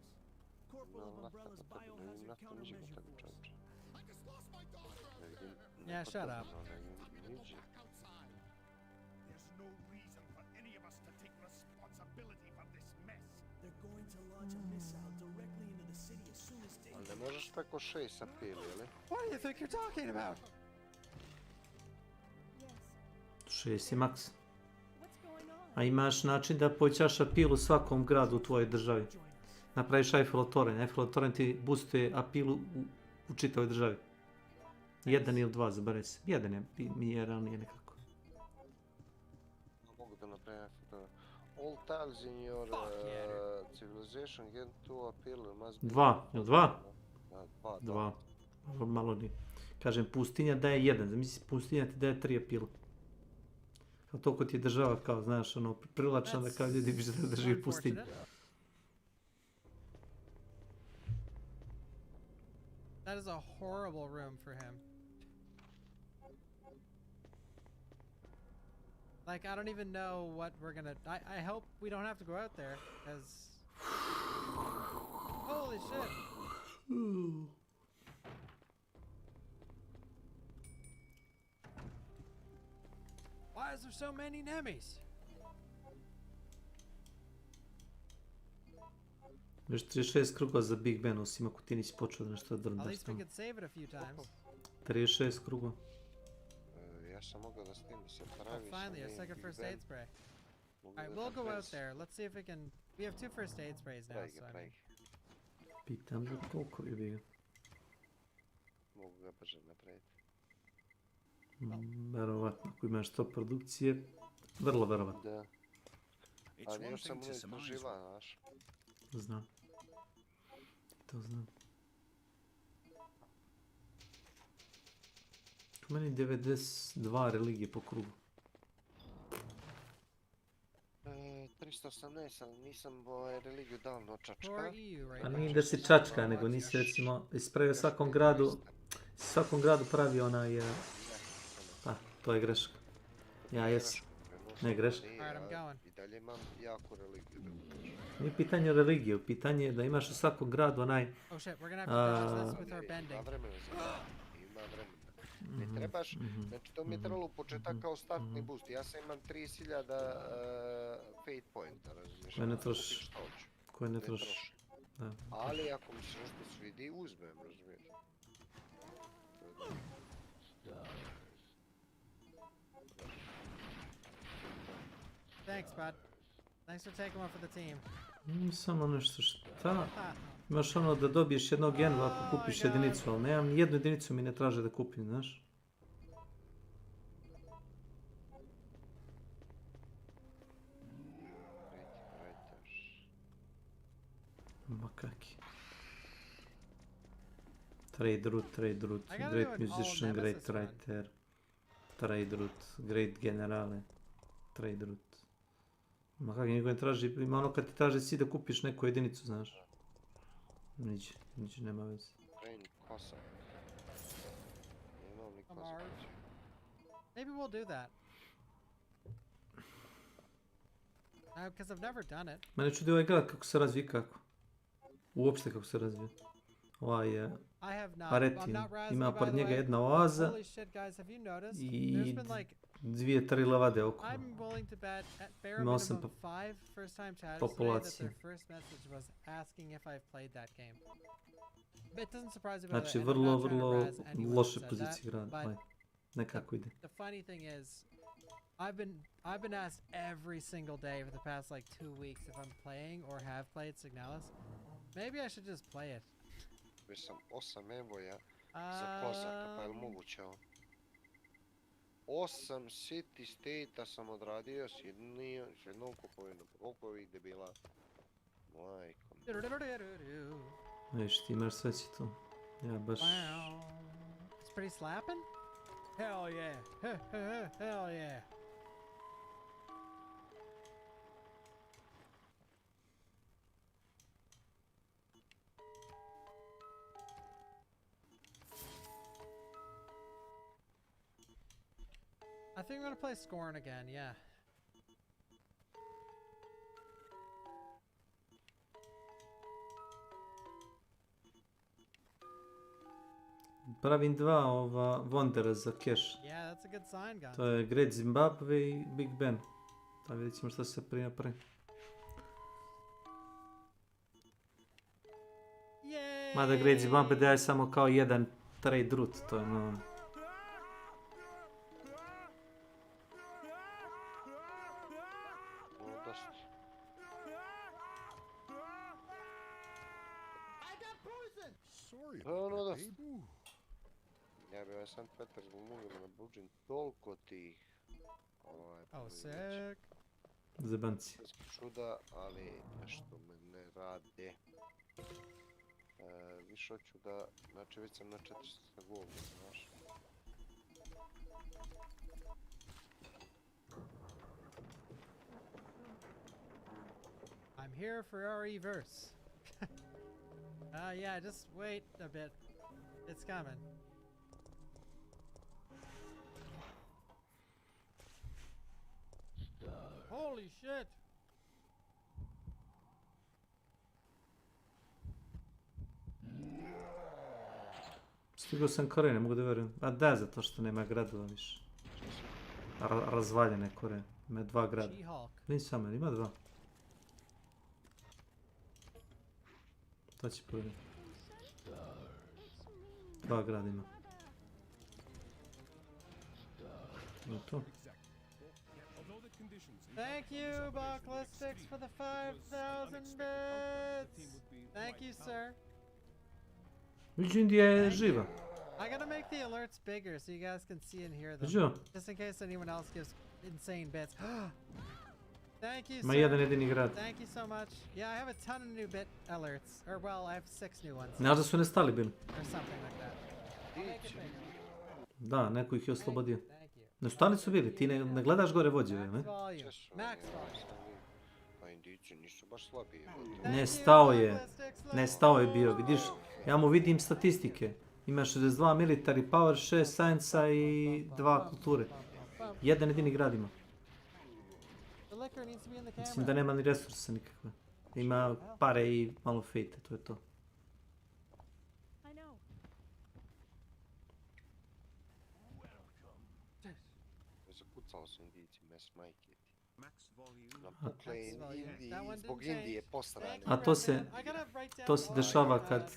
corporal of Umbrella's biohazard countermeasure force. I just lost my daughter. Yeah, shut up. There's no reason for any of us to take responsibility for this mess. They're going to launch a missile directly into the city as soon as they... Ali ne možeš preko 6 apili, ili? What do you think you're talking about? 6 je maks. A imaš način da povećaš apil u svakom gradu u tvojoj državi. Napraviš Eiffelov toranj. Eiffelov toranj ti boostuje apil u čitavoj državi. 1 ili 2, zabere se. 1 je minijeralnije nekako. Mogu da napravim Eiffelov. All tiles in your civilization get 2 appeal must be... 2, jel 2? Da, 2. Malo nije. Kažem, pustinja daje 1. Zamisli, pustinja ti daje 3 apila. Kao toliko ti je država, kao, znaš, ono, privlačna da kao ljudi bi da živi u pustinji. That is a horrible room for him. Like, I don't even know what we're gonna... I hope we don't have to go out there, because... Holy shit! Why is there so many enemies? Još 36 krugova za Big Ben, osim ako ti nisi počeo da nešto drndaš tamo. 36 krugova. Ja sam mogao da s tim se Oh, pravi. finally, our second first aid spray. Alright, we'll go out there. Let's see if we can... We have 2 first aid sprays now, so I mean... Pitam za koliko je bio. Mogu ga brže napraviti. Verovatno, ako imaš to produkcije, vrlo verovatno. Da. Ali još sam uvijek proživa, znaš. Znam. To znam. U meni 92 religije po krugu. 318, ali nisam religiju davno čačka. A nije da si čačka, nego nisi recimo ispravio svakom gradu pravi onaj... Pa, to je greška. Ja jesam. Ne greška. I dalje imam jaku religiju. Nije pitanje religije, pitanje je da imaš u svakom gradu onaj... Oh shit, we're gonna have to dodge this with our bending. Ima vremena za ima vremena. Ne trebaš, znači to mi je trebalo u početak kao startni boost. Ja sam imam 30.000 fate pointa, razumiješ? Koje ne trošiš. Koje ne trošiš. Ali ako mi se nešto svidi, uzmem, razumiješ? Thanks, bud. Thanks for taking one for the team. Samo nešto šta? Imaš ono da dobiješ jednog genova ako kupiš jedinicu, ali nemam ni jednu jedinicu mi ne traže da kupim, znaš? Ma kaki. Trade route, great musician, great writer, trade route, great generale, trade route. Ma kak, niko ne traži, ima ono kad ti traži si da kupiš neku jedinicu, znaš. Niđe, nema veze. Kosa. Nemam ni kosa. Maybe we'll do that. Because I've never done it. Mene čudi ovaj grad kako se razvije kako. Uopšte kako se razvije. Ovaj Aretin ima pored njega jedna oaza i 2-3 lavade oko. Imao sam populacije. Znači vrlo loše pozicije grada. Nekako ide. I've been asked every single day for the past like 2 weeks if I'm playing or have played Signalis. Maybe I should just play it. Već sam 8 evoja za kozaka, pa je li moguće ovo? 8 city state-a sam odradio s jednom kupovinom. Koliko ovih debila? Majko. Viš, ti imaš sve si tu. Ja baš... It's pretty slapping? Hell yeah. Hell yeah. I think I'm gonna play Scorn again, yeah. Pravim 2 Wondera za cash. Yeah, that's a good sign, guys. To je Great Zimbabwe i Big Ben. Da vidjet ćemo što se prije napravi. Mada Great Zimbabwe daje samo kao jedan trade route, to je no... Ja bi St. Petersburg mogli da nabuđim toliko tih... Oh, sick. Zebanci. Čuda, ali nešto me ne rade. Više hoću da... Znači već sam na 400 govna, znaš. I'm here for our verse. Yeah, just wait a bit. It's coming. Holy shit! Stigao sam Koreje, ne mogu da verujem. A da, zato što nema gradova više. Razvaljene Koreje. Ima 2 grada. Nisam, ima 2. To će pogledati. 2 grada ima. Thank you, Ballistics, for the 5,000 bits. Thank you, sir. Vidim gdje je živa. I gotta make the alerts bigger so you guys can see and hear them. Sure. Just in case anyone else gives insane bits. Thank you, Ma sir. jedan jedini grad. Thank you so much. Yeah, I have a ton of new bit alerts. Or, well, I have 6 new ones. Znaš da su nestali bili? Or something like that. I'll make it bigger. Da, neko ih je oslobodio. Thank you. Nestali su bili, ti ne gledaš gore vođeve, ne? Max volume. Max volume. Pa indici nisu baš slabiji. Nestao je bio, vidiš? Ja mu vidim statistike. Ima 62 military power, 6 science-a i 2 kulture. Jedan jedini grad ima. Mislim da nema ni resursa nikakve. Ima pare i malo fejte, to je to. Zakucao su indici, mes majke. Napukle Indiji, zbog Indije posrane. A to se dešava kad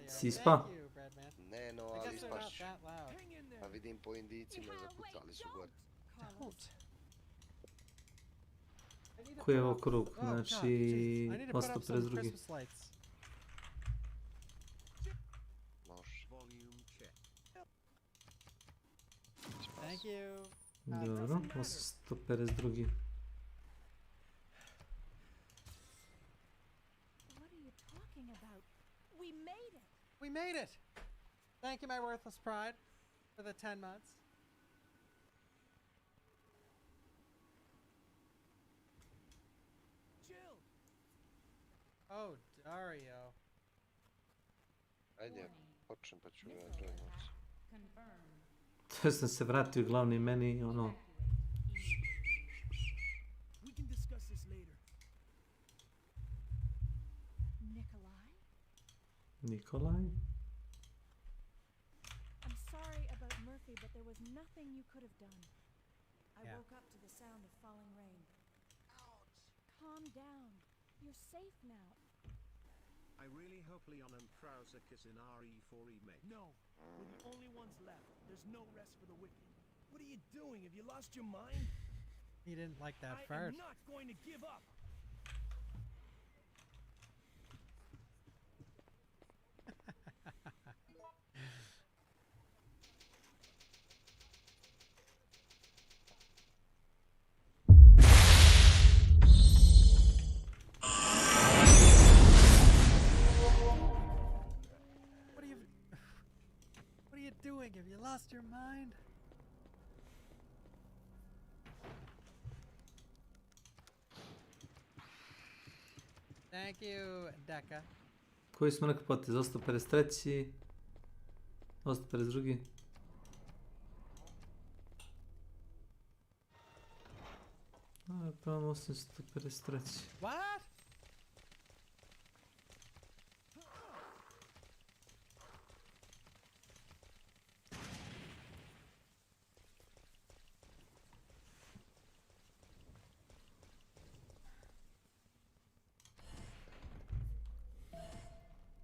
si ispa? Ne, no, ali ispašću. A vidim po Indijcima, zakucali su gore. Koji je ovo krug? Znači, 852. Thank you. Dobro, 852. What are you talking about? We made it! We made it! Thank you, my worthless pride, for the 10 months. Jill! Oh, Dario. Ajde, počnem pa ću ja gledati. To sam se vratio glavni meni, ono... We can discuss this later. Nikolaj? I'm sorry about Murphy, but there was nothing you could have done. I woke up to the sound of falling rain. Ouch! Calm down. You're safe now. I really hope Leon and Krauser kiss in RE4 remake. No, we're the only ones left. There's no rest for the wicked. What are you doing? Have you lost your mind? He didn't like that I fart. am not going to give up. What are you doing? Have you lost your mind? Thank you, Deka. Koji smo neki potez? 853. 852. A, pravom 853. What?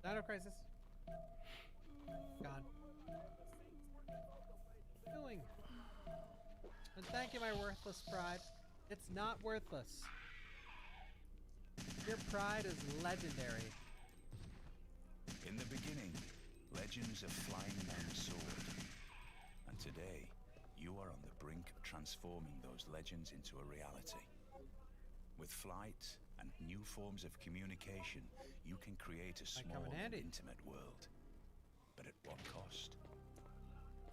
Dino Crisis. Gone. Doing. And thank you, my worthless pride. It's not worthless. Your pride is legendary. In the beginning, legends of flying man's sword. And today, you are on the brink of transforming those legends into a reality. With flight and new forms of communication, you can create a small and intimate world. But at what cost?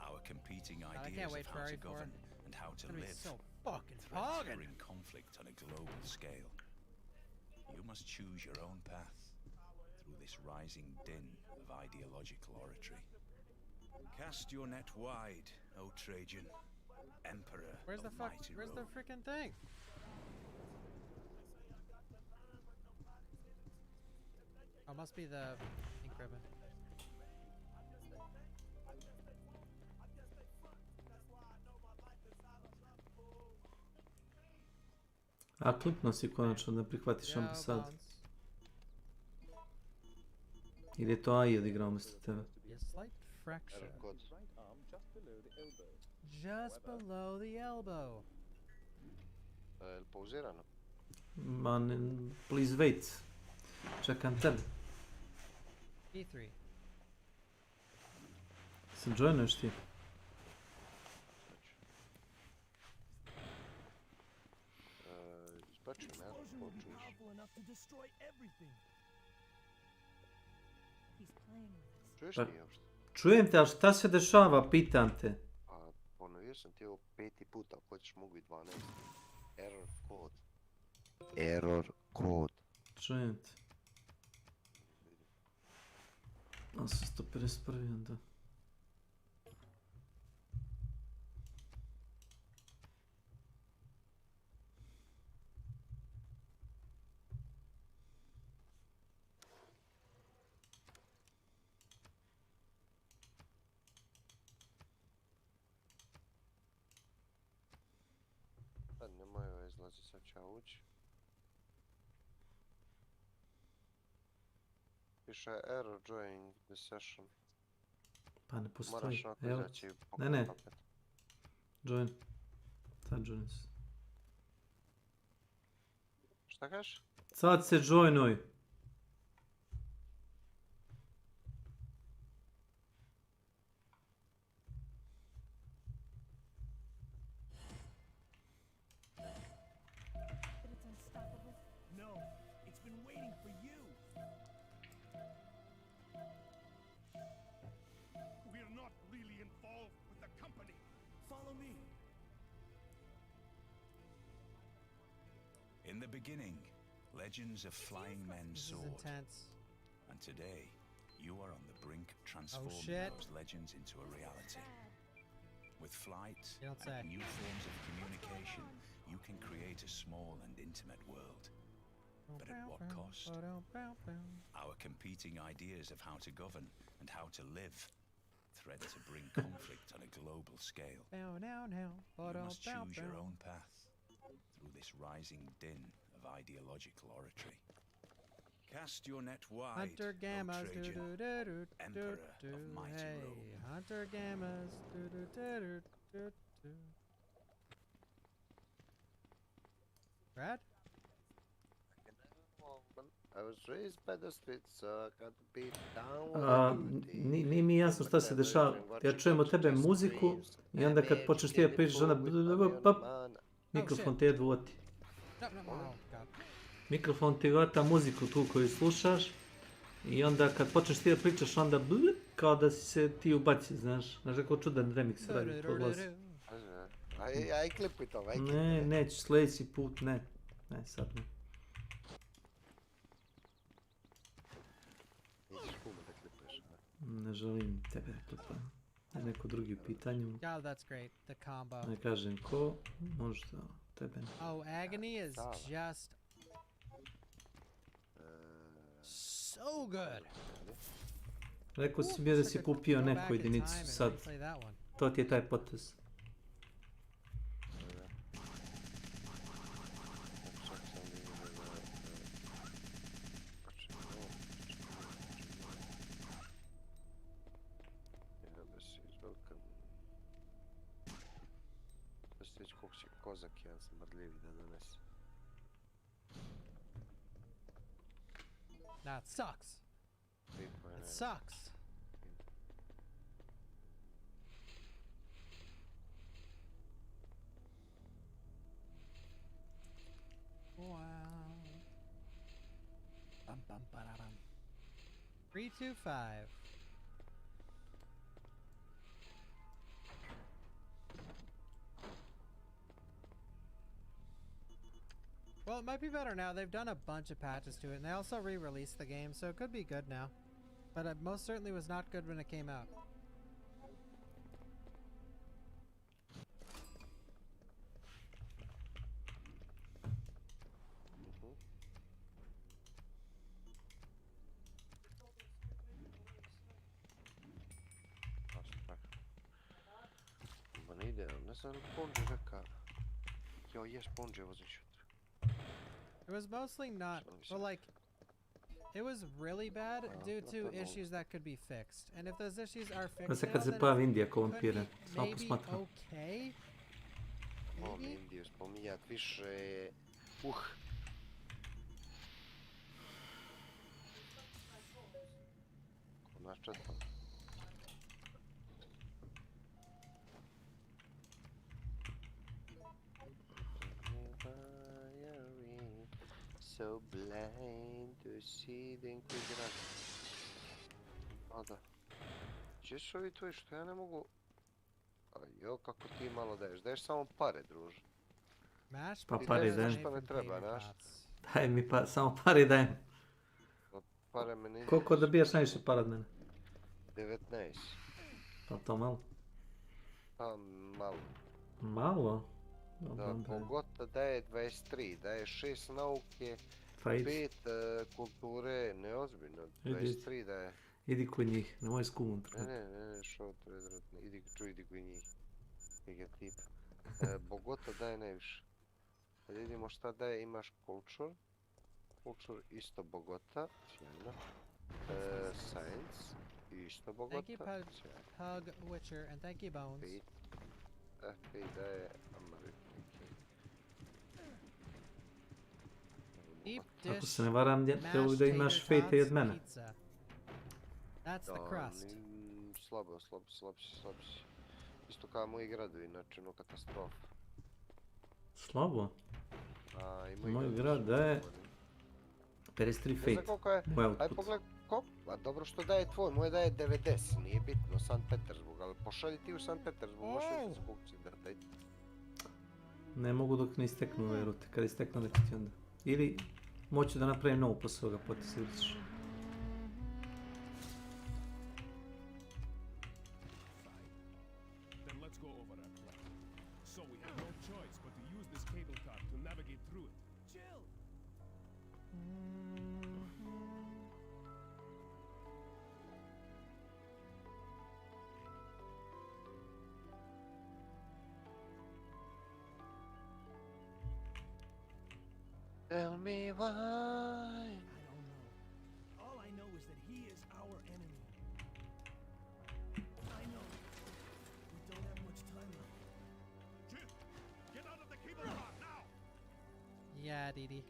Our competing ideas of how to govern and how to live threats are in conflict on a global scale. You must choose your own path through this rising din of ideological oratory. Cast your net wide, O Trajan, Emperor Where's of the fuck? mighty Where's Rome. the freaking thing? Oh, must be the ink ribbon. A kliknuo si konačno da prihvatiš ambasadu. Ili je to AI odigrao umjesto tebe? A slight fracture. just below the elbow. Jel pauzirano? Man, please wait. Čekam tebe. E3. Sam joinuješ ti? Izbačujem ja, ko čuješ. Čuješ Pa, ti uopšte? čujem te, ali šta se dešava, pitam te. A ponovio sam ti ovo 5. puta, ako hoćeš mogu i 12. Error kod. Error kod. Čujem te. 851, onda. Sad nemoj izlazi, sad ću ja ući. Piše error joining the session. Pa ne postoji. Moraš ovako Evo. izaći i Ne, pokrenuti ne. opet. Join. Sad join se. Šta kažeš? Sad se joinuj. No, it's been waiting for you. We're not really involved with the company. Follow me. In the beginning, legends of flying men This is soared. intense. And today, you are on the brink of transforming shit. those legends into a reality. With flight You don't and say. new forms of communication, you can create a small and intimate world. But at what cost? Our competing ideas of how to govern and how to live threaten to bring conflict on a global scale. You must choose your own path through this rising din of ideological oratory. Cast your net wide, Hunter Gammas, O Trajan, Emperor of mighty hey, Rome. Hunter Gammas, Brad? I was raised by the streets, so I got beat down. Nije mi jasno šta se dešava. Ja čujem od tebe muziku i onda kad počneš ti da pričaš, onda mikrofon ti jedva oti. Mikrofon ti vata muziku tu koju slušaš i onda kad počneš ti da pričaš, onda kao da si se ti ubaci, znaš. Znaš kako čudan remix radi po glasu. Aj klipuj to, aj klipuj. Ne, neću, sljedeći put ne. Ne, sad ne. Ne želim tebe klipa. Ne neko drugi u pitanju. Yeah, that's great. The combo. Ne kažem ko, možda tebe. Oh, Agony is just so good. Rekao si bio da si kupio neku jedinicu sad. To ti je taj potez. Kozak jedan smrdljivi da donese. That sucks. It sucks. Wow. 325. Well, it might be better now. They've done a bunch of patches to it, and they also re-released the game, so it could be good now. But it most certainly was not good when it came out. Ma ne ide, ne znam Ponđe reka. Jo, jes Ponđe voziš. It was mostly not, well, like, It was really bad due to issues that could be fixed. And if those issues are fixed Pa se now, kad se then pojavi it Indija ko could vampire, be samo maybe posmatram. okay. Volim Indiju spominjat više... Ko naš četam. So blind to see the inquisitor. Da. Češ ovi tvoji što ja ne mogu... Jo, kako ti malo daješ. Daješ samo pare, druže. Pa pare dajem. Što ne treba, znaš? Daj mi pa, samo pare dajem. Pare me ne... Koliko dobijaš najviše para od mene? 19. Pa to malo. Pa malo. Malo? Da, Bogota daje 23, daje 6 nauke, Pa idi. 5 kulture, neozbiljno, 23 daje. Idi kod njih, nemoj s kumom trpati. Ne, što predratno, idi kod njih. Iga tip. Bogota daje najviše. Kad vidimo šta daje, imaš culture. Culture isto Bogota, sjajno. Science, isto Bogota, Thank you, Pug Witcher, and thank you, Bones. 5 daje Deep Ako dish, se ne varam, trebalo da imaš mashed fejte i od tots, mene. pizza. That's the crust. Slabo si. Isto kao moji gradovi, znači ono katastrofa. Slabo? Moj grad daje 53 fejte. Ne znam koliko je, aj pogledaj koliko, a dobro što daje tvoj, moj daje 90, nije bitno, Sankt Petersburg, ali pošalji ti u Sankt Petersburg, možeš li skupci da daj. Ne mogu dok ne isteknu ove rute, kad isteknu da ti onda. Ili moću da napravim novu posle ovoga potisa, vidit ćeš. Tell me why. I don't know. All I know is that he is our enemy. I know. We don't have much time left. Jin, get out of the cable car now! Yeah, Didi.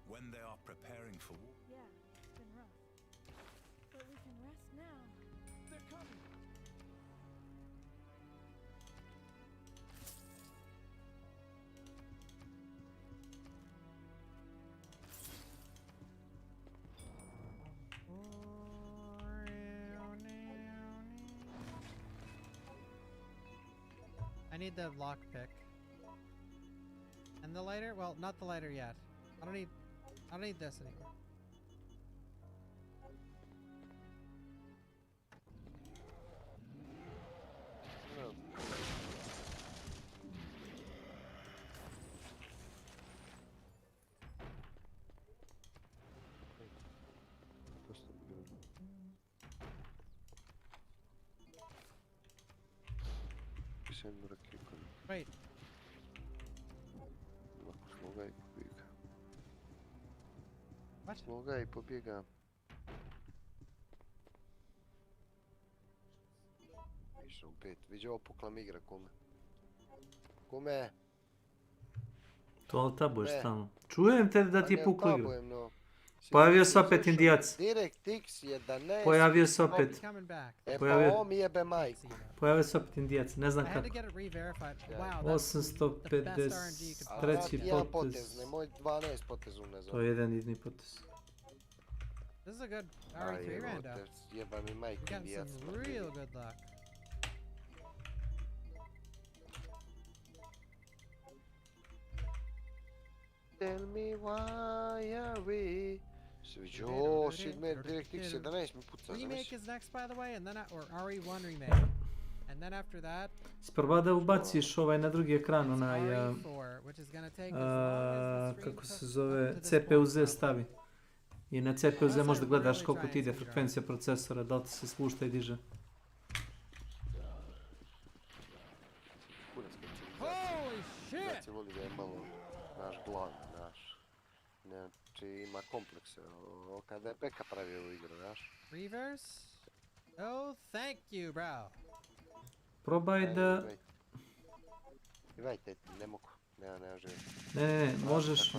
When they are preparing for war. Yeah, it's been rough. But we can rest now. They're coming! I need the lockpick. And the lighter? Well, not the lighter yet. I don't need this anymore. Wait. Sloga i pobjega. What? Sloga i pobjega. Išao u 5. Viđe ovo puklam igra, kume. Kume! To tabuješ tamo. Čujem te da ti je pukla igra. Tabujem, no. Pojavio se opet Indijac. Direkt X 11. Pojavio se opet. E pa ovo mi jebe majku. Pojavio se opet Indijac, ne znam kako. 853. Jedan potez, nemoj 12 potez unazad. To je jedan jedini potez. This is a good RE3 rando. Jeba mi majku We got Indijac. some real good luck. Tell me why are we... Sviđo, Sidmer, Direct X 11 mi puca, Remake znaš. is next, by the way, and then or RE1 remake, and then after that. Sprva da ubaciš ovaj na drugi ekran, onaj... RE4, which is gonna take as long as the kako stream se zove, up to this CPU-Z point. stavi. I na CPU-Z možeš da gledaš koliko ti ide frekvencija procesora, da li ti se spušta i diže. Holy shit! Znači voli da je malo naš glan, naš. znači ima komplekse. Kada je Beka pravio ovu igru, znaš? Reverse? Oh, thank you, bro. Probaj da... Ivajte, ne mogu. Ne živim. Ne,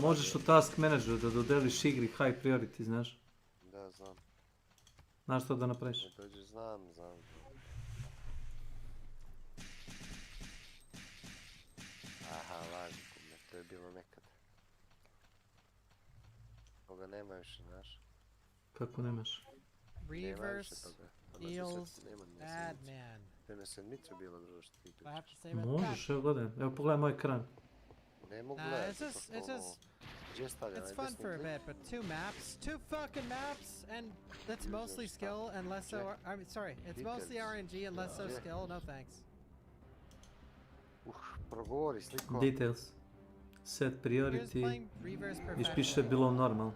možeš u task manageru da dodeliš igri high priority, znaš? Da, znam. Znaš što da napraviš? Ne dođe, znam. Aha, laži kod me, to je bilo nekad. Toga nema više, znaš? Kako nemaš? Reverse eels bad man. Prema sedmicu je bilo drugo što ti pričaš. Možeš, evo gledaj. Evo pogledaj moj ekran. Ne mogu gledati. It's fun for a bit, but 2 maps, 2 fucking maps, and that's mostly skill and less so. It's mostly RNG and less so skill. No thanks. Progovori sliko. Details. Set priority. Ispiše below normal.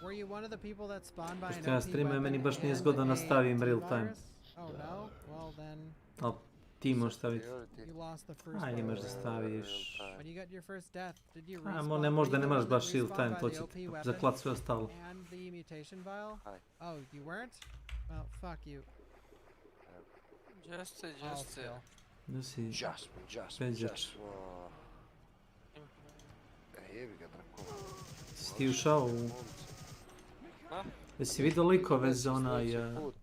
Were you one of the people that spawned by an Pošto ja OP streamujem, meni baš nije weapon zgodno and a nastavim real virus? time. Oh no? Well then... Ali ti možeš staviti. You lost the first Aj, imaš da one. staviš. When you got your first death, did you A, respawn? ne, možda Were ne you moraš the one baš that real respawned time, by to the će OP ti weapon zaklat sve ostalo. And the mutation vial? Oh, you weren't? Well, fuck you. Just Da si... Just. Peđač. Jebi ga, Drako. Si ti ušao u... Jesi vidio likove za onaj...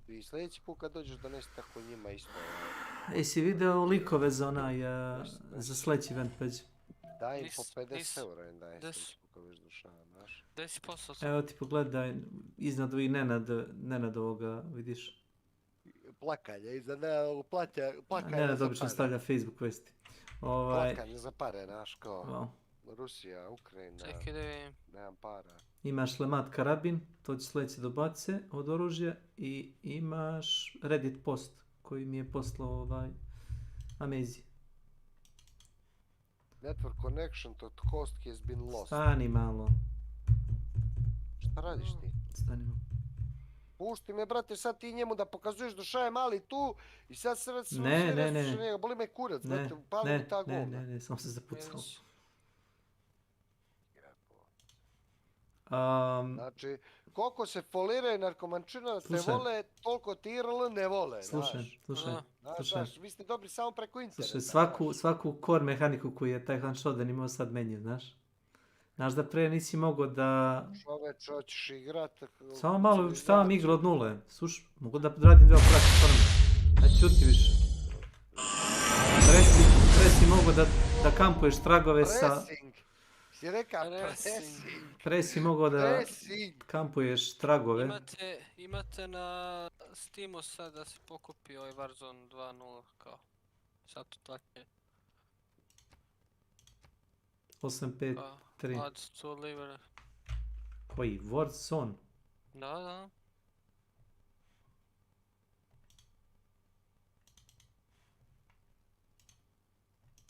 I sljedeći put kad dođeš donesi tako njima isto. Jesi vidio likove za onaj... za sljedeći event peđ? Daj im po 50 eura im daje sljedeći put kad već došao, znaš. Gdje si poslao? Evo ti pogledaj, iznad i Nenad ovoga, vidiš? Plakanje, iza plakanje Nenad obično stavlja Facebook vesti. Plakanje za pare, znaš, kao... Wow. Rusija, Ukrajina, Čekaj da vidim. nemam para. Imaš lemat karabin, to će sljedeće do bace od oružja i imaš Reddit post koji mi je poslao Amazing. Network connection to host has been lost. Stani malo. Šta radiš ti? Stani malo. Pušti me, brate, sad ti njemu da pokazuješ Duša je mali tu i sad se Ne. boli me kurac, brate, pali mi ta govna. Ne, samo se zapucao. Znači, koliko se foliraju narkomančina te vole, toliko ti IRL ne vole, Slušaj. Znaš, vi ste dobri samo preko interneta. Slušaj, svaku core mehaniku koju je taj Hanshoden imao sad menju, znaš? Znaš da pre nisi mogao da... Čoveč, hoćeš igrat... Samo malo štavam igru od nule. Slušaj, mogu da radim dvije operacije forme. Ajde, čuti više. Presi mogu da kampuješ tragove sa... Si reka pressing. Presi mogao da kampuješ tragove. Imate na Steamu sad da se pokupi ovaj Warzone 2.0 kao. Sad to tako je. 853. Odds to liver. Koji? Warzone? Da.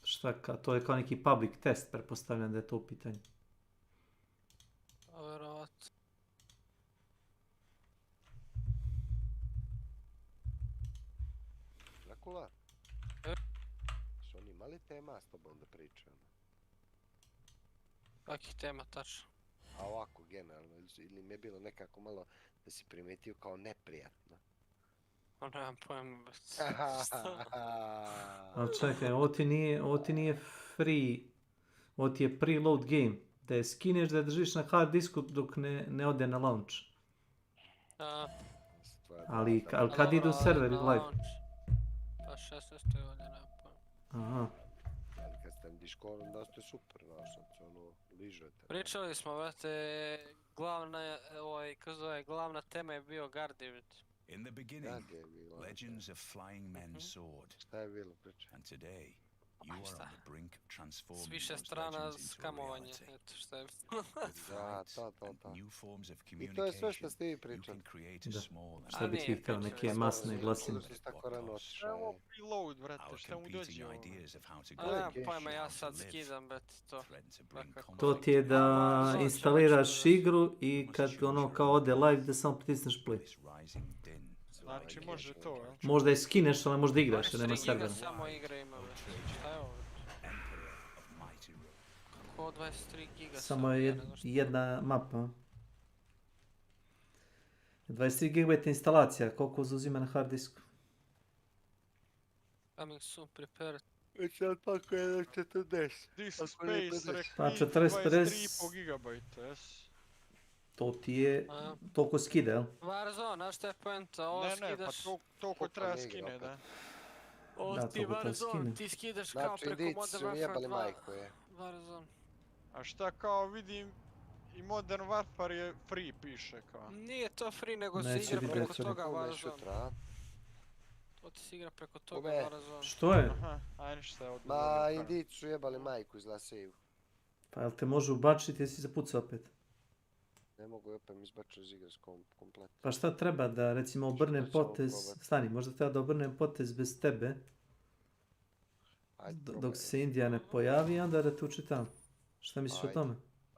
Šta, to je kao neki public test, pretpostavljam da je to u pitanju. Vjerovatno. Drakula? Su oni imali tema s tobom da pričam? Kakih tema tačno? A ovako, generalno, ili mi je bilo nekako malo da si primetio kao neprijatno? Nemam pojma, već. Ali čekaj, ovo ti nije free, ovo ti je preload game. Da je skineš, da je držiš na hard disku dok ne ode na launch. Ali kad idu serveri live? Pa 16. godine, nemam pojma. Aha. Ali kad ste na Discordu, onda ste super, znaš, sad se ono ližete. Pričali smo, brate, glavna tema je bio Guardian. In the beginning, legends of flying men soared. And today, you are on the brink of transforming Više strana skamovanje, eto šta je. New forms of I to je sve što ste vi pričali. Šta bi ti htio, neke masne glasine. Evo preload, brate, šta mu dođe ovo? Nemam pojma, ja sad skidam, brate, to. To ti je da instaliraš igru i kad ono kao ode live da samo pritisneš play. Znači može to, jel? Možda je skineš, ali možda igraš, jer nema servera. Samo igra ima, šta je ovo? kao 23 giga. Samo je jedna mapa. 23 GB instalacija, koliko zauzima na hard disku? Coming soon, prepare. Već je tako 1.40. This space Pa repeat 23,5 gigabajta, jes. To ti je toliko skida, jel? Warzone, znaš šta je poenta? Ovo Ne, skidaš... pa toliko treba skine, da. Ovo Da, ti toliko treba Warzone, skine. ti skidaš kao preko Modern Warfare 2. Warzone. A šta kao vidim, i Modern Warfare je free piše kao. Nije to free, nego se Neće igra biti preko besplatno. toga Warzone. To ti se igra preko toga Warzone. Što je? Aha, aj ništa je odmah. Ma, Indici su jebali majku iz Laseju. Pa jel te može ubačiti jesi zapucao opet? Ne mogu opet mi izbačiti iz igre komplet. Pa šta treba da recimo obrnem potez, stani, možda treba da obrnem potez bez tebe, dok se Indija ne pojavi, onda da te učitam. Šta misliš o tome?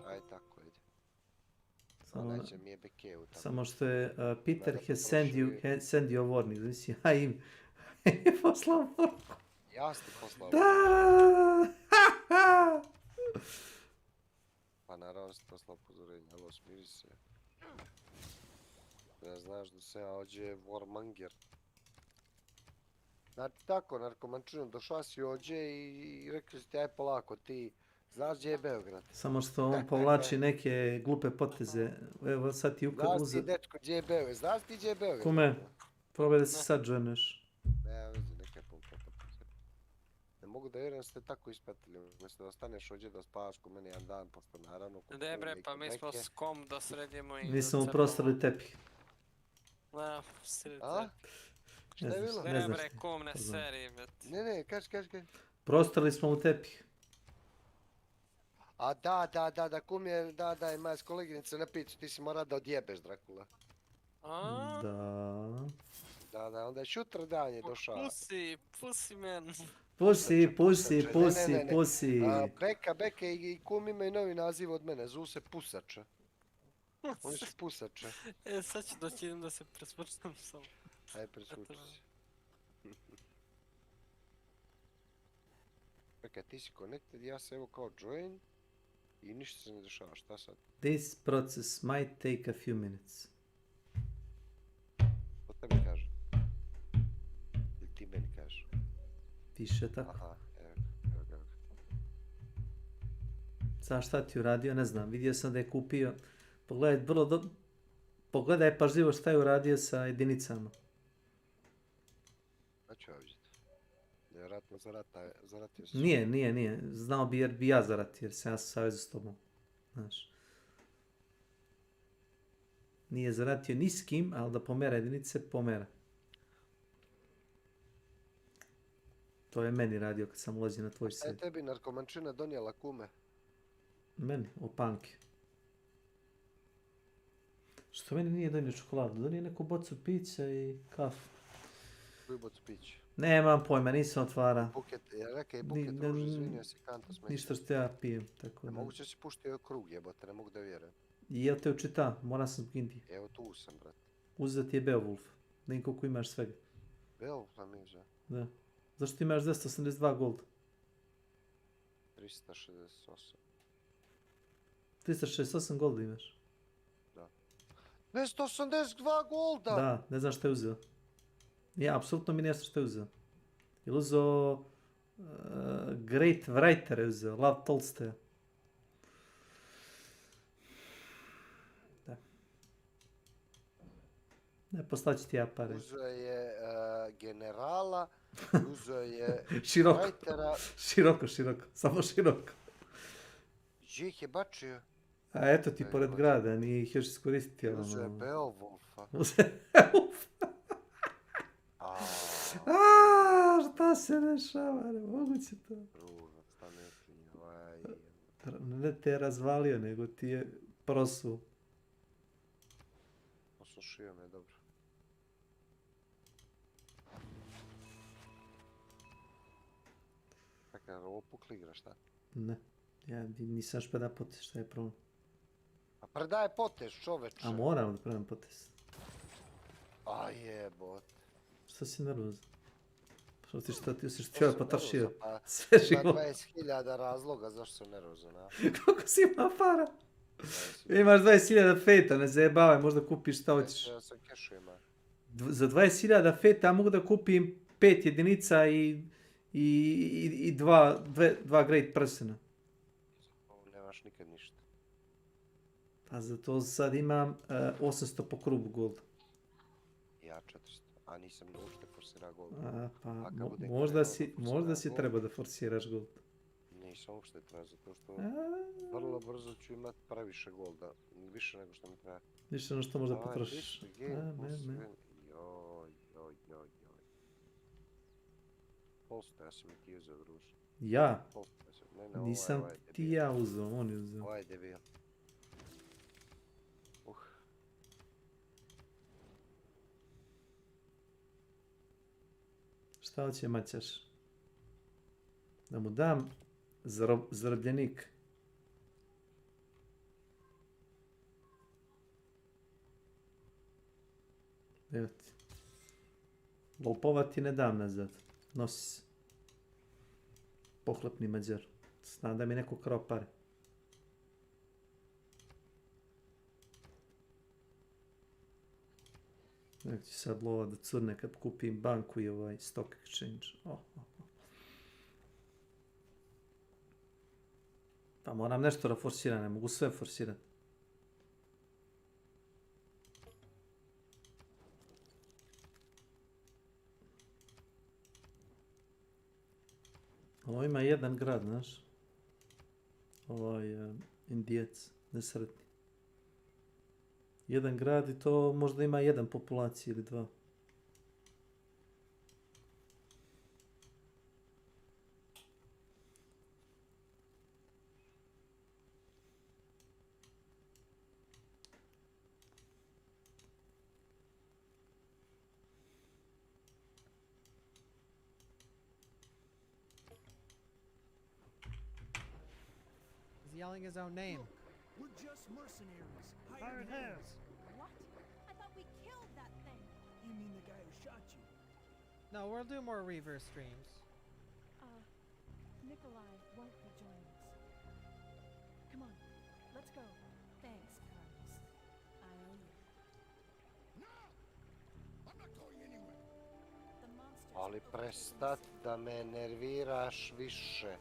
Aj tako, ide. Samo što je Peter has send you a warning, znači ja im poslao poruku. Ja sam ti poslao. Da! Pa naravno sam poslao upozorenje, alo smiri se. Ne znaš da se ja ođe warmonger. Znači tako, narkomančinom došla si ođe i rekli si ti aj polako, ti znaš gdje je Beograd. Samo što on povlači neke glupe poteze. Evo sad ti Znaš ti dečko gdje je Beograd, znaš ti gdje je Beograd? Kume, probaj da se sad joineš. Ne, vezi, neka je pompa. Ne mogu da vjerujem da ste tako ispratili, umjesto da ostaneš ođe da spavaš ko mene jedan dan, posto naravno... Ne bre, pa mi smo s kom da sredimo i... Mi smo u prostorili tepih. Da, sredi tepih. Šta je bilo? Ne bre, kom ne seri, bet. Ne, kaži. Prostorili smo u tepih. A da, kum je, da, ima s koleginice na picu, ti si mora da odjebeš, Drakula. Da. Da, onda je šutra dan je došao. Pussy man. Pussy. Beka i kum imaju novi naziv od mene, zovu se Pusača. Oni su Pusače. Sad ću doći idem da se presvrštam samo. Aj, presvuči se. Čekaj, ti si connected, ja se evo kao join i ništa se ne dešava, šta sad? This process might take a few minutes. To tebi kaže? Ili ti meni kažeš? Piše tako. Aha, evo ga. Znaš šta ti uradio? Ne znam, vidio sam da je kupio. Pogledaj pažljivo šta je uradio sa jedinicama. Znači ja vidjeti. Vjerojatno zaratio se. Nije. Znao bi jer bi ja zaratio jer sam ja savezu s tobom. Znaš. Nije zaratio ni s kim, ali da pomera jedinice, pomera. To je meni radio kad sam ulazio na tvoj sed. A je tebi narkomančina donijela kume? Meni, opanke. Što meni nije donio čokoladu? Donio neku bocu pića i kafu. Koju bocu pića? Nemam pojma, nisam otvara. Rekaj buket ruž, izvinio si kanto smeća. Ništa što ja pijem, tako da. Moguće si puštio krug jebote, ne mogu da vjerujem. I jel te učita? Moram sam zbog Indije. Evo tu sam, brate. Uzet je Beowulf. Da im koliko imaš svega. Beowulfa mi uzeo? Da. Zašto ti imaš 282 gold? 368. 368 golda imaš? Da. 282 golda! Da, ne znam što je uzeo. Ja, apsolutno mi nešto što je uzeo. Je li uzeo Great Writer je uzeo, Lav Tolstoja. Da. Ne, poslaću ti ja pare. Uzeo je generala, uzeo je Writera. Široko, samo široko. Gdje ih je bačio? A eto ti pored grada, nije ih još iskoristiti. Uzeo je Beowulfa. Šta se dešava, ne moguće to. Ne te je razvalio, nego ti je prosu. Osušio me, dobro. Kakaj, ovo pukli igra, šta? Ne, ja nisam još predao potez, šta je problem? A predaje potez, čoveče. A moram da predam potez. A jebot. Šta si nervozan? Što ti si htio potrošio Pa sve ima život. 20.000 razloga zašto sam nervozan, a? Koliko si ima para? Imaš 20.000 feta, ne zajebavaj, možda kupiš šta hoćeš. Ja sam kešu ima. Za 20.000 feta mogu da kupim 5 jedinica i dva great persona. Nemaš nikad ništa. Pa za to sad imam 800 po krugu golda. Ja 400, a nisam uopšte forsirao gold. Pa možda si treba da forsiraš gold. Nisam uopšte treba, zato što vrlo brzo ću imat previše golda. Više nego što mi treba. Više nego što možda potrošiš. Posto, ja sam ti uzeo druže. Ja? Nisam ti ja uzeo, on je uzeo. Ovaj je debil. Šta hoće maćaš? Da mu dam zarobljenik. Evo ti. Lopova ti ne dam nazad. Nosi se. Pohlepni Mađar. Znam da mi neko krao pare. Evo ću sad lova da curne kad kupim banku i ovaj stock exchange. Pa moram nešto da forsiram, ne mogu sve forsirati. Ovo ima jedan grad, znaš. Indijac, nesretni. Jedan grad i to možda ima jedan populaciji ili dva. Yelling his own name. We're just mercenaries. Hired hands. What? I thought we killed that thing. You mean the guy who shot you? No, we'll do more Reaver streams. Nikolai won't be joining us. Come on, let's go. Thanks, Carlos. I owe you. No! I'm not going anywhere. The monsters. Ali prestat da me nerviraš više.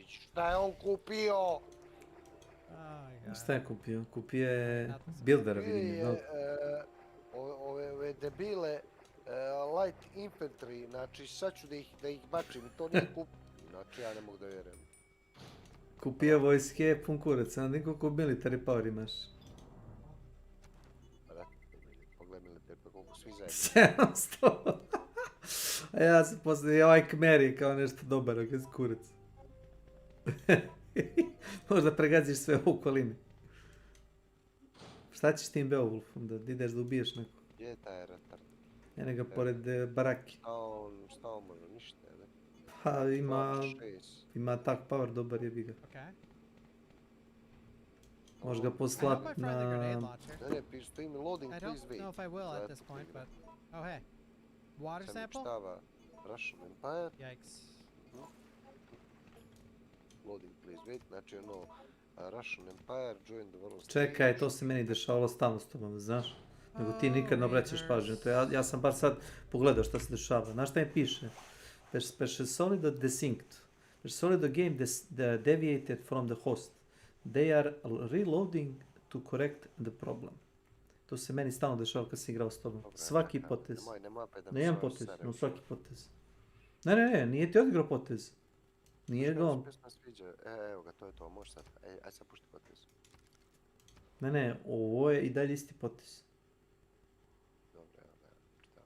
Šta je on kupio? Šta je kupio? Kupio je buildera, vidim je. Ove debile light infantry, znači sad ću da ih bačim i to nije kupio. Znači ja ne mogu da vjerujem. Kupio vojske pun kurac, a koliko military power imaš? Pogledaj military, koliko svi zajedno. 700! A ja sam poslije ovaj Kmeri kao nešto dobar, ok, kurac. Možda pregaziš sve u okolini. Šta ćeš tim Beowulfom, da ideš da ubiješ neko? Gdje je taj retard? Ene ga pored baraki. Šta on može, ništa, ne? Pa ima tak power, dobar je biga. Možeš ga poslat na... Ne, piš, to ime loading, please wait. I don't know if I will at this point, but... Oh, hey. Water sample? Russian Empire. Yikes. Loading, please wait, znači ono, Russian Empire, join the world. Čekaj, to se meni dešavalo stalno s tobom, znaš? Nego ti nikad ne obraćaš pažnju, ja sam bar sad pogledao šta se dešava. Znaš šta mi piše? Personido desynced. Personido game deviated from the host. They are reloading to correct the problem. To se meni stalno dešava kad sam igrao s tobom. Svaki potez. Ne jedan potez, no svaki potez. Ne, nije ti odigrao potez. Nije ga on. Evo ga, to je to, možeš sad. Aj sad pušti potez. Ne, ovo je i dalje isti potez. Dobro, evo da, šta?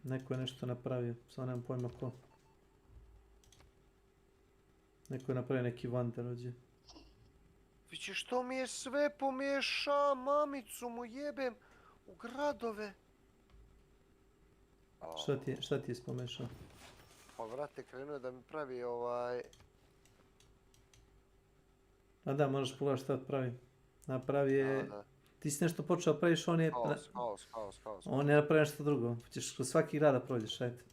Neko je nešto napravio, samo nemam pojma ko. Neko je napravio neki vander ovdje. Viće, što mi je sve pomiješa, mamicu mu jebem u gradove. Šta ti je spomešao? Pa vrate, krenuo je da mi pravi ovaj... A da, možeš pogledati šta pravi. Napravi je Ti si nešto počeo praviš, on je napravio nešto drugo. Ćeš kroz svaki grad da prođeš, ajde.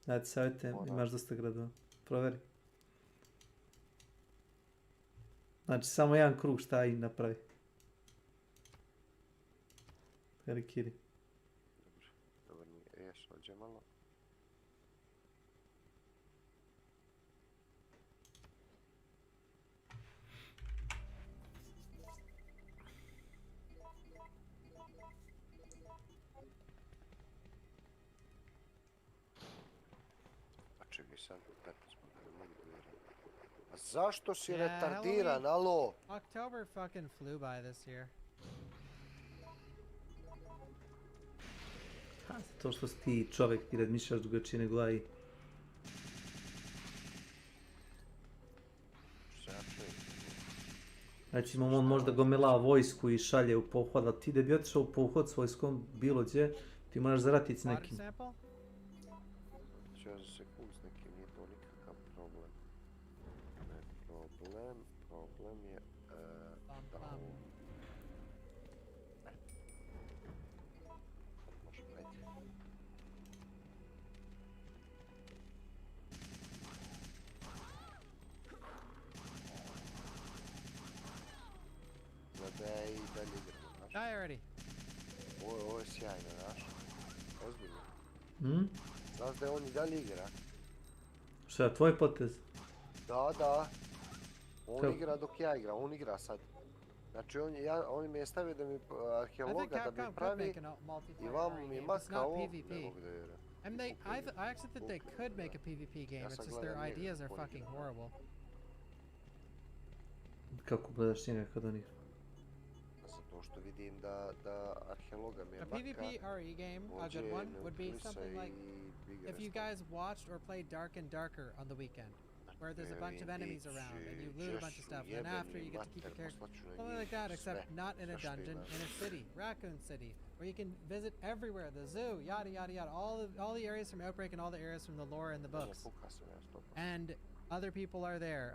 Ajde, savjete, imaš dosta gradova. Proveri. Znači, samo jedan krug šta i napravi. Kiri. Dobro, ješ, ođe malo. Pa čekaj sad, a zašto si retardiran, alo? October fucking flew by this year. To što si ti čovjek, ti razmišljaš drugačije nego AI. Znači on možda gomila vojsku i šalje u pohod, ali ti da bi otišao u pohod s vojskom bilo gdje, ti moraš zaratiti s nekim. Ću ja za sekund s nekim, nije to nikakav problem. Ne problem je da on... Možemo, ajde. Gledaj i dalje igramo, znaš? Die already. Ovo je sjajno, znaš? Ozbiljno. Znaš da je on i dalje igra? Šta, tvoj potez? Da. On igra dok ja igram, on igra sad. Znači on mi je stavio da mi arheologa da mi pravi i vam mi makao, ne mogu da vjerujem. I actually think they could make a PvP game, it's just their ideas are fucking horrible. Kako gledaš njega kad on igra? Zato što vidim da arheologa mi je makao. A PvP RE game, a good one, would be something like if you guys watched or played Dark and Darker on the weekend, where there's a bunch of enemies around and you loot a bunch of stuff, and after you get to keep your character. Something like that, except not in a dungeon, in a city, Raccoon City, where you can visit everywhere, the zoo, yada yada yada, all the areas from Outbreak and all the areas from the lore in the books. And other people are there,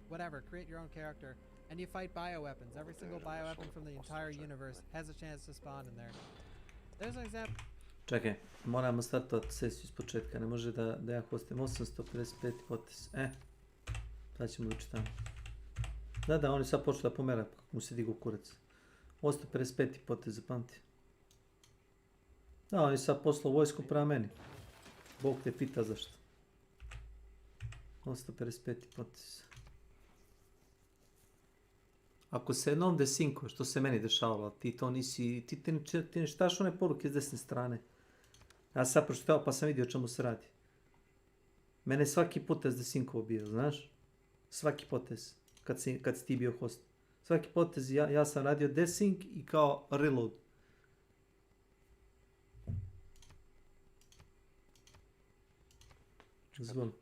whatever, create your own character. And you fight bioweapons. Every single bioweapon from the entire universe has a chance to spawn in there. There's an example. Čekaj, moramo startati sesiju iz početka, ne može da ja hostim 855 potez. Sad ćemo ući tamo. Da, on je sad počeo da pomera, kako mu se digu kurac. 855 potez, zapamti. Da, on je sad poslao vojsku prema meni. Bog te pita zašto. 855 potez. Ako se jednom desinko, što se meni dešavalo, ti to nisi, ti ne štaš one poruke s desne strane. Ja sam pročitao pa sam vidio o čemu se radi. Mene svaki potez desinko bio, znaš? Svaki potez, kad si ti bio host. Svaki potez ja sam radio desync i kao reload. Zvon.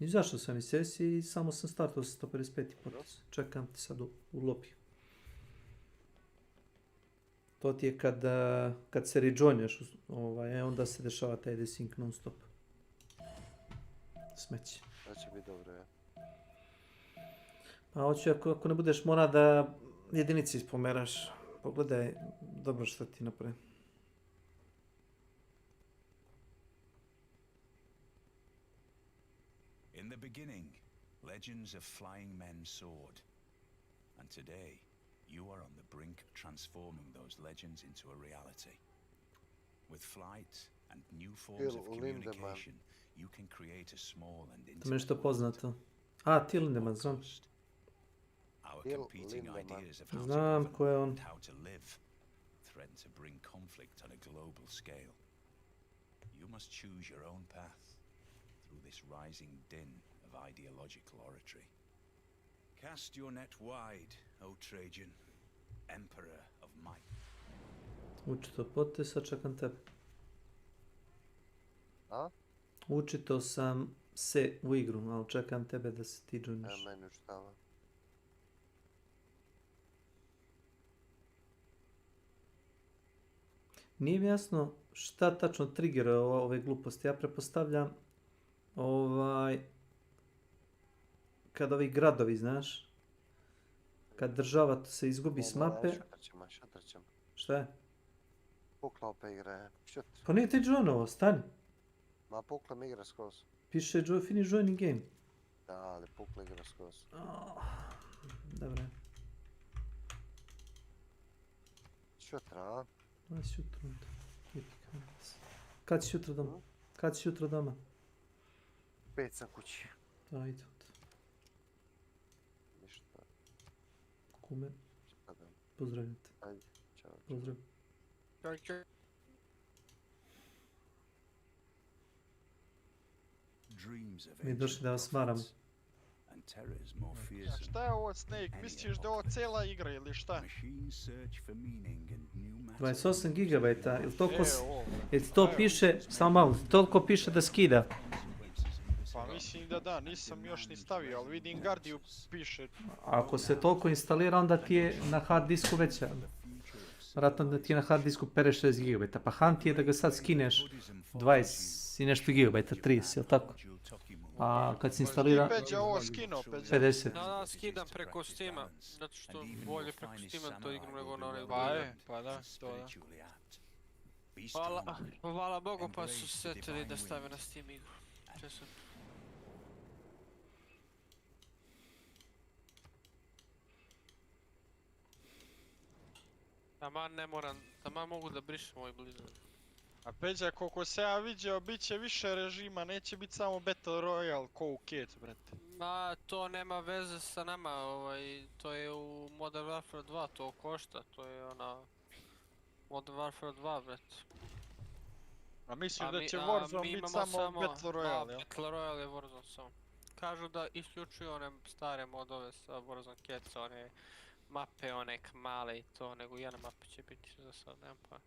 Izašao sam iz sesije i samo sam startao sa 155 potez. Čekam ti sad u lobiju. To ti je kad se rejoinaš, onda se dešava taj desync non stop. Smeće. To će biti dobro, ja. Pa hoću, ako ne budeš, mora da jedinice ispomeraš. Pogledaj dobro što ti napravi. In the beginning, legends of flying men soared. And today, you are on the brink of transforming those legends into a reality. With flight and new forms of communication, you can create a small and intimate To mi nešto poznato. Ti Lindemann, znam. Our competing ideas of how Znam to ko je govern on. and how to live threaten to bring conflict on a global scale. You must choose your own path through this rising din of ideological oratory. Cast your net wide, O Trajan, Emperor of Might. Učito potez, sad čekam tebe. A? Učito sam se u igru, ali čekam tebe da se ti joinaš. Meni učitava. Nije mi jasno šta tačno triggeruje ove gluposti. Ja pretpostavljam kad ovi gradovi, znaš, kad država se izgubi s mape... Šutrćemo. Šta je? Pukla opet igra, šutr. Pa nije ti joinovo, stani. Ma pukla mi igra skroz. Piše finish joining game. Da, ali pukla igra skroz. Dobro. Šutra, a? Aj sutra onda. Kad si jutro doma? Kad si jutro doma? 5 sam kući. Ajde. Ništa. Kume. Pozdravljam te. Ajde, čao. Pozdrav. Čao. Mi došli da vas maram. Šta je ovo Snake? Misliš da je ovo cijela igra ili šta? 28 GB, jel to piše, samo malo, toliko piše da skida? Pa mislim da, nisam još ni stavio, ali vidim Gardiju piše. Ako se toliko instalira, onda ti je na hard disku veća. Vratno da ti je na hard disku 56 GB, pa Han ti je da ga sad skineš 20 i nešto GB, 30, jel tako? A kad se instalira... Peđa ovo skinuo, Peđa. 50. Da, skidam preko Steama, zato što bolje preko Steama to igram nego na onaj... Pa da, to da. Hvala Bogu pa su setili da stave na Steam igru. Često. Taman ne moram, taman mogu da brišem ovaj Blizzard. A Peđa, koliko se ja vidio, bit će više režima, neće biti samo Battle Royale ko u Kate, brate. Ma, to nema veze sa nama, to je u Modern Warfare 2, to košta, to je ona... Modern Warfare 2, brate. A misliš da će Warzone biti samo Battle Royale, jel? Battle Royale je Warzone samo. Kažu da isključuju one stare modove sa Warzone Cats, one mape, one male i to, nego jedna mapa će biti za sad, nemam pa.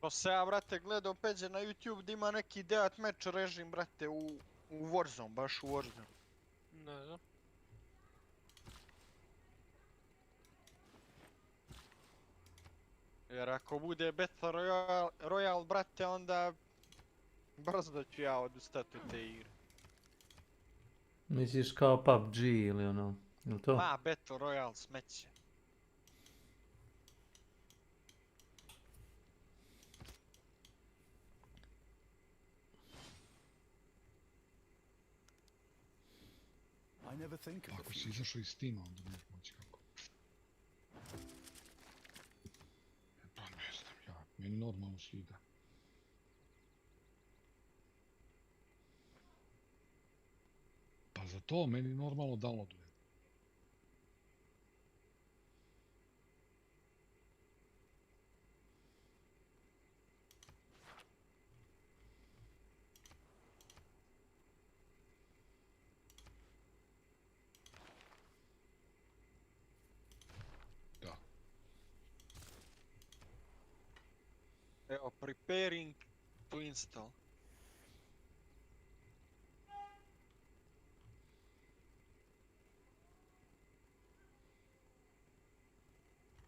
To se ja, brate, gledao Peđe na YouTube da ima neki deathmatch režim, brate, u Warzone, baš u Warzone. Ne znam. Jer ako bude Battle Royale, brate, onda brzo ću ja odustati od te igre. Misliš kao PUBG ili ono, ili to? Ma, Battle Royale smeće. Ako si izašao iz Steama, onda ne moći kako. Pa ne znam, meni normalno skida. Pa za to meni normalno downloaduje. Evo, preparing to install.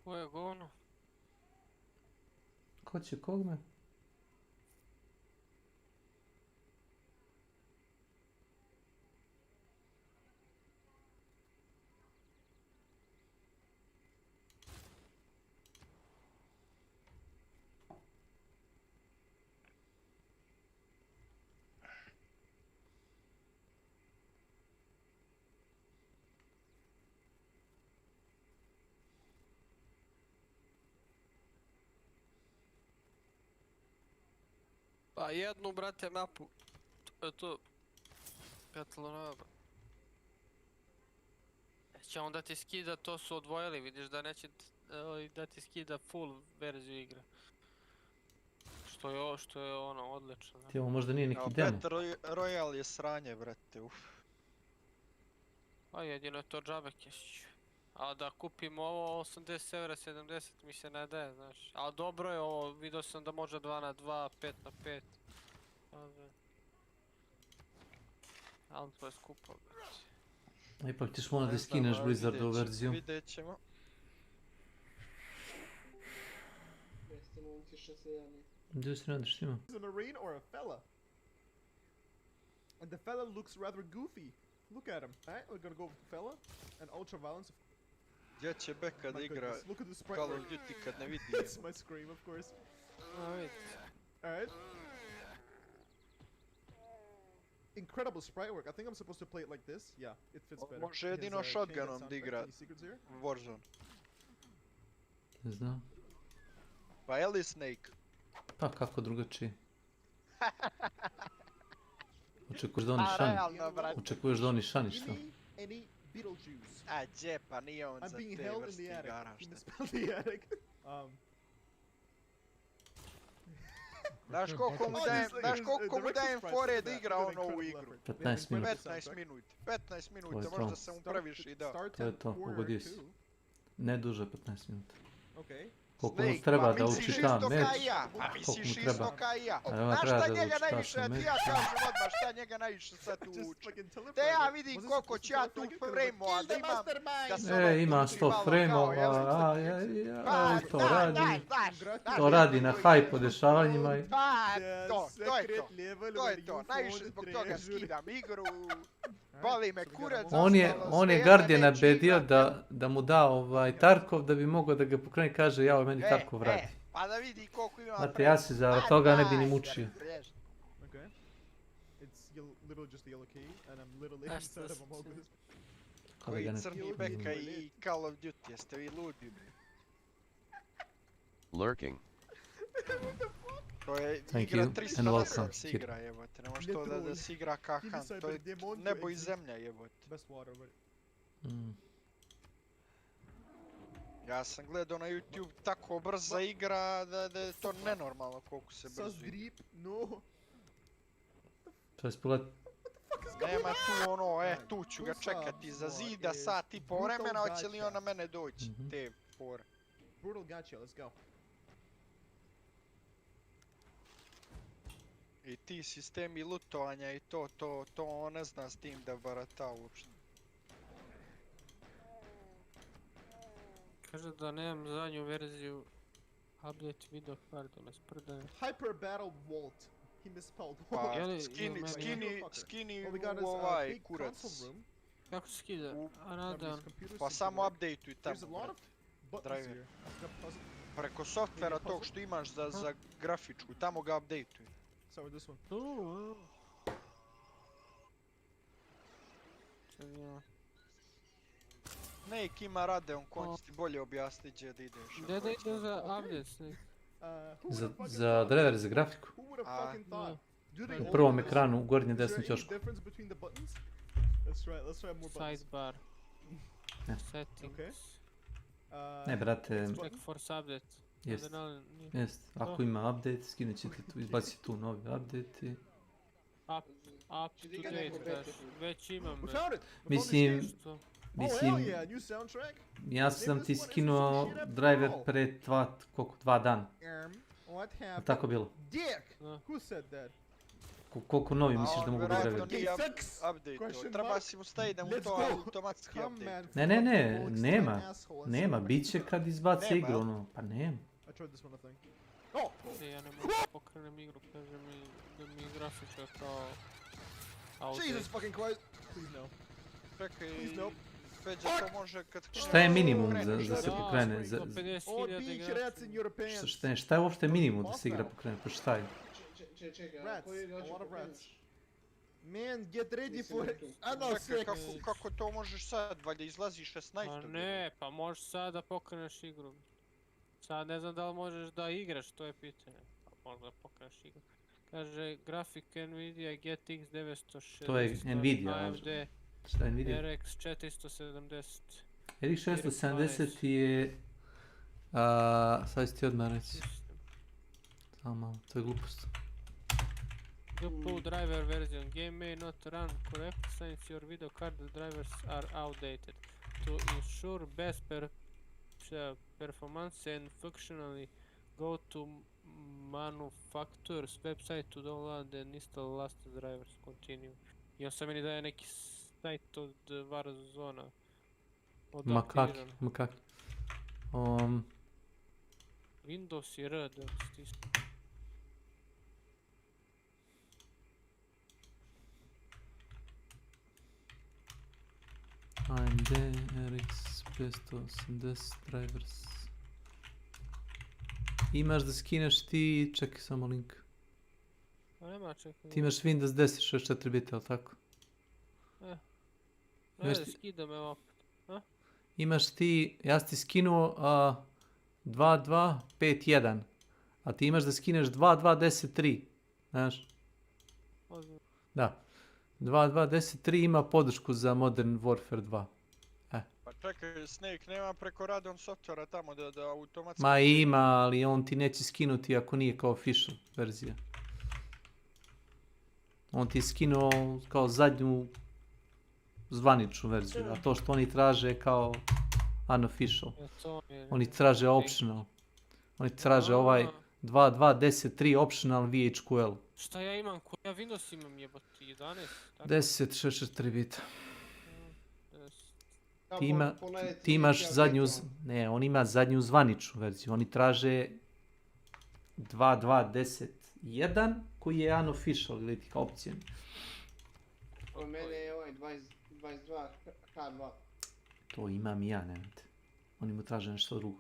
Ko je govno? Ko će kogme? Pa jednu, brate, mapu. To je to. Battle Royale. Neće onda ti skida, to su odvojili, vidiš da neće da ti skida full verziju igre. Što je ono, odlično. Ti ovo možda nije neki demo. Battle Royale je sranje, brate, uf. A jedino je to džabe Kesić. A da kupim ovo 80 evra, 70 mi se ne daje, znaš. A dobro je ovo, vidio sam da može 2 na 2, 5 na 5. Ali to je skupo, brate. A ipak ćeš morati da skineš Blizzardovu verziju. Vidjet ćemo. Jeste momci što se javni. Gdje si radiš s njima? Is a marine or a fella? And the fella looks rather goofy. Look at him. Alright, we're gonna go with the fella. And ultra violence. Gdje će Beka da igra Look at the sprite Call of work. Duty kad ne vidi That's evo. my scream, of course. Alright. Alright. Incredible sprite work. I think I'm supposed to play it like this. Yeah, it fits better. Može jedino shotgunom da igra Warzone. Ne znam. Pa je li Snake? Pa kako drugačije? Očekuješ da oni šani? realno, brate. Očekuješ da oni šani šta? Any Beetlejuice. A gdje, pa nije on I'm za being te held in vrste the attic. igara. He misspelled the attic. Znaš koliko mu dajem fore da igra on ovu igru? 15 minuta. 15 minuta. 15 minuta, možda se mu previše i dao. To je to, ugodio si. Ne duže 15 minuta. Okay. Koliko mu treba da uči ta meč, a koliko mu misliš treba. isto kao i ja. A ima Znaš treba šta da njega uči najviše, tačno ti meč. ja kažem odmah šta njega najviše sad tu uči. Te ja vidim koliko ću ja tu frame-ova da imam, da se ono Ima uči 100 malo frame-ova, to radi. To radi na hype po dešavanjima. Pa, to je to. To je to, najviše zbog toga skidam igru. Boli me kurac. On je Guardian nabedio da mu da Tarkov da bi mogao da ga pokrene i kaže ja meni Tarkov vrati. Pa da vidi koliko ima. Znate, ja se za toga ne bi ni mučio. Okay. It's literally just the yellow key, and I'm literally inside of a mogul. Koji crni Beka i Call of Duty, jeste vi ludi? Lurking. To je Thank igra you, 300 and na welcome, 7 se igra, jebote. Ne može to da se igra kao Hunt, to je nebo i zemlja, jebote. Best water, but... Ja sam gledao na YouTube tako brza igra da je to nenormalno koliko se brzo igra. No. To je spogled. Nema tu ono, tu ću ga čekati za zida sat i po vremena, hoće li on na mene doći, te fore. Brutal gotcha, let's go. I ti sistemi lutovanja i to on ne zna s tim da barata uopšte. Kaže da nemam zadnju verziju update video card, ne sprdaje. Hyper Battle Vault. He misspelled Pa, Vault. skini u ovaj kurac. Kako se skida? A radan. Pa samo updateuj tamo. Driver. Preko softvera tog što imaš za grafičku, tamo ga updateuj. So with this one. Snake ima Radeon, on će ti bolje objasniti gdje da ideš. Gdje da idem za update, Snake? Za driver, za grafiku. U prvom ekranu, u gornjem desnom ćošku. Sidebar. Settings. Ne, brate. Check force update. Jest. Ako ima update, skinut ćete tu, izbaciti tu novi update. Up to date, kaže. Već imam. Mislim, ja sam ti skinuo driver pre 2 dana. Tako bilo. Koliko novi misliš da mogu da driver? Vjerojatno nije update, treba si mu staviti da mu to automatski update. Nema, bit će kad izbaci igru, ono, pa nema. Ja ne mogu pokrenem igru, kaže mi da mi grafička kao... Jesus fucking Christ! Please no. Čekaj, Feđa to može kad... Šta je minimum da se pokrene? Šta je uopšte minimum da se igra pokrene? Pa šta je? Rats, a lot of rats. Man, get ready for it. Kako to možeš sad? Valjda izlaziš 16. Pa ne, pa možeš sad da pokreneš igru. Sad ne znam da li možeš da igraš, to je pitanje. Pa možda pokreneš igru. Kaže, grafik Nvidia GTX 960. To je Nvidia, AMD šta je Nvidia? RX 470. RX 470 je... sad ću ti odmah reći. Samo malo, to je glupost. GPU driver version. Game may not run correct since your video card drivers are outdated. To ensure best performance and functionality, go to manufacturer's website to download and install last drivers. Continue. I on sad meni daje neki sajt od Warzona. Makaki. Windows i R da stisnu. AMD RX 580 drivers. Imaš da skineš ti, čekaj samo link. Nema čekaj. Ti imaš Windows 10 64 bit, ali tako? Skidam evo opet. Imaš ti, ja sam ti skinuo 2251, a ti imaš da skineš 2213, znaš? Da. 2213 ima podršku za Modern Warfare 2. Pa čekaj, Snake nema preko Radeon softvera tamo da automatski... Ma ima, ali on ti neće skinuti ako nije kao official verzija. On ti je skinuo kao zadnju zvaničnu verziju, a to što oni traže kao unofficial. Oni traže optional. Oni traže ovaj 2213 optional VHQL. Šta ja imam? Koji ja Windows imam jebati? 11? 10 64 bita. Ti imaš zadnju... Ne, on ima zadnju zvaničnu verziju. Oni traže 2211 koji je unofficial ili ti kao opcija. Od mene je ovaj 22 H2. To imam i ja, nemate. Oni mu traže nešto drugo.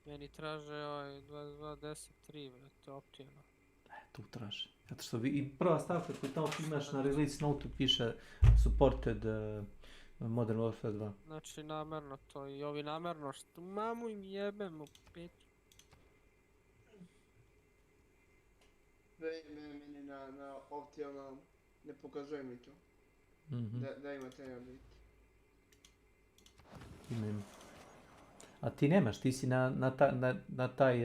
Meni traže ovaj 22.10.3, to je optivno. Tu traže. Zato što i prva stavka koju tamo imaš na release note piše supported Modern Warfare 2. Znači namjerno to i ovi namjerno što mamu im jebem u petu. Meni na optijalno ne pokazuje mi to. Da ima treba biti. Ima. A ti nemaš, ti si na taj...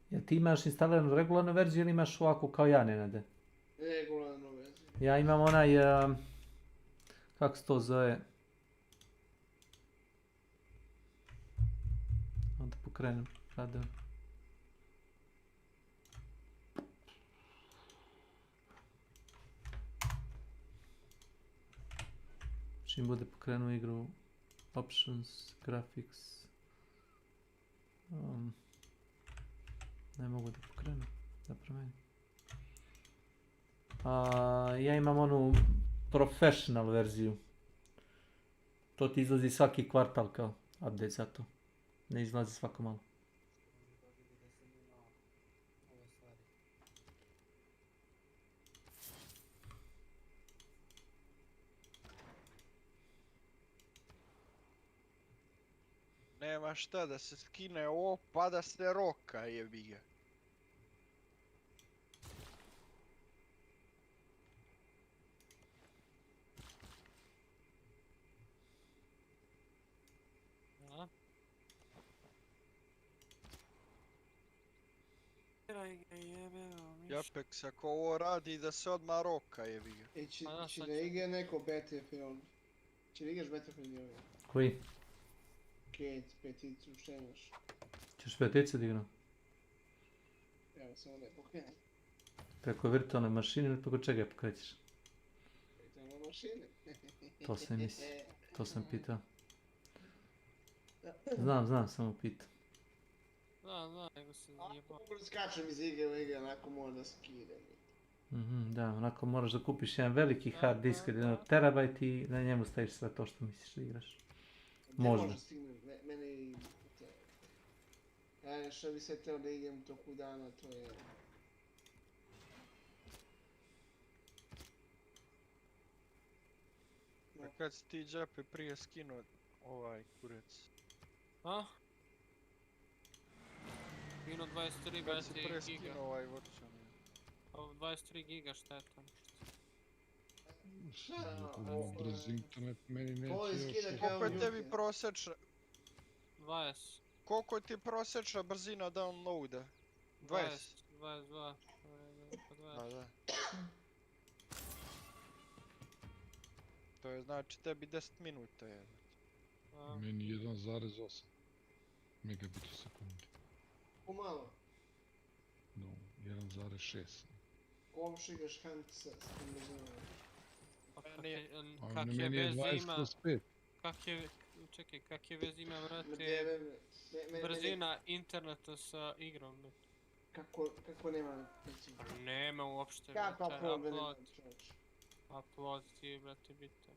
Jel ti imaš instaliranu regularnu verziju ili imaš ovako kao ja, Nenade? Regularnu verziju. Ja imam onaj... Kako se to zove? Onda pokrenem. Radim. Čim bude pokrenuo igru Options, Graphics. Ne mogu da pokrenu, da promenim. Ja imam onu professional verziju. To ti izlazi svaki kvartal kao update za to. Ne izlazi svako malo. Nema šta da se skine ovo pa da se roka jebi ga. Japex, ako ovo radi da se odmah roka jebi ga. Će da igra neko Battlefield. Će da igraš Battlefield jebi ga. Koji? Peticu, šta imaš? Češ peticu da igram? Evo, samo ne pokrenem. Preko virtualne mašine ili preko čega pokrećeš? Virtualne mašine. To sam misli, to sam pitao. Znam, samo pitao. Znam, nego se jebao. Ako skačem iz igre u igre, onako moram da skidem. Da, onako moraš da kupiš jedan veliki hard disk od 1 terabajt i na njemu staviš sve to što misliš da igraš. Možda. Ne može stignem, mene i... Ja što bi se teo da igram toku dana, to je... A kad si ti džape prije skinuo ovaj kurec? A? Skinuo 23 kad si prije giga. skinuo ovaj Watson? 23 giga šta je tam? Brz internet meni neće još... Koliko je tebi prosječna... 20. Koliko ti je prosječna brzina downloada? 20? 22. A da. To je znači tebi 10 minuta je. Meni 1,8 megabit u sekundi. Pomalo. No, 1,6. Komši igraš hand sa tim brzinom. Kak je veze ima... Čekaj, kak je veze ima, vrate, brzina interneta sa igrom? Kako nema? Nema uopšte, Kako vrate, problem nema, čovječ? upload ti je, vrate, bitan.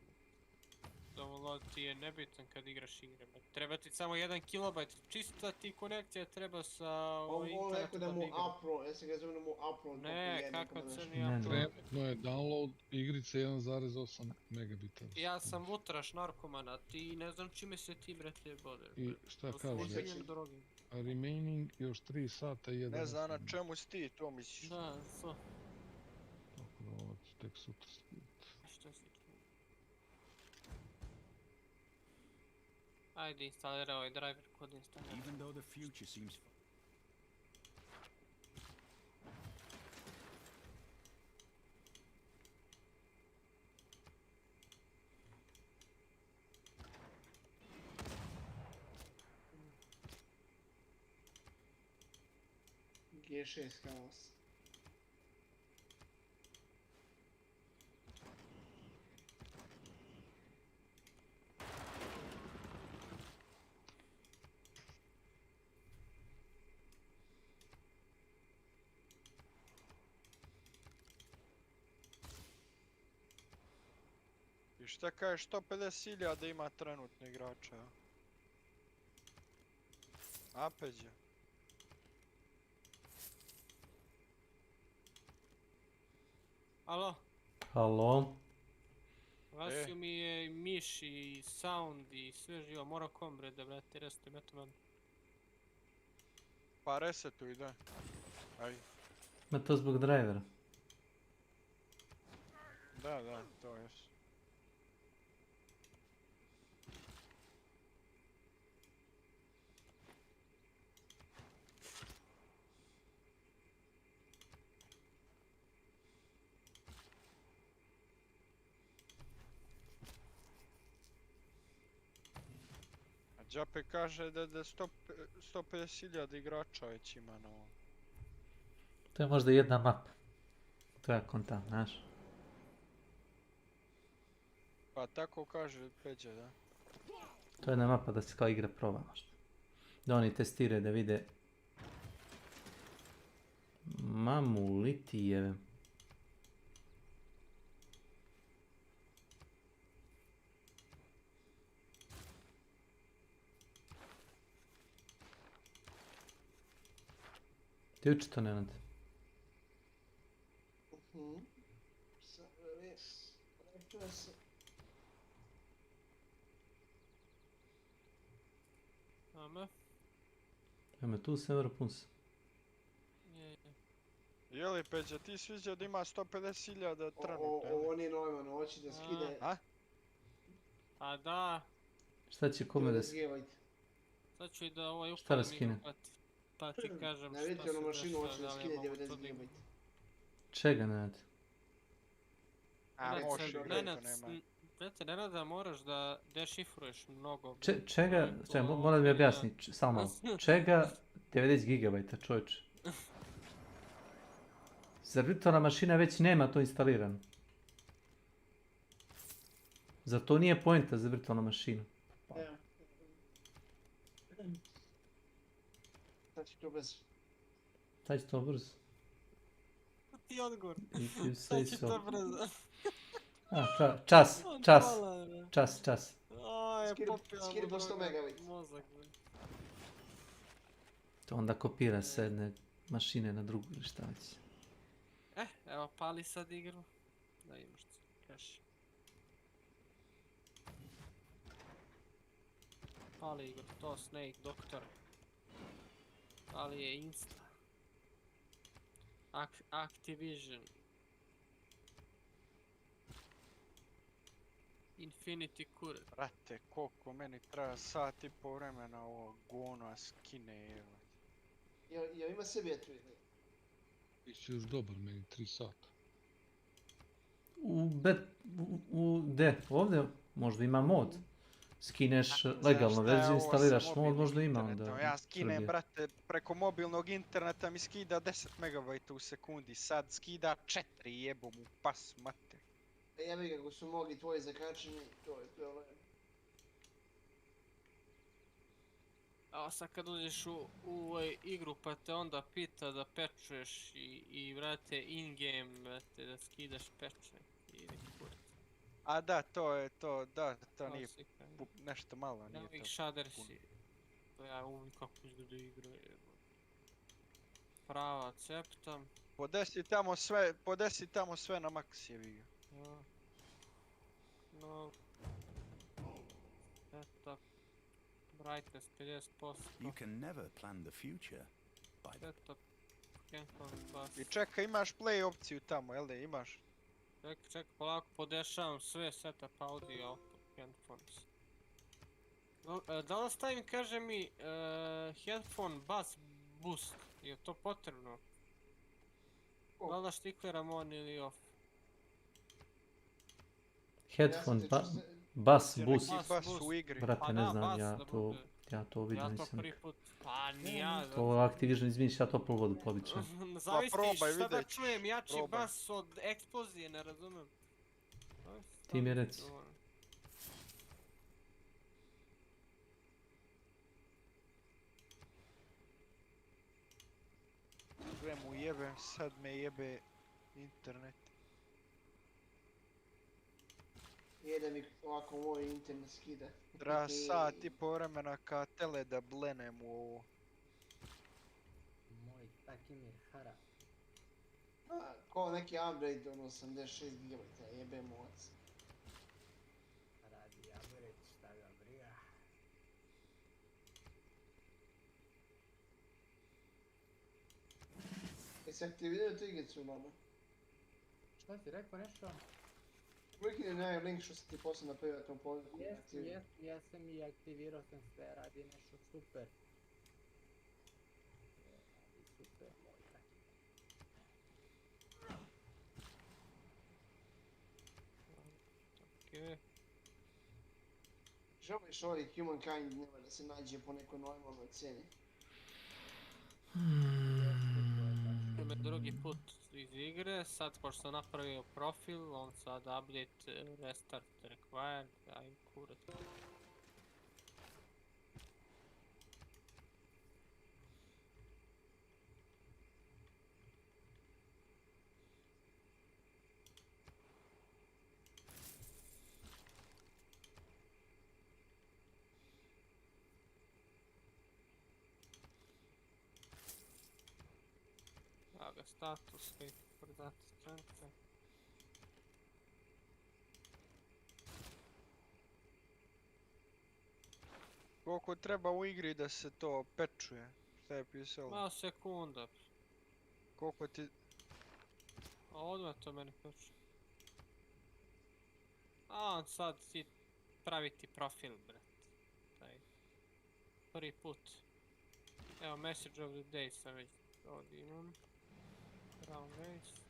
Download ti je nebitan kad igraš igre. Treba ti samo 1 KB, čista ti konekcija treba sa On rekao internetom da da mu bi igrao. upload, ja sam ga zove da mu upload Ne, kakav crni Ne, upload. Trenutno je download igrice 1,8 megabita. Ja sam utraš narkoman, a ti ne znam čime se ti brate bodeš. I šta kaže? Remaining još 3 sata i 1 Ne znam na čemu si ti to misliš. Da, so. Tako da ovo ću tek sutra skidati. Što si tu? Ajde, instaliraj ovaj driver kod instalira. Even though the future seems G6 kaos. I šta kažeš, 150.000 ima trenutno igrača? Apeđe. Alo? Halo? Vasio mi je miš i sound i sve živo, mora kombre da brate resetujem, eto meni. Pa resetuj, da. Aj. Ma to zbog drivera. Da, to je. Džape kaže da 150.000 igrača već ima na ovom. To je možda jedna mapa. To ja kontam, znaš. Pa tako kaže Peđa, da. To je jedna mapa da se kao igra proba možda. Da oni testiraju da vide. Mamu litije. Ti uči to, Nenad? Ame? Eme tu Sever Puns. Jeli Peđa, ti sviđa da ima 150.000 trenutno? Ovo nije Neumann, hoće da skide... A? A da. Šta će kome da se... Sad ću i da ovaj Šta da upalim skine? igru, pa ti kažem Na šta se virtualnu mašinu hoće da dešava, skine da li ja mogu 90 to da GB. imam. Čega, Nenad? A može, Nenad, brate, Nenada moraš da dešifruješ mnogo. Čega, moram da mi objasni, samo malo. Čega 90 GB, čovječe? Zar virtualna mašina već nema to instalirano? Zar to nije pointa za virtualnu mašinu? Sad će to brzo. Sad će to brzo. Ti odgovor. Sad će to brzo. Čas. Skiri po 100 megabit. Mozak. To onda kopira s jedne mašine na drugu ili šta već. Evo pali sad igru. Da imaš što kaš. Pali igru, to Snake, Doktor. Pali je Insta. Activision. Infinity Kuret. Brate, koliko meni treba sat i po vremena ovo gona skine, evo. Jel ima sebi etu ili? Ti si još dobar, meni 3 sata. Gde? Ovdje možda ima mod. Skineš legalnu verziju, instaliraš mod, možda ima onda. Ja skinem, brate, preko mobilnog interneta mi skida 10 MB u sekundi, sad skida 4, jebo mu pas mater. Jebi kako su mogli tvoji zakačeni, to je problem. A sad kad uđeš u igru pa te onda pita da pečuješ i vrate in-game, vrate, da skidaš peče i kurac. A da, to je to, da, to nije nešto malo, nije to. Evo ih shadersi. Ja uvijek kako izgleda igra. Prava ceptam. Podesi tamo sve na maks je vidio. No. Setup. Brightness 50%. You can never plan the future. Setup. Handphone bus. I čekaj, imaš play opciju tamo, jel da imaš? Čekaj, polako podešavam sve setup audio, output, handphones. Da li stavim, kaže mi, headphone bass boost, je to potrebno? Da li da štikliram on ili off? Headphone bass boost. Brate, Pa ne da, znam, bass ja da to bude. vidio Ja to nisam. prvi put, pa ni ja. To Activision, izvini, ja toplu vodu pobićam. Zavisi šta da čujem, jači bas od eksplozije, ne razumem. Ti mi reci. Sve mu jebem, sad me jebe internet. Jede mi ovako moj internet skida. Treba sat i po vremena ka tele da blenem u ovo. Moj Takimir Hara. Ko neki upgrade, ono 86 GB, jebem ovac. Radi upgrade, šta ga briga. Jesi aktivirao tu igricu, mama? Šta si rekao nešto? Uvijek je onaj link što si ti poslao na privatnom podruku. Jesam i aktivirao sam sve, radi nešto super. Radi super, moj Takimir. Želiš ovaj Humankind nema da se nađe po nekoj normalnoj cijeni. Me drugi put iz igre, sad pošto sam napravio profil, on sad update restart required, ajim kurat. Status, prodati strance. Koliko treba u igri da se to pečuje? Šta je pisalo? Ma sekunda. Koliko ti... A odmah to meni pečuje. A on sad ti praviti profil, bret. Taj. Prvi put. Evo, message of the day sam već ovdje imam. Round race.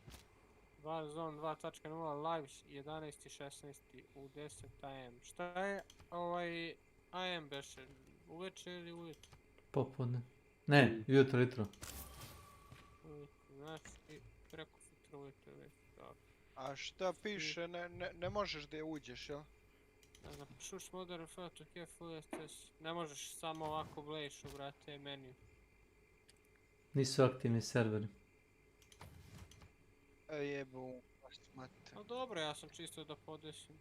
Warzone 2.0 live 11.16 u 10 AM. Šta je ovaj AM beše? Uveče ili ujutro? Popodne. Ne, jutro. Ujutro, znači preko sutra ujutro već. A šta piše, ne možeš da je uđeš, jel? Ne znam, push modern photo key full SS. Ne možeš samo ovako blejiš u brate menu. Nisu aktivni serveri. Jebu, smate. No dobro, ja sam čisto da podesim.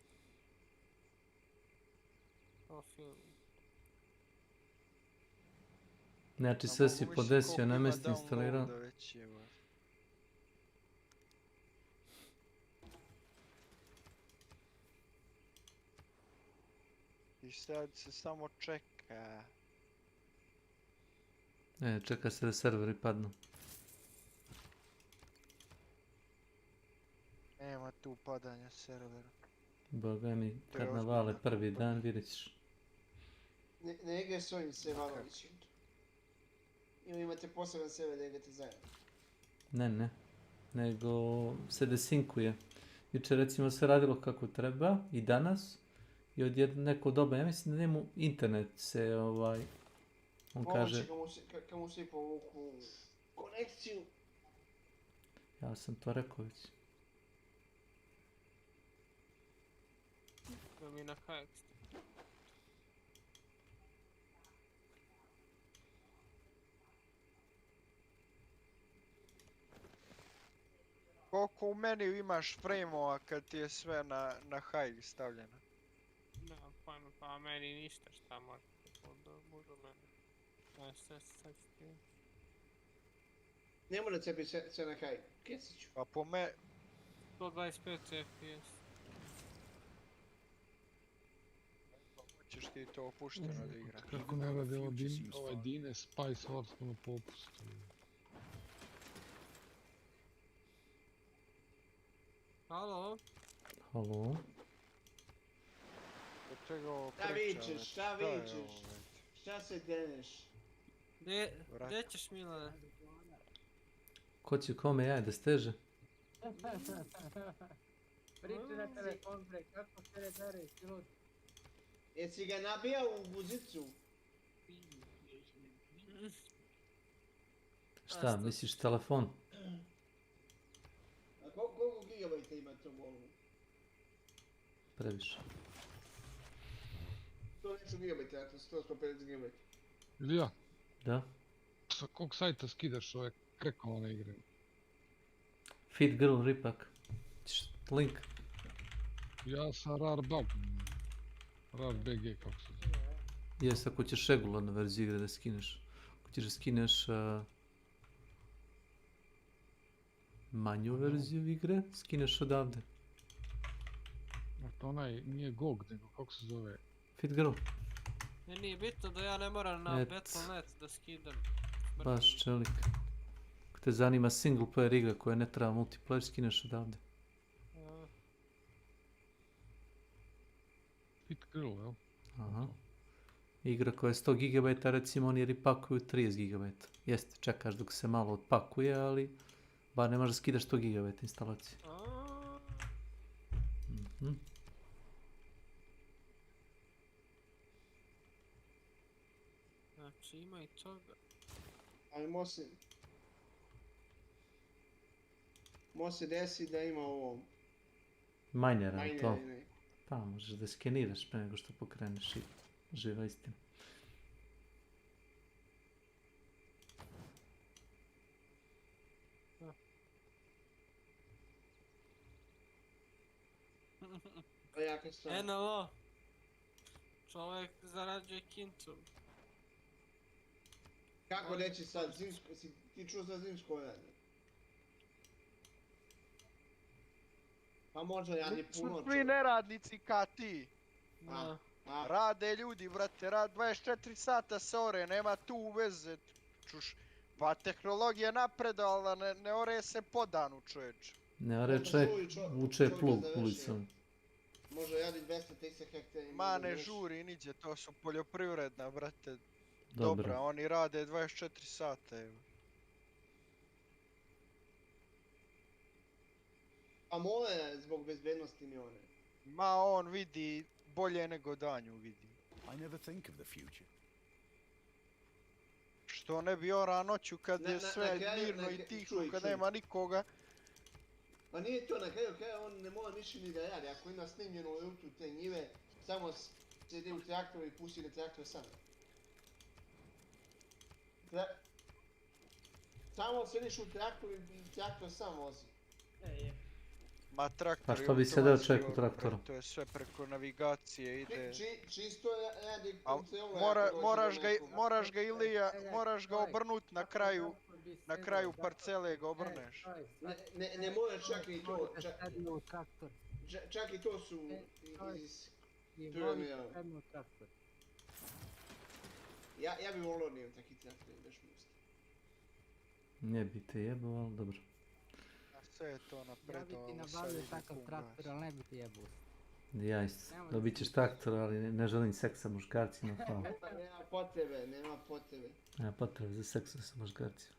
Profil. Znači sve si podesio, na mjestu instalirao. I sad se samo čeka. Čeka se da serveri padnu. Nema tu padanja servera. Boga mi, kad navale prvi dan, vidjet ćeš. Ne igraj s ovim Sevanovićem. Ili imate poseban server da igrate zajedno? Ne. Nego se desinkuje. Jučer recimo se radilo kako treba i danas. I od neko doba, ja mislim da njemu internet se on kaže... Kad mu svi povuku konekciju. Ja sam to rekao već. Mi na kajak. Koliko u meniju imaš frame-ova kad ti je sve na high stavljeno? Da, pa meni ništa šta može da budu meni. Ne mora cepi sve na high, Kesiću. Pa po me... 125 FPS. Hoćeš ti to opušteno da igraš. Kako ne radi ovaj Dine Spice Horse na popustu. Halo? Halo? Šta vičeš, šta vičeš? Šta se deneš? Gdje ćeš, Milane? Ko će kome jaje da steže? Priče na telefon, bre, kako se ne dareš, ljudi? Jesi ga nabijao u guzicu? Šta, misliš telefon? A koliko gigabajta ima to bolu? Previše. To neću gigabajta, ja to 150 gigabajta. Ilija? Da? Sa kog sajta skidaš ove krekovane igre? Fit Girl Ripak. Link. Ja sam Rarbug. RarBG kako se zove. Jes, ako ćeš regularnu verziju igre da skineš. Ako ćeš da skineš manju verziju igre, skineš odavde. To onaj nije GOG, nego kako se zove? Fit Girl. Nije bitno da ja ne moram na Battle.net da skidam. Baš čelik. Ako te zanima single player igra koja ne treba multiplayer, skineš odavde. Fit Girl, jel? Aha. Igra koja je 100 GB, recimo oni ripakuju 30 GB. Jeste, čekaš dok se malo otpakuje, ali bar ne možeš da skidaš 100 GB instalacije. Znači ima i toga. Ali mo se desi da ima ovo... Minera, to. Pa, možeš da skeniraš pre nego što pokreneš i živa istina. NLO. Čovjek zarađuje kintu. Kako reći sad, ti čuo za zimsko radnje? Pa možda ja ni puno čuo. Svi neradnici ka ti. Rade ljudi, brate, rad 24 sata sore, nema tu veze. Čuš, pa tehnologija napredovala, ne ore se po danu, čovječ. Ne ore čovjek, vuče plug ulicom. Može radi 230 hektara. Ma ne žuri niđe, to su poljoprivredna, brate. Dobra, oni rade 24 sata, evo. A mole zbog bezbednosti mi one. Ma on vidi bolje nego danju vidi. I never think of the future. Što ne bi ora noću kad je sve mirno i tiho, kad nema nikoga. Pa nije to na kraju kraja, on ne mora ništa ni da radi. Ako ima snimljenu rutu te njive, samo sjedi u traktoru i pusti ga traktor sam. Samo sjediš u traktoru i traktor sam vozi. Ma traktor pa što bi se dao čovjek u traktoru? To je sve preko navigacije ide. Čisto radi kontrolu. Moraš ga obrnut na kraju parcele ga obrneš. Ne moraš čak i to. Čak i to su iz programirao. Ja bi volio nijem taki traktor, baš musta. Ne bi te jebao, ali dobro. Sve je to napredovalo. Ja bi ti nabavio takav traktor, ali ne bi ti jebao. Ja isto. Dobit ćeš traktor, ali ne želim seks sa muškarcima. Nema potrebe, nema potrebe. Nema potrebe za seksa sa muškarcima.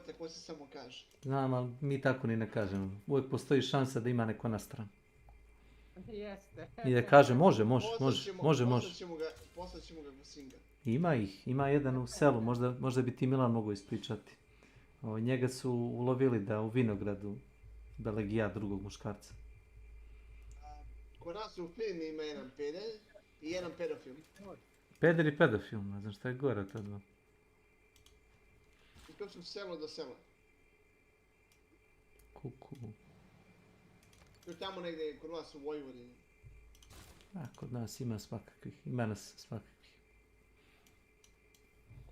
Tako se samo kaže. Znam, ali mi tako ni ne kažemo. Uvijek postoji šansa da ima neko na stranu. Jeste. I da kaže može. Poslat ćemo ga singa. Ima ih, ima jedan u selu, možda bi ti Milan mogao ispričati. Njega su ulovili da u vinogradu belegija drugog muškarca. Kod nas u filmu ima jedan peder i jedan pedofil. Peder i pedofil, ne znam šta je gore od ta dva. to su selo do sela. Kuku. To je tamo negdje kod vas u Vojvodini. A, kod nas ima svakakvih, ima nas svakakvih.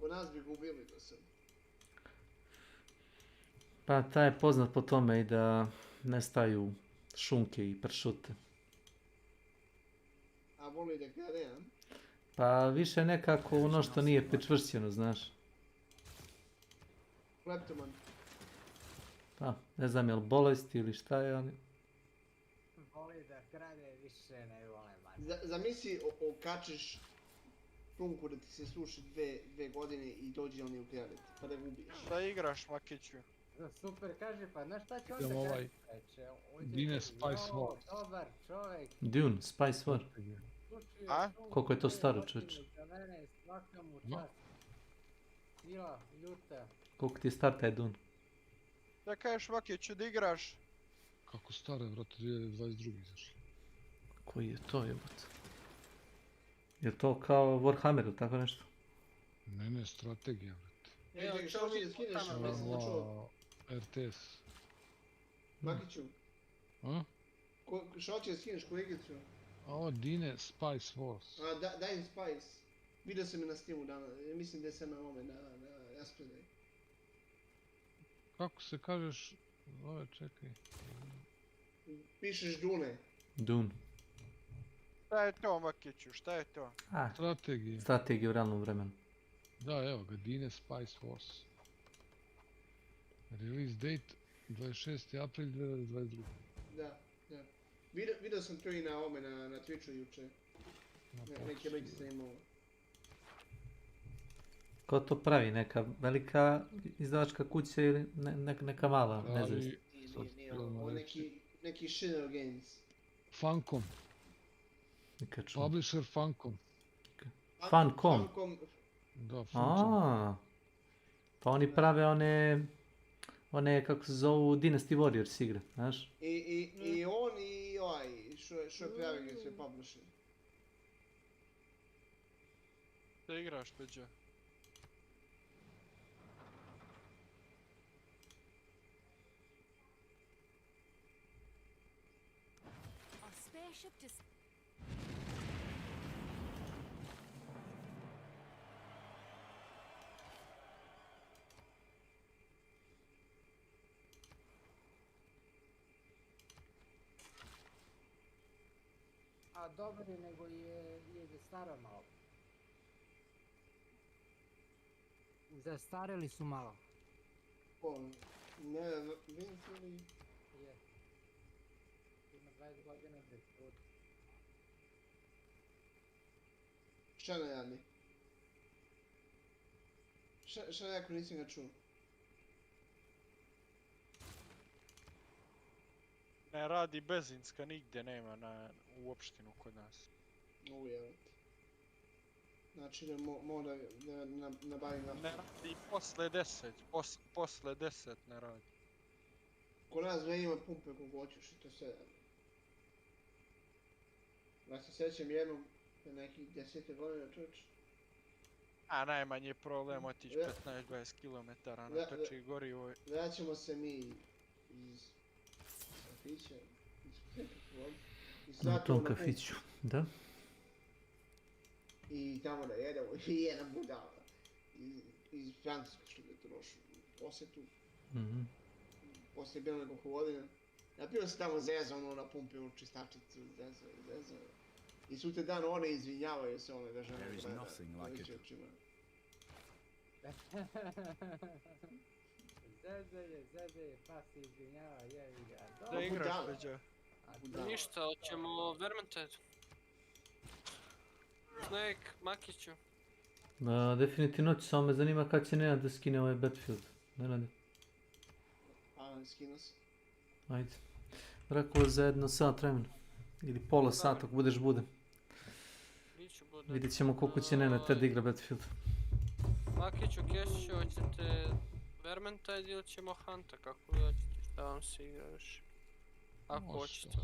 Kod nas bi gubili do sada. Pa taj je poznat po tome i da nestaju šunke i pršute. A voli da krade, a? Pa više nekako ono što nije pričvršćeno, znaš. Kleptoman. Pa, ne znam je li bolest ili šta je, ali... Voli da krade više nego onaj man. Zamisli okačiš šunku da ti se suši 2 godine i dođe oni u krevet, pa da ga ubiješ. Šta igraš, Makiću? Super, kaže, pa znaš šta će Idem onda ovaj kaže? Dine Spice Wars. Dobar čovjek. Dune, Spice War. A? Koliko je to staro, čoveče? Za mene svaka mu čast. Sila, ljuta. Koliko ti je star taj Dune? Da kažeš, Makiću, da igraš? Kako stare, vrate, 2022 izašli. Koji je to, jebote? Je to kao Warhammer ili tako nešto? Ne, strategija, vrate. Čekaj, što ti da skineš? RTS. Makiću. A? Što će da skineš ko igricu? A ovo Dine Spice Wars. A, daj im Spice. Vidio sam je na Steamu danas, mislim da je sam na ovome, na raspredaj. Kako se kažeš, zove, čekaj. Pišeš Dune. Dune. Šta je to, Makiću, šta je to? Strategija. Strategija u realnom vremenu. Da, evo ga, Dine Spice Wars. Release date 26. april 2022. Da. Vidio sam to i na ovome, na Twitchu juče. Neki lik se imao. Ko to pravi? Neka velika izdavačka kuća ili neka mala, ne znam. Nije, neki Shiner Games. Funcom. Publisher Funcom. Funcom? Da, Funcom. Pa oni prave one kako se zovu Dynasty Warriors igre, znaš? I on i ovaj, što je pravi ga sve publisher. Da igraš, Peđa? A dobar je, nego je zastaro malo. Zastarili su malo. Ne, Vince ili... Je. Ima 20 godina bez truda. Šta ne radi? Šta rekao, nisam ga čuo? Ne radi benzinska, nigdje nema u opštinu kod nas. Ujevati. Znači da mora da nabavi naftu. Ne radi posle 10, posle 10 ne radi. Kod nas ne ima pumpe kogu hoćeš i to sve radi. Ja se sjećam jednom, nekih 10 godina čuč. A najmanji je problem otići 15-20 km na trči gorivo. Vraćamo se mi iz kafića, Na tom kafiću, da. I tamo da jedemo, i jedna budala iz Francuske što bi to došlo u posjetu. Poslije bilo nekoliko godina. Napio se tamo zezao na pumpi u čistačicu, zezao. I sutra dan one izvinjavaju se one da žene gleda. Zeze, pa se izvinjava, jevi ga. Da igraš, Peđa. Ništa, hoćemo Vermintide. Snake, Makiću. Definitivno ću, samo me zanima kad će Nenad da skine ovaj Battlefield. Nenade. Skino se. Ajde. Rekao za jedno sat vremena. Ili pola sata, ako budeš bude. Vidjet ćemo koliko će Nenad tad igra Battlefield. Makiću, Kesiću, hoćete Vermintide ili ćemo Hunta, kako vi hoćete, šta vam se igra još? Ako hoćete.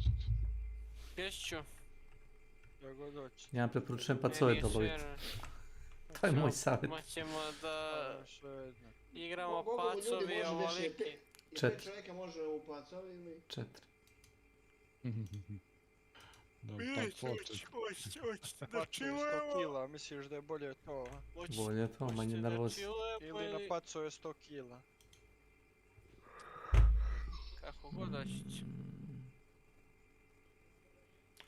Kesiću. Da god hoće. Ja preporučujem Pacove da lovite. To je moj savjet. Moćemo da igramo Koliko ljudi pacovi može ovoliki. više? 5 čovjeka može u pacovi ili? 4. Pacu 100 kila, misliš da je bolje to? Bolje to, manje nervozi. Ili na pacu je 100 kila. Kako god hoćeš.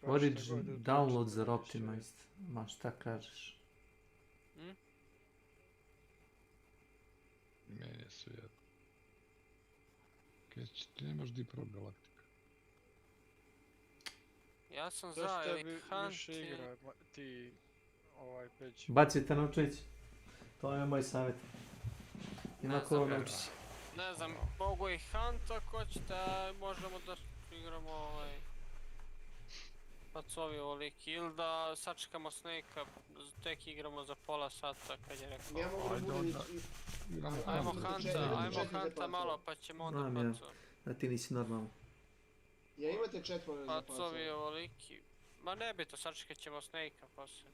Origin, download za Optimized. Ma šta kažeš? Meni je sve jedno. Keć, ti nemaš Deep Rock Galactica. Ja sam za Elite Hunt ti peć. Bacite naučić. To je moj savjet. Ima ko nauči. Ne znam, mogu i Hunt ako hoćete, a možemo da igramo pacovi ovoliki. Ili da sačekamo Snake-a, tek igramo za pola sata kad je rekao. Ja mogu da budem Ajmo Hunta malo pa ćemo onda pacu. Da ti nisi normalno. Ja imate 4 za pacovi. Pacovi ovoliki. Ma ne bi to, sačekat ćemo Snake-a poslije.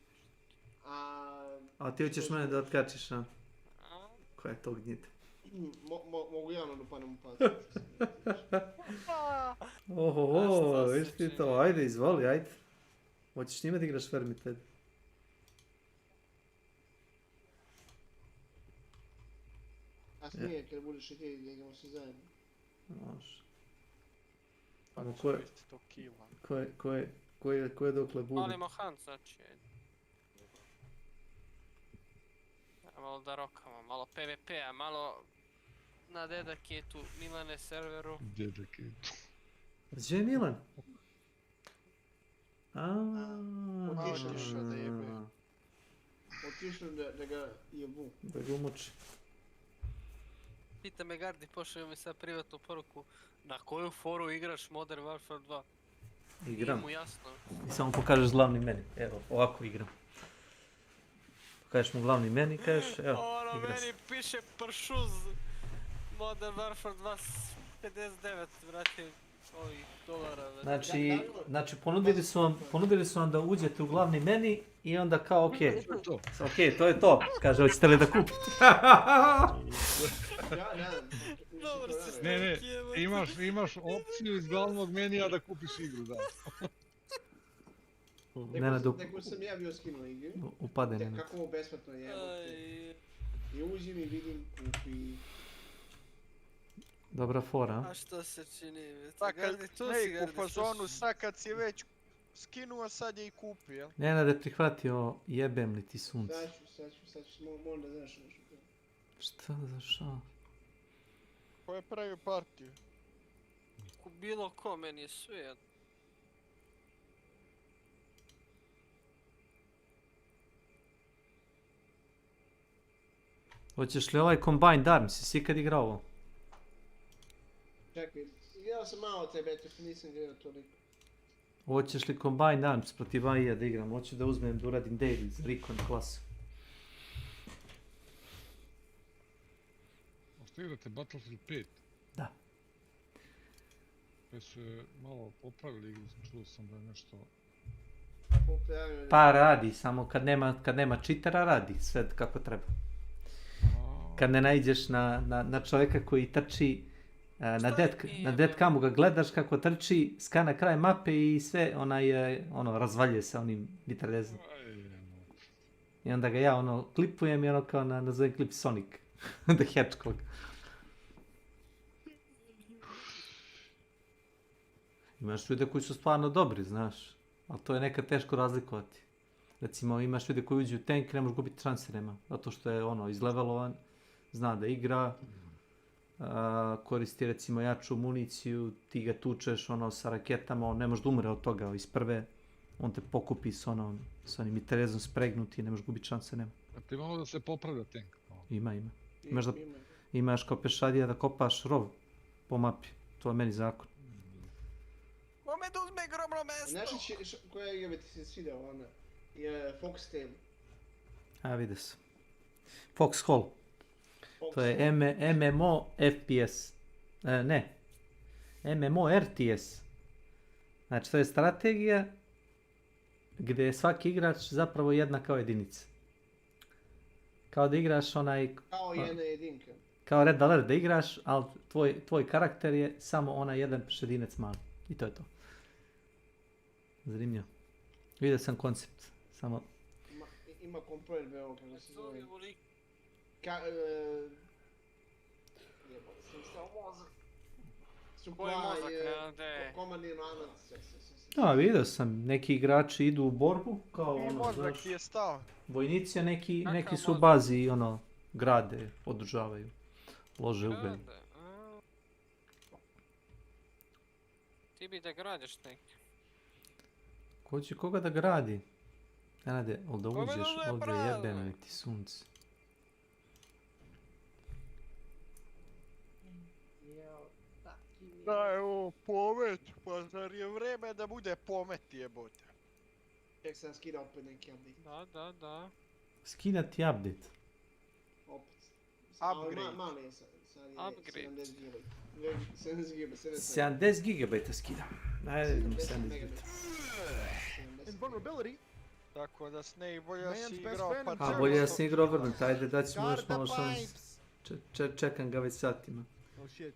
A ti hoćeš mene da otkačiš, a? Koja je to gnjite? Mogu javno da upanem u pacu. Ohoho, viš ti to, ajde izvoli, ajde. Hoćeš njima da igraš Vermintide? A smije kada budeš i ti da igramo svi zajedno. Može. Ono ko je dokle bude? Malimo Hunt, znači. Malo da rokamo, malo PvP-a, malo na Dedaketu, Milane serveru. Dedaketu. Gdje je Milan? Otišao da jebe. Otišao da ga jebu. Da ga umuči. Pita me Gardi, pošao mi sad privatnu poruku. Na koju foru igraš Modern Warfare 2? Igram. Nije mu jasno. I samo pokažeš glavni meni. Evo, ovako igram. Pokažeš mu glavni meni i kažeš, evo, igra se. Meni piše pršuz Modern Warfare 2 59, vrati, ovih dolara. Znači, ponudili su vam da uđete u glavni meni i onda kao, okej, to je to. Kaže, hoćete li da kupite? Ne, imaš opciju iz glavnog menija da kupiš igru, da. Neko sam ja bio skinuo igri. Upade Nenad. Kako ovo besplatno jebote. I uđim i vidim, kupi. Dobra fora. A što se čini? Ne, u fazonu sad kad si već skinuo, sad je i kupi, jel? Nenad je prihvatio jebem li ti sunce. Sad ću, moram da znaš nešto. Šta za šta? Ko je pravi partiju? Bilo ko, meni je sve jedno. Hoćeš li ovaj Combined Arms? Jesi ikad igrao ovo? Čekaj, igrao sam malo tebe, to nisam igrao toliko. Hoćeš li Combined Arms protiv AI-a da igram? Hoću da uzmem da uradim daily za Recon klasu. Možete igrate Battlefield 5? Da. Koji su malo popravili igru, čuo sam da je nešto... Pa radi, samo kad nema čitera radi, sve kako treba. Kad ne naiđeš na čovjeka koji trči, na deadcamu ga gledaš kako trči, skana kraj mape i sve, razvaljuje se onim mitraljezom. I onda ga ja klipujem i kao nazovem klip Sonic, The Hedgehog. Imaš ljude koji su stvarno dobri, znaš, ali to je nekad teško razlikovati. Recimo, imaš ljude koji uđu u tank, ne možeš gubiti šanse nema, zato što je izlevelovan, zna da igra, koristi recimo jaču municiju, ti ga tučeš sa raketama, on ne može da umre od toga iz prve, on te pokupi s onim mitraljezom spregnuti i ne možeš gubiti šanse nema. A ti malo da se popravlja tank? Ima. Imaš kao pešadija da kopaš rov po mapi, to je meni zakon. Ome da uzme grobno mesto! Znaš koja igra bi ti se svidao, ona? Je Foxtail. A vidi se. Foxhole. To je MMO FPS. Ne. MMO RTS. Znači to je strategija gdje je svaki igrač zapravo jedna kao jedinica. Kao da igraš onaj... Kao jedne jedinke. Kao Red Alert da igraš, ali tvoj karakter je samo onaj jedan pešadinec mali. I to je to. Zanimljivo. Vidio sam koncept, samo... Ima komponent, evo kako se zove. Jebate sam stao mozak. Komandni lanac. Da, vidio sam, neki igrači idu u borbu, kao ono, mozak ti je stao. Vojnici, a neki su u bazi i ono, grade, održavaju, lože ugalj. Ti bi da gradiš neki. Ko će koga da gradi? Nenade, ali da uđeš ovdje jebeno ti sunce. Da, evo, pomet, pa zar je vreme da bude pomet jebote. Tek sam skidao opet neki update. Da. Skinati update. Opet. Upgrade. Mali je sad je Upgrade. 70 GB skida. Ajde, idemo 70 GB. Invulnerability. Tako da Snake bolje da si igrao pa... A bolje da si igrao Overwatch, ajde da ćemo još malo šans. Čekam ga već satima. Oh shit.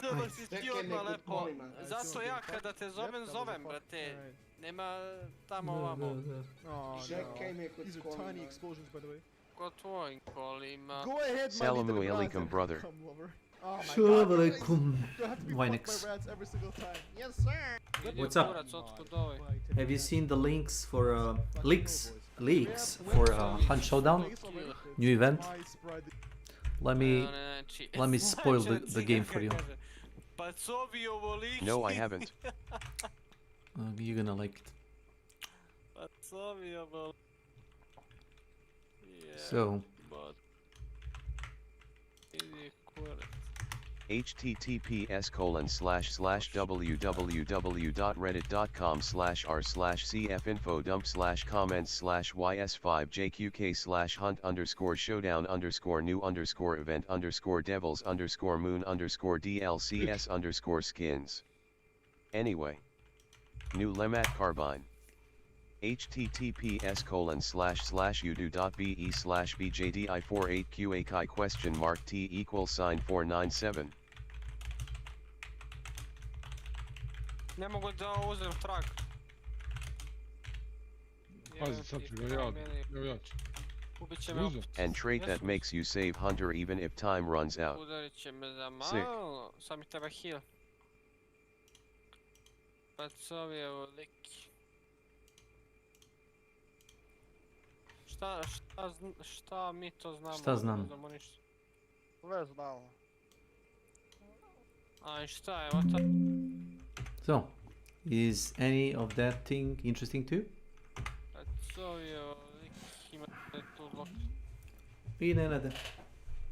Da si ti odmah lepo. Zato ja kada te zovem, brate. Nema tamo ovamo. Čekaj me kod These are tiny explosions, by the way. Kod tvojim kolima. Go ahead, Salamu alaikum, brother. Assalamu alaikum. Vinex. Yes, sir. What's up? Have you seen the links for leaks for Hunt Showdown? New event? Let me spoil the game for you. No, I haven't. You're gonna like it. So. https://www.reddit.com/r/cfinfo/comments/y/5jqk/hunt_showdown_new_event_new_score-skins. Anyway. New Lemat Carbine. https://udo.be/bjdi48qa?t=497. Ne mogu da uzem trag. Pazi, sad ću ga ja ću. Ubit će me opet. And trait that makes you save Hunter even if time runs out. Udarit će me za malo, sad mi treba heal. Pacovi evo liki. Šta mi to znamo? Šta znamo? Sve znamo. A i šta, evo to? So, is any of that thing interesting to you? Pacovi evo liki, imate tu blok. I ne nade.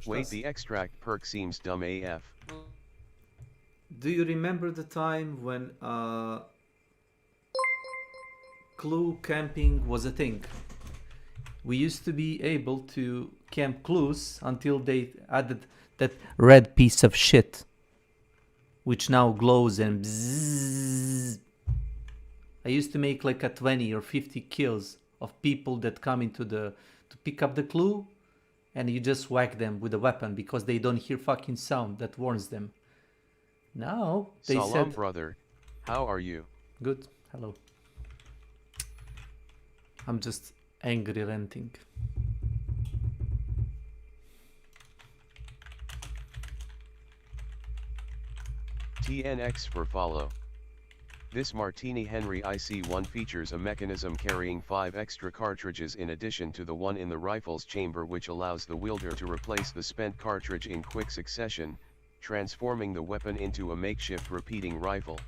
Wait, the extract perk seems dumb AF. Do you remember the time when clue camping was a thing? We used to be able to camp clues until they added that red piece of shit, which now glows and bzzz. I used to make like a 20 or 50 kills of people that come into to pick up the clue, and you just whack them with a weapon because they don't hear fucking sound that warns them. Now they Salam, said, brother. How are you? Good. Hello. I'm just angry ranting. TNX for follow. This Martini Henry IC1 features a mechanism carrying 5 extra cartridges in addition to the one in the rifle's chamber, which allows the wielder to replace the spent cartridge in quick succession, transforming the weapon into a makeshift repeating rifle.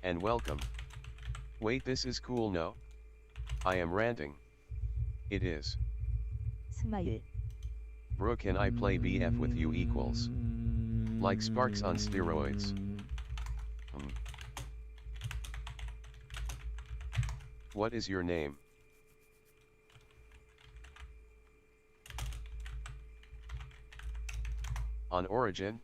And welcome. Wait, this is cool, no? I am ranting. It is. Smile. Bro, can I play BF with you equals? Like Sparks on steroids. What is your name? On Origin?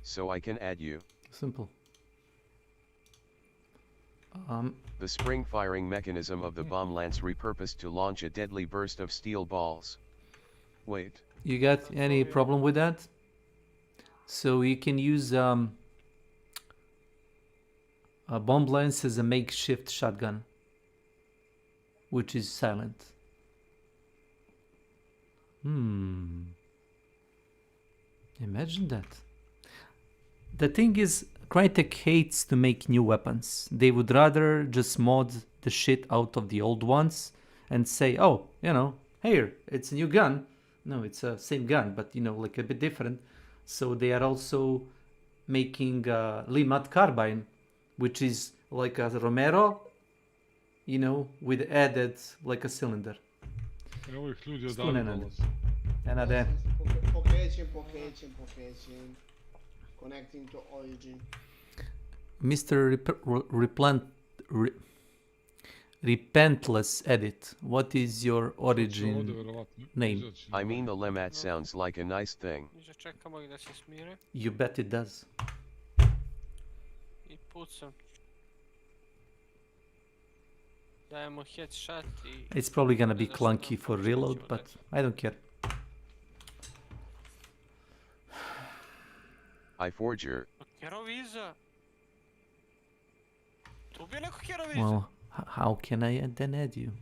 So I can add you. Simple. The spring firing mechanism of the bomb lance repurposed to launch a deadly burst of steel balls. Wait. You got any problem with that? So you can use a bomb lance as a makeshift shotgun, which is silent. Imagine that. The thing is, Crytek hates to make new weapons. They would rather just mod the shit out of the old ones and say, oh, you know, here, it's a new gun. No, it's a same gun, but, you know, like a bit different. So they are also making Limmat carbine, which is like a Romero, you know, with added like a cylinder. Evo ih ljudi odavde dolaze. Nenade. Pokrećem. Connecting to origin. Mr. Repentless Edit, what is your origin name? I mean, the Limmat sounds like a nice thing. Čekamo ih da se smire. You bet it does. I pucam. Dajemo headshot i... It's probably gonna be clunky for reload, but I don't care. iForger. Keroviza! Tu bi neko keroviza! Well, how can I then add you?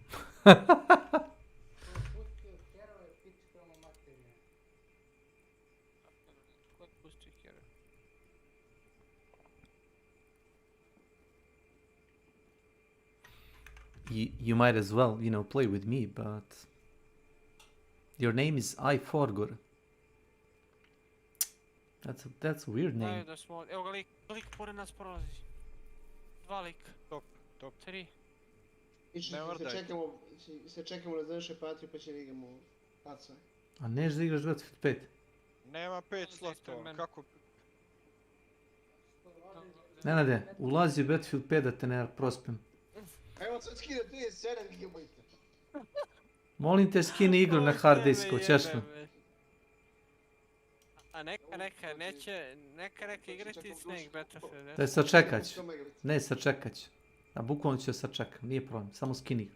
You might as well, you know, play with me, but your name is iForger. That's a weird name. Evo ga lik pored nas prolazi. 2 lik. Top. 3. Se čekamo da završe Patriju pa će da igramo Paca. A neš da igraš 25? Nema 5 slotova, kako? Nenade, ulazi u Battlefield 5 da te ne prospem. Evo sad skida 37 GB. Molim te, skini igru na hard disk, hoćeš li? A neka igrati Snake Battlefield. Da je sačekat ću. Ne, sačekat ću. A bukvalno ću sačekam, nije problem, samo skini igru.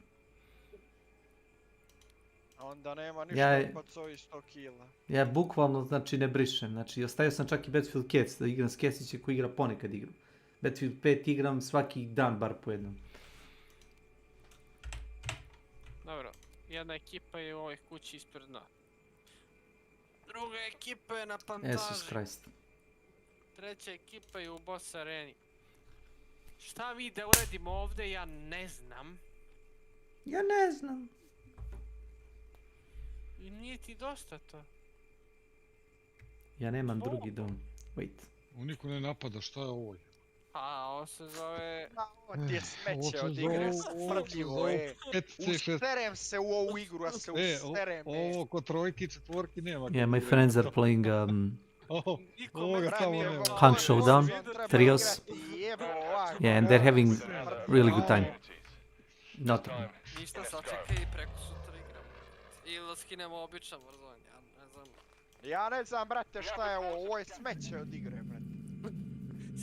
Onda nema ništa pacovi 100 kila. Ja bukvalno, znači, ne brišem. Znači, ostavio sam čak i Battlefield Cats, da igram s Kesiće koji igra ponekad igru. Battlefield 5 igram svaki dan, bar po jednom. Dobro, jedna ekipa je u ovoj kući ispred nas. Druga ekipa je na plantaži. Jesus Christ. Treća ekipa je u boss areni. Šta mi da uradimo ovdje, ja ne znam. Ja ne znam. I nije ti dosta to. Ja nemam drugi dom. Wait. Niko ne napada, šta je ovo? A, ovo se zove... Ovo ti je smeće od igre, smrdljivo je. Usterem se u ovu igru, a se usterem. Ovo kod trojki, četvorki nema. Yeah, my friends are playing Punk Showdown, trios. Yeah, and they're having really good time. Not ništa, sačekaj i preko sutra igramo. Ili da skinemo obično vrzovanje, ja ne znam. Ja ne znam, brate, šta je ovo je smeće od igre, brate.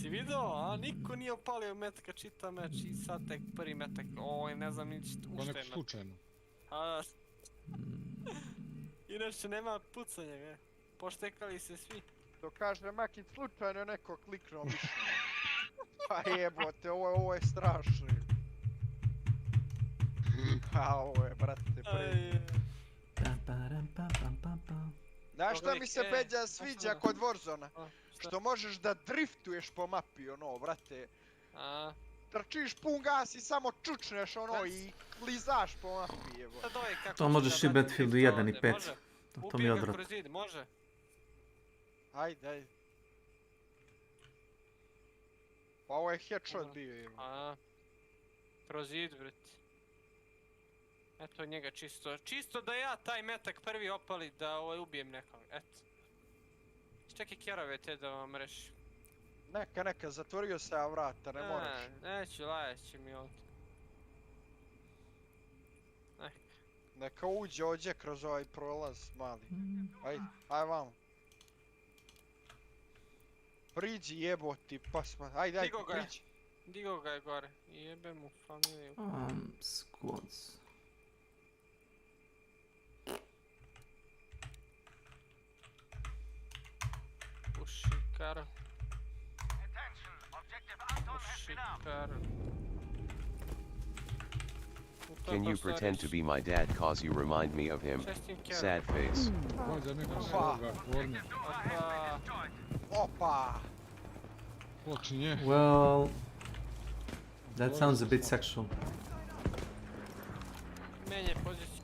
Si vidio, a? Niko nije opalio metka, čita meč i sad tek prvi metak. Ovo ne znam nič ušte metak. Pa slučajno. Inače nema pucanja, je. Poštekali se svi. To kaže Makić, slučajno neko kliknuo mišljenje. Pa jebote, ovo je strašno. A ovo je, brate, prvi. Znaš šta mi se Beđa sviđa kod Warzona? Što možeš da driftuješ po mapi, ono, brate. Trčiš pun gas i samo čučneš, ono, i klizaš po mapi, evo. To možeš i Battlefield 1 i 5. To mi je odvrat. Kroz zid, može? Ajde. Pa ovo je headshot bio, evo. Kroz zid, brate. Eto njega čisto da ja taj metak prvi opali da ubijem nekog, eto. Čekaj kerove te da vam rešim. Neka, zatvorio se vrata, ne moraš. Neću, lajeći mi ovdje. Neka uđe ovdje kroz ovaj prolaz mali. Ajde vamo. Priđi jeboti, pa sma, ajde, priđi. Digo ga je gore. Jebe mu familiju. Squads. Ušikar. Ušikar. Can you pretend to be my dad cause you remind me of him? Sad face. Opa! Počinje. Well, that sounds a bit sexual. Menje poziciju.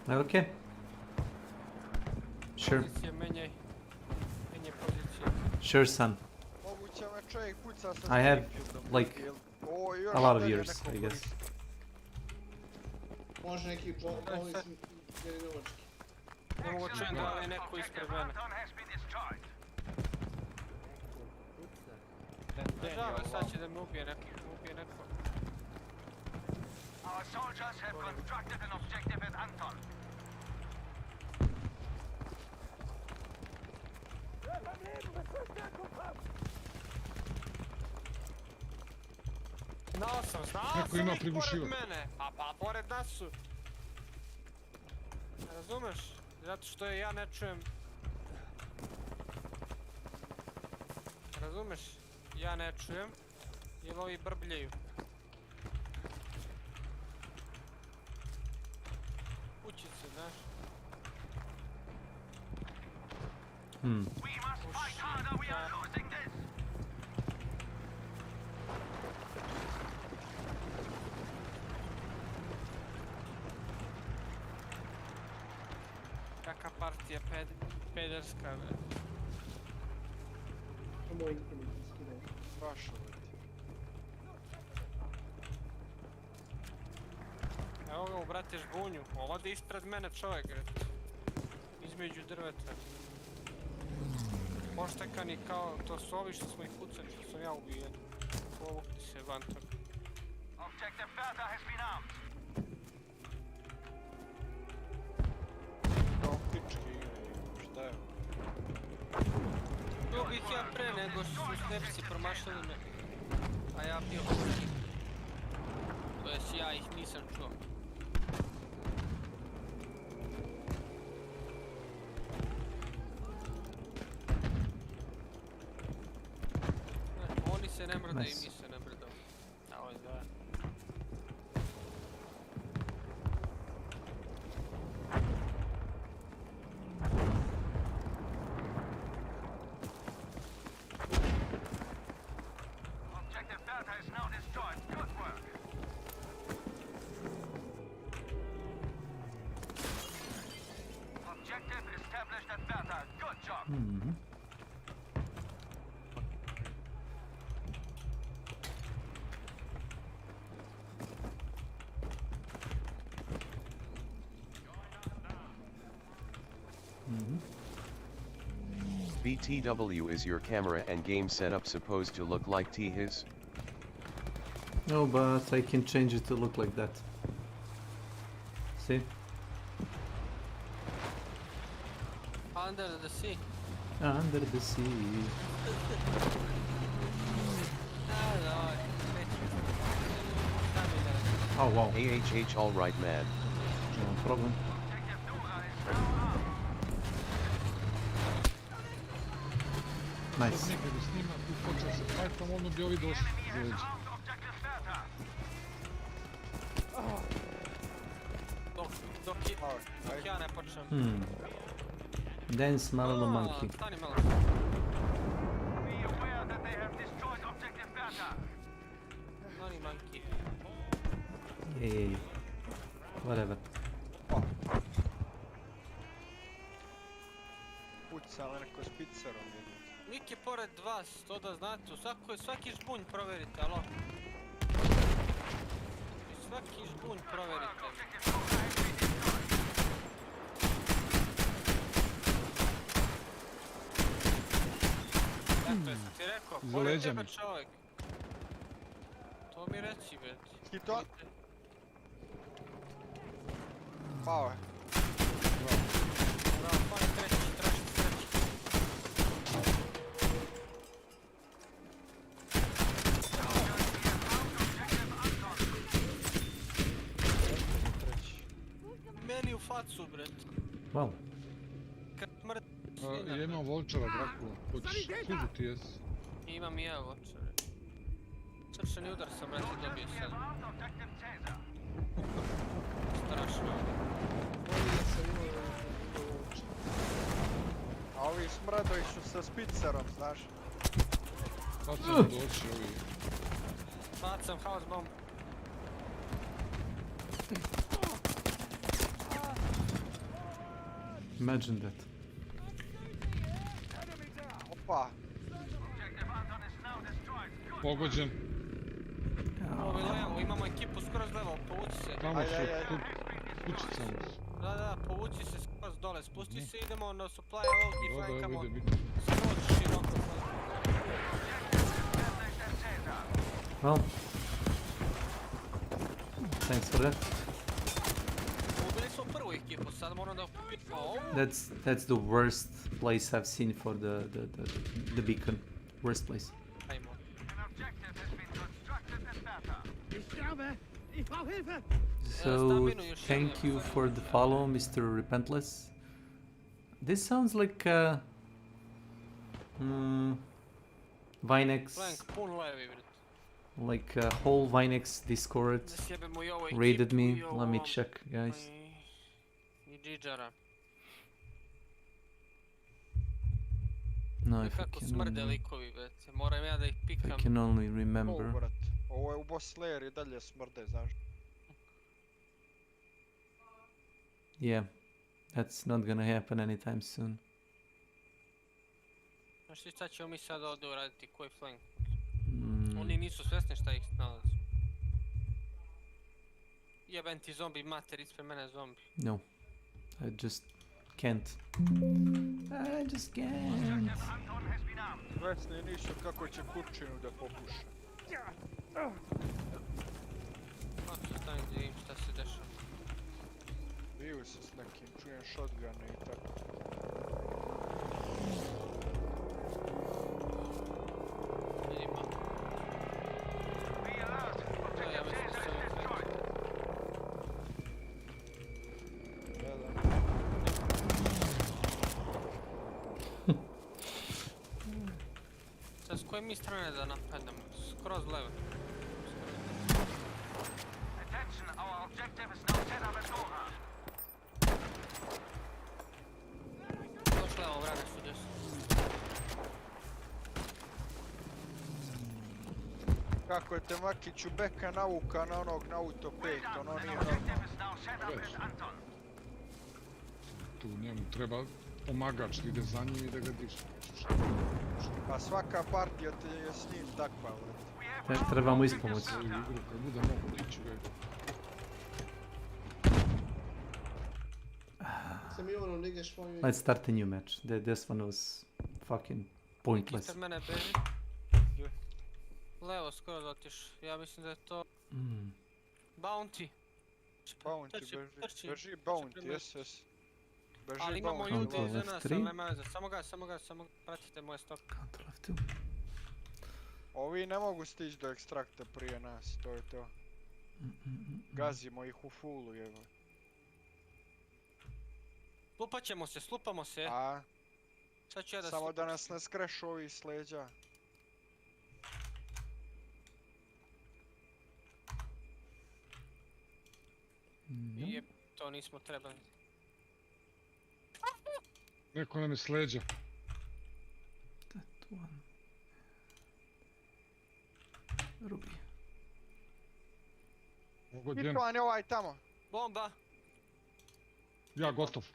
Okay. Sure. Pozicije menjaj. Menje poziciju. Sure, son. Moguće me čovjek puca sa I have, snipom. like, O, još a lot of dalje years, neko I guess. Može neki polisni Jelinovački. Ne mogu čujem da je neko ispred mene. Država, sad će da me ubije neko. Ubije neko. Znao sam Neko ima ih pored prigušivač. mene, a pored nas su. Razumeš? Zato što ja ne čujem. Razumeš? Ja ne čujem, jer ovi brbljaju. Kućice, znaš? Kaka partija pederska, bre. Moj internet iskidao. Baš uvijek. Evo ga, brate, žbunju. Ovdje ispred mene čovjek, bre. Između drveta. Poštekani kao, to su ovi što smo ih pucali, što sam ja ubijen. Povukli se van toga. Kao pički igraju, šta je ovo? Bio bih ja pre nego su snepsi promašali me. A ja bio kući. To jest ja ih nisam čuo. Oni se ne mrde i mi se ne mrdamo. A ovo je da. BTW, is your camera and game setup supposed to look like his? No, but I can change it to look like that. See? Under the sea. Under the sea. Oh wow. AHH, all right, man. No problem. Nice. Nekada s njima tu počeo se fajtom, ono bi ovi došli za leđa. Dok ja ne počnem. Dance Malano Monkey. Stani malo. Stani monkey. Yay. Whatever. Pucala neko s pizzerom jedno. Mik je pored vas, to da znate, svaki žbunj provjerite, alo? Svaki žbunj provjerite. Eto, jesam ti rekao, pored tebe čovjek. To mi reci, bet. Hito? Pao je. Bravo, pa treći. u facu, bret. Wow. Kad mrti Ja imam Vulčara, Drakula. Hoćeš kuzu ti jesi? Imam i ja Vulčar. Srčani udar sam, brate, dobio sad. Strašno. A ovi smradovi su sa spicerom, znaš. Sad ćemo doći ovi. Bacam house bomb. Imagine that. Opa. Pogođen. Ovi levo, imamo ekipu skroz levo, povuci se. Tamo su, kućicama su. Da, povuci se skroz dole, spusti se, idemo na supply ovog i flankamo. Vidim. Skroz široko. Well, thanks for that. Ubili smo prvu ekipu, sad moram da upipimo ovu. That's the worst place I've seen for the beacon. Worst place. Ajmo. So, thank you for the follow, Mr. Repentless. This sounds like Vinex, Flank, pun levi, bret. like whole Vinex Discord raided me. Let me check, guys. I Džidžara. No, if I Kako can smrde only, likovi, brete. Moram ja da ih if pikam. I can only remember. Brat. Ovo je u Boss Slayer i dalje smrde, znaš. Yeah, that's not gonna happen anytime soon. Znaš ti šta ćemo mi sad ovdje uraditi, koji flank? Mm. Oni nisu svjesni šta ih nalazi. Jeben ti zombi mater, ispred mene zombi. No, I just can't. I just can't. Svesni nisu kako će kurčinu da popuše. Kako stan gdje im šta se dešava? Biju se s nekim, čujem shotgune i tako. Vidimo. Ja mislim da se ovdje. Sad s koje mi strane da napadamo? Skroz levo. Još levo, vrane su gdje su. Kako je te Makiću beka navuka na onog na auto 5, ono nije normalno. Tu njemu treba pomagač da ide za njim i da ga diše. Pa svaka partija te je s njim takva, vrat. Trebamo ispomoć. U igru kad bude mogu dići ga. Let's start a new match. This one was fucking pointless. Ispred mene beži. Levo skoro otiš. Ja mislim da je to... Bounty. Bounty, beži Bounty, jes. Beži Ali imamo Bounty. ljudi iza nas, ali nema veze. Samo ga, pratite moje stoke. Ctrl F2. Ovi ne mogu stići do ekstrakta prije nas, to je to. Gazimo ih u fullu, jevo. Slupamo se. A? Sad ću ja da samo da nas ne skrešu ovi s leđa. Jep, to nismo trebali. Neko nam je s leđa. That one. Ruby. Hitman je ovaj tamo. Bomba. Ja gotov.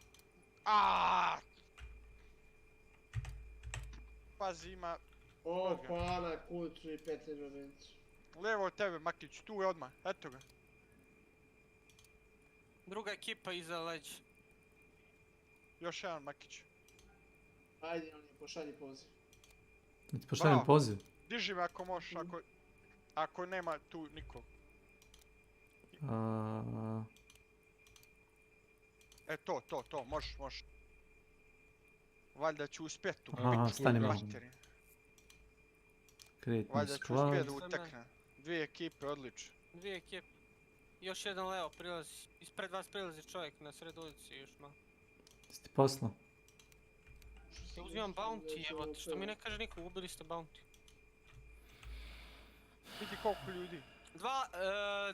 Aaaa! Pazi ima... O, pana, kuću i Petri Robencu. Levo od tebe, Makić, tu je odmah, eto ga. Druga ekipa iza leđa. Još jedan, Makić. Ajde, on je pošalji poziv. Pošaljem poziv. Diži me ako možeš, ako nema tu nikog. E to, možeš. Valjda ću uspjet tu. Aha, stani malo. Create new Valjda ću squad. uspjet da utekne. 2 ekipe, odlično. 2 ekipe. Još jedan levo prilazi. Ispred vas prilazi čovjek na sred ulici još malo. Ste posla? Ja uzimam bounty, evo, što mi ne kaže niko, ubili ste bounty. Vidi koliko ljudi.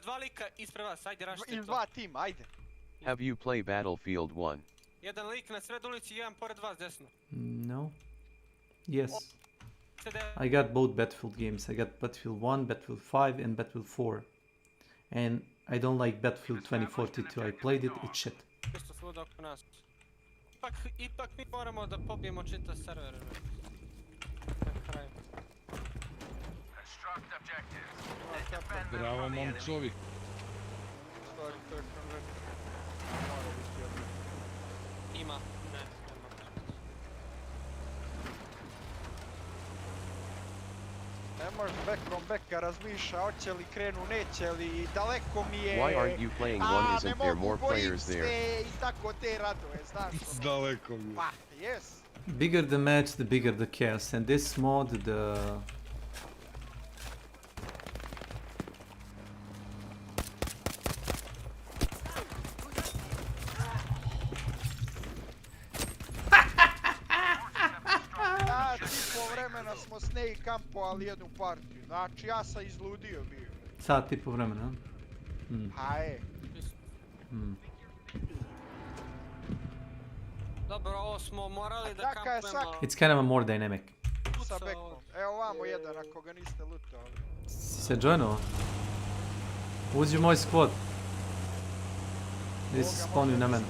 Dva lika ispred vas, ajde rašite to. Ili dva tima, ajde. Have you play Battlefield 1? Jedan lik na sred ulici, jedan pored vas desno. No. Yes. I got both Battlefield games. I got Battlefield 1, Battlefield 5 and Battlefield 4. And I don't like Battlefield 2042. I played it, it's shit. Isto svuda oko nas. Ipak mi moramo da pobijemo čitav server. Na kraju. Bravo, momcovi. Ima. Ne, ne može backrom backa razmišlja, hoće li krenu, neće li, daleko mi je. Why aren't you playing one? Isn't there more players there? I tako te radove, znaš. Daleko mi je. Pa, yes. Bigger the match, the bigger the chaos. And this mod, the... Vremena smo snake kampovali jednu partiju, znači ja sam izludio bio. Sat i po vremena, Ha je. Dobro, ovo smo morali da kampujemo. It's kind of a more dynamic. Sa bekom. Evo vamo jedan ako ga niste lutali. Si se joinuo? Uđi u moj squad. Gdje si spawnio na mene?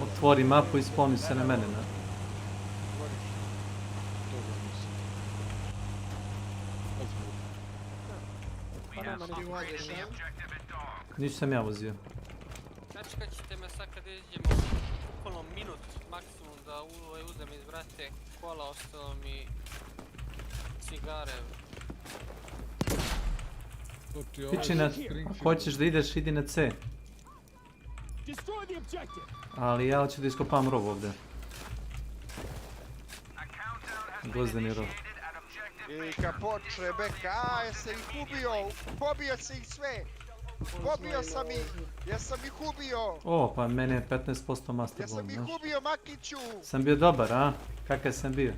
Otvori mapu i spawni se na mene, ne? Ništa sam ja vozio. Sačekat ćete me sad kad iđemo bukvalno minut maksimum da uzem iz vrate kola, ostalo mi cigare. Pičina, ako hoćeš da ideš, idi na C. Ali ja hoću da iskopam rov ovdje. Gozdeni rov. I kad počne beka, jesi ih ubio, pobio si ih sve. Pobio sam ih, jesam ih ubio. O, pa mene je 15% master bomb, Jesam ih znaš. ubio, Makiću. Sam bio dobar, a? Kakav sam bio?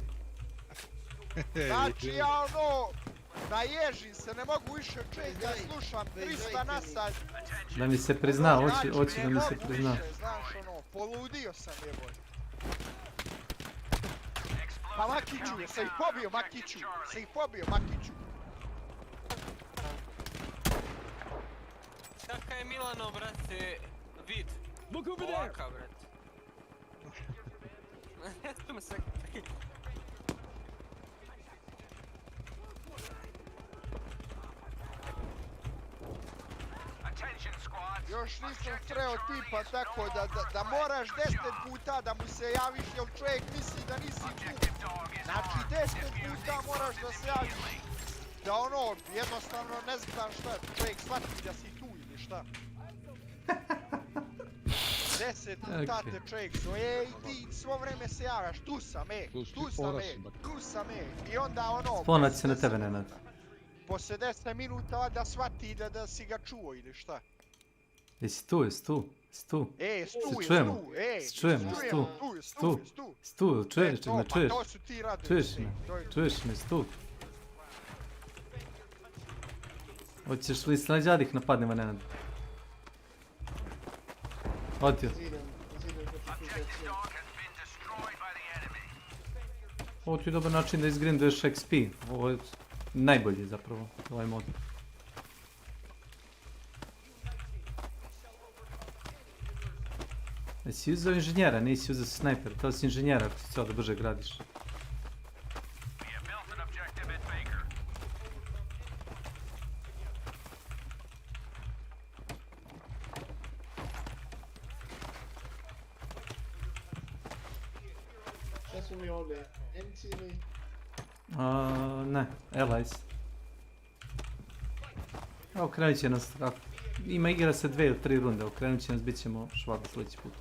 Znači ja ono, naježim se, ne mogu više čeka, slušam 300 na sat. Da mi se prizna, hoću da mi se prizna. Znaš ono, poludio sam jeboj. Pa Makiću, jesam ih pobio, Makiću, jesam ih pobio, Makiću. Kaka je Milano, brate, vid? Ovaka, brate. Tu me se... Još nisam sreo tipa tako da moraš 10 puta da mu se javiš jer čovjek misli da nisi tu. Znači 10 puta moraš da se javiš. Da ono, jednostavno ne znam šta, čovjek shvati da si tu ili šta. 10 puta te čovjek zove, ej ti svo vreme se javaš, tu sam tu sam i onda ono... Sponać se na tebe, Nenad. Poslije 10 minuta da shvati da si ga čuo ili šta. Jesi tu, jesi tu, jesi tu? Se čujemo, se čujemo, jesi tu, čuješ me, čuješ me, jesi tu. Hoćeš li slađa da ih napadnemo, Nenad? Otio. Ovo ti je dobar način da izgrinduješ XP, ovo je najbolji zapravo, ovaj mod. Jesi uzeo inženjera, nisi uzeo snajper, to si inženjera ako si cijelo da brže gradiš. Šta su mi ovdje? MC ili? Ne, Allies. Okrenut će nas, ima igra se 2 ili 3 runde, okrenut će nas, bit ćemo švabe sljedeći put.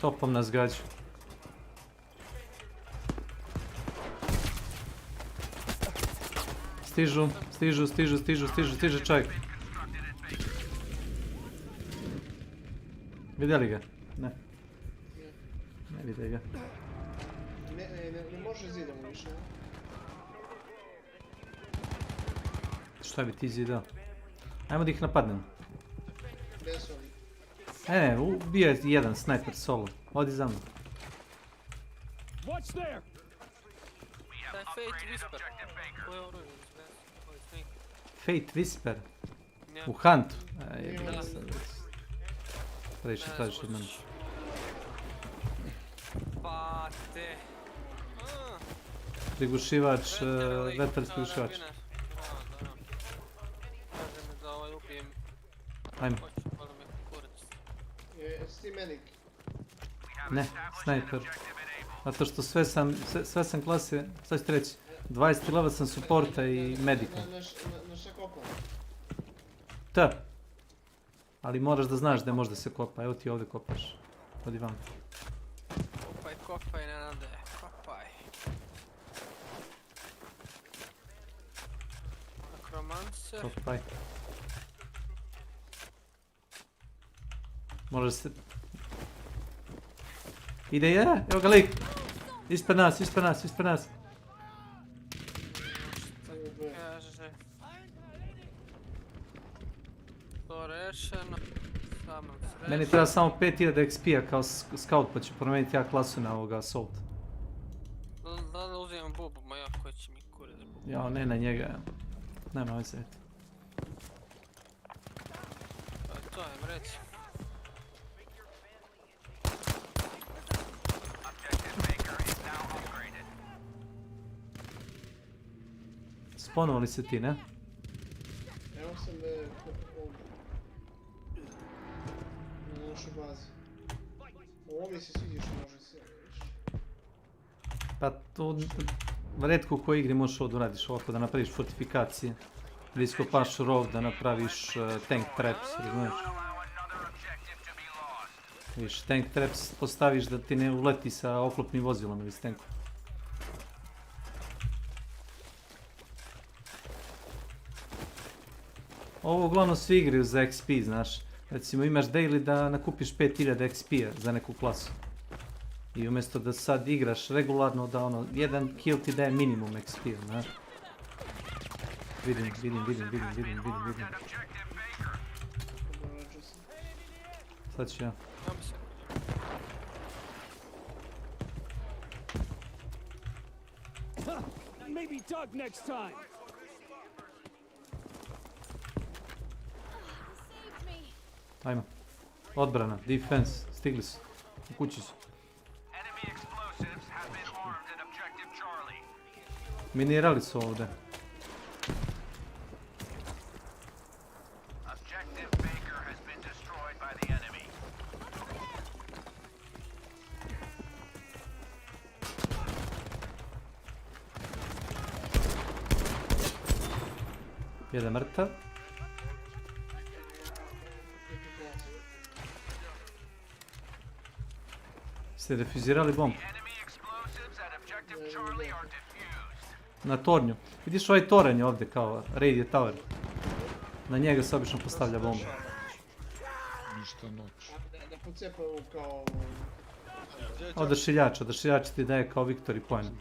Topom na zgrađu. Stižu čovjek. Vidjeli ga? Ne. Ne vide ga. Ne može zidamo više. Šta bi ti zidao? Ajmo da ih napadnemo. Gdje su oni? Ne, ubio je jedan snajper solo. Odi za mnom. Watch there. Fate Whisper. Koje je oružje? Fate Whisper? Ja. U Huntu? Jebi sad već. Previše tražiš od mene. Pa te. Prigušivač, vetar prigušivač. Kaže mi da ovaj ubijem. Ajmo. Jesi ti medic? Ne, snajper. Zato što sve sam klase, sad ću ti reći, 20 level sam supporta i medika. Na šta kopa? T. Ali moraš da znaš gdje može da se kopa, evo ti ovdje kopaš. Odi vam. Kopaj, Nenade, kopaj. Akromancer. Kopaj. Može se... Ide je, evo ga lik! Ispred nas. Kaže. To rešeno. Meni treba samo 5000 XP-a kao scout, pa ću promijeniti ja klasu na ovoga assault. Da uzimam bubu, ma ja koji će mi kurac bubu. Jao, ne na njega. Nema veze. To im reći. Sponovali se ti, ne? Evo sam na našoj bazi. Ovo mi se sviđa što može se viš. Pa to redko u kojoj igri možeš ovo da uradiš ovako, da napraviš fortifikacije. Da iskopaš rov, da napraviš tank traps, razumiješ? Viš, tank traps postaviš da ti ne uleti sa oklopnim vozilom ili s tankom. Ovo uglavnom svi igraju za XP, znaš. Recimo imaš daily da nakupiš 5000 XP-a za neku klasu. I umjesto da sad igraš regularno da ono, jedan kill ti daje minimum XP-a, znaš. Vidim. Sad ću ja. Maybe Doug next time. Ajmo. Odbrana, defense, stigli su. U kući su. Minirali su ovdje. Jedan mrtav. Ste defuzirali bombu? Na tornju. Vidiš ovaj toranj ovdje kao radio tower. Na njega se obično postavlja bomba. Ništa noć. Da pocepaju kao... Odašiljač ti daje kao victory point.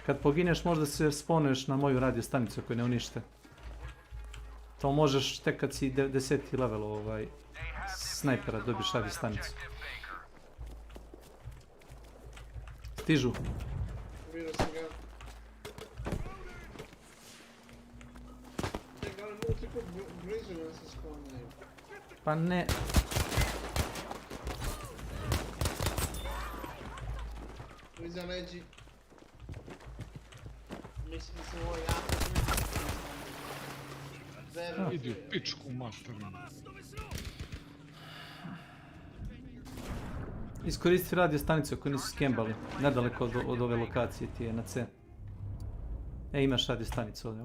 Kad pogineš možda se spawnuješ na moju radio stanicu koju ne unište. To možeš tek kad si 10. level snajpera dobiš radio stanicu. Stižu. Vidio sam ga. Čekaj, ali mogu tako blizu da se spawnaju. Pa ne. Iza leđi. Mislim ovo jako Idi u pičku materinu. Iskoristi radio stanicu ako nisu skembali. Nedaleko od ove lokacije ti je na C. Imaš radio stanicu ovdje.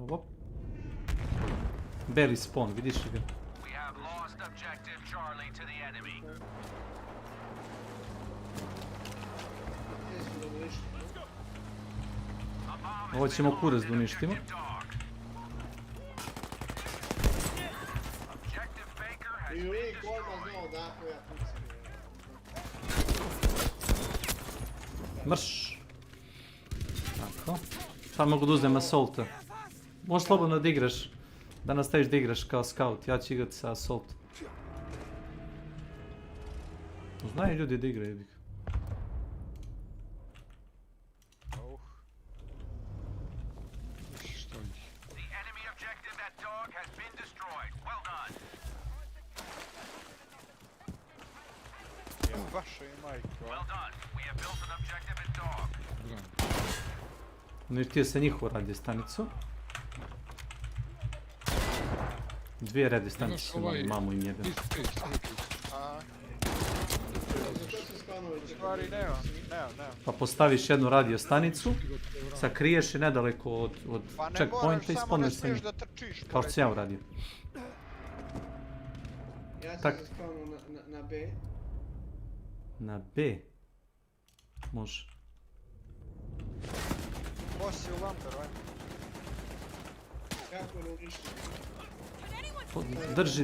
Belly spawn, vidiš li ga? Ovo ćemo kurac da uništimo. I uvijek odmah znao odakle ja pucam. Mrš. Tako. Sad mogu da uzem Assaulta. Možeš slobodno da igraš. Da nastaviš da igraš kao scout. Ja ću igrati sa Assault. Znaju ljudi da igraju. Jebik. Vaša i majko. Uništio se njihovu radio stanicu. Dvije radio stanice su imali, mamu im jebem. Stvari nema. Pa postaviš jednu radio stanicu, sakriješ je nedaleko od checkpointa i spawnuješ se njih. Kao što sam ja uradio. Ja sam se spavnuo na B. Na B? Može. Boss je u lamperu, ajmo. Kako ne uništi?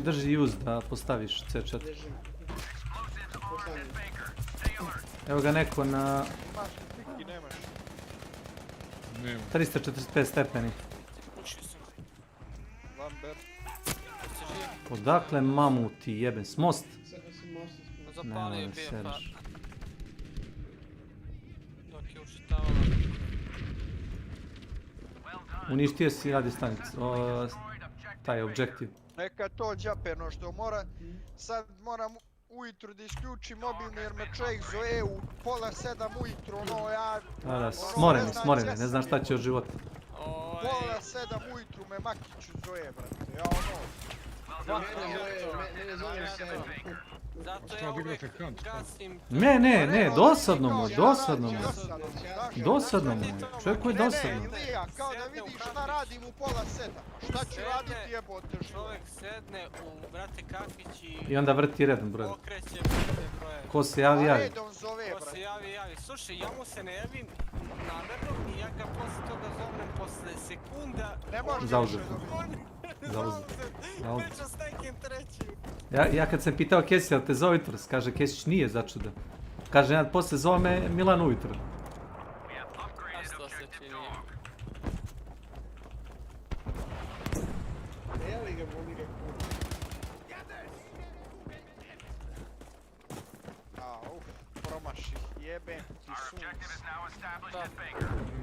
Drži use da postaviš C4. Držim. Postavim. Evo ga neko na... Imaš piki, nemaš. 345 stepeni. Lamber. Odakle mamu ti jebem? S most? Zapalio je bio pa. Sereš. Dok je učitavala. Uništio si radio stanicu. Taj objektiv. Neka to džapeno što mora. Sad moram ujutru da isključim mobilni jer me čovjek zove u 6:30 ujutru, ono ja... Da, smoreni, ne znam šta će od života. 6:30 ujutru me Makiću zove, brate, ja ono... Mene zove se... Zato ja uvijek gasim... Ne, dosadno mu. Dosadno mu. Čovjeku je dosadno. Ne, Ilija, kao da vidiš šta radim u 6:30. Šta ću raditi jebote što? Čovjek sedne u, brate, kafić I onda vrti redom broj. okreće brate broje. Ko se javi. Redom zove, Ko se brate. javi. Slušaj, ja mu se ne javim namjerno i ja ga posle toga zovem posle sekunda. Ne možeš Zauzet. Već s nekim trećim. Ja kad sam pitao Kesi, jel te zove ujutro? Kaže, Kesić nije začuda. Kaže, ja poslije zove me Milan ujutro. A što se čini? Evo ga, boli ga kuna. Promaši, jebem ti sunce.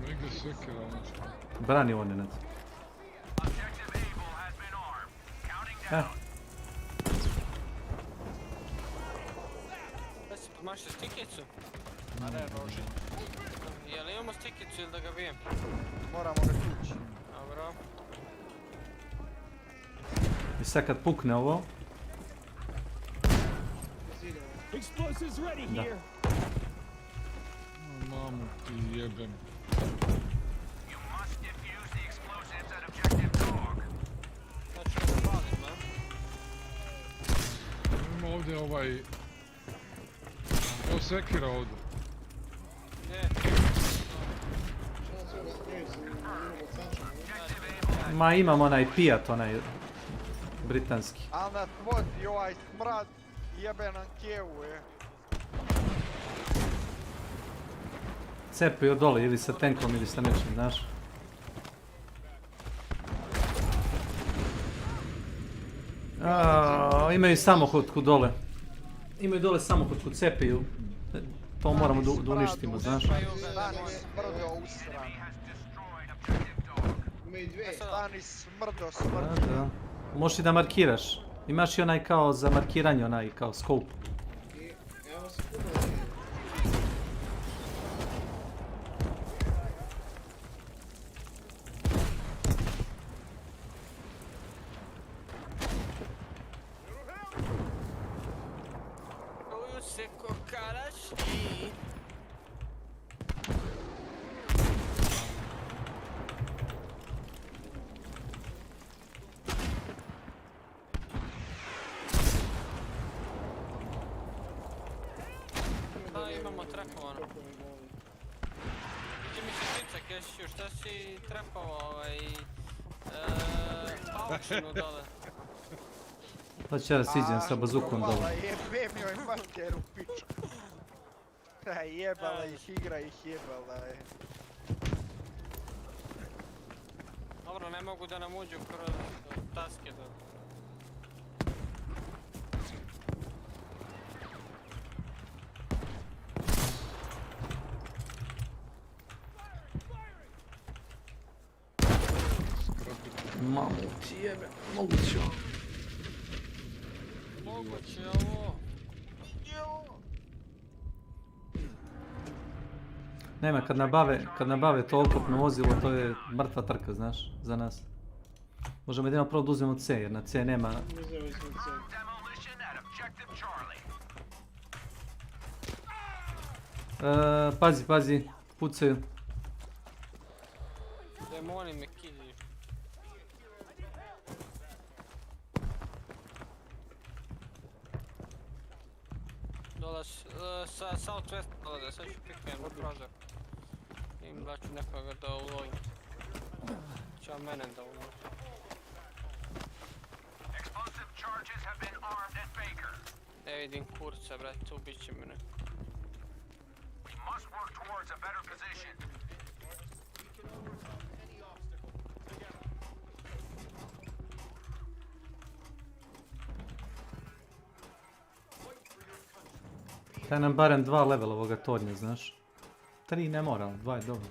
Negdje sekira nešto. Brani on nenad. Da si pomašio stikicu? A ne, noži. Jel imamo stikicu ili da ga bijem? Moramo ga tući. Dobro. I sad kad pukne ovo... Explosives ready here. Mamu ti jebem. Znači da palim, ne? Ima ovdje ovaj... Ovo sekira ovdje. Gdje? Ma imam onaj Fiat, onaj britanski. Al na tvodi ovaj smrad jebe nam kevu, Cepaju dole ili sa tenkom ili sa nečim, znaš. Imaju samohodku dole. Imaju dole samohodku, cepaju. To moramo da uništimo, znaš. Stani smrdo usran. Stani smrdo. Da. Možeš i da markiraš. Imaš i onaj kao za markiranje, onaj kao scope. Evo se puno. Uju se kokaraš i... imamo trepovano. Iđe mi se žica, Kesiću, šta si trepovao aučinu dole? Pa će ja siđem sa bazukom dole. Hvala, jebem joj materu pičku. Jebala ih, igra ih jebala je. Dobro, ne mogu da nam uđu kroz taske do... Mamu ti jebe, moguće ovo. Moguće ovo. Nema, kad nabave to oklopno vozilo, to je mrtva trka, znaš, za nas. Možemo jedino prvo da uzmemo C, jer na C nema... Pazi, pucaju. Demoni me kiljuju. Dole sa Southwest dole, sad ću pikujem na prozor. Im da ću nekoga da ulovim. Ću mene da ulovim. Ne vidim kurca, brate, ubit će me neko. Daj nam barem 2 level ovoga tornja, znaš. 3 ne mora, 2 je dobro.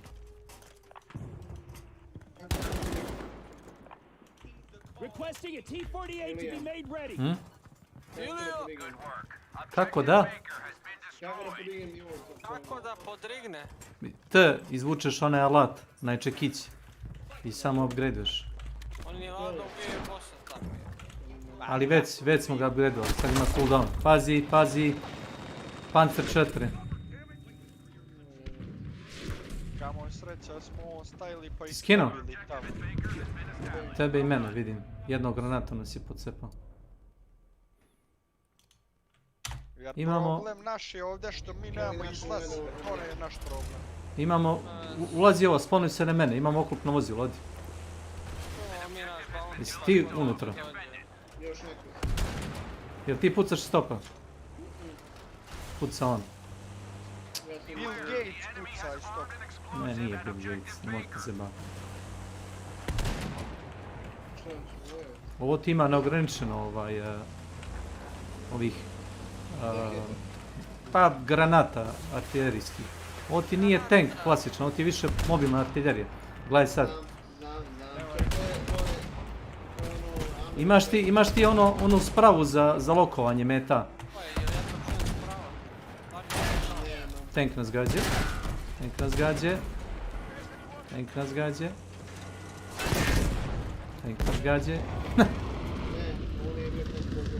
Kako da? Kako da podrigne? T, izvučeš onaj alat, najčekić. I samo upgradeuješ. On je ladno ubio bossa tako. Ali već smo ga upgradeovali, sad ima cooldown. Pazi. Panzer 4. Kamo sreća smo stajali pa i Skinuo? stavili tamo. Tebe i mene vidim. Jednog granata nas je pocepao. Problem naš je ovdje što mi nemamo izlaz, to je naš problem. Imamo, ulazi ovo, sponuj se na mene, imamo oklopno vozilo, odi. Jesi ti unutra? Jel ti pucaš stopa? Puca on. Bill Gates puca i stop. Ne, nije Bill Gates, nemoj te zebati. Ovo ti ima neograničeno ovih pa granata artiljerijskih. Ovo ti nije tank klasično, ovo ti je više mobilna artiljerija. Gledaj sad. Imaš ti onu spravu za lokovanje meta. Tank nas gađe.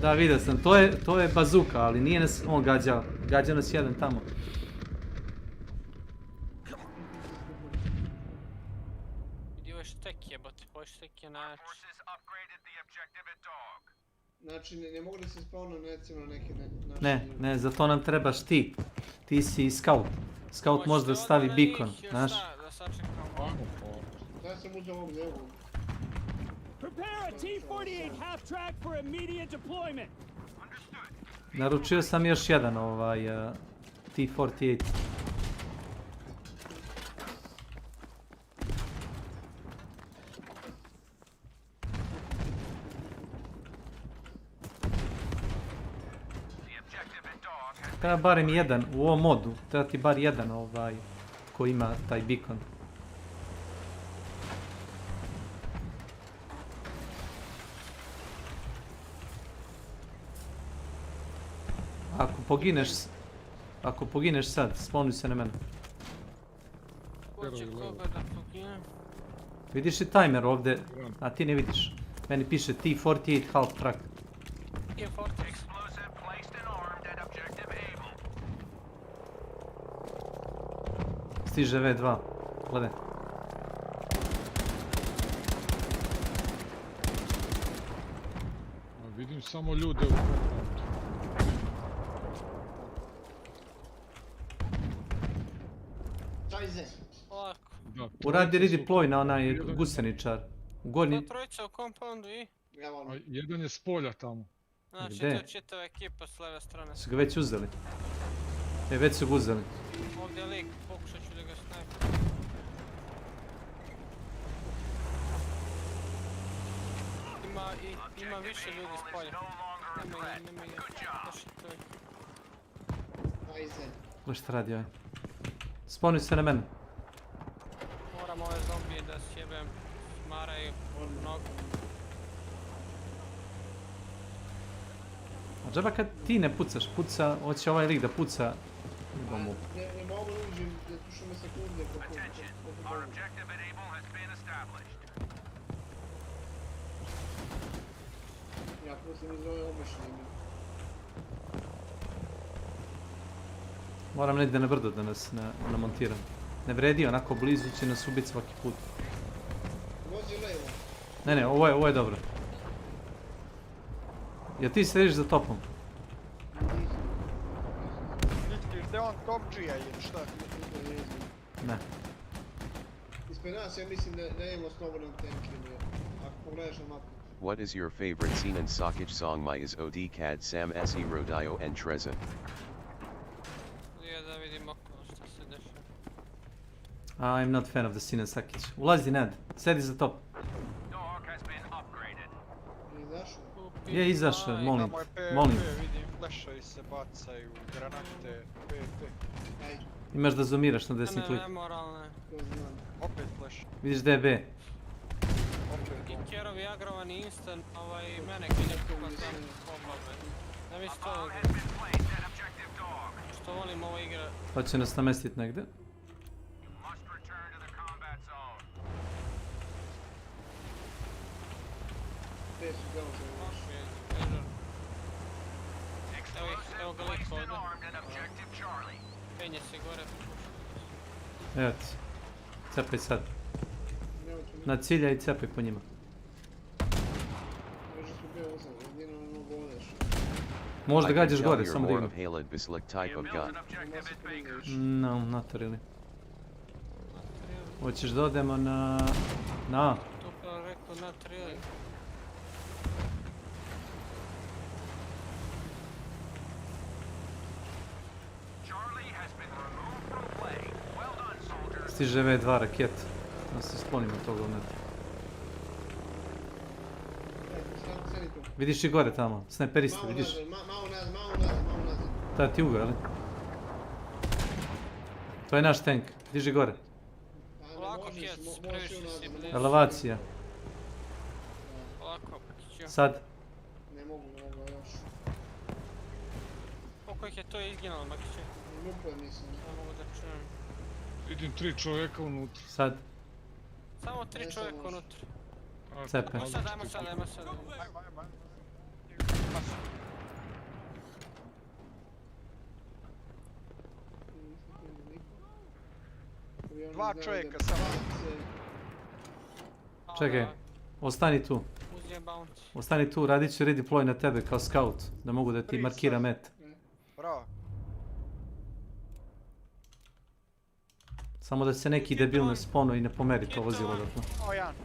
Da, vidio sam, to je bazuka, ali nije nas on gađao. Gađao nas jedan tamo. Vidi ovo štek jebote, ovo štek je najjači. Znači, ne mogu da se spavno necima na neki naši... Ne, za to nam trebaš ti. Ti si scout. Scout može da stavi beacon, znaš? Da sačekam. Ja sam uzeo ovog zevu. Prepare a T-48 half track for immediate deployment. Naručio sam još jedan T-48. Treba barem jedan, u ovom modu, treba ti bar jedan koji ima taj beacon. Ako pogineš sad, spomni se na mene. Ko će koga da pogine? Vidiš li timer ovdje, a ti ne vidiš. Meni piše T-48 half track. Stiže V2, gledaj. Vidim samo ljude u compoundu. Ajde. Polako. Uradi redeploy na onaj guseničar. U gornji... Trojica u compoundu i... A jedan je s polja tamo. Znači Gde? to je čitava ekipa s leve strane. Su ga već uzeli. Već su ga uzeli. Ovdje je lik, pokušat ću da ga snajpim. Ima više ljudi s polja. Nema ih. Baš je to je. Ajde. Gledaj šta radi ovaj. Spawnuj se na mene. Moram ove zombije da sjebem. Maraju mnogo. A džaba kad ti ne pucaš, hoće ovaj lik da puca. Ne mogu uđem, da tušu me sekunde. Ja prosim iz ove objašnjenja. Moram negdje na brdo da nas namontiram. Ne vredi, onako blizu će nas ubiti svaki put. Vozi levo. Ne, ovo je dobro. Jel ti središ za topom? Misliš da je on topčija ili šta? Ne. Ispred nas ja mislim da imamo slobodan tank ili ako pogledaš na mapu. What is your favorite scene and Sakic song? My is od kad sam se rodio and treza. Da vidim okolo šta se dešava. I'm not fan of the Sinan Sakić. Ulazi Ned, sedi za top. Je izašao, molim. Vidim, flešovi se bacaju, granate, PP. Imaš da zoomiraš na desni klik. Nemoralne. Opet fleš. Vidiš da je B. Kerovi agrovani instant, mene kilje kuka sam oblave. Ne misli to ovdje. Što volim ovo igra. Pa će nas namestit negdje. Evo ga lik ovdje. Penje se gore. Evo ti. Cepaj sad. Na cilja i cepaj po njima. Možda gađaš gore, samo dignu. No, not really. Hoćeš da odemo na... A. To pa rekao not really. Stiže V2 raket. Da se sklonimo toga u netu. Vidiš i gore tamo, snajperisti, vidiš? Malo nazad. Ta ti ugo, jeli? To je naš tank, diži gore. Polako kjec, previše si blizu. Elevacija. Polako, pakiću. Sad. Ne mogu još. Koliko ih je to izginalo, Makiću? Lupo mislim. Ne mogu da čujem. Vidim 3 čovjeka unutra. Sad. Samo 3 čovjeka unutra. Cepe. Ajmo sad. Dva čovjeka samo. Čekaj, ostani tu. Ostani tu, radit ću redeploy na tebe kao scout, da mogu da ti markira met. Bravo. Samo da se neki debil ne sponu i ne pomeri to vozilo dakle. O, jedan.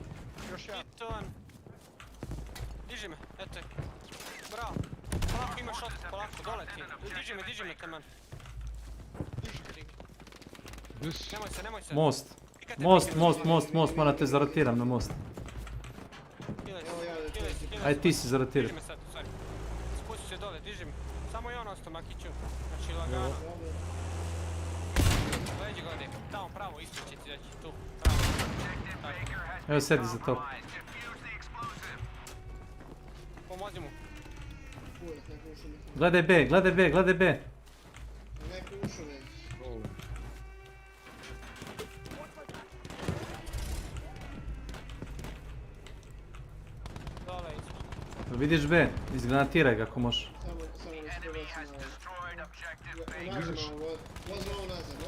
Još jedan. Kiton. Diži me, eto je. Bravo. Polako imaš šot, polako, dole ti. Diži me taman. Nemoj se. Most, morate zarotiram na most. Ajde ti si zarotiraj. Diži me sad, sorry. Spusti se dole, diži me. Samo je on ostao, Makiću. Znači lagano. Leđi gledaj, tamo pravo, ispred će ti reći, tu, pravo. Evo sedi za top. Pomozi mu. Gledaj B. Neko ušao već. Dole ispred. Vidiš B, izgranatiraj ga ako možeš. Samo da se prebaci na ovo. Vozi malo nazad.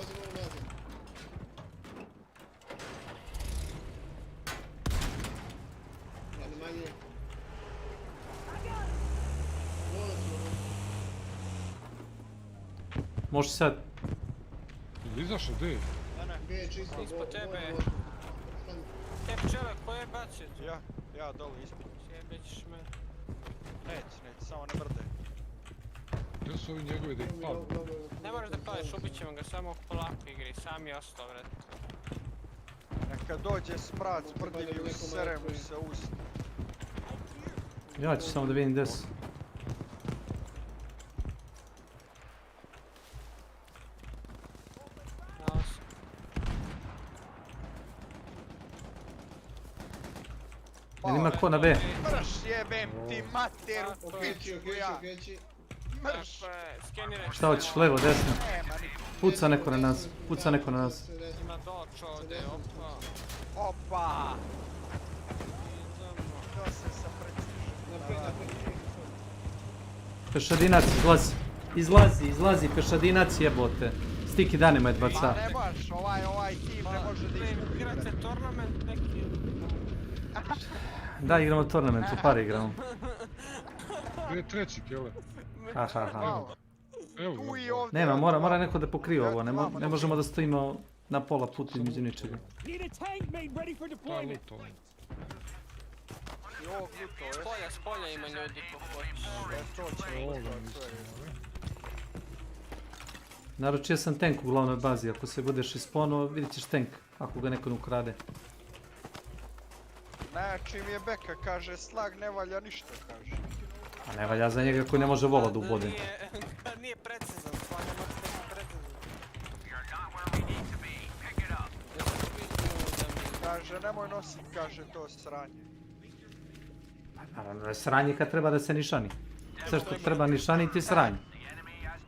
Manje. Možeš sad. Izašao, gdje je? Ne. Ispod tebe. Te pčele, ko je bacio tu? Ja dole ispod. Sjebećeš me. Neć, samo ne mrde. Gdje su ovi njegovi da ih palim? Ne moraš da pališ, ubit ćemo ga samo polako igri, sam je ostao, vrat. Neka dođe smrad, smrdivi, usere mu se usta. Ja ću samo da vidim gdje su. Jel ima ko na B? Mrš jebem ti materu, pičku ja. Mrš. Šta hoćeš, levo, desno? Puca neko na nas, puca neko na nas. Ima doč ovdje, opa. Opa! To se sa precizijem. Pešadinac, izlazi, pešadinac jebote. Stiki dynamite baca. Pa ne baš, ovaj tim ne može da izgubi. Igrate tournament neki? Da, igramo tournament, u pari igramo. Gdje je treći, Kele? Ha. Evo, Nema, mora neko da pokrije ovo, ne možemo da stojimo na pola puta između ničega. Spolja ima ljudi ko hoće. Naručio sam tank u glavnoj bazi, ako se budeš isponuo vidit ćeš tank, ako ga neko ne ukrade. Najjači mi je Beka, kaže slag ne valja ništa, kaže. A ne valja za njega koji ne može vola da ubode. Nije precizan, slag ne može biti precizan. Kaže nemoj nosit, kaže to sranje. Naravno je sranje kad treba da se nišani. Sve što treba nišaniti sranje.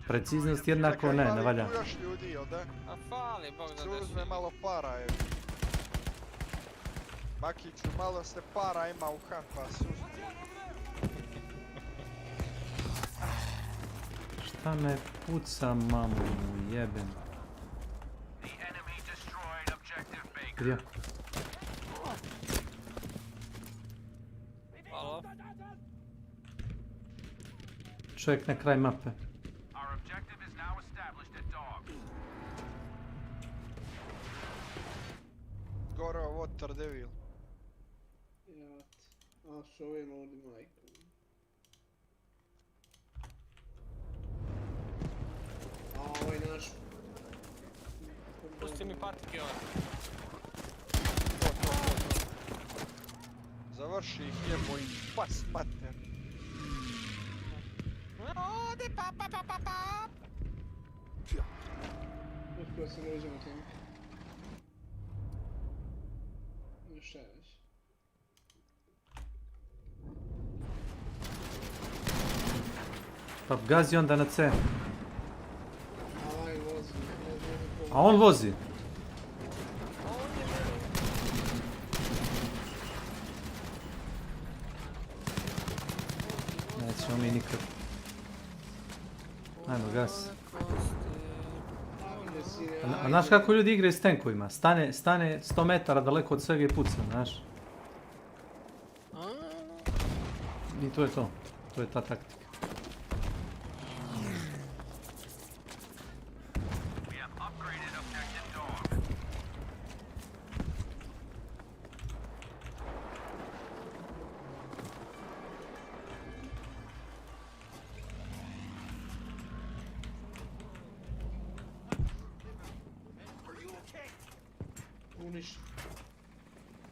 Preciznost jednako ne valja. Tu još ljudi, jel da? A fali, bog da se uzme malo para, je. Makiću, malo se para ima u kampa, susti. Šta me puca, mamu, jebem. Gdje? Halo? Čovjek na kraj mape. Goro, water devil. A što je ludi majko. A ovaj naš... Pusti mi patike ovaj. Završi ih jebo im pas mater. Ode pa. Uspio sam da uđemo tank. Šta je već? Pa gazi onda na C. A ovaj vozi. A on vozi. Nećemo mi nikad. Ajmo, gas. A znaš kako ljudi igraju s tankovima? Stane 100 metara daleko od svega i puca, znaš? I to je to. To je ta taktika.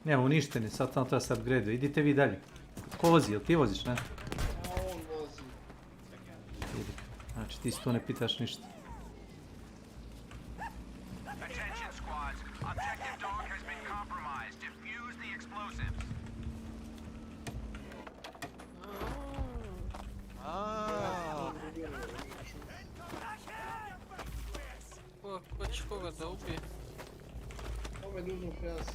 Ne, uništeni, sad tamo treba se upgrade-u. Idite vi dalje. Ko vozi, jel ti voziš, ne? A on vozi. Idi. Znači ti si tu ne pitaš ništa. Ko će koga da ubije? Ome dužno prasi.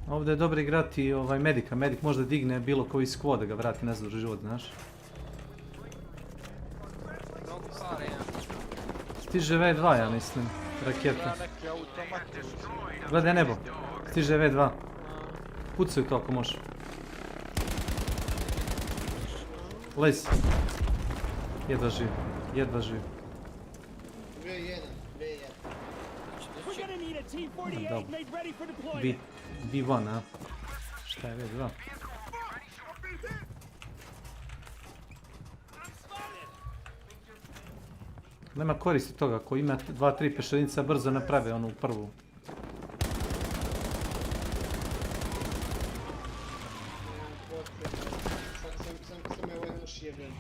Ovdje je dobro igrati medika. Medik možda digne bilo koji squad da ga vrati nazad u život, znaš? Stiže V2, ja mislim. Raketa. Gledaj nebo. Stiže V2. Pucaju to ako može. Lez. Jedva živ. V1. We're gonna need a T-48 made ready for deployment. V1, a? Šta je V2? Nema koristi toga, ako ima 2-3 pešadinca brzo naprave onu prvu. Sam je ovo jedno šijevljen.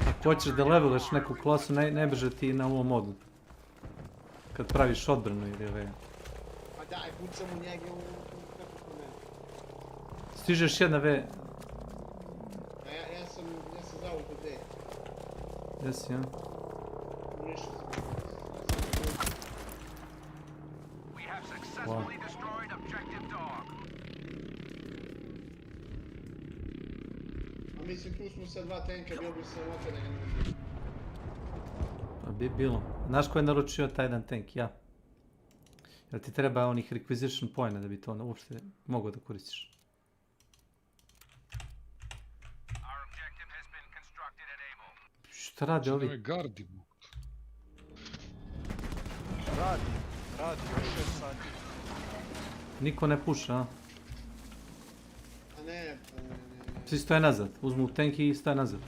Ako hoćeš da leveluješ neku klasu, ne beže ti na ovom modu. Kad praviš odbranu ili ove. Pa daj, pucam u njega kako kome. Stižeš jedna V. A ja sam zavuko D. Jesi, ja? Uništio sam. Wow. A mislim, tu smo sa 2 tanka, bio bi sam opet da ga ne uđe. Pa bi bilo. Znaš ko je naručio taj jedan tank? Ja. Jel ti treba onih requisition pointa da bi to uopšte mogao da koristiš? Šta rade ovi? Gardimo. Radi, još 6 sati. Niko ne puša, a? A ne. Svi stoje nazad, uzmu tank i stoje nazad.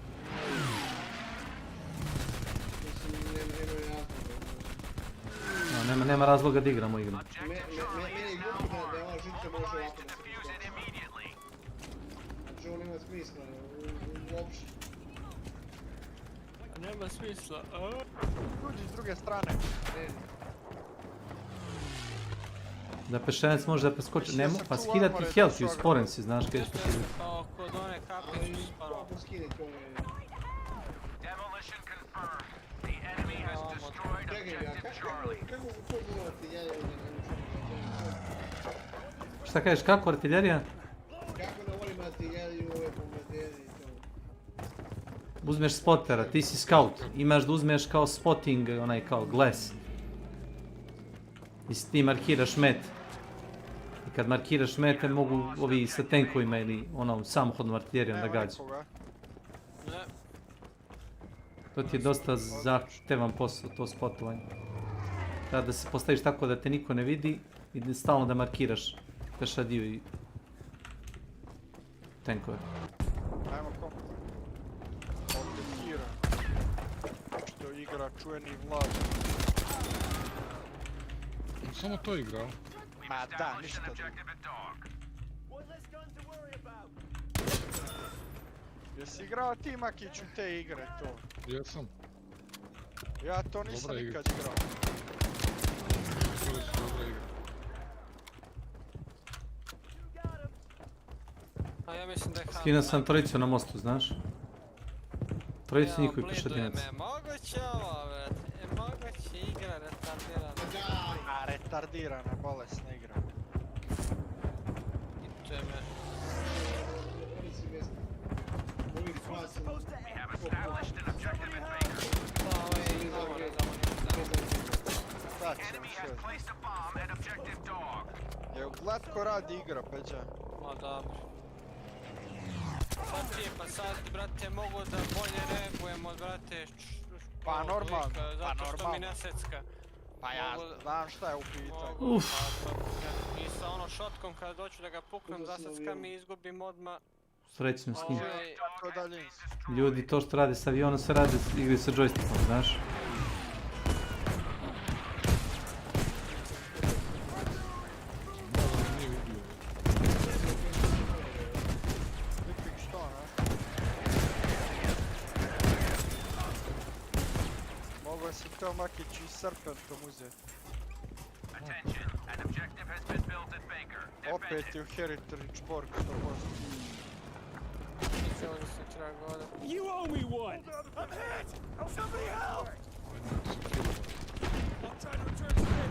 Nema razloga da igramo igru. Meni je glupo da ova žica može ovako da se postoji. Znači ovo nema smisla, uopšte. Nema smisla. Uđi s druge strane. Da pešanac može da preskoči, nemo, pa skidati health i usporen si, znaš kada je što ti ljudi. Kao kod one kape su spano. Kako skidati ove... Čekaj, a kako pogledati ja je Šta kažeš, kako artiljerija? Kako ne volim artiljeriju, ove pomladere i to? Uzmeš spotera, ti si scout, imaš da uzmeš kao spotting, onaj kao glass. I ti markiraš met. I kad markiraš mete mogu ovi sa tenkovima ili onom samohodnom artiljerijom da gađu. To ti je dosta zahtevan posao, to spotovanje. Treba da se postaviš tako da te niko ne vidi i stalno da markiraš pešadiju i tenkove. Ajmo ko. Ovdje Kira. Što igra čuveni Vlad. Samo to igrao. Ma da, ništa drugo. Jesi igrao ti, Makiću, te igre to? Jesam. Ja to nisam nikad igrao. Dobra igra. A ja mislim da je Skinuo sam trojicu na mostu, znaš? Trojicu njihovi pešadinac. Moguće ovo, brate. Moguće igra retardirana. A retardirana, bolesna igra. I to je me... Evo, glatko radi igra, Peđa. Ma dobro. Sad ti, pa sad, brate, mogu da bolje reagujemo, brate, Pa normalno, zato što mi ne secka. Pa ja znam šta je u pitanju. I sa ono šotkom kada doću da ga puknem, zasecka mi izgubim odmah. Srećno s njim. Daljinski. Ljudi, to što rade s avionom se rade igri sa joystickom, znaš? Mogu si to Makiću i Serpentom uzeti. Opet je u Heritage Borg 100%. You owe me one! I'm hit! Somebody help! I'm trying to return to base.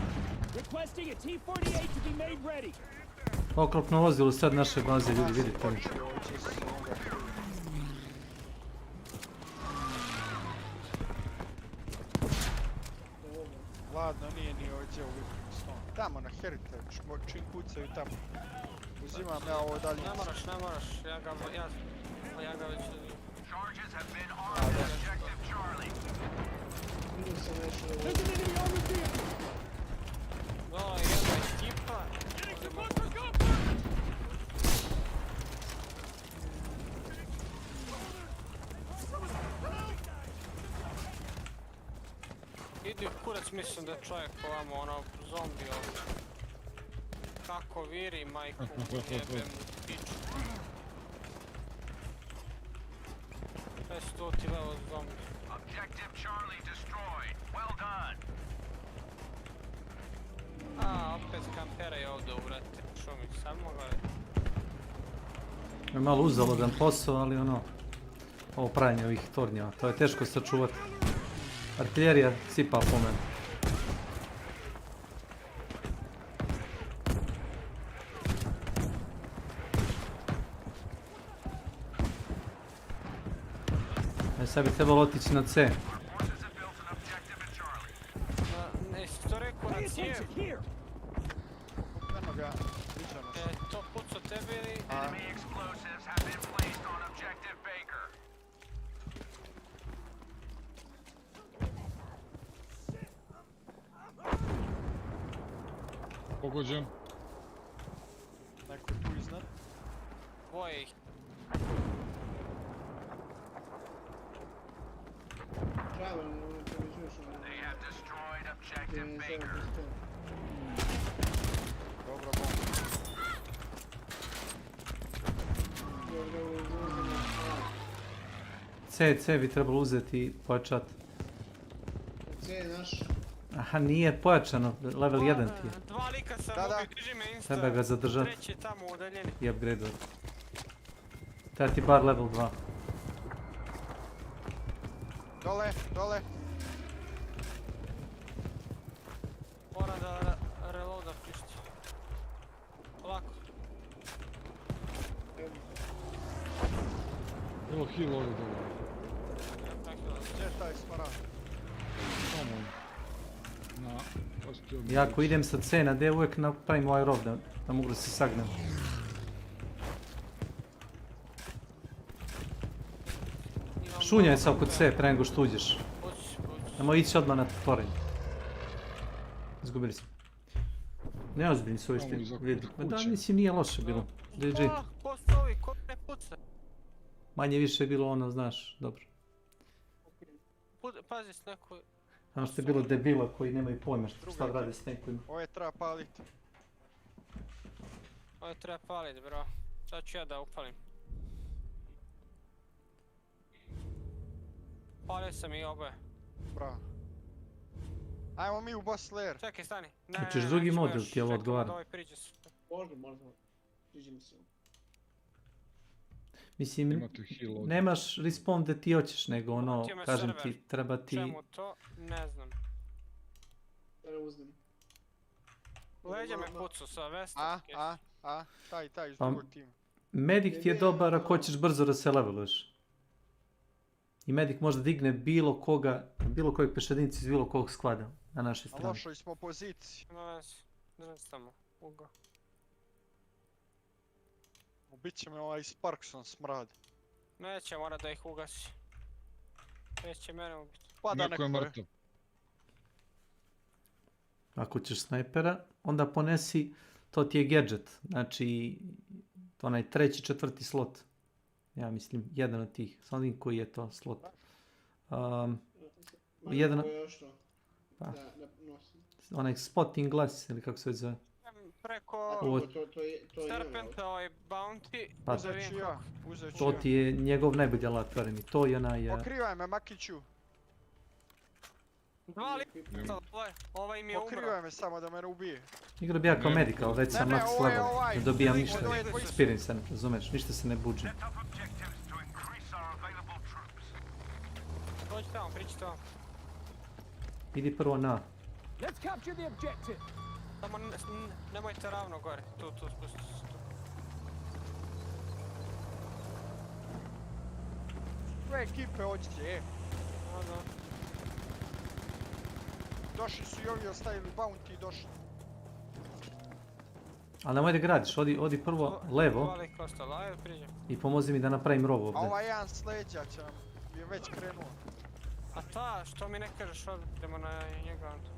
Requesting a T-48 to be made ready. Oklopno vozilo sad naše baze, ljudi, vidite li? Ladno, nije ni ovdje u Livingstone. Tamo na Heritage, čim kucaju tamo. Uz Uzimam ja ovo dalje. Ne moraš, ja ga već vidim. No, jedna ekipa. Idi kurac, mislim da je čovjek ovamo, ono, zombi ovdje. Kako viri, majku, jebem piču. 500 level zombi. Objective Charlie destroyed. Well done. Opet kamperaj ovdje u vrate šumi, samo gledaj. Je malo uzaludan posao, ali ono, ovo pravljanje ovih tornjeva, to je teško sačuvati. Artiljerija sipa po mene. Sad bi trebalo otići na C. Nisi to rekao na cijev? Eno ga, viđamo se. To puco tebe ili... Enemy explosives have been placed on objective Baker. Pogođen. Neko je tu iznad. Dvoje ih. They have destroyed objective Baker. Dobro, bomba. C bi trebalo uzeti i pojačati. C je naš. Aha, nije pojačano, level 1 ti je. Dva lika sam ubio, drži me insta. Treba ga zadržati. Treći je tamo udaljeni. I upgrade-ovat. Treba ti bar level 2. Dole. Moram da reloadam pišti. Polako. Evo heal ovdje dobro. Gdje je taj smaragd? Samo na... Ja ako idem sa C na D uvijek napravim ovaj rov da mogu da se sagnem. Šunjaj se oko C pre nego što uđeš. Nemo ići odmah na torenje. Izgubili smo. Neozbiljni su ovi vidi. Da, mislim nije loše bilo. GG. Ko su ovi, ko ne puca? Manje više je bilo ono, znaš, dobro. Pazi s neko... Ono što je bilo debila koji nemaju pojma šta rade s tenkovima. Ovo treba palit. Ovo treba palit, bro. Sad ću ja da upalim. Palio sam i oboje. Bravo. Ajmo mi u boss lair. Čekaj, stani. Hoćeš drugi model ti ovo odgovara? Možda. Priđi mi se. Mislim, nemaš respawn da ti hoćeš, nego ono, kažem ti, treba ti... Čemu to? Ne znam. Da ne uznem. Leđa me pucu sa Vesta. Taj iz drugog tima. Medic ti je dobar ako hoćeš brzo da se leveluješ. I medic možda digne bilo koga, bilo kojeg pešadinci iz bilo kog sklada na našoj strani. A lošoj smo poziciji. Držam se tamo, ugo. Ubit će me ovaj Sparkson smrad. Neće, mora da ih ugasi. Neće mene ubiti. Neko je mrtav. Ako ćeš snajpera, onda ponesi, to ti je gadget, znači onaj 3., 4. slot. Ja mislim, jedan od tih, samo vidim koji je to slot. Jedan... Pa, onaj spotting glass, ili kako se već zove. Preko Serpenta, ovaj bounty, pa, uzet ću to ti je njegov najbolji alat, verujem mi, to i onaj... Pokrivaj me, Makiću. Dva lika, ovaj mi je umro. Pokrivaj me samo da me ne ubije. Igra bi ja kao medic, ali već sam max level, ne dobijam ništa experience, razumeš, ništa se ne buđi. Dođi tamo, priči tamo. Idi prvo na. Samo nemojte ravno gore, tu spustite se tu. Sve ekipe hoćete, Došli su i ovi ostavili bounty i došli. Ali nemoj da gradiš, odi prvo levo i pomozi mi da napravim rov A ovdje. ovaj jedan s leđa će nam, je već krenuo. A ta, što mi ne kažeš odemo na njega onda?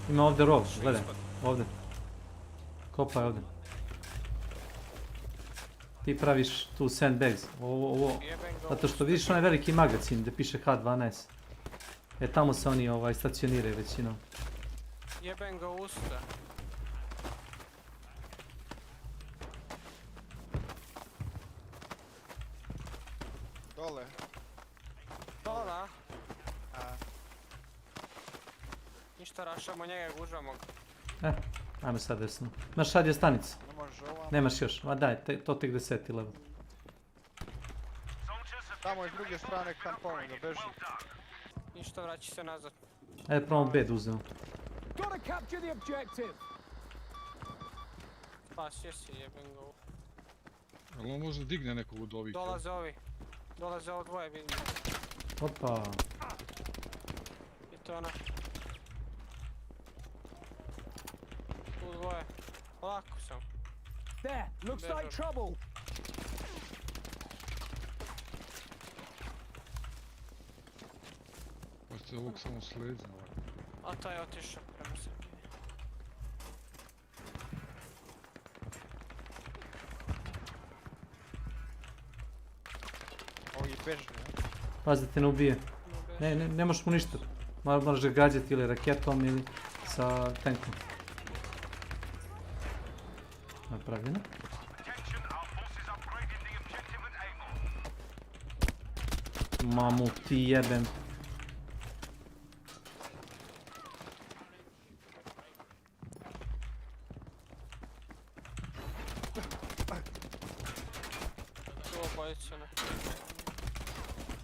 Ima ovdje rov, gledaj, ovdje. Kopaj ovdje. Ti praviš tu sandbags, ovo, zato što vidiš onaj veliki magazin gdje piše H12. Tamo se oni stacioniraju većinom. Jebem ga usta. Dole. Dole? Ništa, rašamo njega i gužamo ga. Ajmo sad desno. Imaš sad je stanica. Ne možeš ovam. Nemaš još, ma daj, to tek 10. level. Tamo je s druge strane kampovanje, da beži. Ništa, vraći se nazad. Ajde probamo B da uzmemo. Pas jesi, jebem ga. Ali on možda digne nekog od ovih. Dolaze ovi. Dolaze ovo dvoje, vidim. Opa. I to ona. Tu dvoje. Lako sam. There, looks like trouble. Pa ste ovog samo sledzi. A taj je otišao prema sebi. Ovi beži, ne? Pazi da te ne ubije. Ne možeš mu ništa. Moraš ga gađati ili raketom ili sa tankom. Napravljeno. Mamu ti jebem.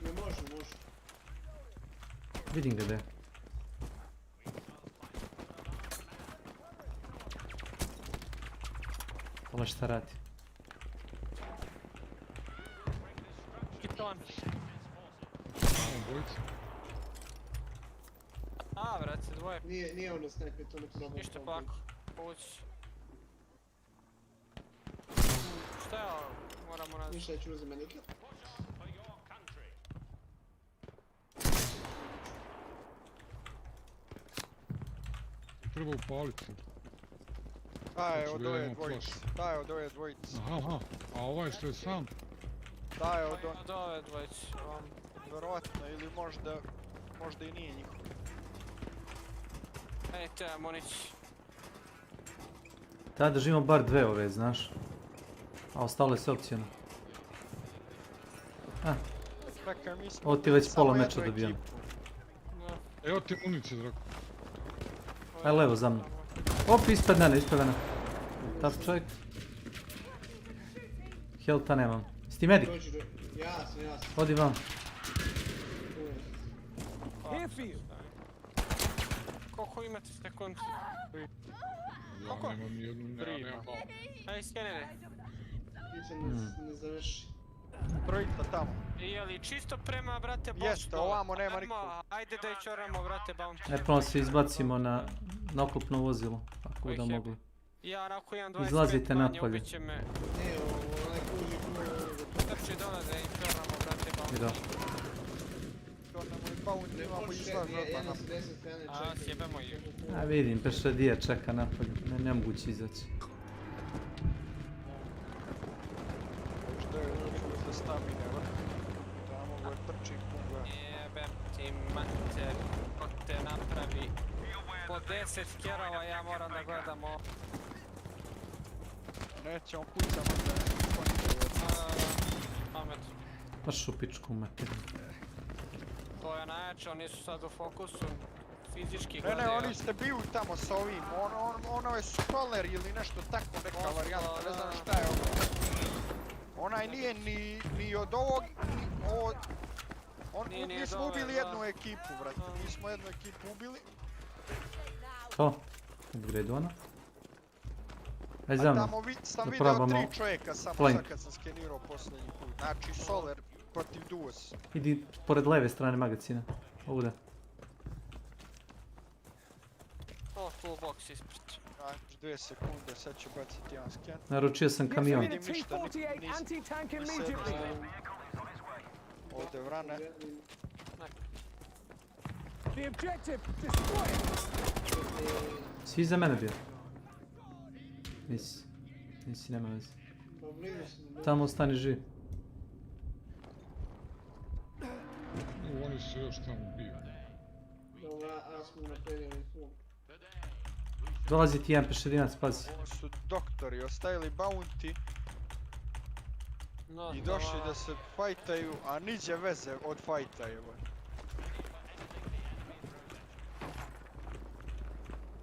Ne može. Vidim ga da je. Ovo šta radi? Kiton. Bojica. A, vrat se dvoje. Nije ono snajper, to ne probam. Ništa, polako. Povući. Šta je ovo? Moramo nazad. Ništa, ću uzeti nikad. Treba upaliti. Daj od ove dvojice. Aha, a ovaj što je sam? Daj od ove dvojice. Vjerovatno, ili možda i nije njihov. Ej, trebamo nići. Tada držimo bar dve ove, znaš. A ostalo je sve opcijno. Ovo ti već pola meča dobijam. Evo ti municije, Drako. Aj levo za mnom. Op, ispred mene. Tap čovjek. Helta nemam. Si ti medik? Ja sam. Odi vam. Koliko imate sekundi? Ja nemam nijednu, nemam. Aj, skenere. Ne završi. Trojka tamo. Je li čisto prema, brate, boss? Jeste, ovamo nema nikog. Ajde da ih čoramo, brate, bounty. Prvo se izbacimo na oklopno vozilo, ako budu mogli. Ja onako imam 25 Izlazite manje, napolje. ubit će me. Ne, onaj kuži Trči dole da ih čoramo, brate, bounty. Da. Čornamo i bounty, imamo izlaz odmah napolje. A, sjebemo ih. A vidim, pešadija čeka napolje, nemoguće izaći. Što je uopšte stamine, tamo ga trči punga. Jebem ti mater, ko te napravi po 10 kjerova, ja moram da gledam ovo. Nećemo pucamo da ne konite. Pamet. Baš u pičku materiju. To je najjače, oni su sad u fokusu. Fizički Ne, gledaju. oni ste bili tamo sa ovim, ono je scroller ili nešto tako, neka varijanta, ne znam šta je ovo. Onaj nije ni od ovog, mi smo ubili jednu ekipu, brate, mi smo jednu ekipu ubili. To? Upgrade ona? Aj za mnom. Tamo sam vidio 3 čovjeka samo sad kad sam skenirao posljednji put, znači Solar protiv Duos. Idi pored leve strane magazina. Ovdje. O, full box ispred. Ajde, 2 sekunde, sad ću baciti jedan scan. Naručio sam kamion. Vidim ništa, ovdje vrane. Si iza mene bio? Nisi. Nisi, nema veze. Tamo ostani živ. Oni su još tamo bio. Dolazi ti jedan pešadinac, pazi. Ovo su doktori, ostavili bounty i došli da se fajtaju, a niđe veze od fajta je.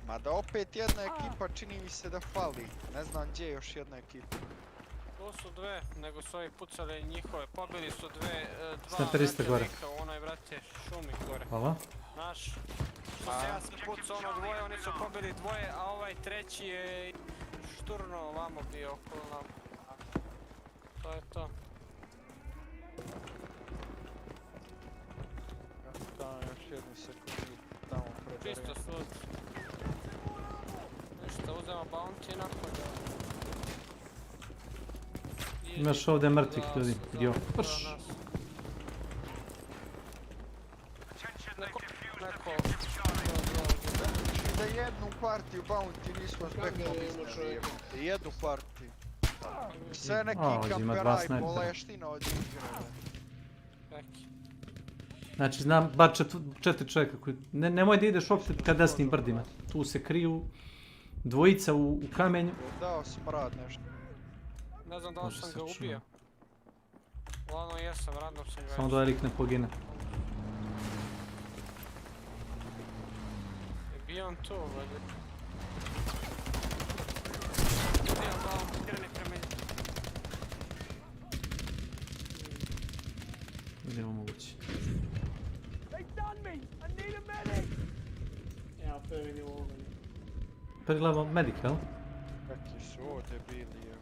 Mada opet jedna ekipa čini mi se da fali, ne znam gdje je još jedna ekipa. Tu su dve, nego su ovi pucali njihove, pobili su dva Snaperista gore. u onoj, brate, šumi gore. Hvala. Znaš, što se ja sam pucao ono dvoje, oni su pobili dvoje, a ovaj treći je šturno ovamo bio okolo nam. To je to. Tamo još jednu sekundu, tamo predarim. Čisto sud. Ništa, uzemo bounty napolje. Imaš ovdje mrtvih ljudi, vidio. Prš! Neko... Da jednu partiju bounty nismo s backom iznali, jednu partiju. Sve neki kamperaj, boleština od igre. Znači znam bar 4 čovjeka koji... Nemoj da ideš uopšte ka desnim brdima. Tu se kriju dvojica u kamenju. Dao smrad nešto. Ne znam da li sam ga ubio. Uglavnom jesam, random sam ga. Samo da lik ne pogine. Je bio on tu, valjda. Bio glavom, kreni prema njih. Idemo moguće. Prvi level medic, jel? Kakvi su ovdje bili, evo.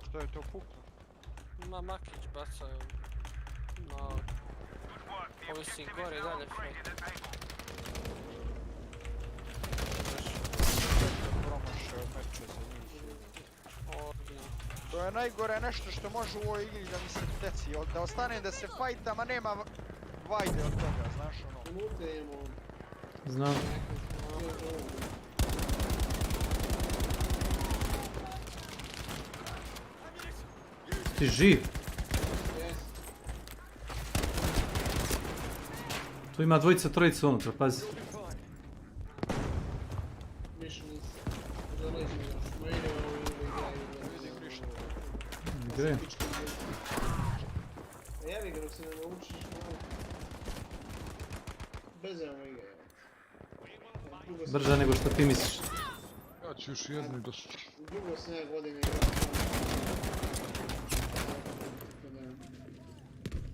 Što je to puklo? Ma Makić bacao na... Ovi si gori dalje fight. Promašao meče za njih. To je najgore nešto što može u ovoj igri da mi se deci. Da ostane da se fajtam, a nema vajde od toga, znaš ono. Znam. Ti živ? Tu ima dvojica, trojica unutra, pazi. Gre. Jevi ga dok se ne naučiš malo. Bez evo igre. Brža nego što ti misliš. Ja ću još jednu i došli. Dugo sam ja godine igrao.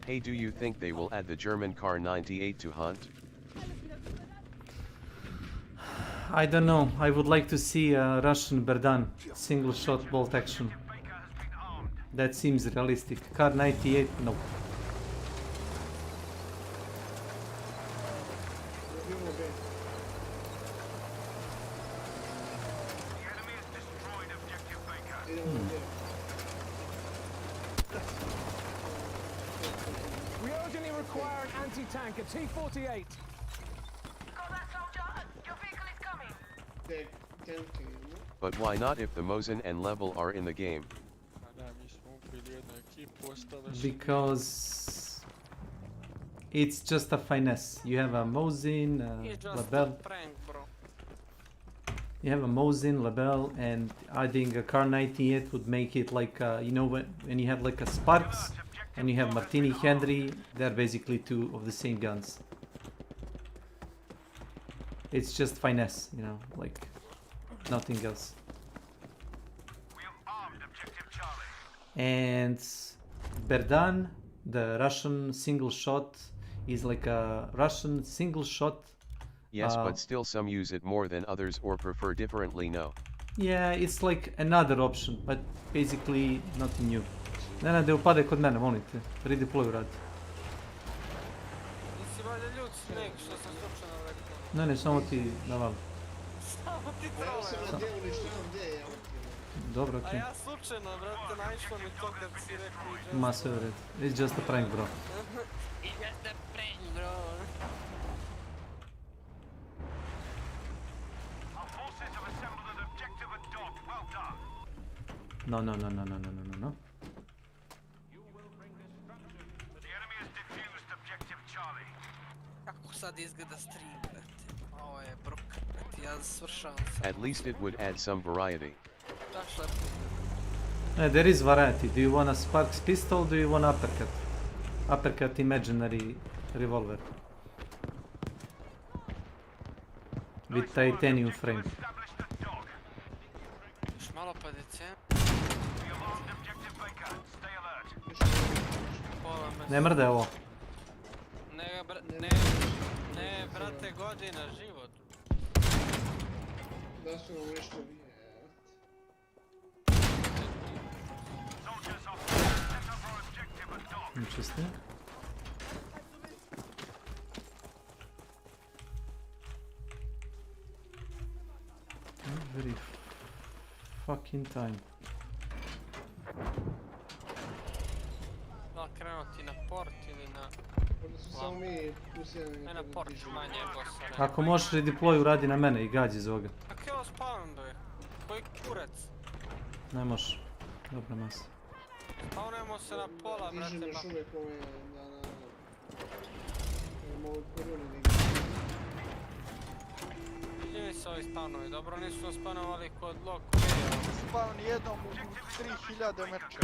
Hey, do you think they will add the German car 98 to Hunt? I don't know. I would like to see a Russian Berdan single shot bolt action. That seems realistic. Car 98, no. We urgently require an anti-tank, a T-48. But why not if the Mosin and Level are in the game? Because it's just a finesse. You have a Mosin, Label. You have a Mosin, Label, and adding a car 98 would make it like, you know, when you have like a Sparks and you have Martini Henry, they're basically two of the same guns. It's just finesse, you know, like nothing else. And Berdan, the Russian single shot, is like a Russian single shot. Yes, but still some use it more than others or prefer differently, no? Yeah, it's like another option, but basically nothing new. Ne, da upade kod mene, molim te. Redeploy radi. Nisi valjda ljud Snake, što sam slučajno rekao. Ne, samo ti navali. Samo ti Ja sam na trole. delu ništa gdje je, evo ti. Dobro, A okej. ja slučajno, brate, naišlo mi to kad si rekao i just. Ma sve u redu. It's just a prank, bro. I just a prank, bro. Our forces have assembled an objective at Dog. Well done. No. The enemy has defused objective Charlie. Kako sad izgleda stream, brate? Ovo je brok, brate, ja svršavam sam. At least it would add some variety. Da, šlepo. There is variety. Do you want a Sparks pistol or do you want uppercut? Uppercut imaginary revolver. With titanium frame. Još malo pa decem. Pola me. Ne mrde ovo. Ne, brate, godina, život. Da su nam nešto bije. Interesting. Very fucking time. Da krenuti na port ili na... Onda su samo mi plus jedan. Ne na port, manje bossa. Ako možeš redeploy uradi na mene i gađi iz ovoga. Kako je ovo spawn, bre? Koji kurac? Ne možeš. Dobra masa. Spawnujemo se na pola, brate. Dižem još Ma. uvijek ove na mogu korune negdje. Gdje mi se ovi spawnovi? Dobro, nisu spawnovali kod Lockbeja. Spawn jednom u 3000 meča.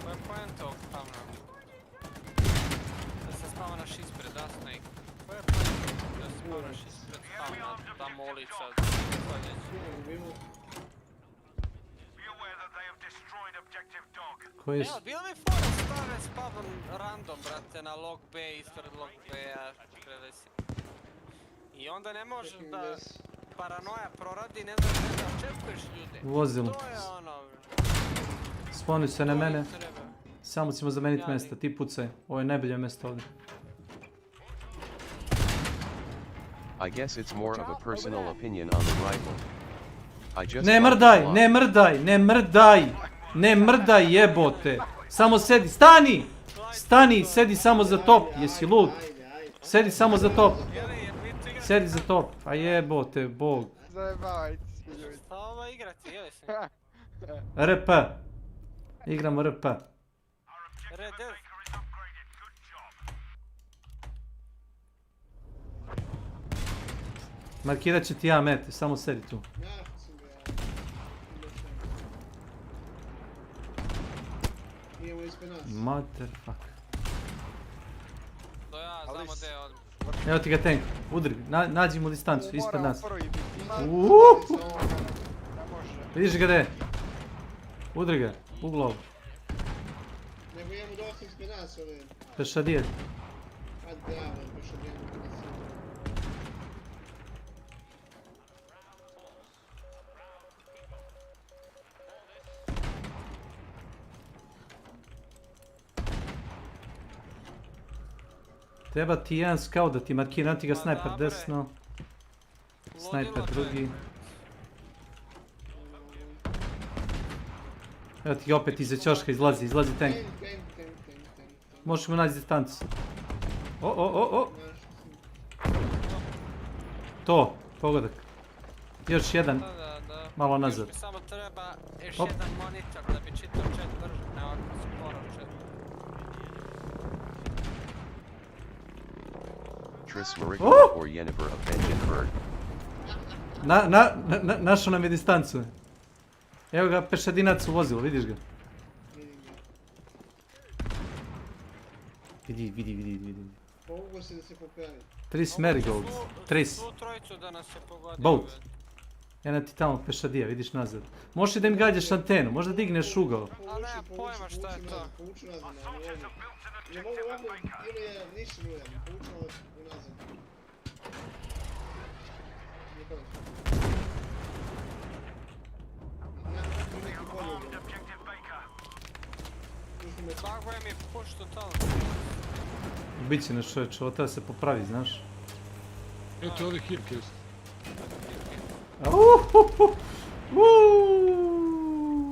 Koja je poenta ovog spawna? Da se spawnaš ispred, da, Snake? Koja je poenta? Da se spawnaš ispred spawna, tamo ulica, Koji Evo, bilo mi fora stave spawn random, brate, na Lock Bay, ispred Lock Baya, gledaj si. I onda ne može da paranoja proradi, ne znaš da očekuješ ljude. Vozilo. To je ono, Spawnuj se na mene. Samo ćemo zameniti mjesta, ti pucaj. Ovo je najbolje mjesto ovdje. I guess it's more of a personal opinion on the rifle. I just Ne mrdaj, ne mrdaj, ne mrdaj! Ne mrdaj, jebote! Samo sedi, stani! Stani, sedi samo za top, jesi lud? Sedi samo za top. Sedi za top, a jebote, bog. Zajebavajte se ljudi. Šta ovo igrati, jeli se? RP. Igramo RP. Red Dead. Markirat će ti ja mete, samo sedi tu. Idemo ispred nas. Motherfucker. To ja znamo gdje je odmah. Evo ti ga tank, udri, nađi mu distancu, ispred nas. Vidiš ga gdje je? Udri ga, u glavu. Nego imamo dosta ispred nas ove. Pešadijet. A da, pešadijet. Treba ti jedan scout da ti markira, ti ga snajper desno. Snajper drugi. Evo ti ga opet iza ćoška, izlazi tank. Možeš mu naći distancu. O. To, pogodak. Još jedan, malo nazad. Još mi samo treba još jedan monitor da bi čitao chat brže, ne ovako sporo chat. Tris Mariko or Yennefer of Vengeance Bird. Našao nam je distancu. Evo ga pešadinac u vozilu, vidiš ga? Vidi. Pomogu se da se popravi. Tris Marigold. Tris. Svu trojicu da nas je pogodio. Boat. Jedan ti tamo pešadija, vidiš nazad. Možeš i da im gađaš antenu, možda digneš ugao. A nema pojma šta je to. Povuči nazad, ne mogu ovdje, ili je ništa nujem, povuči nazad. Kako je mi push totalno. Biće nešto čovječe, ovo treba se popravi, znaš. Eto ovdje hip jest.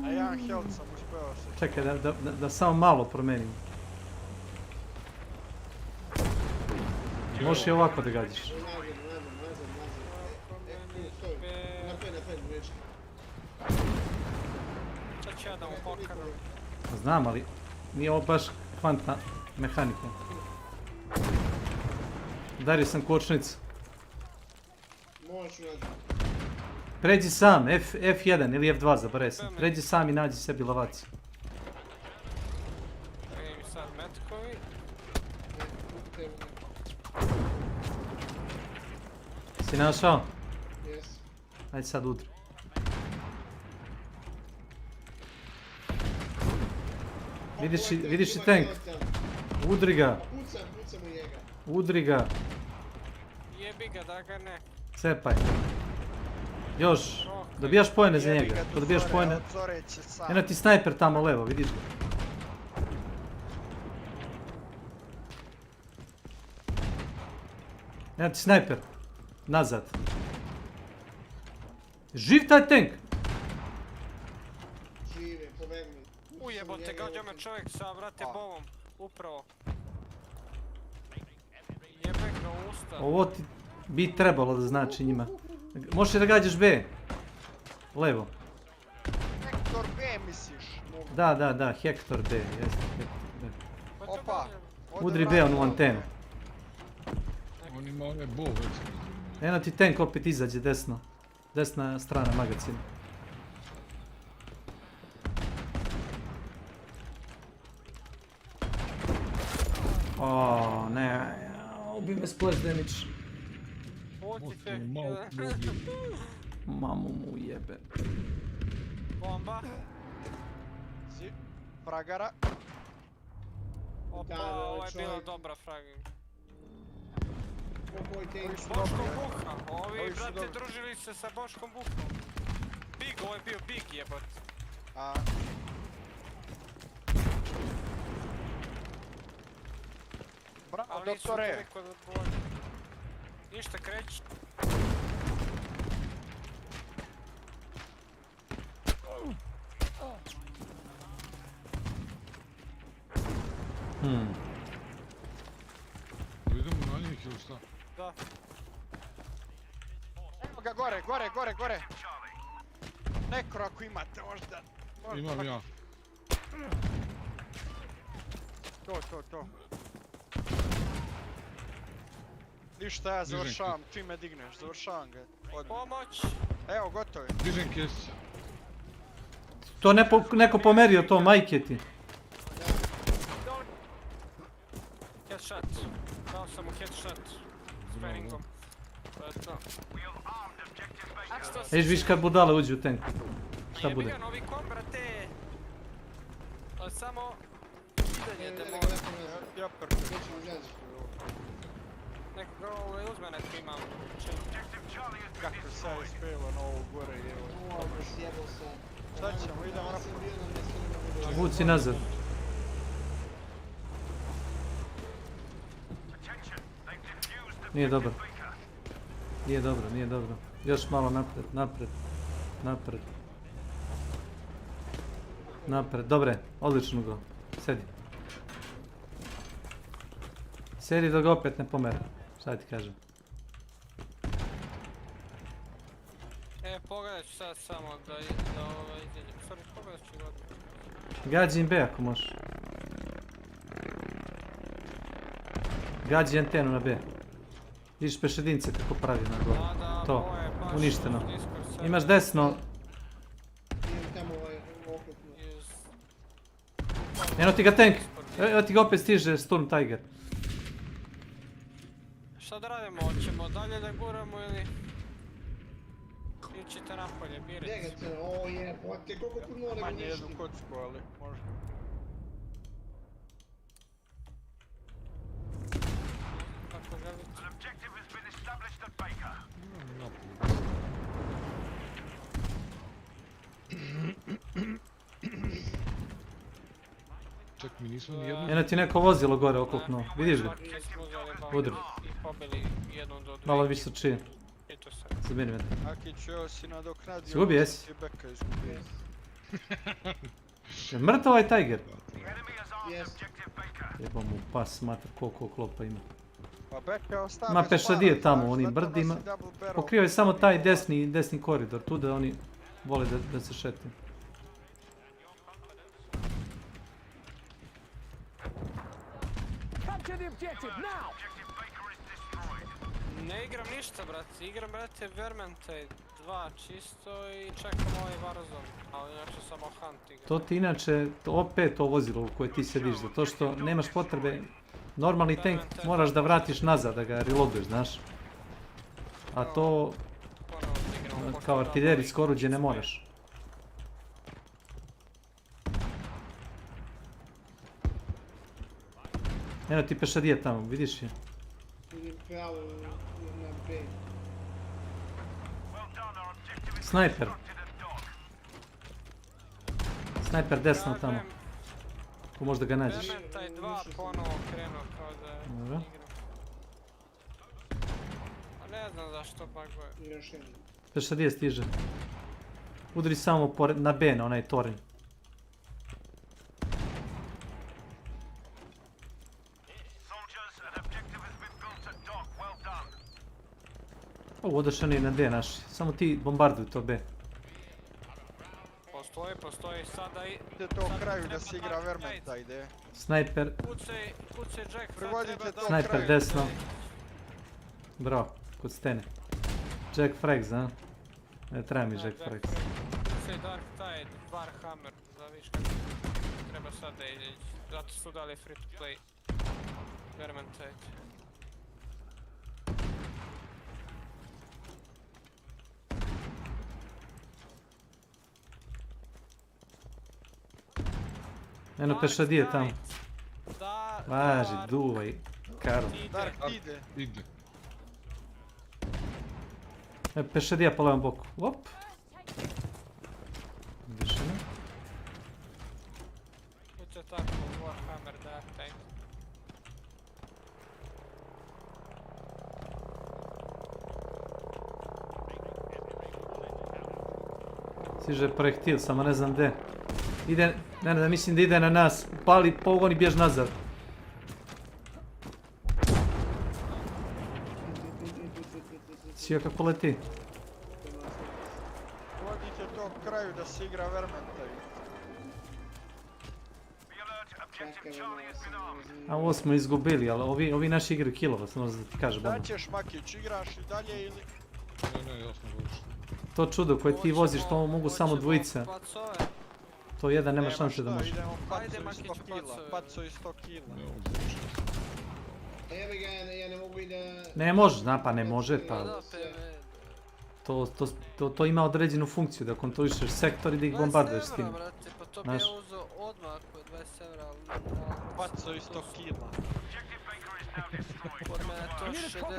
A jedan health sam uspeo se. Čekaj, da samo malo promenim. Možeš i ovako da gađaš. Sad ću ja da mu pokaram. Znam, ali nije ovo baš kvantna mehanika. Dario sam kočnicu. Pređi sam, F1 ili F2 zaboravio sam. Pređi sam i nađi sebi lavaciju. Vidim sad metkovi. Si našao? Ajde sad udri. Vidiš i tank? Udri ga. Udri ga. Jebi ga da ga ne. Cepaj. Još. Dobijaš pojene za njega. Ko dobijaš pojene... Eno ti snajper tamo levo, vidiš ga. Eno ti snajper. Nazad. Živ taj tank! Žive, pobegni. Ujebote, gađa me čovjek sa, brate, bovom. Upravo. Jebe ga u usta. Ovo ti bi trebalo da znači njima. Možeš da gađaš B. Levo. Hector B misliš? Da, Hector B. Jeste, Hector B. Opa. Udri B onu antenu. On ima one bol već. Eno ti tank opet izađe desno. Desna strana magazina. O, ne. Ubi me splash damage. Mamu mu jebe. Bomba. Fragara. Opa, ovo je bila dobra fraga. Boškom Buha. Ovi, brate, družili se sa Boškom Buhom. Big, ovo je bio Big jebot. Bravo, doktore. Ništa, kreći. Idemo na njih ili šta? Da. Evo ga gore. Nekro ako imate možda. Imam ja. To. Ništa, ja završavam, ti me digneš, završavam ga. Pomoć! Evo, gotovo je. Dižem kjesić. To neko pomerio to, majke ti. Headshot. Dao sam mu headshot. S treningom. To je to. Viš kad budale uđe u tank. Šta bude? Jebi ga novi kom, brate. Ali samo... Idanje demona. Neko ga uzme, netko imam. Kako se je spelo na ovo gore, evo. Šta ćemo, idemo na... Vuci nazad. Nije dobro. Još malo napred. Dobre, odlično go. Sedi da ga opet ne pomera. Šta ti kažem? Pogledat ću sad samo da izađem. Sorry, pogledat ću ga odmah. Gađi im B ako možeš. Gađi antenu na B. Vidiš pešedince kako pravi na gore. To, uništeno. Imaš desno. Eno ti ga tank. Evo ti ga opet stiže Storm Tiger. Šta da radimo? Hoćemo dalje da guramo ili... Ićete napolje, birajte. Njega se, o jebote, koliko puno nego Manje ništa. jednu kocku, ali možda. Kako ga vidite? Čak mi nismo ni jednu... Eno ti neko vozilo gore oklopno, vidiš ga? Udri. Malo više čije. Zabini me. Akić, evo si nadoknadio... Si gubi, jesi? Beka izgubio. Je mrtav ovaj Tiger? Yes. Jebam mu pas, mater, koliko klopa ima. Pa Beka ostavio... Ima pešadije tamo u onim brdima. Pokrio je samo taj desni koridor, tu da oni vole da se šetaju. Ne igram ništa, brate. Igram, brate, Vermintide 2 čisto i čekam ovaj Warzone. Ali inače samo Hunt igram. To ti inače, opet to vozilo u koje ti sediš, zato što nemaš potrebe. Normalni tank moraš da vratiš nazad, da ga reloaduješ, znaš. A to, kao artiljerijsko oruđe ne moraš. Eno ti pešadija tamo, vidiš je? Vidim pravo na B. Snajper. Snajper desno tamo. Ko možda ga nađeš. Vermintide 2 ponovo krenuo kao da igram. A ne znam zašto buguje. Još jedan. Pešadija stiže. Udri samo na B, na onaj toranj. O, odaš oni na D naši. Samo ti bombarduj to B. Postoji sada i... Ide to kraju da se igra Vermintide. Snajper. Kucaj Jack, privodite to Snajper kraju. desno. Bravo, kod stene. Jack Frags, a? Ne treba mi Jack Frags. Kucaj Dark Tide, Warhammer, da vidiš kako treba sad da ide. Zato su dali free to play Vermintide. Eno pešadije tamo. Važi, duvaj. Karl. Dark ide. Ide. Pešadija po levom boku. Op. Više ne. Kucaj tako, Warhammer, Dark Tide. Stiže projektil, samo ne znam gde. Ide, ne, mislim da ide na nas. Pali pogon i bjež nazad. Sio kako leti. Vodite to kraju da se igra Vermintide. A ovo smo izgubili, ali ovi naši igraju killova, samo da ti kažem. Da ćeš Makić, igraš i dalje ili... Ne, jasno govorim. To čudo koje ti voziš, to mogu samo dvojica. To jedan nema šanse da može. Idemo paco i 100 kila. Evo ga, ja ne mogu i da... Ne može, zna pa ne može, pa... To ima određenu funkciju, da kontrolišeš sektor i da ih bombarduješ s tim. Pa to bi ja uzeo odmah kod 20 evra, ali... Paco i 100 kila. Kod mene to 60 evra.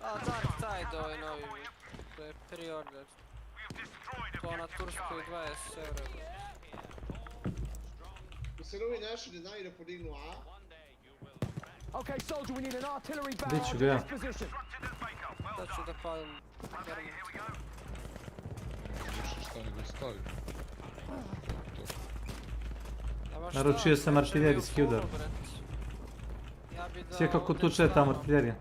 A Dark Tide ovaj novi, to je pre-order. To na Turskoj 20 evra. Se ovi naši ne znaju da podignu A? Biću ga ja. Da ću da palim Vermintide. Više šta nego stavi. Naručio sam artiljerijski udar. Sve kako tuče tamo artiljerija.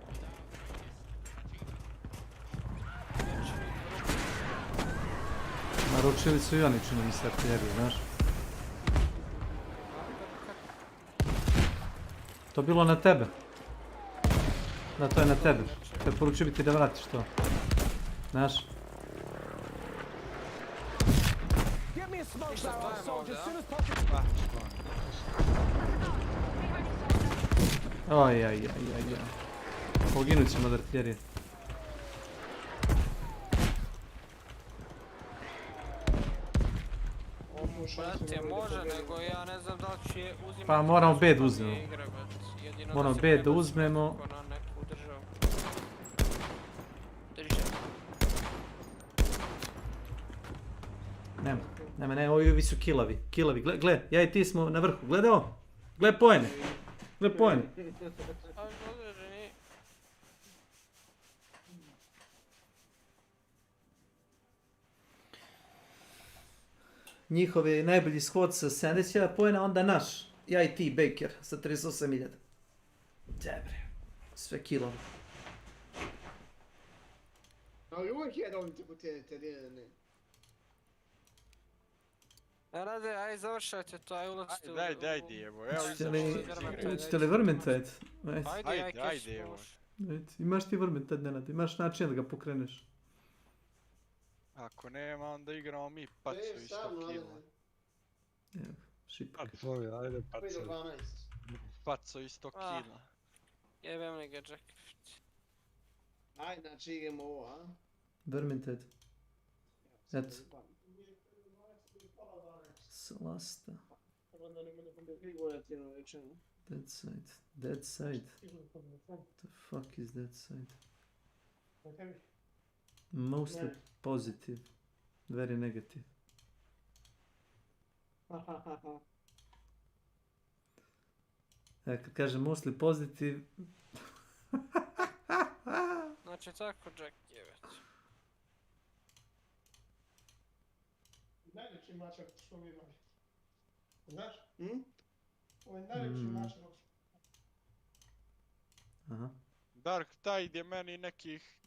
Naručili su i oni, čini mi se, artiljeriju, znaš. To bilo na tebe. Da, to je na tebe. Preporučio bi ti da vratiš to. Znaš. Aj. Poginut ćemo od artiljerije. Brate, može, nego ja ne znam da li ću je uzimati... Pa moramo B da uzmemo. Moramo B da uzmemo. Nema. Ne, ovi su kilavi. Gle, ja i ti smo na vrhu. Gledaj ovo. Gle pojene. Njihov je najbolji shod sa 70.000 pojena, onda naš. Ja i ti, Baker, sa 38.000. Dobre. Sve kilove. Ali uvijek je dobiti po te ne. Rade, aj završajte to, aj ulazite u... Dajde, evo, evo Hoćete li Vermintide? Ajde, evo. Imaš ti Vermintide, Nenad, imaš način da ga pokreneš. Ako nema, onda igramo mi pacu i 100 kila. Evo, šipak. Ajde, pacu. Paco i 100 kila. Jebem li ga, Jack. Ajde, znači igramo ovo, a? Vermintide. Eto. Salasta. Dead side. What the fuck is dead side? Mostly positive. Very negative. Kad kažem mostly positive... Znači tako, Jack je već. Najljepši mačak što mi imali. Znaš? Ovo je najljepši mačak. Aha. Dark Tide je meni nekih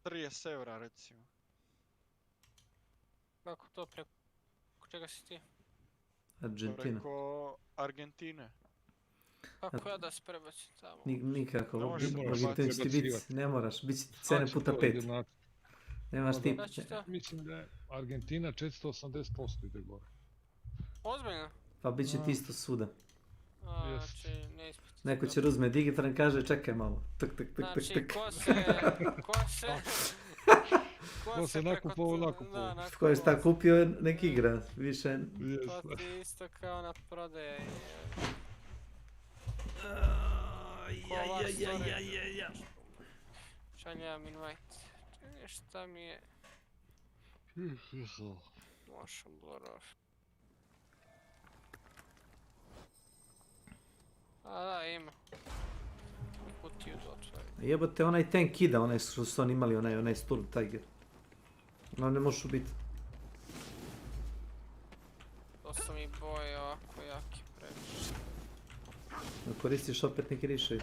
30 € recimo. Kako to preko čega si ti? Argentina. Preko Argentine. Kako ja da se prebacim tamo? Nikako, možete ti biti, ne moraš, bit će ti cene puta 5. Nemaš ti... Mislim da je Argentina 480% ide gore. Ozbiljno? Pa bit će ti isto svuda. Znači, ne ispiti. Neko će uzme digitran, kaže čekaj malo. Znači, ko se nakupovao. Ko je šta kupio, nek igra, više... To ti isto kao na prodaje. Šaljam invite. Šta mi je... Motion blur off. A da, ima. Kutiju da otvorim. Jebote, onaj tank ida, onaj što su oni imali, onaj Storm Tiger. No, ne možeš ubiti. To su mi boje ovako jaki previše. Koristiš opet neki rišaj.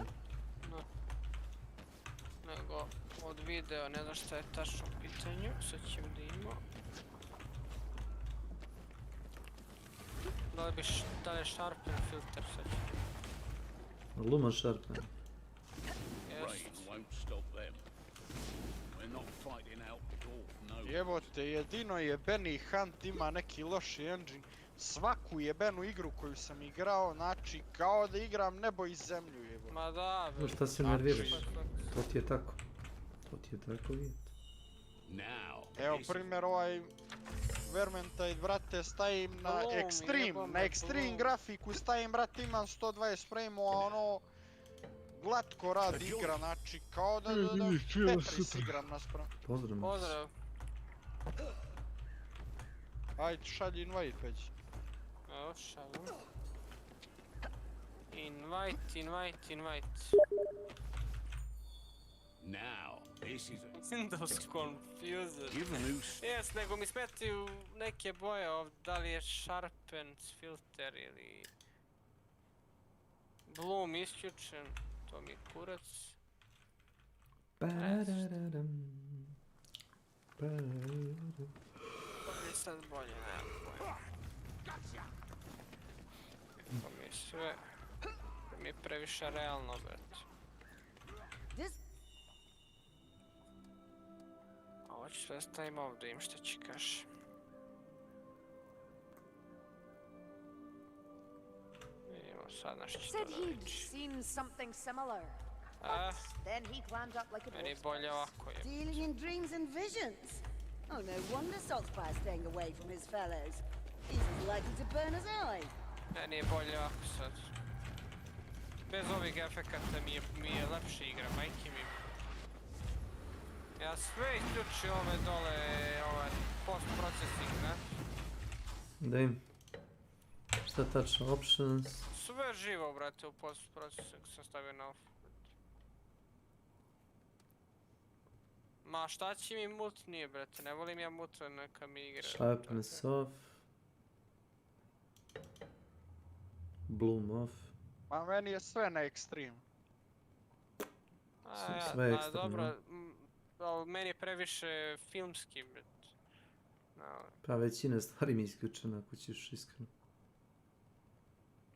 Nego od video, ne znam šta je tačno u pitanju, sad ćemo da imamo. Da li je sharpen filter sad ćemo. Lumen sharpen. Jebote, jedino jebeni Hunt ima neki loši engine. Svaku jebenu igru koju sam igrao, znači kao da igram nebo i zemlju jebote. Ma da, be. Šta se nerviraš? To ti je tako. Vidite. Evo primjer ovaj Vermintide, brate, stavim na Extreme grafiku stavim, brate, imam 120 frame-ova, ono glatko radi igra, znači kao da Tetris igram naspram. Pozdrav. Ajde, šalji invite već. Evo, šalim. Invite. Now, this is a Windows confused. Jes, nego mi smetaju neke boje ovdje, da li je sharpen filter ili... Bloom isključen, to mi je kurac. To mi je sad bolje, nemam boje. To mi je sve... To mi je previše realno, brate. Ovo ću sve stavim ovdje, im šta će kaš. Vidimo sad na što to da liči. Meni je bolje ovako je. Oh, no wonder Salt's by staying away from his fellows. He's as likely to burn as I. Meni je bolje ovako sad. Bez ovih efekata mi je lepša igra, majke mi. Ja sve isključio ove dole, post-processing, ne? Da im. Šta tačno? Options. Sve živo, brate, u post-procesingu sam stavio na off. Ma šta će mi mult nije, brate, ne volim ja mutra neka mi igra. Sharpness off. Bloom off. Ma meni je sve na extreme. Sve ekstremno. Dobro, ali meni je previše filmski, brate. Pa većina stvari mi je isključena, ako ćeš iskreno.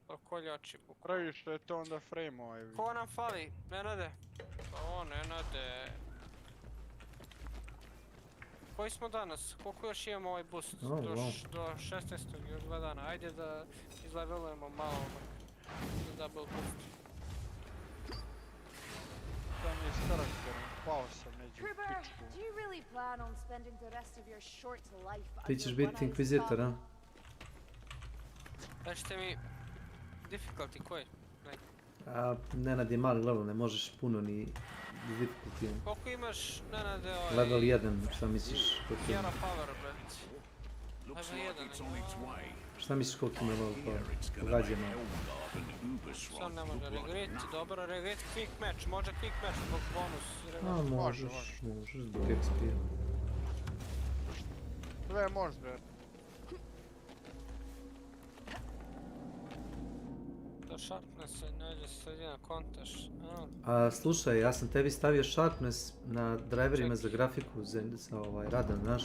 Pa koljači bukvalno. Previše je to onda frame-ovi. Ko nam fali? Nenade? Pa o, Nenade. Koji smo danas? Koliko još imamo ovaj boost? Do 16. još 2 dana. Ajde da izlevelujemo malo za double boost. Da mi je s karakterom, pao sam neđe u pičku. Ti ćeš biti inkvizitor, a? Daćete mi difficulty koji? Nenad je mali level, ne možeš puno ni difficulty. Koliko imaš, Nenade, ovaj... Level 1, šta misliš? Hero power, brate. Level 1, šta misliš koliko ima level power? Pogađa malo. Sam ne može regret, dobro, regret quick match, može quick match zbog bonus. Možeš zbog XP-a. Sve možeš, brate. To sharpness se nađe sredina kontaš. Slušaj, ja sam tebi stavio sharpness na driverima za grafiku za ovaj radan, znaš.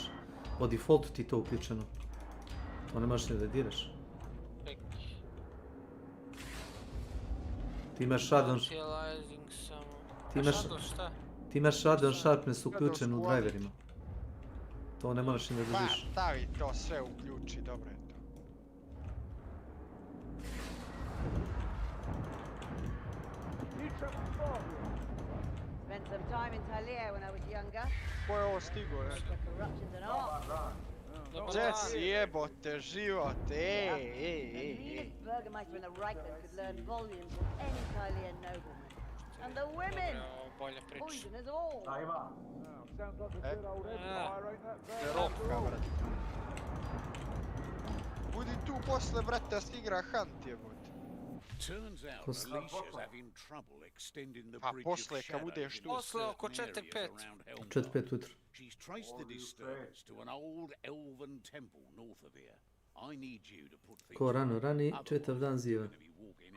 Po defaultu ti to uključeno. To ne možeš ne da diraš. Ti imaš add-on... Ti imaš add-on sharpness uključen u driverima. To ne moraš ni da dodiš. Pa, stavi to sve uključi, dobro je to. Spent some time in Talia when I was younger. Ko je ovo stigo, je? Corruptions and all. Gdje si jebote, život, The Burgermeister in the Reichland could learn volumes from any Talian nobleman. And the women! Poison us all! Ropka, brate. Budi tu posle, brate, da si igra Hunt, jebote. Pa posle, kad budeš tu. Posle oko 4-5. 4-5 ujutro. She's traced the disturbance to an old elven temple north of here. I need you to put things... Ko rano rani, četav dan zivan.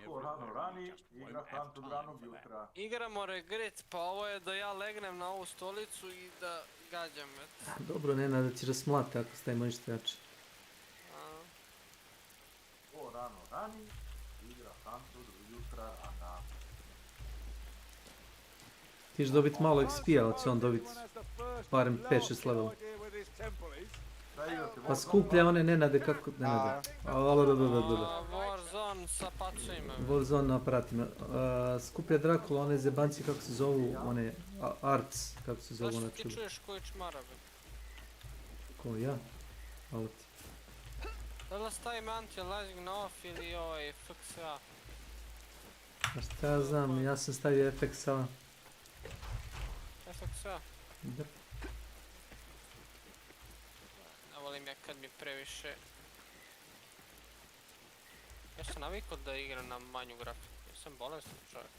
Ko rano rani, igra Hunt od ranog jutra. Igramo regret, pa ovo je da ja legnem na ovu stolicu i da gađam. Dobro, Nenad, da ćeš da smlate ako stavimo ništa jače. Ko rano rani, igra Hunt od jutra rana. Ti ćeš dobit malo XP-a, ali će on dobit barem 5-6 level. Pa skuplja one Nenade kako... Nenade. Warzone sa pacujima. Warzone na aparatima. Skuplja Dracula, one zebanci kako se zovu, one arts, kako se zovu na čudu. Zašto ti čuješ koji čmarabe? Ko, ja? Hvala ti. Da li stavim anti-aliasing na off ili ovaj FXA? A šta ja znam, ja sam stavio FXA. FXA? Da. Ne volim ja kad mi previše... Ja sam navikao da igram na manju grafiku, ja sam bolestan čovjek.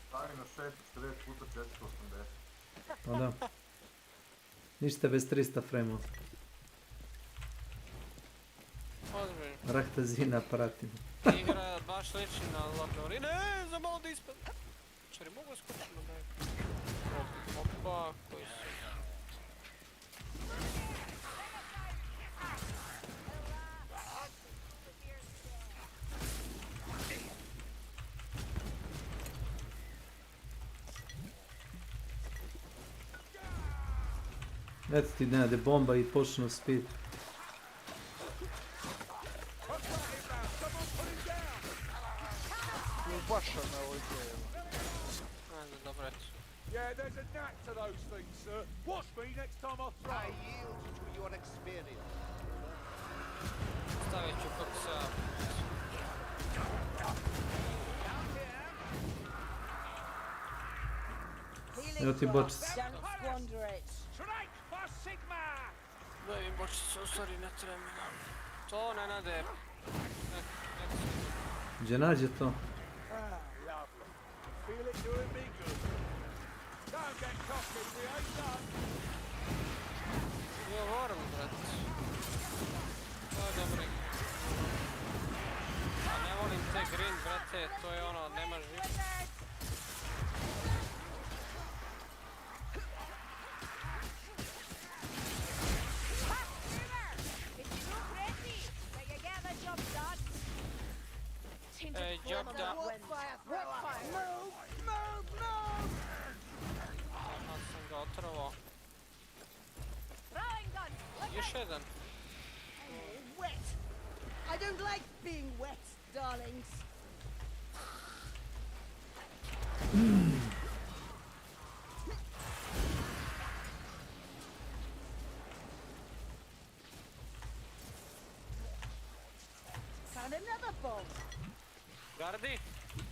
Stavi na 640 puta 480. Pa da. Ništa bez 300 frame-ova. Ozbiljno. Rahtazina aparatima. Igra baš liči na Lottery. Ne, za malo da ispad. Čeri, mogu je skočiti na mene. Opa, koji su... Eto ti Nenade bomba i počnu speed. Baša na ovoj ideji. Ajde, dobro eto. Yeah, there's a knack to those things, sir. Watch me next time I throw. I yield to your experience. Stavit ću FXA. Evo ti bočic. Daj mi bočicu, u stvari ne treba mi. To ne nade. Gdje nađe to? Feel it doing me good. Don't get cocky, we ain't done. Govorim, brat. To je dobro. A ne volim te grind, brate, to je ono, nema život. Job done. Aha, sam ga otrovao. Još jedan. Wet. I don't like being wet, darlings. Found another bomb. Gardi?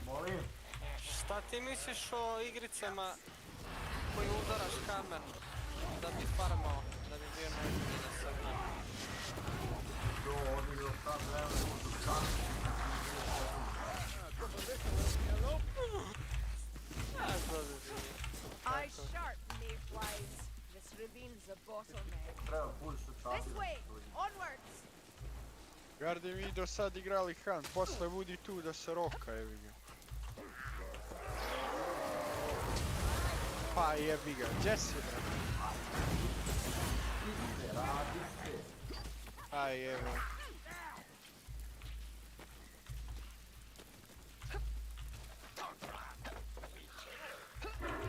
Molim? Šta ti misliš o igricama koji udaraš kamen da bi farmao, da bi bio najbolji da se zna? I sharp me flies. This reveals a bottleneck. This way, onwards. Gardi, mi do sad igrali Hunt, posle budi tu da se roka, jebi ga. Pa jebi ga, gdje si, brate? Aj, evo.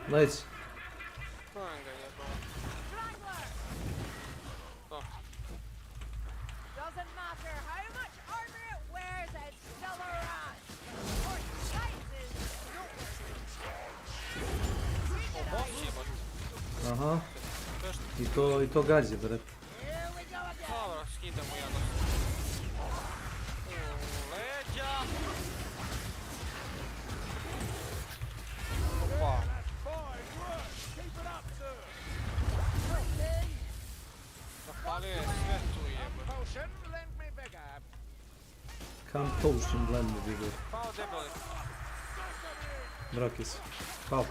Leć. Kojem ga jebao? To. Doesn't matter how much armor it wears, it's still a rat. Or sizes. O, boss jebot. Aha. I to gađe, bret. Dobro, skidamo jedno. Leđa! Opa. Zapalio je sve tu jebot. Come potion, blend me, bigger. Pao debeli. Brakis. Pao.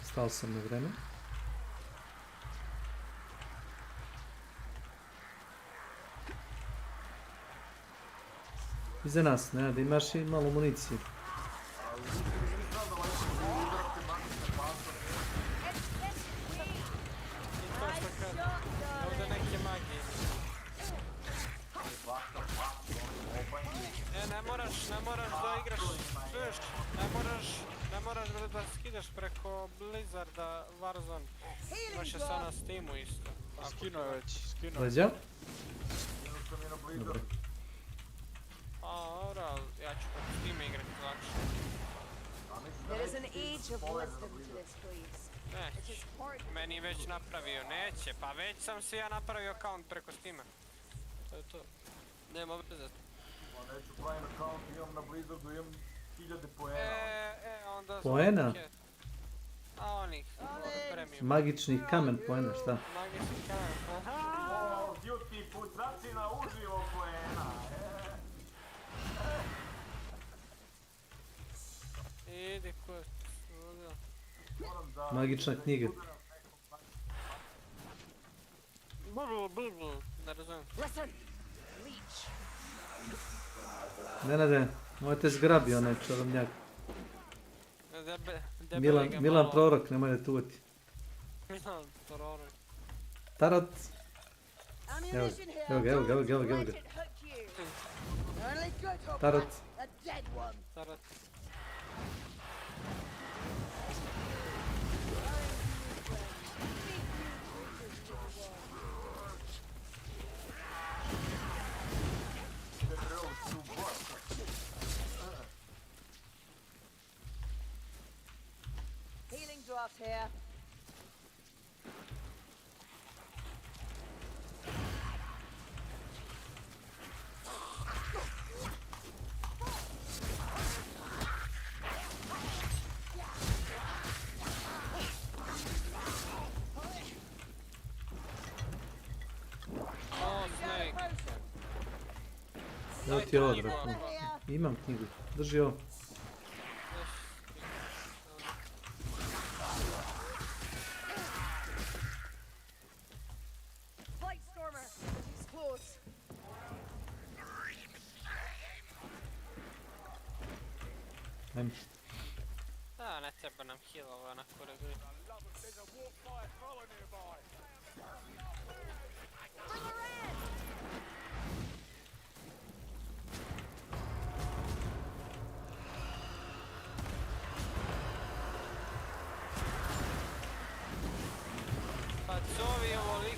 Stao sam na vreme. Iza nas, ne, da imaš i malo municije. Ovdje neke magije. Ne moraš da igraš, čuješ, ne moraš da skidaš preko Blizzarda Warzone. Imaš je sad na Steamu isto. Skinuo je već, skinuo. Leđa? Dobro. A, dobro, ja ću preko Steama igrati lakše. There is an age of wisdom to this place. Neće, meni već napravio, neće, pa već sam si ja napravio account preko Steama. To je to, nema veze. Pa neću pravim account, imam na Blizzardu, imam 1000 poena. Onda Poena? A onih, premium. Magični kamen poena, šta? Magični kamen, O, duty pucacina uživo poena, Idi kut, Magična knjiga. Ne razumijem. Nenade, moj te zgrabi onaj čarobnjak. Milan prorok, nemoj da tuvati. Milan prorok. Tarot. Evo ga. Tarot. Tarot. Healing drops here. Evo ti ovo, Draku. Imam knjigu. Drži ovo. Ajme. Da, ne treba nam healova na koregri.